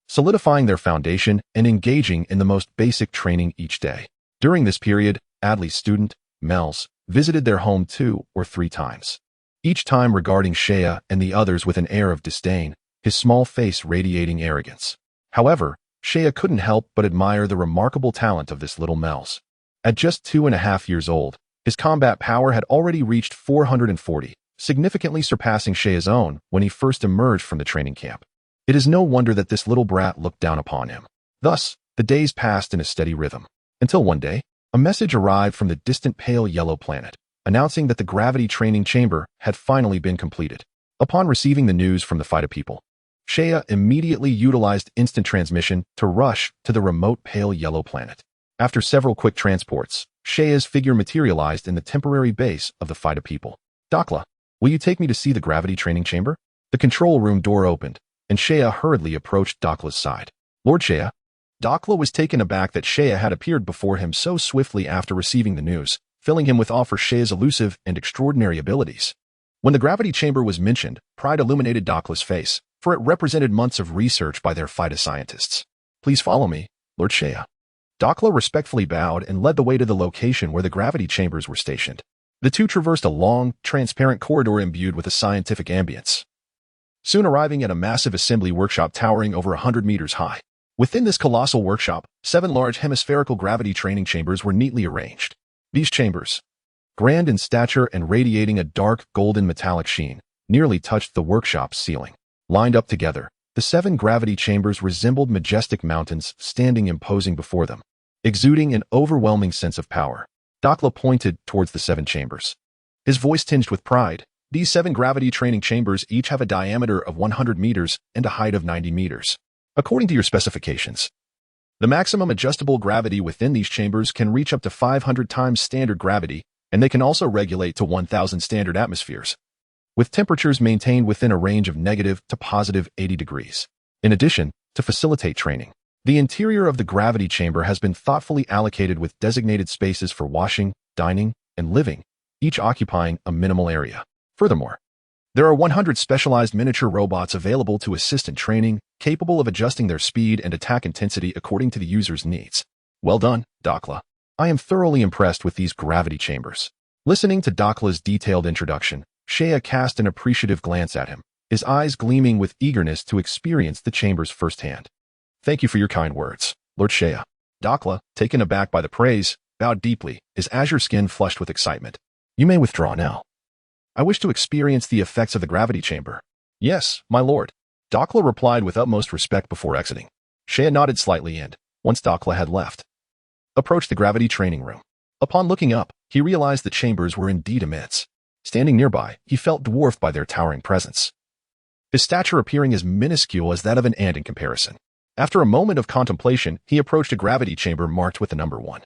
solidifying their foundation and engaging in the most basic training each day. During this period, Adli's student, Mels, visited their home 2 or 3 times, each time regarding Shea and the others with an air of disdain, his small face radiating arrogance. However, Shea couldn't help but admire the remarkable talent of this little Mels. At just 2.5 years old, his combat power had already reached 440, significantly surpassing Shea's own when he first emerged from the training camp. It is no wonder that this little brat looked down upon him. Thus, the days passed in a steady rhythm, until one day, a message arrived from the distant pale yellow planet, announcing that the gravity training chamber had finally been completed. Upon receiving the news from the Fedaya people, Shea immediately utilized instant transmission to rush to the remote pale yellow planet. After several quick transports, Shea's figure materialized in the temporary base of the Fedaya people. Dakla, will you take me to see the gravity training chamber? The control room door opened, and Shea hurriedly approached Dakla's side. Lord Shea. Dakla was taken aback that Shea had appeared before him so swiftly after receiving the news, filling him with awe for Shea's elusive and extraordinary abilities. When the gravity chamber was mentioned, pride illuminated Dakla's face, for it represented months of research by their Fedaya scientists. Please follow me, Lord Shea. Dakla respectfully bowed and led the way to the location where the gravity chambers were stationed. The two traversed a long, transparent corridor imbued with a scientific ambience, soon arriving at a massive assembly workshop towering over 100 meters high. Within this colossal workshop, 7 large hemispherical gravity training chambers were neatly arranged. These chambers, grand in stature and radiating a dark golden metallic sheen, nearly touched the workshop's ceiling. Lined up together, the 7 gravity chambers resembled majestic mountains standing imposing before them, exuding an overwhelming sense of power. Dakla pointed towards the 7 chambers, his voice tinged with pride. These 7 gravity training chambers each have a diameter of 100 meters and a height of 90 meters. According to your specifications, the maximum adjustable gravity within these chambers can reach up to 500 times standard gravity, and they can also regulate to 1,000 standard atmospheres, with temperatures maintained within a range of negative to positive 80 degrees. In addition, to facilitate training, the interior of the gravity chamber has been thoughtfully allocated with designated spaces for washing, dining, and living, each occupying a minimal area. Furthermore, there are 100 specialized miniature robots available to assist in training, capable of adjusting their speed and attack intensity according to the user's needs. Well done, Dakla. I am thoroughly impressed with these gravity chambers. Listening to Dakla's detailed introduction, Shea cast an appreciative glance at him, his eyes gleaming with eagerness to experience the chambers firsthand. Thank you for your kind words, Lord Shea. Dakla, taken aback by the praise, bowed deeply, his azure skin flushed with excitement. You may withdraw now. I wish to experience the effects of the gravity chamber. Yes, my lord. Dakla replied with utmost respect before exiting. Shea nodded slightly and, once Dakla had left, approached the gravity training room. Upon looking up, he realized the chambers were indeed immense. Standing nearby, he felt dwarfed by their towering presence, his stature appearing as minuscule as that of an ant in comparison. After a moment of contemplation, he approached a gravity chamber marked with the number 1.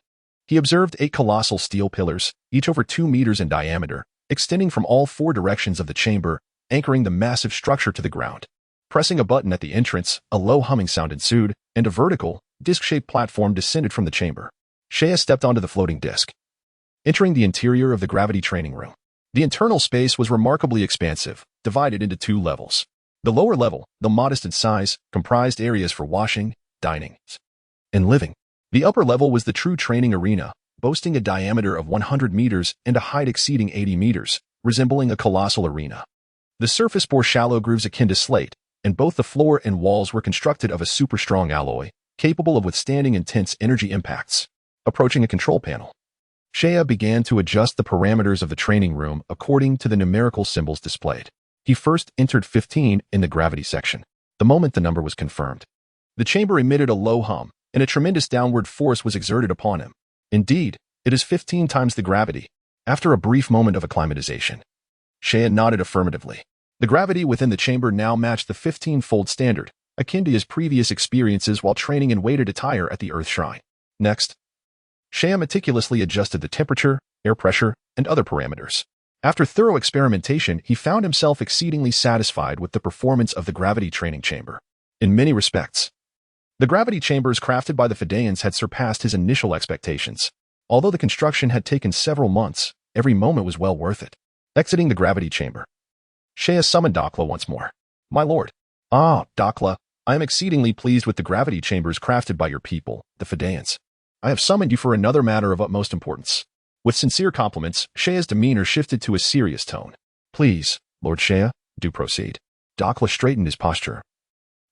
He observed 8 colossal steel pillars, each over 2 meters in diameter, extending from all 4 directions of the chamber, anchoring the massive structure to the ground. Pressing a button at the entrance, a low humming sound ensued, and a vertical, disc-shaped platform descended from the chamber. Shea stepped onto the floating disc, entering the interior of the gravity training room. The internal space was remarkably expansive, divided into 2 levels. The lower level, though modest in size, comprised areas for washing, dining, and living. The upper level was the true training arena, boasting a diameter of 100 meters and a height exceeding 80 meters, resembling a colossal arena. The surface bore shallow grooves akin to slate, and both the floor and walls were constructed of a super-strong alloy, capable of withstanding intense energy impacts. Approaching a control panel, Shea began to adjust the parameters of the training room according to the numerical symbols displayed. He first entered 15 in the gravity section. The moment the number was confirmed, the chamber emitted a low hum, and a tremendous downward force was exerted upon him. Indeed, it is 15 times the gravity. After a brief moment of acclimatization, Shea nodded affirmatively. The gravity within the chamber now matched the 15-fold standard, akin to his previous experiences while training in weighted attire at the Earth Shrine. Next, Shea meticulously adjusted the temperature, air pressure, and other parameters. After thorough experimentation, he found himself exceedingly satisfied with the performance of the gravity training chamber. In many respects, the gravity chambers crafted by the Fedayans had surpassed his initial expectations. Although the construction had taken several months, every moment was well worth it. Exiting the gravity chamber, Shea summoned Dakla once more. My lord. Ah, Dakla, I am exceedingly pleased with the gravity chambers crafted by your people, the Fedayans. I have summoned you for another matter of utmost importance. With sincere compliments, Shea's demeanor shifted to a serious tone. Please, Lord Shea, do proceed. Dakla straightened his posture,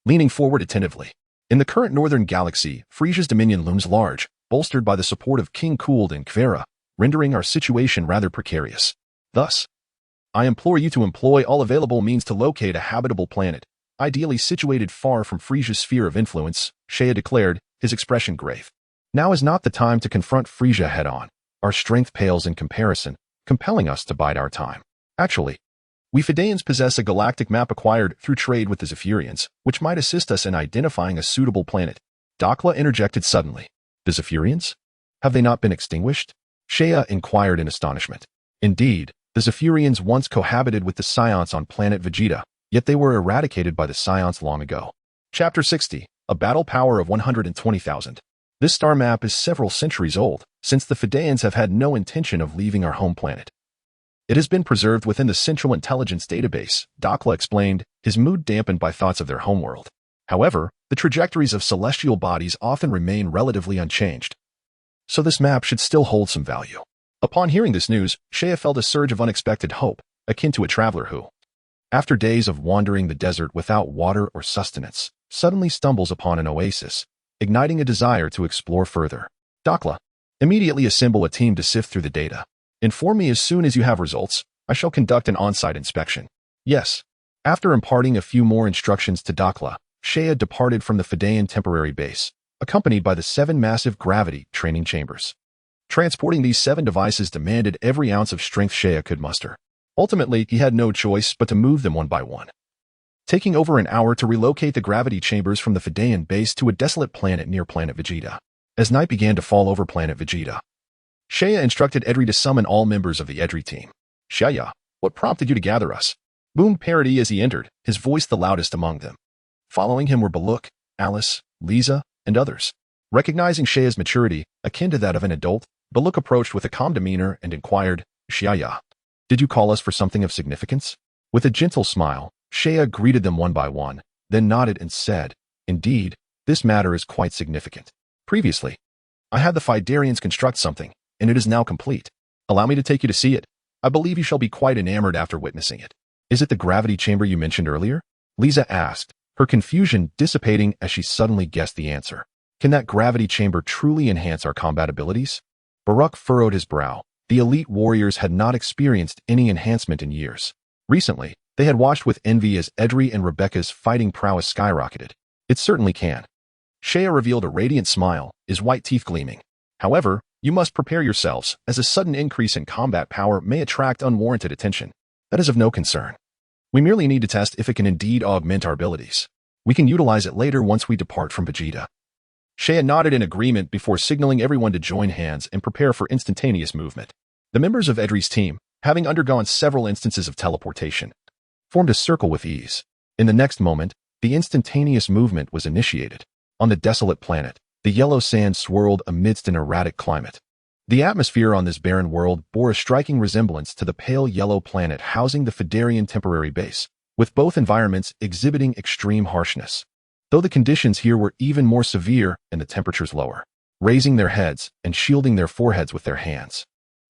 leaning forward attentively. In the current northern galaxy, Frieza's dominion looms large, bolstered by the support of King Cooled and Kvera, rendering our situation rather precarious. Thus, I implore you to employ all available means to locate a habitable planet, ideally situated far from Frieza's sphere of influence, Shea declared, his expression grave. Now is not the time to confront Frieza head-on. Our strength pales in comparison, compelling us to bide our time. Actually, we Fedayans possess a galactic map acquired through trade with the Zephyrians, which might assist us in identifying a suitable planet. Dakla interjected suddenly. The Zephyrians? Have they not been extinguished? Shea inquired in astonishment. Indeed, the Zephyrians once cohabited with the Saiyans on planet Vegeta, yet they were eradicated by the Saiyans long ago. Chapter 60. A battle power of 120,000. This star map is several centuries old, since the Fedayans have had no intention of leaving our home planet. It has been preserved within the Central Intelligence Database, Dakla explained, his mood dampened by thoughts of their homeworld. However, the trajectories of celestial bodies often remain relatively unchanged, so this map should still hold some value. Upon hearing this news, Shea felt a surge of unexpected hope, akin to a traveler who, after days of wandering the desert without water or sustenance, suddenly stumbles upon an oasis, igniting a desire to explore further. Dakla, immediately assemble a team to sift through the data. Inform me as soon as you have results. I shall conduct an on-site inspection. Yes. After imparting a few more instructions to Dakla, Shea departed from the Fedayan temporary base, accompanied by the 7 massive gravity training chambers. Transporting these 7 devices demanded every ounce of strength Shea could muster. Ultimately, he had no choice but to move them one by one, taking over an hour to relocate the gravity chambers from the Fedayan base to a desolate planet near Planet Vegeta. As night began to fall over Planet Vegeta, Shea instructed Edri to summon all members of the Edri team. Shea, what prompted you to gather us? Boomed Parody as he entered, his voice the loudest among them. Following him were Baluk, Alice, Lisa, and others. Recognizing Shea's maturity, akin to that of an adult, Baluk approached with a calm demeanor and inquired, Shea, did you call us for something of significance? With a gentle smile, Shea greeted them one by one, then nodded and said, Indeed, this matter is quite significant. Previously, I had the Fedarians construct something, and it is now complete. Allow me to take you to see it. I believe you shall be quite enamored after witnessing it. Is it the gravity chamber you mentioned earlier? Lisa asked, her confusion dissipating as she suddenly guessed the answer. Can that gravity chamber truly enhance our combat abilities? Baruch furrowed his brow. The elite warriors had not experienced any enhancement in years. Recently, they had watched with envy as Edri and Rebecca's fighting prowess skyrocketed. It certainly can. Shea revealed a radiant smile, his white teeth gleaming. However, you must prepare yourselves, as a sudden increase in combat power may attract unwarranted attention. That is of no concern. We merely need to test if it can indeed augment our abilities. We can utilize it later once we depart from Vegeta. Shea nodded in agreement before signaling everyone to join hands and prepare for instantaneous movement. The members of Edri's team, having undergone several instances of teleportation, formed a circle with ease. In the next moment, the instantaneous movement was initiated. On the desolate planet, the yellow sand swirled amidst an erratic climate. The atmosphere on this barren world bore a striking resemblance to the pale yellow planet housing the Fedarian temporary base, with both environments exhibiting extreme harshness, though the conditions here were even more severe and the temperatures lower. Raising their heads and shielding their foreheads with their hands,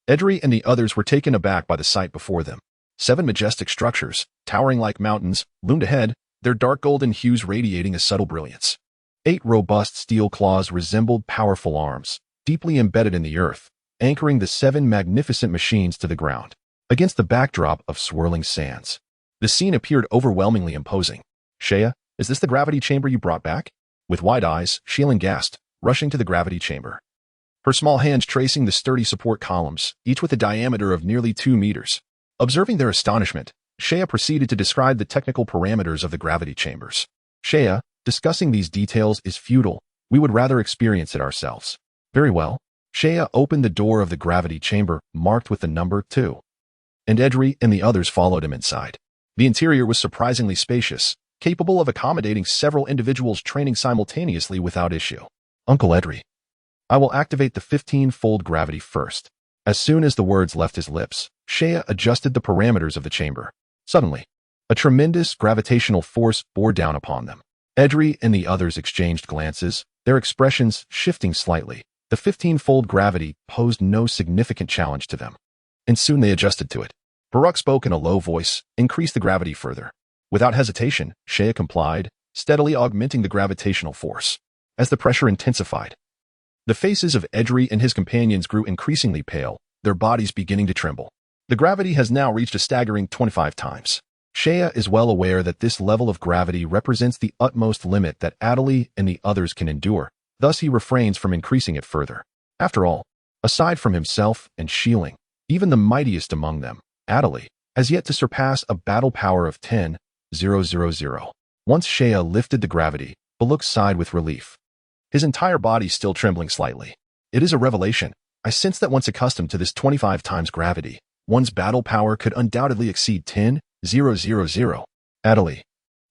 Edri and the others were taken aback by the sight before them. 7 majestic structures, towering like mountains, loomed ahead, their dark golden hues radiating a subtle brilliance. 8 robust steel claws resembled powerful arms, deeply embedded in the earth, anchoring the 7 magnificent machines to the ground. Against the backdrop of swirling sands, the scene appeared overwhelmingly imposing. Shea, is this the gravity chamber you brought back? With wide eyes, Sheilin gasped, rushing to the gravity chamber. Her small hands tracing the sturdy support columns, each with a diameter of nearly 2 meters. Observing their astonishment, Shea proceeded to describe the technical parameters of the gravity chambers. Shea, discussing these details is futile. We would rather experience it ourselves. Very well. Shea opened the door of the gravity chamber, marked with the number 2. And Edri and the others followed him inside. The interior was surprisingly spacious, capable of accommodating several individuals training simultaneously without issue. Uncle Edri, I will activate the 15-fold gravity first. As soon as the words left his lips, Shea adjusted the parameters of the chamber. Suddenly, a tremendous gravitational force bore down upon them. Edri and the others exchanged glances, their expressions shifting slightly. The 15-fold gravity posed no significant challenge to them, and soon they adjusted to it. Baruch spoke in a low voice, increased the gravity further. Without hesitation, Shea complied, steadily augmenting the gravitational force. As the pressure intensified, the faces of Edri and his companions grew increasingly pale, their bodies beginning to tremble. The gravity has now reached a staggering 25 times. Shea is well aware that this level of gravity represents the utmost limit that Adeli and the others can endure, thus he refrains from increasing it further. After all, aside from himself and Sheilin, even the mightiest among them, Adeli, has yet to surpass a battle power of 10,000. Once Shea lifted the gravity, Baluk sighed with relief, his entire body still trembling slightly. It is a revelation. I sense that once accustomed to this 25 times gravity, one's battle power could undoubtedly exceed 10,000. Adali,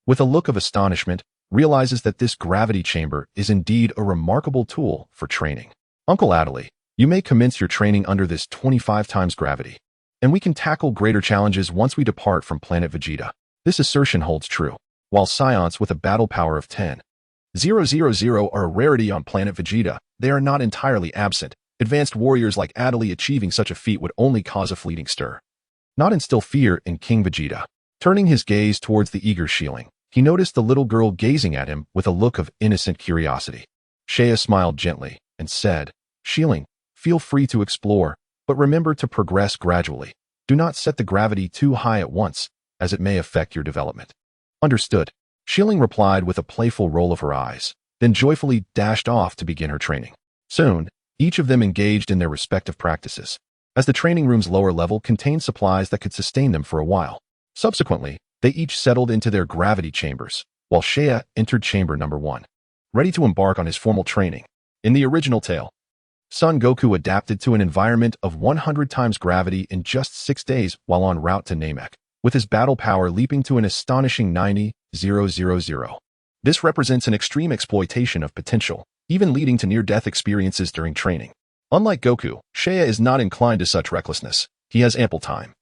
with a look of astonishment, realizes that this gravity chamber is indeed a remarkable tool for training. Uncle Adali, you may commence your training under this 25 times gravity, and we can tackle greater challenges once we depart from Planet Vegeta. This assertion holds true. While Saiyans with a battle power of 10,000 are a rarity on Planet Vegeta, they are not entirely absent. Advanced warriors like Adali achieving such a feat would only cause a fleeting stir, not instill fear in King Vegeta. Turning his gaze towards the eager Shieling, he noticed the little girl gazing at him with a look of innocent curiosity. Shea smiled gently and said, Shieling, feel free to explore, but remember to progress gradually. Do not set the gravity too high at once, as it may affect your development. Understood. Shieling replied with a playful roll of her eyes, then joyfully dashed off to begin her training. Soon, each of them engaged in their respective practices, as the training room's lower level contained supplies that could sustain them for a while. Subsequently, they each settled into their gravity chambers, while Shea entered chamber number 1, ready to embark on his formal training. In the original tale, Son Goku adapted to an environment of 100 times gravity in just 6 days while en route to Namek, with his battle power leaping to an astonishing 90,000. This represents an extreme exploitation of potential, even leading to near-death experiences during training. Unlike Goku, Shea is not inclined to such recklessness. He has ample time.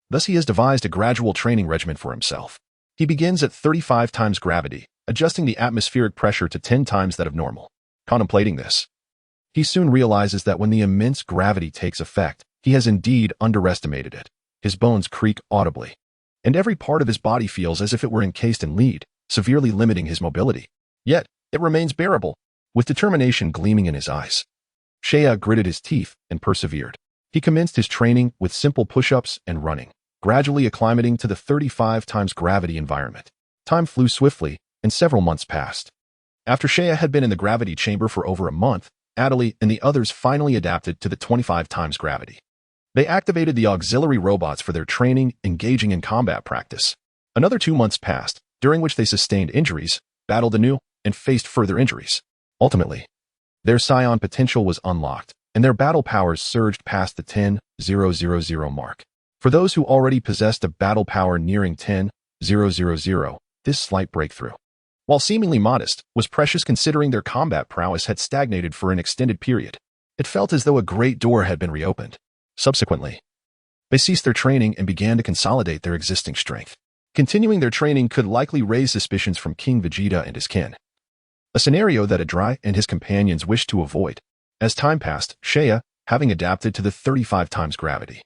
Thus he has devised a gradual training regimen for himself. He begins at 35 times gravity, adjusting the atmospheric pressure to 10 times that of normal. Contemplating this, he soon realizes that when the immense gravity takes effect, he has indeed underestimated it. His bones creak audibly, and every part of his body feels as if it were encased in lead, severely limiting his mobility. Yet, it remains bearable, with determination gleaming in his eyes. Shea gritted his teeth and persevered. He commenced his training with simple push-ups and running, gradually acclimating to the 35 times gravity environment. Time flew swiftly, and several months passed. After Shea had been in the gravity chamber for over a month, Adali and the others finally adapted to the 25 times gravity. They activated the auxiliary robots for their training, engaging in combat practice. Another 2 months passed, during which they sustained injuries, battled anew, and faced further injuries. Ultimately, their Saiyan potential was unlocked, and their battle powers surged past the 10,000 mark. For those who already possessed a battle power nearing 10,000, this slight breakthrough, while seemingly modest, was precious considering their combat prowess had stagnated for an extended period. It felt as though a great door had been reopened. Subsequently, they ceased their training and began to consolidate their existing strength. Continuing their training could likely raise suspicions from King Vegeta and his kin, a scenario that Adrai and his companions wished to avoid. As time passed, Shea, having adapted to the 35 times gravity,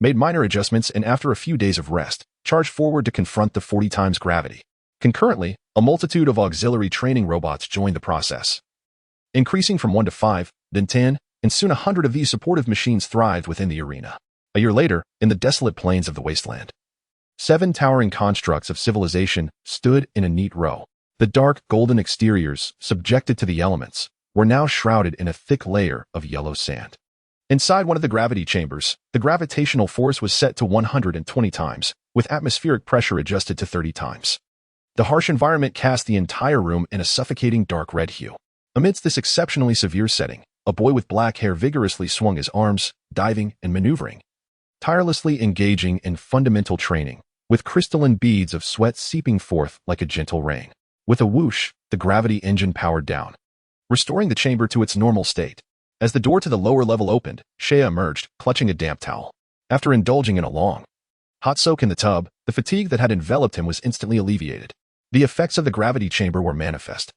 made minor adjustments and after a few days of rest, charged forward to confront the 40 times gravity. Concurrently, a multitude of auxiliary training robots joined the process, increasing from 1 to 5, then 10, and soon 100 of these supportive machines thrived within the arena. A year later, in the desolate plains of the wasteland, 7 towering constructs of civilization stood in a neat row. The dark, golden exteriors, subjected to the elements, were now shrouded in a thick layer of yellow sand. Inside one of the gravity chambers, the gravitational force was set to 120 times, with atmospheric pressure adjusted to 30 times. The harsh environment cast the entire room in a suffocating dark red hue. Amidst this exceptionally severe setting, a boy with black hair vigorously swung his arms, diving and maneuvering, tirelessly engaging in fundamental training, with crystalline beads of sweat seeping forth like a gentle rain. With a whoosh, the gravity engine powered down, restoring the chamber to its normal state. As the door to the lower level opened, Shea emerged, clutching a damp towel. After indulging in a long, hot soak in the tub, the fatigue that had enveloped him was instantly alleviated. The effects of the gravity chamber were manifest.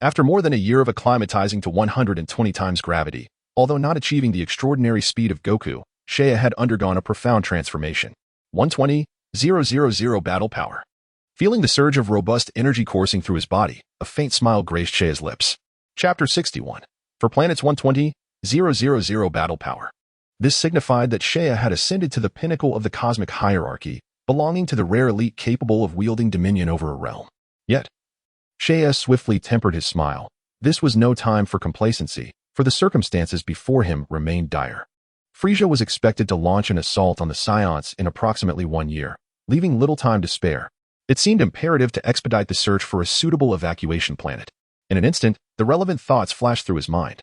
After more than a year of acclimatizing to 120 times gravity, although not achieving the extraordinary speed of Goku, Shea had undergone a profound transformation. 120,000 battle power. Feeling the surge of robust energy coursing through his body, a faint smile graced Shea's lips. Chapter 61. For planets 120,000 battle power. This signified that Shea had ascended to the pinnacle of the cosmic hierarchy, belonging to the rare elite capable of wielding dominion over a realm. Yet, Shea swiftly tempered his smile. This was no time for complacency, for the circumstances before him remained dire. Frieza was expected to launch an assault on the Saiyans in approximately 1 year, leaving little time to spare. It seemed imperative to expedite the search for a suitable evacuation planet. In an instant, the relevant thoughts flashed through his mind.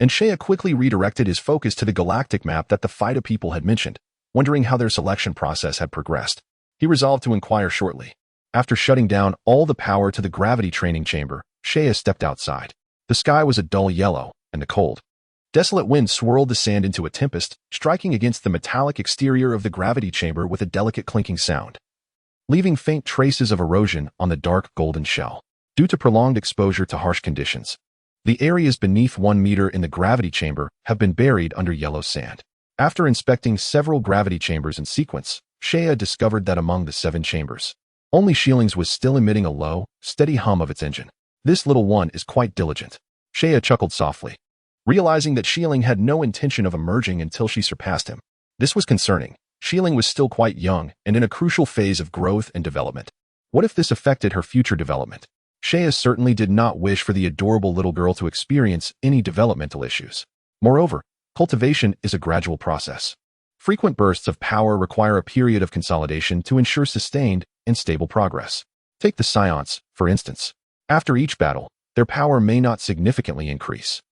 and Shea quickly redirected his focus to the galactic map that the Fedaya people had mentioned, wondering how their selection process had progressed. He resolved to inquire shortly. After shutting down all the power to the gravity training chamber, Shea stepped outside. The sky was a dull yellow, and the cold, desolate wind swirled the sand into a tempest, striking against the metallic exterior of the gravity chamber with a delicate clinking sound, leaving faint traces of erosion on the dark golden shell. Due to prolonged exposure to harsh conditions, the areas beneath 1 meter in the gravity chamber have been buried under yellow sand. After inspecting several gravity chambers in sequence, Shea discovered that among the 7 chambers, only Shillings was still emitting a low, steady hum of its engine. This little one is quite diligent. Shea chuckled softly, realizing that Shilling had no intention of emerging until she surpassed him. This was concerning. Shilling was still quite young and in a crucial phase of growth and development. What if this affected her future development? Shea certainly did not wish for the adorable little girl to experience any developmental issues. Moreover, cultivation is a gradual process. Frequent bursts of power require a period of consolidation to ensure sustained and stable progress. Take the Saiyans, for instance. After each battle, their power may not significantly increase,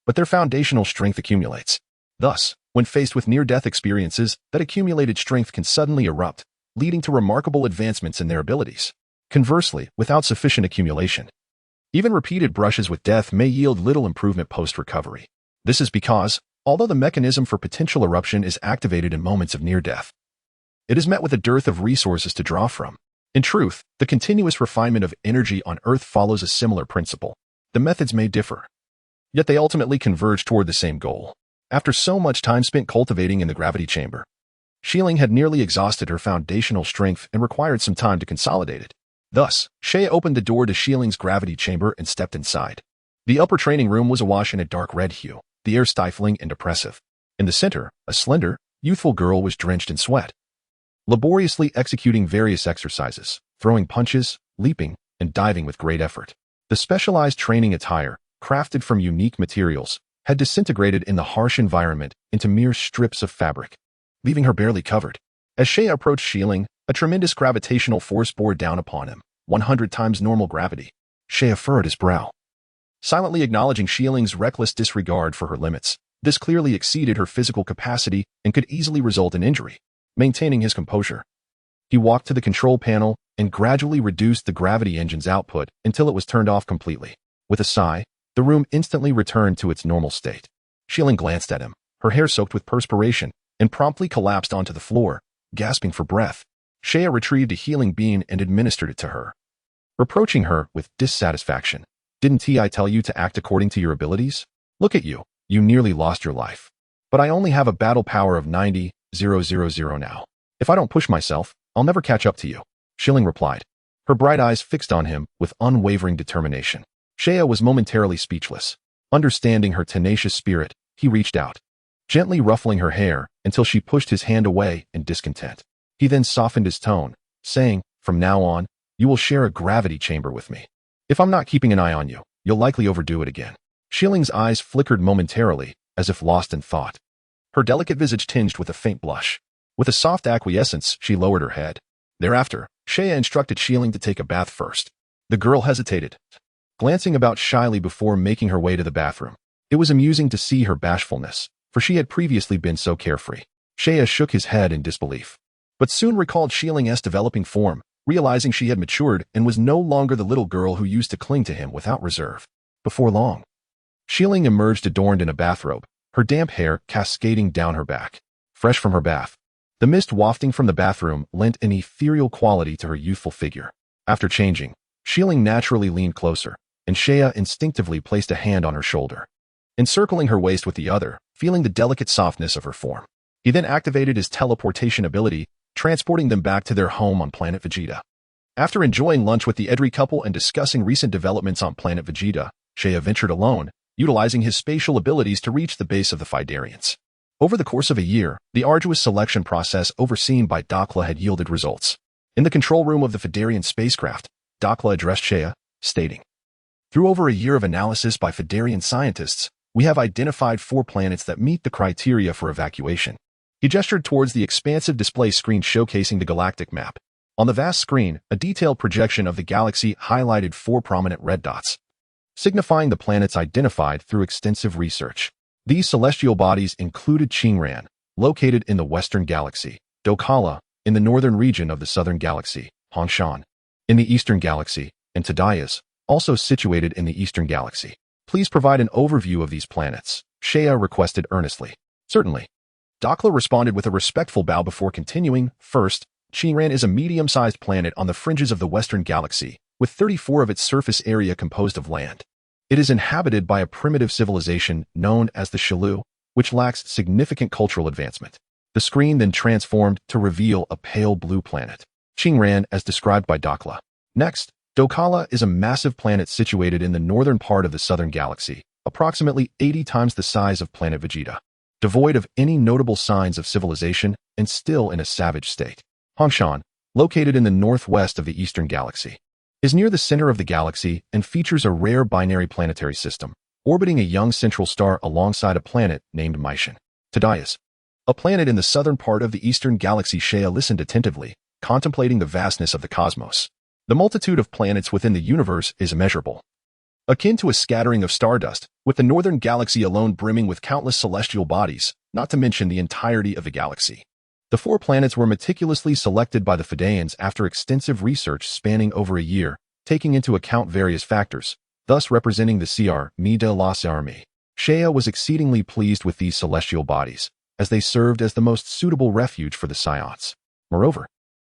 but their foundational strength accumulates. Thus, when faced with near-death experiences, that accumulated strength can suddenly erupt, leading to remarkable advancements in their abilities. Conversely, without sufficient accumulation, even repeated brushes with death may yield little improvement post-recovery. This is because, although the mechanism for potential eruption is activated in moments of near-death, it is met with a dearth of resources to draw from. In truth, the continuous refinement of energy on Earth follows a similar principle. The methods may differ, yet they ultimately converge toward the same goal. After so much time spent cultivating in the gravity chamber, Shilling had nearly exhausted her foundational strength and required some time to consolidate it. Thus, Shea opened the door to Shilling's gravity chamber and stepped inside. The upper training room was awash in a dark red hue, the air stifling and oppressive. In the center, a slender, youthful girl was drenched in sweat, laboriously executing various exercises, throwing punches, leaping, and diving with great effort. The specialized training attire, crafted from unique materials, had disintegrated in the harsh environment into mere strips of fabric, leaving her barely covered. As Shea approached Shilling, a tremendous gravitational force bore down upon him, 100 times normal gravity. Shea furrowed his brow, silently acknowledging Shilling's reckless disregard for her limits. This clearly exceeded her physical capacity and could easily result in injury. Maintaining his composure, he walked to the control panel and gradually reduced the gravity engine's output until it was turned off completely. With a sigh, the room instantly returned to its normal state. Shilling glanced at him, her hair soaked with perspiration, and promptly collapsed onto the floor, gasping for breath. Shea retrieved a healing bean and administered it to her, reproaching her with dissatisfaction. Didn't I tell you to act according to your abilities? Look at you, you nearly lost your life. But I only have a battle power of 90,000 now. If I don't push myself, I'll never catch up to you, Shilling replied, her bright eyes fixed on him with unwavering determination. Shea was momentarily speechless. Understanding her tenacious spirit, he reached out, gently ruffling her hair until she pushed his hand away in discontent. He then softened his tone, saying, "From now on, you will share a gravity chamber with me. If I'm not keeping an eye on you, you'll likely overdo it again." Shilling's eyes flickered momentarily, as if lost in thought. Her delicate visage tinged with a faint blush. With a soft acquiescence, she lowered her head. Thereafter, Shea instructed Shilling to take a bath first. The girl hesitated, glancing about shyly before making her way to the bathroom. It was amusing to see her bashfulness, for she had previously been so carefree. Shea shook his head in disbelief, but soon recalled Shilling's developing form, realizing she had matured and was no longer the little girl who used to cling to him without reserve. Before long, Shilling emerged adorned in a bathrobe, her damp hair cascading down her back. Fresh from her bath, the mist wafting from the bathroom lent an ethereal quality to her youthful figure. After changing, Shilling naturally leaned closer, and Shea instinctively placed a hand on her shoulder, encircling her waist with the other, feeling the delicate softness of her form. He then activated his teleportation ability, transporting them back to their home on Planet Vegeta. After enjoying lunch with the Edry couple and discussing recent developments on Planet Vegeta, Shea ventured alone, utilizing his spatial abilities to reach the base of the Fedarians. Over the course of a year, the arduous selection process overseen by Dodoria had yielded results. In the control room of the Fedarian spacecraft, Dodoria addressed Shea, stating, "Through over a year of analysis by Fedarian scientists, we have identified 4 planets that meet the criteria for evacuation." He gestured towards the expansive display screen showcasing the galactic map. On the vast screen, a detailed projection of the galaxy highlighted 4 prominent red dots, signifying the planets identified through extensive research. These celestial bodies included Chingran, located in the Western Galaxy, Dokala, in the northern region of the Southern Galaxy, Hongshan, in the Eastern Galaxy, and Fedaya, also situated in the Eastern Galaxy. Please provide an overview of these planets, Shea requested earnestly. Certainly. Dokala responded with a respectful bow before continuing. First, Chingran is a medium-sized planet on the fringes of the Western Galaxy, with 34 of its surface area composed of land. It is inhabited by a primitive civilization known as the Shalu, which lacks significant cultural advancement. The screen then transformed to reveal a pale blue planet, Chingran as described by Dokala. Next, Dokala is a massive planet situated in the northern part of the Southern Galaxy, approximately 80 times the size of Planet Vegeta, devoid of any notable signs of civilization and still in a savage state. Hongshan, located in the northwest of the Eastern Galaxy, is near the center of the galaxy and features a rare binary planetary system, orbiting a young central star alongside a planet named Myshon. Fedaya, a planet in the southern part of the Eastern Galaxy. Shea listened attentively, contemplating the vastness of the cosmos. The multitude of planets within the universe is immeasurable, akin to a scattering of stardust, with the northern galaxy alone brimming with countless celestial bodies, not to mention the entirety of the galaxy. The 4 planets were meticulously selected by the Fedayans after extensive research spanning over a year, taking into account various factors, thus representing the Cr. de las Army. Shea was exceedingly pleased with these celestial bodies, as they served as the most suitable refuge for the Saiyans. Moreover,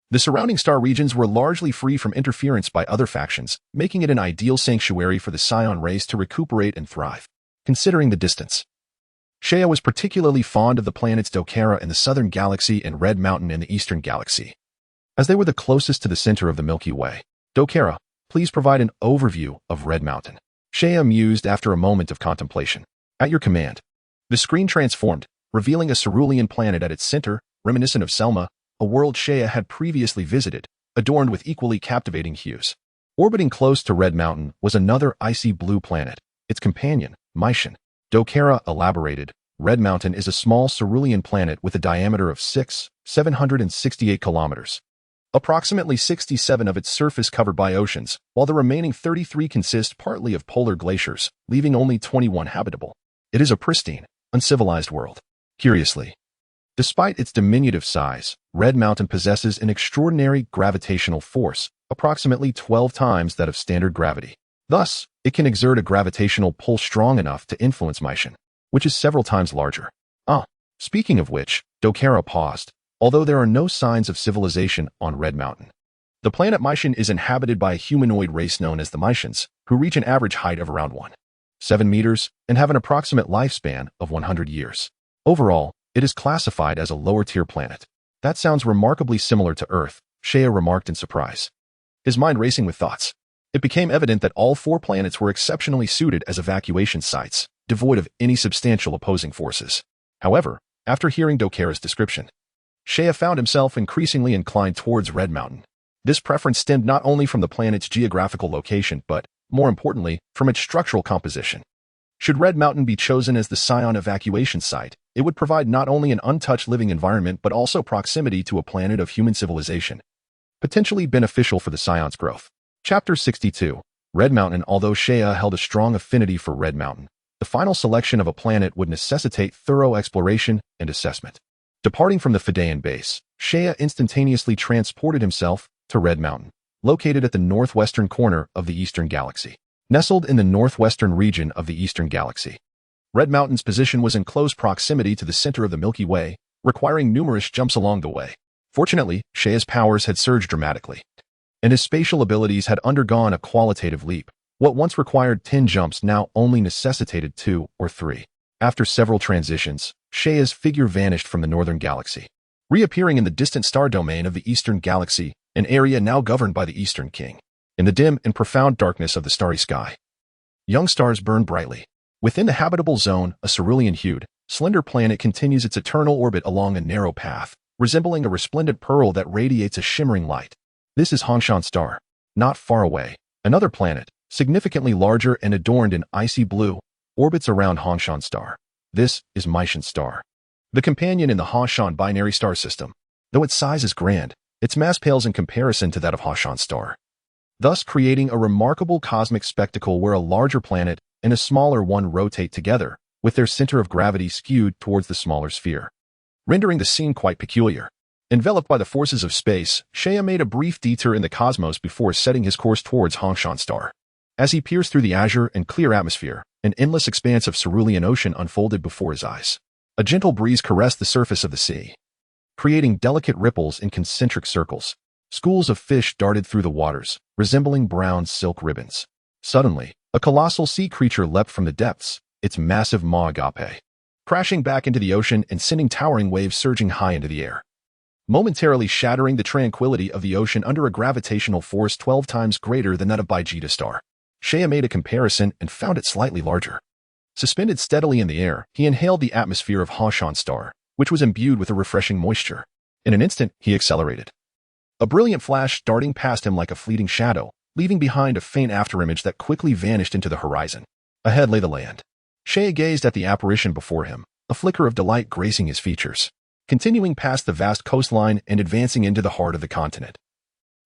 the surrounding star regions were largely free from interference by other factions, making it an ideal sanctuary for the Saiyan race to recuperate and thrive. Considering the distance, Shea was particularly fond of the planets Dodoria in the Southern Galaxy and Red Mountain in the Eastern Galaxy, as they were the closest to the center of the Milky Way. Dodoria, please provide an overview of Red Mountain. Shea mused after a moment of contemplation. At your command. The screen transformed, revealing a cerulean planet at its center, reminiscent of Selma, a world Shea had previously visited, adorned with equally captivating hues. Orbiting close to Red Mountain was another icy blue planet, its companion, Myshon. Dodoria elaborated, Red Mountain is a small cerulean planet with a diameter of 768 kilometers. Approximately 67 of its surface covered by oceans, while the remaining 33 consist partly of polar glaciers, leaving only 21 habitable. It is a pristine, uncivilized world. Curiously, despite its diminutive size, Red Mountain possesses an extraordinary gravitational force, approximately 12 times that of standard gravity. Thus, it can exert a gravitational pull strong enough to influence Myshon, which is several times larger. Speaking of which, Dodoria paused. Although there are no signs of civilization on Red Mountain, the planet Myshon is inhabited by a humanoid race known as the Myshons, who reach an average height of around 1.7 meters and have an approximate lifespan of 100 years. Overall, it is classified as a lower-tier planet. That sounds remarkably similar to Earth, Shea remarked in surprise, his mind racing with thoughts. It became evident that all 4 planets were exceptionally suited as evacuation sites, devoid of any substantial opposing forces. However, after hearing Dokeria's description, Shea found himself increasingly inclined towards Red Mountain. This preference stemmed not only from the planet's geographical location but, more importantly, from its structural composition. Should Red Mountain be chosen as the Saiyan evacuation site, it would provide not only an untouched living environment but also proximity to a planet of human civilization, potentially beneficial for the Saiyans' growth. Chapter 62. Red Mountain. Although Shea held a strong affinity for Red Mountain, the final selection of a planet would necessitate thorough exploration and assessment. Departing from the Fedayan base, Shea instantaneously transported himself to Red Mountain, located at the northwestern corner of the Eastern Galaxy. Nestled in the northwestern region of the Eastern Galaxy, Red Mountain's position was in close proximity to the center of the Milky Way, requiring numerous jumps along the way. Fortunately, Shea's powers had surged dramatically, and his spatial abilities had undergone a qualitative leap. What once required 10 jumps now only necessitated 2 or 3. After several transitions, Shea's figure vanished from the northern galaxy, reappearing in the distant star domain of the Eastern Galaxy, an area now governed by the Eastern King. In the dim and profound darkness of the starry sky, young stars burn brightly. Within the habitable zone, a cerulean-hued, slender planet continues its eternal orbit along a narrow path, resembling a resplendent pearl that radiates a shimmering light. This is Hongshan Star. Not far away, another planet, significantly larger and adorned in icy blue, orbits around Hongshan Star. This is Myshon Star, the companion in the Hongshan binary star system. Though its size is grand, its mass pales in comparison to that of Hongshan Star, thus creating a remarkable cosmic spectacle where a larger planet and a smaller one rotate together, with their center of gravity skewed towards the smaller sphere, rendering the scene quite peculiar. Enveloped by the forces of space, Saiyan made a brief detour in the cosmos before setting his course towards Hongshan Star. As he pierced through the azure and clear atmosphere, an endless expanse of cerulean ocean unfolded before his eyes. A gentle breeze caressed the surface of the sea, creating delicate ripples in concentric circles. Schools of fish darted through the waters, resembling brown silk ribbons. Suddenly, a colossal sea creature leapt from the depths, its massive maw agape, crashing back into the ocean and sending towering waves surging high into the air, momentarily shattering the tranquility of the ocean under a gravitational force 12 times greater than that of Vegeta Star. Saiyan made a comparison and found it slightly larger. Suspended steadily in the air, he inhaled the atmosphere of Hongshan Star, which was imbued with a refreshing moisture. In an instant, he accelerated, a brilliant flash darting past him like a fleeting shadow, leaving behind a faint afterimage that quickly vanished into the horizon. Ahead lay the land. Saiyan gazed at the apparition before him, a flicker of delight gracing his features, continuing past the vast coastline and advancing into the heart of the continent.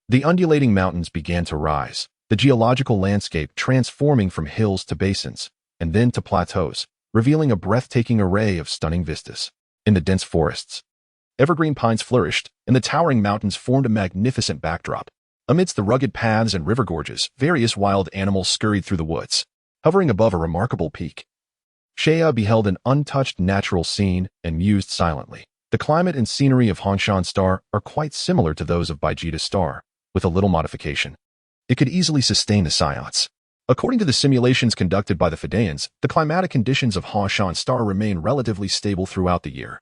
The undulating mountains began to rise, the geological landscape transforming from hills to basins, and then to plateaus, revealing a breathtaking array of stunning vistas. In the dense forests, evergreen pines flourished, and the towering mountains formed a magnificent backdrop. Amidst the rugged paths and river gorges, various wild animals scurried through the woods, hovering above a remarkable peak. Saiyan beheld an untouched natural scene and mused silently. The climate and scenery of Hongshan Star are quite similar to those of Vegeta Star, with a little modification. It could easily sustain the Saiyans. According to the simulations conducted by the Fedayans, the climatic conditions of Hongshan Star remain relatively stable throughout the year,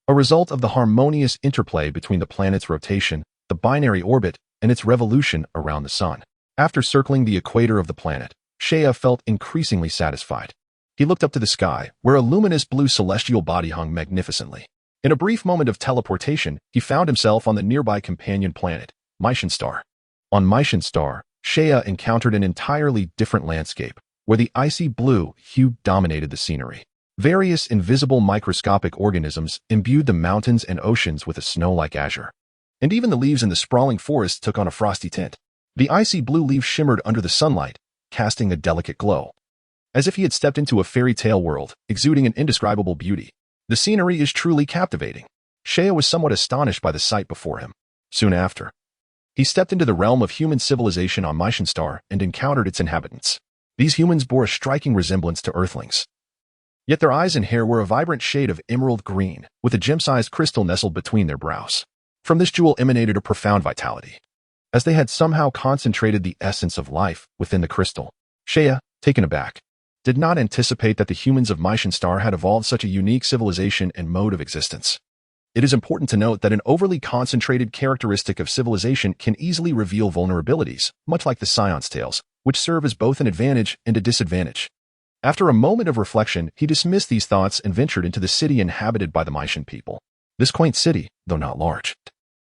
a result of the harmonious interplay between the planet's rotation, the binary orbit, and its revolution around the sun. After circling the equator of the planet, Saiyan felt increasingly satisfied. He looked up to the sky, where a luminous blue celestial body hung magnificently. In a brief moment of teleportation, he found himself on the nearby companion planet, Maishan Star. On Maishan Star, Saiyan encountered an entirely different landscape, where the icy blue hue dominated the scenery. Various invisible microscopic organisms imbued the mountains and oceans with a snow-like azure, and even the leaves in the sprawling forest took on a frosty tint. The icy blue leaves shimmered under the sunlight, casting a delicate glow, as if he had stepped into a fairy tale world, exuding an indescribable beauty. The scenery is truly captivating. Saiyan was somewhat astonished by the sight before him. Soon after, he stepped into the realm of human civilization on Maishan Star and encountered its inhabitants. These humans bore a striking resemblance to Earthlings. Yet their eyes and hair were a vibrant shade of emerald green, with a gem-sized crystal nestled between their brows. From this jewel emanated a profound vitality, as they had somehow concentrated the essence of life within the crystal. Saiyan, taken aback, did not anticipate that the humans of Maishan Star had evolved such a unique civilization and mode of existence. It is important to note that an overly concentrated characteristic of civilization can easily reveal vulnerabilities, much like the Saiyans' tales, which serve as both an advantage and a disadvantage. After a moment of reflection, he dismissed these thoughts and ventured into the city inhabited by the Maishan people. This quaint city, though not large,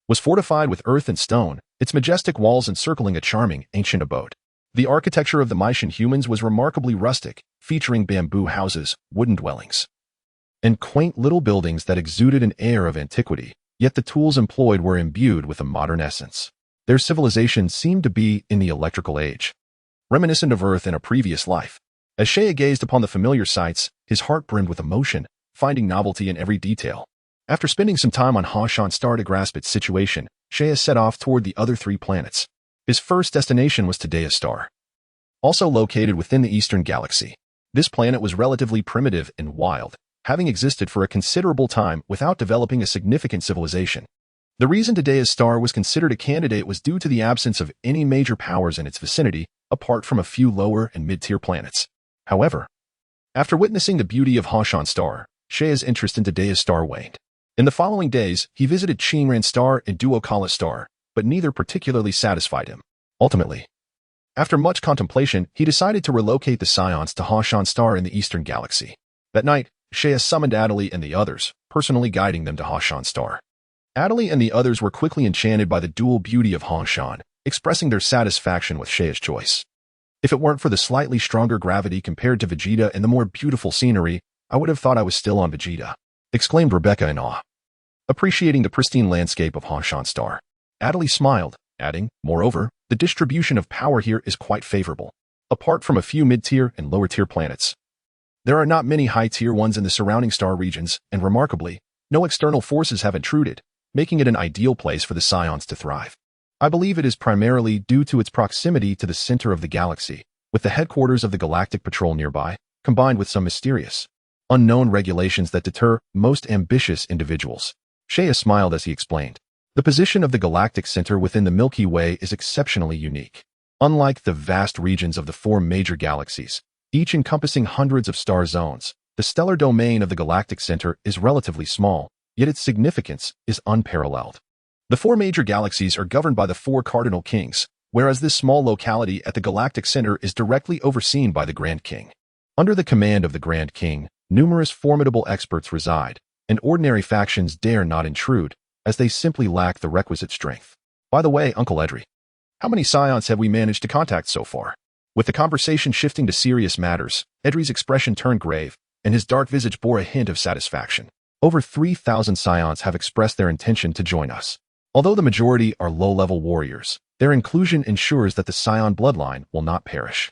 was fortified with earth and stone, its majestic walls encircling a charming, ancient abode. The architecture of the Maishan humans was remarkably rustic, featuring bamboo houses, wooden dwellings, and quaint little buildings that exuded an air of antiquity, yet the tools employed were imbued with a modern essence. Their civilization seemed to be in the electrical age, reminiscent of Earth in a previous life. As Saiyan gazed upon the familiar sights, his heart brimmed with emotion, finding novelty in every detail. After spending some time on Hongshan Star to grasp its situation, Saiyan set off toward the other 3 planets. His first destination was Fedaya Star, also located within the Eastern Galaxy. This planet was relatively primitive and wild, having existed for a considerable time without developing a significant civilization. The reason Fedaya's star was considered a candidate was due to the absence of any major powers in its vicinity, apart from a few lower and mid-tier planets. However, after witnessing the beauty of Hongshan Star, Saiyan's interest in Fedaya's star waned. In the following days, he visited Chingran Star and Duokala Star, but neither particularly satisfied him. Ultimately, after much contemplation, he decided to relocate the Saiyans to Hongshan Star in the Eastern Galaxy. That night, Saiyan summoned Adley and the others, personally guiding them to Hongshan Star. Adley and the others were quickly enchanted by the dual beauty of Hongshan, expressing their satisfaction with Saiyan's choice. If it weren't for the slightly stronger gravity compared to Vegeta and the more beautiful scenery, I would have thought I was still on Vegeta, exclaimed Rebecca in awe, appreciating the pristine landscape of Hongshan Star. Adley smiled, adding, moreover, the distribution of power here is quite favorable. Apart from a few mid-tier and lower-tier planets, There are not many high-tier ones in the surrounding star regions, and remarkably, no external forces have intruded, making it an ideal place for the Saiyans to thrive. I believe it is primarily due to its proximity to the center of the galaxy, with the headquarters of the Galactic Patrol nearby, combined with some mysterious, unknown regulations that deter most ambitious individuals. Seiya smiled as he explained. The position of the Galactic Center within the Milky Way is exceptionally unique. Unlike the vast regions of the four major galaxies, each encompassing hundreds of star zones, the stellar domain of the Galactic Center is relatively small, yet its significance is unparalleled. The four major galaxies are governed by the four cardinal kings, whereas this small locality at the Galactic Center is directly overseen by the Grand King. Under the command of the Grand King, numerous formidable experts reside, and ordinary factions dare not intrude, as they simply lack the requisite strength. By the way, Uncle Edry, how many Saiyans have we managed to contact so far? With the conversation shifting to serious matters, Edry's expression turned grave, and his dark visage bore a hint of satisfaction. Over 3,000 Saiyans have expressed their intention to join us. Although the majority are low-level warriors, their inclusion ensures that the Saiyan bloodline will not perish.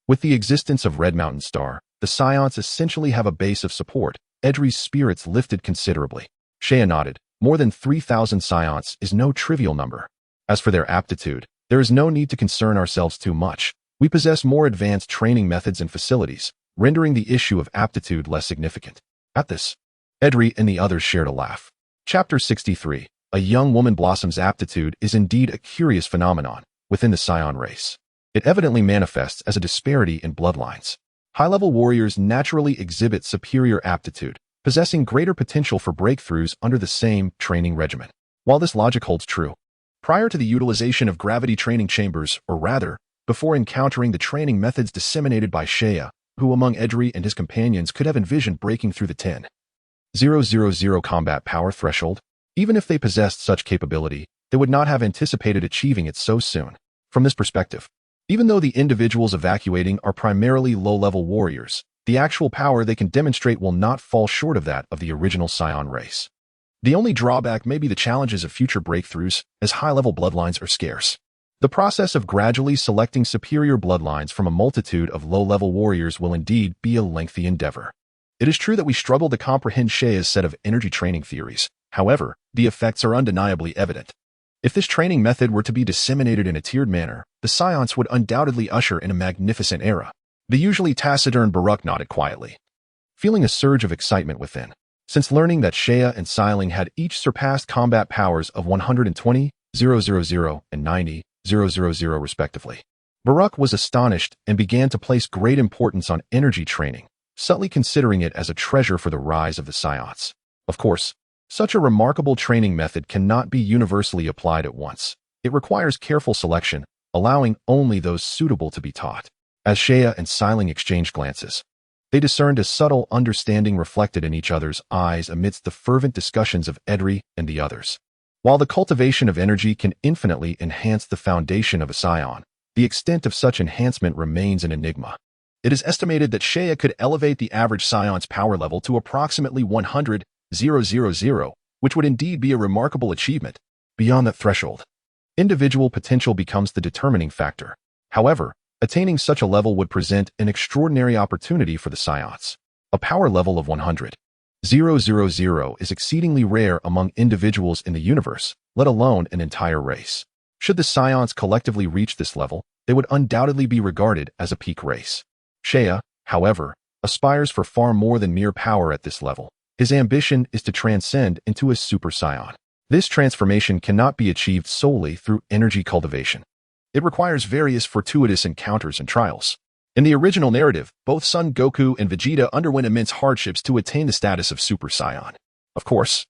With the existence of Red Mountain Star, the Saiyans essentially have a base of support. Edry's spirits lifted considerably. Seiya nodded. More than 3,000 Saiyans is no trivial number. As for their aptitude, there is no need to concern ourselves too much. We possess more advanced training methods and facilities, rendering the issue of aptitude less significant. At this, Edry and the others shared a laugh. Chapter 63. A young woman blossoms. Aptitude is indeed a curious phenomenon within the Saiyan race. It evidently manifests as a disparity in bloodlines. High-level warriors naturally exhibit superior aptitude, possessing greater potential for breakthroughs under the same training regimen. While this logic holds true, prior to the utilization of gravity training chambers, or rather, before encountering the training methods disseminated by Seiya, who among Edry and his companions could have envisioned breaking through the 10,000 combat power threshold, even if they possessed such capability, they would not have anticipated achieving it so soon. From this perspective, even though the individuals evacuating are primarily low-level warriors, the actual power they can demonstrate will not fall short of that of the original Saiyan race. The only drawback may be the challenges of future breakthroughs, as high-level bloodlines are scarce. The process of gradually selecting superior bloodlines from a multitude of low-level warriors will indeed be a lengthy endeavor. It is true that we struggle to comprehend Seiya's set of energy training theories. However, the effects are undeniably evident. If this training method were to be disseminated in a tiered manner, the Saiyans would undoubtedly usher in a magnificent era. The usually taciturn Baruch nodded quietly, feeling a surge of excitement within. Since learning that Seiya and Xiling had each surpassed combat powers of 120,000 and 90,000 respectively, Baruch was astonished and began to place great importance on energy training, subtly considering it as a treasure for the rise of the Saiyans. Of course, such a remarkable training method cannot be universally applied at once. It requires careful selection, allowing only those suitable to be taught. As Seiya and Xiling exchanged glances, they discerned a subtle understanding reflected in each other's eyes amidst the fervent discussions of Edry and the others. While the cultivation of energy can infinitely enhance the foundation of a Saiyan, the extent of such enhancement remains an enigma. It is estimated that Seiya could elevate the average Saiyan's power level to approximately 100,000, which would indeed be a remarkable achievement. Beyond that threshold, individual potential becomes the determining factor. However, attaining such a level would present an extraordinary opportunity for the Saiyans. A power level of 100,000 is exceedingly rare among individuals in the universe, let alone an entire race. Should the Saiyans collectively reach this level, they would undoubtedly be regarded as a peak race. Seiya, however, aspires for far more than mere power at this level. His ambition is to transcend into a Super Saiyan. This transformation cannot be achieved solely through energy cultivation. It requires various fortuitous encounters and trials. In the original narrative, both Son Goku and Vegeta underwent immense hardships to attain the status of Super Saiyan. Of course,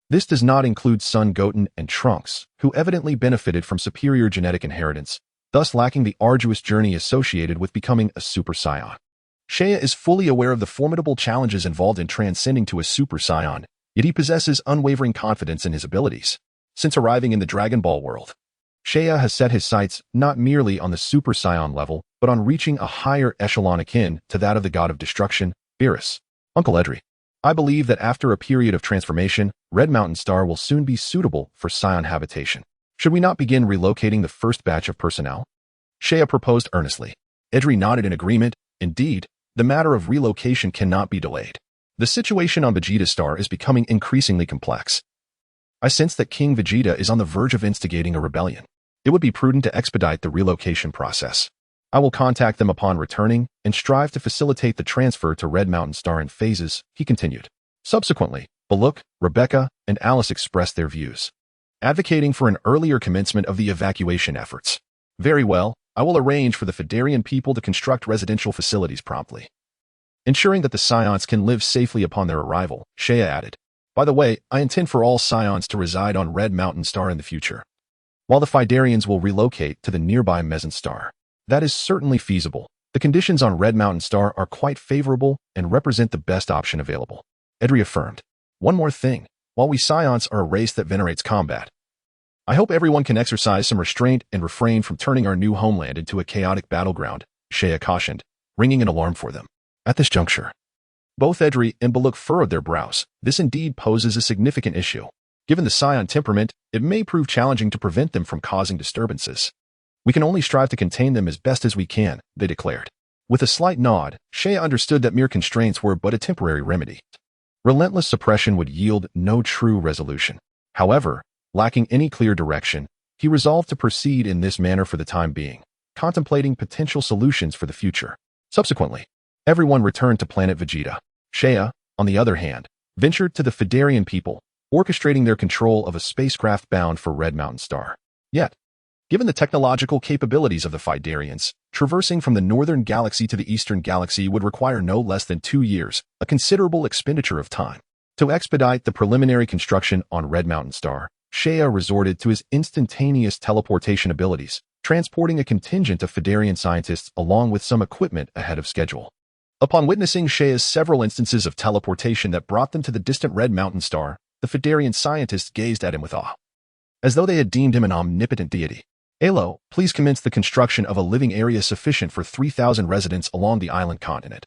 this does not include Son Goten and Trunks, who evidently benefited from superior genetic inheritance, thus lacking the arduous journey associated with becoming a Super Saiyan. Seiya is fully aware of the formidable challenges involved in transcending to a Super Saiyan, yet he possesses unwavering confidence in his abilities. Since arriving in the Dragon Ball world, Seiya has set his sights not merely on the Super Saiyan level, but on reaching a higher echelon akin to that of the god of destruction, Beerus. Uncle Edry, I believe that after a period of transformation, Red Mountain Star will soon be suitable for Saiyan habitation. Should we not begin relocating the first batch of personnel? Seiya proposed earnestly. Edry nodded in agreement. Indeed, the matter of relocation cannot be delayed. The situation on Vegeta Star is becoming increasingly complex. I sense that King Vegeta is on the verge of instigating a rebellion. It would be prudent to expedite the relocation process. I will contact them upon returning and strive to facilitate the transfer to Red Mountain Star in phases, he continued. Subsequently, Baluk, Rebecca, and Alice expressed their views, advocating for an earlier commencement of the evacuation efforts. Very well, I will arrange for the Fedarian people to construct residential facilities promptly, ensuring that the Saiyans can live safely upon their arrival, Shea added. By the way, I intend for all Saiyans to reside on Red Mountain Star in the future, while the Fedarians will relocate to the nearby Meson Star. That is certainly feasible. The conditions on Red Mountain Star are quite favorable and represent the best option available, Edri affirmed. One more thing, while we Saiyans are a race that venerates combat, I hope everyone can exercise some restraint and refrain from turning our new homeland into a chaotic battleground, Shea cautioned, ringing an alarm for them. At this juncture, both Edri and Baluk furrowed their brows. This indeed poses a significant issue. Given the Saiyan temperament, it may prove challenging to prevent them from causing disturbances. We can only strive to contain them as best as we can, they declared. With a slight nod, Shea understood that mere constraints were but a temporary remedy. Relentless suppression would yield no true resolution. However, lacking any clear direction, he resolved to proceed in this manner for the time being, contemplating potential solutions for the future. Subsequently, everyone returned to Planet Vegeta. Shea, on the other hand, ventured to the Fedarian people, orchestrating their control of a spacecraft bound for Red Mountain Star. Yet, given the technological capabilities of the Fedarians, traversing from the northern galaxy to the eastern galaxy would require no less than 2 years, a considerable expenditure of time. To expedite the preliminary construction on Red Mountain Star, Shea resorted to his instantaneous teleportation abilities, transporting a contingent of Fedarian scientists along with some equipment ahead of schedule. Upon witnessing Shea's several instances of teleportation that brought them to the distant Red Mountain Star, the Fedarian scientists gazed at him with awe, as though they had deemed him an omnipotent deity. Alo, please commence the construction of a living area sufficient for 3,000 residents along the island continent,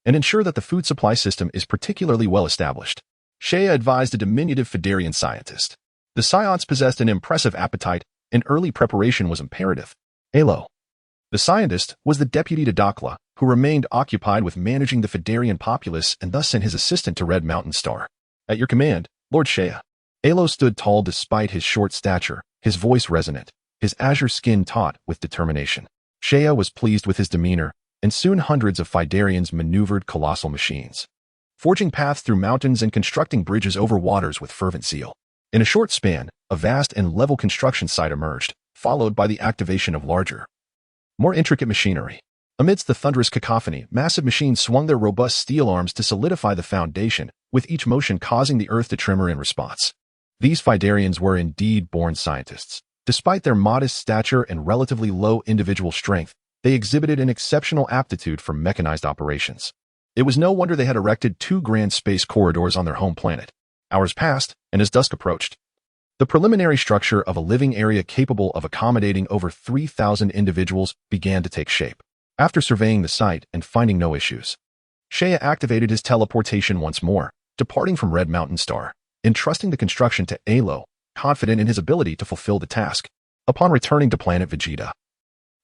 and ensure that the food supply system is particularly well established, Shea advised a diminutive Fedarian scientist. The Saiyans possessed an impressive appetite, and early preparation was imperative. Alo. The scientist was the deputy to Dakla, who remained occupied with managing the Fedarian populace and thus sent his assistant to Red Mountain Star. At your command, Lord Shea. Alo stood tall despite his short stature, his voice resonant, his azure skin taut with determination. Shea was pleased with his demeanor, and soon hundreds of Fedarians maneuvered colossal machines, forging paths through mountains and constructing bridges over waters with fervent zeal. In a short span, a vast and level construction site emerged, followed by the activation of larger, more intricate machinery. Amidst the thunderous cacophony, massive machines swung their robust steel arms to solidify the foundation, with each motion causing the earth to tremor in response. These Fedarians were indeed born scientists. Despite their modest stature and relatively low individual strength, they exhibited an exceptional aptitude for mechanized operations. It was no wonder they had erected 2 grand space corridors on their home planet. Hours passed, and as dusk approached, the preliminary structure of a living area capable of accommodating over 3,000 individuals began to take shape. After surveying the site and finding no issues, Shea activated his teleportation once more, departing from Red Mountain Star, entrusting the construction to Alo, confident in his ability to fulfill the task. Upon returning to Planet Vegeta,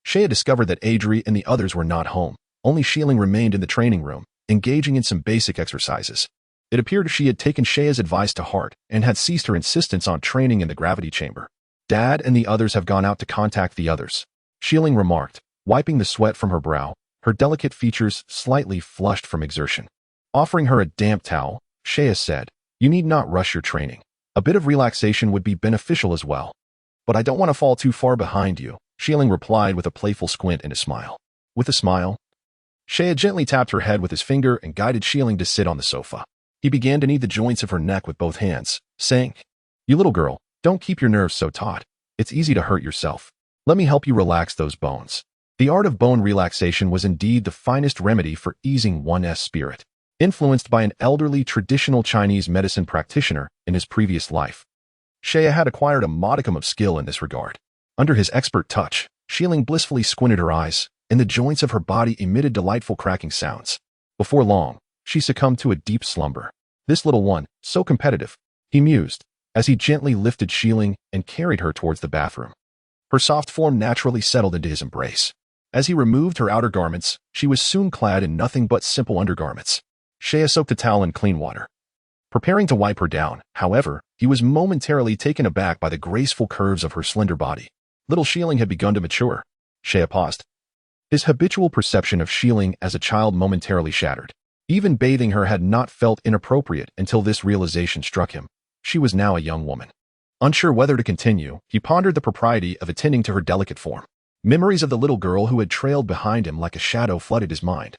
Shea discovered that Adri and the others were not home. Only Shieling remained in the training room, engaging in some basic exercises. It appeared she had taken Shea's advice to heart and had ceased her insistence on training in the gravity chamber. Dad and the others have gone out to contact the others, Shieling remarked, wiping the sweat from her brow, her delicate features slightly flushed from exertion. Offering her a damp towel, Shea said, you need not rush your training. A bit of relaxation would be beneficial as well. But I don't want to fall too far behind you, Shieling replied with a playful squint and a smile. With a smile, Shea gently tapped her head with his finger and guided Shieling to sit on the sofa. He began to knead the joints of her neck with both hands, saying, you little girl, don't keep your nerves so taut. It's easy to hurt yourself. Let me help you relax those bones. The art of bone relaxation was indeed the finest remedy for easing one's spirit. Influenced by an elderly traditional Chinese medicine practitioner in his previous life, Shea had acquired a modicum of skill in this regard. Under his expert touch, Shieling blissfully squinted her eyes, and the joints of her body emitted delightful cracking sounds. Before long, she succumbed to a deep slumber. This little one, so competitive, he mused, as he gently lifted Shieling and carried her towards the bathroom. Her soft form naturally settled into his embrace. As he removed her outer garments, she was soon clad in nothing but simple undergarments. Shea soaked the towel in clean water. Preparing to wipe her down, however, he was momentarily taken aback by the graceful curves of her slender body. Little Shieling had begun to mature. Shea paused. His habitual perception of Shieling as a child momentarily shattered. Even bathing her had not felt inappropriate until this realization struck him. She was now a young woman. Unsure whether to continue, he pondered the propriety of attending to her delicate form. Memories of the little girl who had trailed behind him like a shadow flooded his mind,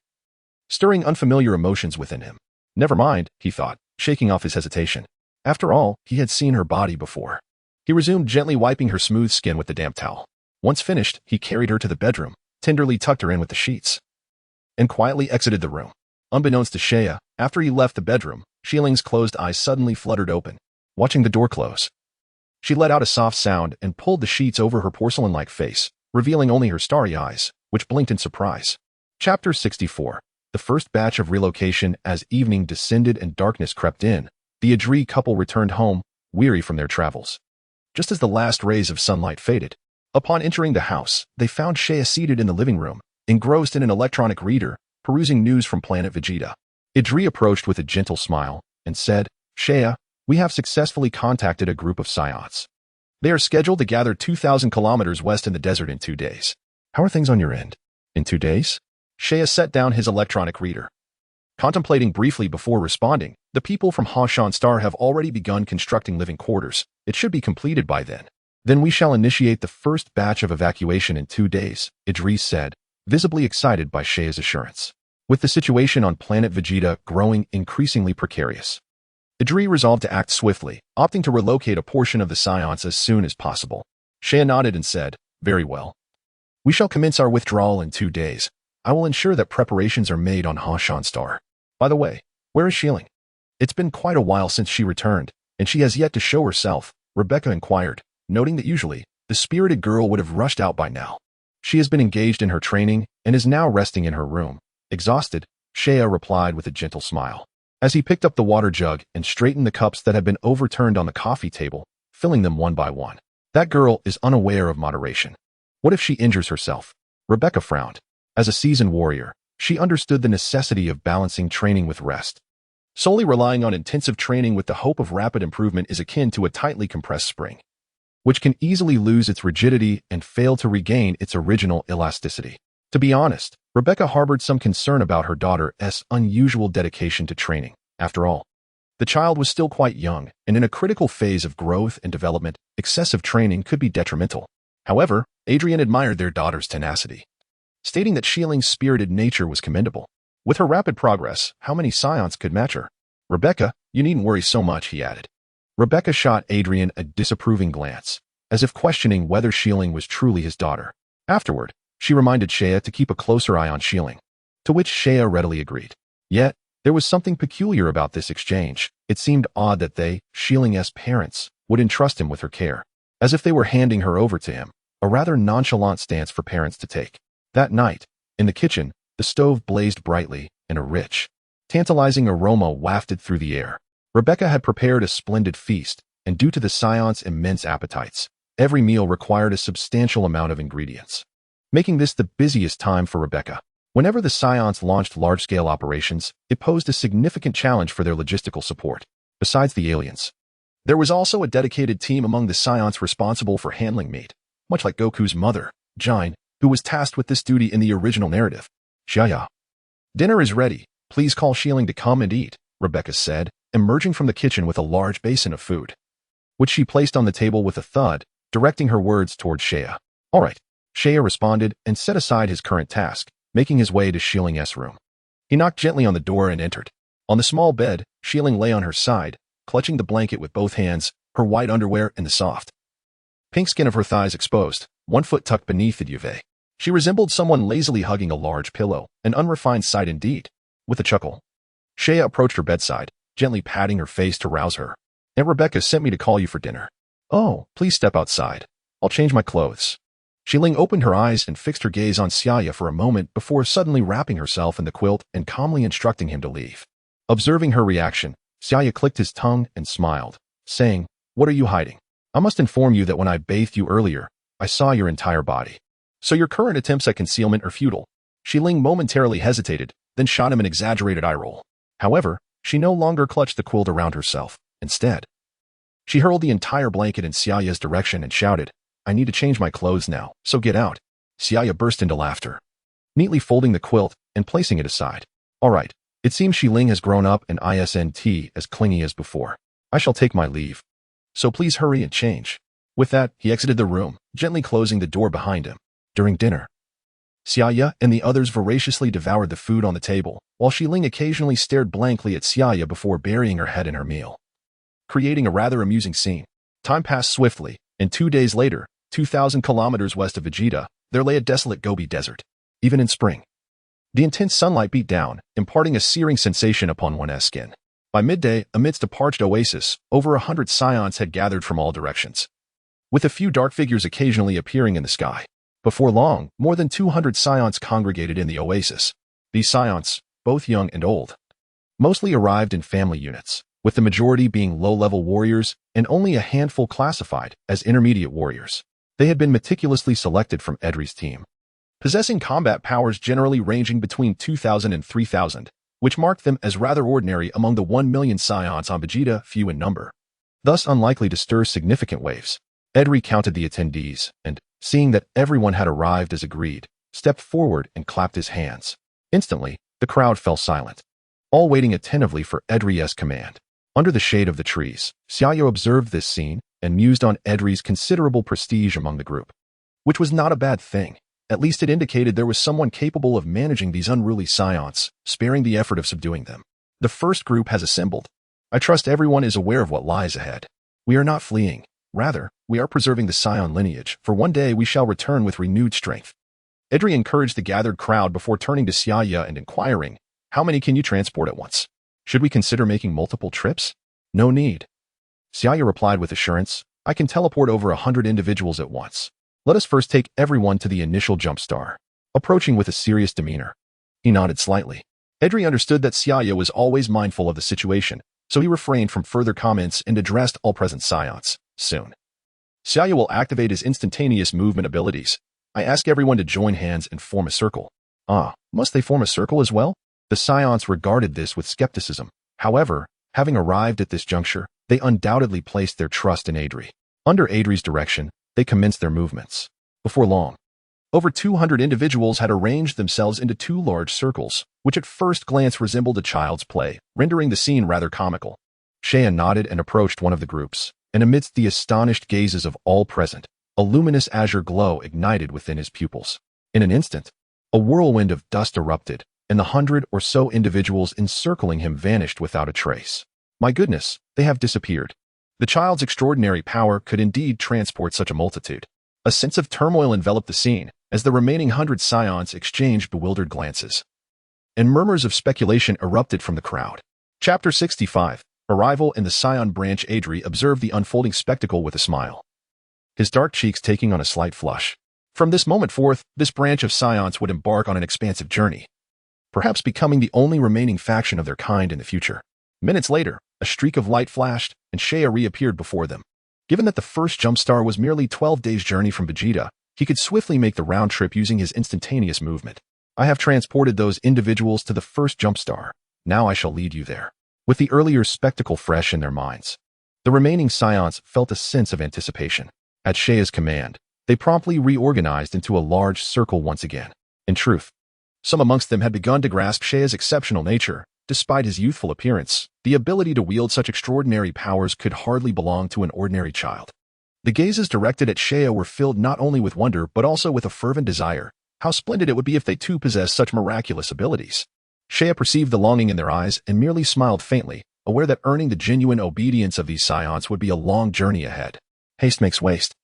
stirring unfamiliar emotions within him. Never mind, he thought, shaking off his hesitation. After all, he had seen her body before. He resumed gently wiping her smooth skin with the damp towel. Once finished, he carried her to the bedroom, tenderly tucked her in with the sheets, and quietly exited the room. Unbeknownst to Shea, after he left the bedroom, Shieling's closed eyes suddenly fluttered open, watching the door close. She let out a soft sound and pulled the sheets over her porcelain-like face, revealing only her starry eyes, which blinked in surprise. Chapter 64. The first batch of relocation. As evening descended and darkness crept in, the Adri couple returned home, weary from their travels. Just as the last rays of sunlight faded, upon entering the house, they found Shea seated in the living room, engrossed in an electronic reader, perusing news from Planet Vegeta. Adri approached with a gentle smile and said, "Shea, we have successfully contacted a group of Saiyans. They are scheduled to gather 2,000 kilometers west in the desert in 2 days. How are things on your end? In 2 days?" Shea set down his electronic reader. Contemplating briefly before responding, "The people from Hashan Star have already begun constructing living quarters. It should be completed by then. Then we shall initiate the first batch of evacuation in 2 days, Idris said, visibly excited by Shea's assurance. With the situation on Planet Vegeta growing increasingly precarious, Idris resolved to act swiftly, opting to relocate a portion of the Saiyans as soon as possible. Shea nodded and said, "Very well. We shall commence our withdrawal in 2 days. I will ensure that preparations are made on Hashan Star. By the way, where is Shieling? It's been quite a while since she returned, and she has yet to show herself," Rebecca inquired, noting that usually, the spirited girl would have rushed out by now. "She has been engaged in her training and is now resting in her room. Exhausted," Shea replied with a gentle smile, as he picked up the water jug and straightened the cups that had been overturned on the coffee table, filling them one by one. "That girl is unaware of moderation. What if she injures herself?" Rebecca frowned. As a seasoned warrior, she understood the necessity of balancing training with rest. Solely relying on intensive training with the hope of rapid improvement is akin to a tightly compressed spring, which can easily lose its rigidity and fail to regain its original elasticity. To be honest, Rebecca harbored some concern about her daughter's unusual dedication to training. After all, the child was still quite young, and in a critical phase of growth and development, excessive training could be detrimental. However, Adrian admired their daughter's tenacity, stating that Shieling's spirited nature was commendable. With her rapid progress, how many Saiyans could match her? "Rebecca, you needn't worry so much," he added. Rebecca shot Adrian a disapproving glance, as if questioning whether Shieling was truly his daughter. Afterward, she reminded Shea to keep a closer eye on Shieling, to which Shea readily agreed. Yet, there was something peculiar about this exchange. It seemed odd that they, Shieling's parents, would entrust him with her care, as if they were handing her over to him, a rather nonchalant stance for parents to take. That night, in the kitchen, the stove blazed brightly, and a rich, tantalizing aroma wafted through the air. Rebecca had prepared a splendid feast, and due to the Saiyans' immense appetites, every meal required a substantial amount of ingredients, making this the busiest time for Rebecca. Whenever the Saiyans launched large-scale operations, it posed a significant challenge for their logistical support. Besides the aliens, there was also a dedicated team among the Saiyans responsible for handling meat, much like Goku's mother, Jine, who was tasked with this duty in the original narrative. "Xiaya, dinner is ready. Please call Shieling to come and eat," Rebecca said, emerging from the kitchen with a large basin of food, which she placed on the table with a thud, directing her words toward Shea. "All right," Shea responded and set aside his current task, making his way to Shieling's room. He knocked gently on the door and entered. On the small bed, Shieling lay on her side, clutching the blanket with both hands, her white underwear in the soft pink skin of her thighs exposed, one foot tucked beneath the duvet. She resembled someone lazily hugging a large pillow, an unrefined sight indeed. With a chuckle, Shea approached her bedside, gently patting her face to rouse her. "Aunt Rebecca sent me to call you for dinner." "Oh, please step outside. I'll change my clothes." Shieling opened her eyes and fixed her gaze on Xiaya for a moment before suddenly wrapping herself in the quilt and calmly instructing him to leave. Observing her reaction, Xiaya clicked his tongue and smiled, saying, "What are you hiding? I must inform you that when I bathed you earlier, I saw your entire body." So your current attempts at concealment are futile. Shi Ling momentarily hesitated, then shot him an exaggerated eye roll. However, she no longer clutched the quilt around herself. Instead, she hurled the entire blanket in Xiaoya's direction and shouted, "I need to change my clothes now, so get out." Xiaoya burst into laughter, neatly folding the quilt and placing it aside. "All right, it seems Shi Ling has grown up and isn't as clingy as before. I shall take my leave. So please hurry and change." With that, he exited the room, gently closing the door behind him. During dinner, Xiaoya and the others voraciously devoured the food on the table, while Shi Ling occasionally stared blankly at Xiaoya before burying her head in her meal, creating a rather amusing scene. Time passed swiftly, and 2 days later, 2,000 kilometers west of Vegeta, there lay a desolate Gobi desert. Even in spring, the intense sunlight beat down, imparting a searing sensation upon one's skin. By midday, amidst a parched oasis, over 100 Saiyans had gathered from all directions, with a few dark figures occasionally appearing in the sky. Before long, more than 200 Saiyans congregated in the oasis. These Saiyans, both young and old, mostly arrived in family units, with the majority being low-level warriors and only a handful classified as intermediate warriors. They had been meticulously selected from Edri's team, possessing combat powers generally ranging between 2,000 and 3,000, which marked them as rather ordinary among the 1 million Saiyans on Vegeta, few in number, thus unlikely to stir significant waves. Edri counted the attendees and, seeing that everyone had arrived as agreed, stepped forward and clapped his hands. Instantly, the crowd fell silent, all waiting attentively for Edri's command. Under the shade of the trees, Xiaoya observed this scene and mused on Edri's considerable prestige among the group, which was not a bad thing. At least it indicated there was someone capable of managing these unruly Saiyans, sparing the effort of subduing them. The first group has assembled. I trust everyone is aware of what lies ahead. We are not fleeing. Rather, we are preserving the Saiyan lineage, for one day we shall return with renewed strength. Edri encouraged the gathered crowd before turning to Xiaoya and inquiring, "How many can you transport at once? Should we consider making multiple trips?" "No need." Xiaoya replied with assurance, "I can teleport over 100 individuals at once. Let us first take everyone to the initial jump star." Approaching with a serious demeanor, he nodded slightly. Edri understood that Xiaoya was always mindful of the situation, so he refrained from further comments and addressed all present Saiyans. Soon, Xiaoya will activate his instantaneous movement abilities. I ask everyone to join hands and form a circle. Ah, must they form a circle as well? The Saiyans regarded this with skepticism. However, having arrived at this juncture, they undoubtedly placed their trust in Edri. Under Edri's direction, they commenced their movements. Before long, over 200 individuals had arranged themselves into 2 large circles, which at first glance resembled a child's play, rendering the scene rather comical. Saiyan nodded and approached one of the groups, and amidst the astonished gazes of all present, a luminous azure glow ignited within his pupils. In an instant, a whirlwind of dust erupted, and the 100 or so individuals encircling him vanished without a trace. My goodness, they have disappeared. The child's extraordinary power could indeed transport such a multitude. A sense of turmoil enveloped the scene, as the remaining 100 Saiyans exchanged bewildered glances, and murmurs of speculation erupted from the crowd. Chapter 65. Arrival in the Saiyan branch. Edri observed the unfolding spectacle with a smile, his dark cheeks taking on a slight flush. From this moment forth, this branch of Saiyans would embark on an expansive journey, perhaps becoming the only remaining faction of their kind in the future. Minutes later, a streak of light flashed, and Seiya reappeared before them. Given that the first jump star was merely 12 days' journey from Vegeta, he could swiftly make the round trip using his instantaneous movement. I have transported those individuals to the first jump star. Now I shall lead you there. With the earlier spectacle fresh in their minds, the remaining Saiyans felt a sense of anticipation. At Seiya's command, they promptly reorganized into a large circle once again. In truth, some amongst them had begun to grasp Seiya's exceptional nature. Despite his youthful appearance, the ability to wield such extraordinary powers could hardly belong to an ordinary child. The gazes directed at Seiya were filled not only with wonder but also with a fervent desire. How splendid it would be if they too possessed such miraculous abilities. Seiya perceived the longing in their eyes and merely smiled faintly, aware that earning the genuine obedience of these Saiyans would be a long journey ahead. Haste makes waste.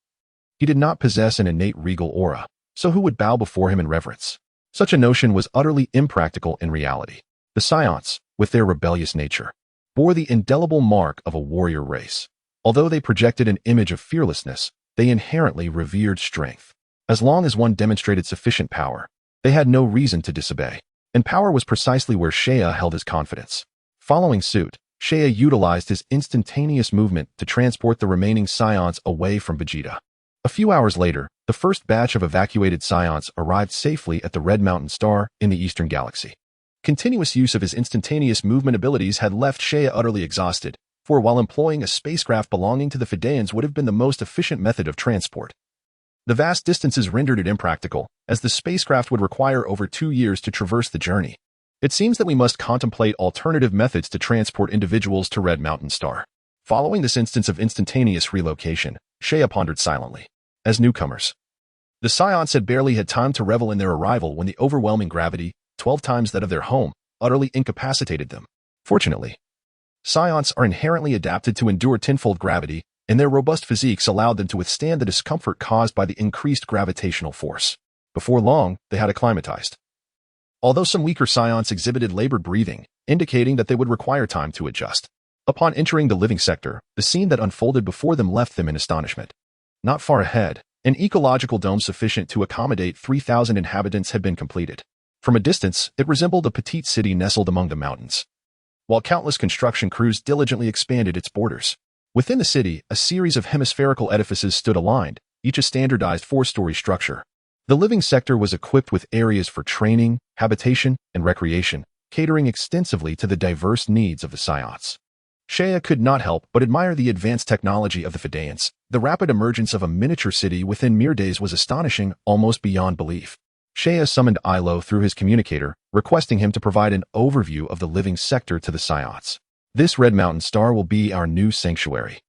He did not possess an innate regal aura, so who would bow before him in reverence? Such a notion was utterly impractical in reality. The Saiyans, with their rebellious nature, bore the indelible mark of a warrior race. Although they projected an image of fearlessness, they inherently revered strength. As long as one demonstrated sufficient power, they had no reason to disobey. And power was precisely where Seiya held his confidence. Following suit, Seiya utilized his instantaneous movement to transport the remaining Saiyans away from Vegeta. A few hours later, the The first batch of evacuated Saiyans arrived safely at the Red Mountain Star in the Eastern Galaxy. Continuous use of his instantaneous movement abilities had left Seiya utterly exhausted, for while employing a spacecraft belonging to the Fedayans would have been the most efficient method of transport, the vast distances rendered it impractical, as the spacecraft would require over 2 years to traverse the journey. It seems that we must contemplate alternative methods to transport individuals to Red Mountain Star. Following this instance of instantaneous relocation, Seiya pondered silently. As newcomers, the Saiyans had barely had time to revel in their arrival when the overwhelming gravity, 12 times that of their home, utterly incapacitated them. Fortunately, Saiyans are inherently adapted to endure tenfold gravity, and their robust physiques allowed them to withstand the discomfort caused by the increased gravitational force. Before long, they had acclimatized. Although some weaker Saiyans exhibited labored breathing, indicating that they would require time to adjust. Upon entering the living sector, the scene that unfolded before them left them in astonishment. Not far ahead, an ecological dome sufficient to accommodate 3,000 inhabitants had been completed. From a distance, it resembled a petite city nestled among the mountains, while countless construction crews diligently expanded its borders. Within the city, a series of hemispherical edifices stood aligned, each a standardized 4-story structure. The living sector was equipped with areas for training, habitation, and recreation, catering extensively to the diverse needs of the Saiyans. Seiya could not help but admire the advanced technology of the Fedayans. The rapid emergence of a miniature city within mere days was astonishing, almost beyond belief. Seiya summoned Ilo through his communicator, requesting him to provide an overview of the living sector to the Saiyans. This Red Mountain Star will be our new sanctuary.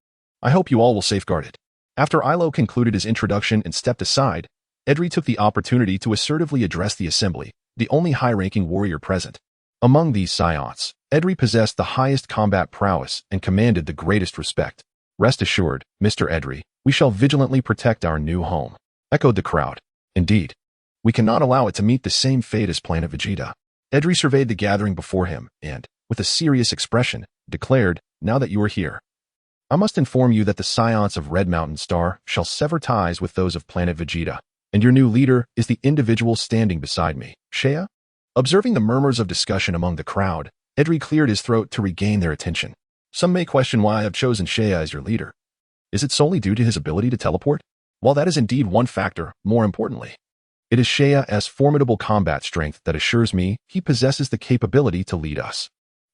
I hope you all will safeguard it. After Ilo concluded his introduction and stepped aside, Edri took the opportunity to assertively address the assembly, the only high-ranking warrior present. Among these Saiyans, Edri possessed the highest combat prowess and commanded the greatest respect. Rest assured, Mr. Edri, we shall vigilantly protect our new home, echoed the crowd. Indeed, we cannot allow it to meet the same fate as Planet Vegeta. Edri surveyed the gathering before him and, with a serious expression, declared, now that you are here, I must inform you that the Saiyans of Red Mountain Star shall sever ties with those of Planet Vegeta, and your new leader is the individual standing beside me, Seiya. Observing the murmurs of discussion among the crowd, Edri cleared his throat to regain their attention. Some may question why I have chosen Seiya as your leader. Is it solely due to his ability to teleport? While that is indeed one factor, more importantly, it is Seiya's formidable combat strength that assures me he possesses the capability to lead us.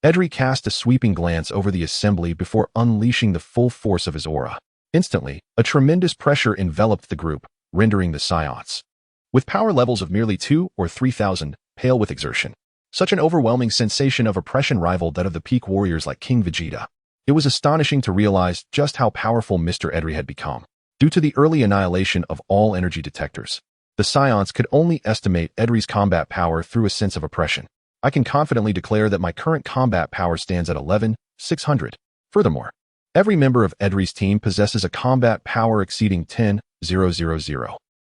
Edri cast a sweeping glance over the assembly before unleashing the full force of his aura. Instantly, a tremendous pressure enveloped the group, rendering the Saiyans, with power levels of merely 2 or 3,000, pale with exertion. Such an overwhelming sensation of oppression rivaled that of the peak warriors like King Vegeta. It was astonishing to realize just how powerful Mr. Edri had become. Due to the early annihilation of all energy detectors, the Saiyans could only estimate Edri's combat power through a sense of oppression. I can confidently declare that my current combat power stands at 11,600. Furthermore, every member of Edri's team possesses a combat power exceeding 10,000.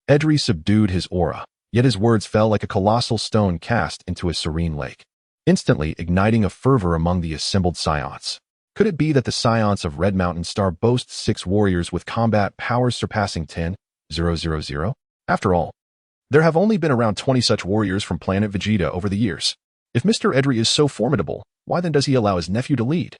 Edri subdued his aura, yet his words fell like a colossal stone cast into a serene lake, instantly igniting a fervor among the assembled Saiyans. Could it be that the Saiyans of Red Mountain Star boast 6 warriors with combat powers surpassing 10,000? After all, there have only been around 20 such warriors from Planet Vegeta over the years. If Mr. Edri is so formidable, why then does he allow his nephew to lead?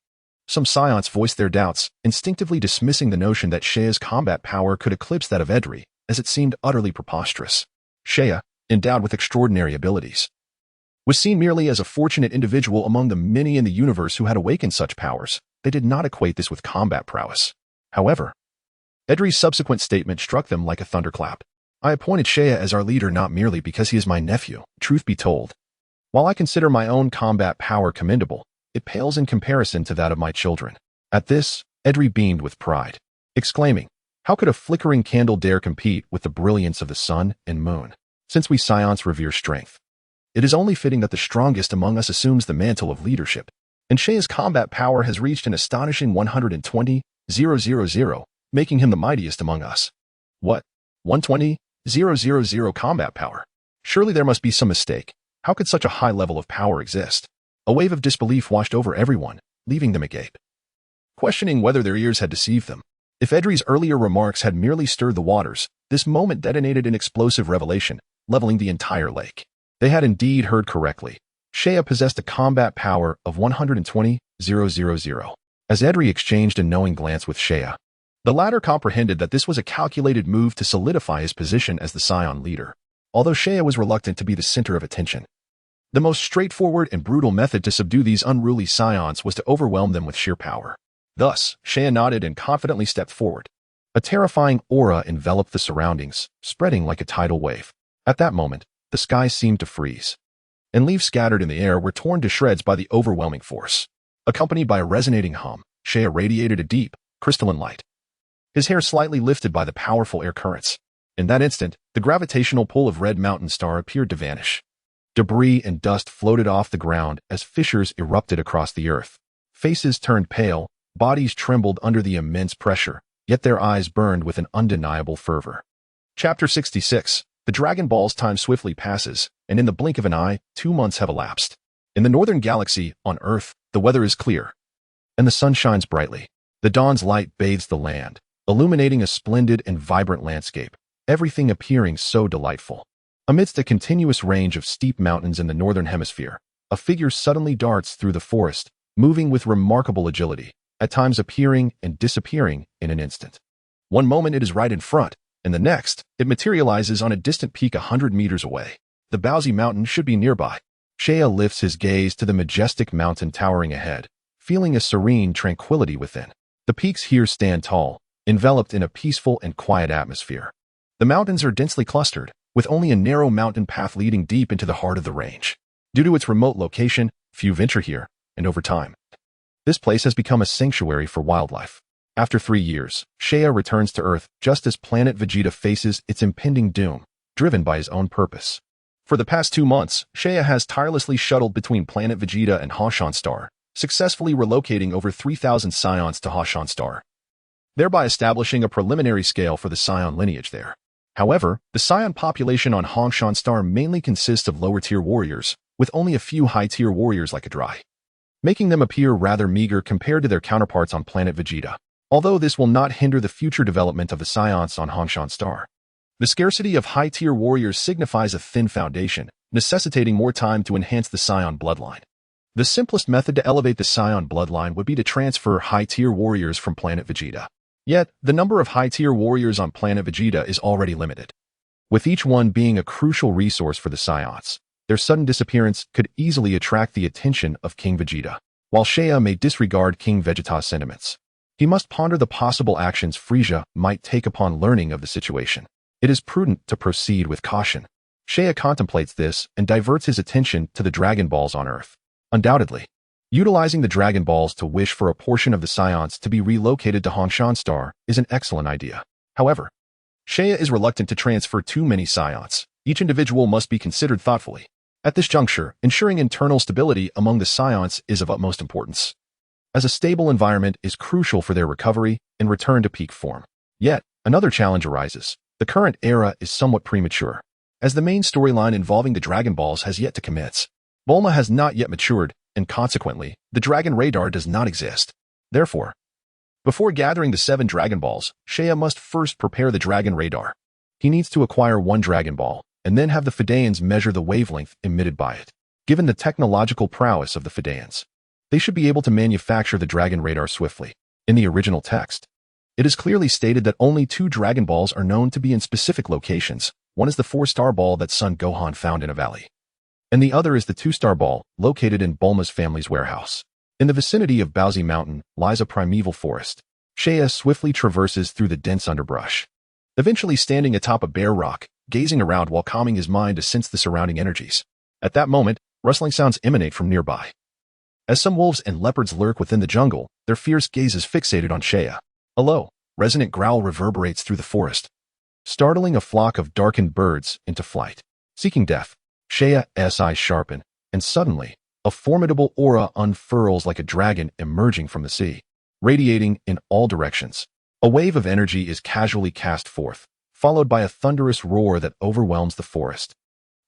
Some Saiyans voiced their doubts, instinctively dismissing the notion that Seiya's combat power could eclipse that of Edri, as it seemed utterly preposterous. Seiya, endowed with extraordinary abilities, was seen merely as a fortunate individual among the many in the universe who had awakened such powers. They did not equate this with combat prowess. However, Edri's subsequent statement struck them like a thunderclap. I appointed Seiya as our leader not merely because he is my nephew. Truth be told, while I consider my own combat power commendable, it pales in comparison to that of my children. At this, Edri beamed with pride, exclaiming, how could a flickering candle dare compete with the brilliance of the sun and moon? Since we Saiyans revere strength, it is only fitting that the strongest among us assumes the mantle of leadership. And Seiya's combat power has reached an astonishing 120,000, making him the mightiest among us. What? 120,000 combat power? Surely there must be some mistake. How could such a high level of power exist? A wave of disbelief washed over everyone, leaving them agape, questioning whether their ears had deceived them. If Edri's earlier remarks had merely stirred the waters, this moment detonated an explosive revelation, leveling the entire lake. They had indeed heard correctly. Seiya possessed a combat power of 120,000. As Edri exchanged a knowing glance with Seiya, The latter comprehended that this was a calculated move to solidify his position as the Saiyan leader, although Shea was reluctant to be the center of attention. The most straightforward and brutal method to subdue these unruly Saiyans was to overwhelm them with sheer power. Thus, Shea nodded and confidently stepped forward. A terrifying aura enveloped the surroundings, spreading like a tidal wave. At that moment, the sky seemed to freeze, and leaves scattered in the air were torn to shreds by the overwhelming force. Accompanied by a resonating hum, Shea radiated a deep, crystalline light. His hair slightly lifted by the powerful air currents. In that instant, the gravitational pull of Red Mountain Star appeared to vanish. Debris and dust floated off the ground as fissures erupted across the earth. Faces turned pale, bodies trembled under the immense pressure, yet their eyes burned with an undeniable fervor. Chapter 66. The Dragon Ball's time swiftly passes, and in the blink of an eye, 2 months have elapsed. In the northern galaxy, on Earth, the weather is clear, and the sun shines brightly. The dawn's light bathes the land, illuminating a splendid and vibrant landscape, everything appearing so delightful. Amidst a continuous range of steep mountains in the northern hemisphere, a figure suddenly darts through the forest, moving with remarkable agility, at times appearing and disappearing in an instant. One moment it is right in front, and the next, it materializes on a distant peak 100 meters away. The Bowsy Mountain should be nearby. Shea lifts his gaze to the majestic mountain towering ahead, feeling a serene tranquility within. The peaks here stand tall, enveloped in a peaceful and quiet atmosphere. The mountains are densely clustered, with only a narrow mountain path leading deep into the heart of the range. Due to its remote location, few venture here, and over time, this place has become a sanctuary for wildlife. After 3 years, Shea returns to Earth just as Planet Vegeta faces its impending doom, driven by his own purpose. For the past 2 months, Shea has tirelessly shuttled between Planet Vegeta and Hoshan Star, successfully relocating over 3,000 Saiyans to Hoshan Star, thereby establishing a preliminary scale for the Saiyan lineage there. However, the Saiyan population on Hoshan Star mainly consists of lower-tier warriors, with only a few high-tier warriors like a Dry, making them appear rather meager compared to their counterparts on Planet Vegeta. Although this will not hinder the future development of the Saiyans on Hoshan Star. The scarcity of high-tier warriors signifies a thin foundation, necessitating more time to enhance the Saiyan bloodline. The simplest method to elevate the Saiyan bloodline would be to transfer high-tier warriors from Planet Vegeta. Yet, the number of high-tier warriors on Planet Vegeta is already limited, with each one being a crucial resource for the Saiyans. Their sudden disappearance could easily attract the attention of King Vegeta. While Shea may disregard King Vegeta's sentiments, he must ponder the possible actions Frieza might take upon learning of the situation. It is prudent to proceed with caution. Shea contemplates this and diverts his attention to the Dragon Balls on Earth. Undoubtedly, utilizing the Dragon Balls to wish for a portion of the Saiyans to be relocated to Hoshan Star is an excellent idea. However, Shea is reluctant to transfer too many Saiyans. Each individual must be considered thoughtfully. At this juncture, ensuring internal stability among the Saiyans is of utmost importance, as a stable environment is crucial for their recovery and return to peak form. Yet, another challenge arises. The current era is somewhat premature, as the main storyline involving the Dragon Balls has yet to commence. Bulma has not yet matured, and consequently, the Dragon Radar does not exist. Therefore, before gathering the 7 Dragon Balls, Shea must first prepare the Dragon Radar. He needs to acquire 1 Dragon Ball, and then have the Fedayans measure the wavelength emitted by it. Given the technological prowess of the Fedayans, they should be able to manufacture the Dragon Radar swiftly. In the original text, it is clearly stated that only 2 Dragon Balls are known to be in specific locations. One is the 4-star ball that Son Gohan found in a valley, and the other is the 2-star ball, located in Bulma's family's warehouse. In the vicinity of Bowsy Mountain lies a primeval forest. Shea swiftly traverses through the dense underbrush, eventually standing atop a bare rock, gazing around while calming his mind to sense the surrounding energies. At that moment, rustling sounds emanate from nearby. As some wolves and leopards lurk within the jungle, their fierce gazes fixated on Shea. A low, resonant growl reverberates through the forest, startling a flock of darkened birds into flight. Seeking death, Shea's eyes sharpen, and suddenly, a formidable aura unfurls like a dragon emerging from the sea, radiating in all directions. A wave of energy is casually cast forth, followed by a thunderous roar that overwhelms the forest,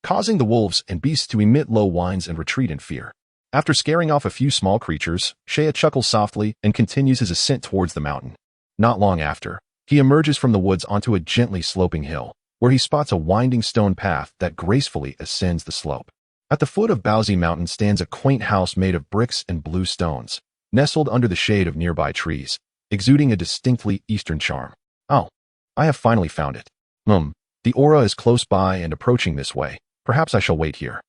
causing the wolves and beasts to emit low whines and retreat in fear. After scaring off a few small creatures, Shea chuckles softly and continues his ascent towards the mountain. Not long after, he emerges from the woods onto a gently sloping hill, where he spots a winding stone path that gracefully ascends the slope. At the foot of Bowsy Mountain stands a quaint house made of bricks and blue stones, nestled under the shade of nearby trees. exuding a distinctly Eastern charm. Oh, I have finally found it. The aura is close by and approaching this way. Perhaps I shall wait here.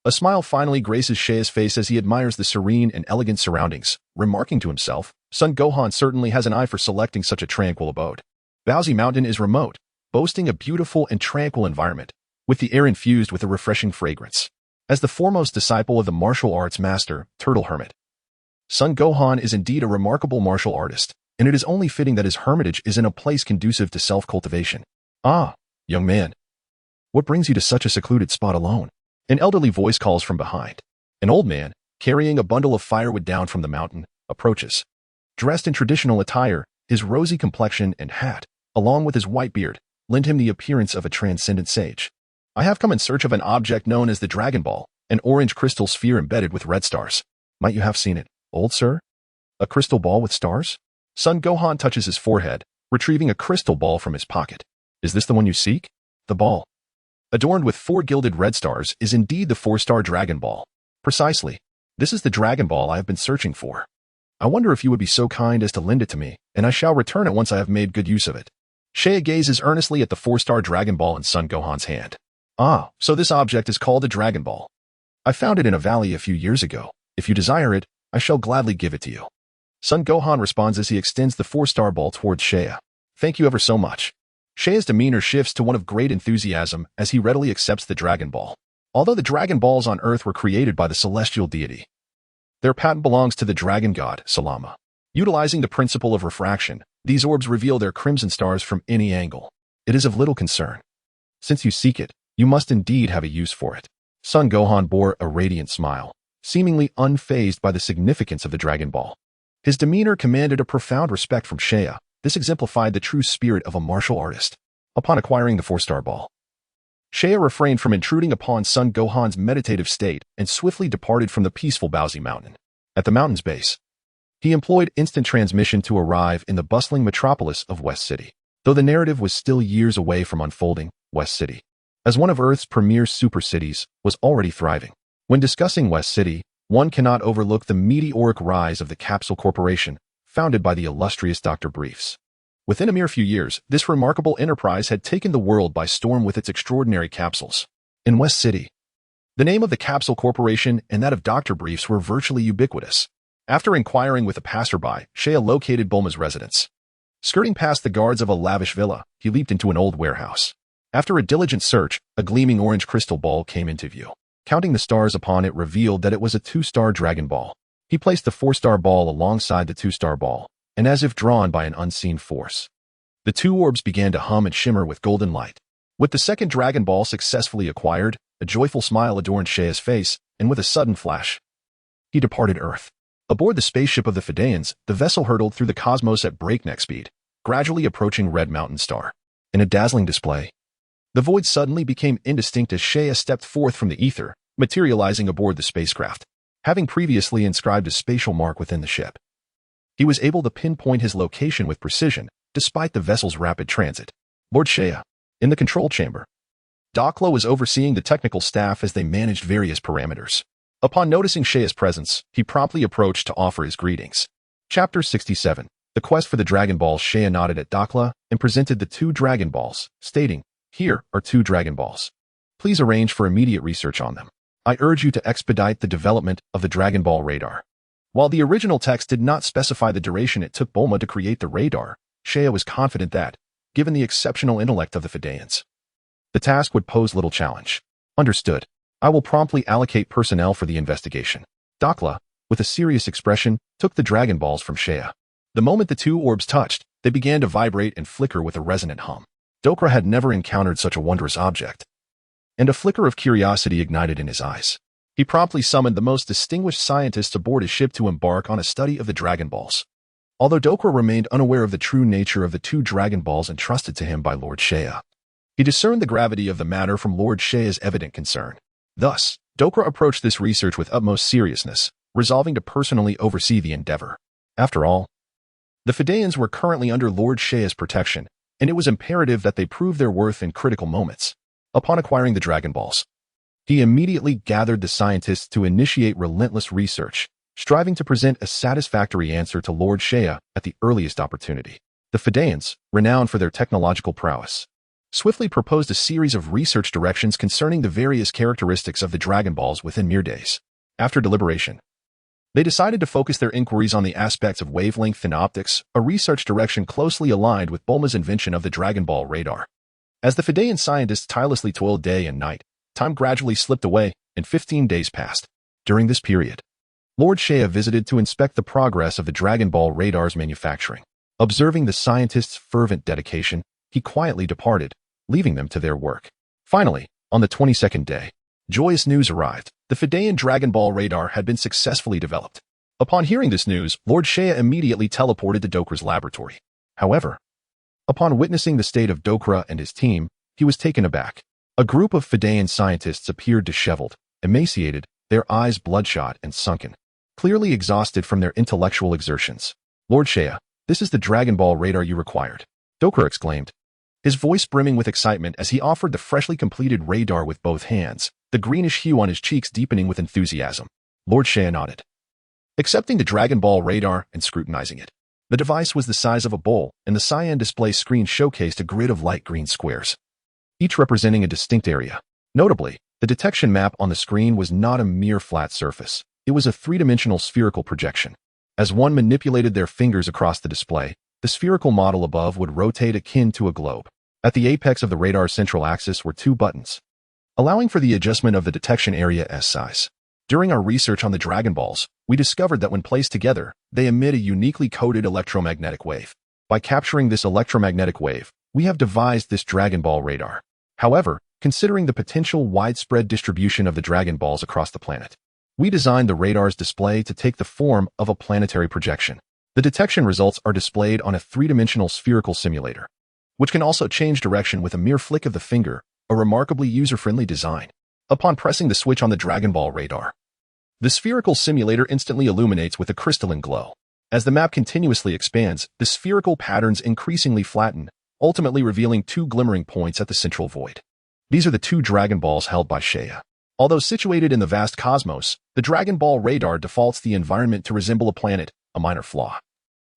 A smile finally graces Shea's face as he admires the serene and elegant surroundings, remarking to himself, Son Gohan certainly has an eye for selecting such a tranquil abode. Bowsy Mountain is remote, boasting a beautiful and tranquil environment, with the air infused with a refreshing fragrance. As the foremost disciple of the martial arts master, Turtle Hermit, Son Gohan is indeed a remarkable martial artist, and it is only fitting that his hermitage is in a place conducive to self-cultivation. Ah, young man. What brings you to such a secluded spot alone? An elderly voice calls from behind. An old man, carrying a bundle of firewood down from the mountain, approaches. Dressed in traditional attire, his rosy complexion and hat, along with his white beard, lend him the appearance of a transcendent sage. I have come in search of an object known as the Dragon Ball, an orange crystal sphere embedded with red stars. Might you have seen it, old sir? A crystal ball with stars? Son Gohan touches his forehead, retrieving a crystal ball from his pocket. Is this the one you seek? The ball, adorned with 4 gilded red stars, is indeed the 4-star Dragon Ball. Precisely. This is the Dragon Ball I have been searching for. I wonder if you would be so kind as to lend it to me, and I shall return it once I have made good use of it. Saiyan gazes earnestly at the 4-star Dragon Ball in Son Gohan's hand. Ah, so this object is called a Dragon Ball. I found it in a valley a few years ago. If you desire it, I shall gladly give it to you. Son Gohan responds as he extends the 4-star ball towards Saiyan. Thank you ever so much. Saiyan's demeanor shifts to one of great enthusiasm as he readily accepts the Dragon Ball. Although the Dragon Balls on Earth were created by the celestial deity, their patent belongs to the Dragon God, Salama. Utilizing the principle of refraction, these orbs reveal their crimson stars from any angle. It is of little concern. Since you seek it, you must indeed have a use for it. Son Gohan bore a radiant smile, seemingly unfazed by the significance of the Dragon Ball. His demeanor commanded a profound respect from Saiyan. This exemplified the true spirit of a martial artist. Upon acquiring the 4-star ball, Saiyan refrained from intruding upon Son Gohan's meditative state and swiftly departed from the peaceful Bowsy Mountain. At the mountain's base, he employed instant transmission to arrive in the bustling metropolis of West City. Though the narrative was still years away from unfolding, West City, as one of Earth's premier super cities, was already thriving. When discussing West City, one cannot overlook the meteoric rise of the Capsule Corporation, founded by the illustrious Dr. Briefs. Within a mere few years, this remarkable enterprise had taken the world by storm with its extraordinary capsules. In West City, the name of the Capsule Corporation and that of Dr. Briefs were virtually ubiquitous. After inquiring with a passerby, Saiyan located Bulma's residence. Skirting past the guards of a lavish villa, he leaped into an old warehouse. After a diligent search, a gleaming orange crystal ball came into view. Counting the stars upon it revealed that it was a 2-star Dragon Ball. He placed the 4-star ball alongside the 2-star ball, and as if drawn by an unseen force, the 2 orbs began to hum and shimmer with golden light. With the second Dragon Ball successfully acquired, a joyful smile adorned Saiyan's face, and with a sudden flash, he departed Earth. Aboard the spaceship of the Fedayans, the vessel hurtled through the cosmos at breakneck speed, gradually approaching Red Mountain Star. In a dazzling display, the void suddenly became indistinct as Saiyan stepped forth from the ether, materializing aboard the spacecraft. Having previously inscribed a spatial mark within the ship, he was able to pinpoint his location with precision, despite the vessel's rapid transit. Lord Saiyan, in the control chamber, Dakla was overseeing the technical staff as they managed various parameters. Upon noticing Saiyan's presence, he promptly approached to offer his greetings. Chapter 67. The Quest for the Dragon Balls. Saiyan nodded at Dakla and presented the 2 Dragon Balls, stating, "Here are 2 Dragon Balls. Please arrange for immediate research on them. I urge you to expedite the development of the Dragon Ball radar." While the original text did not specify the duration it took Bulma to create the radar, Saiyan was confident that, given the exceptional intellect of the Fedayans, the task would pose little challenge. Understood. I will promptly allocate personnel for the investigation. Dakla, with a serious expression, took the Dragon Balls from Saiyan. The moment the 2 orbs touched, they began to vibrate and flicker with a resonant hum. Dokra had never encountered such a wondrous object, and a flicker of curiosity ignited in his eyes. He promptly summoned the most distinguished scientists aboard his ship to embark on a study of the Dragon Balls. Although Dokra remained unaware of the true nature of the 2 Dragon Balls entrusted to him by Lord Saiyan, he discerned the gravity of the matter from Lord Saiyan's evident concern. Thus, Dokra approached this research with utmost seriousness, resolving to personally oversee the endeavor. After all, the Fedayans were currently under Lord Saiyan's protection, and it was imperative that they prove their worth in critical moments. Upon acquiring the Dragon Balls, he immediately gathered the scientists to initiate relentless research, striving to present a satisfactory answer to Lord Shea at the earliest opportunity. The Fedayans, renowned for their technological prowess, swiftly proposed a series of research directions concerning the various characteristics of the Dragon Balls within mere days. After deliberation, they decided to focus their inquiries on the aspects of wavelength and optics, a research direction closely aligned with Bulma's invention of the Dragon Ball radar. As the Fedayan scientists tirelessly toiled day and night, time gradually slipped away, and 15 days passed. During this period, Lord Shea visited to inspect the progress of the Dragon Ball radar's manufacturing. Observing the scientists' fervent dedication, he quietly departed, leaving them to their work. Finally, on the 22nd day, joyous news arrived. The Fedayan Dragon Ball radar had been successfully developed. Upon hearing this news, Lord Shea immediately teleported to Dokra's laboratory. However, upon witnessing the state of Dokra and his team, he was taken aback. A group of Fedayan scientists appeared disheveled, emaciated, their eyes bloodshot and sunken, clearly exhausted from their intellectual exertions. "Lord Shea, this is the Dragon Ball radar you required," Dokra exclaimed, his voice brimming with excitement as he offered the freshly completed radar with both hands, the greenish hue on his cheeks deepening with enthusiasm. Lord Shea nodded, accepting the Dragon Ball radar and scrutinizing it. The device was the size of a bowl, and the Saiyan display screen showcased a grid of light green squares, each representing a distinct area. Notably, the detection map on the screen was not a mere flat surface. It was a three-dimensional spherical projection. As one manipulated their fingers across the display, the spherical model above would rotate akin to a globe. At the apex of the radar's central axis were two buttons, allowing for the adjustment of the detection area's size. During our research on the Dragon Balls, we discovered that when placed together, they emit a uniquely coded electromagnetic wave. By capturing this electromagnetic wave, we have devised this Dragon Ball radar. However, considering the potential widespread distribution of the Dragon Balls across the planet, we designed the radar's display to take the form of a planetary projection. The detection results are displayed on a three-dimensional spherical simulator, which can also change direction with a mere flick of the finger, a remarkably user-friendly design. Upon pressing the switch on the Dragon Ball radar, the spherical simulator instantly illuminates with a crystalline glow. As the map continuously expands, the spherical patterns increasingly flatten, ultimately revealing two glimmering points at the central void. These are the two Dragon Balls held by Shea. Although situated in the vast cosmos, the Dragon Ball radar defaults the environment to resemble a planet, a minor flaw,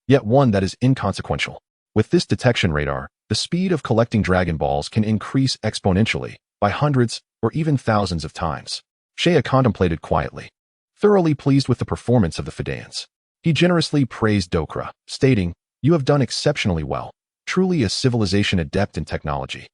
yet one that is inconsequential. With this detection radar, the speed of collecting Dragon Balls can increase exponentially, by hundreds or even thousands of times. Shea contemplated quietly, thoroughly pleased with the performance of the Fedayans. He generously praised Dokra, stating, "You have done exceptionally well, truly a civilization adept in technology,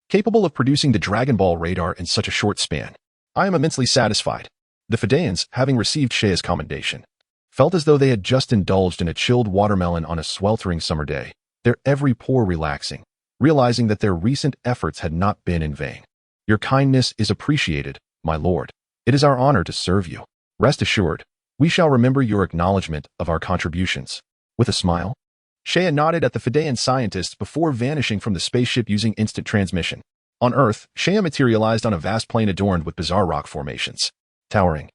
capable of producing the Dragon Ball radar in such a short span. I am immensely satisfied." The Fedayans, having received Shea's commendation, felt as though they had just indulged in a chilled watermelon on a sweltering summer day, their every pore relaxing, realizing that their recent efforts had not been in vain. "Your kindness is appreciated, my lord. It is our honor to serve you. Rest assured, we shall remember your acknowledgement of our contributions." With a smile, Shea nodded at the Fedayan scientists before vanishing from the spaceship using instant transmission. On Earth, Shea materialized on a vast plain adorned with bizarre rock formations. Towering,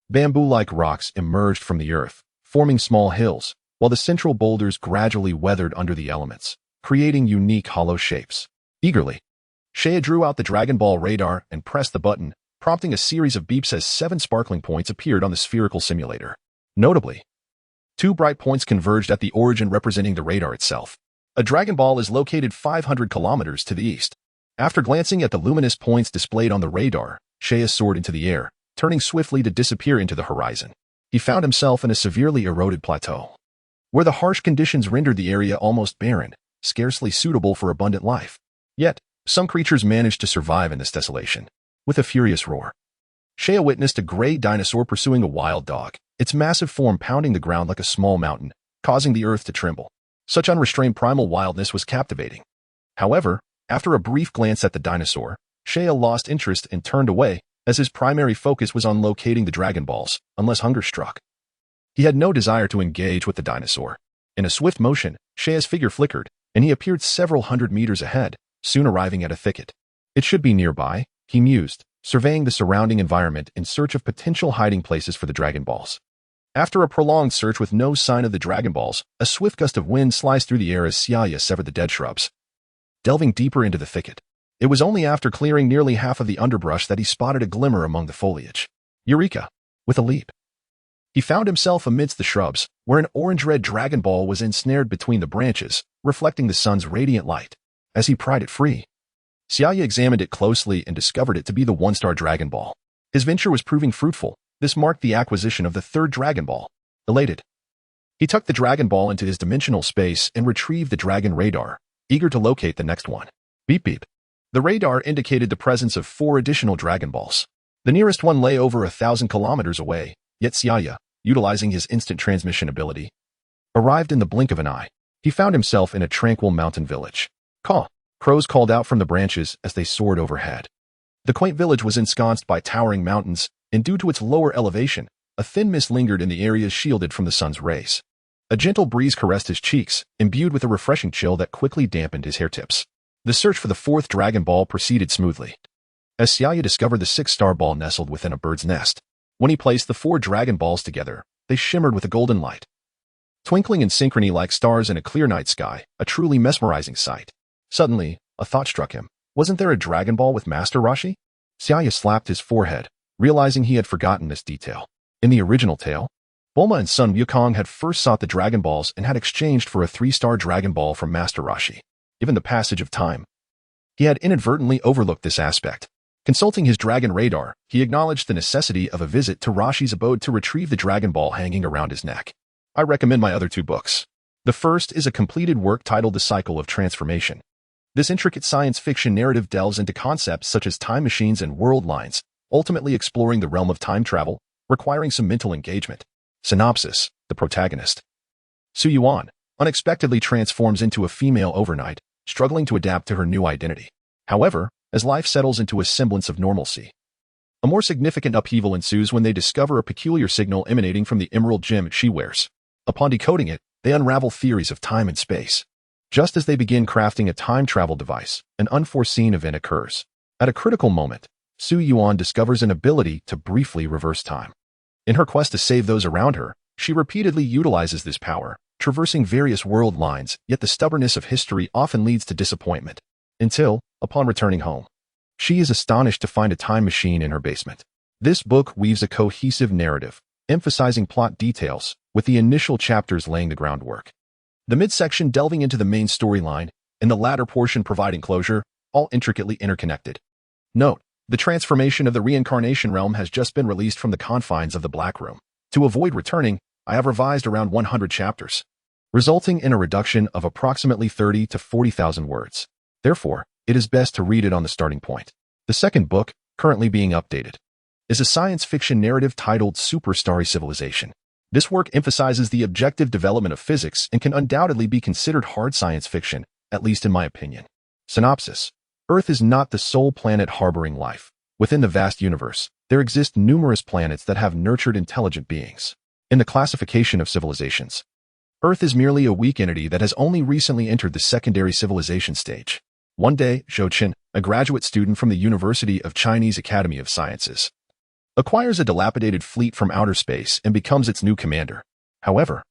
bamboo-like rocks emerged from the earth, forming small hills, while the central boulders gradually weathered under the elements, creating unique hollow shapes. Eagerly, Shea drew out the Dragon Ball radar and pressed the button, prompting a series of beeps as 7 sparkling points appeared on the spherical simulator. Notably, 2 bright points converged at the origin representing the radar itself. A Dragon Ball is located 500 kilometers to the east. After glancing at the luminous points displayed on the radar, Shea soared into the air, turning swiftly to disappear into the horizon. He found himself in a severely eroded plateau, where the harsh conditions rendered the area almost barren, scarcely suitable for abundant life. Yet, some creatures managed to survive in this desolation. With a furious roar, Shea witnessed a gray dinosaur pursuing a wild dog, its massive form pounding the ground like a small mountain, causing the earth to tremble. Such unrestrained primal wildness was captivating. However, after a brief glance at the dinosaur, Shea lost interest and turned away, as his primary focus was on locating the Dragon Balls, unless hunger struck. He had no desire to engage with the dinosaur. In a swift motion, Shea's figure flickered, and he appeared several hundred meters ahead, soon arriving at a thicket. It should be nearby, he mused, surveying the surrounding environment in search of potential hiding places for the Dragon Balls. After a prolonged search with no sign of the Dragon Balls, a swift gust of wind sliced through the air as Saiyan severed the dead shrubs, delving deeper into the thicket. It was only after clearing nearly half of the underbrush that he spotted a glimmer among the foliage. Eureka! With a leap, He found himself amidst the shrubs, where an orange-red Dragon Ball was ensnared between the branches, reflecting the sun's radiant light. As he pried it free, Saiyan examined it closely and discovered it to be the one-star Dragon Ball. His venture was proving fruitful. This marked the acquisition of the third Dragon Ball. Elated, he tucked the Dragon Ball into his dimensional space and retrieved the Dragon Radar, eager to locate the next one. Beep beep. The radar indicated the presence of 4 additional Dragon Balls. The nearest one lay over 1,000 kilometers away, yet Saiyan, utilizing his instant transmission ability, arrived in the blink of an eye. He found himself in a tranquil mountain village. Caw! Crows called out from the branches as they soared overhead. The quaint village was ensconced by towering mountains, and due to its lower elevation, a thin mist lingered in the areas shielded from the sun's rays. A gentle breeze caressed his cheeks, imbued with a refreshing chill that quickly dampened his hair tips. The search for the 4th Dragon Ball proceeded smoothly, as Saiyan discovered the 6-star ball nestled within a bird's nest. When he placed the 4 Dragon Balls together, they shimmered with a golden light, twinkling in synchrony like stars in a clear night sky, a truly mesmerizing sight. Suddenly, a thought struck him. Wasn't there a Dragon Ball with Master Roshi? Saiyan slapped his forehead, realizing he had forgotten this detail. In the original tale, Bulma and Sun Wukong had first sought the Dragon Balls and had exchanged for a 3-star Dragon Ball from Master Roshi. Given the passage of time, he had inadvertently overlooked this aspect. Consulting his Dragon Radar, he acknowledged the necessity of a visit to Roshi's abode to retrieve the Dragon Ball hanging around his neck. I recommend my other 2 books. The first is a completed work titled The Cycle of Transformation. This intricate science fiction narrative delves into concepts such as time machines and world lines, ultimately exploring the realm of time travel, requiring some mental engagement. Synopsis: the protagonist, Su Yuan, unexpectedly transforms into a female overnight, struggling to adapt to her new identity. However, as life settles into a semblance of normalcy, a more significant upheaval ensues when they discover a peculiar signal emanating from the emerald gem she wears. Upon decoding it, they unravel theories of time and space. Just as they begin crafting a time travel device, an unforeseen event occurs. At a critical moment, Su Yuan discovers an ability to briefly reverse time. In her quest to save those around her, she repeatedly utilizes this power, traversing various world lines, yet the stubbornness of history often leads to disappointment. Until, upon returning home, she is astonished to find a time machine in her basement. This book weaves a cohesive narrative, emphasizing plot details, with the initial chapters laying the groundwork, the midsection delving into the main storyline, and the latter portion providing closure, all intricately interconnected. Note: the transformation of the reincarnation realm has just been released from the confines of the Black Room. To avoid returning, I have revised around 100 chapters, resulting in a reduction of approximately 30 to 40,000 words. Therefore, it is best to read it on the starting point. The second book, currently being updated, is a science fiction narrative titled Superstarry Civilization. This work emphasizes the objective development of physics and can undoubtedly be considered hard science fiction, at least in my opinion. Synopsis: Earth is not the sole planet harboring life. Within the vast universe, there exist numerous planets that have nurtured intelligent beings. In the classification of civilizations, Earth is merely a weak entity that has only recently entered the secondary civilization stage. One day, Zhou Chen, a graduate student from the University of Chinese Academy of Sciences, acquires a dilapidated fleet from outer space and becomes its new commander. However,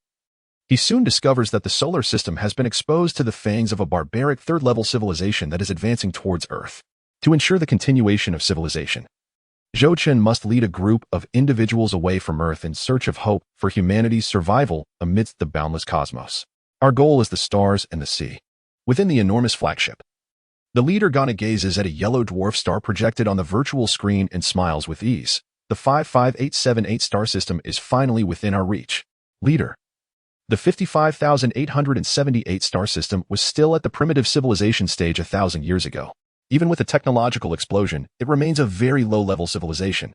he soon discovers that the solar system has been exposed to the fangs of a barbaric third-level civilization that is advancing towards Earth. To ensure the continuation of civilization, Zhou Chen must lead a group of individuals away from Earth in search of hope for humanity's survival amidst the boundless cosmos. Our goal is the stars and the sea. Within the enormous flagship, the leader Ghana gazes at a yellow dwarf star projected on the virtual screen and smiles with ease. The 55878 star system is finally within our reach. Leader: the 55,878 star system was still at the primitive civilization stage 1,000 years ago. Even with a technological explosion, it remains a very low-level civilization.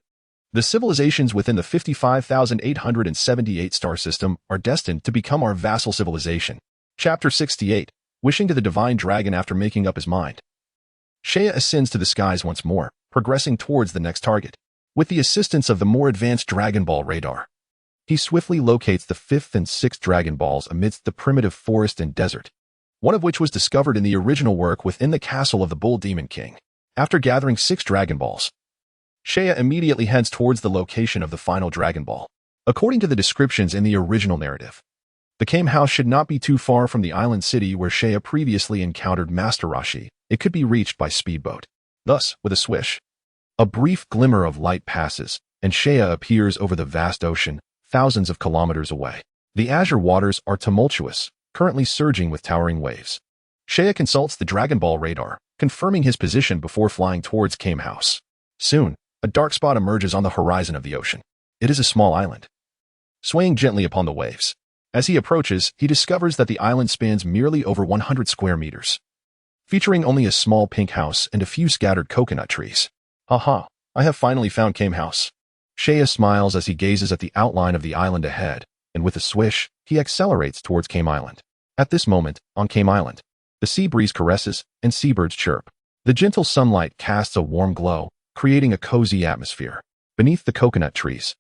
The civilizations within the 55,878 star system are destined to become our vassal civilization. Chapter 68, Wishing to the Divine Dragon after making up his mind. Saiyan ascends to the skies once more, progressing towards the next target. With the assistance of the more advanced Dragon Ball radar, he swiftly locates the 5th and 6th Dragon Balls amidst the primitive forest and desert, one of which was discovered in the original work within the castle of the Bull Demon King. After gathering 6 Dragon Balls, Saiyan immediately heads towards the location of the final Dragon Ball. According to the descriptions in the original narrative, the Kame House should not be too far from the island city where Saiyan previously encountered Master Roshi. It could be reached by speedboat. Thus, with a swish, a brief glimmer of light passes, and Saiyan appears over the vast ocean, thousands of kilometers away. The azure waters are tumultuous, currently surging with towering waves. Seiya consults the Dragon Ball radar, confirming his position before flying towards Kame House. Soon, a dark spot emerges on the horizon of the ocean. It is a small island, swaying gently upon the waves. As he approaches, he discovers that the island spans merely over 100 square meters, featuring only a small pink house and a few scattered coconut trees. Haha, I have finally found Kame House. Seiya smiles as he gazes at the outline of the island ahead, and with a swish, he accelerates towards Kame Island. At this moment, on Kame Island, the sea breeze caresses and seabirds chirp. The gentle sunlight casts a warm glow, creating a cozy atmosphere. Beneath the coconut trees,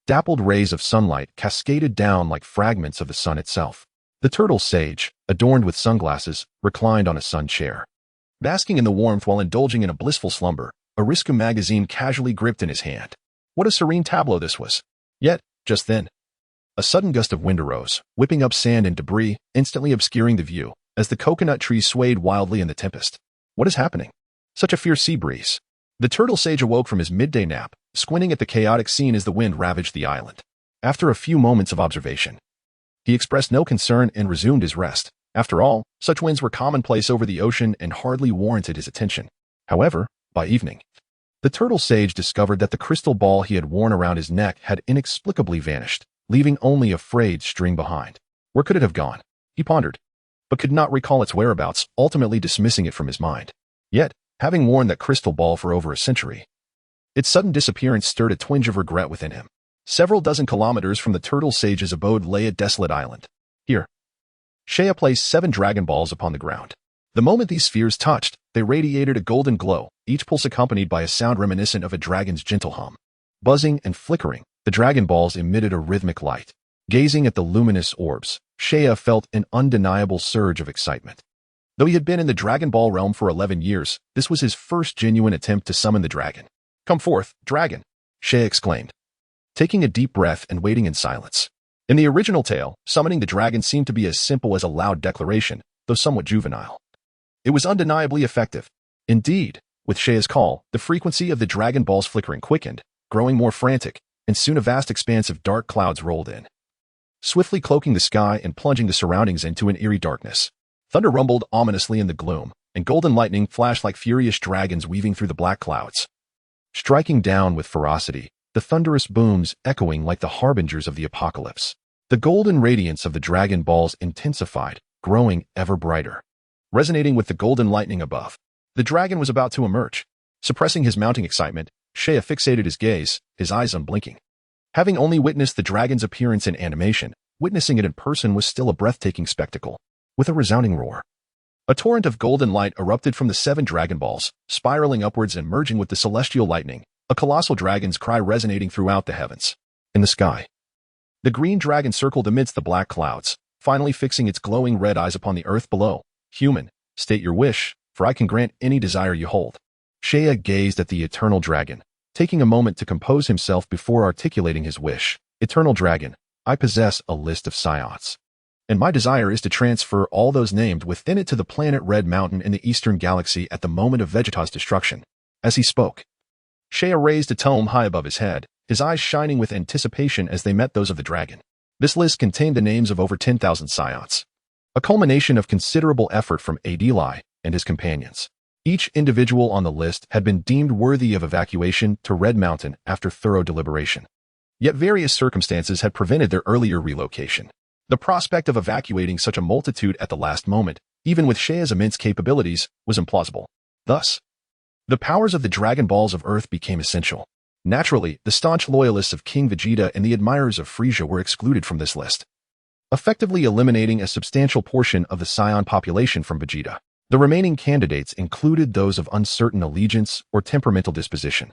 dappled rays of sunlight cascaded down like fragments of the sun itself. The turtle sage, adorned with sunglasses, reclined on a sun chair. Basking in the warmth while indulging in a blissful slumber, a Risku magazine casually gripped in his hand. What a serene tableau this was. Yet, just then, a sudden gust of wind arose, whipping up sand and debris, instantly obscuring the view, as the coconut trees swayed wildly in the tempest. What is happening? Such a fierce sea breeze. The turtle sage awoke from his midday nap, squinting at the chaotic scene as the wind ravaged the island. After a few moments of observation, he expressed no concern and resumed his rest. After all, such winds were commonplace over the ocean and hardly warranted his attention. However, by evening, the turtle sage discovered that the crystal ball he had worn around his neck had inexplicably vanished, leaving only a frayed string behind. Where could it have gone? He pondered, but could not recall its whereabouts, ultimately dismissing it from his mind. Yet, having worn that crystal ball for over a century, its sudden disappearance stirred a twinge of regret within him. Several dozen kilometers from the turtle sage's abode lay a desolate island. Here, Seiya placed 7 Dragon Balls upon the ground. The moment these spheres touched, they radiated a golden glow, each pulse accompanied by a sound reminiscent of a dragon's gentle hum. Buzzing and flickering, the Dragon Balls emitted a rhythmic light. Gazing at the luminous orbs, Seiya felt an undeniable surge of excitement. Though he had been in the Dragon Ball realm for 11 years, this was his first genuine attempt to summon the dragon. "Come forth, dragon," Seiya exclaimed, taking a deep breath and waiting in silence. In the original tale, summoning the dragon seemed to be as simple as a loud declaration, though somewhat juvenile. It was undeniably effective. Indeed, with Seiya's call, the frequency of the Dragon Ball's flickering quickened, growing more frantic, and soon a vast expanse of dark clouds rolled in, swiftly cloaking the sky and plunging the surroundings into an eerie darkness. Thunder rumbled ominously in the gloom, and golden lightning flashed like furious dragons weaving through the black clouds. Striking down with ferocity, the thunderous booms echoing like the harbingers of the apocalypse. The golden radiance of the Dragon Balls intensified, growing ever brighter. Resonating with the golden lightning above, the dragon was about to emerge. Suppressing his mounting excitement, Seiya fixated his gaze, his eyes unblinking. Having only witnessed the dragon's appearance in animation, witnessing it in person was still a breathtaking spectacle. With a resounding roar, a torrent of golden light erupted from the 7 Dragon Balls, spiraling upwards and merging with the celestial lightning, a colossal dragon's cry resonating throughout the heavens. In the sky, the green dragon circled amidst the black clouds, finally fixing its glowing red eyes upon the earth below. "Human, state your wish, for I can grant any desire you hold." Seiya gazed at the eternal dragon, taking a moment to compose himself before articulating his wish. "Eternal dragon, I possess a list of Saiyans, and my desire is to transfer all those named within it to the planet Red Mountain in the eastern galaxy at the moment of Vegeta's destruction." As he spoke, Seiya raised a tome high above his head, his eyes shining with anticipation as they met those of the dragon. This list contained the names of over 10,000 Saiyans, a culmination of considerable effort from Adeli and his companions. Each individual on the list had been deemed worthy of evacuation to Red Mountain after thorough deliberation. Yet various circumstances had prevented their earlier relocation. The prospect of evacuating such a multitude at the last moment, even with Seiya's immense capabilities, was implausible. Thus, the powers of the Dragon Balls of Earth became essential. Naturally, the staunch loyalists of King Vegeta and the admirers of Frieza were excluded from this list, effectively eliminating a substantial portion of the Saiyan population from Vegeta. The remaining candidates included those of uncertain allegiance or temperamental disposition,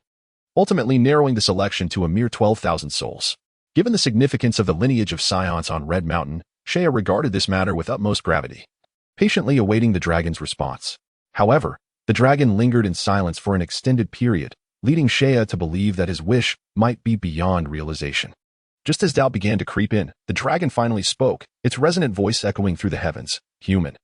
ultimately narrowing the selection to a mere 12,000 souls. Given the significance of the lineage of Saiyans on Red Mountain, Seiya regarded this matter with utmost gravity, patiently awaiting the dragon's response. However, the dragon lingered in silence for an extended period, leading Seiya to believe that his wish might be beyond realization. Just as doubt began to creep in, the dragon finally spoke, its resonant voice echoing through the heavens. "Human,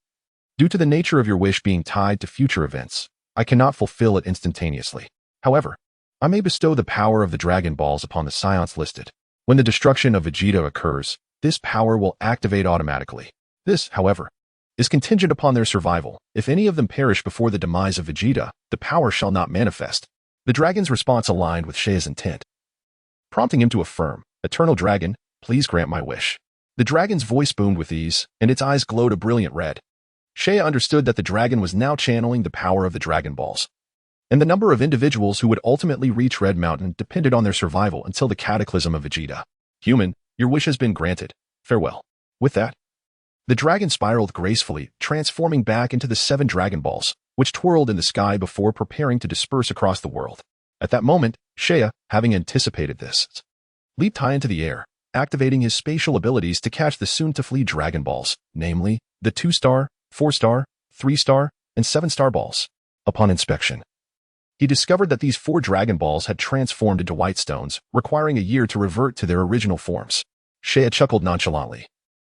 due to the nature of your wish being tied to future events, I cannot fulfill it instantaneously. However, I may bestow the power of the Dragon Balls upon the Saiyans listed. When the destruction of Vegeta occurs, this power will activate automatically. This, however, is contingent upon their survival. If any of them perish before the demise of Vegeta, the power shall not manifest. The dragon's response aligned with Saiyan's intent, prompting him to affirm, "Eternal Dragon, please grant my wish." The dragon's voice boomed with ease, and its eyes glowed a brilliant red. Saiyan understood that the dragon was now channeling the power of the Dragon Balls, and the number of individuals who would ultimately reach Red Mountain depended on their survival until the cataclysm of Vegeta. "Human, your wish has been granted. Farewell." With that, the dragon spiraled gracefully, transforming back into the 7 Dragon Balls, which twirled in the sky before preparing to disperse across the world. At that moment, Saiyan, having anticipated this, leaped high into the air, activating his spatial abilities to catch the soon-to-flee Dragon Balls, namely, the 2-star, 4-star, 3-star, and 7-star balls. Upon inspection, he discovered that these 4 Dragon Balls had transformed into white stones, requiring a year to revert to their original forms. Saiyan chuckled nonchalantly,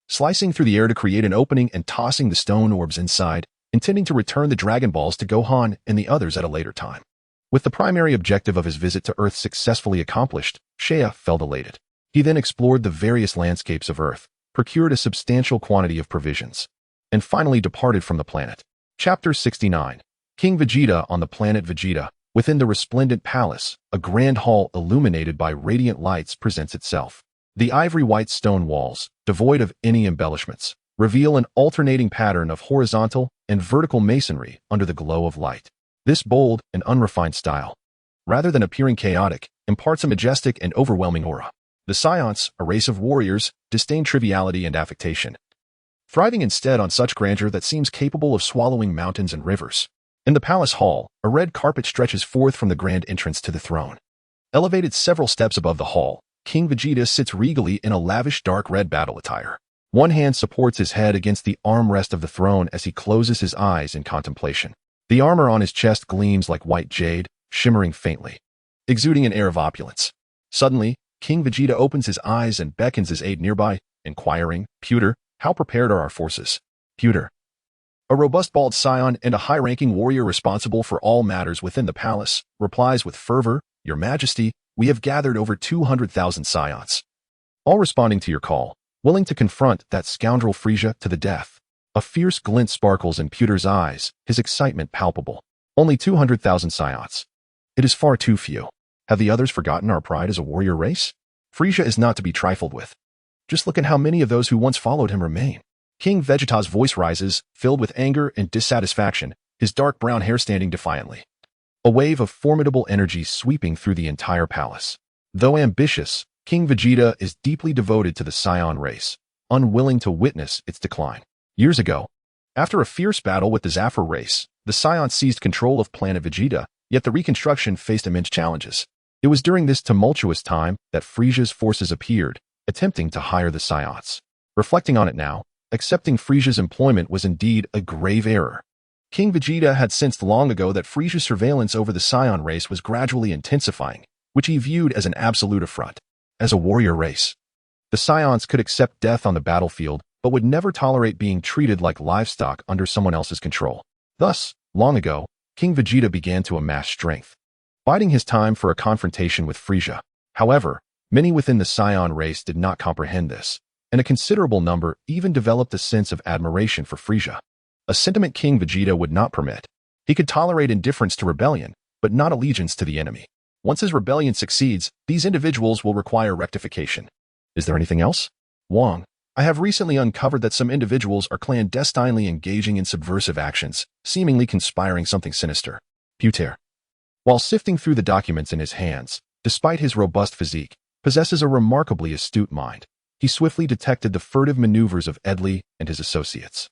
slicing through the air to create an opening and tossing the stone orbs inside, intending to return the Dragon Balls to Gohan and the others at a later time. With the primary objective of his visit to Earth successfully accomplished, Saiyan felt elated. He then explored the various landscapes of Earth, procured a substantial quantity of provisions, and finally departed from the planet. Chapter 69. King Vegeta on the planet Vegeta. Within the resplendent palace, a grand hall illuminated by radiant lights presents itself. The ivory-white stone walls, devoid of any embellishments, reveal an alternating pattern of horizontal and vertical masonry under the glow of light. This bold and unrefined style, rather than appearing chaotic, imparts a majestic and overwhelming aura. The Saiyans, a race of warriors, disdain triviality and affectation, thriving instead on such grandeur that seems capable of swallowing mountains and rivers. In the palace hall, a red carpet stretches forth from the grand entrance to the throne. Elevated several steps above the hall, King Vegeta sits regally in a lavish dark red battle attire. One hand supports his head against the armrest of the throne as he closes his eyes in contemplation. The armor on his chest gleams like white jade, shimmering faintly, exuding an air of opulence. Suddenly, King Vegeta opens his eyes and beckons his aide nearby, inquiring, "Pewter, how prepared are our forces?" Pewter, a robust bald Saiyan and a high-ranking warrior responsible for all matters within the palace, replies with fervor, "Your Majesty, we have gathered over 200,000 Saiyans, all responding to your call, willing to confront that scoundrel Frieza to the death." A fierce glint sparkles in Pewter's eyes, his excitement palpable. "Only 200,000 Saiyans. It is far too few. Have the others forgotten our pride as a warrior race? Frieza is not to be trifled with. Just look at how many of those who once followed him remain." King Vegeta's voice rises, filled with anger and dissatisfaction, his dark brown hair standing defiantly. A wave of formidable energy sweeping through the entire palace. Though ambitious, King Vegeta is deeply devoted to the Saiyan race, unwilling to witness its decline. Years ago, after a fierce battle with the Zafar race, the Saiyans seized control of Planet Vegeta, yet the reconstruction faced immense challenges. It was during this tumultuous time that Frieza's forces appeared, attempting to hire the Saiyans. Reflecting on it now, accepting Frieza's employment was indeed a grave error. King Vegeta had sensed long ago that Frieza's surveillance over the Saiyan race was gradually intensifying, which he viewed as an absolute affront. As a warrior race, the Saiyans could accept death on the battlefield, but would never tolerate being treated like livestock under someone else's control. Thus, long ago, King Vegeta began to amass strength, biding his time for a confrontation with Frieza. However, many within the Saiyan race did not comprehend this, and a considerable number even developed a sense of admiration for Frieza, a sentiment King Vegeta would not permit. He could tolerate indifference to rebellion, but not allegiance to the enemy. Once his rebellion succeeds, these individuals will require rectification. Is there anything else? Wong, I have recently uncovered that some individuals are clandestinely engaging in subversive actions, seemingly conspiring something sinister. Pewter, while sifting through the documents in his hands, despite his robust physique, possesses a remarkably astute mind. He swiftly detected the furtive maneuvers of Edley and his associates.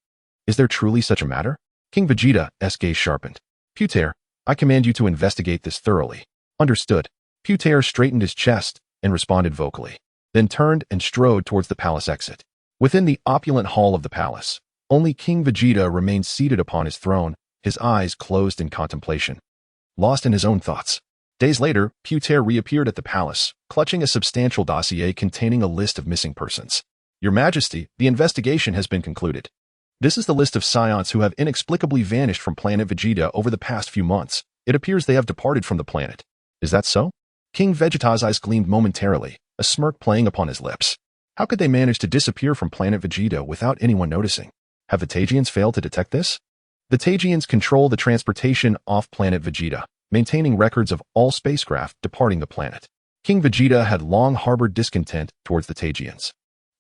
Is there truly such a matter? King Vegeta's gaze sharpened. Pewter, I command you to investigate this thoroughly. Understood. Pewter straightened his chest and responded vocally, then turned and strode towards the palace exit. Within the opulent hall of the palace, only King Vegeta remained seated upon his throne, his eyes closed in contemplation, lost in his own thoughts. Days later, Pewter reappeared at the palace, clutching a substantial dossier containing a list of missing persons. Your Majesty, the investigation has been concluded. This is the list of Saiyans who have inexplicably vanished from Planet Vegeta over the past few months. It appears they have departed from the planet. Is that so? King Vegeta's eyes gleamed momentarily, a smirk playing upon his lips. How could they manage to disappear from Planet Vegeta without anyone noticing? Have the Tagians failed to detect this? The Tagians control the transportation off Planet Vegeta, maintaining records of all spacecraft departing the planet. King Vegeta had long harbored discontent towards the Tagians.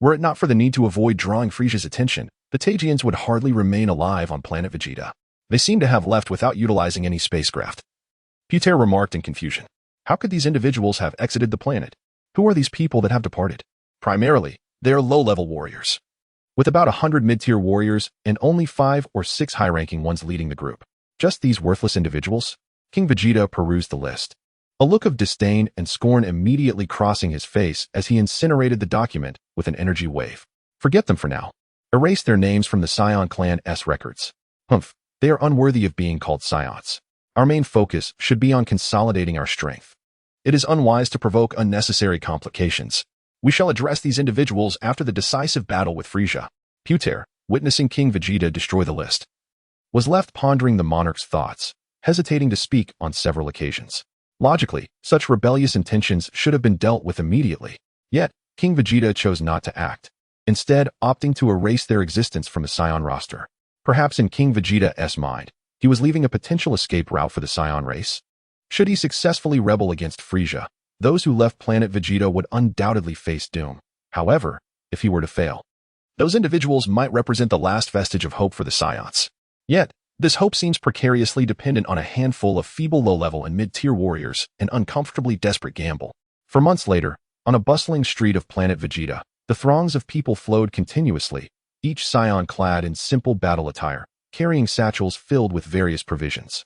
Were it not for the need to avoid drawing Frieza's attention, the Tagians would hardly remain alive on Planet Vegeta. They seem to have left without utilizing any spacecraft. Puter remarked in confusion. How could these individuals have exited the planet? Who are these people that have departed? Primarily, they are low-level warriors, with about 100 mid-tier warriors and only 5 or 6 high-ranking ones leading the group. Just these worthless individuals? King Vegeta perused the list, a look of disdain and scorn immediately crossing his face as he incinerated the document with an energy wave. Forget them for now. Erase their names from the Saiyan clan's records. Humph, they are unworthy of being called Saiyans. Our main focus should be on consolidating our strength. It is unwise to provoke unnecessary complications. We shall address these individuals after the decisive battle with Frieza. Puter, witnessing King Vegeta destroy the list, was left pondering the monarch's thoughts, hesitating to speak on several occasions. Logically, such rebellious intentions should have been dealt with immediately. Yet, King Vegeta chose not to act, instead opting to erase their existence from the Saiyan roster. Perhaps in King Vegeta's mind, he was leaving a potential escape route for the Saiyan race. Should he successfully rebel against Frieza, those who left Planet Vegeta would undoubtedly face doom. However, if he were to fail, those individuals might represent the last vestige of hope for the Saiyans. Yet, this hope seems precariously dependent on a handful of feeble low-level and mid-tier warriors, an uncomfortably desperate gamble. For months later, on a bustling street of Planet Vegeta, the throngs of people flowed continuously, each Saiyan clad in simple battle attire, carrying satchels filled with various provisions.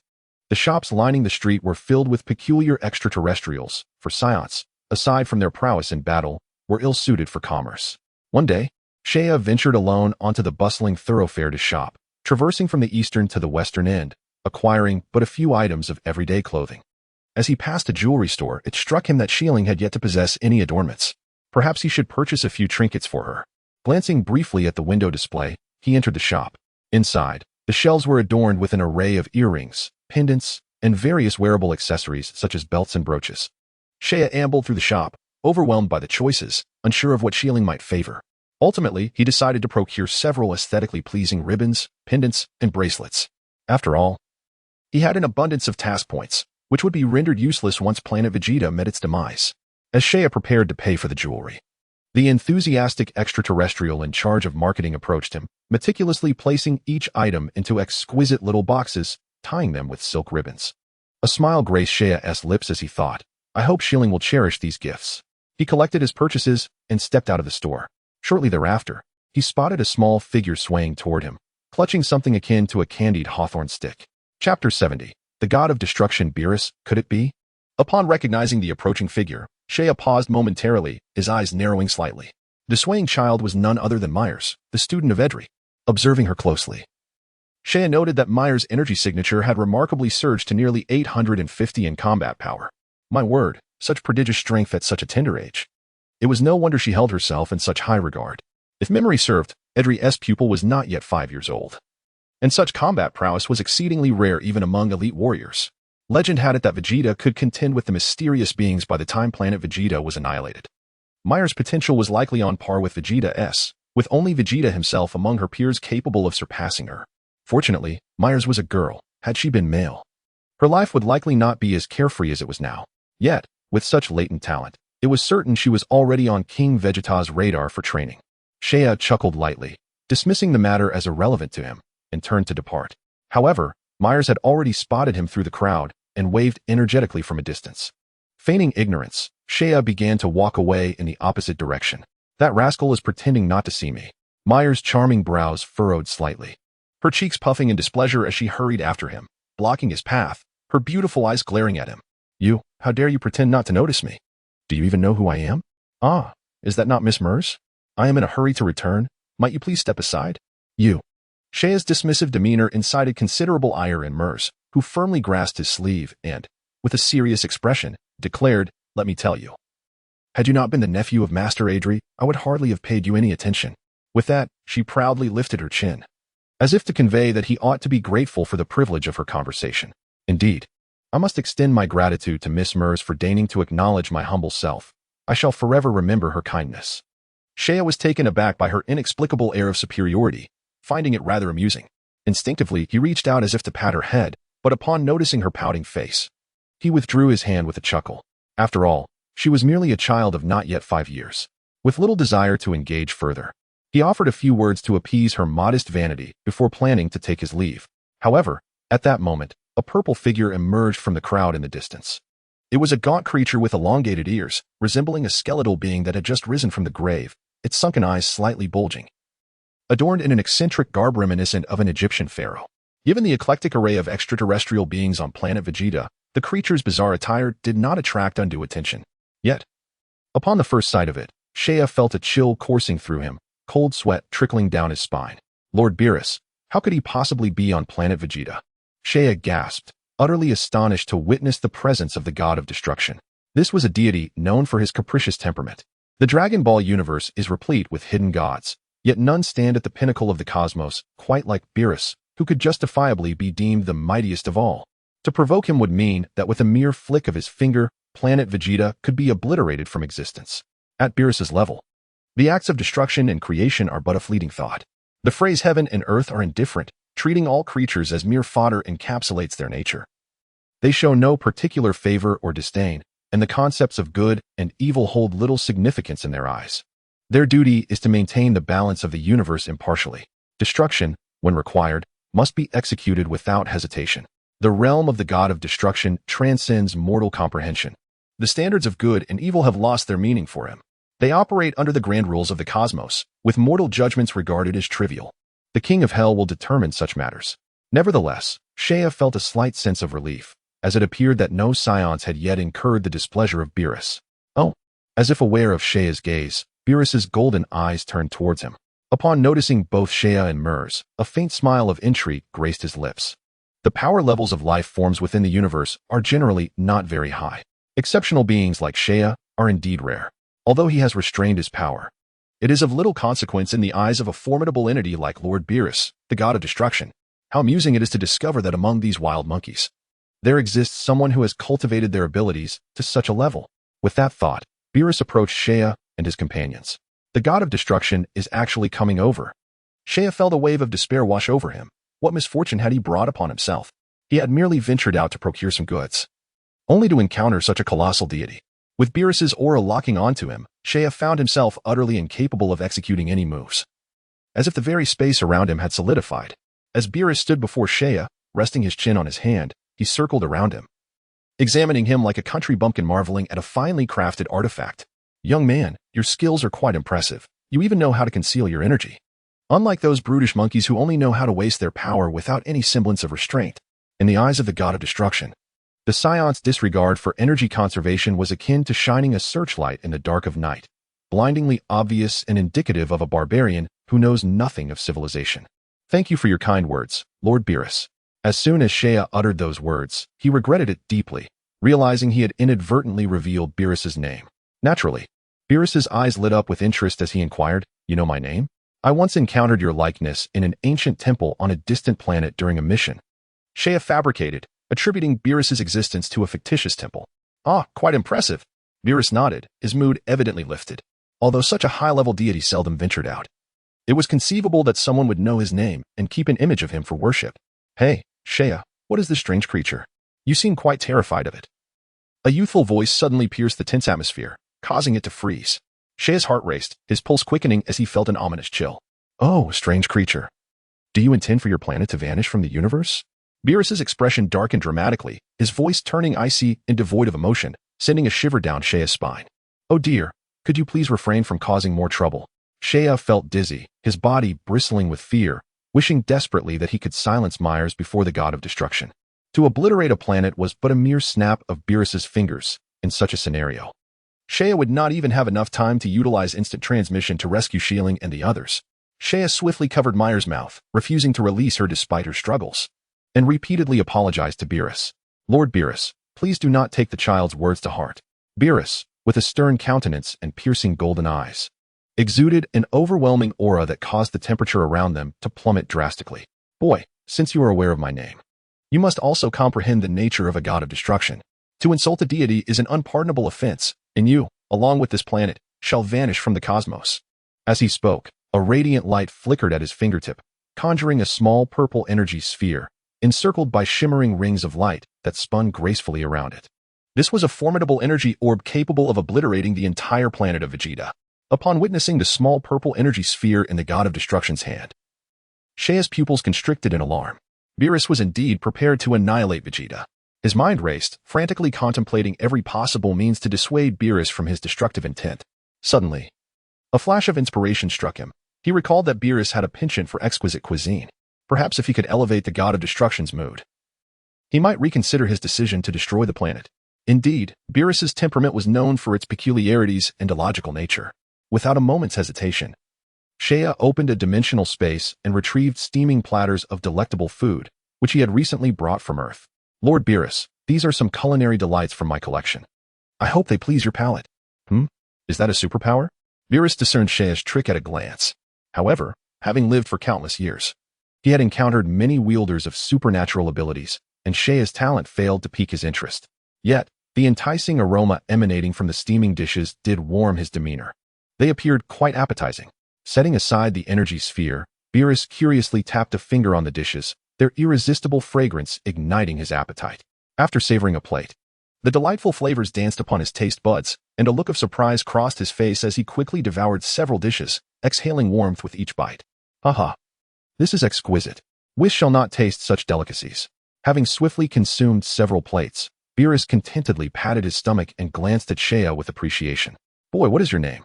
The shops lining the street were filled with peculiar extraterrestrials, for Saiyans, aside from their prowess in battle, were ill-suited for commerce. One day, Shea ventured alone onto the bustling thoroughfare to shop, traversing from the eastern to the western end, acquiring but a few items of everyday clothing. As he passed a jewelry store, it struck him that Xiling had yet to possess any adornments. Perhaps he should purchase a few trinkets for her. Glancing briefly at the window display, he entered the shop. Inside, the shelves were adorned with an array of earrings, pendants, and various wearable accessories such as belts and brooches. Shea ambled through the shop, overwhelmed by the choices, unsure of what Xiling might favor. Ultimately, he decided to procure several aesthetically pleasing ribbons, pendants, and bracelets. After all, he had an abundance of task points, which would be rendered useless once Planet Vegeta met its demise. As Shea prepared to pay for the jewelry, the enthusiastic extraterrestrial in charge of marketing approached him, meticulously placing each item into exquisite little boxes, tying them with silk ribbons. A smile graced Shea's lips as he thought, I hope Xiling will cherish these gifts. He collected his purchases and stepped out of the store. Shortly thereafter, he spotted a small figure swaying toward him, clutching something akin to a candied hawthorn stick. Chapter 70. The God of Destruction Beerus, could it be? Upon recognizing the approaching figure, Shea paused momentarily, his eyes narrowing slightly. The swaying child was none other than Myers, the student of Edry. Observing her closely, Shea noted that Myers' energy signature had remarkably surged to nearly 850 in combat power. My word, such prodigious strength at such a tender age. It was no wonder she held herself in such high regard. If memory served, Edry's pupil was not yet 5 years old, and such combat prowess was exceedingly rare even among elite warriors. Legend had it that Vegeta could contend with the mysterious beings by the time Planet Vegeta was annihilated. Myers' potential was likely on par with Vegeta's, with only Vegeta himself among her peers capable of surpassing her. Fortunately, Myers was a girl. Had she been male, her life would likely not be as carefree as it was now. Yet, with such latent talent, it was certain she was already on King Vegeta's radar for training. Shea chuckled lightly, dismissing the matter as irrelevant to him, and turned to depart. However, Myers had already spotted him through the crowd and waved energetically from a distance. Feigning ignorance, Shea began to walk away in the opposite direction. That rascal is pretending not to see me. Myers' charming brows furrowed slightly, her cheeks puffing in displeasure as she hurried after him, blocking his path, her beautiful eyes glaring at him. You, how dare you pretend not to notice me? Do you even know who I am? Ah, is that not Miss Mers? I am in a hurry to return. Might you please step aside? You. Shea's dismissive demeanor incited considerable ire in Mers, who firmly grasped his sleeve and, with a serious expression, declared, let me tell you. Had you not been the nephew of Master Adri, I would hardly have paid you any attention. With that, she proudly lifted her chin, as if to convey that he ought to be grateful for the privilege of her conversation. Indeed, I must extend my gratitude to Miss Mers for deigning to acknowledge my humble self. I shall forever remember her kindness." Shea was taken aback by her inexplicable air of superiority, finding it rather amusing. Instinctively, he reached out as if to pat her head, but upon noticing her pouting face, he withdrew his hand with a chuckle. After all, she was merely a child of not yet 5 years, with little desire to engage further. He offered a few words to appease her modest vanity before planning to take his leave. However, at that moment, a purple figure emerged from the crowd in the distance. It was a gaunt creature with elongated ears, resembling a skeletal being that had just risen from the grave, its sunken eyes slightly bulging, adorned in an eccentric garb reminiscent of an Egyptian pharaoh. Given the eclectic array of extraterrestrial beings on Planet Vegeta, the creature's bizarre attire did not attract undue attention. Yet, upon the first sight of it, Shea felt a chill coursing through him, cold sweat trickling down his spine. Lord Beerus, how could he possibly be on Planet Vegeta? Shea gasped, utterly astonished to witness the presence of the god of destruction. This was a deity known for his capricious temperament. The Dragon Ball universe is replete with hidden gods, yet none stand at the pinnacle of the cosmos, quite like Beerus, who could justifiably be deemed the mightiest of all. To provoke him would mean that with a mere flick of his finger, Planet Vegeta could be obliterated from existence. At Beerus's level, the acts of destruction and creation are but a fleeting thought. The phrase heaven and earth are indifferent, treating all creatures as mere fodder encapsulates their nature. They show no particular favor or disdain, and the concepts of good and evil hold little significance in their eyes. Their duty is to maintain the balance of the universe impartially. Destruction, when required, must be executed without hesitation. The realm of the god of destruction transcends mortal comprehension. The standards of good and evil have lost their meaning for him. They operate under the grand rules of the cosmos, with mortal judgments regarded as trivial. The king of hell will determine such matters. Nevertheless, Shea felt a slight sense of relief, as it appeared that no Saiyans had yet incurred the displeasure of Beerus. Oh, as if aware of Shea's gaze, Beerus's golden eyes turned towards him. Upon noticing both Shea and Mers, a faint smile of intrigue graced his lips. The power levels of life forms within the universe are generally not very high. Exceptional beings like Shea are indeed rare. Although he has restrained his power, it is of little consequence in the eyes of a formidable entity like Lord Beerus, the god of destruction. How amusing it is to discover that among these wild monkeys, there exists someone who has cultivated their abilities to such a level. With that thought, Beerus approached Shea and his companions. The god of destruction is actually coming over. Shea felt a wave of despair wash over him. What misfortune had he brought upon himself? He had merely ventured out to procure some goods, only to encounter such a colossal deity. With Beerus's aura locking onto him, Shea found himself utterly incapable of executing any moves, as if the very space around him had solidified. As Beerus stood before Shea, resting his chin on his hand, he circled around him, examining him like a country bumpkin marveling at a finely crafted artifact. "Young man, your skills are quite impressive. You even know how to conceal your energy. Unlike those brutish monkeys who only know how to waste their power without any semblance of restraint." In the eyes of the god of destruction, the Saiyans' disregard for energy conservation was akin to shining a searchlight in the dark of night, blindingly obvious and indicative of a barbarian who knows nothing of civilization. "Thank you for your kind words, Lord Beerus." As soon as Shea uttered those words, he regretted it deeply, realizing he had inadvertently revealed Beerus's name. Naturally, Beerus's eyes lit up with interest as he inquired, "You know my name? I once encountered your likeness in an ancient temple on a distant planet during a mission." Shea fabricated, attributing Beerus's existence to a fictitious temple. "Ah, quite impressive." Beerus nodded, his mood evidently lifted. Although such a high-level deity seldom ventured out, it was conceivable that someone would know his name and keep an image of him for worship. "Hey, Shea, what is this strange creature? You seem quite terrified of it." A youthful voice suddenly pierced the tense atmosphere, causing it to freeze. Shea's heart raced, his pulse quickening as he felt an ominous chill. "Oh, strange creature. Do you intend for your planet to vanish from the universe?" Beerus's expression darkened dramatically, his voice turning icy and devoid of emotion, sending a shiver down Shea's spine. "Oh dear, could you please refrain from causing more trouble?" Shea felt dizzy, his body bristling with fear, wishing desperately that he could silence Myers before the god of destruction. To obliterate a planet was but a mere snap of Beerus's fingers in such a scenario. Shea would not even have enough time to utilize instant transmission to rescue Shieling and the others. Shea swiftly covered Myers' mouth, refusing to release her despite her struggles, and repeatedly apologized to Beerus. "Lord Beerus, please do not take the child's words to heart." Beerus, with a stern countenance and piercing golden eyes, exuded an overwhelming aura that caused the temperature around them to plummet drastically. "Boy, since you are aware of my name, you must also comprehend the nature of a god of destruction. To insult a deity is an unpardonable offense, and you, along with this planet, shall vanish from the cosmos. As he spoke, a radiant light flickered at his fingertip, conjuring a small purple energy sphere, encircled by shimmering rings of light that spun gracefully around it. This was a formidable energy orb capable of obliterating the entire planet of Vegeta. Upon witnessing the small purple energy sphere in the God of Destruction's hand, Saiya's pupils constricted in alarm. Beerus was indeed prepared to annihilate Vegeta. His mind raced, frantically contemplating every possible means to dissuade Beerus from his destructive intent. Suddenly, a flash of inspiration struck him. He recalled that Beerus had a penchant for exquisite cuisine. Perhaps if he could elevate the God of Destruction's mood, he might reconsider his decision to destroy the planet. Indeed, Beerus's temperament was known for its peculiarities and illogical nature. Without a moment's hesitation, Saiya opened a dimensional space and retrieved steaming platters of delectable food, which he had recently brought from Earth. Lord Beerus, these are some culinary delights from my collection. I hope they please your palate. Is that a superpower? Beerus discerned Saiya's trick at a glance. However, having lived for countless years, he had encountered many wielders of supernatural abilities, and Saiya's talent failed to pique his interest. Yet, the enticing aroma emanating from the steaming dishes did warm his demeanor. They appeared quite appetizing. Setting aside the energy sphere, Beerus curiously tapped a finger on the dishes, their irresistible fragrance igniting his appetite. After savoring a plate, the delightful flavors danced upon his taste buds, and a look of surprise crossed his face as he quickly devoured several dishes, exhaling warmth with each bite. Haha! This is exquisite. Wish shall not taste such delicacies. Having swiftly consumed several plates, Beerus contentedly patted his stomach and glanced at Saiya with appreciation. Boy, what is your name?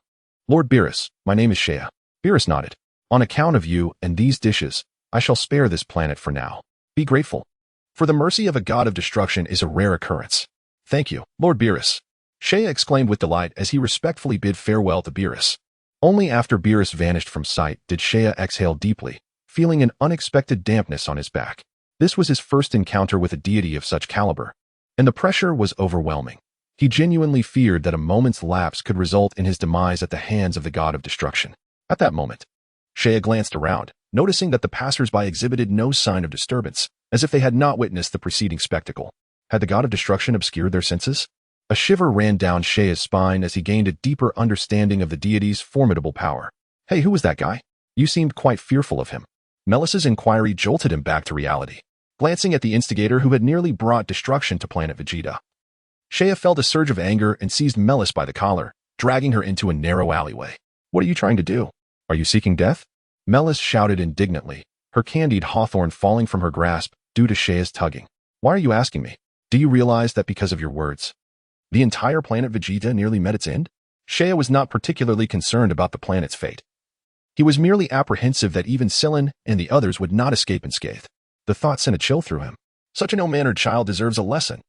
Lord Beerus, my name is Saiya. Beerus nodded. On account of you and these dishes, I shall spare this planet for now. Be grateful. For the mercy of a God of destruction is a rare occurrence. Thank you, Lord Beerus. Saiya exclaimed with delight as he respectfully bid farewell to Beerus. Only after Beerus vanished from sight did Saiya exhale deeply, feeling an unexpected dampness on his back. This was his first encounter with a deity of such caliber, and the pressure was overwhelming. He genuinely feared that a moment's lapse could result in his demise at the hands of the God of Destruction. At that moment, Saiya glanced around, noticing that the passers-by exhibited no sign of disturbance, as if they had not witnessed the preceding spectacle. Had the God of Destruction obscured their senses? A shiver ran down Saiya's spine as he gained a deeper understanding of the deity's formidable power. Hey, who was that guy? You seemed quite fearful of him. Melis's inquiry jolted him back to reality. Glancing at the instigator who had nearly brought destruction to Planet Vegeta, Saiya felt a surge of anger and seized Melis by the collar, dragging her into a narrow alleyway. What are you trying to do? Are you seeking death? Melis shouted indignantly, her candied hawthorn falling from her grasp due to Saiya's tugging. Why are you asking me? Do you realize that because of your words, the entire planet Vegeta nearly met its end? Saiya was not particularly concerned about the planet's fate. He was merely apprehensive that even Saiyan and the others would not escape unscathed. The thought sent a chill through him. Such an ill-mannered child deserves a lesson.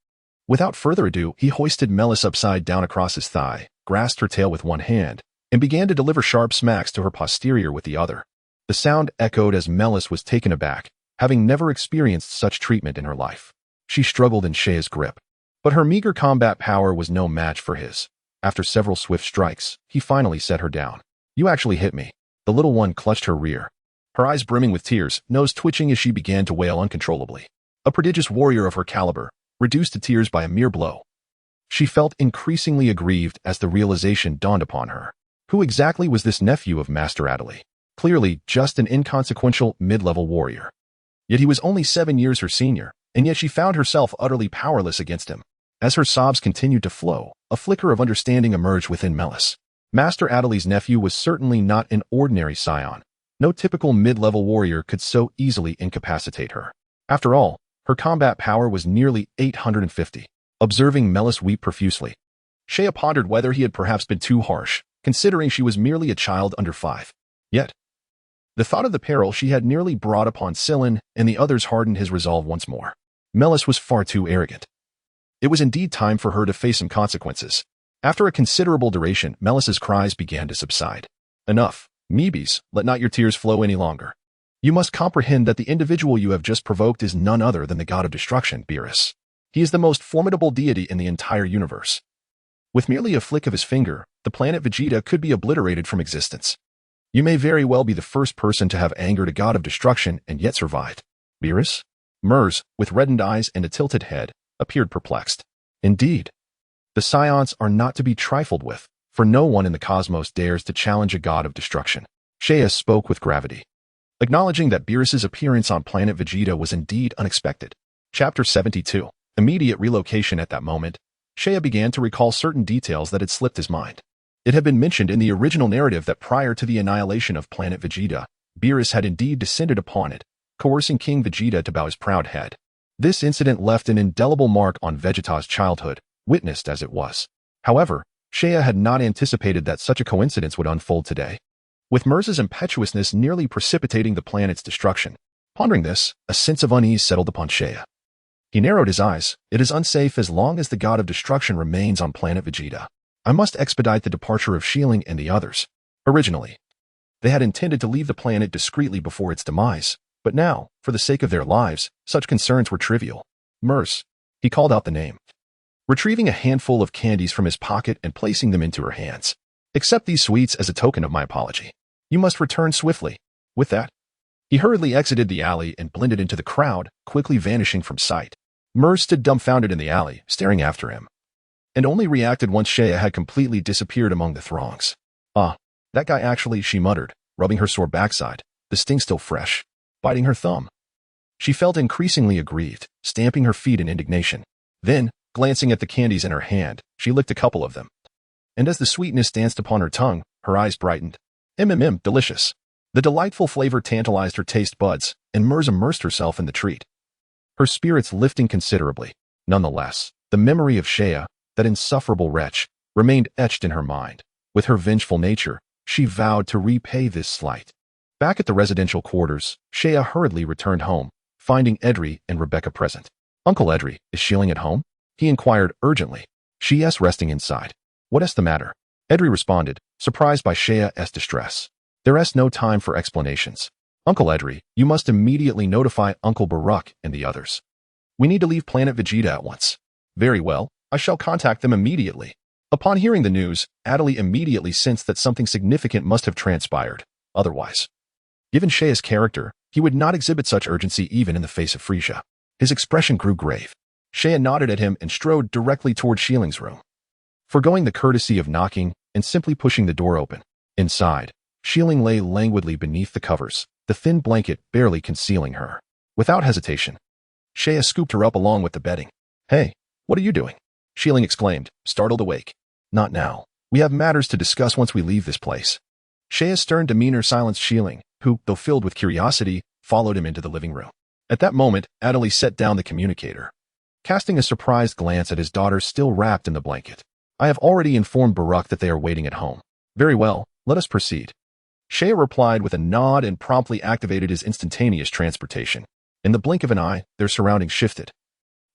Without further ado, he hoisted Melis upside down across his thigh, grasped her tail with one hand, and began to deliver sharp smacks to her posterior with the other. The sound echoed as Melis was taken aback, having never experienced such treatment in her life. She struggled in Saiya's grip, but her meager combat power was no match for his. After several swift strikes, he finally set her down. You actually hit me. The little one clutched her rear, her eyes brimming with tears, nose twitching as she began to wail uncontrollably. A prodigious warrior of her caliber, reduced to tears by a mere blow. She felt increasingly aggrieved as the realization dawned upon her. Who exactly was this nephew of Master Adderley? Clearly, just an inconsequential mid-level warrior. Yet he was only 7 years her senior, and yet she found herself utterly powerless against him. As her sobs continued to flow, a flicker of understanding emerged within Melis. Master Adderley's nephew was certainly not an ordinary Saiyan. No typical mid-level warrior could so easily incapacitate her. After all, her combat power was nearly 850. Observing Melis weep profusely, Saiya pondered whether he had perhaps been too harsh, considering she was merely a child under 5. Yet, the thought of the peril she had nearly brought upon Saiyan and the others hardened his resolve once more. Melis was far too arrogant. It was indeed time for her to face some consequences. After a considerable duration, Melis's cries began to subside. Enough, Meebes, let not your tears flow any longer. You must comprehend that the individual you have just provoked is none other than the God of Destruction, Beerus. He is the most formidable deity in the entire universe. With merely a flick of his finger, the planet Vegeta could be obliterated from existence. You may very well be the first person to have angered a God of Destruction and yet survived. Beerus? Mers, with reddened eyes and a tilted head, appeared perplexed. Indeed, the Saiyans are not to be trifled with. for no one in the cosmos dares to challenge a god of destruction. Seiya spoke with gravity, acknowledging that Beerus's appearance on Planet Vegeta was indeed unexpected. Chapter 72. Immediate relocation. At that moment, Seiya began to recall certain details that had slipped his mind. It had been mentioned in the original narrative that prior to the annihilation of Planet Vegeta, Beerus had indeed descended upon it, coercing King Vegeta to bow his proud head. This incident left an indelible mark on Vegeta's childhood, witnessed as it was. However, Seiya had not anticipated that such a coincidence would unfold today, with Mirza's impetuousness nearly precipitating the planet's destruction. Pondering this, a sense of unease settled upon Seiya. He narrowed his eyes. It is unsafe as long as the god of destruction remains on Planet Vegeta. I must expedite the departure of Shieling and the others. Originally, they had intended to leave the planet discreetly before its demise, but now, for the sake of their lives, such concerns were trivial. Mirz. He called out the name, retrieving a handful of candies from his pocket and placing them into her hands. Accept these sweets as a token of my apology. You must return swiftly. With that, he hurriedly exited the alley and blended into the crowd, quickly vanishing from sight. Mirz stood dumbfounded in the alley, staring after him, and only reacted once Seiya had completely disappeared among the throngs. Ah, that guy actually, she muttered, rubbing her sore backside, the sting still fresh, biting her thumb. She felt increasingly aggrieved, stamping her feet in indignation. Then, glancing at the candies in her hand, she licked a couple of them. And as the sweetness danced upon her tongue, her eyes brightened. Delicious. The delightful flavor tantalized her taste buds, and Mirz immersed herself in the treat, her spirits lifting considerably. Nonetheless, the memory of Seiya, that insufferable wretch, remained etched in her mind. With her vengeful nature, she vowed to repay this slight. Back at the residential quarters, Seiya hurriedly returned home, finding Edri and Rebecca present. Uncle Edri, is Shieling at home? He inquired urgently. She is resting inside. What is the matter? Edri responded, surprised by Seiya's distress. There is no time for explanations. Uncle Edri, you must immediately notify Uncle Baruch and the others. We need to leave Planet Vegeta at once. Very well, I shall contact them immediately. Upon hearing the news, Adley immediately sensed that something significant must have transpired. Otherwise, given Seiya's character, he would not exhibit such urgency even in the face of Frieza. His expression grew grave. Seiya nodded at him and strode directly toward Shieling's room, forgoing the courtesy of knocking and simply pushing the door open. Inside, Shieling lay languidly beneath the covers, the thin blanket barely concealing her. Without hesitation, Seiya scooped her up along with the bedding. Hey, what are you doing? Shieling exclaimed, startled awake. Not now. We have matters to discuss once we leave this place. Seiya's stern demeanor silenced Shieling, who, though filled with curiosity, followed him into the living room. At that moment, Adley set down the communicator, casting a surprised glance at his daughter still wrapped in the blanket. I have already informed Baruch that they are waiting at home. Very well, let us proceed. Seiya replied with a nod and promptly activated his instantaneous transportation. In the blink of an eye, their surroundings shifted,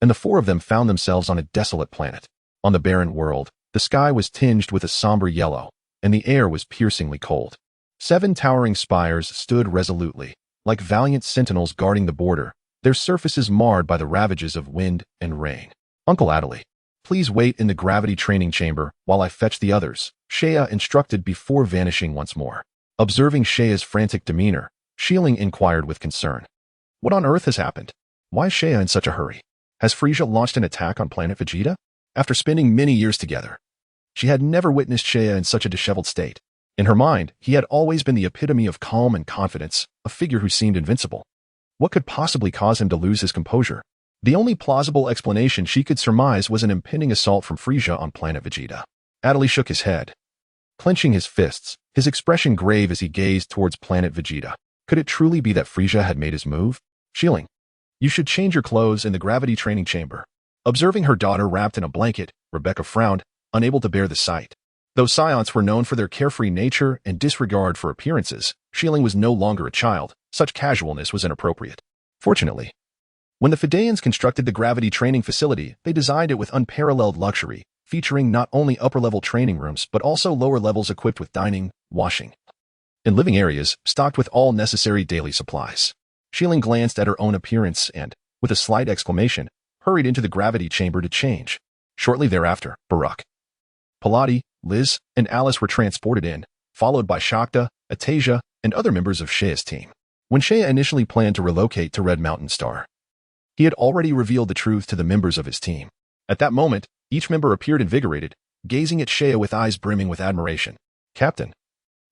and the four of them found themselves on a desolate planet. On the barren world, the sky was tinged with a somber yellow, and the air was piercingly cold. 7 towering spires stood resolutely, like valiant sentinels guarding the border, their surfaces marred by the ravages of wind and rain. Uncle Adley, please wait in the gravity training chamber while I fetch the others, Seiya instructed before vanishing once more. Observing Seiya's frantic demeanor, Shieling inquired with concern. What on earth has happened? Why is Seiya in such a hurry? Has Frieza launched an attack on Planet Vegeta? After spending many years together, she had never witnessed Seiya in such a disheveled state. In her mind, he had always been the epitome of calm and confidence, a figure who seemed invincible. What could possibly cause him to lose his composure? The only plausible explanation she could surmise was an impending assault from Frieza on Planet Vegeta. Adley shook his head, clenching his fists, his expression grave as he gazed towards Planet Vegeta. Could it truly be that Frieza had made his move? Shieling, you should change your clothes in the gravity training chamber. Observing her daughter wrapped in a blanket, Rebecca frowned, unable to bear the sight. Though Saiyans were known for their carefree nature and disregard for appearances, Shieling was no longer a child. Such casualness was inappropriate. Fortunately, when the Fedayans constructed the gravity training facility, they designed it with unparalleled luxury, featuring not only upper-level training rooms but also lower levels equipped with dining, washing, and living areas stocked with all necessary daily supplies. Shieling glanced at her own appearance and, with a slight exclamation, hurried into the gravity chamber to change. Shortly thereafter, Baruch, Paladi, Liz, and Alice were transported in, followed by Shakta, Atasia, and other members of Seiya's team. When Seiya initially planned to relocate to Red Mountain Star, he had already revealed the truth to the members of his team. At that moment, each member appeared invigorated, gazing at Shea with eyes brimming with admiration. "Captain,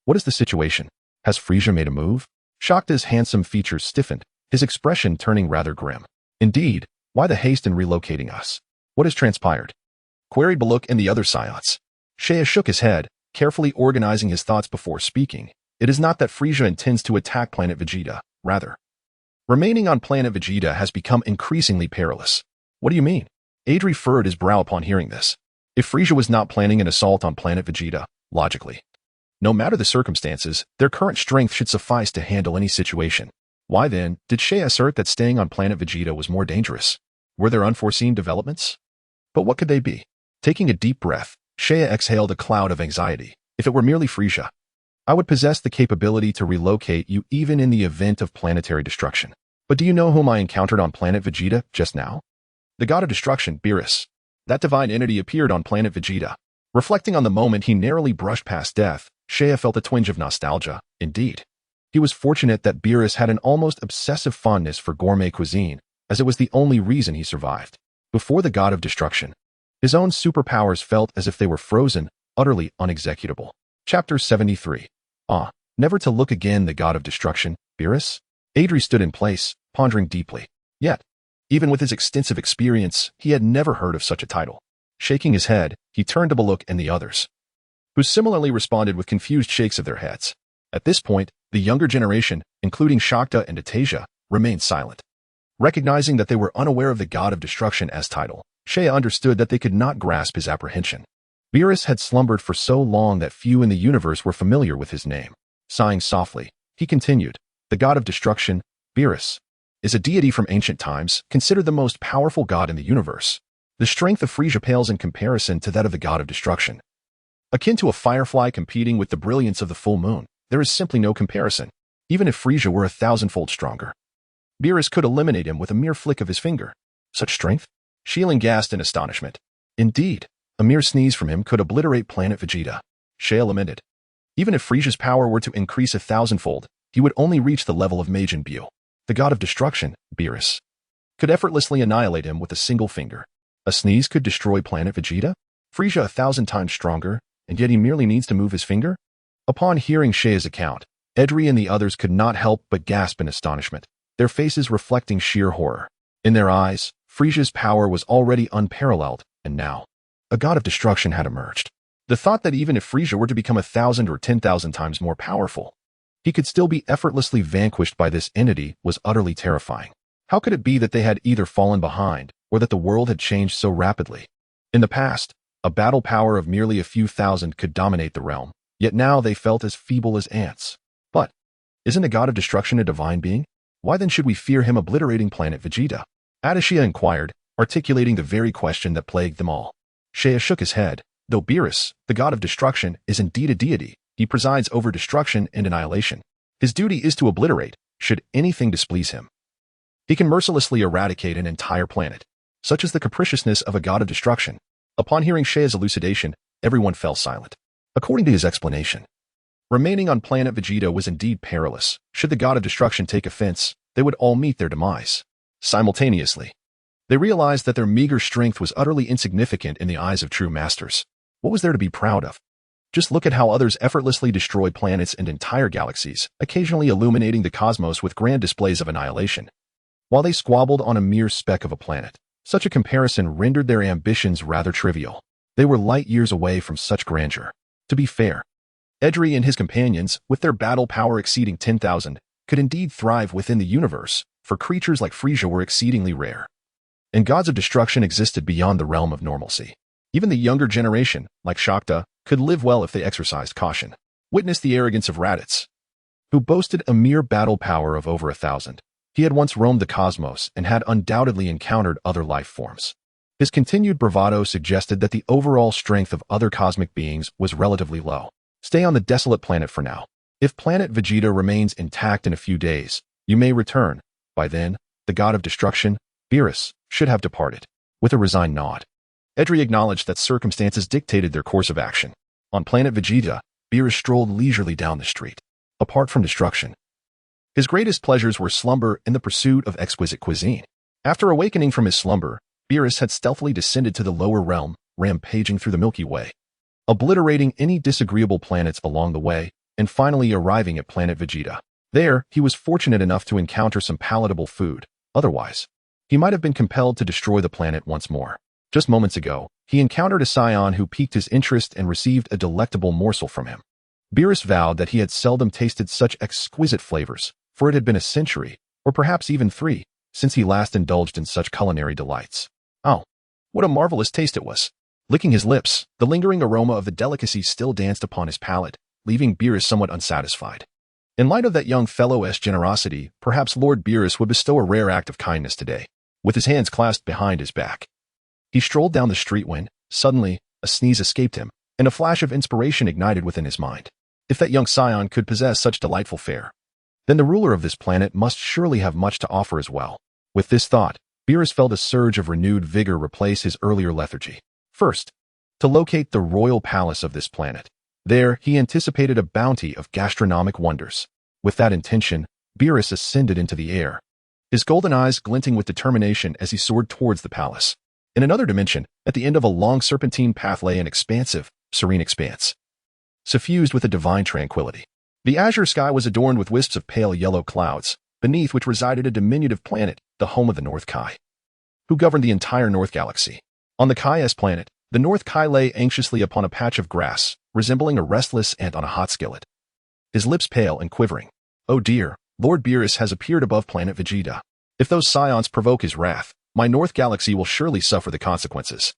what is the situation? Has Frieza made a move?" Shakta's handsome features stiffened, his expression turning rather grim. "Indeed, why the haste in relocating us? What has transpired?" queried Baluk and the other Saiyans. Shea shook his head, carefully organizing his thoughts before speaking. "It is not that Frieza intends to attack Planet Vegeta, rather. Remaining on Planet Vegeta has become increasingly perilous." "What do you mean?" Adri furrowed his brow upon hearing this. If Frieza was not planning an assault on Planet Vegeta, logically, no matter the circumstances, their current strength should suffice to handle any situation. Why then did Shea assert that staying on Planet Vegeta was more dangerous? Were there unforeseen developments? But what could they be? Taking a deep breath, Shea exhaled a cloud of anxiety. "If it were merely Frieza, I would possess the capability to relocate you even in the event of planetary destruction. But do you know whom I encountered on Planet Vegeta just now? The god of destruction, Beerus. That divine entity appeared on Planet Vegeta." Reflecting on the moment he narrowly brushed past death, Shea felt a twinge of nostalgia. Indeed, he was fortunate that Beerus had an almost obsessive fondness for gourmet cuisine, as it was the only reason he survived. Before the god of destruction, his own superpowers felt as if they were frozen, utterly unexecutable. Chapter 73. Never to look again, the god of destruction, Beerus? Adri stood in place, pondering deeply. Yet, even with his extensive experience, he had never heard of such a title. Shaking his head, he turned to Baluk and the others, who similarly responded with confused shakes of their heads. At this point, the younger generation, including Shakta and Atasia, remained silent. Recognizing that they were unaware of the god of destruction as title, Shea understood that they could not grasp his apprehension. Beerus had slumbered for so long that few in the universe were familiar with his name. Sighing softly, he continued, "The god of destruction, Beerus, is a deity from ancient times, considered the most powerful god in the universe. The strength of Frieza pales in comparison to that of the god of destruction. Akin to a firefly competing with the brilliance of the full moon, there is simply no comparison. Even if Frieza were 1,000-fold stronger, Beerus could eliminate him with a mere flick of his finger. Such strength?" Shieling gasped in astonishment. "Indeed, a mere sneeze from him could obliterate Planet Vegeta." Shea lamented. Even if Frieza's power were to increase 1,000-fold, he would only reach the level of Majin Buu. The god of destruction, Beerus, could effortlessly annihilate him with a single finger. A sneeze could destroy Planet Vegeta? Frieza 1,000 times stronger, and yet he merely needs to move his finger? Upon hearing Shea's account, Edri and the others could not help but gasp in astonishment, their faces reflecting sheer horror. In their eyes, Frieza's power was already unparalleled, and now, a god of destruction had emerged. The thought that even if Frieza were to become 1,000 or 10,000 times more powerful, he could still be effortlessly vanquished by this entity was utterly terrifying. How could it be that they had either fallen behind, or that the world had changed so rapidly? In the past, a battle power of merely a few thousand could dominate the realm, yet now they felt as feeble as ants. But, isn't a god of destruction a divine being? Why then should we fear him obliterating Planet Vegeta? Adishia inquired, articulating the very question that plagued them all. Shea shook his head. Though Beerus, the god of destruction, is indeed a deity, he presides over destruction and annihilation. His duty is to obliterate, should anything displease him. He can mercilessly eradicate an entire planet. Such is the capriciousness of a god of destruction. Upon hearing Shea's elucidation, everyone fell silent. According to his explanation, remaining on Planet Vegeta was indeed perilous. Should the god of destruction take offense, they would all meet their demise. Simultaneously, they realized that their meager strength was utterly insignificant in the eyes of true masters. What was there to be proud of? Just look at how others effortlessly destroy planets and entire galaxies, occasionally illuminating the cosmos with grand displays of annihilation, while they squabbled on a mere speck of a planet. Such a comparison rendered their ambitions rather trivial. They were light years away from such grandeur. To be fair, Edri and his companions, with their battle power exceeding 10,000, could indeed thrive within the universe, for creatures like Frieza were exceedingly rare, and gods of destruction existed beyond the realm of normalcy. Even the younger generation, like Shakta, could live well if they exercised caution. Witness the arrogance of Raditz, who boasted a mere battle power of over 1,000. He had once roamed the cosmos and had undoubtedly encountered other life forms. His continued bravado suggested that the overall strength of other cosmic beings was relatively low. Stay on the desolate planet for now. If Planet Vegeta remains intact in a few days, you may return. By then, the god of destruction, Beerus, should have departed. With a resigned nod, Edri acknowledged that circumstances dictated their course of action. On Planet Vegeta, Beerus strolled leisurely down the street. Apart from destruction, his greatest pleasures were slumber and the pursuit of exquisite cuisine. After awakening from his slumber, Beerus had stealthily descended to the lower realm, rampaging through the Milky Way. obliterating any disagreeable planets along the way, and finally arriving at Planet Vegeta. There, he was fortunate enough to encounter some palatable food. Otherwise, he might have been compelled to destroy the planet once more. Just moments ago, he encountered a Saiyan who piqued his interest and received a delectable morsel from him. Beerus vowed that he had seldom tasted such exquisite flavors, for it had been a century, or perhaps even 3, since he last indulged in such culinary delights. Oh, what a marvelous taste it was! Licking his lips, the lingering aroma of the delicacy still danced upon his palate, leaving Beerus somewhat unsatisfied. In light of that young fellow's generosity, perhaps Lord Beerus would bestow a rare act of kindness today. With his hands clasped behind his back, he strolled down the street when, suddenly, a sneeze escaped him, and a flash of inspiration ignited within his mind. If that young Saiyan could possess such delightful fare, then the ruler of this planet must surely have much to offer as well. With this thought, Beerus felt a surge of renewed vigor replace his earlier lethargy. First, to locate the royal palace of this planet. There, he anticipated a bounty of gastronomic wonders. With that intention, Beerus ascended into the air, his golden eyes glinting with determination as he soared towards the palace. In another dimension, at the end of a long serpentine path lay an expansive, serene expanse, suffused with a divine tranquility. The azure sky was adorned with wisps of pale yellow clouds, beneath which resided a diminutive planet, the home of the North Kai, who governed the entire North Galaxy. On the Kai's planet, the North Kai lay anxiously upon a patch of grass, resembling a restless ant on a hot skillet, his lips pale and quivering. Oh dear, Lord Beerus has appeared above Planet Vegeta. If those Saiyans provoke his wrath, my North Galaxy will surely suffer the consequences.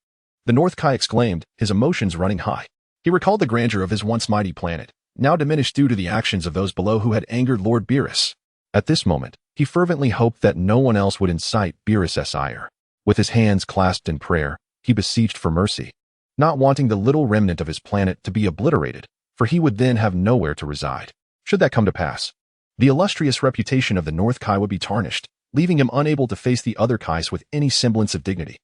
The North Kai exclaimed, his emotions running high. He recalled the grandeur of his once mighty planet, now diminished due to the actions of those below who had angered Lord Beerus. At this moment, he fervently hoped that no one else would incite Beerus' ire. With his hands clasped in prayer, he beseeched for mercy, not wanting the little remnant of his planet to be obliterated, for he would then have nowhere to reside. Should that come to pass, the illustrious reputation of the North Kai would be tarnished, leaving him unable to face the other Kais with any semblance of dignity.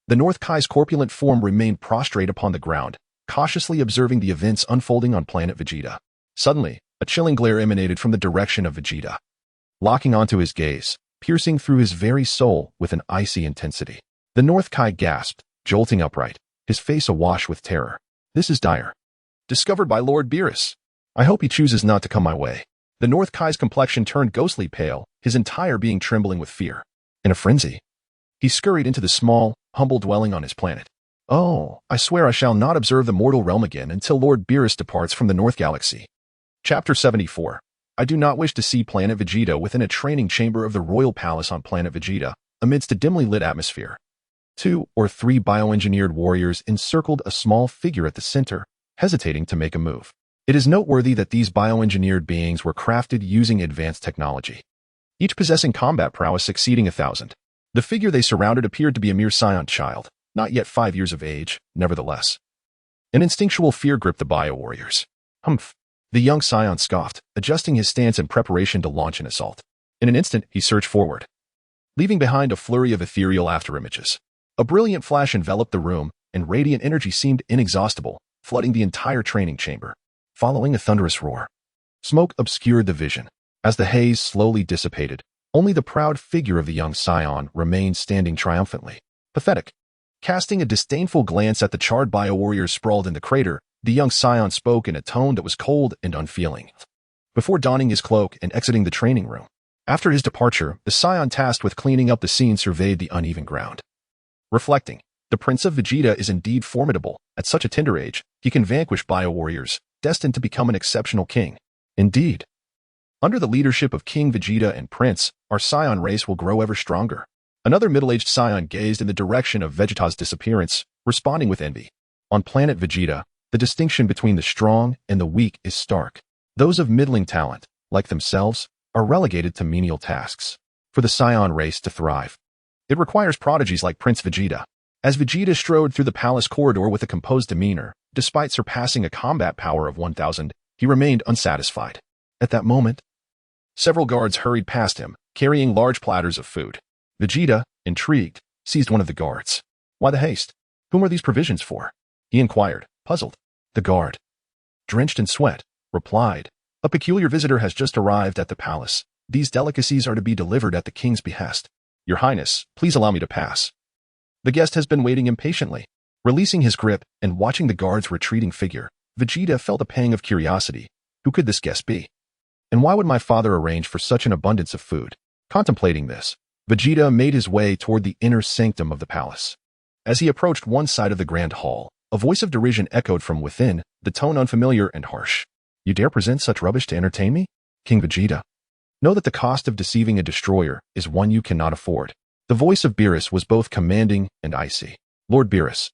The North Kai's corpulent form remained prostrate upon the ground, cautiously observing the events unfolding on Planet Vegeta. Suddenly, a chilling glare emanated from the direction of Vegeta, locking onto his gaze, piercing through his very soul with an icy intensity. The North Kai gasped, jolting upright, his face awash with terror. This is dire. Discovered by Lord Beerus. I hope he chooses not to come my way. The North Kai's complexion turned ghostly pale, his entire being trembling with fear. In a frenzy, he scurried into the small, humble dwelling on his planet. Oh, I swear I shall not observe the mortal realm again until Lord Beerus departs from the North Galaxy. Chapter 74. I do not wish to see Planet Vegeta within a training chamber of the royal palace on Planet Vegeta, amidst a dimly lit atmosphere. 2 or 3 bioengineered warriors encircled a small figure at the center, hesitating to make a move. It is noteworthy that these bioengineered beings were crafted using advanced technology, each possessing combat prowess exceeding 1,000. The figure they surrounded appeared to be a mere Saiyan child, not yet 5 years of age, nevertheless. An instinctual fear gripped the bio-warriors. Humph! The young Saiyan scoffed, adjusting his stance in preparation to launch an assault. In an instant, he surged forward, leaving behind a flurry of ethereal afterimages. A brilliant flash enveloped the room, and radiant energy seemed inexhaustible, flooding the entire training chamber. Following a thunderous roar, smoke obscured the vision. As the haze slowly dissipated, only the proud figure of the young Saiyan remained standing triumphantly. Pathetic. Casting a disdainful glance at the charred bio-warriors sprawled in the crater, the young Saiyan spoke in a tone that was cold and unfeeling. Before donning his cloak and exiting the training room, after his departure, the Saiyan tasked with cleaning up the scene surveyed the uneven ground. Reflecting, the Prince of Vegeta is indeed formidable. At such a tender age, he can vanquish bio-warriors, destined to become an exceptional king. Indeed. Under the leadership of King Vegeta and Prince, our Saiyan race will grow ever stronger. Another middle-aged Saiyan gazed in the direction of Vegeta's disappearance, responding with envy. On Planet Vegeta, the distinction between the strong and the weak is stark. Those of middling talent, like themselves, are relegated to menial tasks. For the Saiyan race to thrive, it requires prodigies like Prince Vegeta. As Vegeta strode through the palace corridor with a composed demeanor, despite surpassing a combat power of 1,000, he remained unsatisfied. At that moment, several guards hurried past him, carrying large platters of food. Vegeta, intrigued, seized one of the guards. Why the haste? Whom are these provisions for? He inquired, puzzled. The guard, drenched in sweat, replied, a peculiar visitor has just arrived at the palace. These delicacies are to be delivered at the king's behest. Your Highness, please allow me to pass. The guest has been waiting impatiently. Releasing his grip and watching the guard's retreating figure, Vegeta felt a pang of curiosity. Who could this guest be? And why would my father arrange for such an abundance of food? Contemplating this, Vegeta made his way toward the inner sanctum of the palace. As he approached one side of the grand hall, a voice of derision echoed from within, the tone unfamiliar and harsh. You dare present such rubbish to entertain me? King Vegeta. Know that the cost of deceiving a destroyer is one you cannot afford. The voice of Beerus was both commanding and icy. Lord Beerus,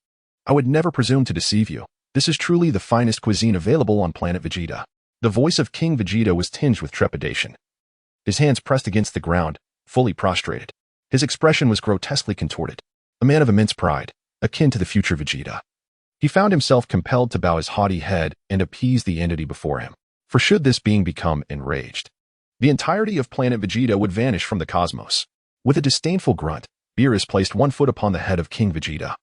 I would never presume to deceive you. This is truly the finest cuisine available on Planet Vegeta. The voice of King Vegeta was tinged with trepidation. His hands pressed against the ground, fully prostrated. His expression was grotesquely contorted. A man of immense pride, akin to the future Vegeta. He found himself compelled to bow his haughty head and appease the entity before him. For should this being become enraged, the entirety of Planet Vegeta would vanish from the cosmos. With a disdainful grunt, Beerus placed one foot upon the head of King Vegeta,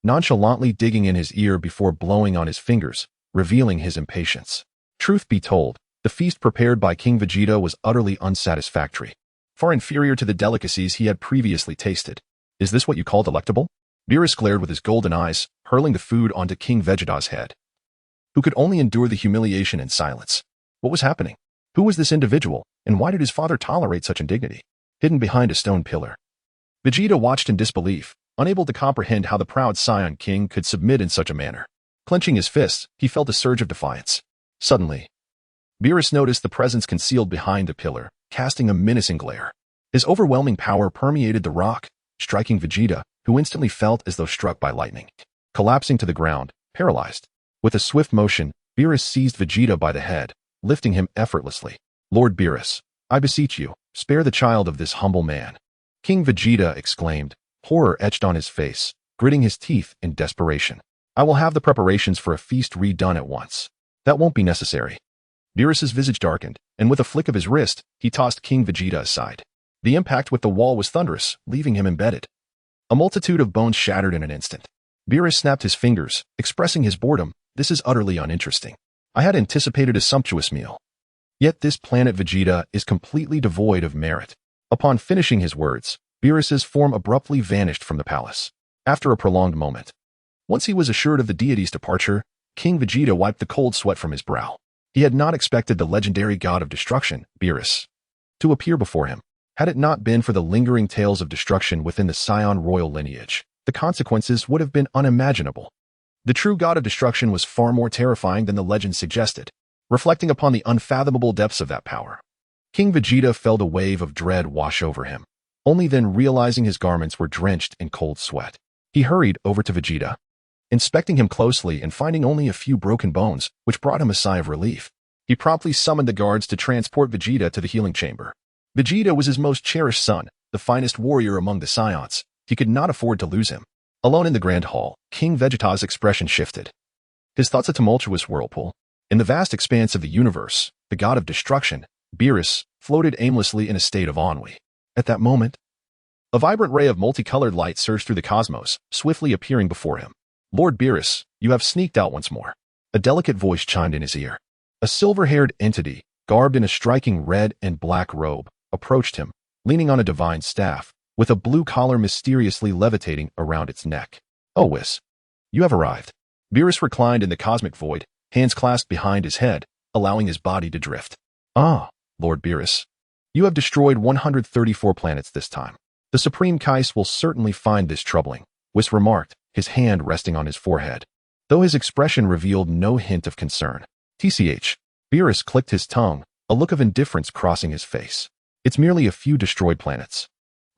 nonchalantly digging in his ear before blowing on his fingers, revealing his impatience. Truth be told, the feast prepared by King Vegeta was utterly unsatisfactory, far inferior to the delicacies he had previously tasted. Is this what you call delectable? Beerus glared with his golden eyes, hurling the food onto King Vegeta's head, who could only endure the humiliation in silence. What was happening? Who was this individual, and why did his father tolerate such indignity? Hidden behind a stone pillar, Vegeta watched in disbelief, unable to comprehend how the proud Saiyan king could submit in such a manner. Clenching his fists, he felt a surge of defiance. Suddenly, Beerus noticed the presence concealed behind the pillar, casting a menacing glare. His overwhelming power permeated the rock, striking Vegeta, who instantly felt as though struck by lightning. Collapsing to the ground, paralyzed. With a swift motion, Beerus seized Vegeta by the head, lifting him effortlessly. Lord Beerus, I beseech you, spare the child of this humble man. King Vegeta exclaimed, horror etched on his face, gritting his teeth in desperation. I will have the preparations for a feast redone at once. That won't be necessary. Beerus's visage darkened, and with a flick of his wrist, he tossed King Vegeta aside. The impact with the wall was thunderous, leaving him embedded. A multitude of bones shattered in an instant. Beerus snapped his fingers, expressing his boredom. This is utterly uninteresting. I had anticipated a sumptuous meal. Yet this Planet Vegeta is completely devoid of merit. Upon finishing his words, Beerus's form abruptly vanished from the palace. After a prolonged moment, once he was assured of the deity's departure, King Vegeta wiped the cold sweat from his brow. He had not expected the legendary god of destruction, Beerus, to appear before him. Had it not been for the lingering tales of destruction within the Saiyan royal lineage, the consequences would have been unimaginable. The true god of destruction was far more terrifying than the legend suggested. Reflecting upon the unfathomable depths of that power, King Vegeta felt a wave of dread wash over him, only then realizing his garments were drenched in cold sweat. He hurried over to Vegeta, inspecting him closely and finding only a few broken bones, which brought him a sigh of relief. He promptly summoned the guards to transport Vegeta to the healing chamber. Vegeta was his most cherished son, the finest warrior among the Saiyans. He could not afford to lose him. Alone in the grand hall, King Vegeta's expression shifted. His thoughts a tumultuous whirlpool. In the vast expanse of the universe, the god of destruction, Beerus, floated aimlessly in a state of ennui. At that moment, a vibrant ray of multicolored light surged through the cosmos, swiftly appearing before him. Lord Beerus, you have sneaked out once more. A delicate voice chimed in his ear. A silver-haired entity, garbed in a striking red and black robe, approached him, leaning on a divine staff, with a blue collar mysteriously levitating around its neck. Oh, Whis, you have arrived. Beerus reclined in the cosmic void, hands clasped behind his head, allowing his body to drift. Ah, Lord Beerus, you have destroyed 134 planets this time. The Supreme Kais will certainly find this troubling, Whis remarked, his hand resting on his forehead, though his expression revealed no hint of concern. TCH. Beerus clicked his tongue, a look of indifference crossing his face. It's merely a few destroyed planets.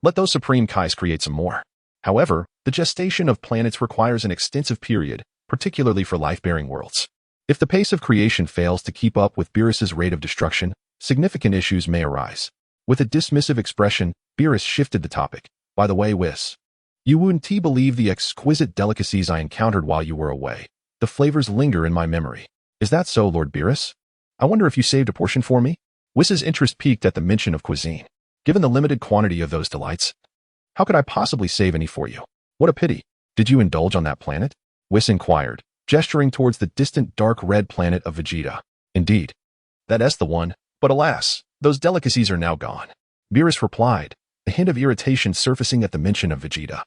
Let those Supreme Kais create some more. However, the gestation of planets requires an extensive period, particularly for life-bearing worlds. If the pace of creation fails to keep up with Beerus's rate of destruction, significant issues may arise. With a dismissive expression, Beerus shifted the topic. By the way, Whis, you wouldn't believe the exquisite delicacies I encountered while you were away. The flavors linger in my memory. Is that so, Lord Beerus? I wonder if you saved a portion for me? Whis's interest piqued at the mention of cuisine. Given the limited quantity of those delights, how could I possibly save any for you? What a pity. Did you indulge on that planet? Whis inquired, gesturing towards the distant dark red planet of Vegeta. Indeed. That's the one, but alas, those delicacies are now gone. Beerus replied, a hint of irritation surfacing at the mention of Vegeta.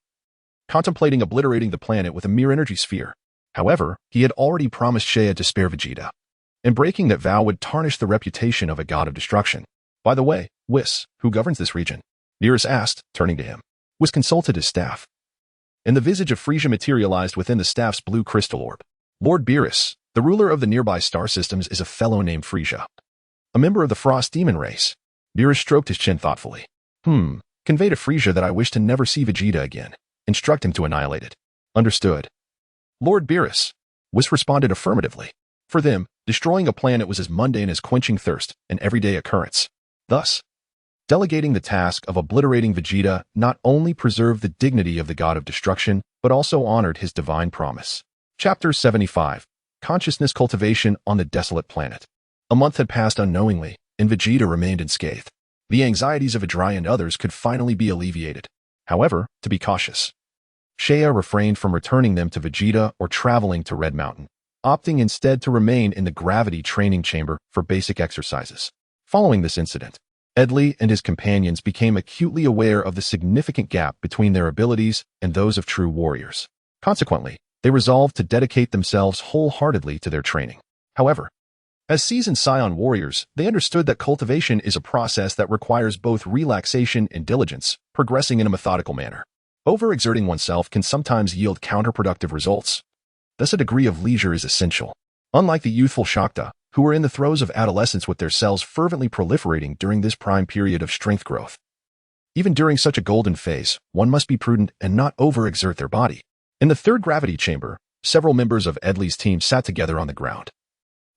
contemplating obliterating the planet with a mere energy sphere. However, he had already promised Saiyan to spare Vegeta, and breaking that vow would tarnish the reputation of a god of destruction. By the way, Whis, who governs this region? Beerus asked, turning to him. Whis consulted his staff, and the visage of Frieza materialized within the staff's blue crystal orb. Lord Beerus, the ruler of the nearby star systems, is a fellow named Frieza, a member of the Frost Demon race. Beerus stroked his chin thoughtfully. Convey to Frieza that I wish to never see Vegeta again. Instruct him to annihilate it. Understood. Lord Beerus. Whis responded affirmatively. For them, destroying a planet was as mundane as quenching thirst, an everyday occurrence. Thus, delegating the task of obliterating Vegeta not only preserved the dignity of the god of destruction, but also honored his divine promise. Chapter 75. Consciousness Cultivation on the Desolate Planet. A month had passed unknowingly, and Vegeta remained unscathed. The anxieties of Adrai and others could finally be alleviated. However, to be cautious, Saiyan refrained from returning them to Vegeta or traveling to Red Mountain, opting instead to remain in the gravity training chamber for basic exercises. Following this incident, Edley and his companions became acutely aware of the significant gap between their abilities and those of true warriors. Consequently, they resolved to dedicate themselves wholeheartedly to their training. However, as seasoned Saiyan warriors, they understood that cultivation is a process that requires both relaxation and diligence, progressing in a methodical manner. Overexerting oneself can sometimes yield counterproductive results. Thus, a degree of leisure is essential. Unlike the youthful Shakta, who were in the throes of adolescence with their cells fervently proliferating during this prime period of strength growth. Even during such a golden phase, one must be prudent and not overexert their body. In the third gravity chamber, several members of Edley's team sat together on the ground,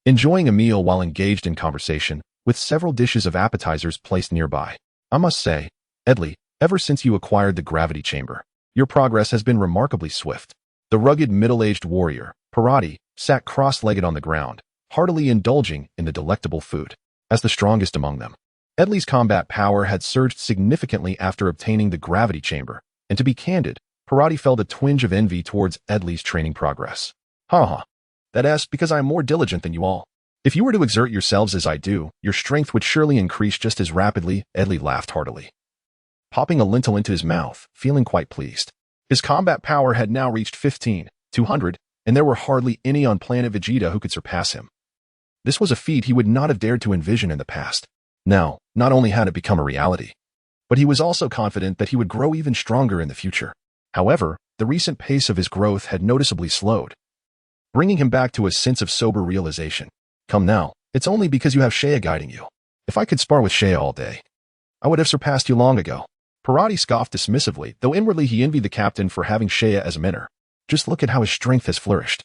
enjoying a meal while engaged in conversation, with several dishes of appetizers placed nearby. I must say, Edley, ever since you acquired the gravity chamber, your progress has been remarkably swift. The rugged middle-aged warrior, Parati, sat cross-legged on the ground, heartily indulging in the delectable food. As the strongest among them, Edley's combat power had surged significantly after obtaining the gravity chamber, and to be candid, Parati felt a twinge of envy towards Edley's training progress. That's because I am more diligent than you all. If you were to exert yourselves as I do, your strength would surely increase just as rapidly. Edley laughed heartily, popping a lentil into his mouth, feeling quite pleased. His combat power had now reached 15,200, and there were hardly any on Planet Vegeta who could surpass him. This was a feat he would not have dared to envision in the past. Now, not only had it become a reality, but he was also confident that he would grow even stronger in the future. However, the recent pace of his growth had noticeably slowed, bringing him back to a sense of sober realization. Come now, it's only because you have Saiyan guiding you. If I could spar with Saiyan all day, I would have surpassed you long ago. Parati scoffed dismissively, though inwardly he envied the captain for having Saiyan as a mentor. Just look at how his strength has flourished,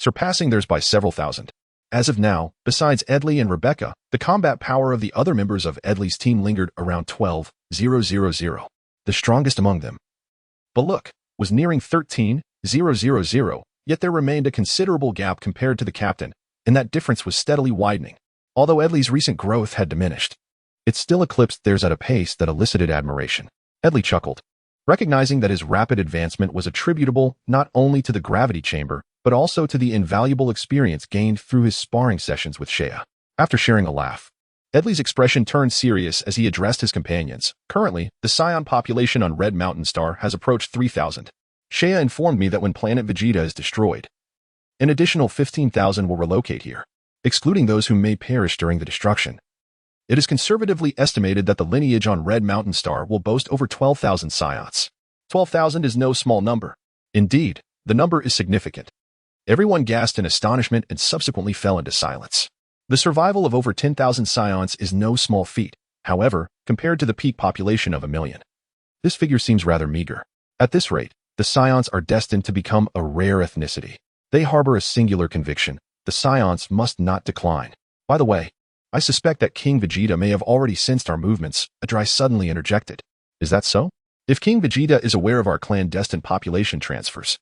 surpassing theirs by several thousand. As of now, besides Edley and Rebecca, the combat power of the other members of Edley's team lingered around 12,000, the strongest among them. But look, was nearing 13,000, yet there remained a considerable gap compared to the captain, and that difference was steadily widening. Although Edley's recent growth had diminished, it still eclipsed theirs at a pace that elicited admiration. Edley chuckled, recognizing that his rapid advancement was attributable not only to the gravity chamber, but also to the invaluable experience gained through his sparring sessions with Saiyan. After sharing a laugh, Edley's expression turned serious as he addressed his companions. Currently, the Saiyan population on Red Mountain Star has approached 3,000. Saiyan informed me that when Planet Vegeta is destroyed, an additional 15,000 will relocate here, excluding those who may perish during the destruction. It is conservatively estimated that the lineage on Red Mountain Star will boast over 12,000 Saiyans. 12,000 is no small number. Indeed, the number is significant. Everyone gasped in astonishment and subsequently fell into silence. The survival of over 10,000 Saiyans is no small feat, however, compared to the peak population of 1 million. This figure seems rather meager. At this rate, the Saiyans are destined to become a rare ethnicity. They harbor a singular conviction: the Saiyans must not decline. By the way, I suspect that King Vegeta may have already sensed our movements. Adrai suddenly interjected. Is that so? If King Vegeta is aware of our clandestine population transfers,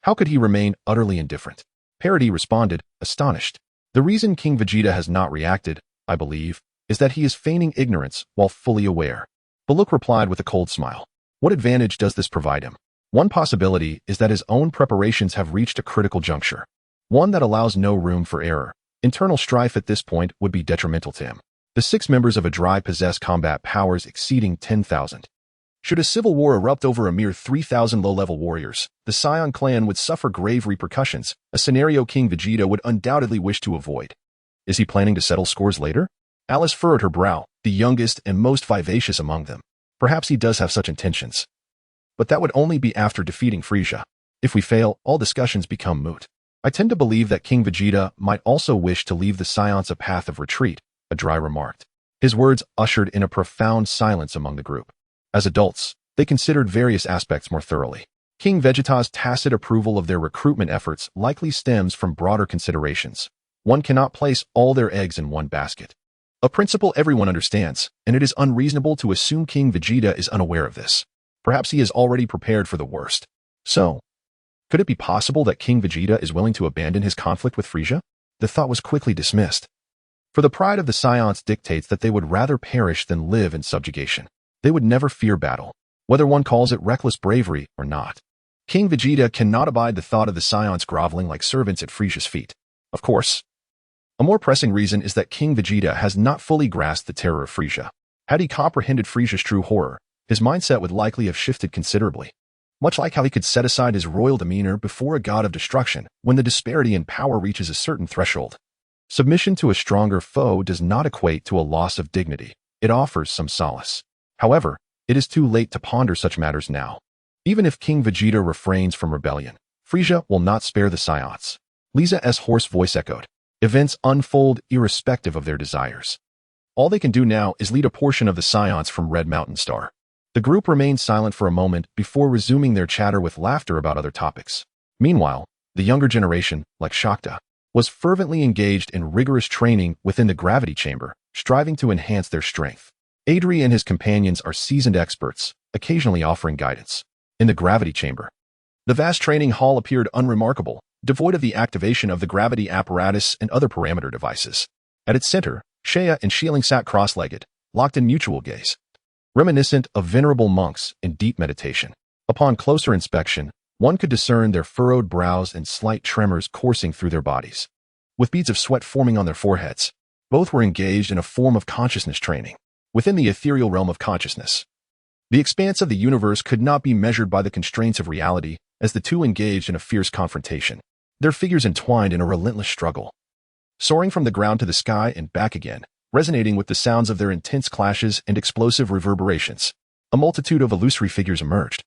how could he remain utterly indifferent? Parody responded, astonished. The reason King Vegeta has not reacted, I believe, is that he is feigning ignorance while fully aware. Baluk replied with a cold smile. What advantage does this provide him? One possibility is that his own preparations have reached a critical juncture, one that allows no room for error. Internal strife at this point would be detrimental to him. The 6 members of Adrai possess combat powers exceeding 10,000. Should a civil war erupt over a mere 3,000 low-level warriors, the Saiyan clan would suffer grave repercussions, a scenario King Vegeta would undoubtedly wish to avoid. Is he planning to settle scores later? Alice furrowed her brow, the youngest and most vivacious among them. Perhaps he does have such intentions. But that would only be after defeating Frieza. If we fail, all discussions become moot. I tend to believe that King Vegeta might also wish to leave the Saiyans a path of retreat, a dry remarked. His words ushered in a profound silence among the group. As adults, they considered various aspects more thoroughly. King Vegeta's tacit approval of their recruitment efforts likely stems from broader considerations. One cannot place all their eggs in one basket. A principle everyone understands, and it is unreasonable to assume King Vegeta is unaware of this. Perhaps he is already prepared for the worst. So, could it be possible that King Vegeta is willing to abandon his conflict with Frieza? The thought was quickly dismissed. For the pride of the Saiyans dictates that they would rather perish than live in subjugation. They would never fear battle, whether one calls it reckless bravery or not. King Vegeta cannot abide the thought of the Saiyans groveling like servants at Frieza's feet. Of course, a more pressing reason is that King Vegeta has not fully grasped the terror of Frieza. Had he comprehended Frieza's true horror, his mindset would likely have shifted considerably. Much like how he could set aside his royal demeanor before a god of destruction when the disparity in power reaches a certain threshold. Submission to a stronger foe does not equate to a loss of dignity. It offers some solace. However, it is too late to ponder such matters now. Even if King Vegeta refrains from rebellion, Frieza will not spare the Saiyans. Lisa's hoarse voice echoed. Events unfold irrespective of their desires. All they can do now is lead a portion of the Saiyans from Red Mountain Star. The group remained silent for a moment before resuming their chatter with laughter about other topics. Meanwhile, the younger generation, like Shakta, was fervently engaged in rigorous training within the gravity chamber, striving to enhance their strength. Adri and his companions are seasoned experts, occasionally offering guidance. In the gravity chamber, the vast training hall appeared unremarkable, devoid of the activation of the gravity apparatus and other parameter devices. At its center, Shea and Shieling sat cross-legged, locked in mutual gaze, reminiscent of venerable monks in deep meditation. Upon closer inspection, one could discern their furrowed brows and slight tremors coursing through their bodies. With beads of sweat forming on their foreheads, both were engaged in a form of consciousness training. Within the ethereal realm of consciousness, the expanse of the universe could not be measured by the constraints of reality as the two engaged in a fierce confrontation, their figures entwined in a relentless struggle. Soaring from the ground to the sky and back again, resonating with the sounds of their intense clashes and explosive reverberations, a multitude of illusory figures emerged,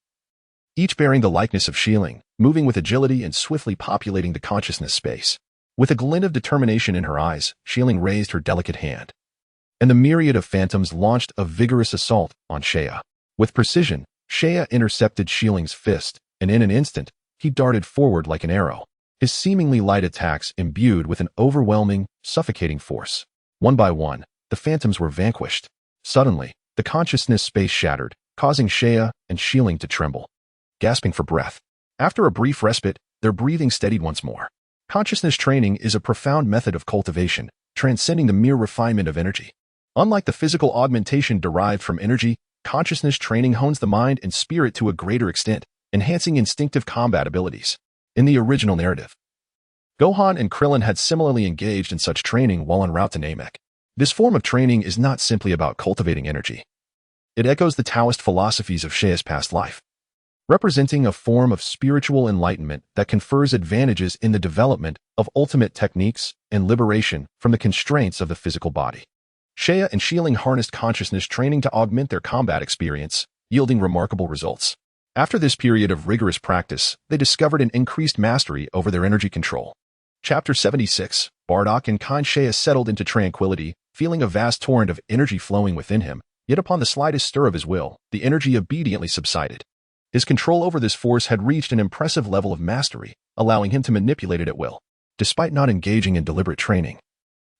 each bearing the likeness of Shieling, moving with agility and swiftly populating the consciousness space. With a glint of determination in her eyes, Shieling raised her delicate hand, and the myriad of phantoms launched a vigorous assault on Shea. With precision, Shea intercepted Shieling's fist, and in an instant, he darted forward like an arrow, his seemingly light attacks imbued with an overwhelming, suffocating force. One by one, the phantoms were vanquished. Suddenly, the consciousness space shattered, causing Shea and Shieling to tremble, gasping for breath. After a brief respite, their breathing steadied once more. Consciousness training is a profound method of cultivation, transcending the mere refinement of energy. Unlike the physical augmentation derived from energy, consciousness training hones the mind and spirit to a greater extent, enhancing instinctive combat abilities. In the original narrative, Gohan and Krillin had similarly engaged in such training while en route to Namek. This form of training is not simply about cultivating energy. It echoes the Taoist philosophies of Shea's past life, representing a form of spiritual enlightenment that confers advantages in the development of ultimate techniques and liberation from the constraints of the physical body. Shea and Shieling harnessed consciousness training to augment their combat experience, yielding remarkable results. After this period of rigorous practice, they discovered an increased mastery over their energy control. Chapter 76, Bardock and kind Shea settled into tranquility, feeling a vast torrent of energy flowing within him, yet upon the slightest stir of his will, the energy obediently subsided. His control over this force had reached an impressive level of mastery, allowing him to manipulate it at will, despite not engaging in deliberate training.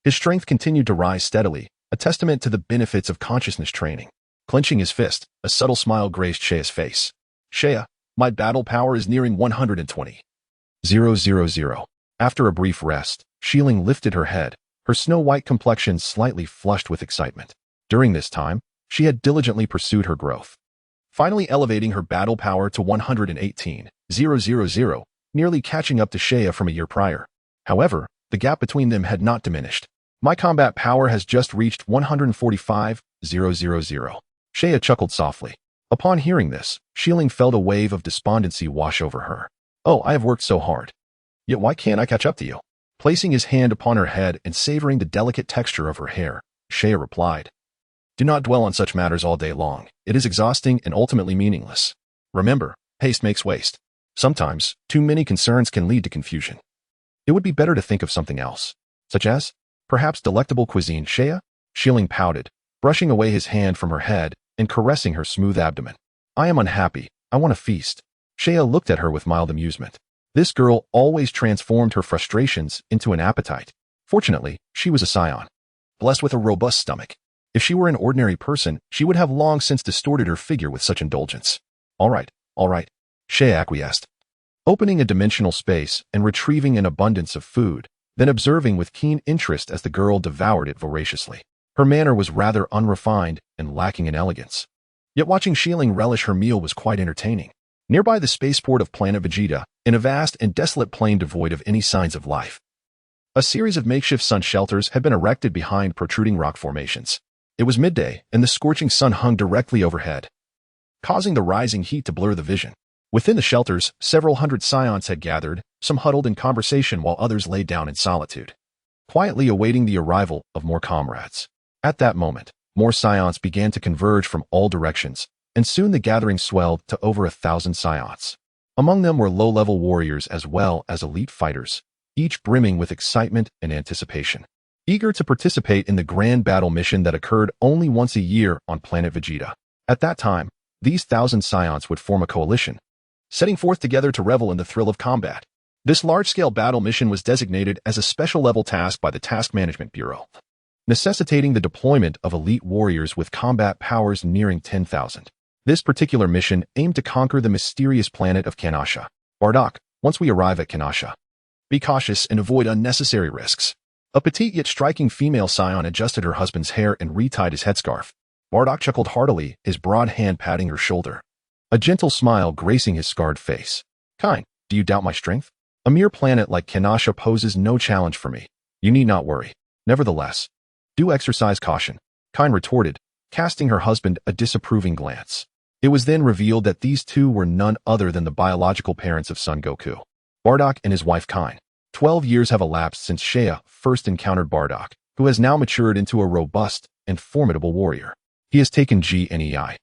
His strength continued to rise steadily, a testament to the benefits of consciousness training. Clenching his fist, a subtle smile graced Shea's face. Shea, my battle power is nearing 120,000. After a brief rest, Shieling lifted her head, her snow-white complexion slightly flushed with excitement. During this time, she had diligently pursued her growth, finally elevating her battle power to 118,000, nearly catching up to Shea from a year prior. However, the gap between them had not diminished. My combat power has just reached 145,000. Shea chuckled softly. Upon hearing this, Shieling felt a wave of despondency wash over her. Oh, I have worked so hard. Yet why can't I catch up to you? Placing his hand upon her head and savoring the delicate texture of her hair, Shea replied, do not dwell on such matters all day long. It is exhausting and ultimately meaningless. Remember, haste makes waste. Sometimes, too many concerns can lead to confusion. It would be better to think of something else, such as, perhaps delectable cuisine. Shieling pouted, brushing away his hand from her head and caressing her smooth abdomen. I am unhappy. I want to feast. Shea looked at her with mild amusement. This girl always transformed her frustrations into an appetite. Fortunately, she was a Saiyan, blessed with a robust stomach. If she were an ordinary person, she would have long since distorted her figure with such indulgence. All right, Shea acquiesced, opening a dimensional space and retrieving an abundance of food, then observing with keen interest as the girl devoured it voraciously. Her manner was rather unrefined and lacking in elegance. Yet watching Shieling relish her meal was quite entertaining. Nearby the spaceport of Planet Vegeta, in a vast and desolate plain devoid of any signs of life, a series of makeshift sun shelters had been erected behind protruding rock formations. It was midday, and the scorching sun hung directly overhead, causing the rising heat to blur the vision. Within the shelters, several hundred Saiyans had gathered, some huddled in conversation while others lay down in solitude, quietly awaiting the arrival of more comrades. At that moment, more Saiyans began to converge from all directions, and soon the gathering swelled to over 1,000 Saiyans. Among them were low-level warriors as well as elite fighters, each brimming with excitement and anticipation, eager to participate in the grand battle mission that occurred only once a year on Planet Vegeta. At that time, these 1,000 Saiyans would form a coalition, setting forth together to revel in the thrill of combat. This large-scale battle mission was designated as a special-level task by the Task Management Bureau, necessitating the deployment of elite warriors with combat powers nearing 10,000. This particular mission aimed to conquer the mysterious planet of Kanasha. Bardock, once we arrive at Kanasha, be cautious and avoid unnecessary risks. A petite yet striking female Saiyan adjusted her husband's hair and retied his headscarf. Bardock chuckled heartily, his broad hand patting her shoulder, a gentle smile gracing his scarred face. Kind, do you doubt my strength? A mere planet like Kanasha poses no challenge for me. You need not worry. Nevertheless, do exercise caution, Kind retorted, casting her husband a disapproving glance. It was then revealed that these two were none other than the biological parents of Son Goku, Bardock and his wife Kind. 12 years have elapsed since Shea first encountered Bardock, who has now matured into a robust and formidable warrior. He has taken Gnei,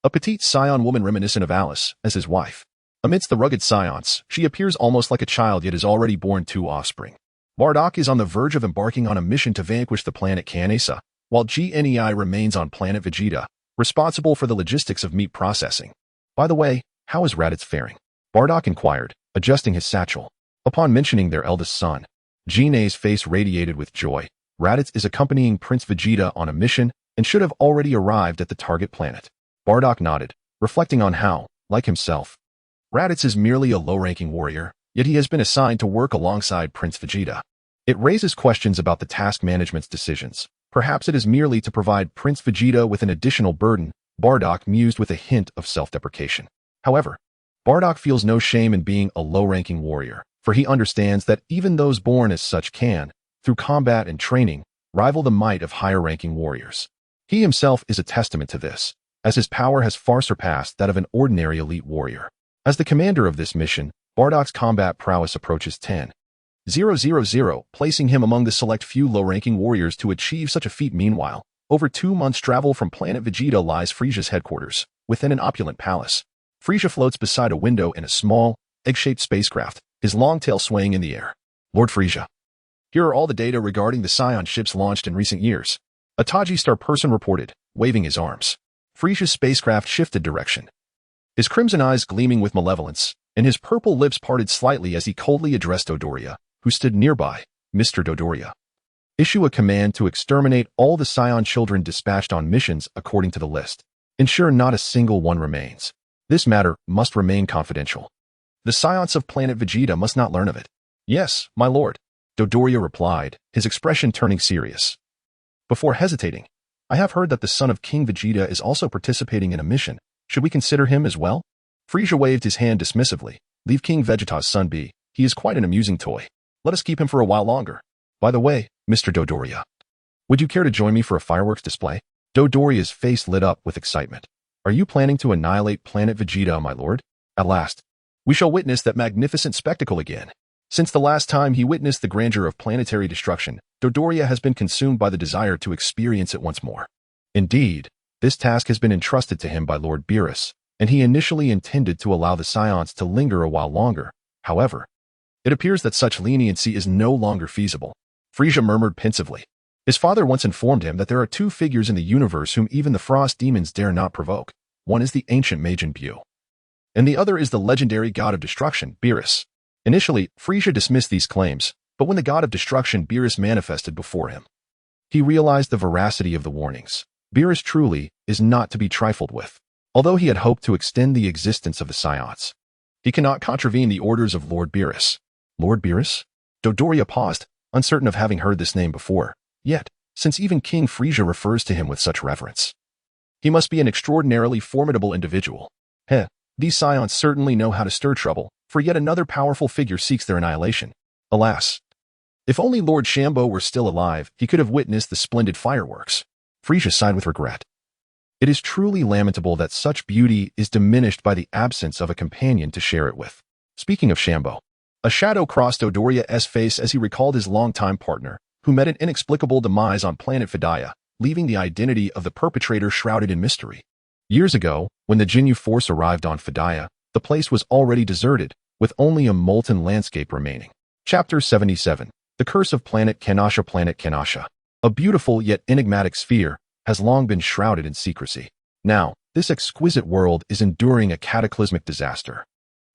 a petite Saiyan woman reminiscent of Alice, as his wife. Amidst the rugged Saiyans, she appears almost like a child yet has already borne 2 offspring. Bardock is on the verge of embarking on a mission to vanquish the planet Kanasa, while Gnei remains on Planet Vegeta, responsible for the logistics of meat processing. By the way, how is Raditz faring? Bardock inquired, adjusting his satchel. Upon mentioning their eldest son, Gnei's face radiated with joy. Raditz is accompanying Prince Vegeta on a mission and should have already arrived at the target planet. Bardock nodded, reflecting on how, like himself, Raditz is merely a low-ranking warrior, yet he has been assigned to work alongside Prince Vegeta. It raises questions about the task management's decisions. Perhaps it is merely to provide Prince Vegeta with an additional burden, Bardock mused with a hint of self-deprecation. However, Bardock feels no shame in being a low-ranking warrior, for he understands that even those born as such can, through combat and training, rival the might of higher-ranking warriors. He himself is a testament to this, as his power has far surpassed that of an ordinary elite warrior. As the commander of this mission, Bardock's combat prowess approaches 10,000, placing him among the select few low-ranking warriors to achieve such a feat. Meanwhile, over 2 months' travel from Planet Vegeta lies Frieza's headquarters, within an opulent palace. Frieza floats beside a window in a small, egg-shaped spacecraft, his long tail swaying in the air. Lord Frieza, here are all the data regarding the Saiyan ships launched in recent years. A Taji-Star person reported, waving his arms. Frieza's spacecraft shifted direction, his crimson eyes gleaming with malevolence, and his purple lips parted slightly as he coldly addressed Dodoria, who stood nearby. Mr. Dodoria, issue a command to exterminate all the Saiyan children dispatched on missions according to the list. Ensure not a single one remains. This matter must remain confidential. The Saiyans of Planet Vegeta must not learn of it. Yes, my lord, Dodoria replied, his expression turning serious. Before hesitating, I have heard that the son of King Vegeta is also participating in a mission. Should we consider him as well? Frieza waved his hand dismissively. Leave King Vegeta's son be. He is quite an amusing toy. Let us keep him for a while longer. By the way, Mr. Dodoria, would you care to join me for a fireworks display? Dodoria's face lit up with excitement. Are you planning to annihilate Planet Vegeta, my lord? At last, we shall witness that magnificent spectacle again. Since the last time he witnessed the grandeur of planetary destruction, Dodoria has been consumed by the desire to experience it once more. Indeed, this task has been entrusted to him by Lord Beerus, and he initially intended to allow the Saiyans to linger a while longer. However, it appears that such leniency is no longer feasible. Frieza murmured pensively. His father once informed him that there are two figures in the universe whom even the frost demons dare not provoke. One is the ancient Majin Buu, and the other is the legendary god of destruction, Beerus. Initially, Frieza dismissed these claims, but when the god of destruction Beerus manifested before him, he realized the veracity of the warnings. Beerus truly is not to be trifled with. Although he had hoped to extend the existence of the Saiyans, he cannot contravene the orders of Lord Beerus. Lord Beerus? Dodoria paused, uncertain of having heard this name before. Yet, since even King Frieza refers to him with such reverence, he must be an extraordinarily formidable individual. These Saiyans certainly know how to stir trouble, for yet another powerful figure seeks their annihilation. Alas, if only Lord Champo were still alive, he could have witnessed the splendid fireworks. Frieza sighed with regret. It is truly lamentable that such beauty is diminished by the absence of a companion to share it with. Speaking of Champo, a shadow crossed Dodoria's face as he recalled his longtime partner, who met an inexplicable demise on planet Fedaya, leaving the identity of the perpetrator shrouded in mystery. Years ago, when the Ginyu force arrived on Fedaya, the place was already deserted, with only a molten landscape remaining. Chapter 77. The Curse of Planet Kanasha. Planet Kanasha, a beautiful yet enigmatic sphere, has long been shrouded in secrecy. Now, this exquisite world is enduring a cataclysmic disaster.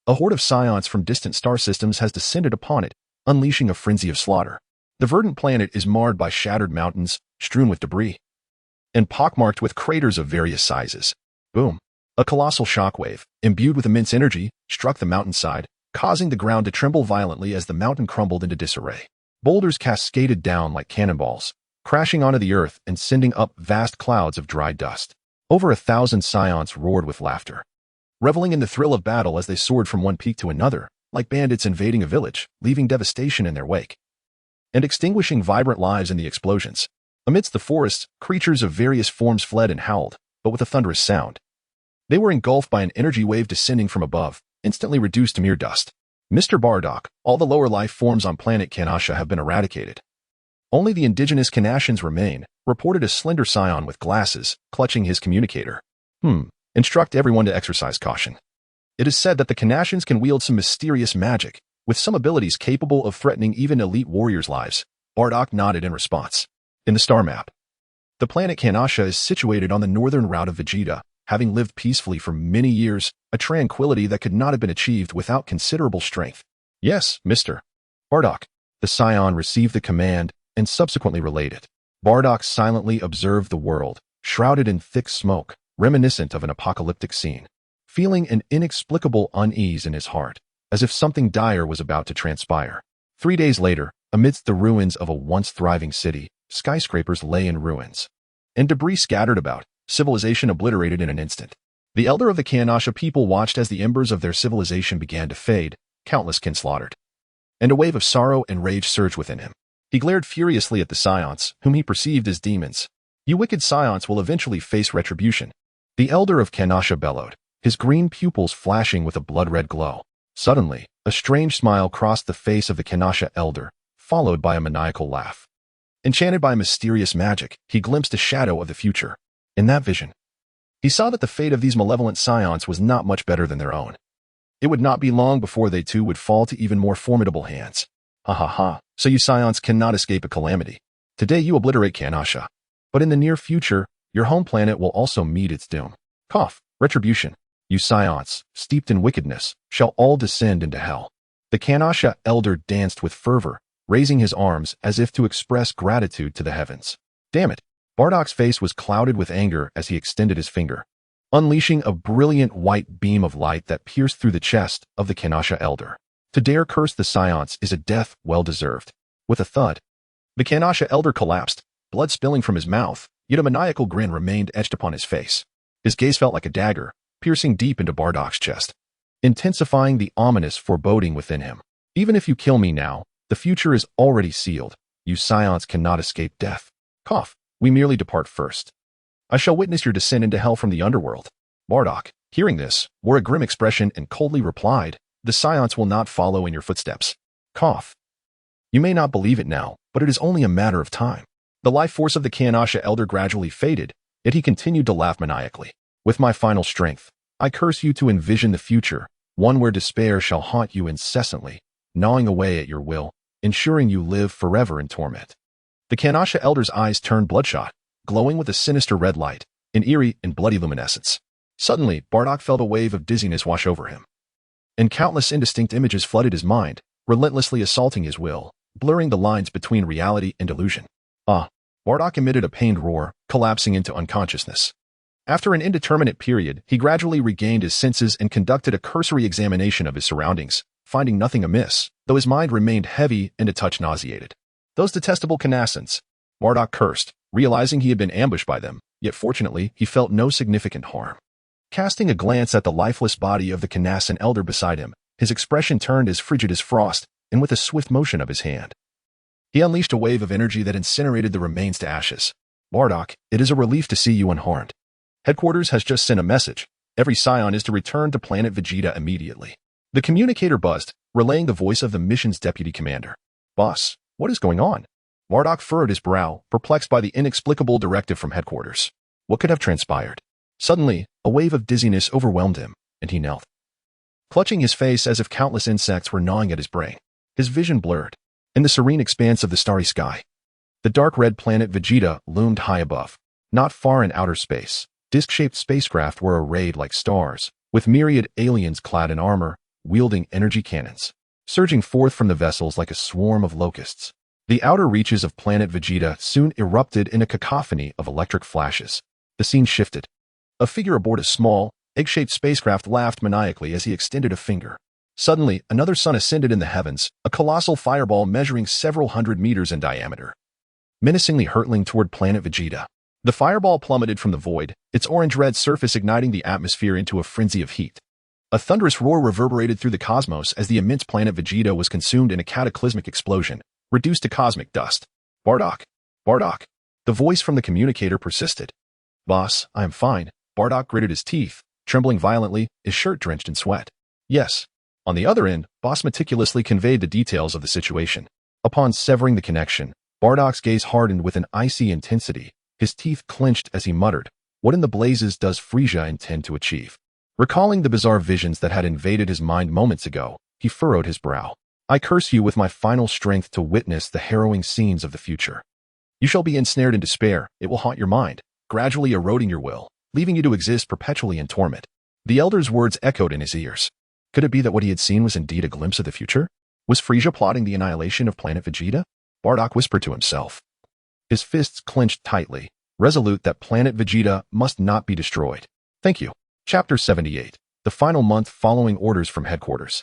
A horde of Saiyans from distant star systems has descended upon it, unleashing a frenzy of slaughter. The verdant planet is marred by shattered mountains, strewn with debris, and pockmarked with craters of various sizes. Boom! A colossal shockwave, imbued with immense energy, struck the mountainside, causing the ground to tremble violently as the mountain crumbled into disarray. Boulders cascaded down like cannonballs, crashing onto the earth and sending up vast clouds of dry dust. Over 1,000 Saiyans roared with laughter, reveling in the thrill of battle as they soared from one peak to another, like bandits invading a village, leaving devastation in their wake, and extinguishing vibrant lives in the explosions. Amidst the forests, creatures of various forms fled and howled, but with a thunderous sound. They were engulfed by an energy wave descending from above, instantly reduced to mere dust. Mr. Bardock, all the lower life forms on planet Kanasha have been eradicated. Only the indigenous Kanashans remain, reported a slender Saiyan with glasses, clutching his communicator. Instruct everyone to exercise caution. It is said that the Kanashans can wield some mysterious magic, with some abilities capable of threatening even elite warriors' lives. Bardock nodded in response. In the star map, the planet Kanasha is situated on the northern route of Vegeta, having lived peacefully for many years, a tranquility that could not have been achieved without considerable strength. Yes, Mr. Bardock. The Saiyan received the command and subsequently relayed it. Bardock silently observed the world, shrouded in thick smoke, reminiscent of an apocalyptic scene, feeling an inexplicable unease in his heart, as if something dire was about to transpire. 3 days later, amidst the ruins of a once thriving city, skyscrapers lay in ruins, and debris scattered about, civilization obliterated in an instant. The elder of the Kanasha people watched as the embers of their civilization began to fade, countless kin slaughtered, and a wave of sorrow and rage surged within him. He glared furiously at the Saiyans, whom he perceived as demons. You wicked Saiyans will eventually face retribution. The elder of Kanasha bellowed, his green pupils flashing with a blood-red glow. Suddenly, a strange smile crossed the face of the Kanasha elder, followed by a maniacal laugh. Enchanted by mysterious magic, he glimpsed a shadow of the future. In that vision, he saw that the fate of these malevolent Saiyans was not much better than their own. It would not be long before they too would fall to even more formidable hands. Ha ha ha, so you Saiyans cannot escape a calamity. Today you obliterate Kanasha, but in the near future, your home planet will also meet its doom. Cough, retribution. You Saiyans, steeped in wickedness, shall all descend into hell. The Kanasha elder danced with fervor, raising his arms as if to express gratitude to the heavens. Damn it! Bardock's face was clouded with anger as he extended his finger, unleashing a brilliant white beam of light that pierced through the chest of the Kanasha elder. To dare curse the Saiyans is a death well-deserved. With a thud, the Kanasha elder collapsed, blood spilling from his mouth, yet a maniacal grin remained etched upon his face. His gaze felt like a dagger, piercing deep into Bardock's chest, intensifying the ominous foreboding within him. Even if you kill me now, the future is already sealed. You Saiyans cannot escape death. Cough. We merely depart first. I shall witness your descent into hell from the underworld. Bardock, hearing this, wore a grim expression and coldly replied, "The Saiyans will not follow in your footsteps." Cough. You may not believe it now, but it is only a matter of time. The life force of the Kanasha elder gradually faded, yet he continued to laugh maniacally. With my final strength, I curse you to envision the future, one where despair shall haunt you incessantly, gnawing away at your will, ensuring you live forever in torment. The Kanasha elder's eyes turned bloodshot, glowing with a sinister red light, an eerie and bloody luminescence. Suddenly, Bardock felt a wave of dizziness wash over him. And countless indistinct images flooded his mind, relentlessly assaulting his will, blurring the lines between reality and illusion. Bardock emitted a pained roar, collapsing into unconsciousness. After an indeterminate period, he gradually regained his senses and conducted a cursory examination of his surroundings, finding nothing amiss, though his mind remained heavy and a touch nauseated. Those detestable Kanassans, Bardock cursed, realizing he had been ambushed by them, yet fortunately he felt no significant harm. Casting a glance at the lifeless body of the Kanassan elder beside him, his expression turned as frigid as frost, and with a swift motion of his hand, he unleashed a wave of energy that incinerated the remains to ashes. Bardock, it is a relief to see you unharmed. Headquarters has just sent a message. Every Saiyan is to return to Planet Vegeta immediately. The communicator buzzed, relaying the voice of the mission's deputy commander. Boss, what is going on? Bardock furrowed his brow, perplexed by the inexplicable directive from headquarters. What could have transpired? Suddenly, a wave of dizziness overwhelmed him, and he knelt, clutching his face as if countless insects were gnawing at his brain. His vision blurred. In the serene expanse of the starry sky, the dark red planet Vegeta loomed high above. Not far in outer space, disc-shaped spacecraft were arrayed like stars, with myriad aliens clad in armor, wielding energy cannons, surging forth from the vessels like a swarm of locusts. The outer reaches of Planet Vegeta soon erupted in a cacophony of electric flashes. The scene shifted. A figure aboard a small, egg-shaped spacecraft laughed maniacally as he extended a finger. Suddenly, another sun ascended in the heavens, a colossal fireball measuring several hundred meters in diameter, menacingly hurtling toward Planet Vegeta. The fireball plummeted from the void, its orange-red surface igniting the atmosphere into a frenzy of heat. A thunderous roar reverberated through the cosmos as the immense Planet Vegeta was consumed in a cataclysmic explosion, reduced to cosmic dust. Bardock! Bardock! The voice from the communicator persisted. Boss, I am fine. Bardock gritted his teeth, trembling violently, his shirt drenched in sweat. Yes. On the other end, Boss meticulously conveyed the details of the situation. Upon severing the connection, Bardock's gaze hardened with an icy intensity, his teeth clenched as he muttered, "What in the blazes does Frieza intend to achieve?" Recalling the bizarre visions that had invaded his mind moments ago, he furrowed his brow. "I curse you with my final strength to witness the harrowing scenes of the future. You shall be ensnared in despair, it will haunt your mind, gradually eroding your will, leaving you to exist perpetually in torment." The elder's words echoed in his ears. Could it be that what he had seen was indeed a glimpse of the future? Was Frieza plotting the annihilation of Planet Vegeta? Bardock whispered to himself. His fists clenched tightly, resolute that Planet Vegeta must not be destroyed. Thank you. Chapter 78. The final month following orders from headquarters.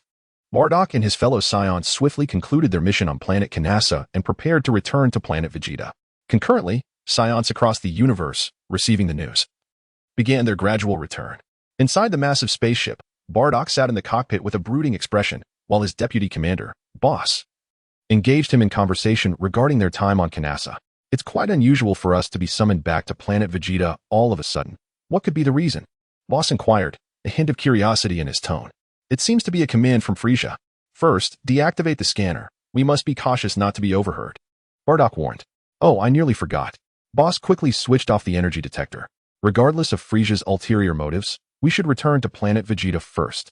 Bardock and his fellow Saiyans swiftly concluded their mission on planet Kanassa and prepared to return to Planet Vegeta. Concurrently, Saiyans across the universe, receiving the news, began their gradual return. Inside the massive spaceship, Bardock sat in the cockpit with a brooding expression, while his deputy commander, Boss, engaged him in conversation regarding their time on Kanassa. It's quite unusual for us to be summoned back to Planet Vegeta all of a sudden. What could be the reason? Boss inquired, a hint of curiosity in his tone. It seems to be a command from Frieza. First, deactivate the scanner. We must be cautious not to be overheard. Bardock warned. Oh, I nearly forgot. Boss quickly switched off the energy detector. Regardless of Frieza's ulterior motives, we should return to Planet Vegeta first.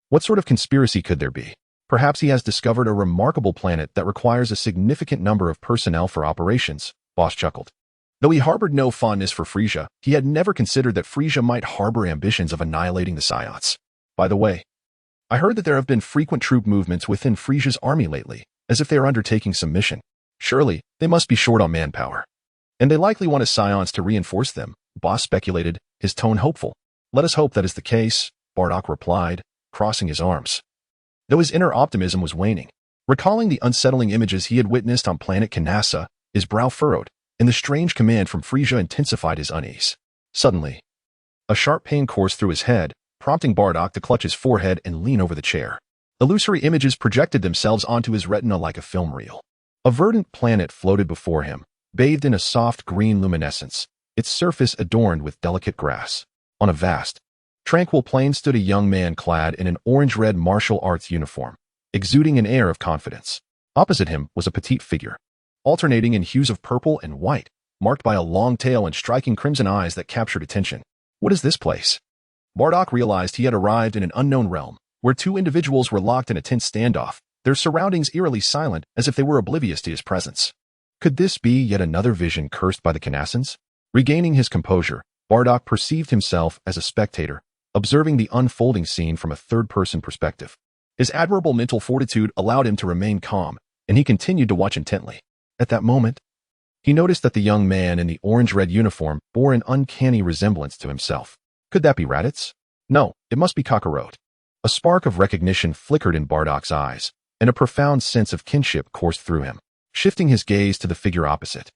What sort of conspiracy could there be? Perhaps he has discovered a remarkable planet that requires a significant number of personnel for operations, Boss chuckled. Though he harbored no fondness for Frieza, he had never considered that Frieza might harbor ambitions of annihilating the Saiyans. By the way, I heard that there have been frequent troop movements within Frieza's army lately, as if they are undertaking some mission. Surely, they must be short on manpower. And they likely want his Saiyans to reinforce them, Boss speculated, his tone hopeful. Let us hope that is the case, Bardock replied, crossing his arms. Though his inner optimism was waning, recalling the unsettling images he had witnessed on planet Kanassa, his brow furrowed, and the strange command from Frieza intensified his unease. Suddenly, a sharp pain coursed through his head, prompting Bardock to clutch his forehead and lean over the chair. Illusory images projected themselves onto his retina like a film reel. A verdant planet floated before him, bathed in a soft green luminescence, its surface adorned with delicate grass. On a vast, tranquil plain stood a young man clad in an orange-red martial arts uniform, exuding an air of confidence. Opposite him was a petite figure, alternating in hues of purple and white, marked by a long tail and striking crimson eyes that captured attention. What is this place? Bardock realized he had arrived in an unknown realm, where two individuals were locked in a tense standoff, their surroundings eerily silent as if they were oblivious to his presence. Could this be yet another vision cursed by the Kanassans? Regaining his composure, Bardock perceived himself as a spectator, observing the unfolding scene from a third-person perspective. His admirable mental fortitude allowed him to remain calm, and he continued to watch intently. At that moment, he noticed that the young man in the orange-red uniform bore an uncanny resemblance to himself. Could that be Raditz? No, it must be Kakarot. A spark of recognition flickered in Bardock's eyes, and a profound sense of kinship coursed through him. Shifting his gaze to the figure opposite,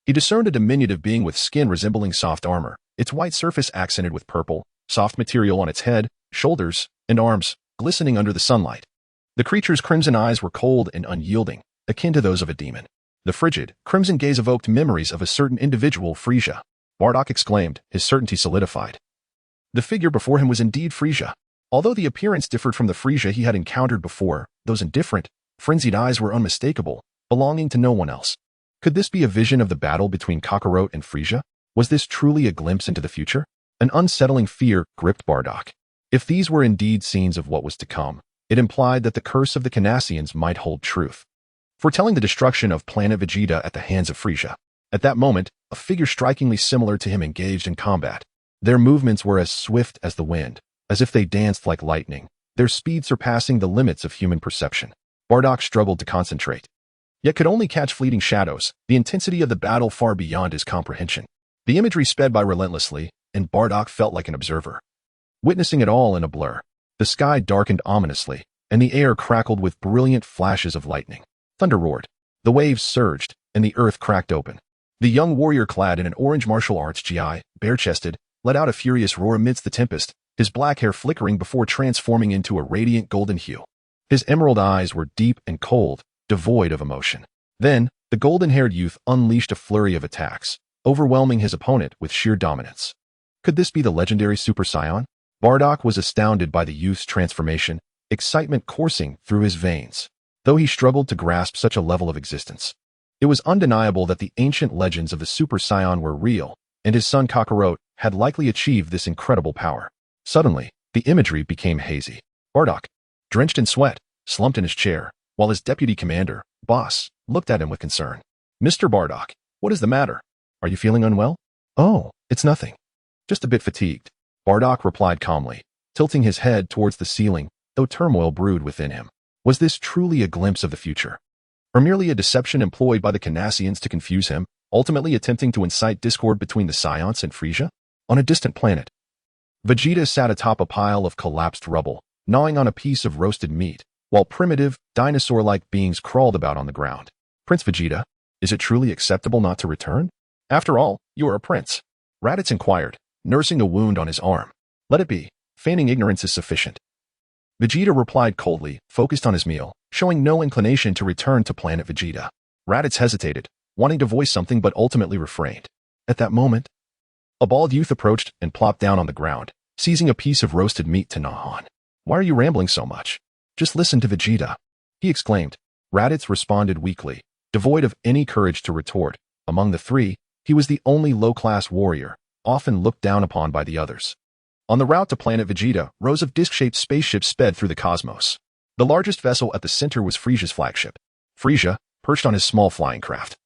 he discerned a diminutive being with skin resembling soft armor, its white surface accented with purple, soft material on its head, shoulders, and arms, glistening under the sunlight. The creature's crimson eyes were cold and unyielding, akin to those of a demon. The frigid, crimson gaze evoked memories of a certain individual, Frieza. Bardock exclaimed, his certainty solidified. The figure before him was indeed Frieza. Although the appearance differed from the Frieza he had encountered before, those indifferent, frenzied eyes were unmistakable, belonging to no one else. Could this be a vision of the battle between Kakarot and Frieza? Was this truly a glimpse into the future? An unsettling fear gripped Bardock. If these were indeed scenes of what was to come, it implied that the curse of the Kanassians might hold truth, foretelling the destruction of Planet Vegeta at the hands of Frieza. At that moment, a figure strikingly similar to him engaged in combat. Their movements were as swift as the wind, as if they danced like lightning, their speed surpassing the limits of human perception. Bardock struggled to concentrate, yet could only catch fleeting shadows, the intensity of the battle far beyond his comprehension. The imagery sped by relentlessly, and Bardock felt like an observer, witnessing it all in a blur. The sky darkened ominously, and the air crackled with brilliant flashes of lightning. Thunder roared, the waves surged, and the earth cracked open. The young warrior clad in an orange martial arts gi, bare-chested, let out a furious roar amidst the tempest, his black hair flickering before transforming into a radiant golden hue. His emerald eyes were deep and cold, devoid of emotion. Then, the golden-haired youth unleashed a flurry of attacks, overwhelming his opponent with sheer dominance. Could this be the legendary Super Saiyan? Bardock was astounded by the youth's transformation, excitement coursing through his veins, though he struggled to grasp such a level of existence. It was undeniable that the ancient legends of the Super Saiyan were real, and his son Kakarot had likely achieved this incredible power. Suddenly, the imagery became hazy. Bardock, drenched in sweat, slumped in his chair, while his deputy commander, Boss, looked at him with concern. Mr. Bardock, what is the matter? Are you feeling unwell? Oh, it's nothing. Just a bit fatigued. Bardock replied calmly, tilting his head towards the ceiling, though turmoil brewed within him. Was this truly a glimpse of the future, or merely a deception employed by the Kanassians to confuse him, ultimately attempting to incite discord between the Saiyans and Frieza? On a distant planet, Vegeta sat atop a pile of collapsed rubble, gnawing on a piece of roasted meat, while primitive, dinosaur-like beings crawled about on the ground. Prince Vegeta, is it truly acceptable not to return? After all, you are a prince. Raditz inquired, nursing a wound on his arm. Let it be. Feigning ignorance is sufficient. Vegeta replied coldly, focused on his meal, showing no inclination to return to Planet Vegeta. Raditz hesitated, wanting to voice something but ultimately refrained. At that moment, a bald youth approached and plopped down on the ground, seizing a piece of roasted meat to gnaw on. Why are you rambling so much? Just listen to Vegeta, he exclaimed. Raditz responded weakly, devoid of any courage to retort. Among the three, he was the only low-class warrior, often looked down upon by the others. On the route to Planet Vegeta, rows of disc-shaped spaceships sped through the cosmos. The largest vessel at the center was Frieza's flagship. Frieza, perched on his small flying craft,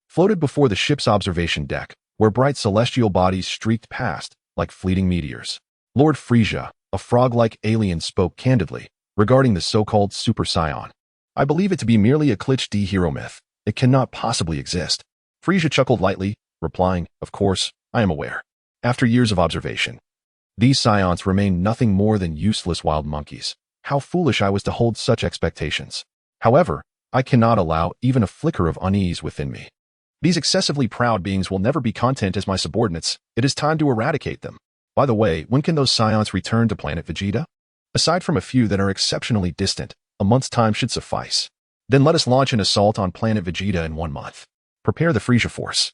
floated before the ship's observation deck, where bright celestial bodies streaked past, like fleeting meteors. Lord Frieza, a frog-like alien, spoke candidly, regarding the so-called Super Saiyan. I believe it to be merely a Clitch D hero myth. It cannot possibly exist. Frieza chuckled lightly, replying, of course, I am aware. After years of observation, these Saiyans remain nothing more than useless wild monkeys. How foolish I was to hold such expectations. However, I cannot allow even a flicker of unease within me. These excessively proud beings will never be content as my subordinates. It is time to eradicate them. By the way, when can those Saiyans return to Planet Vegeta? Aside from a few that are exceptionally distant, a month's time should suffice. Then let us launch an assault on Planet Vegeta in 1 month. Prepare the Frieza force.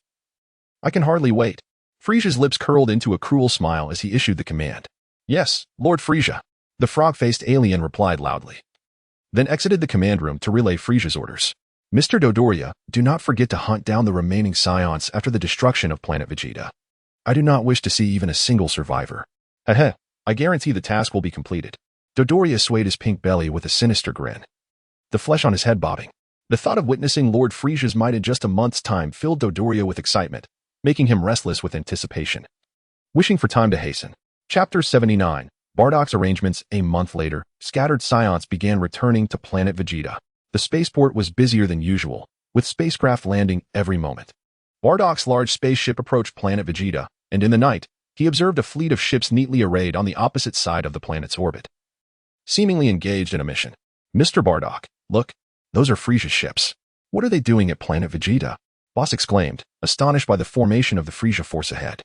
I can hardly wait. Frieza's lips curled into a cruel smile as he issued the command. Yes, Lord Frieza. The frog-faced alien replied loudly. Then exited the command room to relay Frieza's orders. Mr. Dodoria, do not forget to hunt down the remaining Saiyans after the destruction of Planet Vegeta. I do not wish to see even a single survivor. Heh, I guarantee the task will be completed. Dodoria swayed his pink belly with a sinister grin, the flesh on his head bobbing. The thought of witnessing Lord Frieza's might in just a month's time filled Dodoria with excitement, making him restless with anticipation. Wishing for time to hasten. Chapter 79. Bardock's arrangements. A month later, scattered Saiyans began returning to Planet Vegeta. The spaceport was busier than usual, with spacecraft landing every moment. Bardock's large spaceship approached Planet Vegeta, and in the night, he observed a fleet of ships neatly arrayed on the opposite side of the planet's orbit, seemingly engaged in a mission. Mr. Bardock, look, those are Frieza's ships. What are they doing at Planet Vegeta? Boss exclaimed, astonished by the formation of the Frieza force ahead.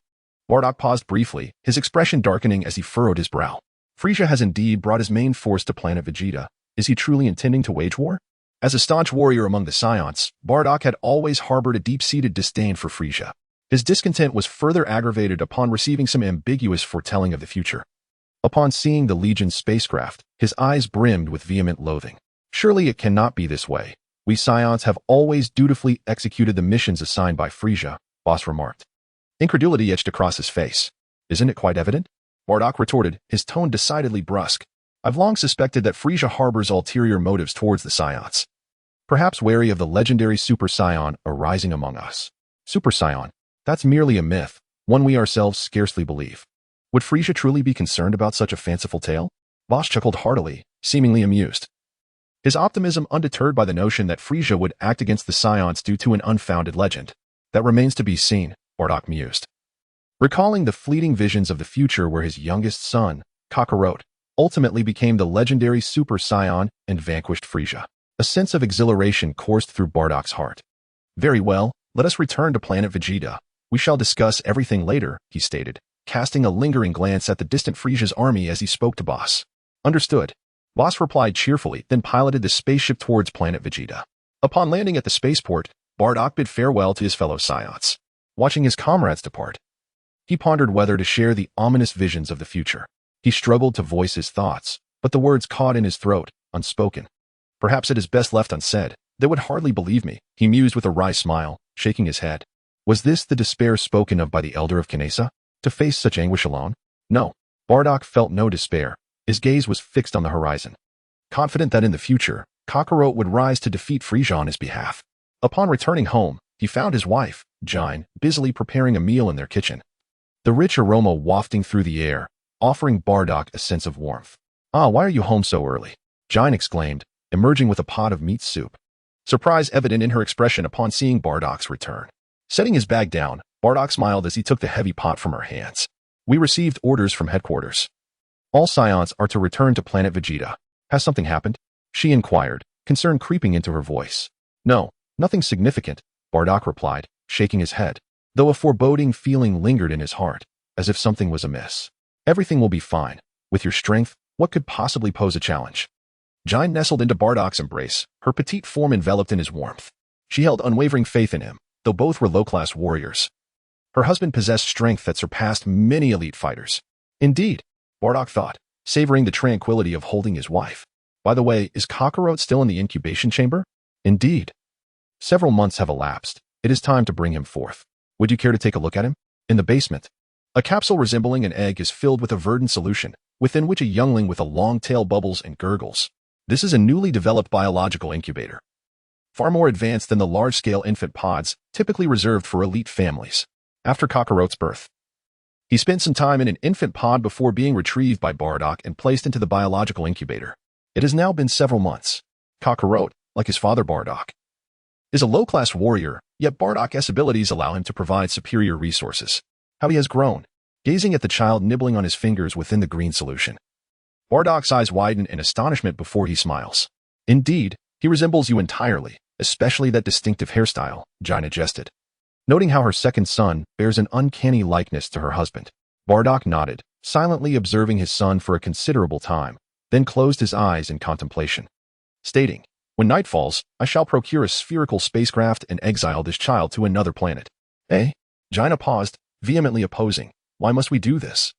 Bardock paused briefly, his expression darkening as he furrowed his brow. Frieza has indeed brought his main force to Planet Vegeta. Is he truly intending to wage war? As a staunch warrior among the Saiyans, Bardock had always harbored a deep-seated disdain for Frieza. His discontent was further aggravated upon receiving some ambiguous foretelling of the future. Upon seeing the Legion's spacecraft, his eyes brimmed with vehement loathing. Surely it cannot be this way. We Saiyans have always dutifully executed the missions assigned by Frieza, Boss remarked. Incredulity etched across his face. Isn't it quite evident? Bardock retorted, his tone decidedly brusque. I've long suspected that Frieza harbors ulterior motives towards the Saiyans. Perhaps wary of the legendary Super Saiyan arising among us. Super Saiyan? That's merely a myth, one we ourselves scarcely believe. Would Frieza truly be concerned about such a fanciful tale? Boss chuckled heartily, seemingly amused. His optimism undeterred by the notion that Frieza would act against the Saiyans due to an unfounded legend. That remains to be seen, Bardock mused. Recalling the fleeting visions of the future where his youngest son, Kakarot, ultimately became the legendary Super Saiyan and vanquished Frieza. A sense of exhilaration coursed through Bardock's heart. Very well, let us return to Planet Vegeta. We shall discuss everything later, he stated, casting a lingering glance at the distant Frieza's army as he spoke to Boss. Understood. Boss replied cheerfully, then piloted the spaceship towards Planet Vegeta. Upon landing at the spaceport, Bardock bid farewell to his fellow Saiyans. Watching his comrades depart, he pondered whether to share the ominous visions of the future. He struggled to voice his thoughts, but the words caught in his throat, unspoken. Perhaps it is best left unsaid. They would hardly believe me, he mused with a wry smile, shaking his head. Was this the despair spoken of by the elder of Kinesa? To face such anguish alone? No. Bardock felt no despair. His gaze was fixed on the horizon. Confident that in the future, Kakarot would rise to defeat Frieza on his behalf. Upon returning home, he found his wife, Jine, busily preparing a meal in their kitchen. The rich aroma wafting through the air, offering Bardock a sense of warmth. Ah, why are you home so early? Jine exclaimed, emerging with a pot of meat soup. Surprise evident in her expression upon seeing Bardock's return. Setting his bag down, Bardock smiled as he took the heavy pot from her hands. We received orders from headquarters. All Saiyans are to return to Planet Vegeta. Has something happened? She inquired, concern creeping into her voice. No, nothing significant, Bardock replied, shaking his head, though a foreboding feeling lingered in his heart, as if something was amiss. Everything will be fine. With your strength, what could possibly pose a challenge? Jine nestled into Bardock's embrace, her petite form enveloped in his warmth. She held unwavering faith in him, though both were low-class warriors. Her husband possessed strength that surpassed many elite fighters. Indeed, Bardock thought, savoring the tranquility of holding his wife. By the way, is Kakarot still in the incubation chamber? Indeed. Several months have elapsed. It is time to bring him forth. Would you care to take a look at him? In the basement, a capsule resembling an egg is filled with a verdant solution, within which a youngling with a long tail bubbles and gurgles. This is a newly developed biological incubator, far more advanced than the large-scale infant pods typically reserved for elite families. After Kakarot's birth, he spent some time in an infant pod before being retrieved by Bardock and placed into the biological incubator. It has now been several months. Kakarot, like his father Bardock, is a low-class warrior, yet Bardock's abilities allow him to provide superior resources. How he has grown. Gazing at the child nibbling on his fingers within the green solution, Bardock's eyes widen in astonishment before he smiles. Indeed, he resembles you entirely, especially that distinctive hairstyle, Jine jested. Noting how her second son bears an uncanny likeness to her husband, Bardock nodded, silently observing his son for a considerable time, then closed his eyes in contemplation, stating, when night falls, I shall procure a spherical spacecraft and exile this child to another planet. Eh? Jine paused, vehemently opposing, "Why must we do this?"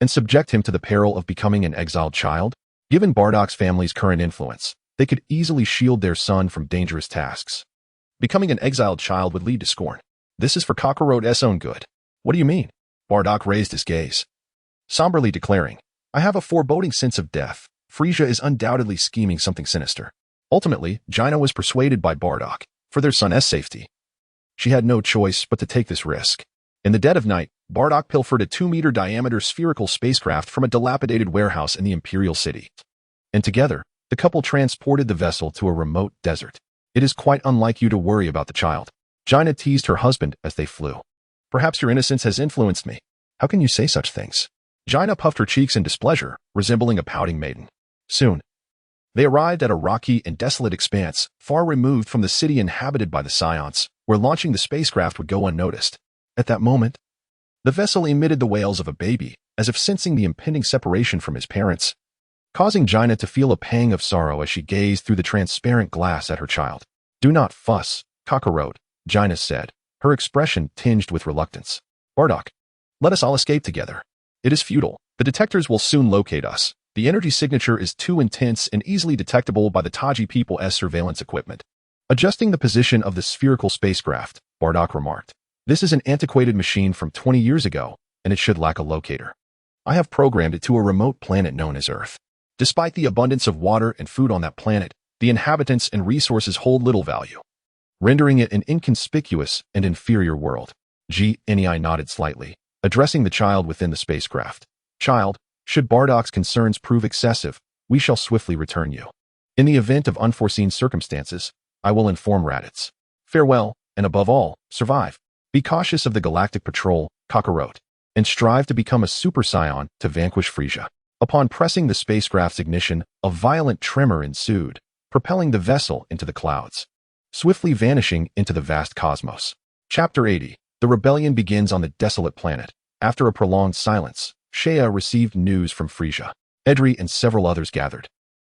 And subject him to the peril of becoming an exiled child? Given Bardock's family's current influence, they could easily shield their son from dangerous tasks. Becoming an exiled child would lead to scorn. This is for Kakarot's own good. What do you mean? Bardock raised his gaze, somberly declaring, "I have a foreboding sense of death. Frieza is undoubtedly scheming something sinister." Ultimately, Jaina was persuaded by Bardock, for their son's safety. She had no choice but to take this risk. In the dead of night, Bardock pilfered a 2-meter diameter spherical spacecraft from a dilapidated warehouse in the Imperial City. And together, the couple transported the vessel to a remote desert. "It is quite unlike you to worry about the child," Jaina teased her husband as they flew. "Perhaps your innocence has influenced me." "How can you say such things?" Jaina puffed her cheeks in displeasure, resembling a pouting maiden. Soon, they arrived at a rocky and desolate expanse, far removed from the city inhabited by the Saiyans, where launching the spacecraft would go unnoticed. At that moment, the vessel emitted the wails of a baby, as if sensing the impending separation from his parents, causing Jaina to feel a pang of sorrow as she gazed through the transparent glass at her child. "Do not fuss, Kakarot," Jaina said, her expression tinged with reluctance. "Bardock, let us all escape together. It is futile. The detectors will soon locate us. The energy signature is too intense and easily detectable by the Taji people's surveillance equipment." Adjusting the position of the spherical spacecraft, Bardock remarked, "This is an antiquated machine from 20 years ago, and it should lack a locator. I have programmed it to a remote planet known as Earth. Despite the abundance of water and food on that planet, the inhabitants and resources hold little value, rendering it an inconspicuous and inferior world." Gni nodded slightly, addressing the child within the spacecraft. "Child, should Bardock's concerns prove excessive, we shall swiftly return you. In the event of unforeseen circumstances, I will inform Raditz. Farewell, and above all, survive. Be cautious of the Galactic Patrol, Kakarot, and strive to become a Super Saiyan to vanquish Frieza." Upon pressing the spacecraft's ignition, a violent tremor ensued, propelling the vessel into the clouds, swiftly vanishing into the vast cosmos. Chapter 80. The rebellion begins on the desolate planet. After a prolonged silence, Shea received news from Frieza. Edri and several others gathered,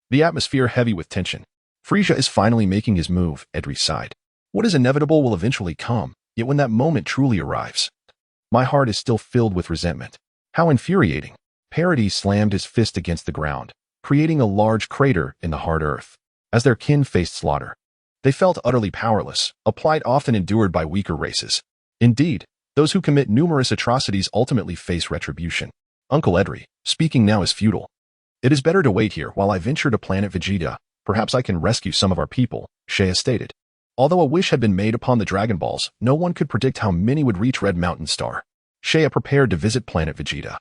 the atmosphere heavy with tension. "Frieza is finally making his move," Edri sighed. "What is inevitable will eventually come, yet when that moment truly arrives, my heart is still filled with resentment. How infuriating." Parody slammed his fist against the ground, creating a large crater in the hard earth. As their kin faced slaughter, they felt utterly powerless, a plight often endured by weaker races. Indeed, those who commit numerous atrocities ultimately face retribution. "Uncle Edri, speaking now is futile. It is better to wait here while I venture to Planet Vegeta. Perhaps I can rescue some of our people," Shea stated. Although a wish had been made upon the Dragon Balls, no one could predict how many would reach Red Mountain Star. Shea prepared to visit Planet Vegeta,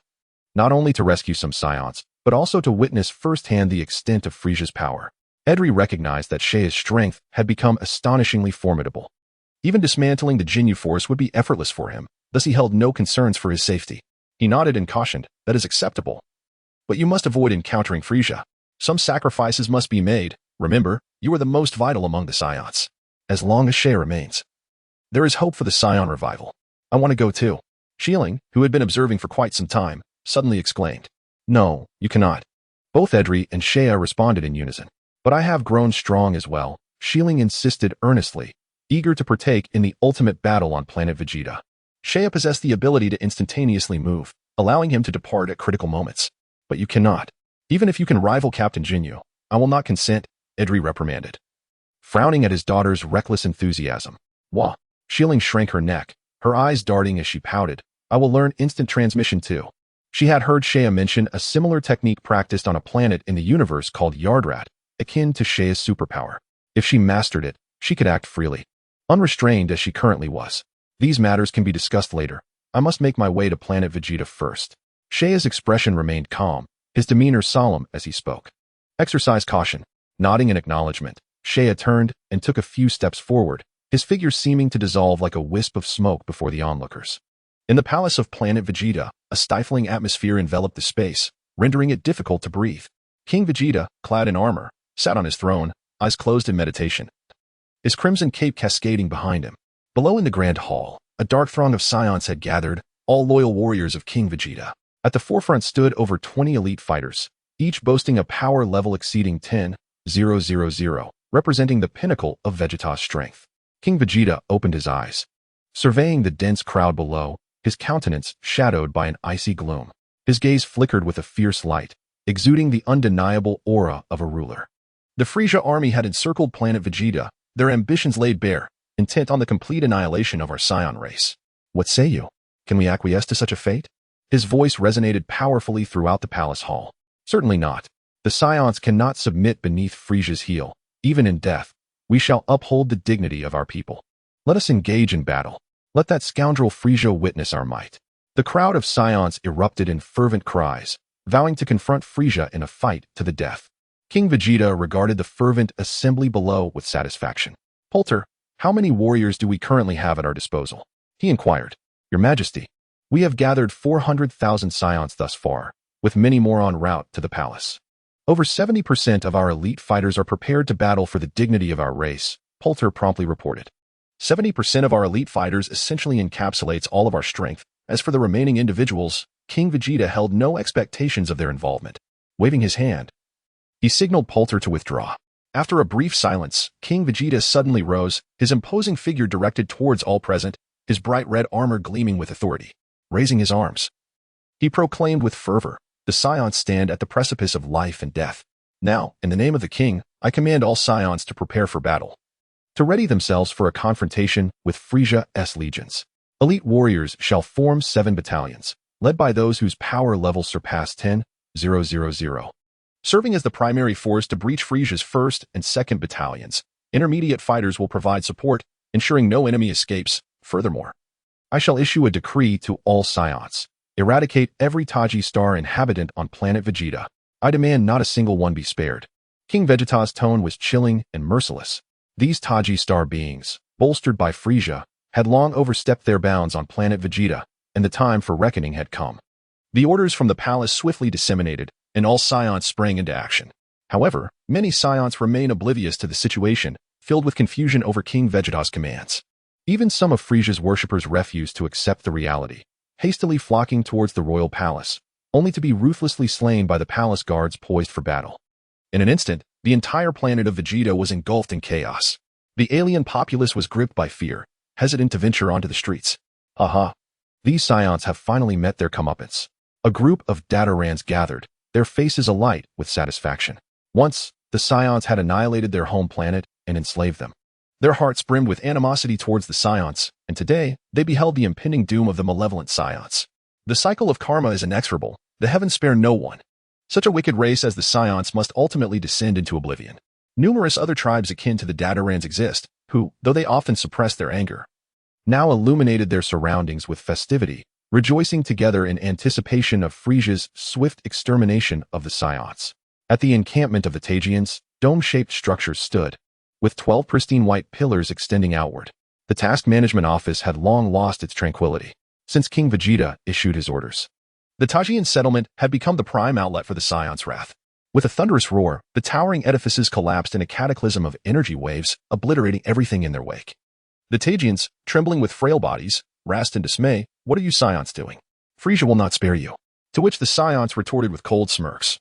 not only to rescue some Saiyans, but also to witness firsthand the extent of Frieza's power. Edri recognized that Shea's strength had become astonishingly formidable. Even dismantling the Jinyu force would be effortless for him, thus he held no concerns for his safety. He nodded and cautioned, "That is acceptable. But you must avoid encountering Frieza. Some sacrifices must be made. Remember, you are the most vital among the Saiyans. As long as Shea remains, there is hope for the Saiyan revival. I want to go too." Shieling, who had been observing for quite some time, suddenly exclaimed, "No, you cannot." Both Edri and Shea responded in unison. "But I have grown strong as well," Shieling insisted earnestly, eager to partake in the ultimate battle on Planet Vegeta. Shea possessed the ability to instantaneously move, allowing him to depart at critical moments. "But you cannot. Even if you can rival Captain Jinyu, I will not consent," Edri reprimanded, frowning at his daughter's reckless enthusiasm. "Wah." Shieling shrank her neck, her eyes darting as she pouted. "I will learn instant transmission too." She had heard Shea mention a similar technique practiced on a planet in the universe called Yardrat, akin to Shea's superpower. If she mastered it, she could act freely, unrestrained as she currently was. "These matters can be discussed later. I must make my way to Planet Vegeta first." Shea's expression remained calm, his demeanor solemn as he spoke. "Exercise caution." Nodding in acknowledgement, Shea turned and took a few steps forward, his figure seeming to dissolve like a wisp of smoke before the onlookers. In the palace of Planet Vegeta, a stifling atmosphere enveloped the space, rendering it difficult to breathe. King Vegeta, clad in armor, sat on his throne, eyes closed in meditation, his crimson cape cascading behind him. Below in the grand hall, a dark throng of Saiyans had gathered, all loyal warriors of King Vegeta. At the forefront stood over 20 elite fighters, each boasting a power level exceeding 10,000, representing the pinnacle of Vegeta's strength. King Vegeta opened his eyes, surveying the dense crowd below, his countenance shadowed by an icy gloom. His gaze flickered with a fierce light, exuding the undeniable aura of a ruler. The Frieza army had encircled Planet Vegeta, their ambitions laid bare, intent on the complete annihilation of our Saiyan race. What say you? Can we acquiesce to such a fate? His voice resonated powerfully throughout the palace hall. Certainly not. The Saiyans cannot submit beneath Frieza's heel. Even in death, we shall uphold the dignity of our people. Let us engage in battle. Let that scoundrel Frieza witness our might. The crowd of Saiyans erupted in fervent cries, vowing to confront Frieza in a fight to the death. King Vegeta regarded the fervent assembly below with satisfaction. "Polter, how many warriors do we currently have at our disposal?" he inquired. "Your Majesty, we have gathered 400,000 Saiyans thus far, with many more en route to the palace. Over 70% of our elite fighters are prepared to battle for the dignity of our race," Polter promptly reported. 70% of our elite fighters essentially encapsulates all of our strength. As for the remaining individuals, King Vegeta held no expectations of their involvement. Waving his hand, he signaled Polter to withdraw. After a brief silence, King Vegeta suddenly rose, his imposing figure directed towards all present, his bright red armor gleaming with authority. Raising his arms, he proclaimed with fervor, "The Saiyans stand at the precipice of life and death. Now, in the name of the king, I command all Saiyans to prepare for battle, to ready themselves for a confrontation with Frieza's legions. Elite warriors shall form 7 battalions, led by those whose power levels surpass 10,000. Serving as the primary force to breach Frieza's 1st and 2nd battalions, intermediate fighters will provide support, ensuring no enemy escapes. Furthermore, I shall issue a decree to all Saiyans. Eradicate every Taji star inhabitant on Planet Vegeta. I demand not a single one be spared." King Vegeta's tone was chilling and merciless. These Taji star beings, bolstered by Frieza, had long overstepped their bounds on Planet Vegeta, and the time for reckoning had come. The orders from the palace swiftly disseminated, and all Saiyans sprang into action. However, many Saiyans remain oblivious to the situation, filled with confusion over King Vegeta's commands. Even some of Frieza's worshippers refused to accept the reality, hastily flocking towards the royal palace, only to be ruthlessly slain by the palace guards poised for battle. In an instant, the entire planet of Vegeta was engulfed in chaos. The alien populace was gripped by fear, hesitant to venture onto the streets. Aha! These Saiyans have finally met their comeuppance. A group of Dodorians gathered, their faces alight with satisfaction. Once, the Saiyans had annihilated their home planet and enslaved them. Their hearts brimmed with animosity towards the Saiyans, and today, they beheld the impending doom of the malevolent Saiyans. The cycle of karma is inexorable. The heavens spare no one. Such a wicked race as the Saiyans must ultimately descend into oblivion. Numerous other tribes akin to the Dodorians exist, who, though they often suppress their anger, now illuminated their surroundings with festivity, rejoicing together in anticipation of Frieza's swift extermination of the Saiyans. At the encampment of the Tajians, dome-shaped structures stood, with 12 pristine white pillars extending outward. The task management office had long lost its tranquility since King Vegeta issued his orders. The Tajian settlement had become the prime outlet for the Saiyans' wrath. With a thunderous roar, the towering edifices collapsed in a cataclysm of energy waves, obliterating everything in their wake. The Tajians, trembling with frail bodies, rasped in dismay, "What are you Saiyans doing? Frieza will not spare you." To which the Saiyans retorted with cold smirks,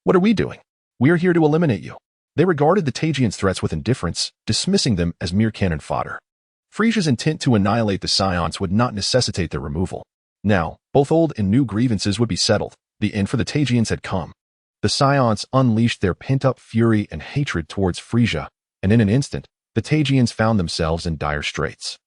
"What are we doing? We are here to eliminate you." They regarded the Tajians' threats with indifference, dismissing them as mere cannon fodder. Frieza's intent to annihilate the Saiyans would not necessitate their removal. Now, both old and new grievances would be settled. The end for the Tajians had come. The Saiyans unleashed their pent-up fury and hatred towards Frieza, and in an instant, the Tajians found themselves in dire straits.